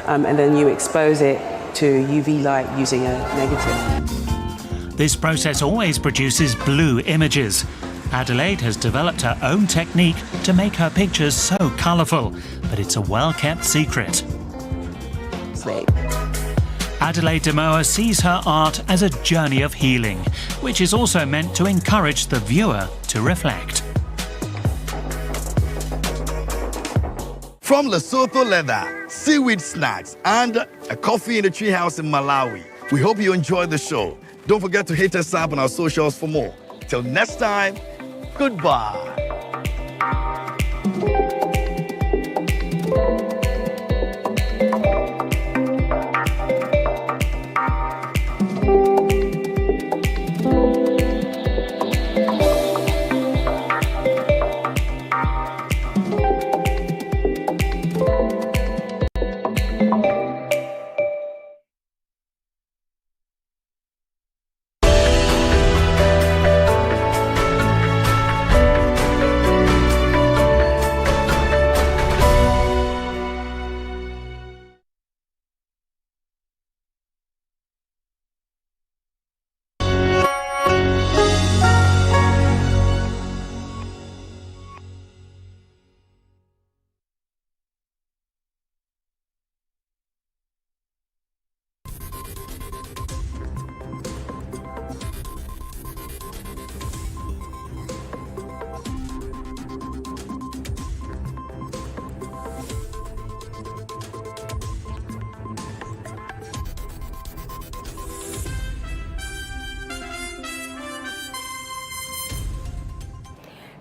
and then you expose it to UV light using a negative. This process always produces blue images. Adelaide has developed her own technique to make her pictures so colourful, but it's a well-kept secret. Adelaide Demoa sees her art as a journey of healing, which is also meant to encourage the viewer to reflect. From Lesotho leather, seaweed snacks, and a coffee in the treehouse in Malawi, we hope you enjoyed the show. Don't forget to hit us up on our socials for more. Till next time, goodbye.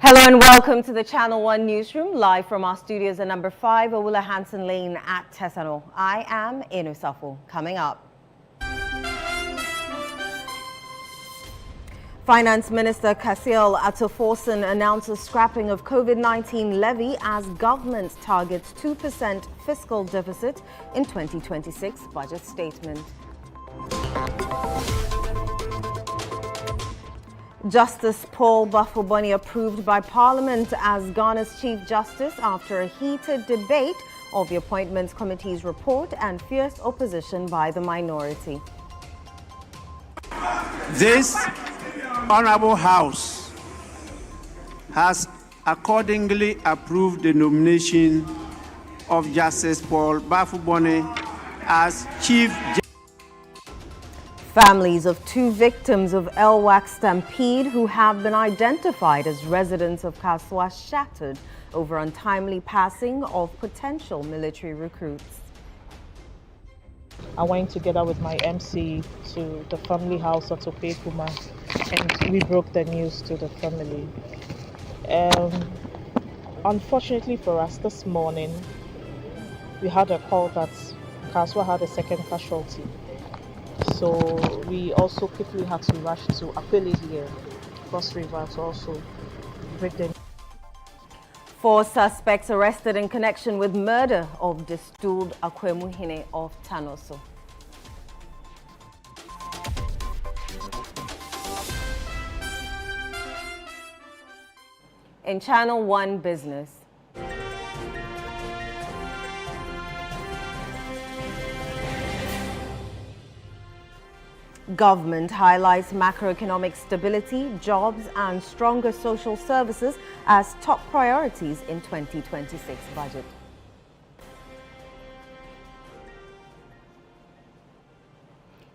Hello and welcome to the Channel One Newsroom, live from our studios at number 5, Awula Hansen Lane at Tesano. I am Inu Safo. Coming up. Finance Minister Kasiel Forson announces scrapping of COVID-19 levy as government targets 2% fiscal deficit in 2026 budget statement. Justice Paul Bafoboni approved by Parliament as Ghana's Chief Justice after a heated debate of the Appointments Committee's report and fierce opposition by the minority. This Honourable House has accordingly approved the nomination of Justice Paul Bafoboni as Chief Justice. Families of 2 victims of Elwak Stampede who have been identified as residents of Kaswa shattered over untimely passing of potential military recruits. I went together with my MC to the family house at Opekuma and we broke the news to the family. Unfortunately for us this morning, we had a call that Kaswa had a second casualty. So we also quickly had to rush to Apele here, Cross River, to also break the news. 4 suspects arrested in connection with murder of Distilled Akwemuhine of Tanoso. In Channel One Business. Government highlights macroeconomic stability, jobs and stronger social services as top priorities in 2026 budget.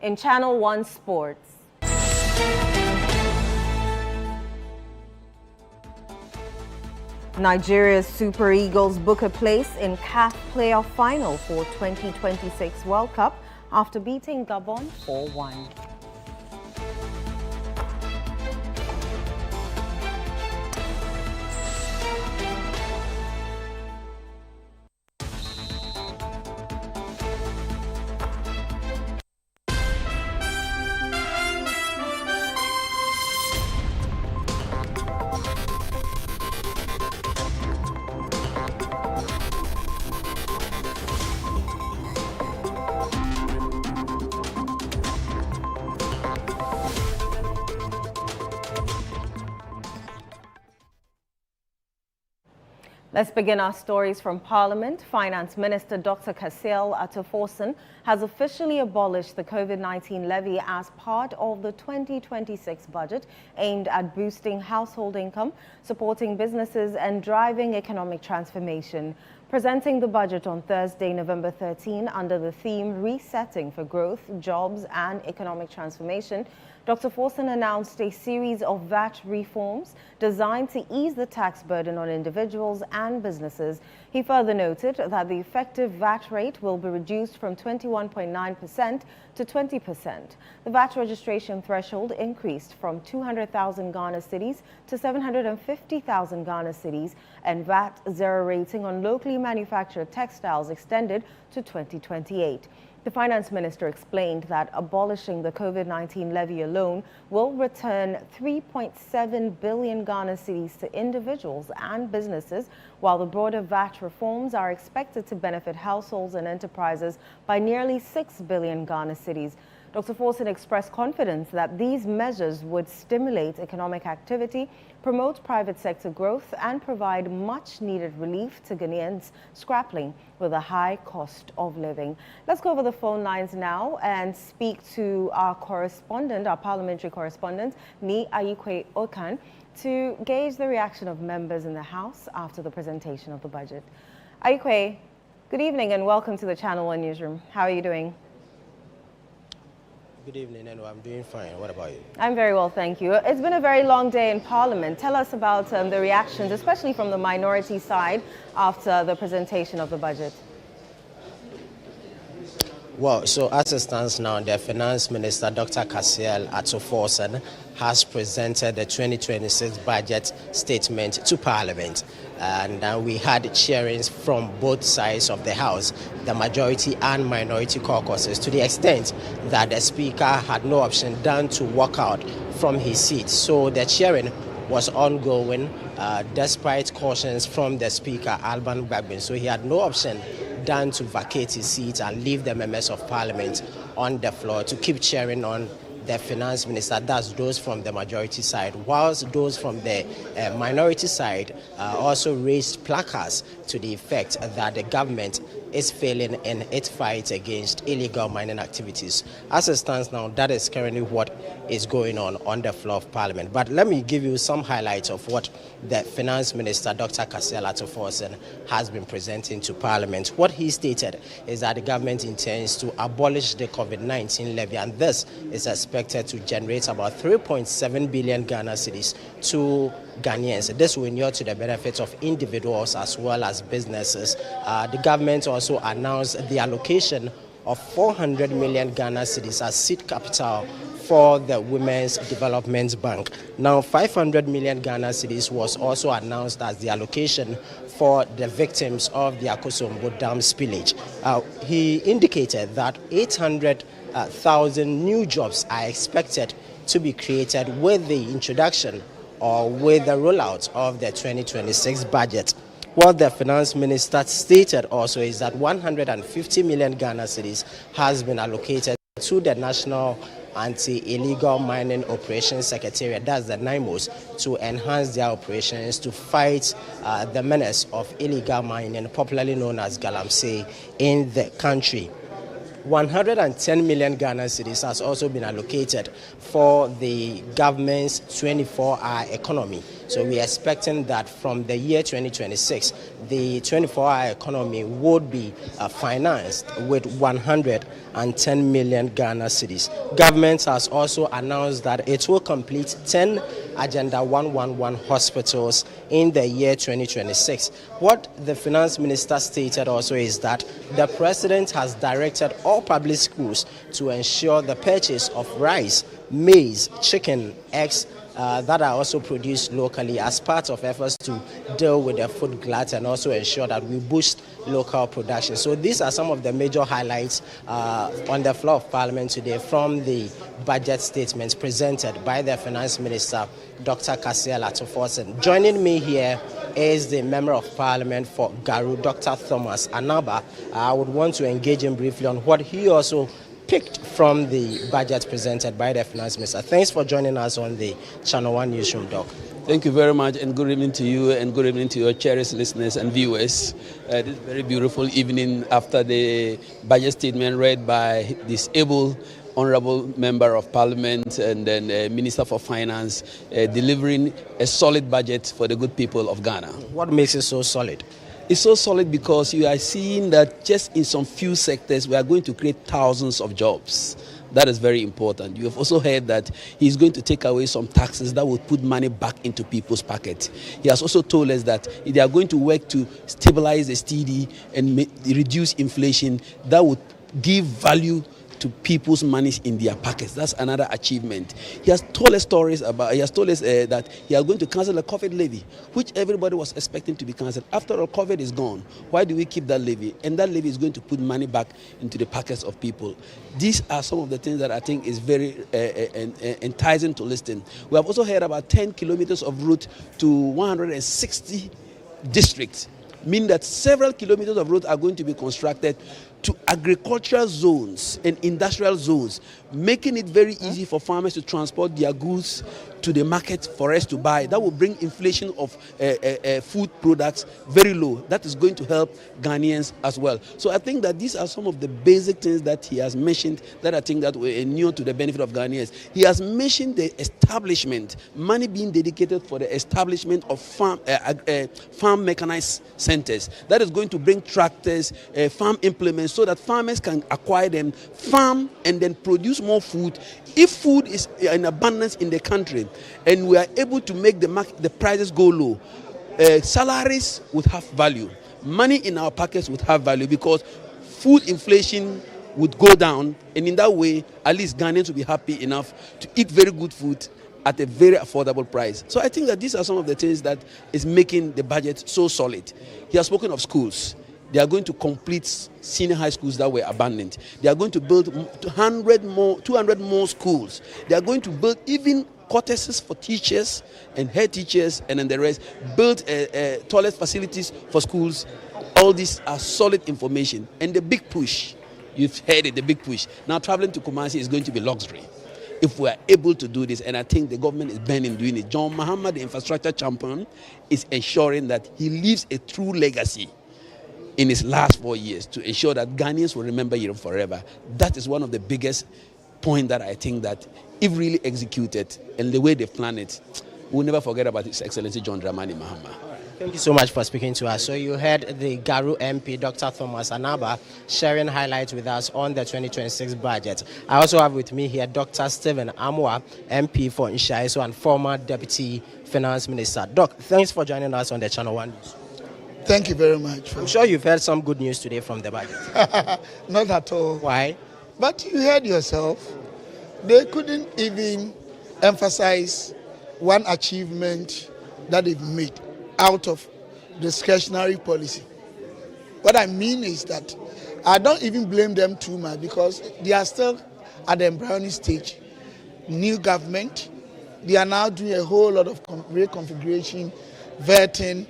In Channel One Sports. Nigeria's Super Eagles book a place in CAF playoff final for 2026 World Cup after beating Gabon 4-1. Let's begin our stories from Parliament. Finance Minister Dr. Kasiel Forson has officially abolished the COVID-19 levy as part of the 2026 budget aimed at boosting household income, supporting businesses and driving economic transformation. Presenting the budget on Thursday, November 13, under the theme Resetting for Growth, Jobs and Economic Transformation, Dr. Forson announced a series of VAT reforms designed to ease the tax burden on individuals and businesses. He further noted that the effective VAT rate will be reduced from 21.9% to 20%. The VAT registration threshold increased from 200,000 Ghana cedis to 750,000 Ghana cedis, and VAT zero rating on locally manufactured textiles extended to 2028. The Finance Minister explained that abolishing the COVID-19 levy alone will return 3.7 billion Ghana cedis to individuals and businesses, while the broader VAT reforms are expected to benefit households and enterprises by nearly 6 billion Ghana cedis. Dr. Forson expressed confidence that these measures would stimulate economic activity, promote private sector growth, and provide much-needed relief to Ghanaians grappling with a high cost of living. Let's go over the phone lines now and speak to our correspondent, our parliamentary correspondent, Ni Ayikwe Okan, to gauge the reaction of members in the House after the presentation of the budget. Ayikwe, good evening and welcome to the Channel One newsroom. How are you doing? Good evening, and I'm doing fine. What about you? I'm very well, thank you. It's been a very long day in Parliament. Tell us about the reactions, especially from the minority side, after the presentation of the budget. Well, so as it stands now, the Finance Minister, Dr. Kasiel Forson, has presented the 2026 budget statement to Parliament. And we had cheerings from both sides of the House, the majority and minority caucuses, to the extent that the Speaker had no option than to walk out from his seat. So the cheering was ongoing despite cautions from the Speaker, Alban Bagbin. So he had no option than to vacate his seat and leave the members of Parliament on the floor to keep cheering on the Finance Minister. That's those from the majority side, whilst those from the minority side also raised placards to the effect that the government is failing in its fight against illegal mining activities. As it stands now, that is currently what is going on the floor of Parliament. But let me give you some highlights of what the Finance Minister, Dr. Kasiel Forson, has been presenting to Parliament. What he stated is that the government intends to abolish the COVID-19 levy, and this is expected to generate about 3.7 billion Ghana cedis to Ghanaians. This will inure to the benefit of individuals as well as businesses. The government also announced the allocation of 400 million Ghana cedis as seed capital for the Women's Development Bank. Now, 500 million Ghana cedis was also announced as the allocation for the victims of the Akosombo Dam spillage. He indicated that 800,000 new jobs are expected to be created with the introduction or with the rollout of the 2026 budget. What the Finance Minister stated also is that 150 million Ghana cedis has been allocated to the National Anti-Illegal Mining Operations Secretariat, that's the NIMOS, to enhance their operations to fight the menace of illegal mining, popularly known as galamsey, in the country. 110 million Ghana cedis has also been allocated for the government's 24-hour economy. So we are expecting that from the year 2026, the 24-hour economy would be financed with 110 million Ghana cedis. Government has also announced that it will complete 10 Agenda 111 hospitals in the year 2026. What the Finance Minister stated also is that the President has directed all public schools to ensure the purchase of rice, maize, chicken, eggs, that are also produced locally as part of efforts to deal with the food glut and also ensure that we boost local production. So these are some of the major highlights on the floor of Parliament today from the budget statements presented by the Finance Minister, Dr. Kasiel Forson. Joining me here is the Member of Parliament for Garu, Dr. Thomas Anaba. I would want to engage him briefly on what he also picked from the budget presented by the Finance Minister. Thanks for joining us on the Channel One Newsroom, Doc. Thank you very much, and good evening to you, and good evening to your cherished listeners and viewers. This very beautiful evening after the budget statement read by this able Honourable Member of Parliament and then Minister for Finance, delivering a solid budget for the good people of Ghana. What makes it so solid? It's so solid because you are seeing that just in some few sectors we are going to create thousands of jobs. That is very important. You have also heard that he's going to take away some taxes that will put money back into people's pockets. He has also told us that they are going to work to stabilize the STD and reduce inflation. That would give value to people's monies in their pockets. That's another achievement. He has told us that he is going to cancel the COVID levy, which everybody was expecting to be cancelled. After all, COVID is gone. Why do we keep that levy? And that levy is going to put money back into the pockets of people. These are some of the things that I think is very enticing to listen. We have also heard about 10 kilometers of route to 160 districts, meaning that several kilometers of road are going to be constructed to agricultural zones and industrial zones, making it very easy for farmers to transport their goods to the market for us to buy. That will bring inflation of food products very low. That is going to help Ghanaians as well. So I think that these are some of the basic things that he has mentioned that I think that were new to the benefit of Ghanaians. He has mentioned the establishment, money being dedicated for the establishment of farm mechanized centers. That is going to bring tractors, farm implements, so that farmers can acquire them, farm, and then produce more food. If food is in abundance in the country and we are able to make the prices go low, salaries would have value. Money in our pockets would have value because food inflation would go down, and in that way, at least Ghanaians will be happy enough to eat very good food at a very affordable price. So I think that these are some of the things that is making the budget so solid. He has spoken of schools. They are going to complete senior high schools that were abandoned. They are going to build 200 more schools. They are going to build even cottages for teachers and head teachers, and then the rest, build toilet facilities for schools. All these are solid information. And the big push, you've heard it, the big push. Now traveling to Kumasi is going to be luxury if we are able to do this, and I think the government is bent in doing it. John Mahama, the infrastructure champion, is ensuring that he leaves a true legacy in his last 4 years to ensure that Ghanaians will remember him forever. That is one of the biggest points that I think that if really executed and the way they plan it, we'll never forget about His Excellency John Dramani Mahama. Thank you so much for speaking to us. So you heard the Garu MP, Dr. Thomas Anaba, sharing highlights with us on the 2026 budget. I also have with me here Dr. Stephen Amwa, MP for Nshaiso and former Deputy Finance Minister. Doc, thanks for joining us on the Channel One News. Thank you very much. I'm sure you've heard some good news today from the budget. Not at all. Why? But you heard yourself. They couldn't even emphasize one achievement that they've made out of discretionary policy. What I mean is that I don't even blame them too much because they are still at the embryonic stage. New government, they are now doing a whole lot of reconfiguration, vetting,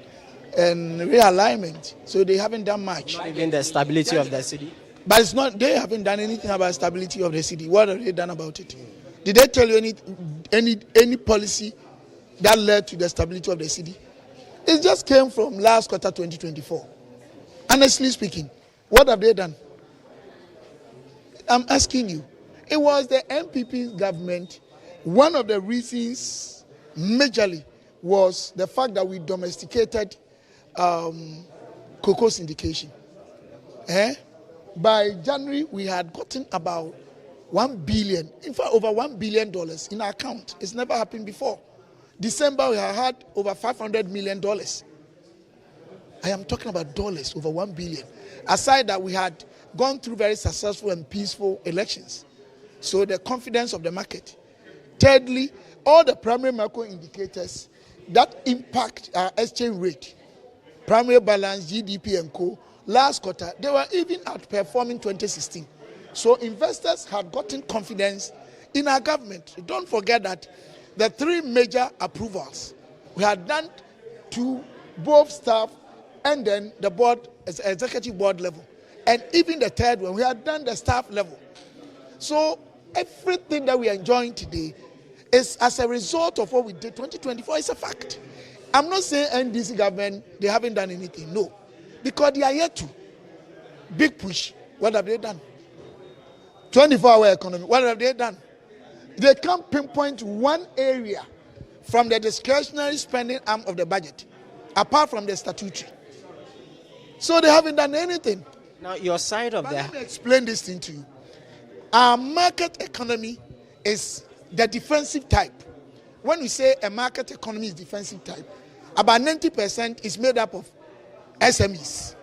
and realignment. So they haven't done much. Not even the stability of the city. But it's not. They haven't done anything about stability of the city. What have they done about it? Did they tell you any policy that led to the stability of the city? It just came from last quarter 2024. Honestly speaking, what have they done? I'm asking you. It was the MPP government. One of the reasons majorly was the fact that we domesticated cocoa syndication. By January, we had gotten about 1 billion, in fact, over $1 billion in our account. It's never happened before. December, we had over $500 million. I am talking about dollars, over 1 billion. Aside that, we had gone through very successful and peaceful elections. So the confidence of the market. Thirdly, all the primary macro indicators that impact our exchange rate, primary balance, GDP and co, last quarter, they were even outperforming 2016. So investors had gotten confidence in our government. Don't forget that the 3 major approvals we had done to both staff and then the board, executive board level. And even the third one, we had done the staff level. So everything that we are enjoying today is as a result of what we did 2024. It's a fact. I'm not saying NDC government, they haven't done anything. No. Because they are yet to. Big push. What have they done? 24-hour economy. What have they done? They can't pinpoint one area from the discretionary spending arm of the budget, apart from the statutory. So they haven't done anything. Now, your side of Let me explain this thing to you. Our market economy is the defensive type. When we say a market economy is defensive type, about 90% is made up of SMEs.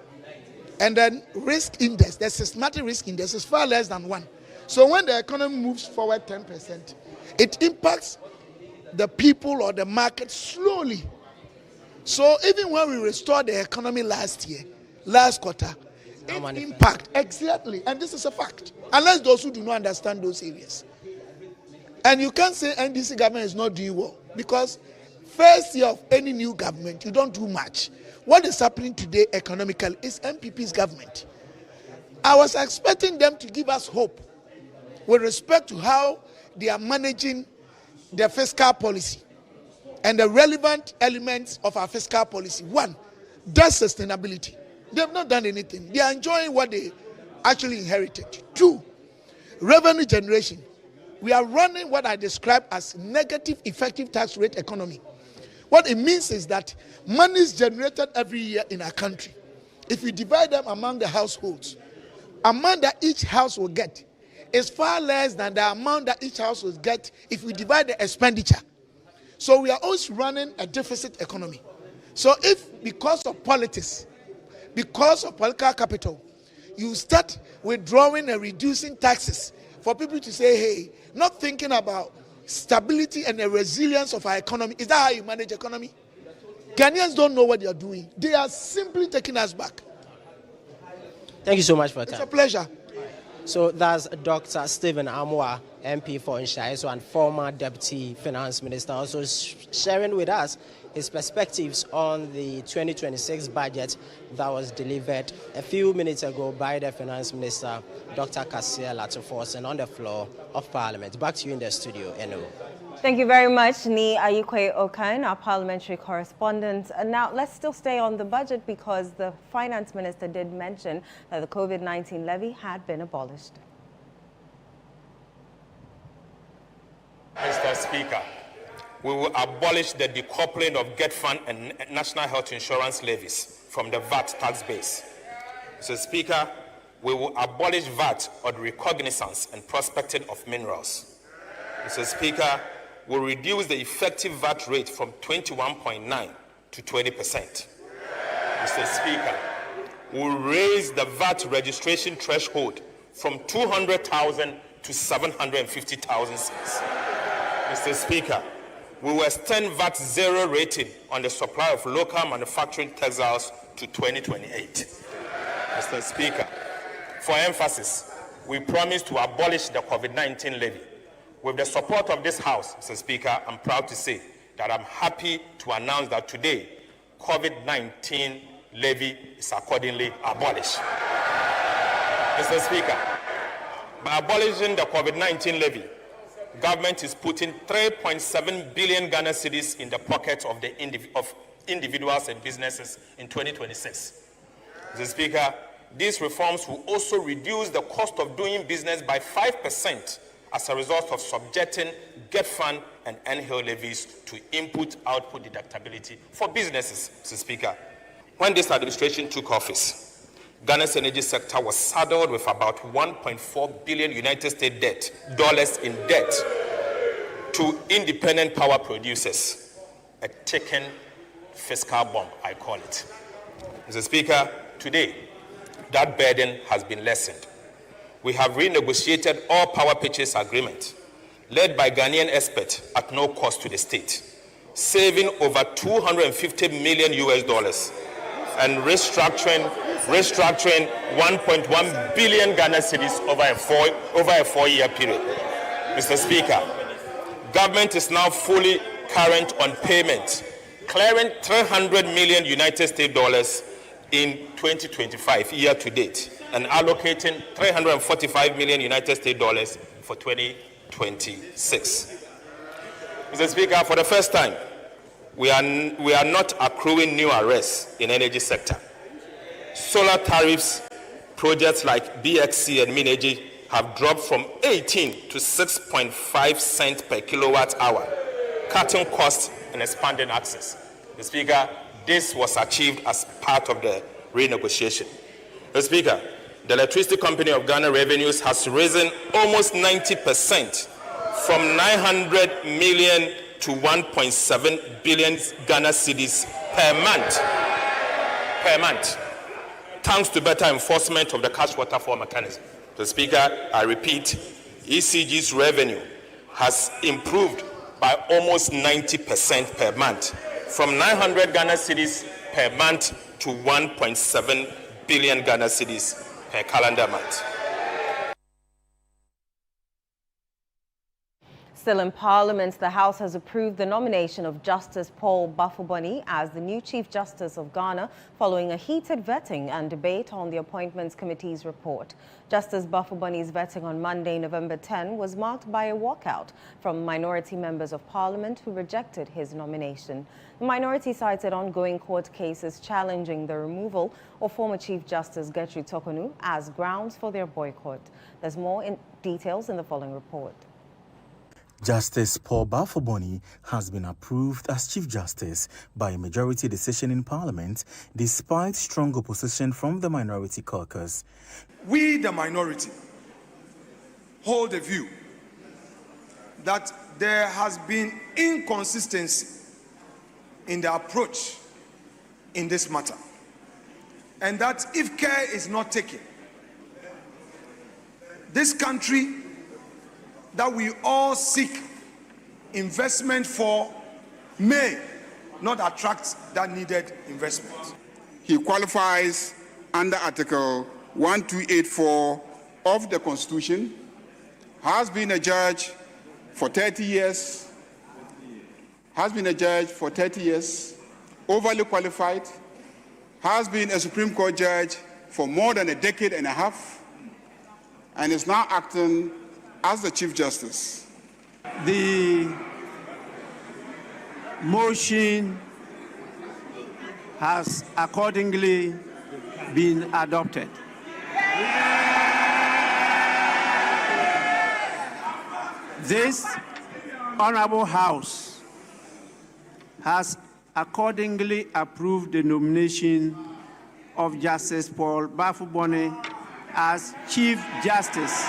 And then risk index, the systematic risk index is far less than 1. So when the economy moves forward 10%, it impacts the people or the market slowly. So even when we restored the economy last quarter, it impact exactly, and this is a fact, unless those who do not understand those areas. And you can't say NDC government is not doing well, because first year of any new government, you don't do much. What is happening today economically is MPP's government. I was expecting them to give us hope with respect to how they are managing their fiscal policy and the relevant elements of our fiscal policy. One, debt sustainability. They have not done anything. They are enjoying what they actually inherited. Two, revenue generation. We are running what I describe as negative effective tax rate economy. What it means is that money is generated every year in our country. If we divide them among the households, amount that each house will get is far less than the amount that each house will get if we divide the expenditure. So we are always running a deficit economy. So if because of politics, because of political capital, you start withdrawing and reducing taxes for people to say, hey, not thinking about stability and the resilience of our economy. Is that how you manage economy? Ghanaians don't know what they are doing. They are simply taking us back. Thank you so much for your time. It's a pleasure. So that's Dr. Stephen Amoah, MP for Nshaiso and former Deputy Finance Minister, also sharing with us his perspectives on the 2026 budget that was delivered a few minutes ago by the Finance Minister, Dr. Kasiel at Forson, on the floor of Parliament. Back to you in the studio, Eno. Thank you very much, Ni Ayikwe Okan, our parliamentary correspondent. Now, let's still stay on the budget because the Finance Minister did mention that the COVID-19 levy had been abolished. Mr. Speaker, we will abolish the decoupling of Get Fund and National Health Insurance levies from the VAT tax base. Mr. Speaker, we will abolish VAT on recognizance and prospecting of minerals. Mr. Speaker, we'll reduce the effective VAT rate from 21.9 to 20%. Mr. Speaker, we'll raise the VAT registration threshold from 200,000 to 750,000 cedis. Mr. Speaker, we will extend VAT zero rating on the supply of local manufacturing textiles to 2028. Mr. Speaker, for emphasis, we promise to abolish the COVID-19 levy. With the support of this House, Mr. Speaker, I'm proud to say that I'm happy to announce that today, COVID-19 levy is accordingly abolished. Mr. Speaker, by abolishing the COVID-19 levy, government is putting 3.7 billion Ghana cedis in the pockets of individuals and businesses in 2026. Mr. Speaker, these reforms will also reduce the cost of doing business by 5% as a result of subjecting Get Fund and NHIL levies to input-output deductibility for businesses, Mr. Speaker. When this administration took office, Ghana's energy sector was saddled with about $1.4 billion United States dollars in debt to independent power producers, a ticking fiscal bomb, I call it. Mr. Speaker, today, that burden has been lessened. We have renegotiated all power purchase agreements led by Ghanaian experts at no cost to the state, saving over $250 million and restructuring 1.1 billion Ghana cedis over a four-year period. Mr. Speaker, government is now fully current on payment, clearing $300 million United States dollars in 2025 year to date, and allocating 345 million United States dollars for 2026. Mr. Speaker, for the first time, we are not accruing new arrests in energy sector. Solar tariffs, projects like BXC and Mineji have dropped from 18 to 6.5 cents per kilowatt hour, cutting costs and expanding access. Mr. Speaker, this was achieved as part of the renegotiation. Mr. Speaker, the Electricity Company of Ghana revenues has risen almost 90% from 900 million to 1.7 billion Ghana cedis per month, thanks to better enforcement of the cash waterfall mechanism. Mr. Speaker, I repeat, ECG's revenue has improved by almost 90% per month, from 900 Ghana cedis per month to 1.7 billion Ghana cedis per calendar month. Still in Parliament, the House has approved the nomination of Justice Paul Bafuboni as the new Chief Justice of Ghana following a heated vetting and debate on the Appointments Committee's report. Justice Bafuboni's vetting on Monday, November 10, was marked by a walkout from minority members of Parliament who rejected his nomination. The minority cited ongoing court cases challenging the removal of former Chief Justice Gertrude Tokonu as grounds for their boycott. There's more details in the following report. Justice Paul Bafuboni has been approved as Chief Justice by a majority decision in Parliament, despite strong opposition from the minority caucus. We, the minority, hold the view that there has been inconsistency in the approach in this matter, and that if care is not taken, this country that we all seek investment for may not attract that needed investment. He qualifies under Article 1284 of the Constitution, has been a judge for 30 years, overly qualified, has been a Supreme Court judge for more than a decade and a half, and is now acting as the Chief Justice. The motion has accordingly been adopted. This Honorable House has accordingly approved the nomination of Justice Paul Bafuboni as Chief Justice.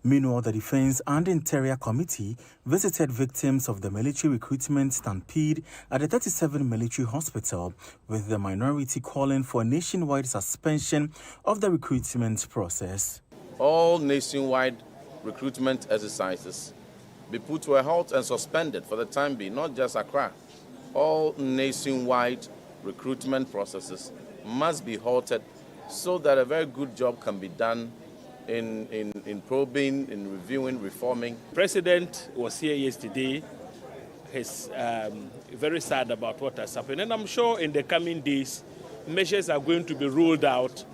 Meanwhile, the Defense and Interior Committee visited victims of the military recruitment stampede at the 37 Military Hospital, with the minority calling for a nationwide suspension of the recruitment process. All nationwide recruitment exercises be put to a halt and suspended for the time being, not just Accra. All nationwide recruitment processes must be halted so that a very good job can be done in probing, in reviewing, reforming. President was here yesterday. He's very sad about what has happened. And I'm sure in the coming days, measures are going to be rolled out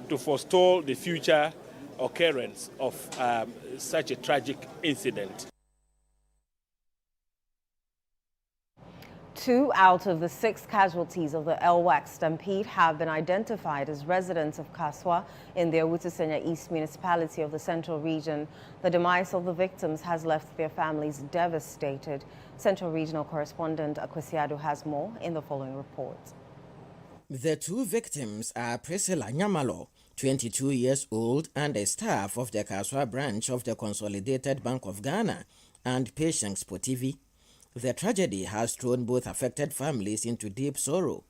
to forestall the future occurrence of such a tragic incident. 2 out of the 6 casualties of the Elwak Stampede have been identified as residents of Kaswa in the Owutu-Senya East municipality of the Central Region. The demise of the victims has left their families devastated. Central Regional Correspondent Akwesiado has more in the following report. The 2 victims are Priscilla Nyamalo, 22 years old and a staff of the Kaswa branch of the Consolidated Bank of Ghana, and Patience Potivi. The tragedy has thrown both affected families into deep sorrow.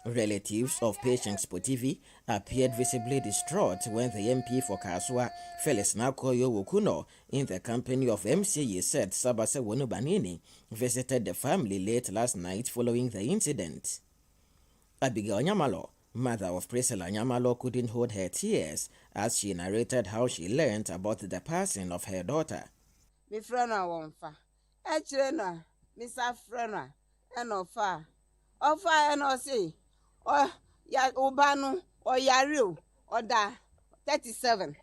Relatives of Patience Potivi appeared visibly distraught when the MP for Kaswa, Felix Nakoyo Wokuno, in the company of MCE said Sabase Wonubanini, visited the family late last night following the incident. Abigail Nyamalo, mother of Priscilla Nyamalo, couldn't hold her tears as she narrated how she learned about the passing of her daughter. Echrena, Mr. Frena, and Ofa, and Osi, or Ya Ubanu, or Yaru, or Da, 37.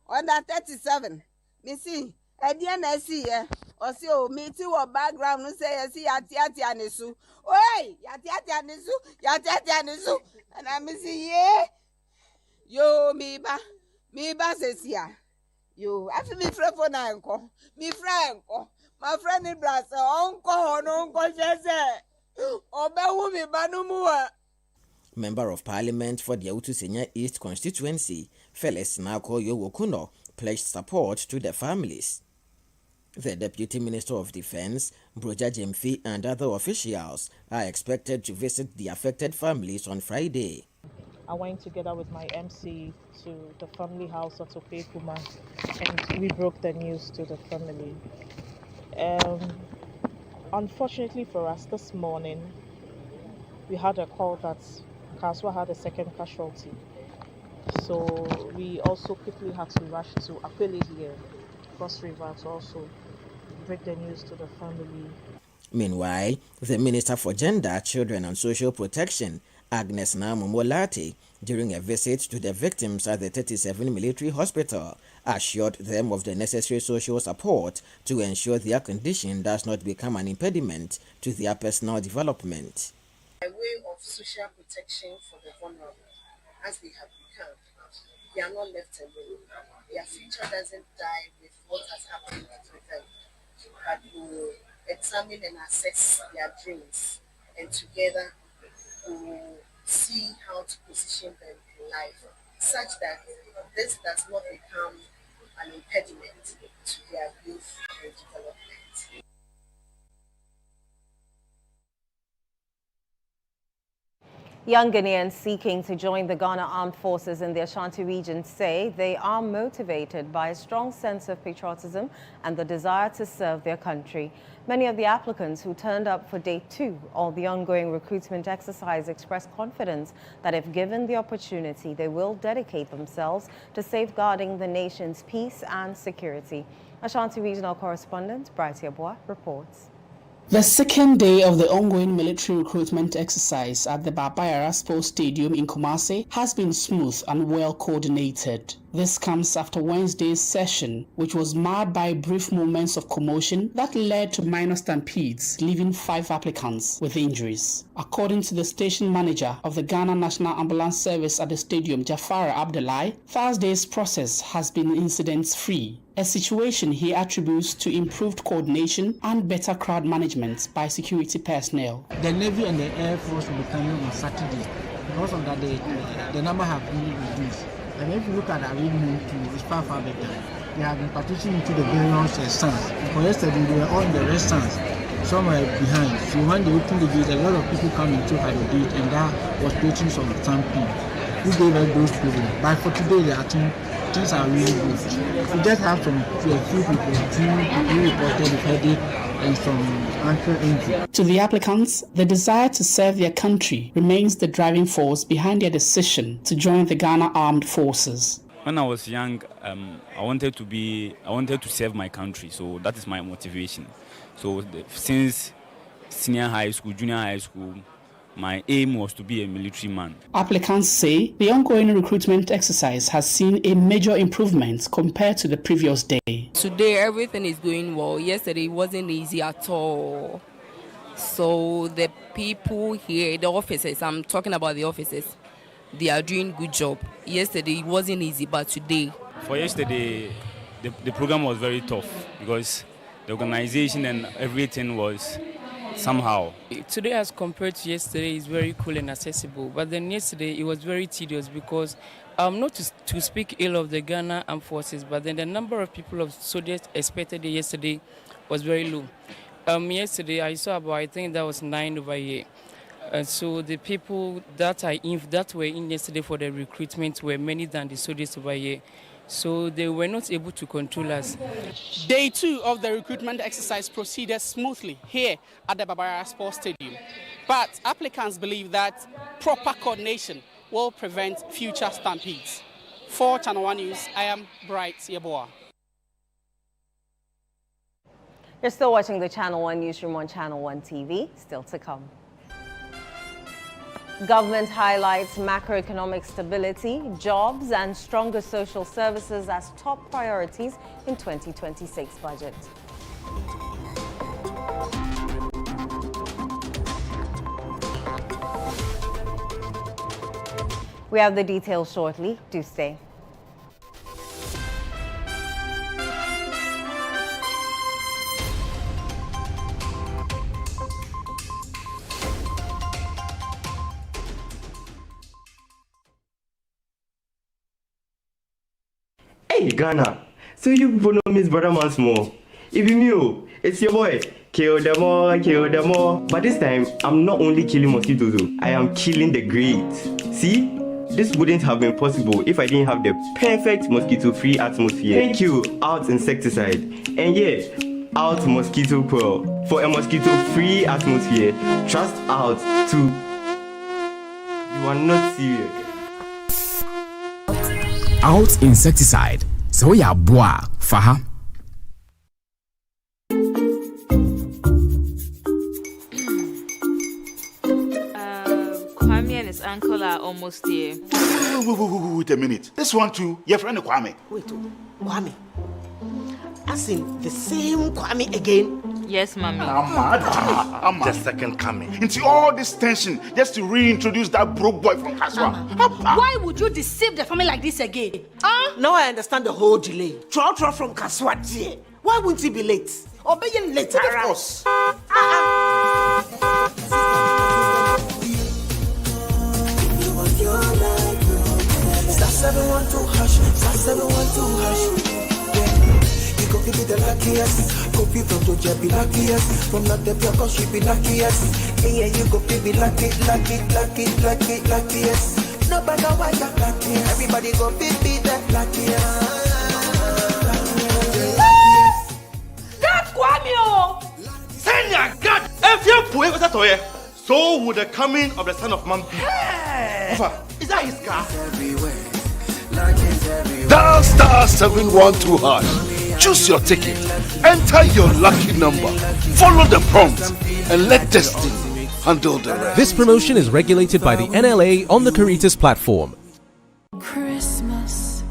Under 37. Me see, I see ya. Or see, oh, me too, or background, no say, I see, yati anisu. Oi, yati anisu. And I me see, yeah. Yo, me ba says ya. Yo, I feel me friend for na uncle. Me friend, my friend in Brazil, uncle, just Obe me banumua. Member of Parliament for the Autu Senior East constituency, Felis Nako Yowokuno, pledged support to the families. The Deputy Minister of Defense, Broja Jemfi, and other officials are expected to visit the affected families on Friday. I went together with my MC to the family house at Opekuma, and we broke the news to the family. Unfortunately for us, this morning, we had a call that Kaswa had a second casualty. So we also quickly had to rush to Akwele here, Cross River, to also break the news to the family. Meanwhile, the Minister for Gender, Children and Social Protection, Agnes Namumolati, during a visit to the victims at the 37 Military Hospital, assured them of the necessary social support to ensure their condition does not become an impediment to their personal development. A way of social protection for the vulnerable, as they have become, they are not left alone. Their future doesn't die with what has happened to them, but we will examine and assess their dreams, and together we will see how to position them in life such that this does not become an impediment to their youth and development. Young Ghanaians seeking to join the Ghana Armed Forces in the Ashanti region say they are motivated by a strong sense of patriotism and the desire to serve their country. Many of the applicants who turned up for Day 2 of the ongoing recruitment exercise expressed confidence that if given the opportunity, they will dedicate themselves to safeguarding the nation's peace and security. Ashanti Regional Correspondent Brighty Abua reports. The second day of the ongoing military recruitment exercise at the Babayara Sports Stadium in Kumasi has been smooth and well coordinated. This comes after Wednesday's session, which was marred by brief moments of commotion that led to minor stampedes, leaving 5 applicants with injuries. According to the station manager of the Ghana National Ambulance Service at the stadium, Jafar Abdullahi, Thursday's process has been incident-free, a situation he attributes to improved coordination and better crowd management by security personnel. The Navy and the Air Force will be coming on Saturday. Because of that, the number have been reduced. And if you look at the arrangement, it's far better. They have been partitioned into the various stands. For yesterday, they were all in the rest stands. Some were behind. So when they opened the gate, a lot of people come into the gate, and that was creating some stampede. Who gave us those problems? But for today, things are really good. We just have a few people who reported with headache and some ankle injury. To the applicants, the desire to serve their country remains the driving force behind their decision to join the Ghana Armed Forces. When I was young, I wanted to serve my country, so that is my motivation. So since senior high school, junior high school, my aim was to be a military man. Applicants say the ongoing recruitment exercise has seen a major improvement compared to the previous day. Today, everything is going well. Yesterday, it wasn't easy at all. So the people here, the officers, I'm talking about the officers, they are doing a good job. Yesterday, it wasn't easy, but today. For yesterday, the program was very tough because the organization and everything was somehow. Today as compared to yesterday is very cool and accessible, but then yesterday it was very tedious because not to speak ill of the Ghana Armed Forces, but then the number of people of soldiers expected yesterday was very low. Yesterday I saw about, I think that was 9 over here. And so the people that were in yesterday for the recruitment were many than the soldiers over here. So they were not able to control us. Day 2 of the recruitment exercise proceeded smoothly here at the Babayara Sports Stadium. But applicants believe that proper coordination will prevent future stampedes. For ChannelOne News, I am Bright Yeboah. You're still watching the ChannelOne Newsroom on ChannelOne TV. Still to come. Government highlights macroeconomic stability, jobs and stronger social services as top priorities in 2026 budget. We have the details shortly. Do stay. Hey Ghana, so you people know Miss Brother once more. If you knew, it's your boy. Kill them all, kill them all. But this time, I'm not only killing mosquitoes, I am killing the grades. See? This wouldn't have been possible if I didn't have the perfect mosquito-free atmosphere. Thank you, Out Insecticide. And yeah, Out Mosquito Coil. For a mosquito-free atmosphere, trust Out to... You are not serious. Out Insecticide. So ya boa, faha. Kwame and his uncle are almost here. Wait a minute. This one too, your friend Kwame. Wait, Kwame. As in the same Kwame again? Yes, Mommy. I'm the second coming. Into all this tension just to reintroduce that broke boy from Kaswa. Why would you deceive the family like this again? Now I understand the whole delay. Troll from Kaswa. Why wouldn't he be late? Or be late? Of course. Go give me the luckiest. Go people to just be luckiest. From not the pure cause she be luckiest. Yeah, you go be luckiest. No matter why you're luckiest. Everybody go be that luckiest. That's Kwame! Senya God! If you put it with that, so would the coming of the Son of Man be. Hey! Is that his car? Dial *712#. Choose your ticket, enter your lucky number, follow the prompts, and let destiny handle the rest. This promotion is regulated by the NLA on the Caritas platform. Christmas,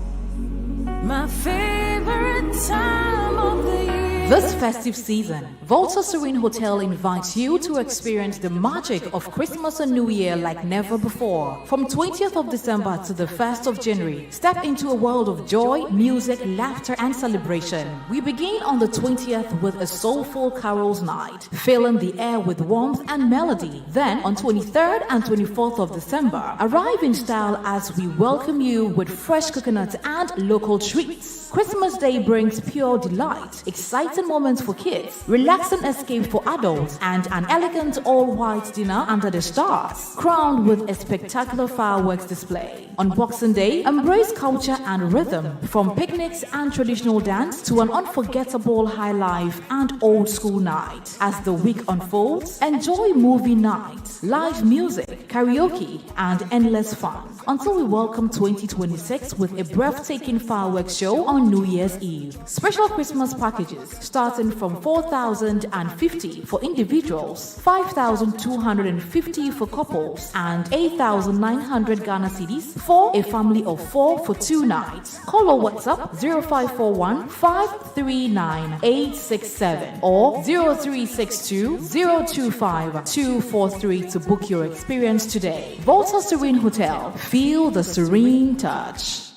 my favorite time of the year. This festive season, Volta Serene Hotel invites you to experience the magic of Christmas and New Year like never before. From 20th of December to the 1st of January, step into a world of joy, music, laughter, and celebration. We begin on the 20th with a soulful carols night, filling the air with warmth and melody. Then, on 23rd and 24th of December, arrive in style as we welcome you with fresh coconut and local treats. Christmas Day brings pure delight, exciting moments for kids, relaxing escape for adults, and an elegant all-white dinner under the stars, crowned with a spectacular fireworks display. On Boxing Day, embrace culture and rhythm, from picnics and traditional dance to an unforgettable high life and old school night. As the week unfolds, enjoy movie night, live music, karaoke, and endless fun, until we welcome 2026 with a breathtaking fireworks show on New Year's Eve. Special Christmas packages starting from 4,050 for individuals, 5,250 for couples, and 8,900 Ghana cedis for a family of 4 for 2 nights. Call or WhatsApp 0541 539 867 or 0362 025 243 to book your experience today. Volta Serene Hotel. Feel the serene touch.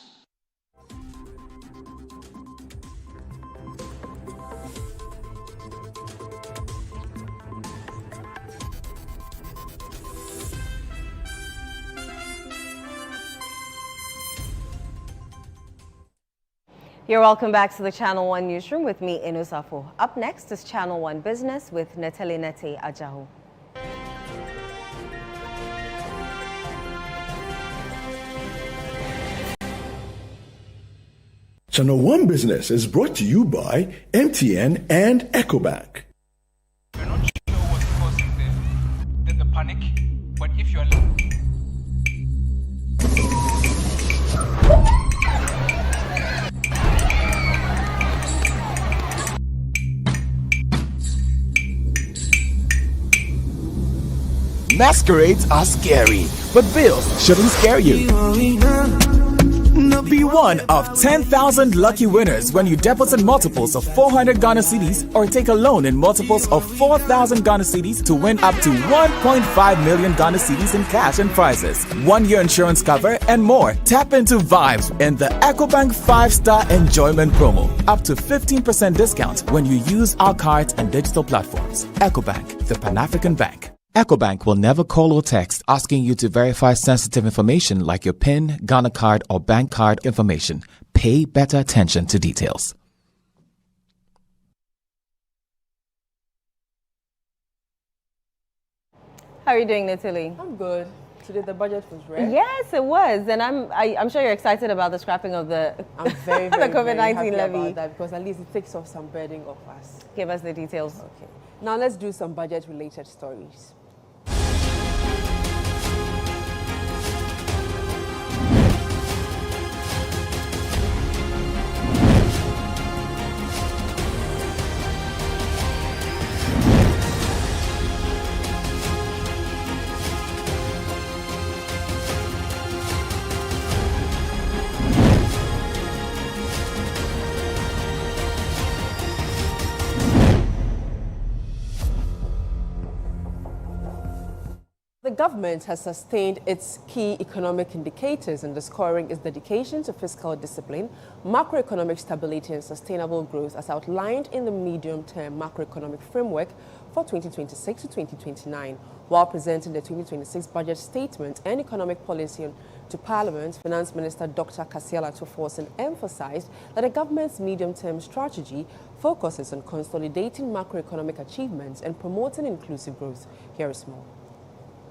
You're welcome back to the Channel One Newsroom with me, Inusafo. Up next is Channel One Business with Nathalie Nete Ajahu. Channel One Business is brought to you by MTN and EcoBank. We're not sure what's causing the panic, but if you're Masquerades are scary, but bills shouldn't scare you. Be one of 10,000 lucky winners when you deposit multiples of 400 Ghana cedis or take a loan in multiples of 4,000 Ghana cedis to win up to 1.5 million Ghana cedis in cash and prizes, 1-year insurance cover, and more. Tap into vibes in the EcoBank 5-Star Enjoyment Promo. Up to 15% discount when you use our cards and digital platforms. EcoBank, the Pan-African Bank. EcoBank will never call or text asking you to verify sensitive information like your PIN, Ghana card, or bank card information. Pay better attention to details. How are you doing, Natalie? I'm good. Today the budget was read. Yes, it was, and I'm sure you're excited about the scrapping of the I'm very, the very, COVID-19 very happy levy. about that because at least it takes off some burden off us. Give us the details. Okay. Now let's do some budget-related stories. The government has sustained its key economic indicators, underscoring its dedication to fiscal discipline, macroeconomic stability and sustainable growth as outlined in the medium-term macroeconomic framework for 2026 to 2029. While presenting the 2026 budget statement and economic policy to Parliament, Finance Minister Dr. Kasiala Forson emphasized that the government's medium-term strategy focuses on consolidating macroeconomic achievements and promoting inclusive growth. Here is more.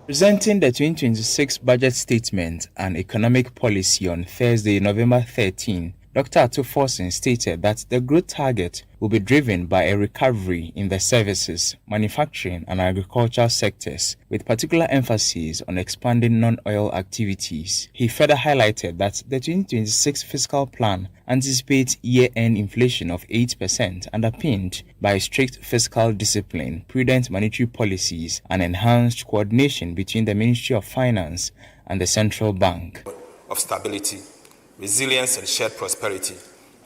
Presenting the 2026 budget statement and economic policy on Thursday, November 13, Dr. Forson stated that the growth target will be driven by a recovery in the services, manufacturing and agricultural sectors, with particular emphasis on expanding non-oil activities. He further highlighted that the 2026 fiscal plan anticipates year-end inflation of 8%, underpinned by strict fiscal discipline, prudent monetary policies, and enhanced coordination between the Ministry of Finance and the Central Bank. Of stability, resilience and shared prosperity,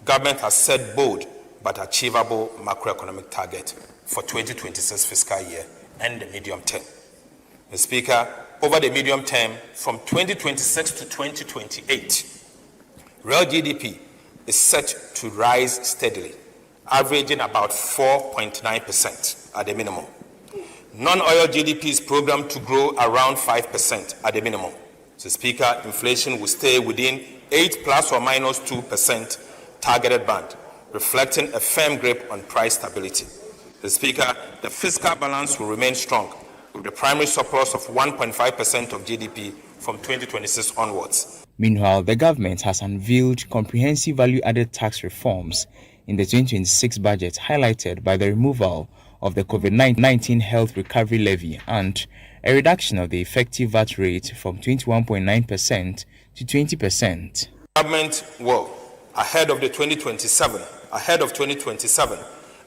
government has set bold but achievable macroeconomic target for 2026 fiscal year and the medium term. Mr. Speaker, over the medium term from 2026 to 2028, real GDP is set to rise steadily, averaging about 4.9% at the minimum. Non-oil GDP is programmed to grow around 5% at the minimum. Mr. Speaker, inflation will stay within 8 plus or minus 2% targeted band, reflecting a firm grip on price stability. Mr. Speaker, the fiscal balance will remain strong, with the primary surplus of 1.5% of GDP from 2026 onwards. Meanwhile, the government has unveiled comprehensive value-added tax reforms in the 2026 budget, highlighted by the removal of the COVID-19 health recovery levy and a reduction of the effective VAT rate from 21.9% to 20%. Government will, ahead of 2027,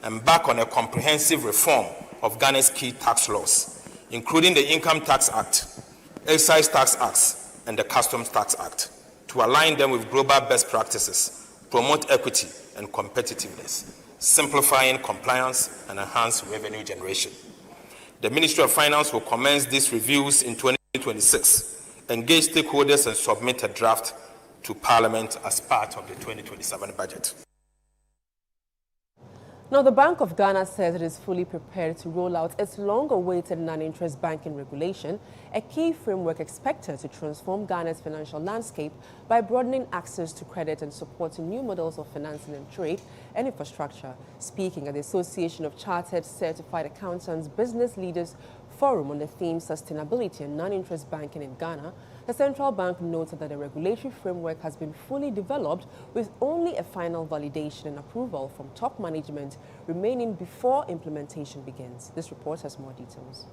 embark on a comprehensive reform of Ghana's key tax laws, including the Income Tax Act, Excise Tax Acts, and the Customs Tax Act, to align them with global best practices, promote equity and competitiveness, simplifying compliance and enhance revenue generation. The Ministry of Finance will commence these reviews in 2026, engage stakeholders and submit a draft to Parliament as part of the 2027 budget. Now, the Bank of Ghana says it is fully prepared to roll out its long-awaited non-interest banking regulation, a key framework expected to transform Ghana's financial landscape by broadening access to credit and supporting new models of financing and trade and infrastructure. Speaking at the Association of Chartered Certified Accountants Business Leaders Forum on the theme Sustainability and Non-Interest Banking in Ghana, the central bank noted that the regulatory framework has been fully developed with only a final validation and approval from top management remaining before implementation begins. This report has more details.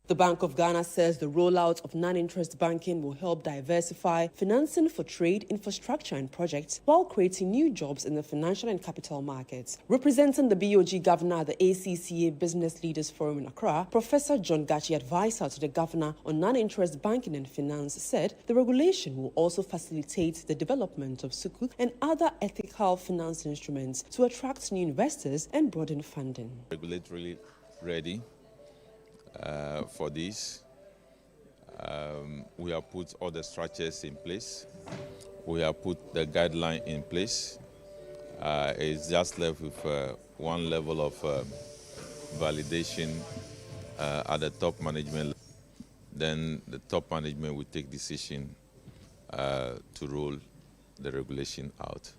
The Bank of Ghana says the rollout of non-interest banking will help diversify financing for trade, infrastructure and projects while creating new jobs in the financial and capital markets. Representing the BOG governor at the ACCA Business Leaders Forum in Accra, Professor John Gachi, advisor to the governor on non-interest banking and finance, said the regulation will also facilitate the development of sukuk and other ethical finance instruments to attract new investors and broaden funding. Regulatory ready for this. We have put all the structures in place. We have put the guideline in place. It's just left with one level of validation at the top management. Then the top management will take decision to roll the regulation out.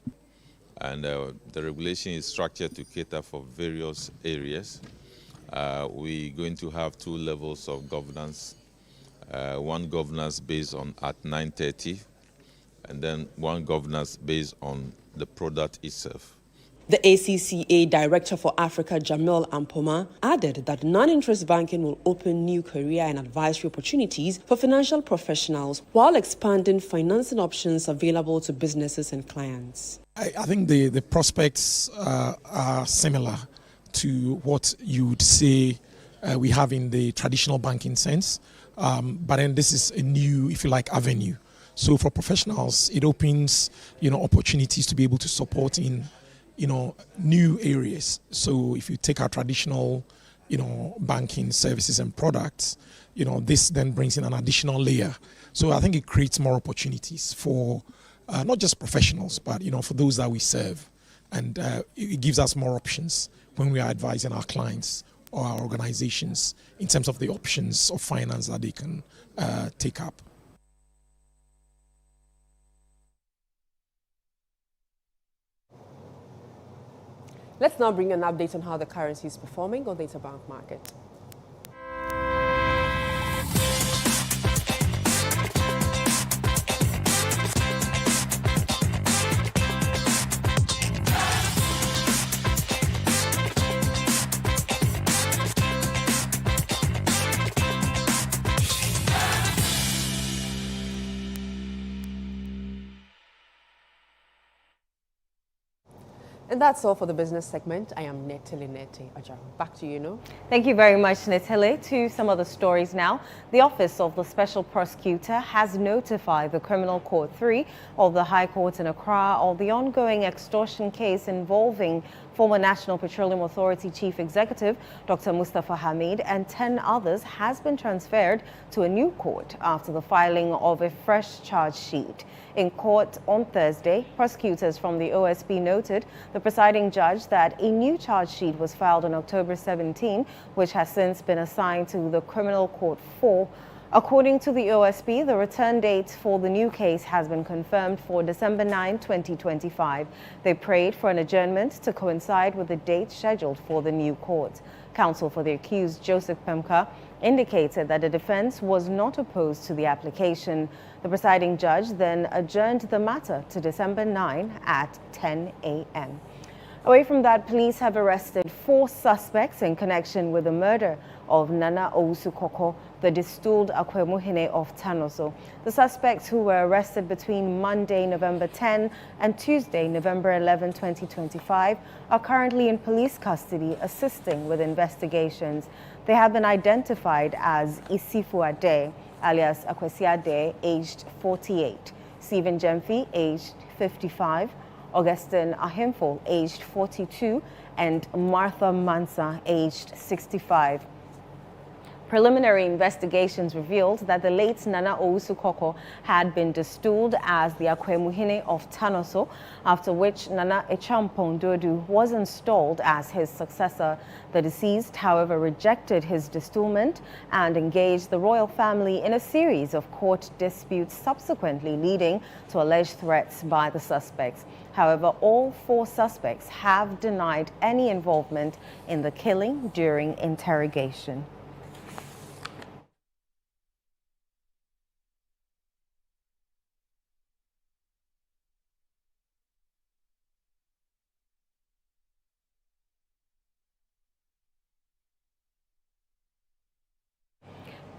And the regulation is structured to cater for various areas. We're going to have two levels of governance. One governance based on Act 930, and then one governance based on the product itself. The ACCA Director for Africa, Jamil Ampoma, added that non-interest banking will open new career and advisory opportunities for financial professionals while expanding financing options available to businesses and clients. I think the prospects are similar to what you would say we have in the traditional banking sense. But then this is a new, if you like, avenue. So for professionals, it opens, opportunities to be able to support in, new areas. So if you take our traditional, banking services and products, this then brings in an additional layer. So I think it creates more opportunities for not just professionals, but, for those that we serve. And it gives us more options when we are advising our clients or our organizations in terms of the options of finance that they can take up. Let's now bring an update on how the currency is performing on the interbank market. And that's all for the business segment. I am Netele Ajaro. Back to you, No. Thank you very much, Netele. To some other stories now. The Office of the Special Prosecutor has notified the Criminal Court 3 of the High Court in Accra of the ongoing extortion case involving former National Petroleum Authority Chief Executive Dr. Mustafa Hamid and 10 others has been transferred to a new court after the filing of a fresh charge sheet. In court on Thursday, prosecutors from the OSP noted the presiding judge that a new charge sheet was filed on October 17, which has since been assigned to the Criminal Court 4. According to the OSP, the return date for the new case has been confirmed for December 9, 2025. They prayed for an adjournment to coincide with the date scheduled for the new court. Counsel for the accused, Joseph Pemka, indicated that the defense was not opposed to the application. The presiding judge then adjourned the matter to December 9 at 10 a.m. Away from that, police have arrested 4 suspects in connection with the murder of Nana Owusu-Koko, the distilled Akwemuhene of Tanoso. The suspects, who were arrested between Monday, November 10 and Tuesday, November 11, 2025, are currently in police custody assisting with investigations. They have been identified as Isifu Ade, alias Akwesi Ade, aged 48, Stephen Jemfi, aged 55, Augustine Ahimfo, aged 42, and Martha Mansa, aged 65. Preliminary investigations revealed that the late Nana Owusu-Koko had been distilled as the Akwemuhene of Tanoso, after which Nana Echampong Dodu was installed as his successor. The deceased, however, rejected his distillment and engaged the royal family in a series of court disputes, subsequently leading to alleged threats by the suspects. However, all 4 suspects have denied any involvement in the killing during interrogation.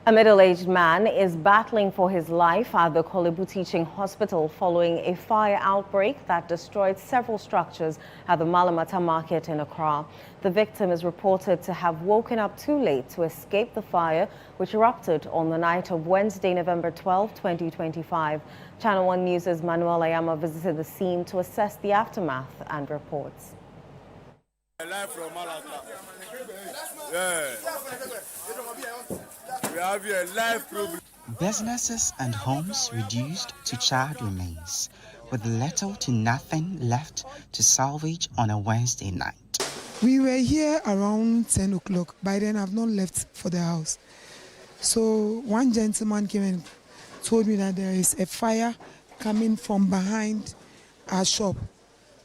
A middle-aged man is battling for his life at the Korle Bu Teaching Hospital following a fire outbreak that destroyed several structures at the Malamata market in Accra. The victim is reported to have woken up too late to escape the fire, which erupted on the night of Wednesday, November 12, 2025. Channel One News' Manuel Ayama visited the scene to assess the aftermath and reports. Live from Malaka. Yeah. We have here live problem. Businesses and homes reduced to charred remains, with little to nothing left to salvage on a Wednesday night. We were here around 10 o'clock. By then, I've not left for the house. So one gentleman came and told me that there is a fire coming from behind our shop.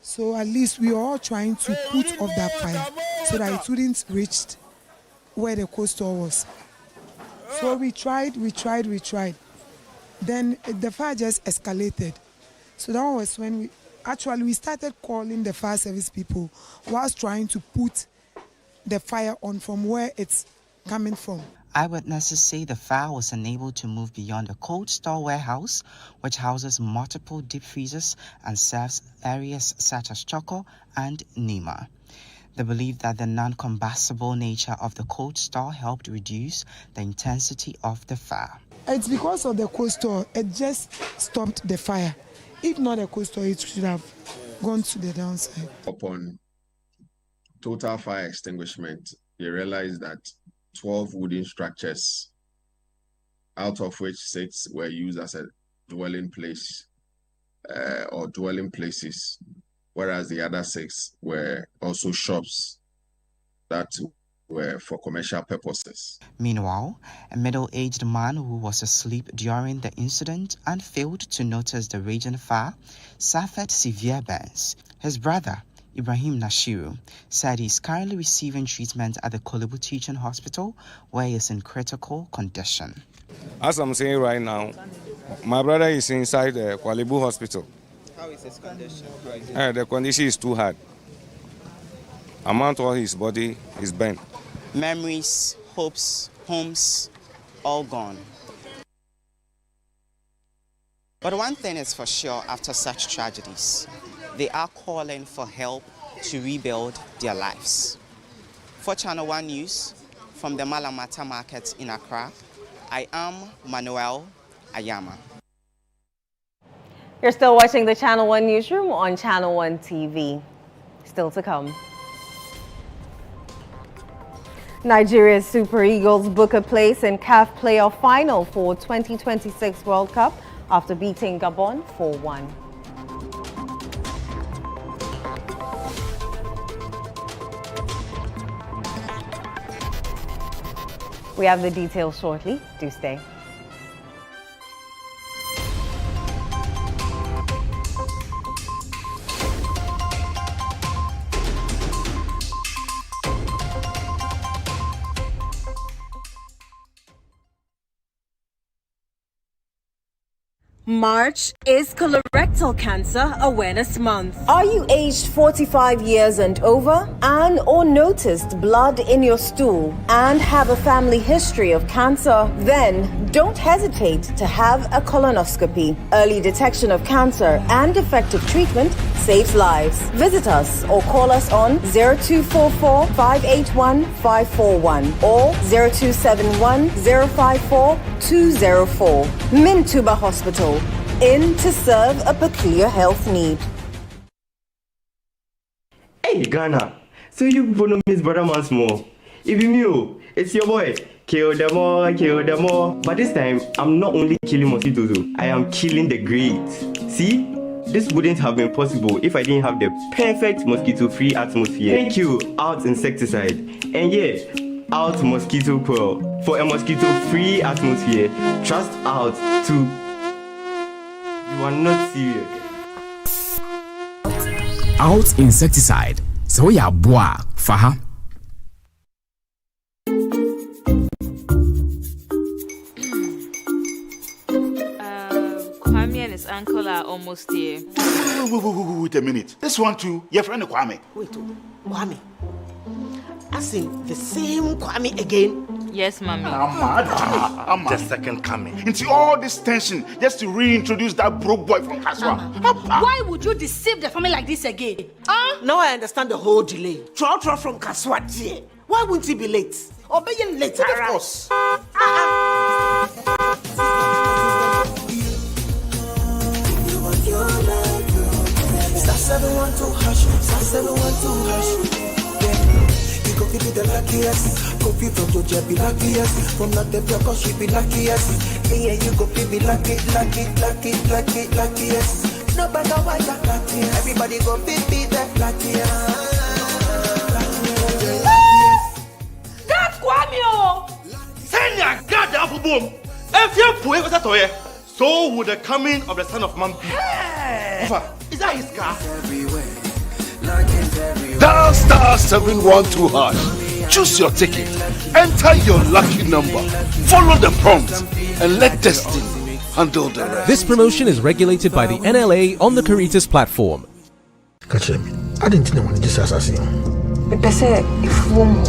So at least we are all trying to put off that fire so that it wouldn't reach where the cold store was. So we tried. Then the fire just escalated. So that was when we started calling the fire service people whilst trying to put the fire on from where it's coming from. Eyewitnesses say the fire was unable to move beyond a cold store warehouse, which houses multiple deep freezers and serves areas such as Choco and Nima. They believe that the non-combustible nature of the cold store helped reduce the intensity of the fire. It's because of the cold store, it just stopped the fire. If not the cold store, it should have gone to the downside. Upon total fire extinguishment, they realized that 12 wooden structures, out of which 6 were used as a dwelling place or dwelling places, whereas the other 6 were also shops that were for commercial purposes. Meanwhile, a middle-aged man who was asleep during the incident and failed to notice the raging fire suffered severe burns. His brother, Ibrahim Nashiru, said he is currently receiving treatment at the Korle Bu Teaching Hospital, where he is in critical condition. As I'm saying right now, my brother is inside the Korle Bu Hospital. How is his condition right now? The condition is too hard. Amount of his body is bent. Memories, hopes, homes, all gone. But one thing is for sure after such tragedies, they are calling for help to rebuild their lives. For Channel One News, from the Malamata market in Accra, I am Manuel Ayama. You're still watching the Channel One Newsroom on Channel One TV. Still to come. Nigeria's Super Eagles book a place in CAF playoff final for 2026 World Cup after beating Gabon 4-1. We have the details shortly. Do stay. March is Colorectal Cancer Awareness Month. Are you aged 45 years and over and or noticed blood in your stool and have a family history of cancer? Then don't hesitate to have a colonoscopy. Early detection of cancer and effective treatment saves lives. Visit us or call us on 0244 581 541 or 0271 054 204. Mintuba Hospital. In to serve a peculiar health need. Hey Ghana, so you people know Miss Brother Once more. If you knew, it's your boy. Kill them all. But this time, I'm not only killing mosquitoes, I am killing the grades. See? This wouldn't have been possible if I didn't have the perfect mosquito-free atmosphere. Thank you, Out Insecticide. And yeah, Out Mosquito Coil. For a mosquito-free atmosphere, trust Out to... You are not serious. Out Insecticide. So ya boa, faha. Kwame and his uncle are almost here. Wait a minute. This one too, your friend Kwame. Wait, Kwame. As in the same Kwame again. Yes, mommy. The second coming. Into all this tension just to reintroduce that broke boy from Kaswa. Why would you deceive the family like this again? Now I understand the whole delay. Troll from Kaswa. Why wouldn't he be late? Or be late, of course. Star 712 hash, star 712 hash. You go be the luckiest. Copy from Georgia be luckiest. From not the block, she be luckiest. Yeah, you go be luckiest. No matter what the luckiest. Everybody go be the luckiest. That's Kwamio! Send your God the apple boom. If you put it toy, so would the coming of the son of man be. Is that his car? Dial star 712 hash. Choose your ticket. Enter your lucky number. Follow the prompts and let destiny handle the rest. This promotion is regulated by the NLA on the Caritas platform. Catch him. I didn't know when this assassin. But say if one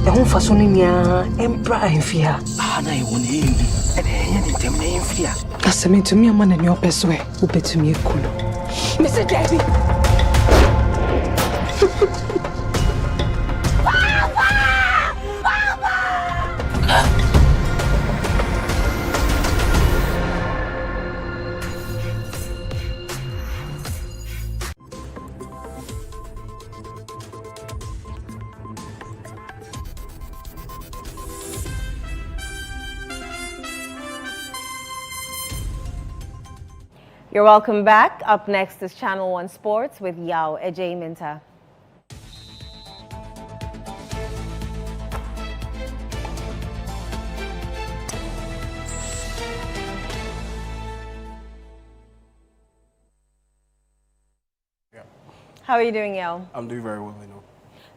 the home for Sonia Emperor in fear. Na I won't hear you. And I didn't in fear. As me to me a man in your best way, who bet to me a cool. Mr. Daddy. You're welcome back. Up next is Channel One Sports with Yao Ejay Minta. How are you doing, Yao? I'm doing very well,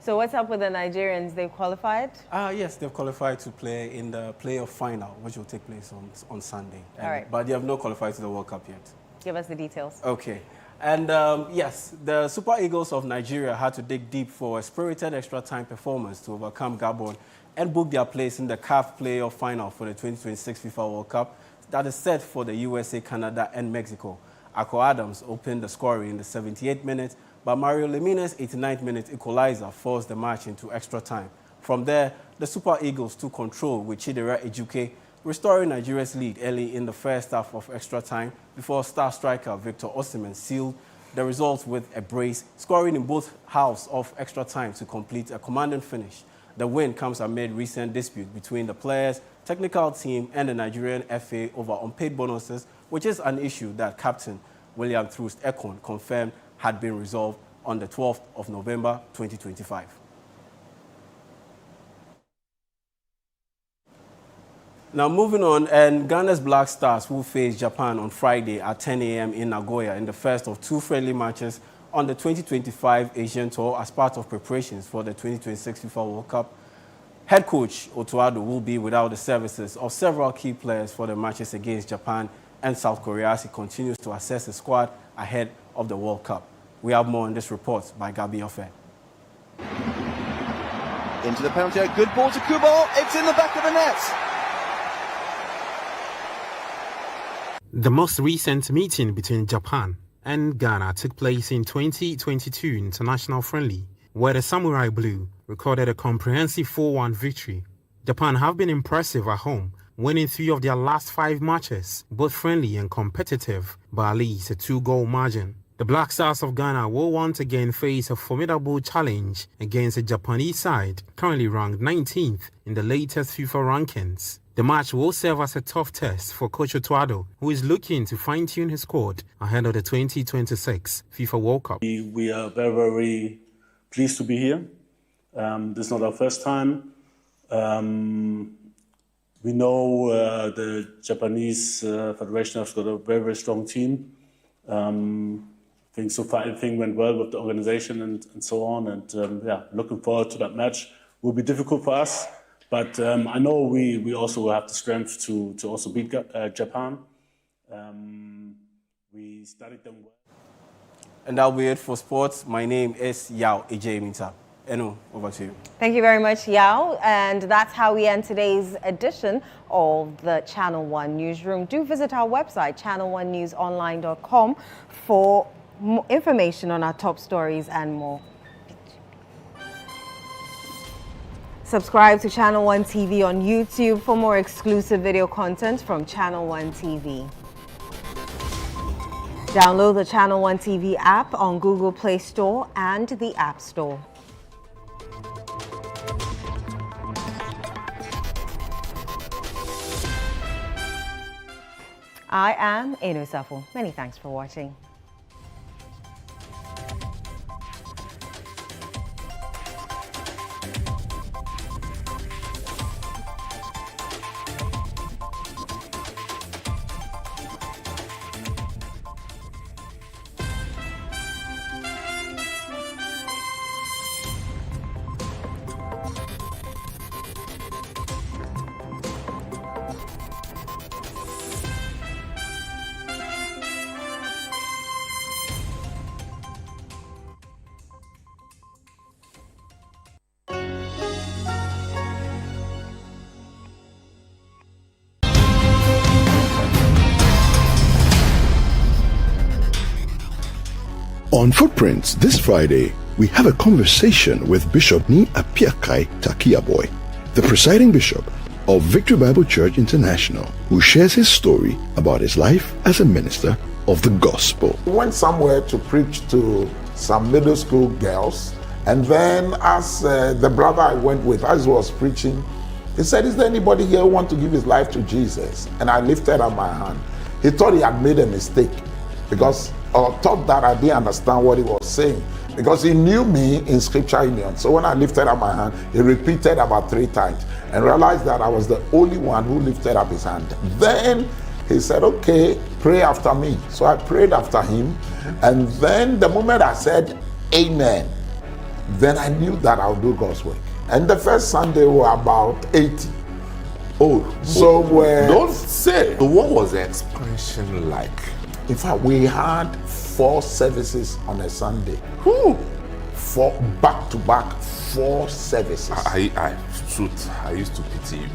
So what's up with the Nigerians? They've qualified? Yes, they've qualified to play in the playoff final, which will take place on Sunday. All right. But they have not qualified to the World Cup yet. Give us the details. Okay. And yes, the Super Eagles of Nigeria had to dig deep for a spirited extra time performance to overcome Gabon and book their place in the CAF playoff final for the 2026 FIFA World Cup that is set for the USA, Canada, and Mexico. Akko Adams opened the scoring in the 78th minute, but Mario Lemina's 89th minute equalizer forced the match into extra time. From there, the Super Eagles took control with Chidera Ejuke, restoring Nigeria's lead early in the first half of extra time before star striker Victor Osimhen sealed the result with a brace, scoring in both halves of extra time to complete a commanding finish. The win comes amid recent dispute between the players, technical team, and the Nigerian FA over unpaid bonuses, which is an issue that Captain William Troost Ekong confirmed had been resolved on the 12th of November 2025. Now moving on, and Ghana's Black Stars will face Japan on Friday at 10 a.m. in Nagoya in the first of two friendly matches on the 2025 Asian Tour as part of preparations for the 2026 FIFA World Cup. Head coach Otuado will be without the services of several key players for the matches against Japan and South Korea as he continues to assess the squad ahead of the World Cup. We have more in this report by Gabi Ofe. Into the penalty area, good ball to Kubo, it's in the back of the net. The most recent meeting between Japan and Ghana took place in 2022 international friendly, where the Samurai Blue recorded a comprehensive 4-1 victory. Japan have been impressive at home, winning 3 of their last 5 matches, both friendly and competitive, by at least a 2-goal margin. The Black Stars of Ghana will once again face a formidable challenge against a Japanese side currently ranked 19th in the latest FIFA rankings. The match will serve as a tough test for Coach Otuado, who is looking to fine-tune his squad ahead of the 2026 FIFA World Cup. We are very, very pleased to be here. This is not our first time. We know the Japanese Federation has got a very, very strong team. I think so far everything went well with the organization and so on. And yeah, looking forward to that match. Will be difficult for us. But I know we also will have the strength to also beat Japan. We studied them well. And that'll be it for sports. My name is Yao Ejay Minta. Eno, over to you. Thank you very much, Yao. And that's how we end today's edition of the Channel One Newsroom. Do visit our website, channel1newsonline.com, for more information on our top stories and more. Subscribe to Channel One TV on YouTube for more exclusive video content from Channel One TV. Download the Channel One TV app on Google Play Store and the App Store. I am Eno Safo. Many thanks for watching. On Footprints this Friday, we have a conversation with Bishop Ni Apiakai Takiaboy, the presiding bishop of Victory Bible Church International, who shares his story about his life as a minister of the gospel. We went somewhere to preach to some middle school girls, and then as the brother I went with, as he was preaching, he said, "Is there anybody here who want to give his life to Jesus?" And I lifted up my hand. He thought he had made a mistake because or thought that I didn't understand what he was saying, because he knew me in Scripture Union. So when I lifted up my hand, he repeated about 3 times and realized that I was the only one who lifted up his hand. Then he said, "Okay, pray after me." So I prayed after him, and then the moment I said amen, then I knew that I'll do God's work. And the first Sunday were about 80. Oh, so don't say. So what was the expansion like? In fact, we had 4 services on a Sunday. 4 back-to-back 4 services. I used to pity you.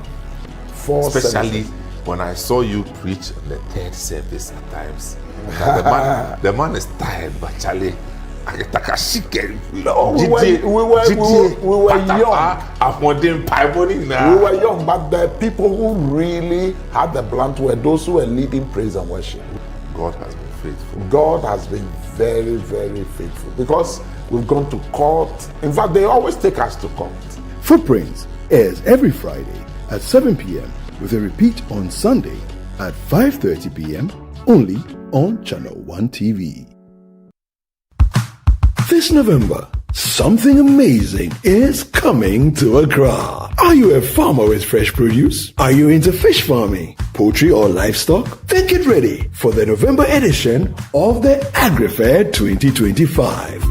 4 Especially services. when I saw you preach on the 3rd service at times. the man is tired, but Charlie, no, we were young. We were young, but the people who really had the blunt were those who were leading praise and worship. God has been faithful. God has been very, very faithful, because we've gone to court. In fact, they always take us to court. Footprints airs every Friday at 7 p.m. with a repeat on Sunday at 5:30 p.m. only on Channel One TV. This November, something amazing is coming to Accra. Are you a farmer with fresh produce? Are you into fish farming, poultry or livestock? Then get ready for the November edition of the AgriFair 2025.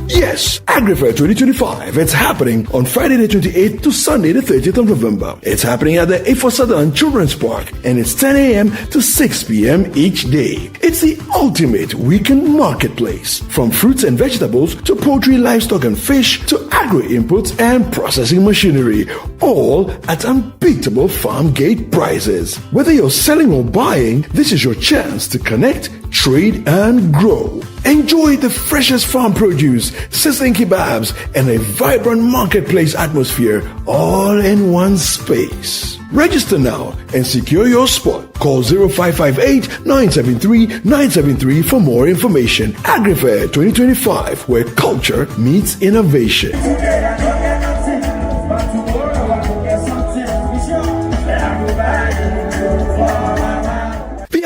Yes, AgriFair 2025. It's happening on Friday the 28th to Sunday the 30th of November. It's happening at the Ifosadan Children's Park, and it's 10 a.m. to 6 p.m. each day. It's the ultimate weekend marketplace. From fruits and vegetables to poultry, livestock and fish to agro-inputs and processing machinery. All at unbeatable farm gate prices. Whether you're selling or buying, this is your chance to connect, trade and grow. Enjoy the freshest farm produce, sizzling kebabs, and a vibrant marketplace atmosphere all in one space. Register now and secure your spot. Call 0558-973-973 for more information. AgriFair 2025, where culture meets innovation.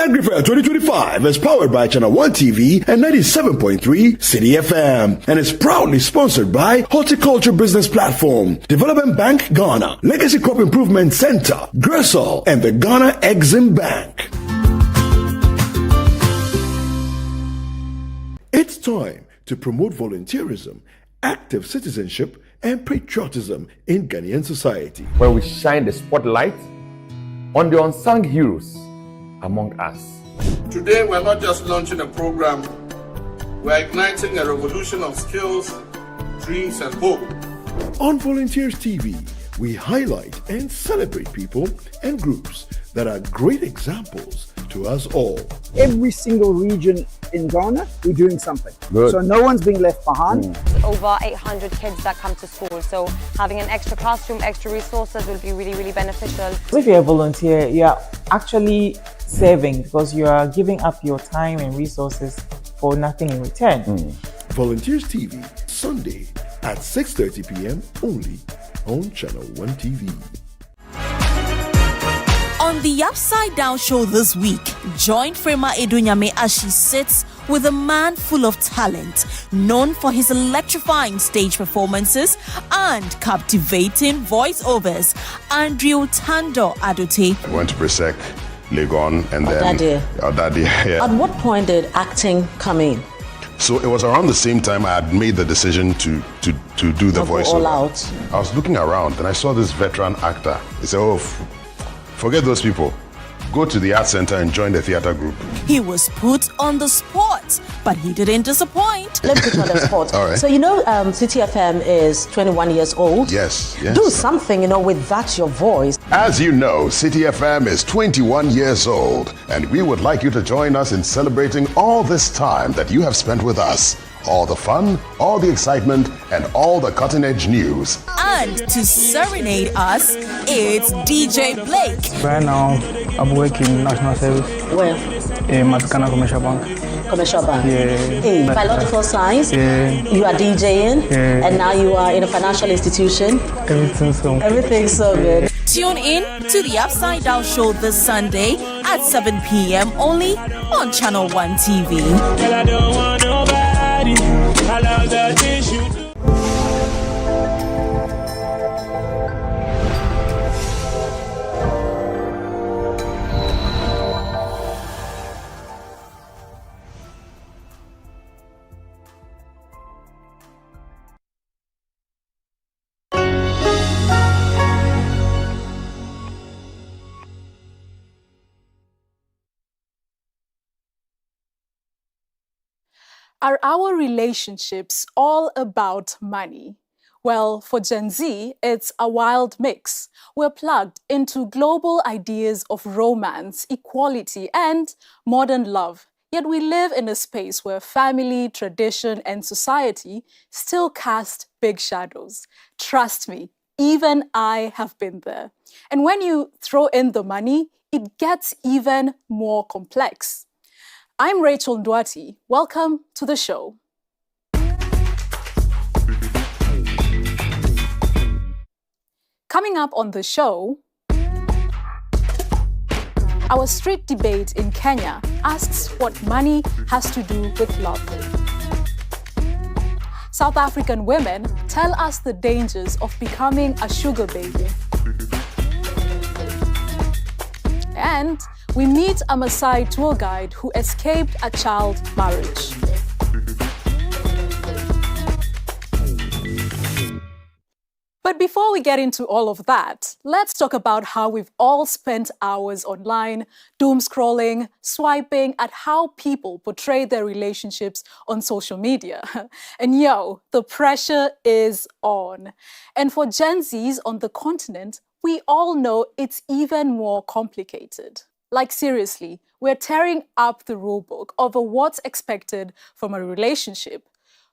AgriFair 2025 is powered by Channel One TV and 97.3 City FM, and is proudly sponsored by Horticulture Business Platform, Development Bank Ghana, Legacy Crop Improvement Center, Gressol, and the Ghana Exim Bank. It's time to promote volunteerism, active citizenship, and patriotism in Ghanaian society, where we shine the spotlight on the unsung heroes among us. Today, we're not just launching a program, we're igniting a revolution of skills, dreams, and hope On Volunteers TV, we highlight and celebrate people and groups that are great examples to us all. Every single region in Ghana, we're doing something. Good. So no one's being left behind. Over 800 kids that come to school. So having an extra classroom, extra resources will be really, really beneficial. If you're a volunteer, you are actually serving because you are giving up your time and resources for nothing in return. Volunteers TV, Sunday at 6:30 p.m. only on Channel One TV. On the Upside Down show this week, join Frema Edunyame as she sits with a man full of talent, known for his electrifying stage performances and captivating voiceovers, Andrew Tando Adote. I went to Brisek, Legon, and then Odadie. Yeah. At what point did acting come in? So it was around the same time I had made the decision to do the voiceover. All out. I was looking around and I saw this veteran actor. He said, "Oh, forget those people. Go to the art center and join the theater group." He was put on the spot, but he didn't disappoint. Let me put you on the spot. All right. So City FM is 21 years old. Yes. Do something, with that your voice. As you know, City FM is 21 years old, and we would like you to join us in celebrating all this time that you have spent with us. All the fun, all the excitement, and all the cutting-edge news. And to serenade us, it's DJ Blake. Right now, I'm working national service. Where? In Matakana Commercial Bank. Commercial Bank? Yeah. Hey, biological science? Yeah. You are DJing? Yeah. And now you are in a financial institution? Everything's so good. Tune in to the Upside Down show this Sunday at 7 p.m. only on Channel One TV. Well, I don't want nobody. I love the things you do. Are our relationships all about money? Well, for Gen Z, it's a wild mix. We're plugged into global ideas of romance, equality, and modern love. Yet we live in a space where family, tradition, and society still cast big shadows. Trust me, even I have been there. And when you throw in the money, it gets even more complex. I'm Rachel Ndwati. Welcome to the show. Coming up on the show, our street debate in Kenya asks what money has to do with love. South African women tell us the dangers of becoming a sugar baby. And we meet a Maasai tour guide who escaped a child marriage. But before we get into all of that, let's talk about how we've all spent hours online, doom scrolling, swiping at how people portray their relationships on social media. And the pressure is on. And for Gen Zs on the continent, we all know it's even more complicated. Like seriously, we're tearing up the rulebook over what's expected from a relationship.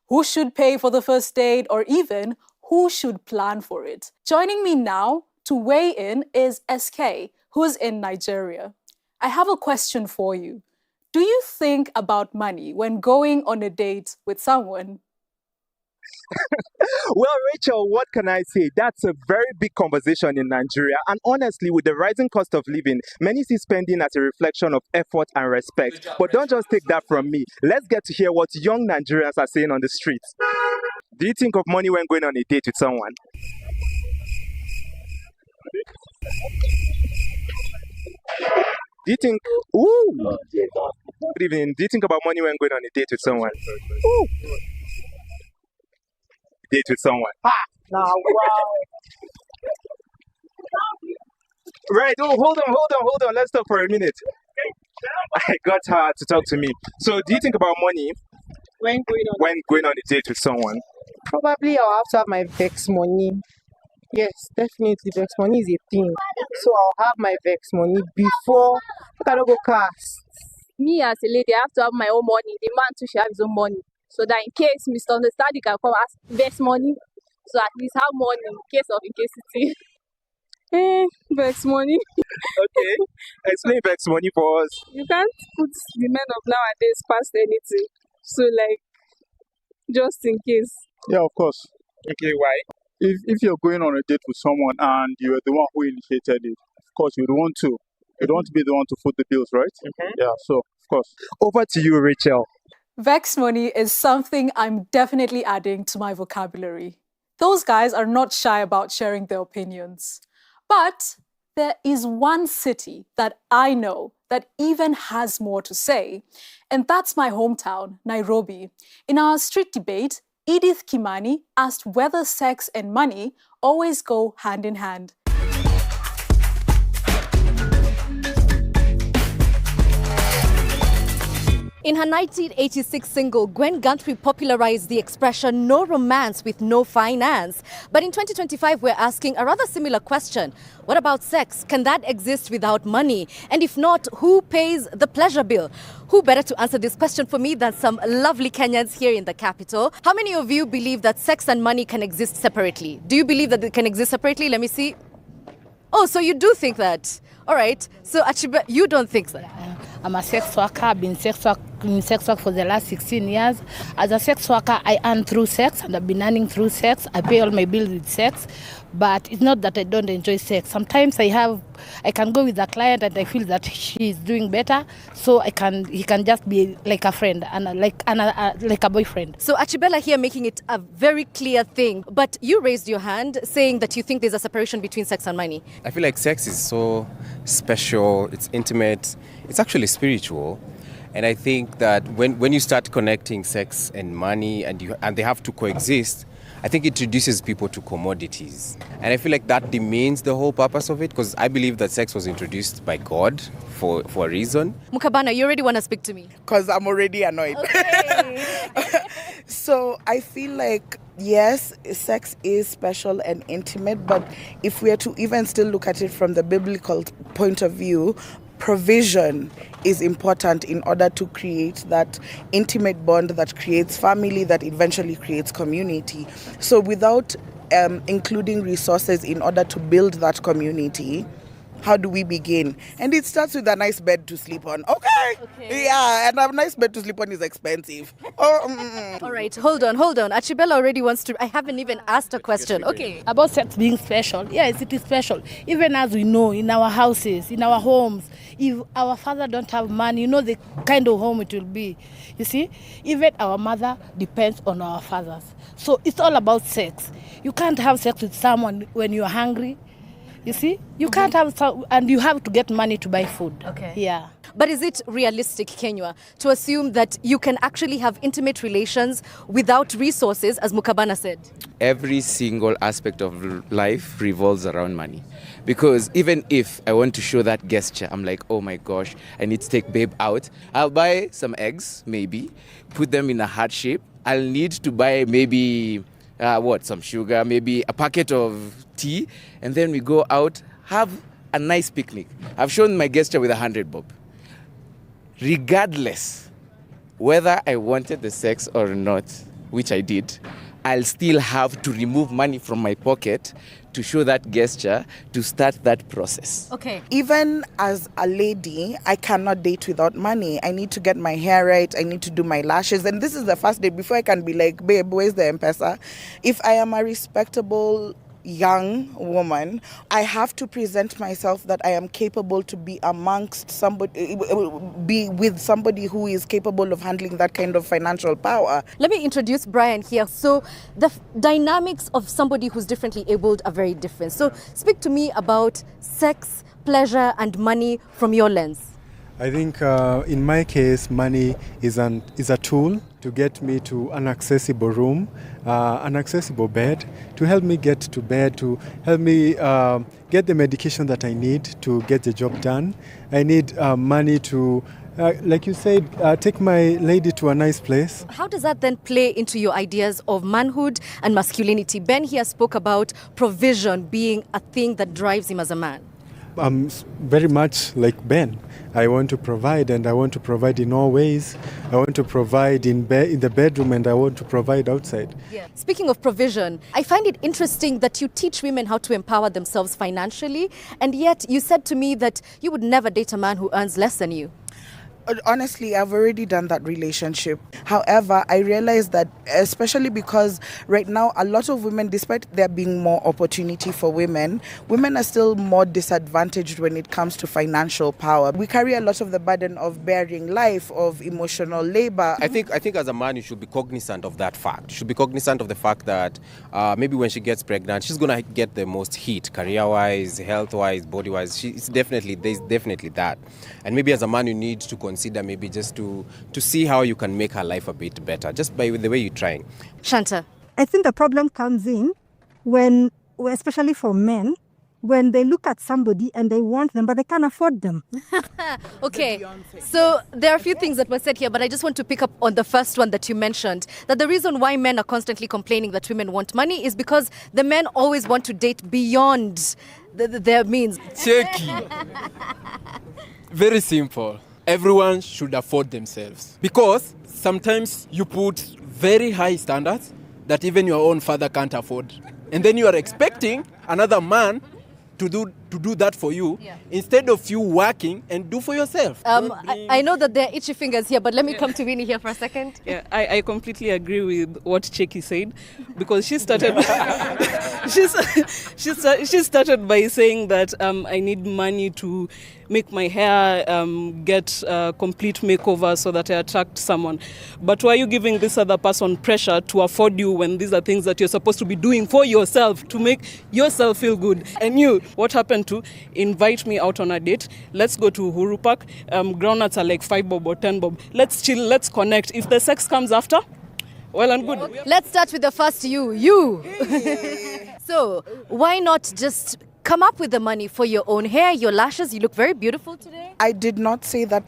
Who should pay for the first date, or even who should plan for it? Joining me now to weigh in is SK, who's in Nigeria. I have a question for you. Do you think about money when going on a date with someone? Well, Rachel, what can I say? That's a very big conversation in Nigeria. And honestly, with the rising cost of living, many see spending as a reflection of effort and respect. But don't just take that from me. Let's get to hear what young Nigerians are saying on the streets. Do you think of money when going on a date with someone? Do you think... Ooh! Good evening. Do you think about money when going on a date with someone? Ooh! Date with someone. Wow. Right. Oh, hold on. Let's talk for a minute. I got her to talk to me. So, do you think about money when going on a date with someone? Probably I'll have to have my vex money. Yes, definitely vex money is a thing. So I'll have my vex money before I don't go cast. Me as a lady, I have to have my own money. The man too should have his own money. So that in case misunderstanding can come ask vex money. So at least have money in case of incasity. Vex money. Okay. Explain vex money for us. You can't put the men of nowadays past anything. So like just in case. Yeah, of course. Okay, why? If you're going on a date with someone and you're the one who initiated it, of course you don't want to. You don't want to be the one to foot the bills, right? Yeah, so of course. Over to you, Rachel. Vex money is something I'm definitely adding to my vocabulary. Those guys are not shy about sharing their opinions. But there is one city that I know that even has more to say, and that's my hometown, Nairobi. In our street debate, Edith Kimani asked whether sex and money always go hand in hand. In her 1986 single, Gwen Guthrie popularized the expression no romance with no finance. But in 2025, we're asking a rather similar question. What about sex? Can that exist without money? And if not, who pays the pleasure bill? Who better to answer this question for me than some lovely Kenyans here in the capital? How many of you believe that sex and money can exist separately? Do you believe that they can exist separately? Let me see. Oh, so you do think that? All right. So Achibe, you don't think that? I'm a sex worker. I've been in sex work for the last 16 years. As a sex worker, I earn through sex, and I've been earning through sex. I pay all my bills with sex. But it's not that I don't enjoy sex. Sometimes I can go with a client and I feel that she is doing better, so he can just be like a friend and like a boyfriend. So Achibela here making it a very clear thing, but you raised your hand saying that you think there's a separation between sex and money. I feel like sex is so special, it's intimate, it's actually spiritual. And I think that when you start connecting sex and money and they have to coexist, I think it reduces people to commodities. And I feel like that demeans the whole purpose of it, because I believe that sex was introduced by God for a reason. Mukabana, you already want to speak to me? Because I'm already annoyed. Okay. So I feel like, yes, sex is special and intimate, but if we are to even still look at it from the biblical point of view, provision is important in order to create that intimate bond that creates family, that eventually creates community. So without including resources in order to build that community, how do we begin? And it starts with a nice bed to sleep on. Okay. Yeah, and a nice bed to sleep on is expensive. All right, hold on. Achibela already wants to. I haven't even asked a question. Okay. About sex being special, yes, it is special. Even as we know, in our houses, in our homes, if our father don't have money, you know the kind of home it will be. You see, even our mother depends on our fathers. So it's all about sex. You can't have sex with someone when you're hungry. You see, you can't have, and you have to get money to buy food. Okay. Yeah. But is it realistic, Kenya, to assume that you can actually have intimate relations without resources, as Mukabana said? Every single aspect of life revolves around money. Because even if I want to show that gesture, I'm like, oh my gosh, I need to take babe out. I'll buy some eggs, maybe, put them in a heart shape. I'll need to buy maybe, some sugar, maybe a packet of tea, and then we go out, have a nice picnic. I've shown my gesture with 100 bob. Regardless whether I wanted the sex or not, which I did, I'll still have to remove money from my pocket to show that gesture, to start that process. Okay. Even as a lady, I cannot date without money. I need to get my hair right. I need to do my lashes. And this is the first date before I can be like, babe, where's the M-Pesa? If I am a respectable young woman, I have to present myself that I am capable to be amongst somebody, be with somebody who is capable of handling that kind of financial power. Let me introduce Brian here. So the dynamics of somebody who's differently abled are very different. So speak to me about sex, pleasure, and money from your lens. I think in my case, money is a tool to get me to an accessible room, an accessible bed, to help me get to bed, to help me get the medication that I need to get the job done. I need money to Like you said, take my lady to a nice place. How does that then play into your ideas of manhood and masculinity? Ben here spoke about provision being a thing that drives him as a man. I'm very much like Ben. I want to provide, and I want to provide in all ways. I want to provide in the bedroom, and I want to provide outside. Yeah. Speaking of provision, I find it interesting that you teach women how to empower themselves financially, and yet you said to me that you would never date a man who earns less than you. Honestly, I've already done that relationship. However, I realized that, especially because right now a lot of women, despite there being more opportunity for women are still more disadvantaged when it comes to financial power. We carry a lot of the burden of bearing life, of emotional labor. I think as a man, you should be cognizant of that fact. You should be cognizant of the fact that maybe when she gets pregnant, she's going to get the most heat, career-wise, health-wise, body-wise. There's definitely that. And maybe as a man, you need to consider maybe just to see how you can make her life a bit better, just by the way you're trying. Shanta. I think the problem comes in when, especially for men, when they look at somebody and they want them, but they can't afford them. Okay, so there are a few things that were said here, but I just want to pick up on the first one that you mentioned, that the reason why men are constantly complaining that women want money is because the men always want to date beyond their means. Checky. Very simple. Everyone should afford themselves. Because sometimes you put very high standards that even your own father can't afford. And then you are expecting another man to do that for you, instead of you working and do for yourself. I know that there are itchy fingers here, but let me come to Winnie here for a second. Yeah, I completely agree with what Cheki said, because she started she started by saying that I need money to make my hair get a complete makeover so that I attract someone. But why are you giving this other person pressure to afford you when these are things that you're supposed to be doing for yourself to make yourself feel good? And you, what happened to invite me out on a date? Let's go to Uhuru Park. Groundnuts are like 5 bob or 10 bob. Let's chill, let's connect. If the sex comes after, well and good. Okay. Let's start with the first you. So why not just come up with the money for your own hair, your lashes? You look very beautiful today. I did not say that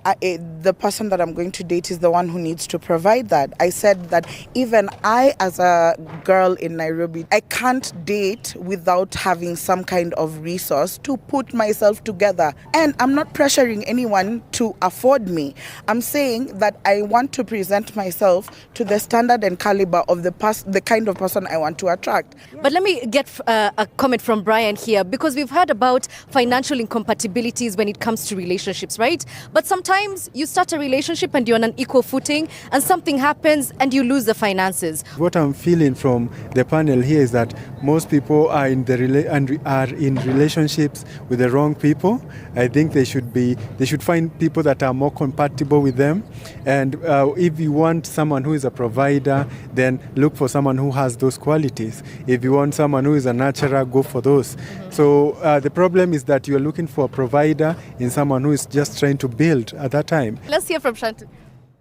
the person that I'm going to date is the one who needs to provide that. I said that even I, as a girl in Nairobi, I can't date without having some kind of resource to put myself together. And I'm not pressuring anyone to afford me. I'm saying that I want to present myself to the standard and caliber of the kind of person I want to attract. But let me get a comment from Brian here, because we've heard about financial incompatibilities when it comes to relationships, right? But sometimes you start a relationship and you're on an equal footing and something happens and you lose the finances. What I'm feeling from the panel here is that most people are in relationships with the wrong people. I think they should find people that are more compatible with them. And if you want someone who is a provider, then look for someone who has those qualities. If you want someone who is a nurturer, go for those. So the problem is that you're looking for a provider in someone who is just trying to build at that time. Let's hear from Shanti.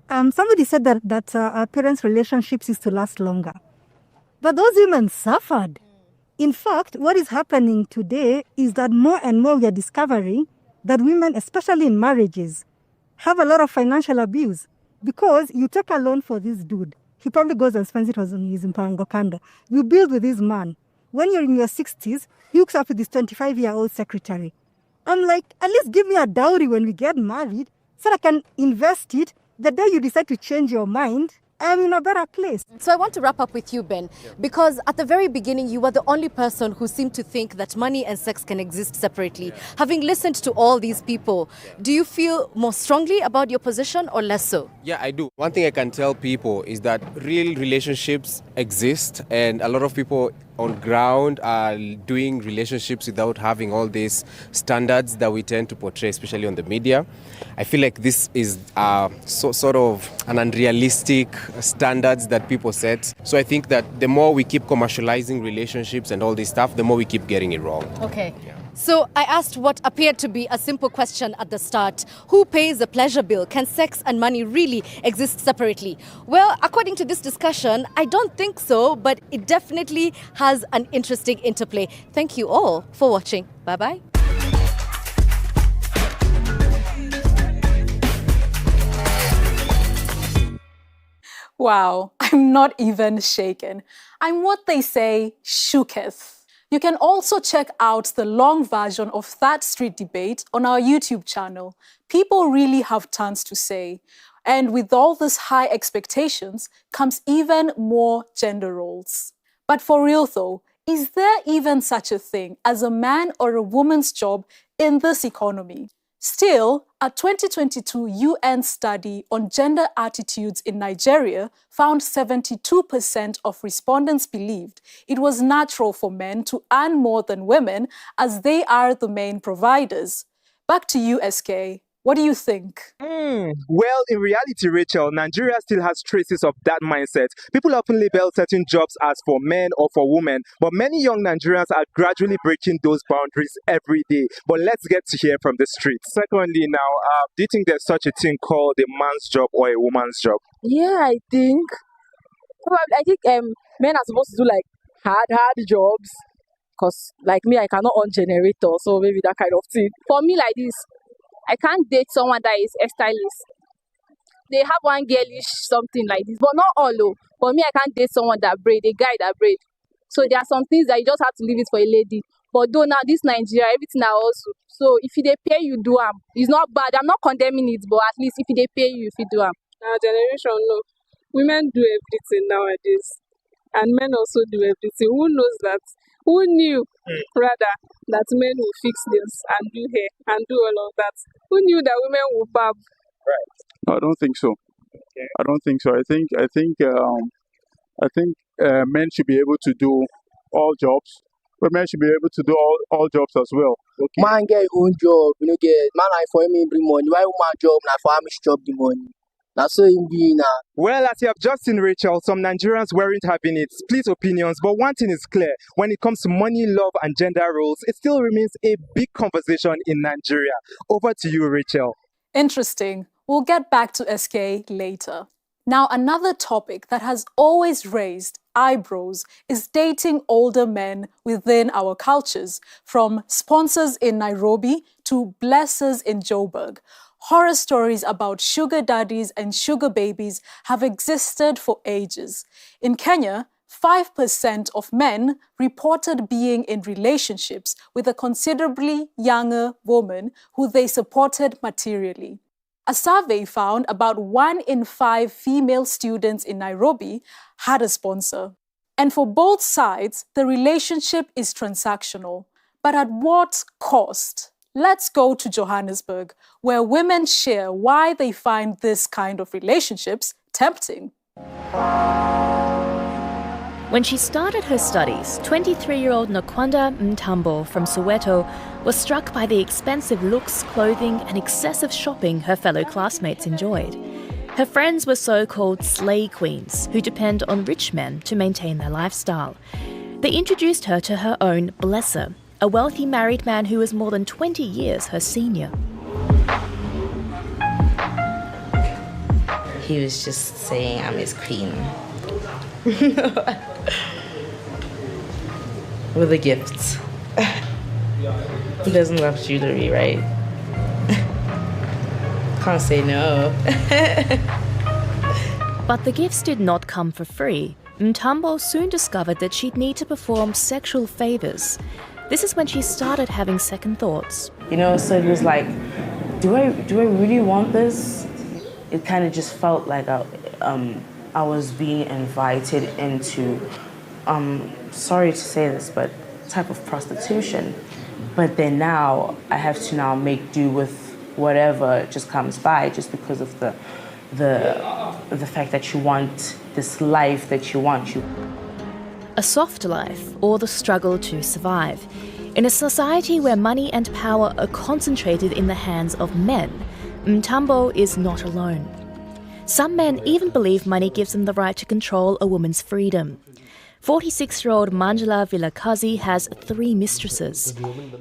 Somebody said that our parents' relationships used to last longer. But those women suffered. In fact, what is happening today is that more and more we are discovering that women, especially in marriages, have a lot of financial abuse. Because you take a loan for this dude. He probably goes and spends it on his Mpango Kando. You build with this man. When you're in your 60s, he hooks up with this 25-year-old secretary. I'm like, at least give me a dowry when we get married so I can invest it. The day you decide to change your mind, I'm in a better place. So I want to wrap up with you, Ben, because at the very beginning, you were the only person who seemed to think that money and sex can exist separately. Having listened to all these people, do you feel more strongly about your position or less so? Yeah, I do. One thing I can tell people is that real relationships exist, and a lot of people on ground are doing relationships without having all these standards that we tend to portray, especially on the media. I feel like this is sort of an unrealistic standards that people set. So I think that the more we keep commercializing relationships and all this stuff, the more we keep getting it wrong. Okay. So I asked what appeared to be a simple question at the start. Who pays the pleasure bill? Can sex and money really exist separately? Well, according to this discussion, I don't think so, but it definitely has an interesting interplay. Thank you all for watching. Bye-bye. Wow, I'm not even shaken. I'm what they say, shooketh. You can also check out the long version of that street debate on our YouTube channel. People really have tons to say. And with all these high expectations comes even more gender roles. But for real though, is there even such a thing as a man or a woman's job in this economy? Still, a 2022 UN study on gender attitudes in Nigeria found 72% of respondents believed it was natural for men to earn more than women as they are the main providers. Back to you, SK. What do you think? Well, in reality, Rachel, Nigeria still has traces of that mindset. People often label certain jobs as for men or for women, but many young Nigerians are gradually breaking those boundaries every day. But let's get to hear from the streets. Secondly, now, do you think there's such a thing called a man's job or a woman's job? Yeah, I think. Probably, I think men are supposed to do like hard jobs. Because, like me, I cannot on generator, so maybe that kind of thing. For me, like this, I can't date someone that is a stylist. They have one girlish something like this, but not all. Oh. For me, I can't date someone that braid, a guy that braid. So there are some things that you just have to leave it for a lady. But though now this Nigeria, everything are also. So if they pay you, do them. It's not bad. I'm not condemning it, but at least if they pay you, if you do them. Our generation, no. Women do everything nowadays. And men also do everything. Who knows that? Who knew, rather, that men will fix this and do hair and do all of that? Who knew that women will barb? Right. No, I don't think so. Okay. I don't think so. I think men should be able to do all jobs, but men should be able to do all jobs as well. Okay. Man get your own job, you know, get man like for him bring money. Why woman job like for him chop the money? That's so him be now. Well, as you have just seen, Rachel, some Nigerians weren't having it. Split opinions, but one thing is clear. When it comes to money, love, and gender roles, it still remains a big conversation in Nigeria. Over to you, Rachel. Interesting. We'll get back to SK later. Now, another topic that has always raised eyebrows is dating older men within our cultures, from sponsors in Nairobi to blessers in Joburg. Horror stories about sugar daddies and sugar babies have existed for ages. In Kenya, 5% of men reported being in relationships with a considerably younger woman who they supported materially. A survey found about 1 in 5 female students in Nairobi had a sponsor. And for both sides, the relationship is transactional. But at what cost? Let's go to Johannesburg, where women share why they find this kind of relationships tempting. When she started her studies, 23-year-old Nokwanda Mtambo from Soweto was struck by the expensive looks, clothing, and excessive shopping her fellow classmates enjoyed. Her friends were so-called slay queens who depend on rich men to maintain their lifestyle. They introduced her to her own blesser, a wealthy married man who was more than 20 years her senior. He was just saying I'm his queen. With the gifts. Who doesn't love jewelry, right? Can't say no. But the gifts did not come for free. Mtambo soon discovered that she'd need to perform sexual favors. This is when she started having second thoughts. You know, so it was like, do I really want this? It kind of just felt like I was being invited into, sorry to say this, but type of prostitution. But then now I have to now make do with whatever just comes by, just because of the fact that you want this life that you want. A soft life, or the struggle to survive. In a society where money and power are concentrated in the hands of men, Mtambo is not alone. Some men even believe money gives them the right to control a woman's freedom. 46-year-old Manjula Vilakazi has 3 mistresses.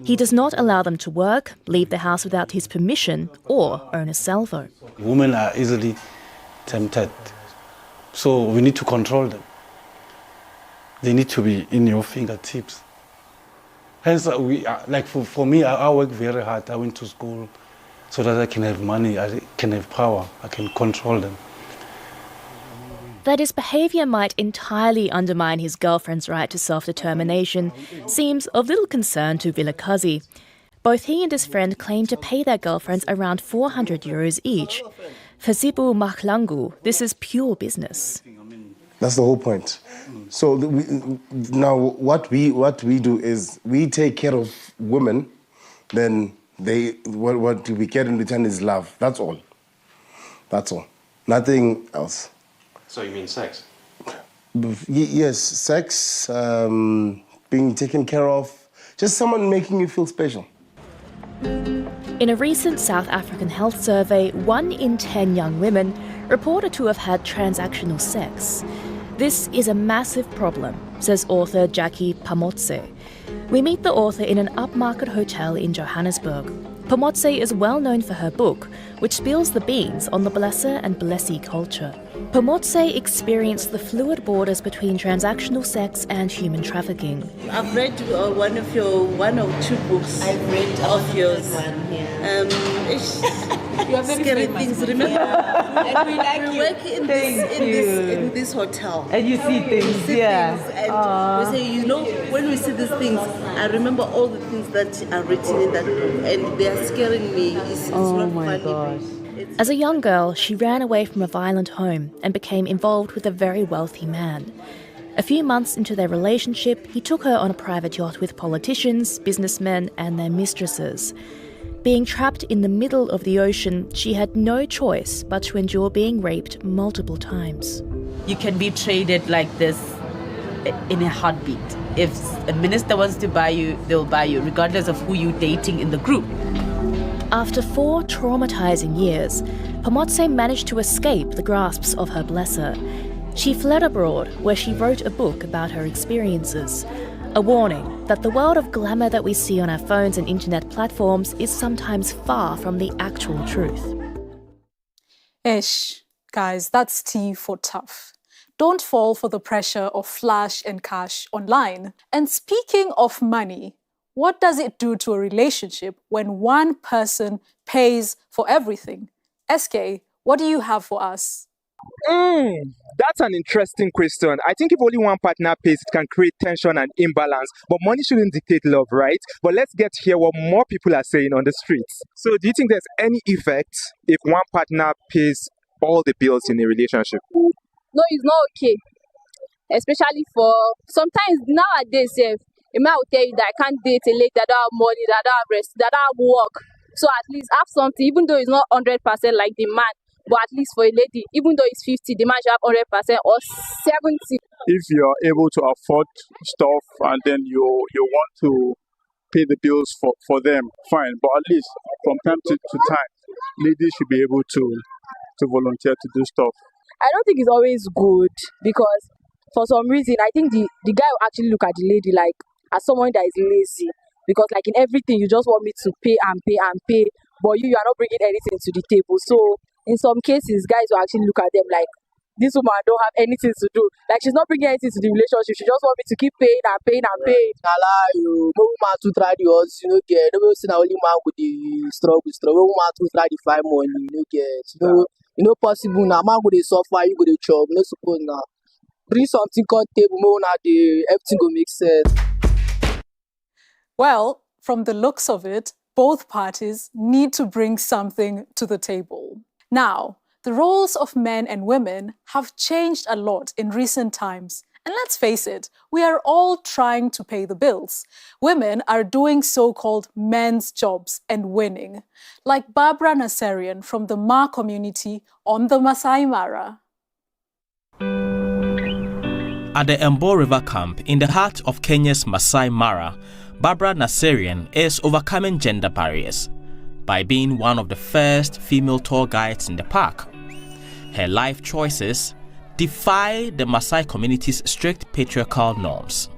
He does not allow them to work, leave the house without his permission, or own a salvo. Women are easily tempted, so we need to control them. They need to be in your fingertips. Hence, for me, I work very hard. I went to school so that I can have money, I can have power, I can control them. That his behaviour might entirely undermine his girlfriend's right to self-determination seems of little concern to Vilakazi. Both he and his friend claim to pay their girlfriends around €400 each. For Zibu Mahlangu, this is pure business. That's the whole point. So now what we do is we take care of women, then what we get in return is love. That's all. That's all. Nothing else. So you mean sex? Yes, sex, being taken care of, just someone making you feel special. In a recent South African health survey, 1 in 10 young women reported to have had transactional sex. This is a massive problem, says author Jackie Pamotse. We meet the author in an upmarket hotel in Johannesburg. Pamotse is well known for her book, which spills the beans on the Blesser and Blessy culture. Pamotse experienced the fluid borders between transactional sex and human trafficking. I've read one or two books. I've read of yours. You are very scary famous. things, remember? And we like we you. work in this hotel. And you see things, yeah. And we say, when we see these things, I remember all the things that are written in that book, and they are scaring me. It's not funny. Gosh. As a young girl, she ran away from a violent home and became involved with a very wealthy man. A few months into their relationship, he took her on a private yacht with politicians, businessmen, and their mistresses. Being trapped in the middle of the ocean, she had no choice but to endure being raped multiple times. You can be traded like this in a heartbeat. If a minister wants to buy you, they'll buy you, regardless of who you're dating in the group. After 4 traumatizing years, Pamotse managed to escape the grasps of her blesser. She fled abroad, where she wrote a book about her experiences. A warning that the world of glamour that we see on our phones and internet platforms is sometimes far from the actual truth. Guys, that's T for tough. Don't fall for the pressure of flash and cash online. And speaking of money, what does it do to a relationship when one person pays for everything? SK, what do you have for us? That's an interesting question. I think if only one partner pays, it can create tension and imbalance. But money shouldn't dictate love, right? But let's get here what more people are saying on the streets. So do you think there's any effect if one partner pays all the bills in a relationship? No, it's not okay. Especially for sometimes nowadays, a man will tell you that I can't date a lady that don't have money, that don't have rest, that don't have work. So at least have something, even though it's not 100% like the man. But at least for a lady, even though it's 50, the man should have 100% or 70. If you're able to afford stuff and then you want to pay the bills for them, fine. But at least from time to time, ladies should be able to volunteer to do stuff. I don't think it's always good because for some reason, I think the guy will actually look at the lady like as someone that is lazy. Because like in everything, you just want me to pay and pay and pay. But you are not bringing anything to the table. So in some cases, guys will actually look at them like, this woman don't have anything to do. Like she's not bringing anything to the relationship. She just want me to keep paying and paying and paying. No woman to try the odds, no see now only man with the struggle. No woman to try the find money, possible now. Man go dey suffer, you go dey chop. No suppose now. Bring something on table, now everything go make sense. Well, from the looks of it, both parties need to bring something to the table. Now, the roles of men and women have changed a lot in recent times. And let's face it, we are all trying to pay the bills. Women are doing so-called men's jobs and winning, like Barbara Nasserian from the Ma community on the Masai Mara. At the Embo River Camp in the heart of Kenya's Masai Mara, Barbara Nasserian is overcoming gender barriers by being one of the first female tour guides in the park. Her life choices defy the Maasai community's strict patriarchal norms.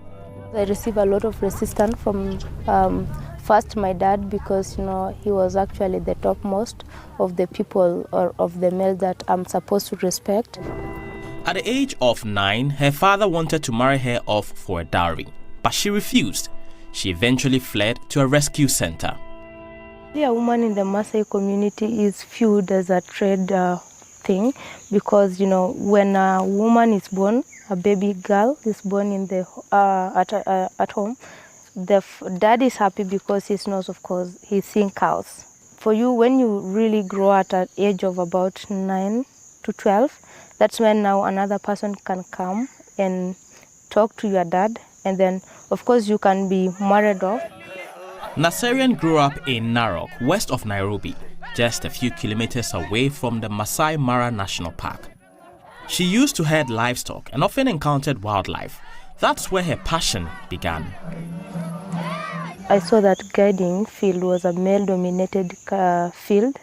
I received a lot of resistance from first my dad because he was actually the topmost of the people or of the male that I'm supposed to respect. At the age of 9, her father wanted to marry her off for a dowry, but she refused. She eventually fled to a rescue center. A woman in the Maasai community is viewed as a trade thing because, you know, when a woman is born, a baby girl is born in the at home, the dad is happy because he knows, of course, he's seeing cows. For you, when you really grow at an age of about 9 to 12, that's when now another person can come and talk to your dad, and then, of course, you can be married off. Naserian grew up in Narok, west of Nairobi, just a few kilometers away from the Masai Mara National Park. She used to herd livestock and often encountered wildlife. That's where her passion began. I saw that guiding field was a male-dominated field,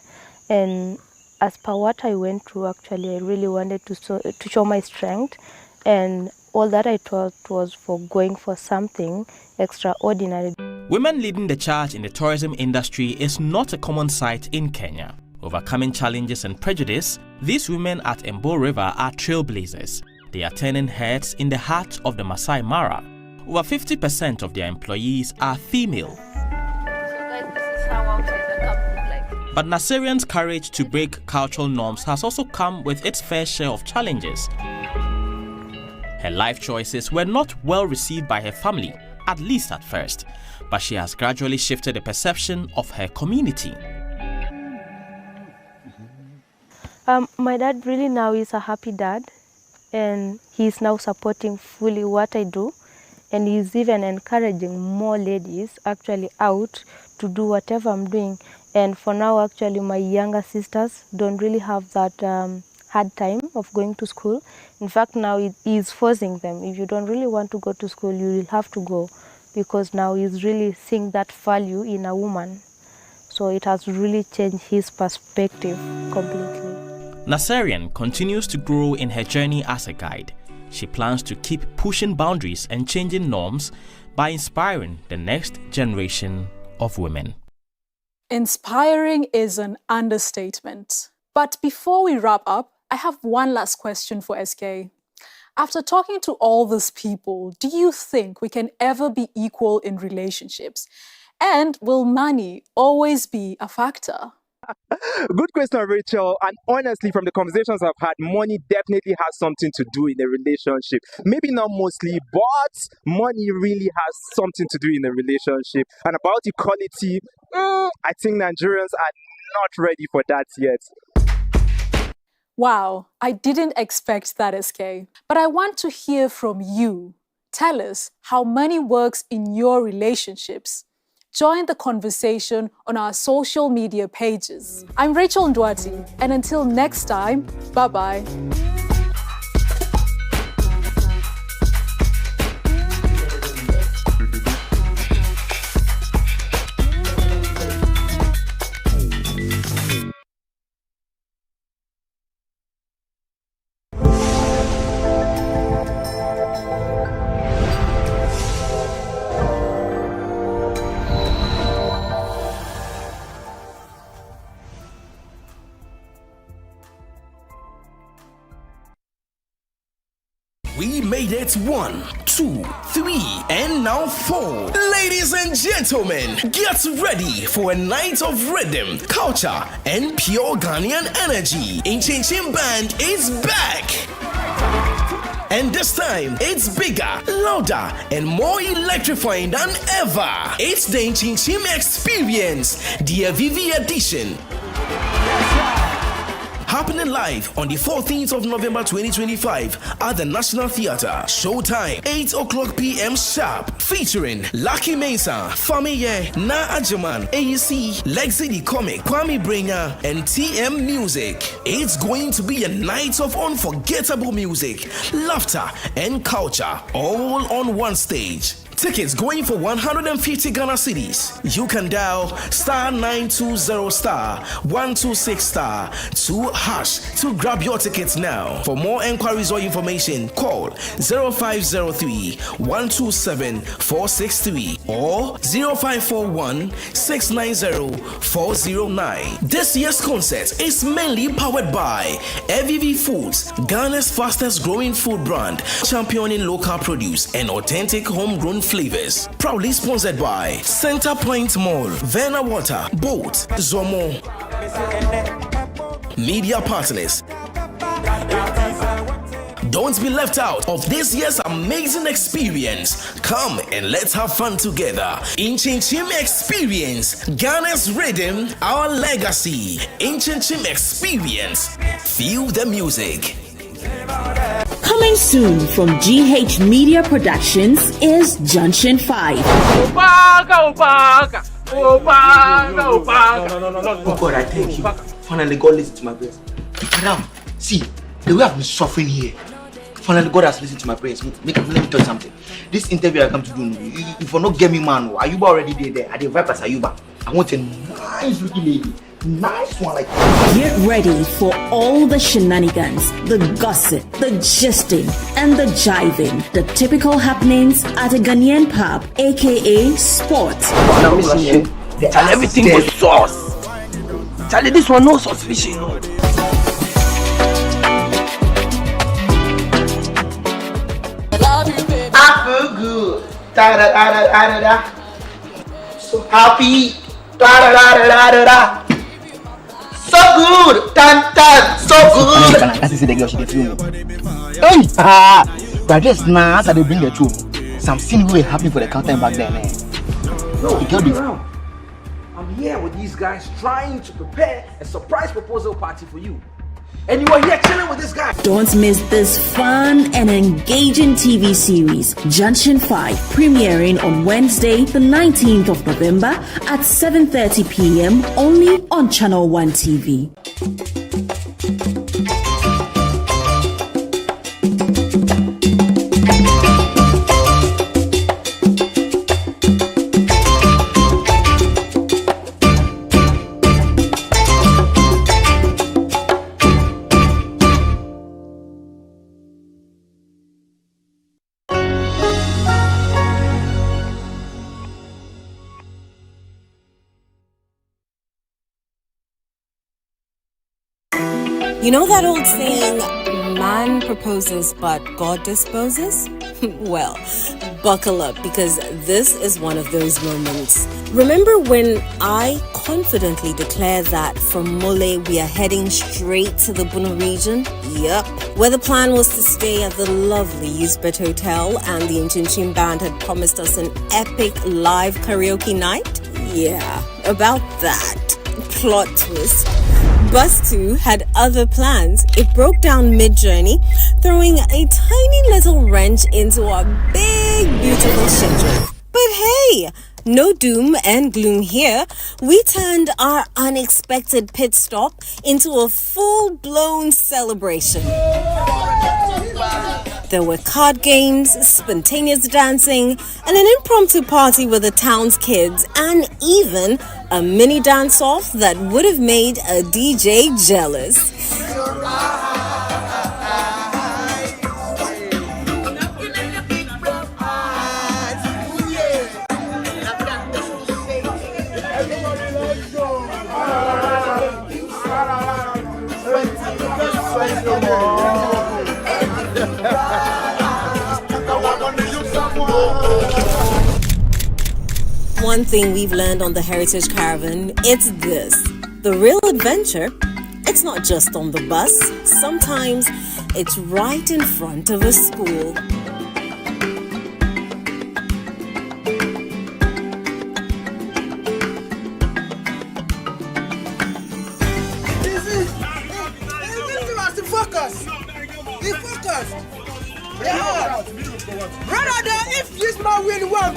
and as per what I went through, actually, I really wanted to show my strength, and all that I thought was for going for something extraordinary. Women leading the charge in the tourism industry is not a common sight in Kenya. Overcoming challenges and prejudice, these women at Embo River are trailblazers. They are turning heads in the heart of the Masai Mara. Over 50% of their employees are female. But Naserian's courage to break cultural norms has also come with its fair share of challenges. Her life choices were not well received by her family, at least at first, but she has gradually shifted the perception of her community. My dad really now is a happy dad, and he's now supporting fully what I do, and he's even encouraging more ladies actually out to do whatever I'm doing. And for now, actually, my younger sisters don't really have that hard time of going to school. In fact, now he's forcing them. If you don't really want to go to school, you will have to go, because now he's really seeing that value in a woman. So it has really changed his perspective completely. Naserian continues to grow in her journey as a guide. She plans to keep pushing boundaries and changing norms by inspiring the next generation of women. Inspiring is an understatement. But before we wrap up, I have one last question for SK. After talking to all these people, do you think we can ever be equal in relationships? And will money always be a factor? Good question, Rachel. And honestly, from the conversations I've had, money definitely has something to do in a relationship. Maybe not mostly, but money really has something to do in a relationship. And about equality, I think Nigerians are not ready for that yet. Wow, I didn't expect that, SK. But I want to hear from you. Tell us how money works in your relationships. Join the conversation on our social media pages. I'm Rachel Ndwati, and until next time, bye-bye. We made it 1, 2, 3, and now 4. Ladies and gentlemen, get ready for a night of rhythm, culture, and pure Ghanaian energy. Inchin Band is back. And this time, it's bigger, louder, and more electrifying than ever. It's the Inchin experience, the Avivi edition. Happening live on the 14th of November 2025 at the National Theatre. Showtime, 8 o'clock p.m. sharp. Featuring Lucky Mesa, Famiye, Na Ajaman, AEC, Lexi the Comic, Kwame Brenya, and TM Music. It's going to be a night of unforgettable music, laughter, and culture, all on one stage. Tickets going for 150 Ghana cedis. You can dial *920 *126 *2# to grab your tickets now. For more enquiries or information, call 0503 127 463 or 0541 690 409. This year's concert is mainly powered by AgriFair Foods, Ghana's fastest growing food brand, championing local produce and authentic homegrown flavors. Proudly sponsored by Center Point Mall, Verna Water, Boat, Zomo. Media partners: Don't be left out of this year's amazing experience. Come and let's have fun together. In Chinchim Experience, Ghana's rhythm, our legacy. In Chinchim Experience, feel the music. Coming soon from GH Media Productions is Junction 5. Oh God, I thank you. Finally, God listened to my prayers. Madam, see, the way I've been suffering here. Finally, God has listened to my prayers. Let me tell you something. This interview I come to do, if you not get me man, Ayuba already there. At the Vipers Ayuba. I want a nice looking lady. Nice one like that. Get ready for all the shenanigans, the gossip, the gisting, and the jiving. The typical happenings at a Ghanaian pub, aka Sports. Now listen here. Tell everything was sauce. Tell this one no suspicion. I feel good. Da da da da da da. So happy. Da da da da da da. So good. Tan tan. So good. That's the girl she dey feel. Hey, but just now as they bring the two, some scene will happen for the counter back there, man. No, the girl be around. I'm here with these guys trying to prepare a surprise proposal party for you. And you are here chilling with this guy. Don't miss this fun and engaging TV series, Junction 5, premiering on Wednesday, the 19th of November at 7:30 p.m. only on ChannelOne TV. You know that old saying, man proposes but God disposes? Well, buckle up because this is one of those moments. Remember when I confidently declared that from Mole we are heading straight to the Bono region? Yep. Where the plan was to stay at the lovely Usbet Hotel and the Inchinchim Band had promised us an epic live karaoke night? Yeah, about that. Plot twist. Bus 2 had other plans. It broke down mid-journey, throwing a tiny little wrench into our big, beautiful schedule. But hey, no doom and gloom here. We turned our unexpected pit stop into a full-blown celebration. There were card games, spontaneous dancing, and an impromptu party with the town's kids, and even a mini dance-off that would have made a DJ jealous. One thing we've learned on the Heritage Caravan, it's this. The real adventure, it's not just on the bus. Sometimes it's right in front of a school. Focus! Be focused! Yeah! Brother, if this man will work,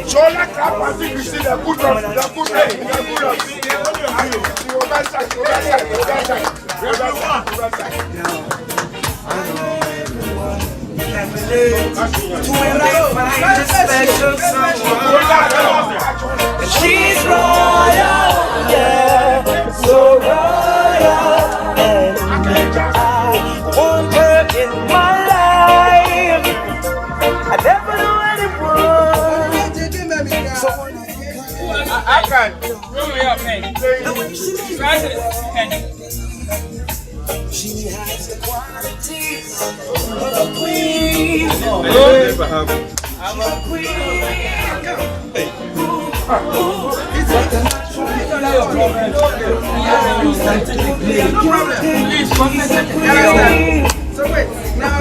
Chola clap we see the good one, the good she's royal, yeah, so royal, and I want her in my life. I never knew anyone. So I can. Roll me up, man. She has the qualities of a queen. I'm a queen. No problem. So wait, now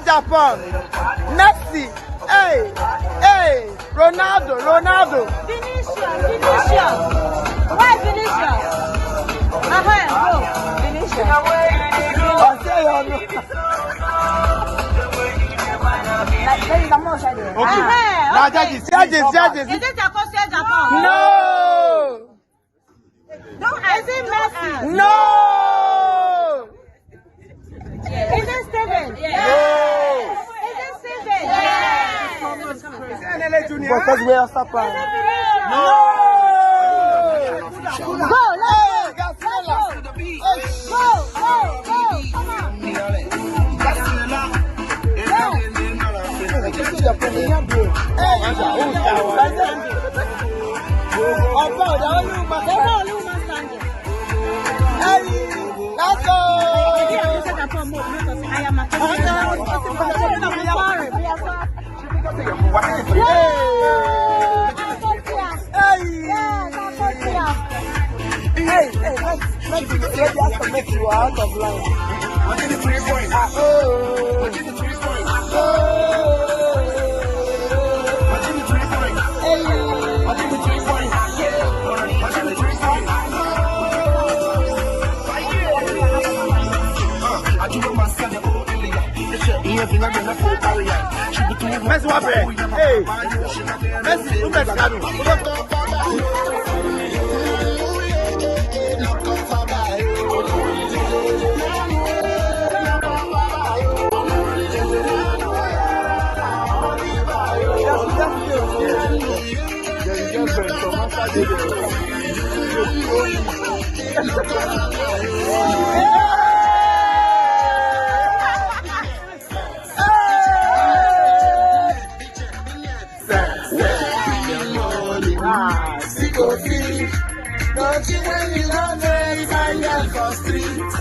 Japan, Messi, Ronaldo. Vinicius. Why Vinicius? Vinicius. Okay. Now judges. Is it Akosia Japan? No. Is it Messi? No. Is it Steven? Yes. Is it Steven? Yes. Because we are surprised. No. Go, let's go. Go. Come on. Let's go. Let's make you out of line. I'll give you 3 points. I'll give you 3 points. Messi wa bẹ, Messi tún bẹ sanu. Don't you when you run there, find out for street.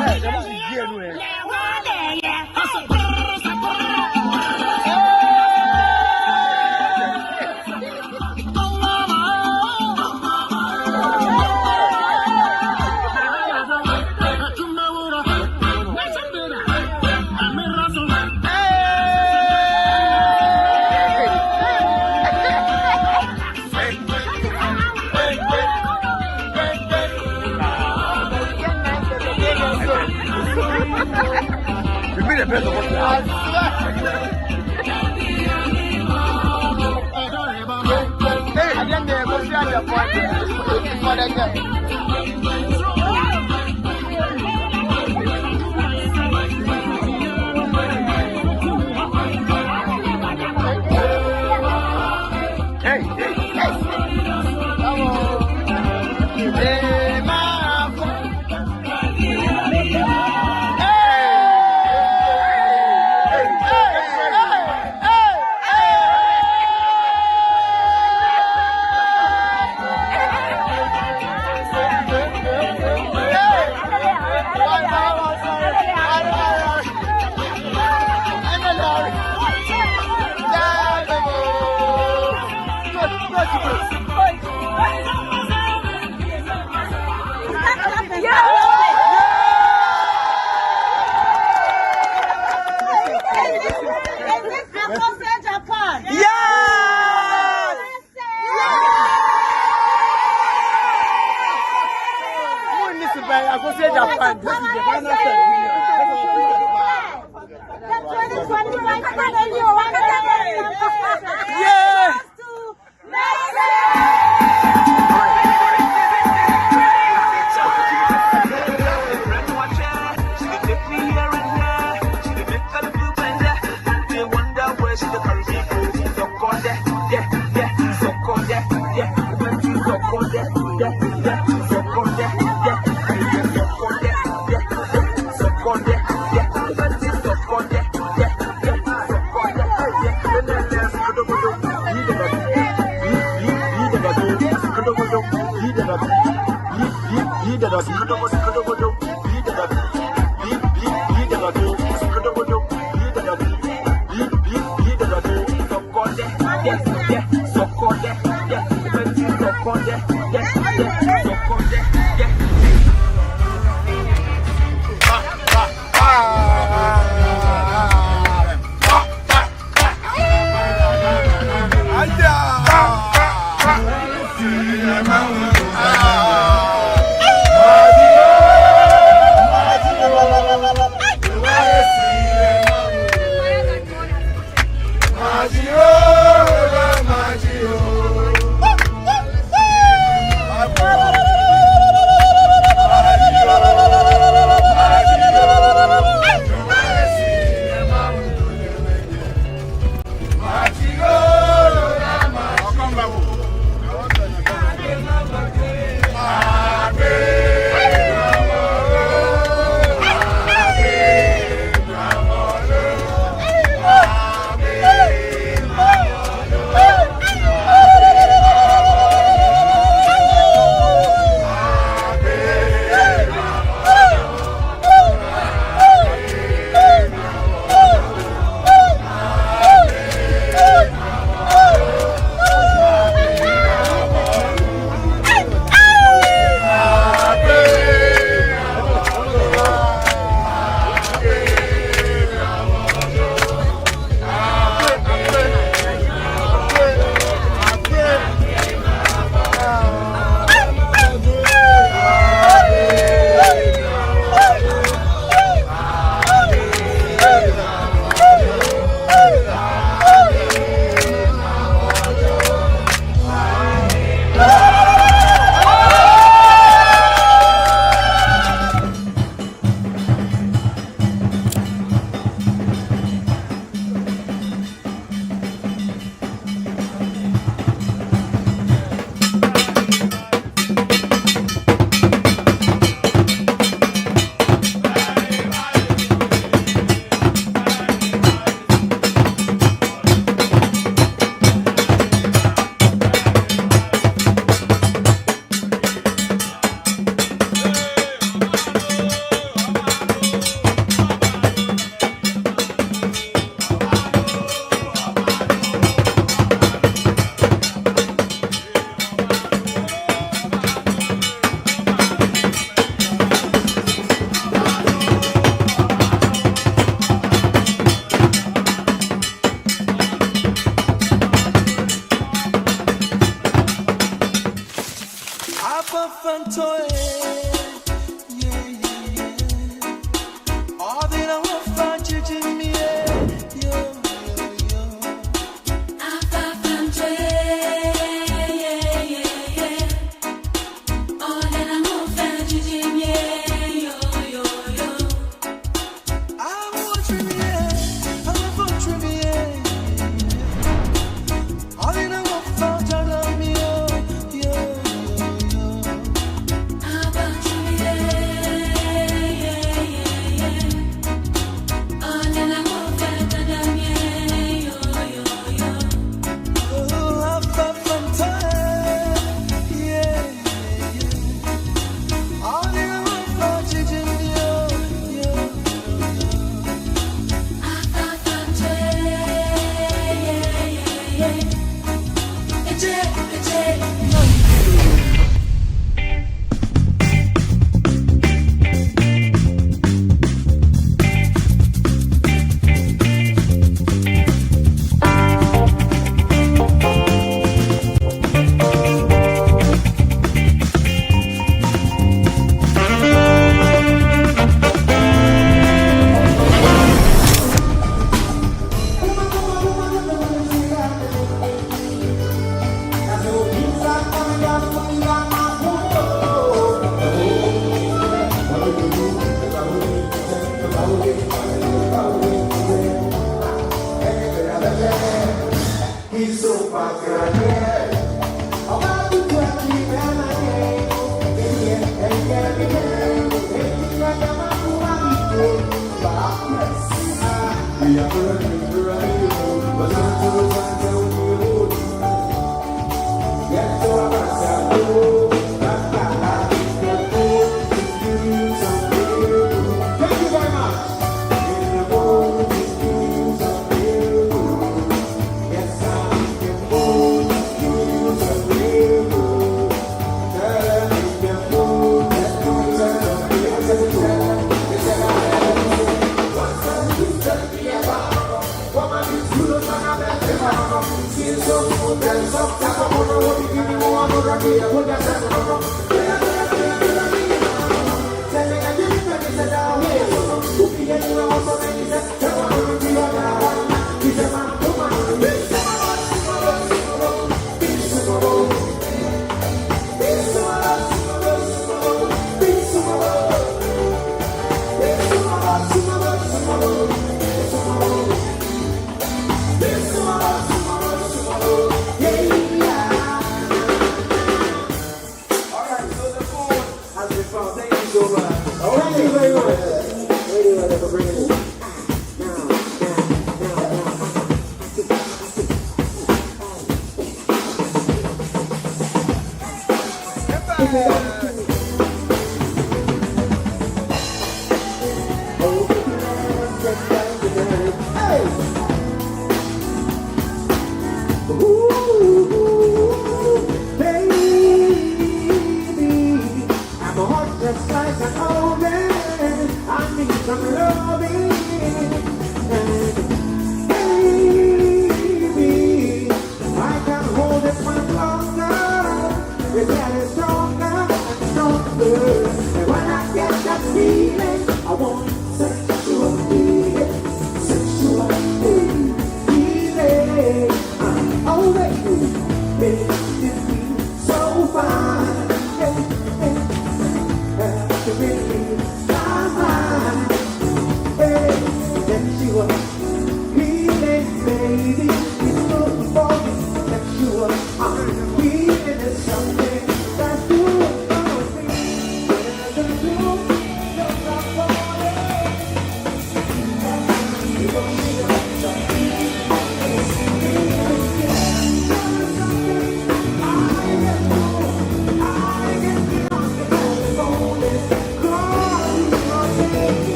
Maria.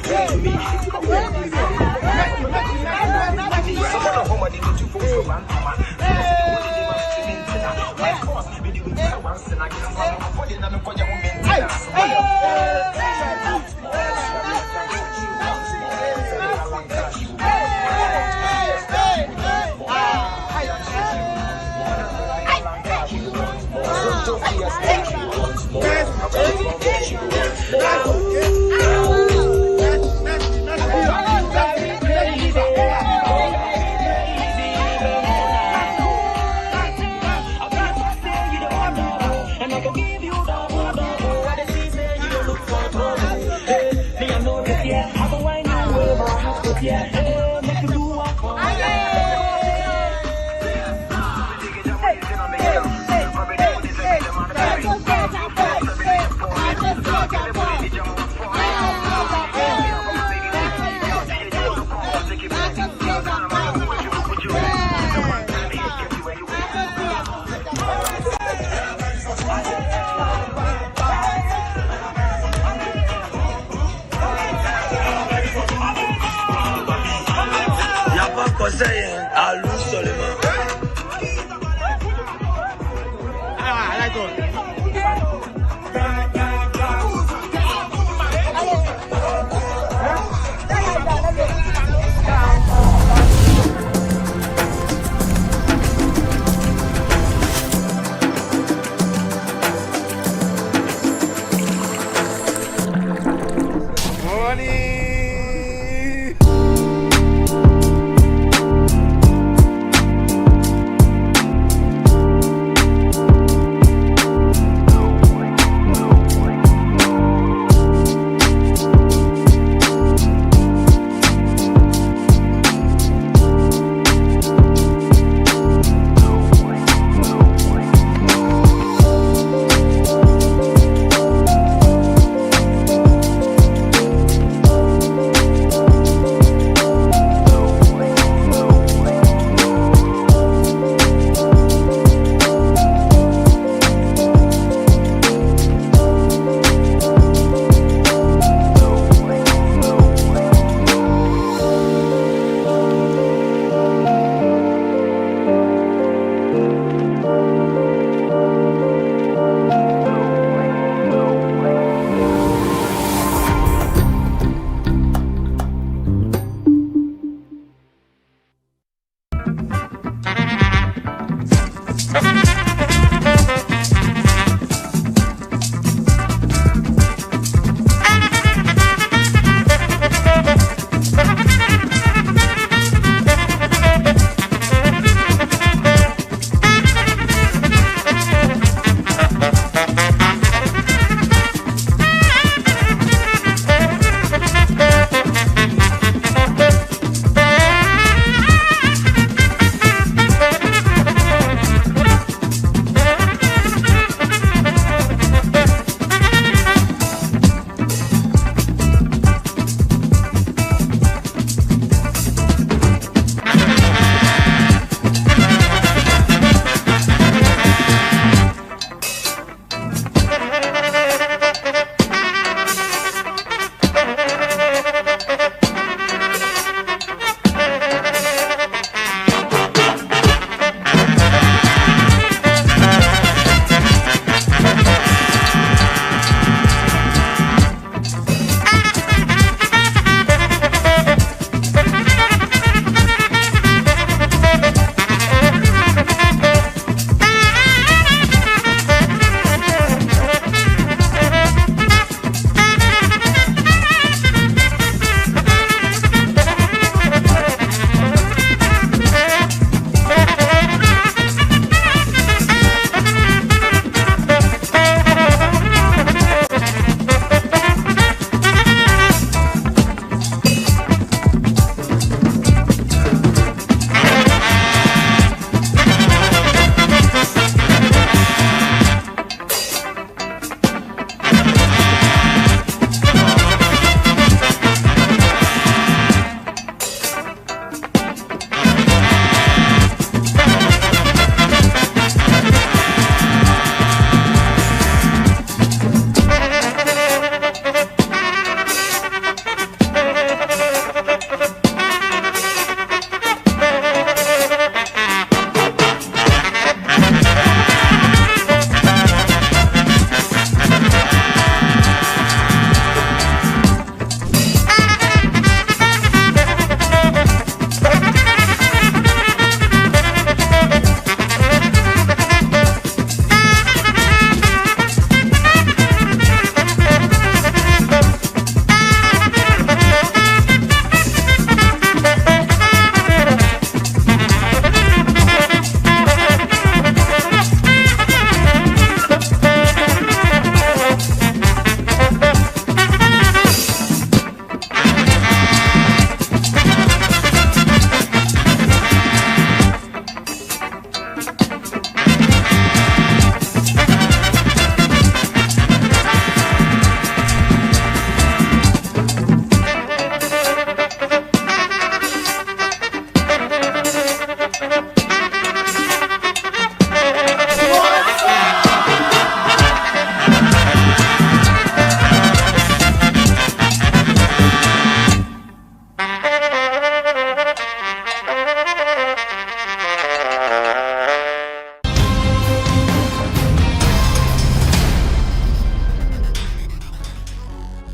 Hey!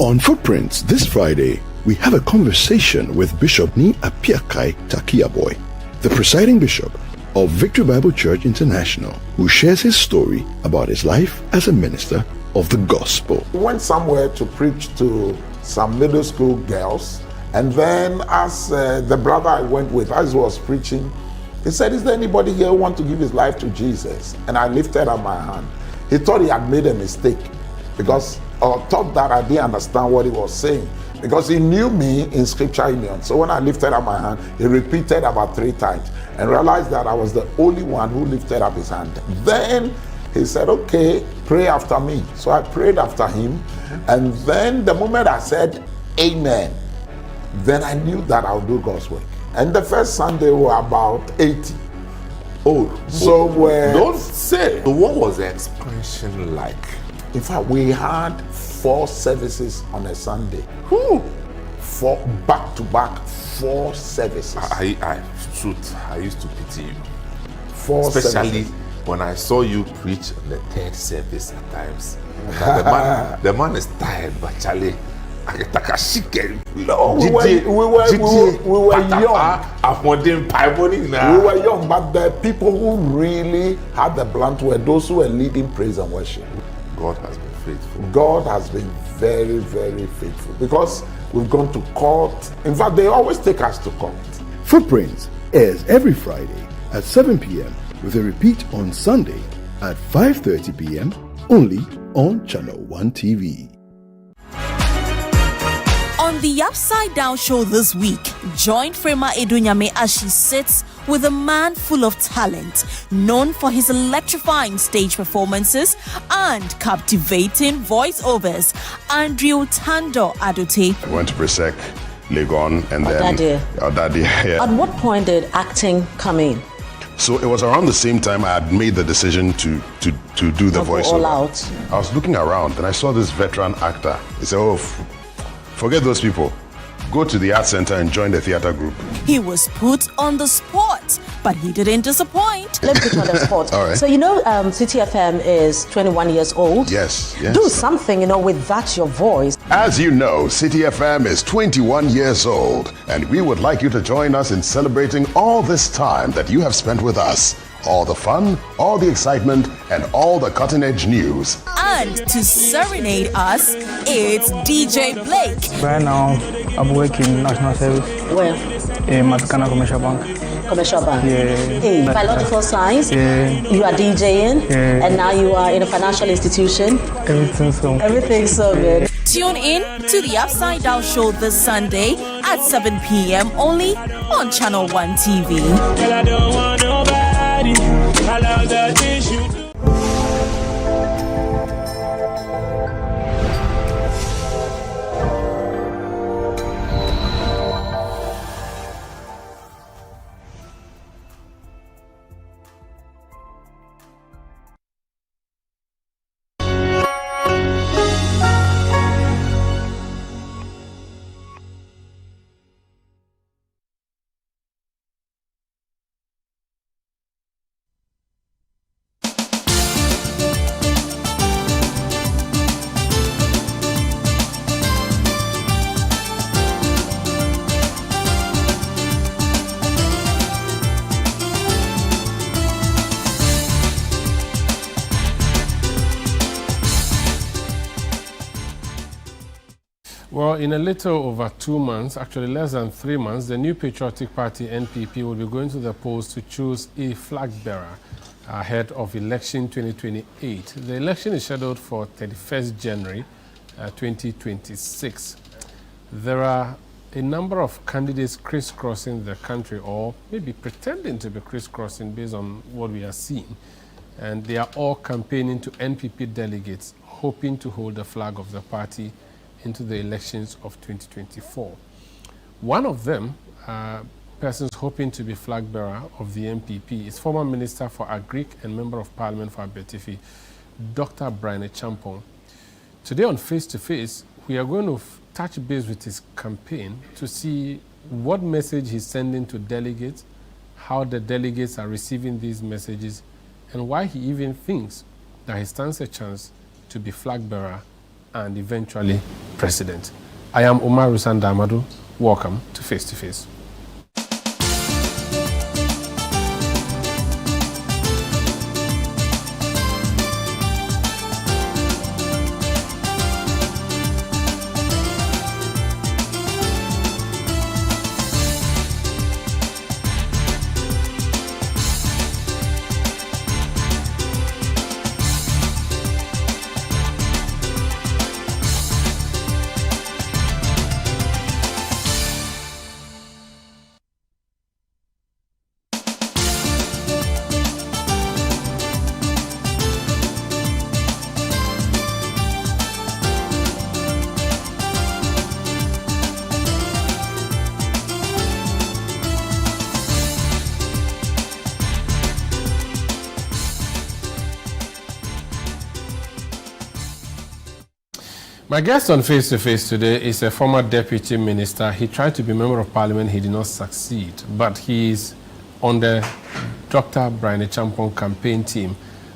On Footprints this Friday, we have a conversation with Bishop Ni Apiakai Takiaboy, the presiding bishop of Victory Bible Church International, who shares his story about his life as a minister of the gospel. We went somewhere to preach to some middle school girls, and then as the brother I went with, as he was preaching, he said, "Is there anybody here who wants to give his life to Jesus?" And I lifted up my hand. He thought he had made a mistake because I thought that I didn't understand what he was saying, because he knew me in Scripture Union. So when I lifted up my hand, he repeated about 3 times and realized that I was the only one who lifted up his hand. Then he said, "Okay, pray after me." So I prayed after him, and then the moment I said amen, then I knew that I would do God's work. And the first Sunday we were about 80. Oh, so don't say. So what was the expansion like? In fact, we had 4 services on a Sunday. 4 back-to-back 4 services. I used to pity you. 4 especially services. When I saw you preach on the 3rd service at times. the man is tired, but Charlie. No, we were young. We were young, but the people who really had the blunt were those who were leading praise and worship. God has been faithful. God has been very, very faithful, because we've gone to court. In fact, they always take us to court. Footprints airs every Friday at 7 p.m. with a repeat on Sunday at 5:30 p.m. only on Channel One TV. On the Upside Down show this week, join Frema Edunyame as she sits with a man full of talent, known for his electrifying stage performances and captivating voiceovers, Andrew Tando Adote. I went to Presec, Legon, and then Odadie. Yeah. At what point did acting come in? So it was around the same time I had made the decision to do the voiceover. All out. I was looking around and I saw this veteran actor. He said, "Oh, forget those people. Go to the art center and join the theater group." He was put on the spot, but he didn't disappoint. Let's put you on the spot. All right. So City FM is 21 years old. Yes. Do something, with that your voice. As you know, City FM is 21 years old, and we would like you to join us in celebrating all this time that you have spent with us. All the fun, all the excitement, and all the cutting-edge news. And to serenade us, it's DJ Blake. Right now, I'm working National Service. Where? In Matakana Commercial Bank. Commercial Bank? Yeah. Hey, biological science? Yeah. You are DJing? Yeah. And now you are in a financial institution? Everything's so good. Tune in to the Upside Down show this Sunday at 7 p.m. only on Channel One TV. Well, I don't want nobody. I love the things you do. Well, in a little over 2 months, actually less than 3 months, the New Patriotic Party, NPP, will be going to the polls to choose a flag bearer ahead of election 2028. The election is scheduled for 31st January 2026. There are a number of candidates crisscrossing the country, or maybe pretending to be crisscrossing based on what we are seeing. And they are all campaigning to NPP delegates, hoping to hold the flag of the party into the elections of 2024. One of them, persons hoping to be flag bearer of the NPP, is former Minister for Agric and Member of Parliament for Abetifi, Dr. Brian Champong. Today on Face to Face, we are going to touch base with his campaign to see what message he's sending to delegates, how the delegates are receiving these messages, and why he even thinks that he stands a chance to be flag bearer and eventually president. I am Umaru Sandamadu. Welcome to Face to Face. My guest on Face to Face today is a former deputy minister. He tried to be member of parliament. He did not succeed, but he is on the Dr. Brian Champon campaign team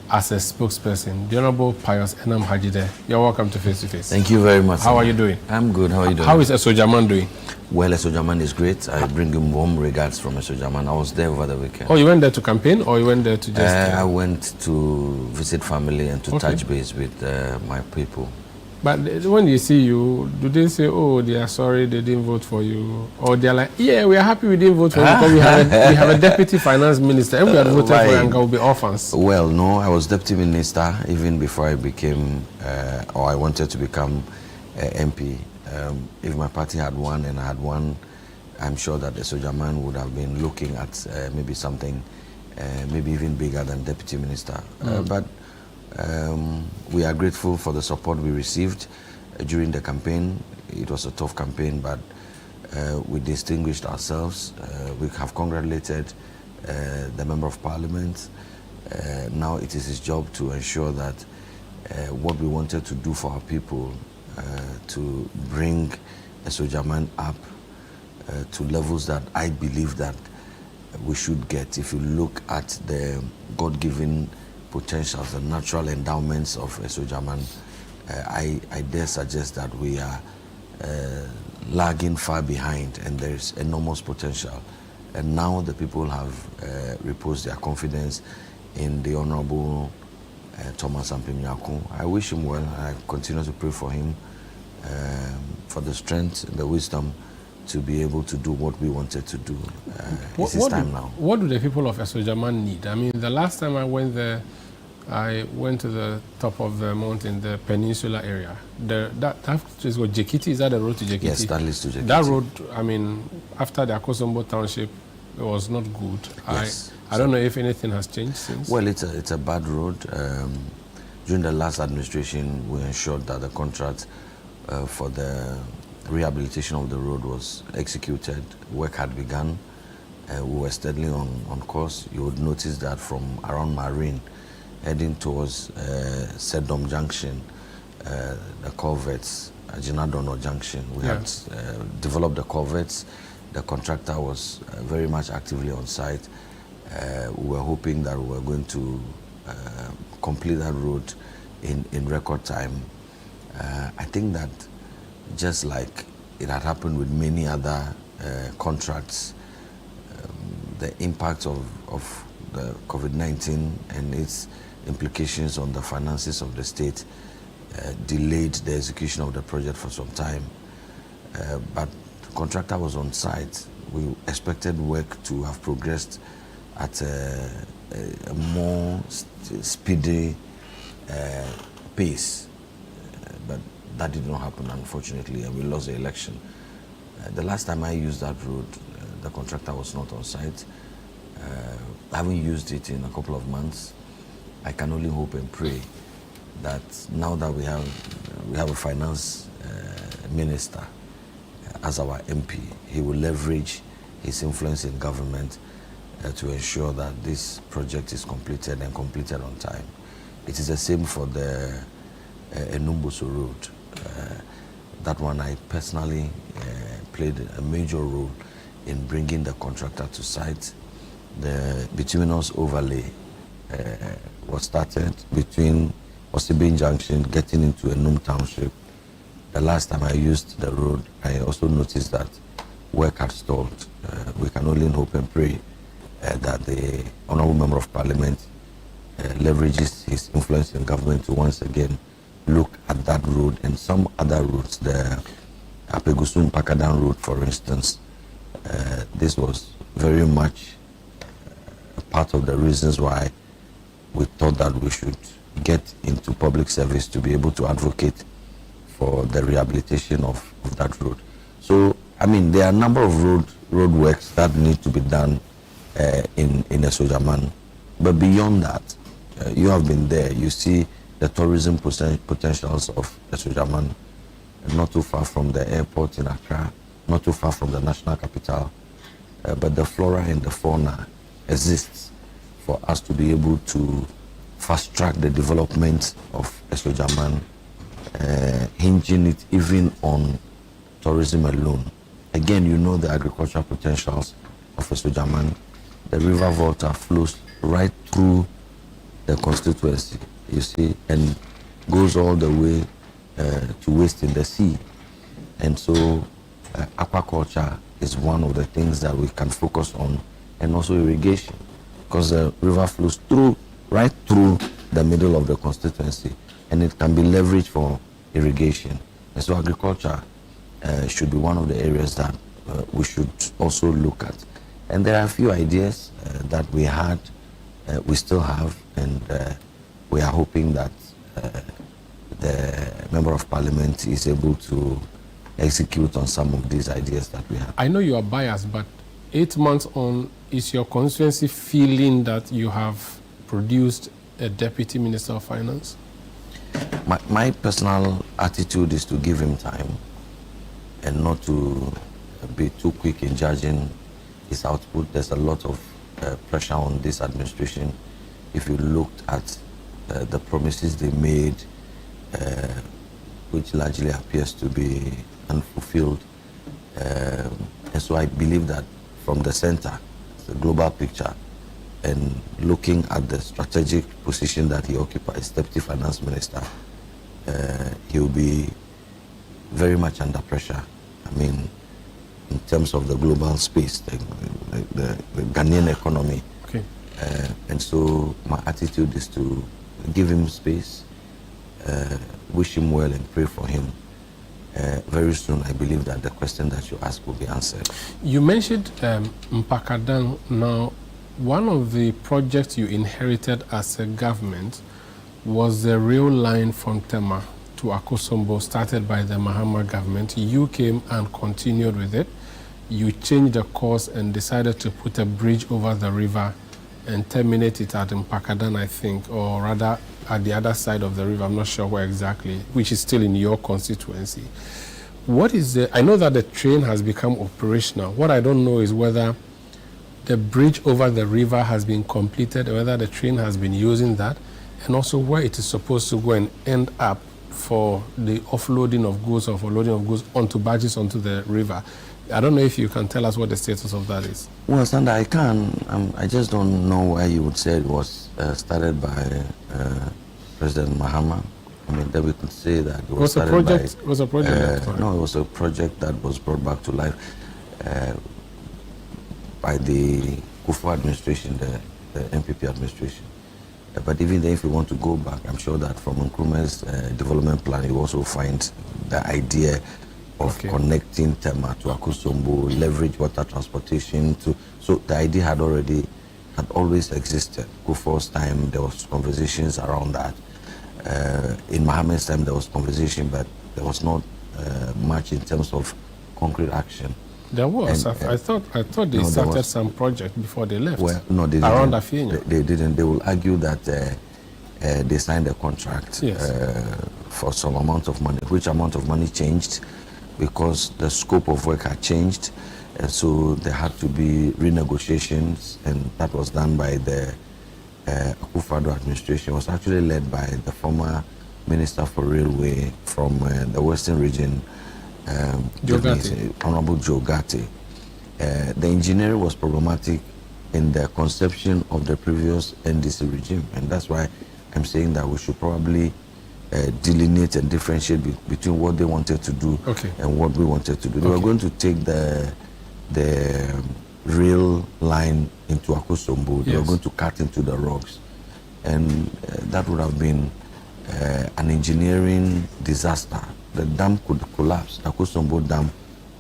as a spokesperson. The Honorable Pius Enam Hajide, you're welcome to Face to Face. Thank you very much. How are you doing? I'm good. How are you doing? How is Esojaman doing? Well, Esojaman is great. I bring him warm regards from Esojaman. I was there over the weekend. Oh, you went there to campaign or you went there to just... I went to visit family and to touch base with my people. But when they see you, do they say, oh, they are sorry they didn't vote for you? Or they're like, yeah, we are happy we didn't vote for you because we have a deputy finance minister and we had voted for you and will be orphans? Well, no, I was deputy minister even before I became, or I wanted to become MP. If my party had won and I had won, I'm sure that the Sojaman would have been looking at maybe something, maybe even bigger than deputy minister. But we are grateful for the support we received during the campaign. It was a tough campaign, but we distinguished ourselves. We have congratulated the Member of Parliament. Now it is his job to ensure that what we wanted to do for our people, to bring Esojaman up to levels that I believe that we should get. If you look at the God-given potentials, the natural endowments of Esojaman, I dare suggest that we are lagging far behind and there is enormous potential. And now the people have reposed their confidence in the Honorable Thomas Ampim-Nyako. I wish him well. I continue to pray for him, for the strength and the wisdom to be able to do what we wanted to do. It's his time now. What do the people of Esojaman need? I mean, the last time I went there, I went to the top of the mountain, the peninsula area. That is what Jekiti, is that the road to Jekiti? Yes, that leads to Jekiti. That road, I mean, after the Akosombo township, it was not good. Yes. I don't know if anything has changed since. Well, it's a bad road. During the last administration, we ensured that the contract for the rehabilitation of the road was executed. Work had begun. We were steadily on course. You would notice that from around Marine, heading towards Sedom Junction, the culverts, Ajinadono Junction, we had developed the culverts. The contractor was very much actively on site. We were hoping that we were going to complete that road in record time. I think that just like it had happened with many other contracts, the impact of the COVID-19 and its implications on the finances of the state delayed the execution of the project for some time. But the contractor was on site. We expected work to have progressed at a more speedy pace, but that did not happen, unfortunately, and we lost the election. The last time I used that road, the contractor was not on site. I haven't used it in a couple of months. I can only hope and pray that now that we have a finance minister as our MP, he will leverage his influence in government to ensure that this project is completed and completed on time. It is the same for the Enumbuso Road. That one I personally played a major role in bringing the contractor to site. The bituminous overlay was started between Osibin Junction getting into Enum Township. the last time I used the road, I also noticed that work had stalled. We can only hope and pray that the Honourable Member of Parliament leverages his influence in government to once again look at that road and some other roads, the Apegusu-Mpakadan road, for instance. This was very much part of the reasons why we thought that we should get into public service to be able to advocate for the rehabilitation of that road. So, I mean, there are a number of road works that need to be done in Esojaman. But beyond that, you have been there. You see the tourism potentials of Esojaman, not too far from the airport in Accra, not too far from the national capital. But the flora and the fauna exists for us to be able to fast-track the development of Esojaman, hinging it even on tourism alone. Again, you know the agricultural potentials of Esojaman. The river Volta flows right through the constituency, you see, and goes all the way to waste in the sea. And so aquaculture is one of the things that we can focus on, and also irrigation, because the river flows right through the middle of the constituency, and it can be leveraged for irrigation. And so agriculture should be one of the areas that we should also look at. And there are a few ideas that we had, we still have, and we are hoping that the Member of Parliament is able to execute on some of these ideas that we have. I know you are biased, but 8 months on, is your constituency feeling that you have produced a Deputy Minister of Finance? My personal attitude is to give him time and not to be too quick in judging his output. There's a lot of pressure on this administration. If you looked at the promises they made, which largely appears to be unfulfilled. And so I believe that from the center, the global picture, and looking at the strategic position that he occupies, Deputy Finance Minister, he will be very much under pressure. I mean, in terms of the global space, the Ghanaian economy. Okay. And so my attitude is to give him space, wish him well, and pray for him. Very soon, I believe that the question that you asked will be answered. You mentioned Mpakadan. Now, one of the projects you inherited as a government was the rail line from Tema to Akosombo, started by the Mahama government. You came and continued with it. You changed the course and decided to put a bridge over the river and terminate it at Mpakadan, I think, or rather at the other side of the river. I'm not sure where exactly, which is still in your constituency. What is the, I know that the train has become operational. What I don't know is whether the bridge over the river has been completed, whether the train has been using that, and also where it is supposed to go and end up for the offloading of goods or for loading of goods onto barges onto the river. I don't know if you can tell us what the status of that is. Well, Sandra, I can. I just don't know why you would say it was started by President Mahama. I mean, then we could say that it was started by... It was a project? No, it was a project that was brought back to life by the Kufu administration, the MPP administration. But even then, if we want to go back, I'm sure that from Nkrumah's development plan, you also find the idea of connecting Tema to Akosombo, leverage water transportation to... So the idea had always existed. Kufuor's time, there was conversations around that. In Mohammed's time, there was conversation, but there was not much in terms of concrete action. There was. And, I thought they started some project before they left. Well, no, they around didn't. Afienya. They didn't. They will argue that they signed a contract for some amount of money. Which amount of money changed because the scope of work had changed, and so there had to be renegotiations, and that was done by the Akufo-Addo administration. It was actually led by the former Minister for Railway from the Western Region, Honorable Joe Gatti. The engineering was problematic in the conception of the previous NDC regime, and that's why I'm saying that we should probably delineate and differentiate between what they wanted to do and what we wanted to do. They were going to take the rail line into Akosombo. They were going to cut into the rocks, and that would have been an engineering disaster. The dam could collapse. The Akosombo Dam,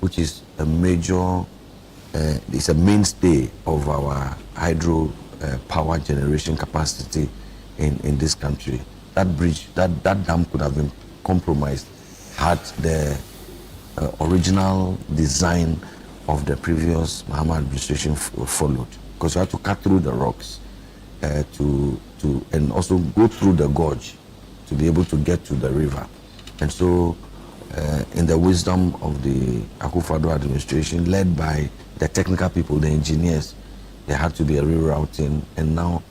which is a major, it's a mainstay of our hydro power generation capacity in this country. That bridge, that dam could have been compromised had the original design of the previous Mahama administration followed, because you had to cut through the rocks and also go through the gorge to be able to get to the river. And so in the wisdom of the Akufo-Addo administration, led by the technical people, the engineers, there had to be a rerouting, and now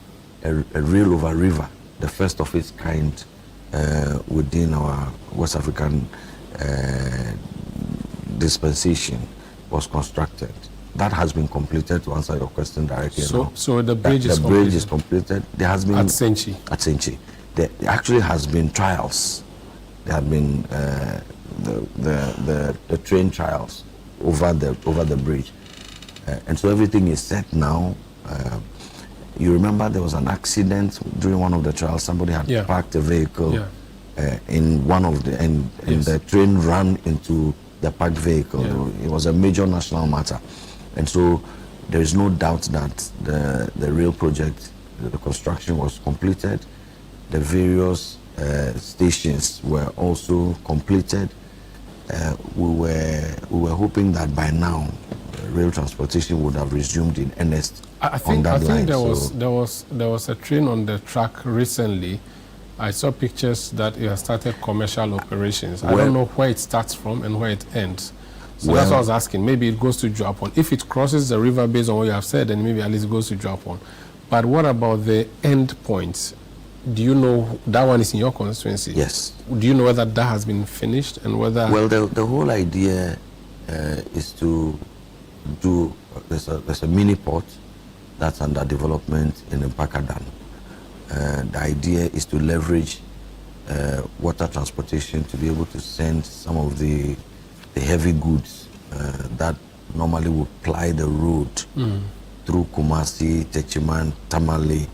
a rail over river, the first of its kind within our West African dispensation, was constructed. That has been completed, to answer your question directly. So the bridge is completed? The bridge is completed. There has been... At Senchi? At Senchi. There actually has been trials. There have been the train trials over the bridge. And so everything is set now. You remember there was an accident during one of the trials. Somebody had parked a vehicle in one of the, and the train ran into the parked vehicle. It was a major national matter. And so there is no doubt that the rail project, the construction was completed. The various stations were also completed. We were hoping that by now rail transportation would have resumed in earnest. I think there was a train on the track recently. I saw pictures that it has started commercial operations. I don't know where it starts from and where it ends. So that's what I was asking. Maybe it goes to Japan. If it crosses the river based on what you have said, then maybe at least it goes to Japan. But what about the end points? Do you know that one is in your constituency? Yes. Do you know whether that has been finished and whether... Well, the whole idea is to do... There's a mini port that's under development in Mpakadan. The idea is to leverage water transportation to be able to send some of the heavy goods that normally would ply the road through Kumasi, Techiman, Tamale.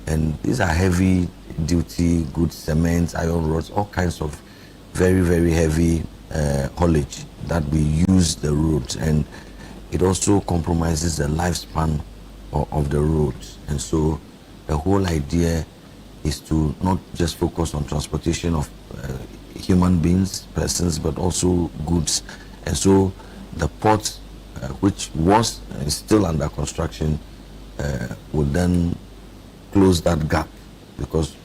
And these are heavy duty goods, cement, iron rods, all kinds of very, very heavy haulage that we use the roads. And it also compromises the lifespan of the roads. And so the whole idea is to not just focus on transportation of human beings, persons, but also goods. And so the port, which was still under construction, would then close that gap, because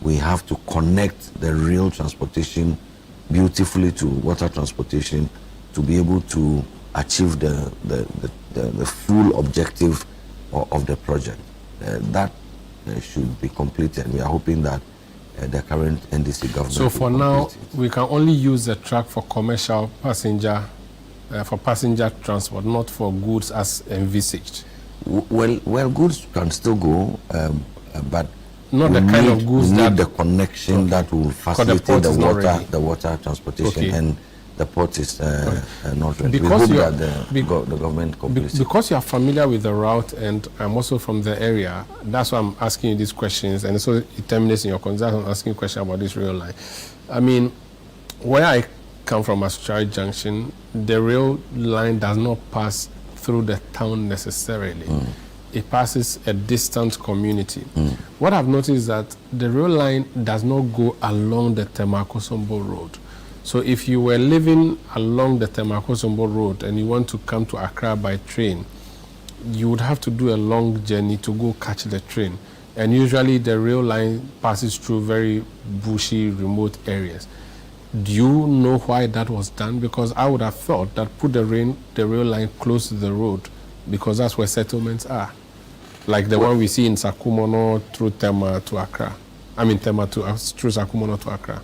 we have to connect the rail transportation beautifully to water transportation to be able to achieve the full objective of the project. That should be completed. We are hoping that the current NDC government... So for now, we can only use the track for commercial passenger transport, not for goods as envisaged. Well, goods can still go, but not the kind of goods that the connection that will facilitate the water transportation, and the port is not ready. Because we hope that the government completes it. Because you are familiar with the route, and I'm also from the area, that's why I'm asking you these questions, and so it terminates in your concern. I'm asking a question about this rail line. I mean, where I come from, Asuchari Junction, the rail line does not pass through the town necessarily. It passes a distant community. What I've noticed is that the rail line does not go along the Temakosombo Road. So if you were living along the Temakosombo Road and you want to come to Accra by train, you would have to do a long journey to go catch the train. And usually the rail line passes through very bushy, remote areas. Do you know why that was done? Because I would have thought that put the rail line close to the road, because that's where settlements are. Like the one we see in Sakumono through Tema to Accra. I mean, Tema through Sakumono to Accra.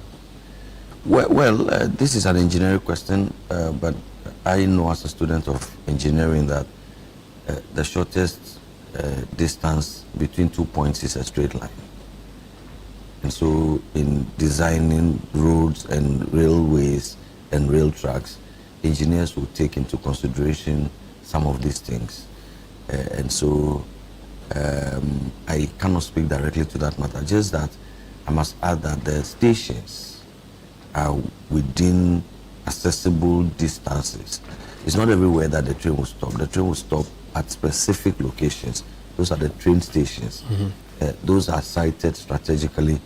Well, this is an engineering question, but I know as a student of engineering that the shortest distance between 2 points is a straight line. And so in designing roads and railways and rail tracks, engineers will take into consideration some of these things. And so I cannot speak directly to that matter, just that I must add that the stations are within accessible distances. It's not everywhere that the train will stop. The train will stop at specific locations. Those are the train stations. Those are sited strategically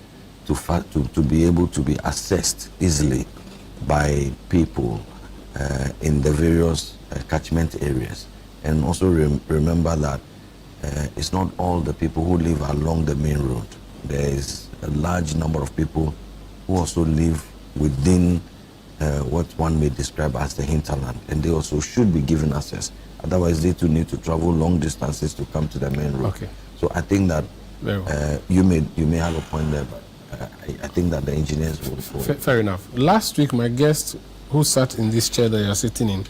to be able to be accessed easily by people in the various catchment areas. And also remember that it's not all the people who live along the main road. There is a large number of people who also live within what one may describe as the hinterland, and they also should be given access. Otherwise, they too need to travel long distances to come to the main road. Okay. So I think that you may have a point there, but I think that the engineers will follow. Fair enough. Last week, my guest who sat in this chair that you're sitting in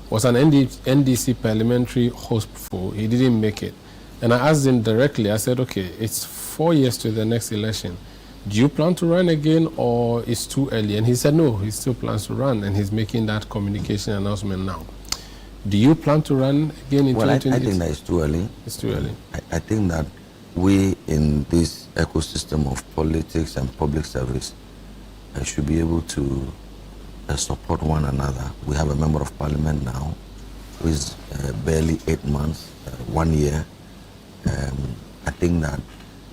was an NDC parliamentary hopeful. He didn't make it. And I asked him directly, I said, okay, it's 4 years to the next election. Do you plan to run again, or it's too early? And he said no, he still plans to run, and he's making that communication announcement now. Do you plan to run again in 2028? I think that it's too early. It's too early. I think that we in this ecosystem of politics and public service should be able to support one another. We have a member of parliament now who is barely 8 months, 1 year. I think that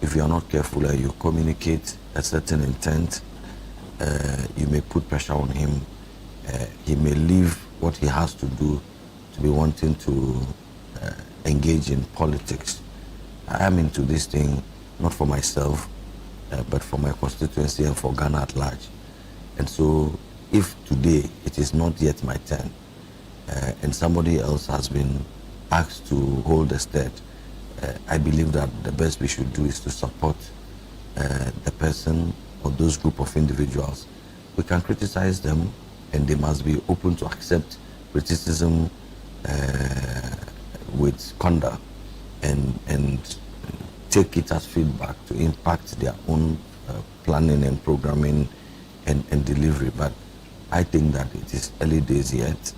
if you are not careful and you communicate a certain intent, you may put pressure on him. He may leave what he has to do to be wanting to engage in politics. I am into this thing not for myself, but for my constituency and for Ghana at large. And so if today it is not yet my turn, and somebody else has been asked to hold the stead, I believe that the best we should do is to support the person or those group of individuals. We can criticize them, and they must be open to accept criticism with conduct and take it as feedback to impact their own planning and programming and delivery. But I think that it is early days yet.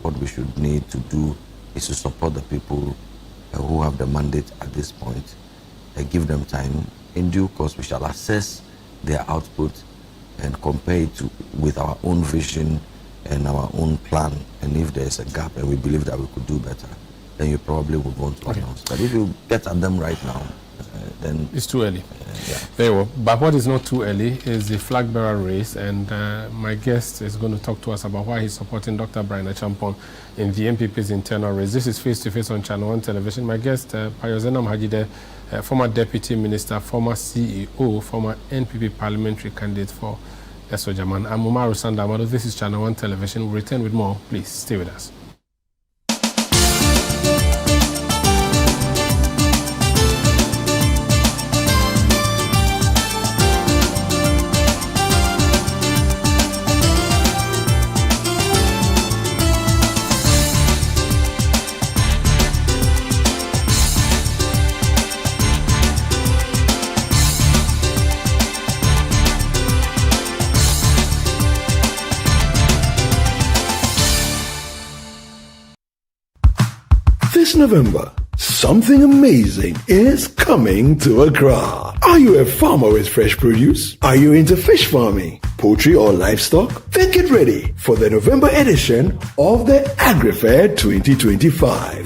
What we should need to do is to support the people who have the mandate at this point, give them time. In due course, we shall assess their output and compare it with our own vision and our own plan. And if there is a gap and we believe that we could do better, then you probably would want to announce. But if you get at them right now, then it's too early. Very well. But what is not too early is the flag bearer race, and my guest is going to talk to us about why he's supporting Dr. Brian Achampong in the MPP's internal race. This is Face to Face on ChannelOne Television. My guest, Payozena Mahajide, former Deputy Minister, former CEO, former NPP parliamentary candidate for Esojaman. I'm Umaru Sandamado. This is ChannelOne Television. We'll return with more. Please stay with us. This November, something amazing is coming to Accra. Are you a farmer with fresh produce? Are you into fish farming, poultry or livestock? Then get ready for the November edition of the AgriFair 2025.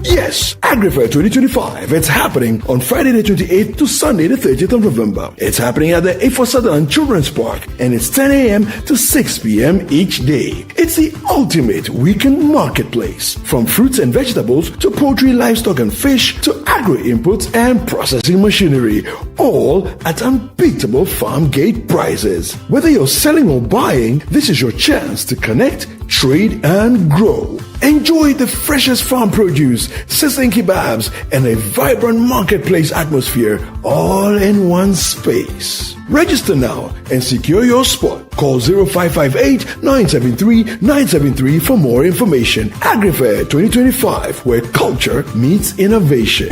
Yes, AgriFair 2025. It's happening on Friday the 28th to Sunday the 30th of November. It's happening at the A4 Sutherland Children's Park, and it's 10 a.m. to 6 p.m. each day. It's the ultimate weekend marketplace. From fruits and vegetables to poultry, livestock and fish to agri-inputs and processing machinery. All at unbeatable farm gate prices. Whether you're selling or buying, this is your chance to connect, trade and grow. Enjoy the freshest farm produce, sizzling kebabs, and a vibrant marketplace atmosphere all in one space. Register now and secure your spot. Call 0558-973-973 for more information. AgriFair 2025, where culture meets innovation.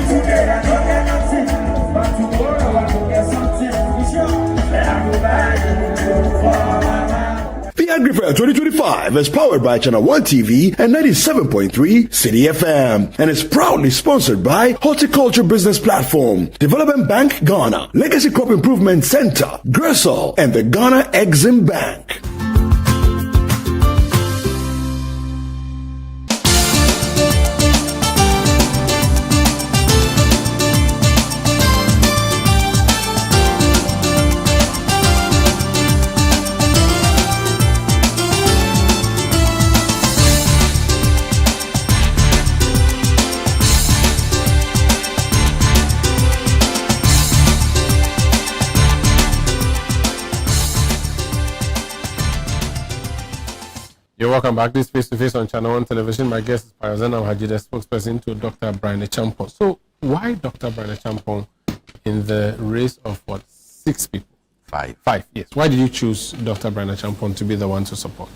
The AgriFair 2025 is powered by ChannelOne TV and 97.3 City FM and is proudly sponsored by Horticulture Business Platform, Development Bank Ghana, Legacy Crop Improvement Center, Gressel, and the Ghana Exim Bank. You're welcome back. This face-to-face on Channel One Television. My guest is Parazana Hajide, spokesperson to Dr. Brian Champon. So, why Dr. Brian Champon in the race of what, 6 people? 5. 5, yes. Why did you choose Dr. Brian Champon to be the one to support?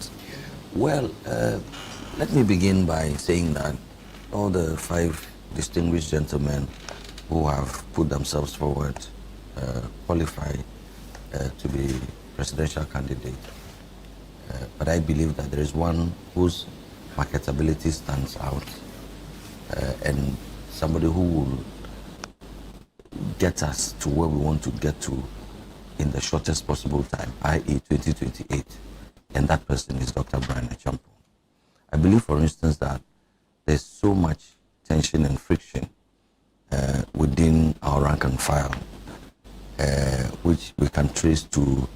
Well, let me begin by saying that all the 5 distinguished gentlemen who have put themselves forward qualify to be presidential candidate. But I believe that there is one whose marketability stands out and somebody who will get us to where we want to get to in the shortest possible time, i.e. 2028. And that person is Dr. Brian Champon. I believe, for instance, that there's so much tension and friction within our rank and file, which we can trace to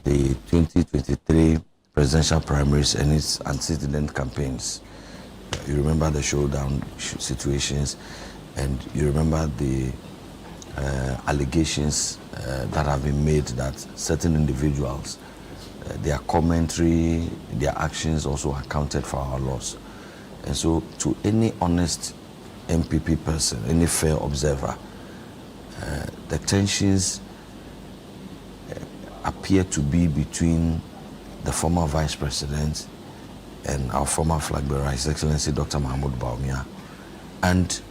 the 2023 presidential primaries and its antecedent campaigns. You remember the showdown situations, and you remember the allegations that have been made that certain individuals, their commentary, their actions also accounted for our loss. And so to any honest MPP person, any fair observer, the tensions appear to be between the former Vice President and our former flag bearer, His Excellency Dr. Mahmoud Bawumia, and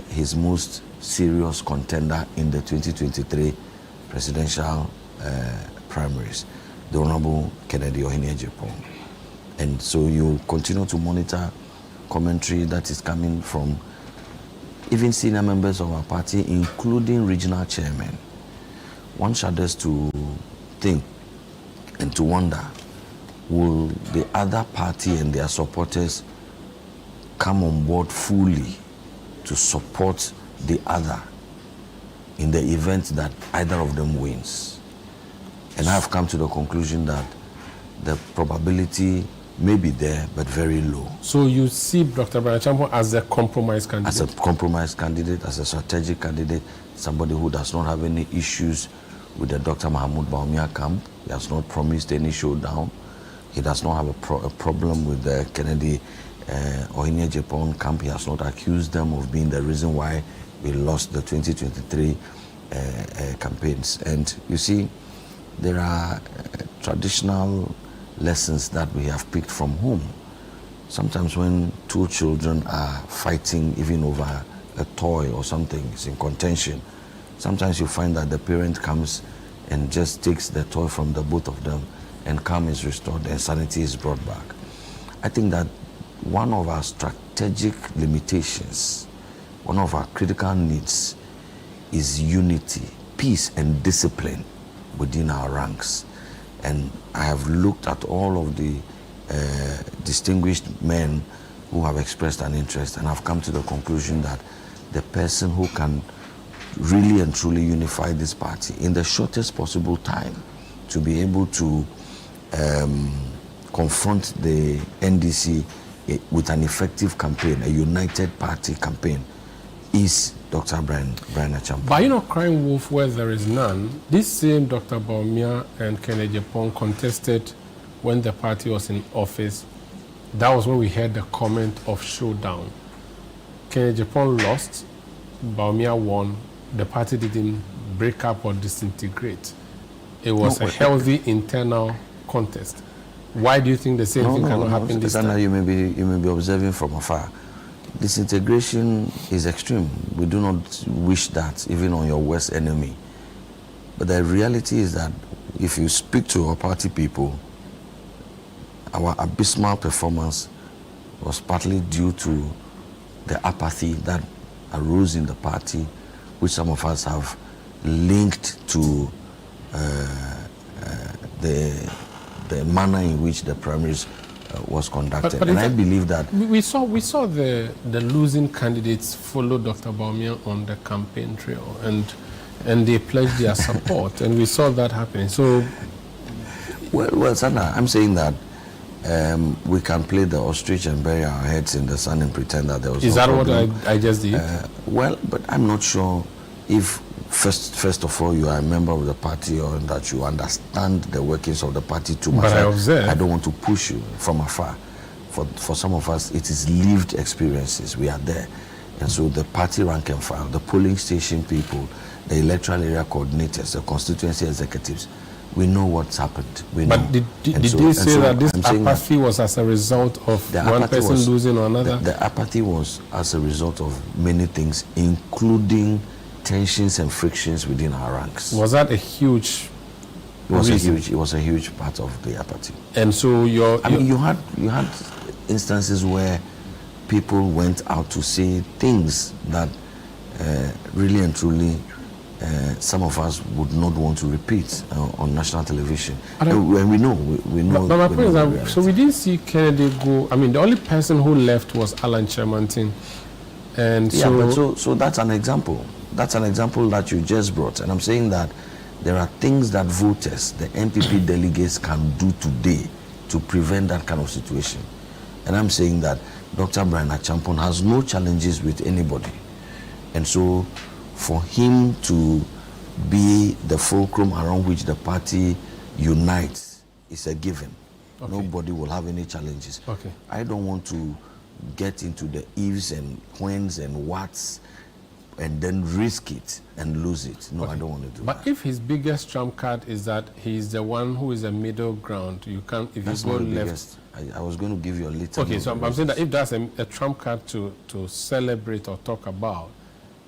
his most serious contender in the 2023 presidential primaries, the Honorable Kennedy Ohinye-Agyapong. And so you continue to monitor commentary that is coming from even senior members of our party, including regional chairmen. One shudders to think and to wonder, will the other party and their supporters come on board fully to support the other in the event that either of them wins? And I have come to the conclusion that the probability may be there, but very low. So you see Dr. Brian Champon as a compromise candidate? As a compromise candidate, as a strategic candidate, somebody who does not have any issues with the Dr. Mahmoud Bawumia camp. He has not promised any showdown. He does not have a problem with the Kennedy Ohinye-Agyapong camp. He has not accused them of being the reason why we lost the 2023 campaigns. And you see, there are traditional lessons that we have picked from home. Sometimes when 2 children are fighting even over a toy or something, it's in contention, sometimes you find that the parent comes and just takes the toy from the both of them, and calm is restored and sanity is brought back. I think that one of our strategic limitations, one of our critical needs is unity, peace and discipline within our ranks. And I have looked at all of the distinguished men who have expressed an interest, and I've come to the conclusion that the person who can really and truly unify this party in the shortest possible time to be able to confront the NDC with an effective campaign, a united party campaign, is Dr. Brian Champon. But you're not crying wolf where there is none. This same Dr. Bawumia and Kennedy Agyapong contested when the party was in office. That was when we heard the comment of showdown. Kennedy Agyapong lost, Bawumia won. The party didn't break up or disintegrate. It was a healthy internal contest. Why do you think the same thing cannot happen this time? You may be observing from afar. Disintegration is extreme. We do not wish that even on your worst enemy. But the reality is that if you speak to our party people, our abysmal performance was partly due to the apathy that arose in the party, which some of us have linked to the manner in which the primaries was conducted. But and I believe that we saw the losing candidates follow Dr. Bawumia on the campaign trail, and they pledged their support, and we saw that happening. So, well, Sana, I'm saying that we can play the ostrich and bury our heads in the sand and pretend that there was is no that problem. what I just did? Well, but I'm not sure if first of all you are a member of the party or that you understand the workings of the party too much. But I observe. I don't want to push you from afar. For some of us, it is lived experiences. We are there. And so the party rank and file, the polling station people, the electoral area coordinators, the constituency executives, we know what's happened. We know. But did they say that this apathy was as a result of one person losing or another? The apathy was as a result of many things, including tensions and frictions within our ranks. Was that a huge reason? It was a huge part of the apathy. And so you had instances where people went out to say things that really and truly some of us would not want to repeat on national television. And we know. But my point is that, so we didn't see Kennedy go. I mean, the only person who left was Alan Chermantin. And so that's an example. That's an example that you just brought. And I'm saying that there are things that voters, the NPP delegates, can do today to prevent that kind of situation. And I'm saying that Dr. Brian Achampon has no challenges with anybody. And so for him to be the fulcrum around which the party unites is a given. Okay. Nobody will have any challenges. Okay. I don't want to get into the ifs and whens and whats and then risk it and lose it. No, okay. I don't want to do that. But if his biggest trump card is that he's the one who is a middle ground, you can't, if that's you go left. Biggest. I was going to give you a little. Okay, so I'm saying that if that's a trump card to celebrate or talk about,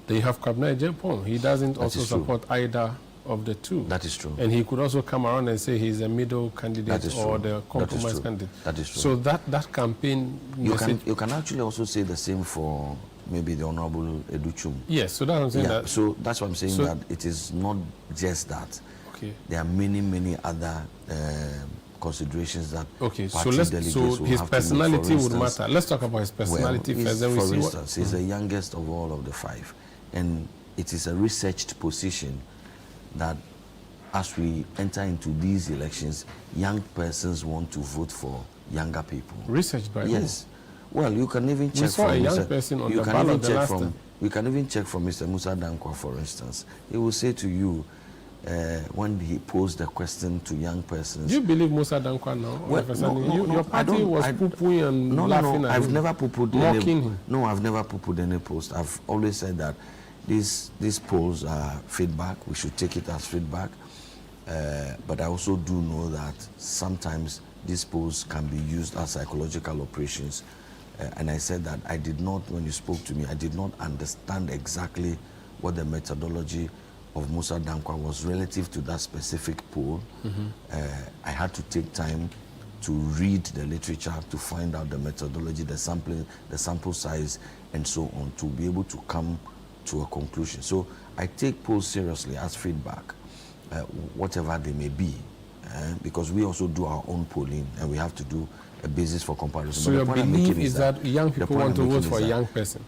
then you have Kwabena Ejepong. He doesn't also support either of the two. That is true. And he could also come around and say he's a middle candidate or the compromise candidate. That is true. So that campaign... You can actually also say the same for maybe the Honorable Educhum. Yes, so that's what I'm saying. Yeah, so that's what I'm saying, that it is not just that. Okay. There are many other considerations that so his personality would matter. Let's talk about his personality first. Then for instance, he's the youngest of all of the five. And it is a researched position that as we enter into these elections, young persons want to vote for younger people. Researched by yes. Who? Well, you can even check from a young person on the ballot the last time. You can even check from Mr. Musa Dankwa, for instance. He will say to you, when he posed the question to young persons. Do you believe Musa Dankwa now? Well, your party was poo-pooing and laughing at him. I've never poo-pooed him. No, I've never poo-pooed any post. I've always said that these polls are feedback. We should take it as feedback. But I also do know that sometimes these polls can be used as psychological operations. And I said that I did not, when you spoke to me, I did not understand exactly what the methodology of Musa Dankwa was relative to that specific poll. I had to take time to read the literature to find out the methodology, the sampling, the sample size, and so on, to be able to come to a conclusion. So I take polls seriously as feedback, whatever they may be, because we also do our own polling and we have to do a basis for comparison. So your belief is that young people want to vote for a young person?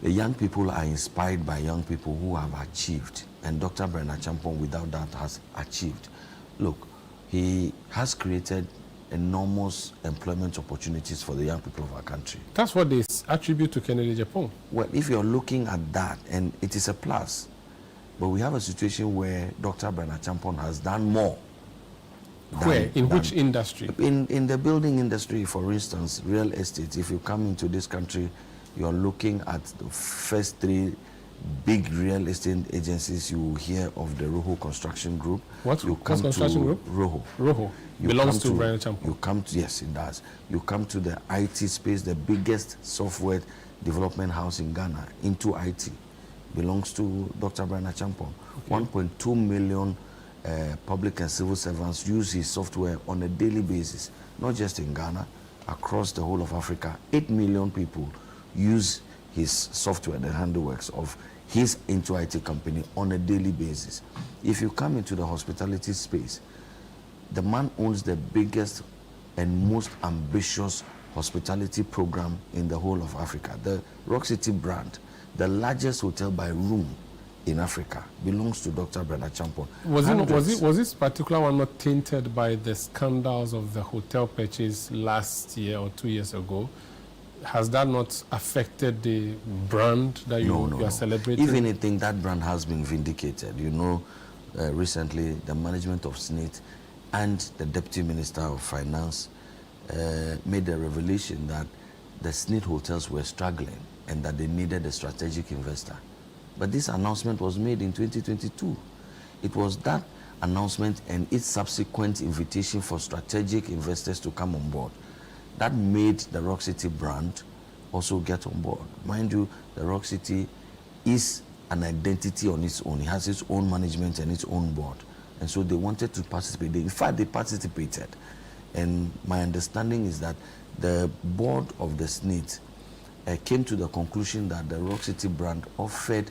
The young people are inspired by young people who have achieved, and Dr. Brian Achampon, without that, has achieved. Look, he has created enormous employment opportunities for the young people of our country. That's what they attribute to Kennedy Ejepong. Well, if you're looking at that, and it is a plus, but we have a situation where Dr. Brian Achampon has done more. Where? In which industry? In the building industry, for instance, real estate. If you come into this country, you're looking at the first three big real estate agencies. You hear of the Roho Construction Group. What construction group? Roho. Roho belongs to Brian Achampon. You come to, yes, it does. You come to the IT space, the biggest software development house in Ghana, into IT, belongs to Dr. Brian Achampon. Okay. 1.2 million public and civil servants use his software on a daily basis, not just in Ghana, across the whole of Africa. 8 million people use his software, the handiworks of his Into IT company, on a daily basis. If you come into the hospitality space, the man owns the biggest and most ambitious hospitality program in the whole of Africa. The Rock City brand, the largest hotel by room in Africa, belongs to Dr. Bernard Champon. Was this particular one not tainted by the scandals of the hotel purchase last year or 2 years ago? Has that not affected the brand that you are celebrating? If anything, that brand has been vindicated. You know, recently the management of SNIT and the Deputy Minister of Finance made a revelation that the SNIT hotels were struggling and that they needed a strategic investor. But this announcement was made in 2022. It was that announcement and its subsequent invitation for strategic investors to come on board that made the Rock City brand also get on board. Mind you, the Rock City is an identity on its own. It has its own management and its own board. And so they wanted to participate. In fact, they participated. And my understanding is that the board of the SNIT came to the conclusion that the Rock City brand offered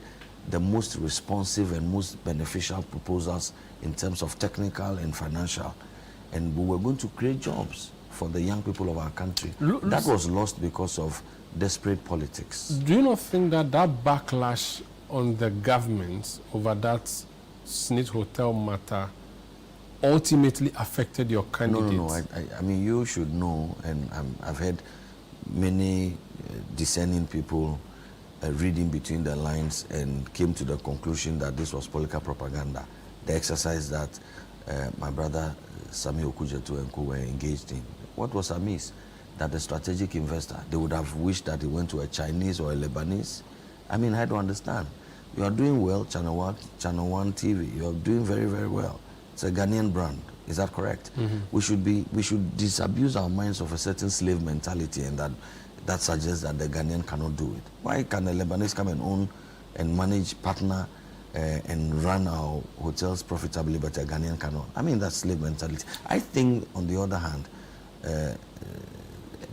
the most responsive and most beneficial proposals in terms of technical and financial. And we were going to create jobs for the young people of our country. That was lost because of desperate politics. Do you not think that that backlash on the government over that SNIT hotel matter ultimately affected your candidates? No. I mean, you should know, and I've heard many discerning people reading between the lines and came to the conclusion that this was political propaganda. The exercise that my brother Sami Okujetu and Co were engaged in. What was amiss? That the strategic investor, they would have wished that he went to a Chinese or a Lebanese. I mean, I don't understand. You are doing well, Channel One TV. You are doing very, very well. It's a Ghanaian brand. Is that correct? Mm-hmm. We should disabuse our minds of a certain slave mentality, and that suggests that the Ghanaian cannot do it. Why can a Lebanese come and own and manage, partner, and run our hotels profitably, but a Ghanaian cannot? I mean, that's slave mentality. I think, on the other hand,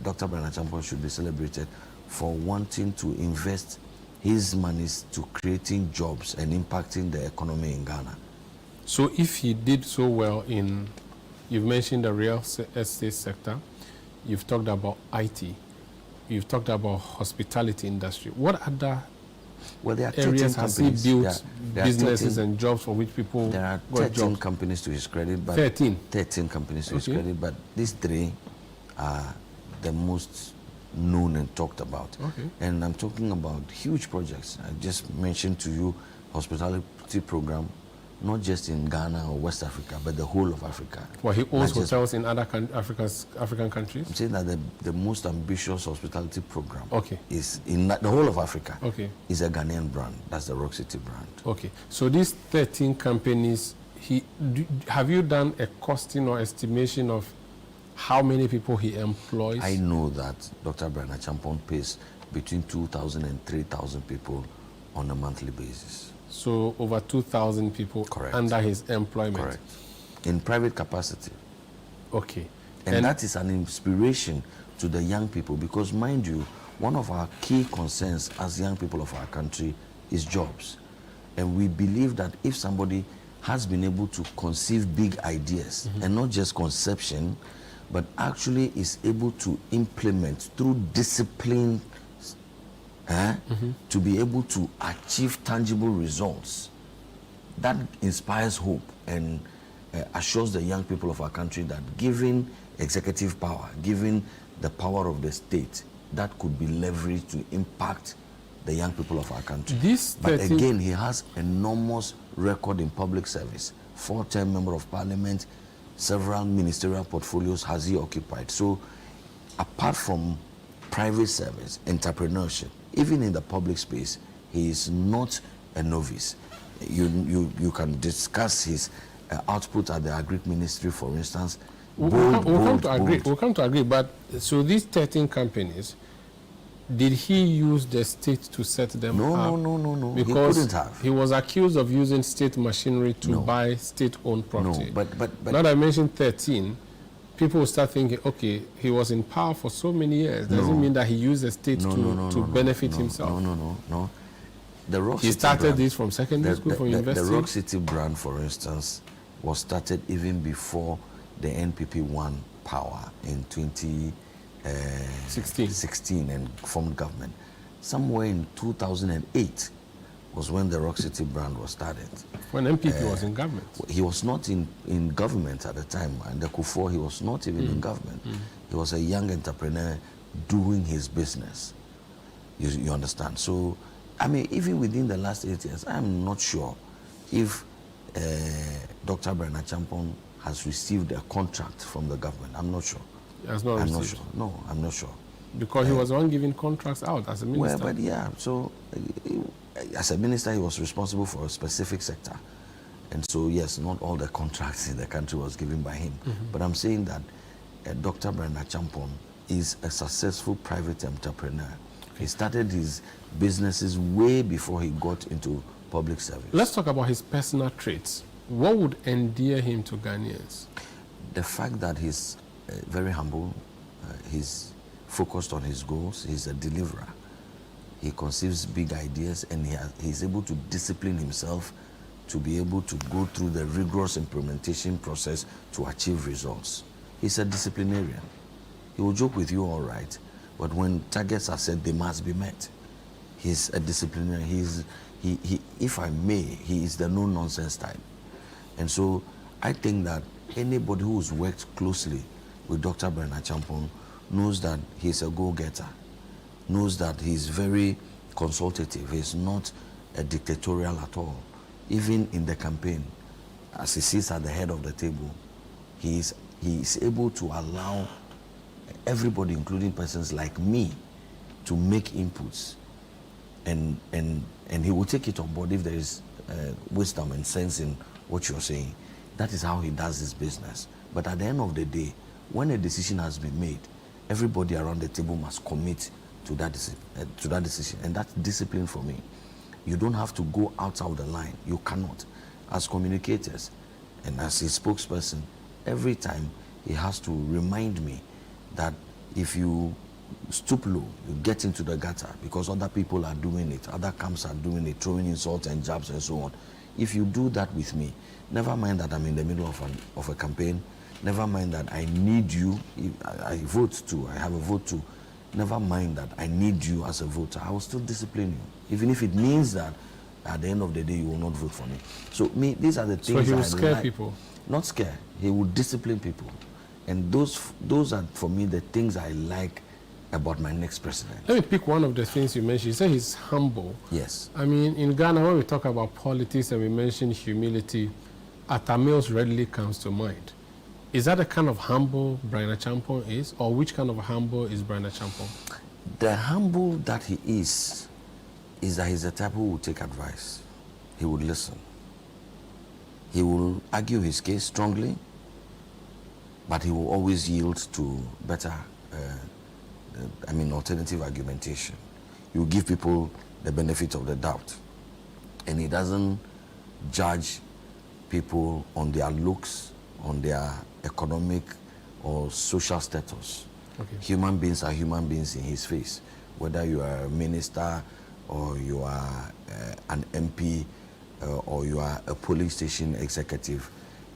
Dr. Bernard Champon should be celebrated for wanting to invest his monies to creating jobs and impacting the economy in Ghana. So if he did so well you've mentioned the real estate sector, you've talked about IT, you've talked about hospitality industry. What other areas has he built businesses and jobs for which people There are 13 companies to his credit. But 13 companies to his credit, but these three are the most known and talked about. Okay. And I'm talking about huge projects. I just mentioned to you hospitality program, not just in Ghana or West Africa, but the whole of Africa. Well, he owns hotels in other African countries? I'm saying that the most ambitious hospitality program okay. is in the whole of Africa. Okay. Is a Ghanaian brand. That's the Rock City brand. Okay. So these 13 companies, have you done a costing or estimation of how many people he employs? I know that Dr. Bernard Champon pays between 2,000 and 3,000 people on a monthly basis. So over 2,000 people Correct. under his employment? Correct. In private capacity. Okay. And that is an inspiration to the young people, because mind you, one of our key concerns as young people of our country is jobs. And we believe that if somebody has been able to conceive big ideas, and not just conception, but actually is able to implement through discipline, to be able to achieve tangible results, that inspires hope and assures the young people of our country that given executive power, given the power of the state, that could be leveraged to impact the young people of our country. But again, he has enormous record in public service. 4-term member of parliament, several ministerial portfolios has he occupied. So apart from private service, entrepreneurship, even in the public space, he is not a novice. You can discuss his output at the Agri Ministry, for instance. We'll come to agree, but so these 13 companies, Did he use the state to set them up? No. Because he couldn't have. He was accused of using state machinery to buy state-owned property. No, but now that I mentioned 13, people will start thinking, okay, he was in power for so many years. Doesn't mean that he used the state to benefit himself. No. The Rock he City started brand, this from secondary school, from university. The Rock City brand, for instance, was started even before the NPP won power in 2016 and formed government. Somewhere in 2008 was when the Rock City brand was started. When NPP was in government? He was not in government at the time. And the Kufuor, he was not even in government. He was a young entrepreneur doing his business. You understand? So, I mean, even within the last 8 years, I'm not sure if Dr. Bernard Champon has received a contract from the government. I'm not sure. He has not received? Not sure. No, I'm not sure. Because he was the one giving contracts out as a minister. Well, but yeah, so as a minister, he was responsible for a specific sector. And so, yes, not all the contracts in the country was given by him. But I'm saying that Dr. Bernard Champon is a successful private entrepreneur. He started his businesses way before he got into public service. Let's talk about his personal traits. What would endear him to Ghanaians? The fact that he's very humble, he's focused on his goals, he's a deliverer. He conceives big ideas, and he's able to discipline himself to be able to go through the rigorous implementation process to achieve results. He's a disciplinarian. He will joke with you all right, but when targets are set, they must be met. He's a disciplinarian. He if I may, he is the no-nonsense type. And so I think that anybody who's worked closely with Dr. Bernard Champon knows that he's a go-getter, knows that he's very consultative. He's not a dictatorial at all. Even in the campaign, as he sits at the head of the table, he is able to allow everybody, including persons like me, to make inputs, and he will take it on board if there is wisdom and sense in what you're saying. That is how he does his business. But at the end of the day, when a decision has been made, everybody around the table must commit to that decision, and that's discipline for me. You don't have to go outside the line. You cannot. As communicators and as a spokesperson, every time he has to remind me that if you stoop low, you get into the gutter because other people are doing it, other camps are doing it, throwing insults and jabs and so on. If you do that with me, never mind that I'm in the middle of a campaign, never mind that I need you, I vote too, I have a vote too, never mind that I need you as a voter, I will still discipline you, even if it means that at the end of the day you will not vote for me. So these are the things. So he will scare people? Not scare, he will discipline people. And those are, for me, the things I like about my next president. Let me pick one of the things you mentioned. You said he's humble. Yes. I mean, in Ghana, when we talk about politics and we mention humility, Atamils readily comes to mind. Is that the kind of humble Bernard Champon is, or which kind of humble is Bernard Champon? The humble that he is that he's the type who will take advice. He would listen. He will argue his case strongly, but he will always yield to better, alternative argumentation. He will give people the benefit of the doubt. And he doesn't judge people on their looks, on their economic or social status. Okay. Human beings are human beings in his face. Whether you are a minister or you are an MP or you are a police station executive,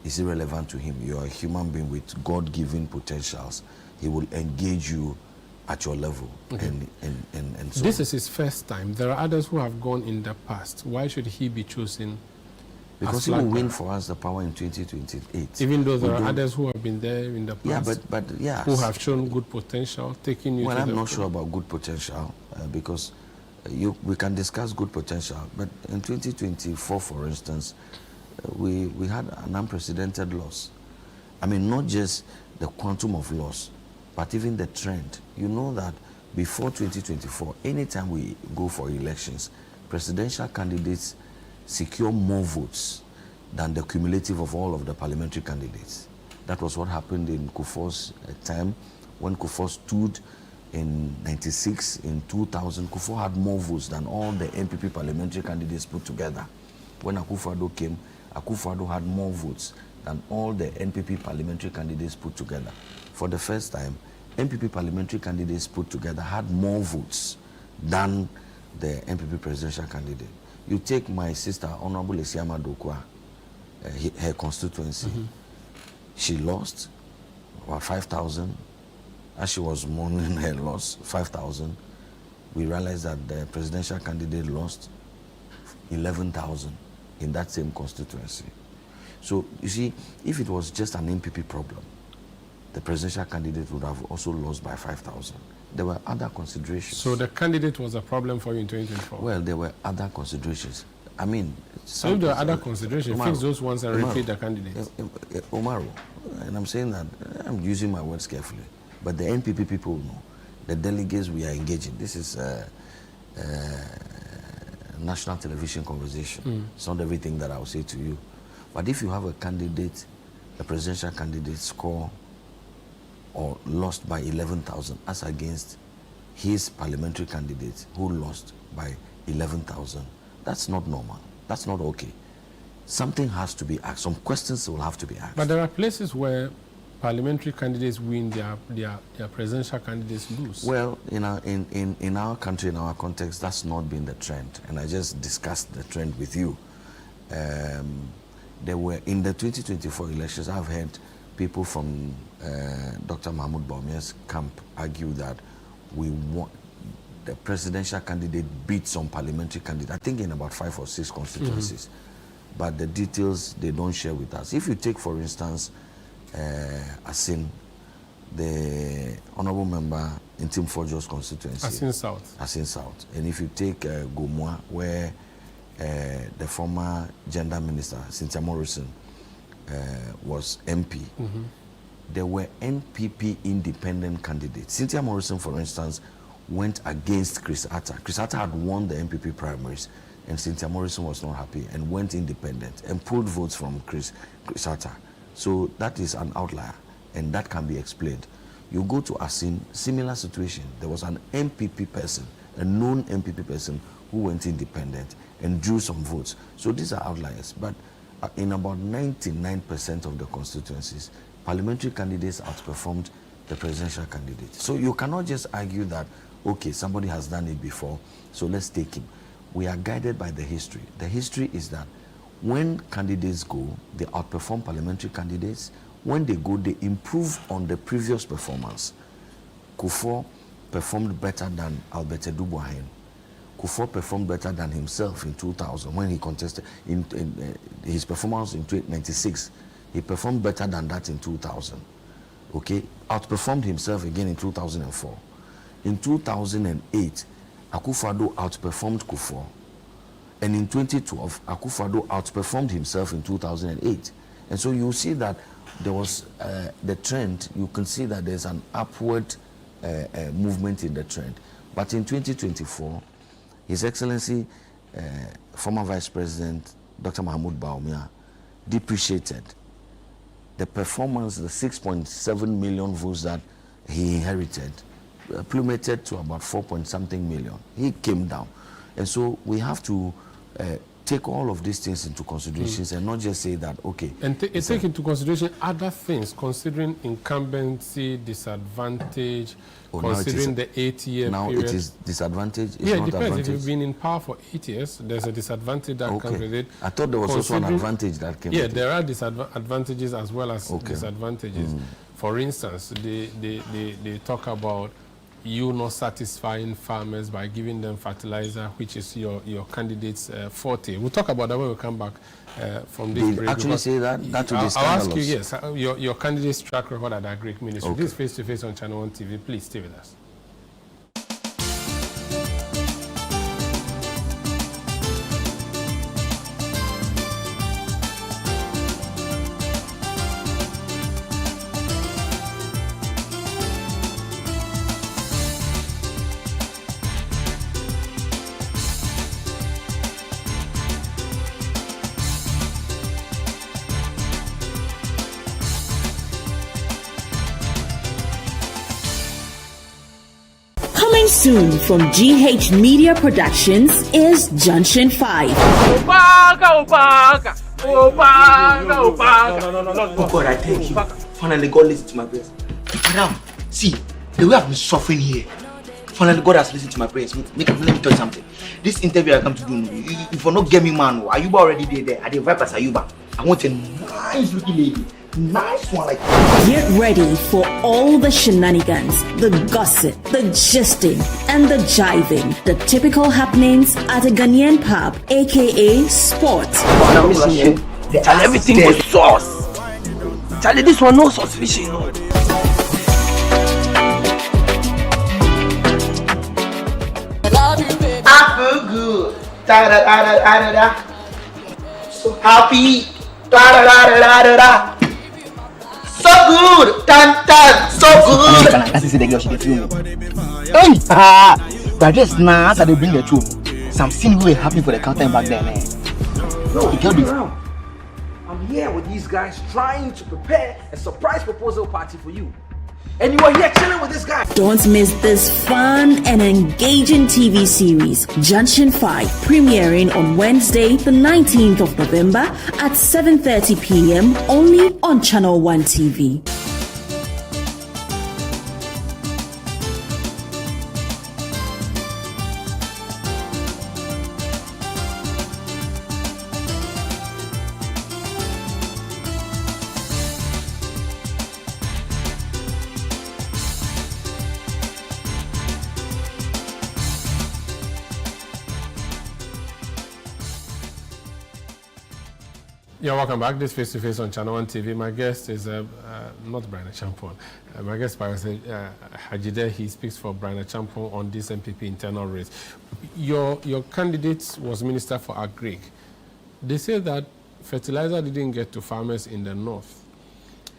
is irrelevant to him. You are a human being with God-given potentials. He will engage you at your level. Okay. And so this is his first time. There are others who have gone in the past. Why should he be chosen? Because he will win for us the power in 2028. Even though there are others who have been there in the past. Yeah, who have shown good potential, taking you to I'm not sure about good potential because we can discuss good potential. But in 2024, for instance, we had an unprecedented loss. I mean, not just the quantum of loss, but even the trend. You know that before 2024, anytime we go for elections, presidential candidates secure more votes than the cumulative of all of the parliamentary candidates. That was what happened in Kufuor's time when Kufuor stood in 96, in 2000, Kufuor had more votes than all the NPP parliamentary candidates put together. When Akufo-Addo came, Akufo-Addo had more votes than all the NPP parliamentary candidates put together. For the first time, NPP parliamentary candidates put together had more votes than the NPP presidential candidate. You take my sister, Honorable Esiama Dokwa, her constituency. She lost about 5,000. As she was mourning her loss, 5,000. We realized that the presidential candidate lost 11,000 in that same constituency. So, you see, if it was just an NPP problem, the presidential candidate would have also lost by 5,000. There were other considerations. So the candidate was a problem for you in 2024? Well, there were other considerations. I mean... So if there are other considerations, fix those ones and repeat the candidates. Omaru, and I'm saying that, I'm using my words carefully, but the NPP people know, the delegates we are engaging, this is a national television conversation. It's not everything that I will say to you. But if you have a candidate, a presidential candidate score or lost by 11,000 as against his parliamentary candidate who lost by 11,000, that's not normal. That's not okay. Something has to be asked. Some questions will have to be asked. But there are places where parliamentary candidates win, their presidential candidates lose. Well, in our country, in our context, that's not been the trend. And I just discussed the trend with you. There were, in the 2024 elections, I've heard people from Dr. Mahmoud Bawumia's camp argue that we want the presidential candidate beat some parliamentary candidate, I think in about 5 or 6 constituencies. But the details they don't share with us. If you take, for instance, Asin, the honorable member in Tim Forjo's constituency. Asin South. Asin South. And if you take Gomwa, where the former gender minister, Cynthia Morrison, was MP, there were NPP independent candidates. Cynthia Morrison, for instance, went against Chris Atta. Chris Atta had won the NPP primaries, and Cynthia Morrison was not happy and went independent and pulled votes from Chris Atta. So that is an outlier, and that can be explained. You go to Asin, similar situation. There was an MPP person, a known MPP person, who went independent and drew some votes. So these are outliers. But in about 99% of the constituencies, parliamentary candidates outperformed the presidential candidate. So you cannot just argue that, okay, somebody has done it before, so let's take him. We are guided by the history. The history is that when candidates go, they outperform parliamentary candidates. When they go, they improve on the previous performance. Kufuor performed better than Albert Edubuahen. Kufuor performed better than himself in 2000 when he contested in his performance in 1996. He performed better than that in 2000. Okay, outperformed himself again in 2004. In 2008, Akufo-Addo outperformed Kufuor. And in 2012, Akufo-Addo outperformed himself in 2008. And so you see that there was the trend, you can see that there's an upward movement in the trend. But in 2024, His Excellency, former Vice President Dr. Mahmoud Bawumia, depreciated the performance, the 6.7 million votes that he inherited, plummeted to about 4-point-something million. He came down. And so we have to take all of these things into considerations and not just say that, okay. And take into consideration other things, considering incumbency, disadvantage, considering the 8-year now period. It is disadvantage, it's yeah, it not depends. advantage. If you've been in power for 8 years, there's a disadvantage that comes with it. I thought there was also an advantage that came with it. Yeah, there are disadvantages as well as disadvantages. For instance, they talk about you not satisfying farmers by giving them fertilizer, which is your candidate's forte. We'll talk about that when we come back from this break. Actually say that would be scandalous. I'll ask you, yes, your candidate's track record at the Agri-Ministry. This is face-to-face on ChannelOne TV. Please stay with us. Coming soon from GH Media Productions is Junction 5. Oh God, I thank you. Finally, God listened to my prayers. Madam, see, the way I've been suffering here. Finally, God has listened to my prayers. Let me tell you something. This interview I come to do, if you not get me man, Ayuba already there. I did vibe as Ayuba. I want a nice looking lady. Nice one like Get ready for all the shenanigans, the gossip, the gisting, and the jiving. The typical happenings at a Ghanaian pub, aka Sports. Charlie, everything was sauce. Charlie, this one no sauce fishing. I feel good. So happy. So good. So good. That's the girl she feel me. Hey, but just now as they bring the truth. Some scene will happen for the counter back then. No, the girl. I'm here with these guys trying to prepare a surprise proposal party for you. And you are here chilling with this guy. Don't miss this fun and engaging TV series, Junction 5, premiering on Wednesday, the 19th of November at 7:30 p.m. only on ChannelOne TV. Yeah, welcome back. This Face to Face on ChannelOne TV. My guest is not Brian Champon. My guest is Hajide. He speaks for Brian Champon on this MPP internal race. Your candidate was Minister for Agri. They say that fertilizer didn't get to farmers in the north,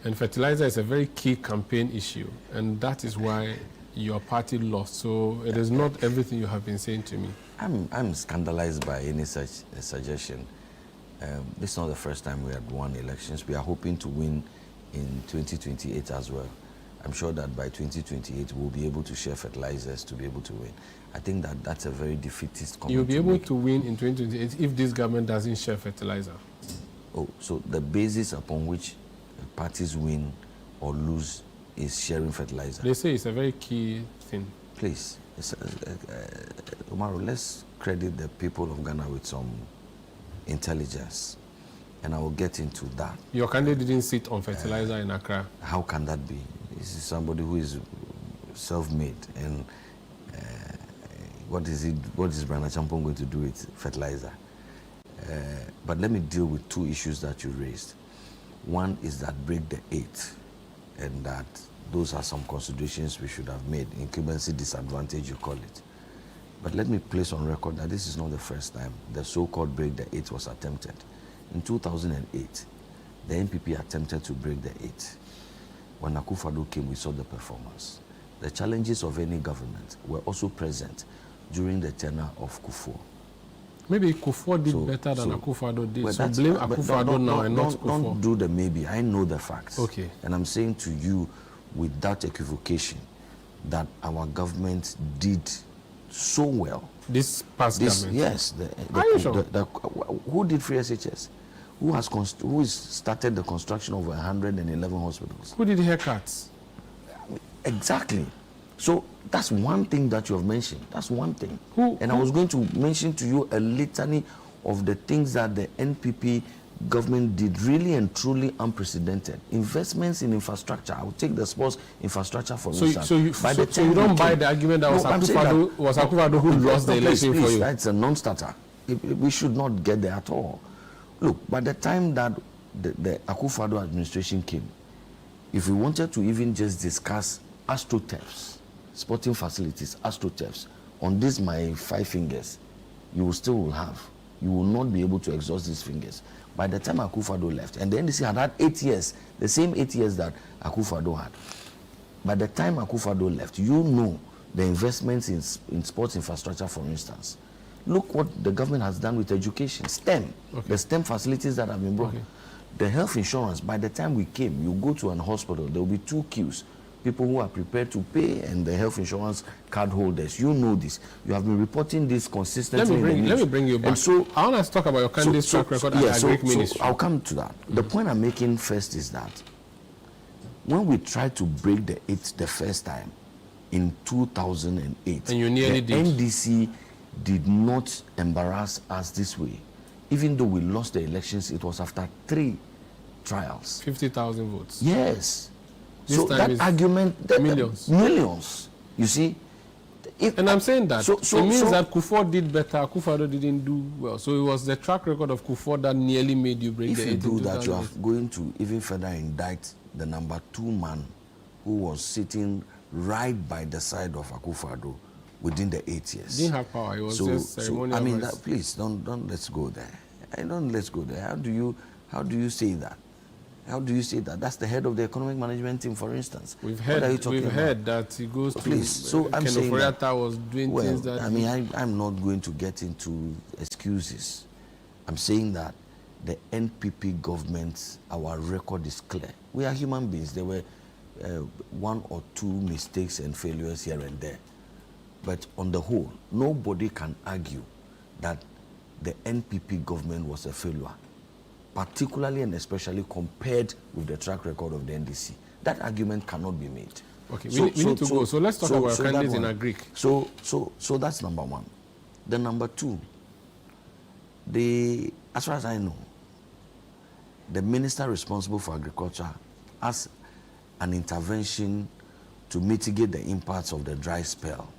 and fertilizer is a very key campaign issue, and that is why your party lost. So it is not everything you have been saying to me. I'm scandalized by any such suggestion. This is not the first time we had won elections. We are hoping to win in 2028 as well. I'm sure that by 2028 we'll be able to share fertilizers to be able to win. I think that that's a very defeatist comment. You'll be able to win in 2028 if this government doesn't share fertilizer. Oh, so the basis upon which parties win or lose is sharing fertilizer. They say it's a very key thing. Please, Omaro, let's credit the people of Ghana with some intelligence, and I will get into that. Your candidate didn't sit on fertilizer in Accra. How can that be? This is somebody who is self-made, and what is Brian Champon going to do with fertilizer? But let me deal with two issues that you raised. One is that break the 8, and that those are some considerations we should have made. Incumbency disadvantage, you call it. But let me place on record that this is not the first time the so-called break the 8 was attempted. In 2008, the NPP attempted to break the 8. When Akufo-Addo came, we saw the performance. The challenges of any government were also present during the tenure of Kufuor. Maybe Kufuor did better than Akufo-Addo did. So blame Akufo-Addo now and not Kufuor. Don't do the maybe. I know the facts. Okay. And I'm saying to you without equivocation that our government did so well. This past government? Yes. Are you sure? Who did free SHS? Who has started the construction of 111 hospitals? Who did haircuts? Exactly. So that's one thing that you have mentioned. That's one thing. I was going to mention to you a litany of the things that the NPP government did really and truly unprecedented. Investments in infrastructure. I will take the sports infrastructure for instance. So you don't buy the argument that was Akufo-Addo who lost the election for you? That's a non-starter. We should not get there at all. Look, by the time that the Akufo-Addo administration came, if we wanted to even just discuss astroturfs, sporting facilities, astroturfs, on this my 5 fingers, you will not be able to exhaust these fingers. By the time Akufo-Addo left, and the NDC had 8 years, the same 8 years that Akufo-Addo had. By the time Akufo-Addo left, you know the investments in sports infrastructure, for instance. Look what the government has done with education, STEM, the STEM facilities that have been brought. The health insurance, by the time we came, you go to an hospital, there will be 2 queues people who are prepared to pay, and the health insurance card holders. You know this. You have been reporting this consistently. Let me bring you back. And so I want to talk about your candidate's track record at the Agric Ministry. So I'll come to that. The point I'm making first is that when we tried to break the 8 the first time in 2008, and you nearly the NDC did not embarrass us this way. Even though we lost the elections, it was after 3 trials. 50,000 votes. Yes. This so that argument, millions. You see. And I'm saying that it means that Kufuor did better, Akufo-Addo didn't do well. So it was the track record of Kufuor that nearly made you break the 8. If you do that, you are going to even further indict the number 2 man who was sitting right by the side of Akufo-Addo within the 8 years. Didn't have power. It was just ceremonial. I mean, please don't let's go there. Let's go there. How do you say that? How do you say that? That's the head of the economic management team, for instance. We've heard that he goes to. Please. So I'm saying that was doing things that. I mean, I'm not going to get into excuses. I'm saying that the NPP government, our record is clear. We are human beings. There were 1 or 2 mistakes and failures here and there, but on the whole, nobody can argue that the NPP government was a failure, particularly and especially compared with the track record of the NDC. That argument cannot be made. Okay, we need to go. So let's talk about candidates in Agric. So that's number 1. The number 2, as far as I know, the minister responsible for agriculture has an intervention to mitigate the impacts of the dry spell,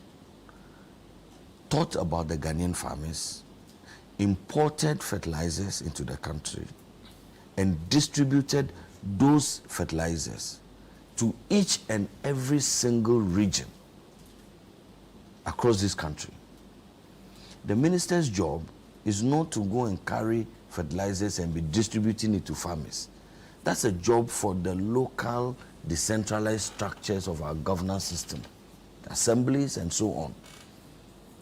thought about the Ghanaian farmers, imported fertilizers into the country, and distributed those fertilizers to each and every single region across this country. The minister's job is not to go and carry fertilizers and be distributing it to farmers. That's a job for the local decentralized structures of our governance system, assemblies and so on.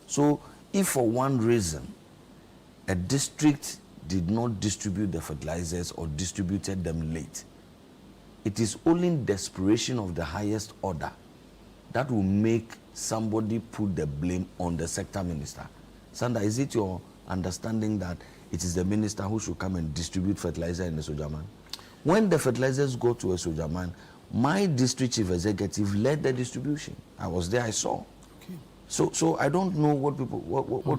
So if for one reason a district did not distribute the fertilizers or distributed them late, it is only in desperation of the highest order that will make somebody put the blame on the sector minister. Sanda, is it your understanding that it is the minister who should come and distribute fertilizer in the Sojaman? When the fertilizers go to a Sojaman, my district chief executive led the distribution. I was there, I saw. Okay. So I don't know what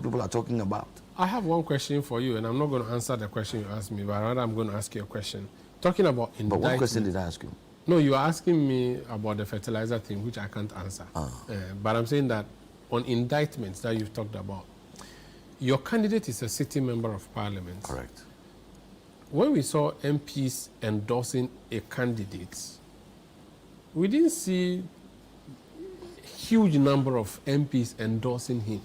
people are talking about. I have one question for you, and I'm not going to answer the question you asked me, but rather I'm going to ask you a question. Talking about indictment. But what question did I ask you? No, you are asking me about the fertilizer thing, which I can't answer. But I'm saying that on indictments that you've talked about, your candidate is a sitting member of parliament. Correct. When we saw MPs endorsing a candidate, we didn't see huge number of MPs endorsing him.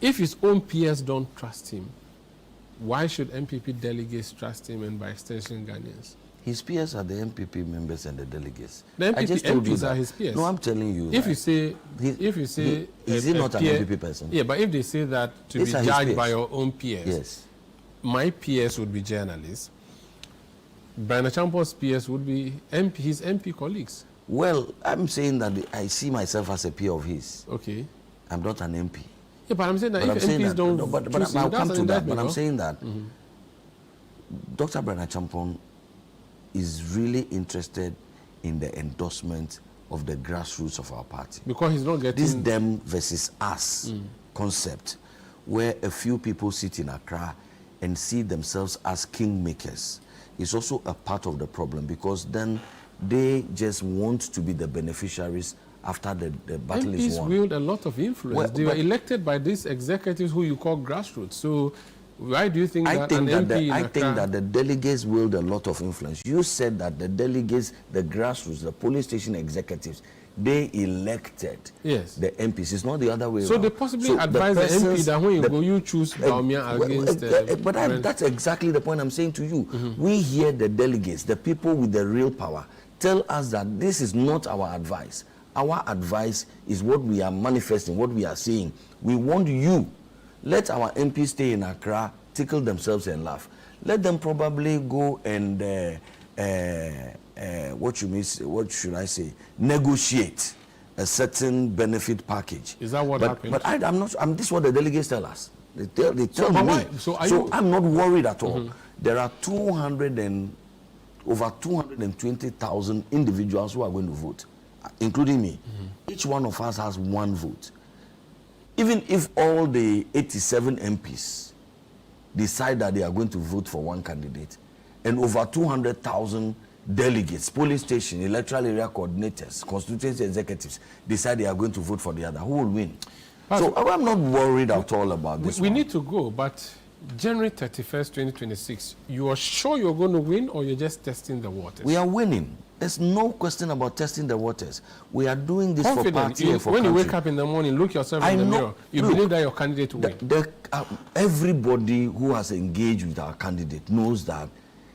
If his own peers don't trust him, why should MPP delegates trust him, and by extension Ghanaians? His peers are the MPP members and the delegates. The I just told you MPs that. are his peers. No, I'm telling you. If you say, is he not an MPP person? Yeah, but if they say that to These be judged by your own peers, yes, my peers would be journalists. Brian Achampo's peers would be his MP colleagues. Well, I'm saying that I see myself as a peer of his. Okay. I'm not an MP. Yeah, but I'm saying that if MPs don't choose him, I'll come to that. But I'm no? saying that Dr. Brian Achampon is really interested in the endorsement of the grassroots of our party. Because he's not getting... This them versus us concept, where a few people sit in Accra and see themselves as kingmakers, is also a part of the problem, because then they just want to be the beneficiaries after the battle is won. MPs wield a lot of influence. Well, they were elected by these executives who you call grassroots. So why do you think I think that the delegates wield a lot of influence. You said that the delegates, the grassroots, the police station executives, they elected the MPs. It's not the other way around. So they possibly advise the MP that when you go, you choose Baumia against... But that's exactly the point I'm saying to you. We hear the delegates, the people with the real power, tell us that this is not our advice. Our advice is what we are manifesting, what we are saying. We want you. Let our MPs stay in Accra, tickle themselves and laugh. Let them probably go and what should I say, negotiate a certain benefit package. Is that what happened? But I'm not. This is what the delegates tell us. They tell me. So I'm not worried at all. There are over 220,000 individuals who are going to vote, including me. Each one of us has one vote. Even if all the 87 MPs decide that they are going to vote for one candidate, and over 200,000 delegates, polling station, electoral area coordinators, constituency executives decide they are going to vote for the other, who will win? So I'm not worried at all about this. We need to go, but January 31st, 2026, you are sure you're going to win, or you're just testing the waters? We are winning. There's no question about testing the waters. We are doing this for party and for when country. You wake up in the morning, look yourself in the mirror, you believe that your candidate will win. Everybody who has engaged with our candidate knows that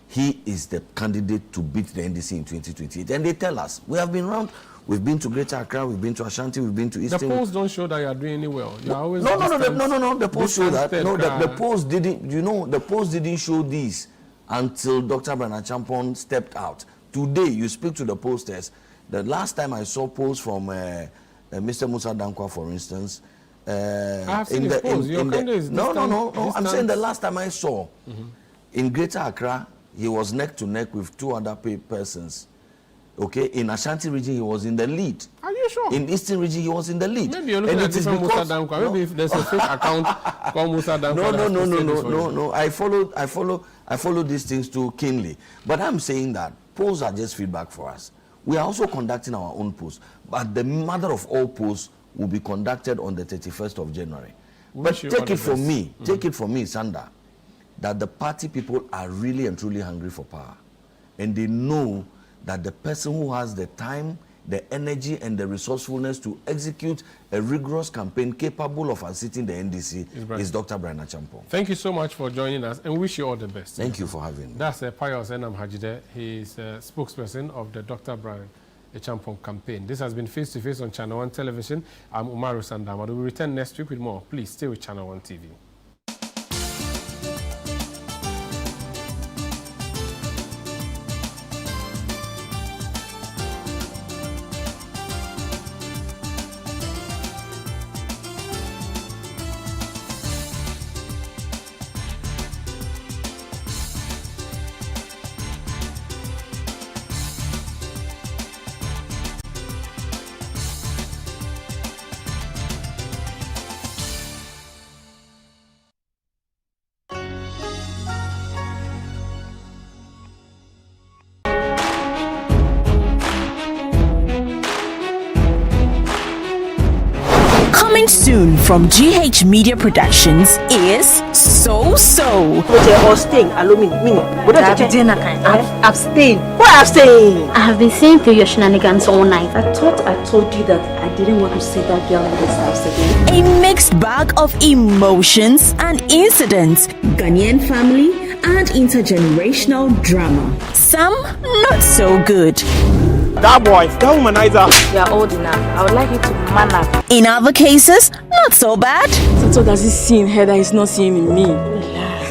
he is the candidate to beat the NDC in 2028. And they tell us, we have been around, we've been to Greater Accra, we've been to Ashanti, we've been to Eastern. The polls don't show that you are doing any well. You're always No, the polls show that. No, the polls didn't, the polls didn't show this until Dr. Brana Champon stepped out. Today, you speak to the pollsters. The last time I saw polls from Mr. Musa Dankwa, for instance, I've seen his polls. Your candidate is No. I'm saying the last time I saw in Greater Accra, he was neck to neck with two other persons. Okay, in Ashanti region, he was in the lead. Are you sure? In Eastern region, he was in the lead. Maybe you're looking at different Musa Dankwa. Maybe if there's a fake account called Musa Dankwa. No. I follow these things too keenly. But I'm saying that polls are just feedback for us. We are also conducting our own polls. But the mother of all polls will be conducted on the 31st of January. But take it from me, Sanda, that the party people are really and truly hungry for power. And they know that the person who has the time, the energy, and the resourcefulness to execute a rigorous campaign capable of unseating the NDC is Dr. Brana Champon. Thank you so much for joining us, and wish you all the best. Thank you for having me. That's Pius Enam Hajide. He is a spokesperson of the Dr. Brana Champon campaign. This has been Face to Face on Channel One Television. I'm Umaru Sandama. We will return next week with more. Please stay with Channel One TV. Coming soon from GH Media Productions is So So. Abstain. Why abstain? I have been seeing through your shenanigans all night. I thought I told you that I didn't want to see that girl in this house again. A mixed bag of emotions and incidents, Ghanaian family and intergenerational drama. Some not so good. That boy, that womanizer. You are old enough. I would like you to man up. In other cases, not so bad. So does he see in her that he's not seeing in me?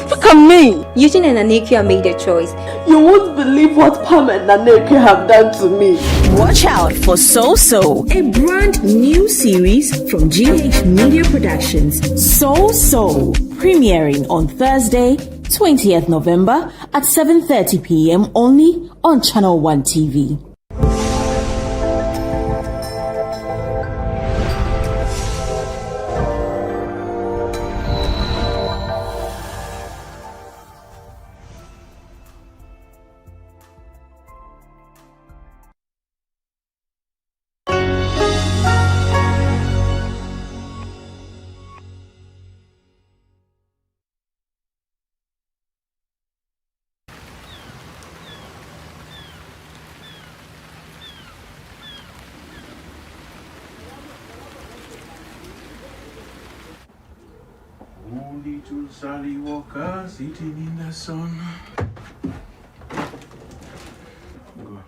Look at me. Eugene and Aneke made their choice. You won't believe what Pam and Aneke have done to me. Watch out for So So, a brand new series from GH Media Productions. So So, premiering on Thursday, 20th November at 7:30 p.m. only on Channel One TV. Only two Sally Walker sitting in the sun. Go.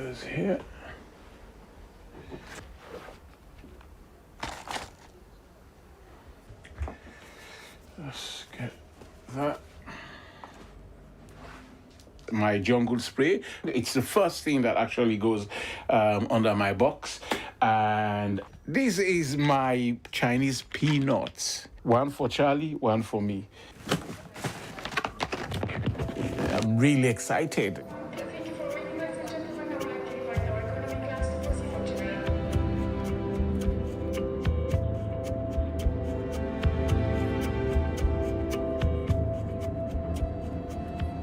goes here. Let's get that. My jungle spray. It's the first thing that actually goes under my box. And this is my Chinese peanuts. One for Charlie, one for me. I'm really excited.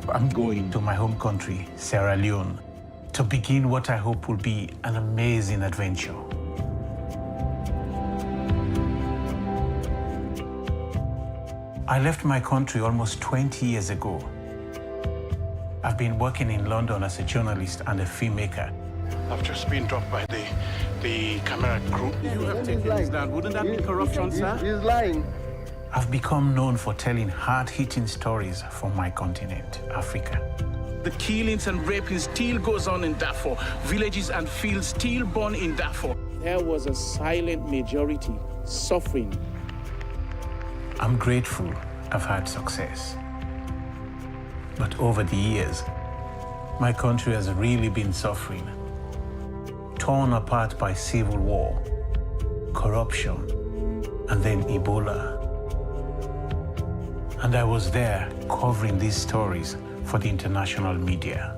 I'm going to my home country, Sierra Leone, to begin what I hope will be an amazing adventure. I left my country almost 20 years ago. I've been working in London as a journalist and a filmmaker. I've just been dropped by the camera crew. You have taken this down. Wouldn't that be corruption, sir? He's lying. I've become known for telling hard-hitting stories from my continent, Africa. The killings and raping still goes on in Darfur. Villages and fields still burn in Darfur. There was a silent majority suffering. I'm grateful I've had success. But over the years, my country has really been suffering. Torn apart by civil war, corruption, and then Ebola. And I was there covering these stories for the international media.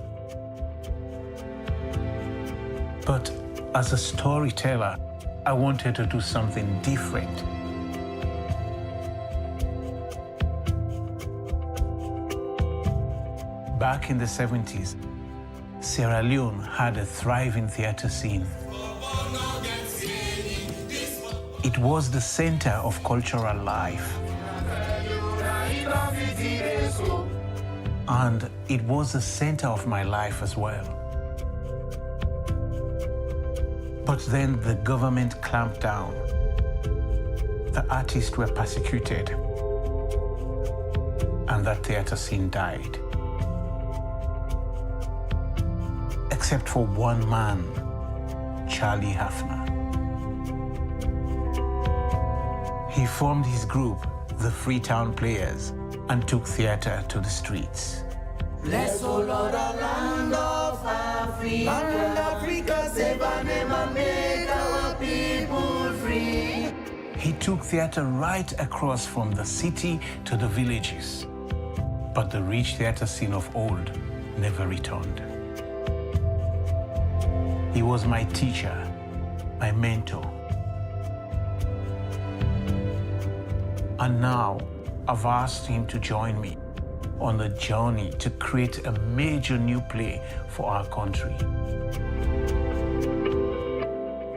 But as a storyteller, I wanted to do something different. Back in the 70s, Sierra Leone had a thriving theater scene. It was the center of cultural life. And it was the center of my life as well. But then the government clamped down. The artists were persecuted, and that theater scene died. Except for one man, Charlie Hafner. He formed his group, the Freetown Players, and took theater to the streets. Bless, O Lord, our land of Africa. Land Africa, save our name and make our people free. He took theater right across from the city to the villages. But the rich theater scene of old never returned. He was my teacher, my mentor. And now, I've asked him to join me on the journey to create a major new play for our country.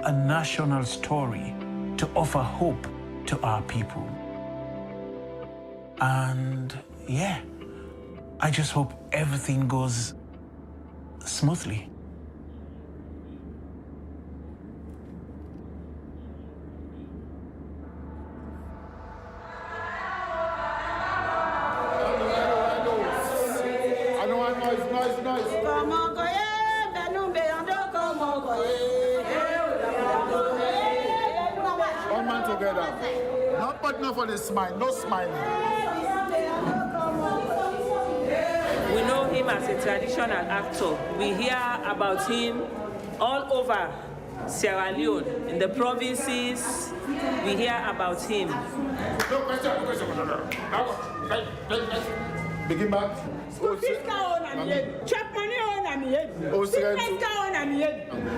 A national story to offer hope to our people. And yeah, I just hope everything goes smoothly. For the smile, no smiling. We know him as a traditional actor. We hear about him all over Sierra Leone, in the provinces. We hear about him. No question. Begin back.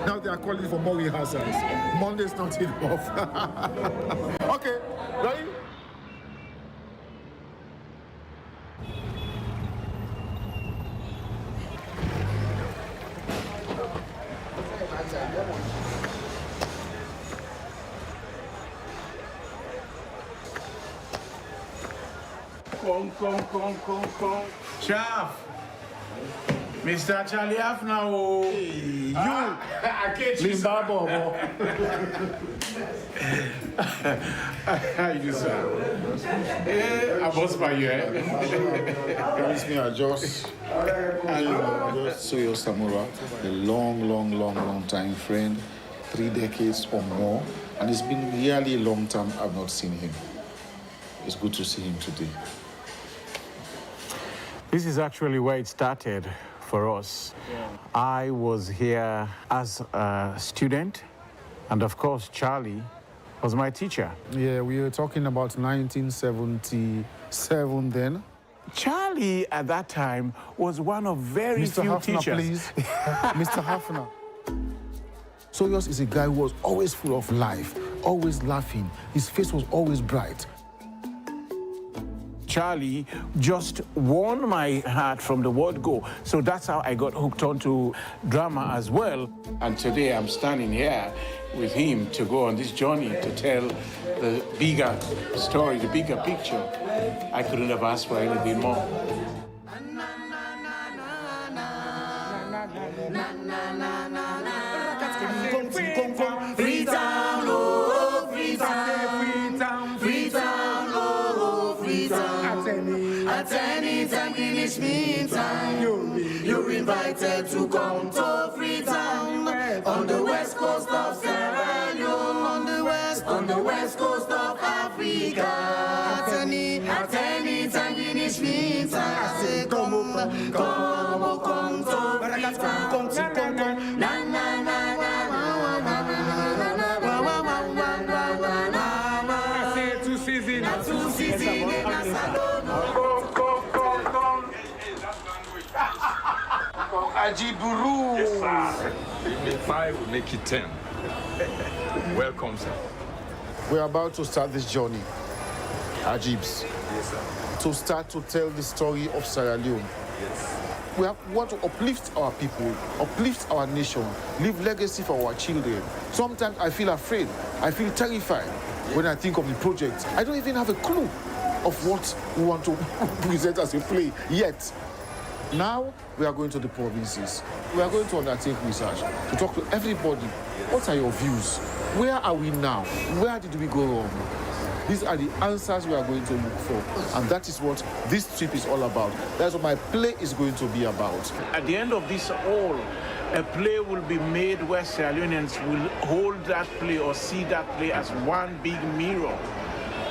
Now they are calling for more rehearsals. Monday's not enough. Okay, ready? Come. Chaff. Mr. Charlie Afna, you. I can't you, how you do, sir? I was by you, Promise me I just Soyo Samura, a long time friend, 3 decades or more, and it's been really a long time I've not seen him. It's good to see him today. This is actually where it started for us. I was here as a student, and of course, Charlie was my teacher. Yeah, we were talking about 1977 then. Charlie at that time was one of very Mr. few Hafner, teachers. please. Mr. Hafner. Soyos is a guy who was always full of life, always laughing. His face was always bright. Charlie just won my heart from the word go. So that's how I got hooked onto drama as well. And today I'm standing here with him to go on this journey to tell the bigger story, the bigger picture. I couldn't have asked for anything more. Freetown, oh, Freetown, Freetown, oh, Freetown. At any time in this meantime, you're invited to come to Freetown on the west coast of Sierra Leone, on the west coast of Africa. At any time in this meantime, I say come to Freetown. Na na na na. Ajiburu. Yes, sir. Give me 5, we'll make it 10. Welcome, sir. We're about to start this journey, Ajibs. Yes, sir. To start to tell the story of Sierra Leone. Yes. We want to uplift our people, uplift our nation, leave legacy for our children. Sometimes I feel afraid, I feel terrified when I think of the project. I don't even have a clue of what we want to present as a play yet. Now we are going to the provinces. We are going to undertake research to talk to everybody. What are your views? Where are we now? Where did we go wrong? These are the answers we are going to look for. And that is what this trip is all about. That's what my play is going to be about. At the end of this all, a play will be made where Sierra Leoneans will hold that play or see that play as one big mirror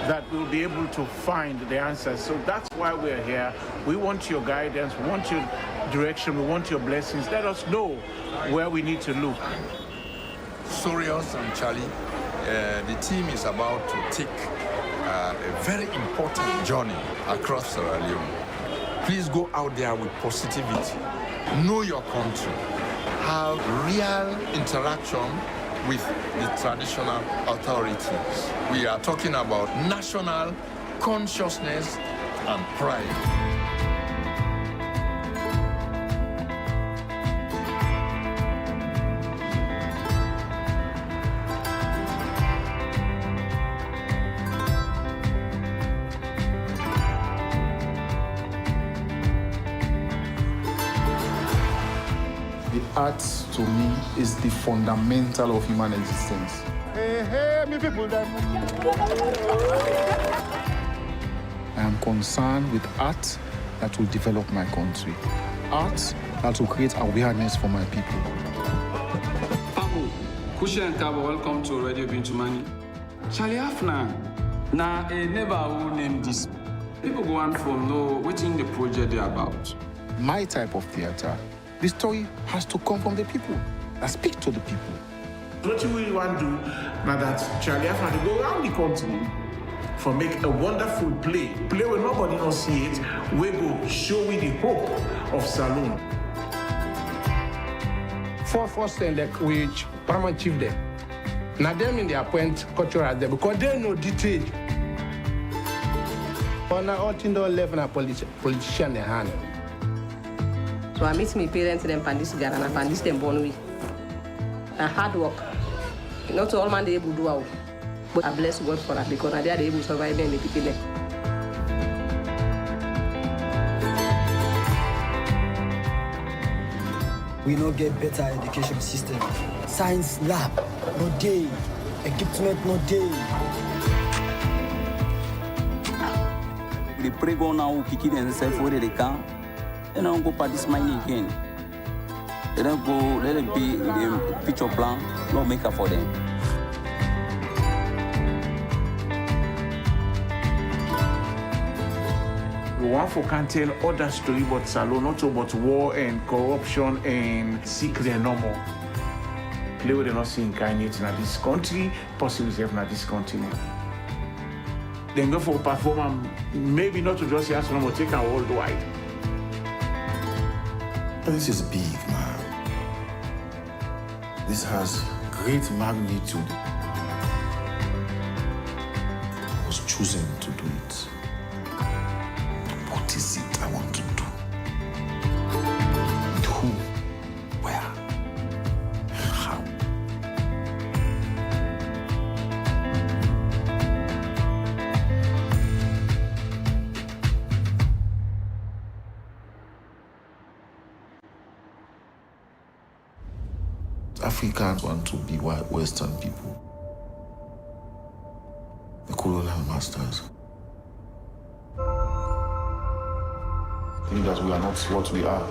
that we'll be able to find the answers. So that's why we're here. We want your guidance, we want your direction, we want your blessings. Let us know where we need to look. Sorios and Charlie, the team is about to take a very important journey across Sierra Leone. Please go out there with positivity. Know your country. Have real interaction with the traditional authorities. We are talking about national consciousness and pride. The art, to me, is the fundamental of human existence. Hey, me people, I am concerned with art that will develop my country. Art that will create awareness for my people. Papu, Kusha and Kaba, welcome to Radio Bintumani. Charlie Afna, now a neighbor who named this. People go on from know what in the project they're about. My type of theater, the story has to come from the people. I speak to the people. What you really want to do now that Charlie Afna to go around the country for make a wonderful play where nobody don't see it, we go show we the hope of Saloon. For Forson, which Paramount Chief there. Now them in the appoint cultural there because they know detail. On all thing don't left na politician in hand. So I meet my parents them pandis and I pandis them born with. Hard work. Not all man they able to do out. But I bless God for that because they are able to survive and the people there. we no get better education system. Science lab, no day. Equipment, no day. The pregão now kicking themselves for the can. They don't go participate again. They don't go, let it be the picture plan, no maker for them. One for can tell other story about Salon, not about war and corruption and secret no more. Play with the not seeing kind in this country, possibly have in this continent. Then go for performance, maybe not to just say no more, take a worldwide. This is big, man. This has great magnitude. I was chosen to do it. What is it I want to do? With who? Where? How? Africans want to be white Western people. The colonial masters. Think that we are not what we are.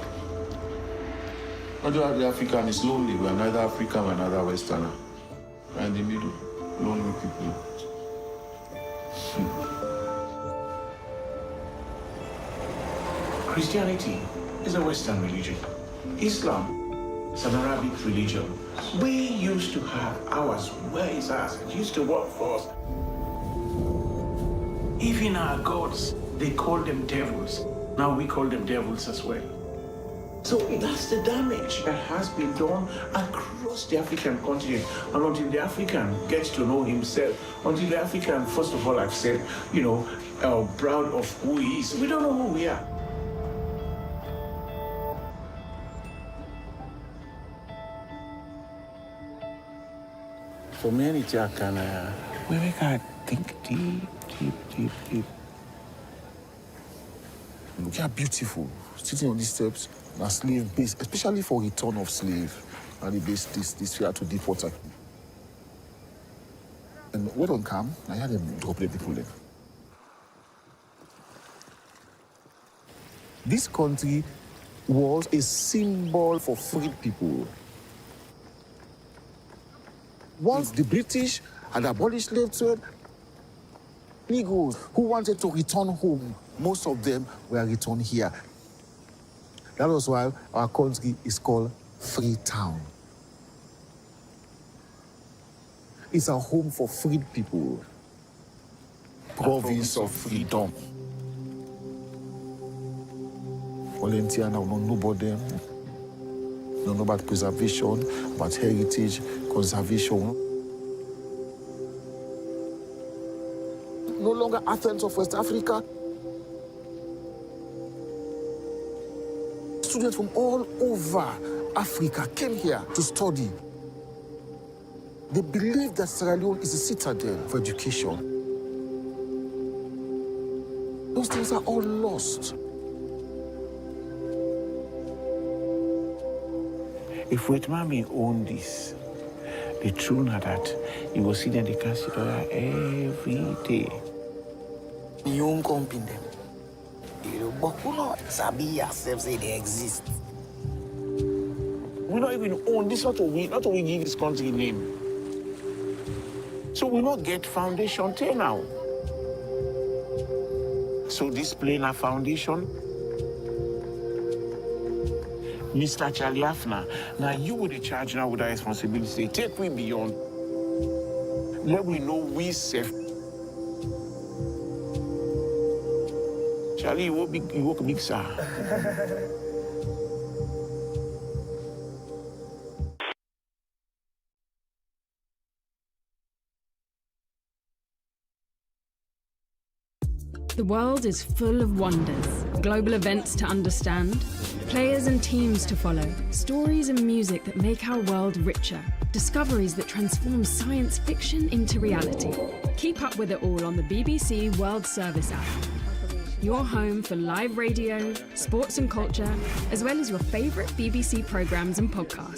The African is lonely. We are neither African, we are neither Westerner. We are in the middle. Lonely people. Christianity is a Western religion. Islam is an Arabic religion. We used to have ours. Where is ours? It used to work for us. Even our gods, they call them devils. Now we call them devils as well. So that's the damage that has been done across the African continent. And until the African gets to know himself, until the African, first of all, I've said, proud of who he is, we don't know who we are. For many, we can think deep. Look how beautiful. Sitting on these steps, a slave base, especially for return of slave, and they base this fear to deep water. And when on come, I had them drop the people there. This country was a symbol for freed people. Once the British had abolished slave trade, Negroes who wanted to return home, most of them were returned here. That was why our country is called Freetown. It's a home for freed people. Province of freedom. Volunteer now don't know about them. Don't know about preservation, about heritage, conservation. No longer Athens of West Africa. Students from all over Africa came here to study. They believe that Sierra Leone is a citadel for education. Those things are all lost. If Wet Mommy owned this, the truth is that you will see them in the castle every day. You won't compete them. But who not sabi yourself say they exist? We don't even own this, not we give this country name. So we not get foundation till now. So this plain a foundation. Mr. Charlie Afna, now you with the charge now with the responsibility. Take we beyond. Let we know we safe. Charlie, you work big, sir. The world is full of wonders, global events to understand, players and teams to follow, stories and music that make our world richer, discoveries that transform science fiction into reality. Keep up with it all on the BBC World Service app. your home for live radio, sports and culture, as well as your favourite BBC programmes and podcasts.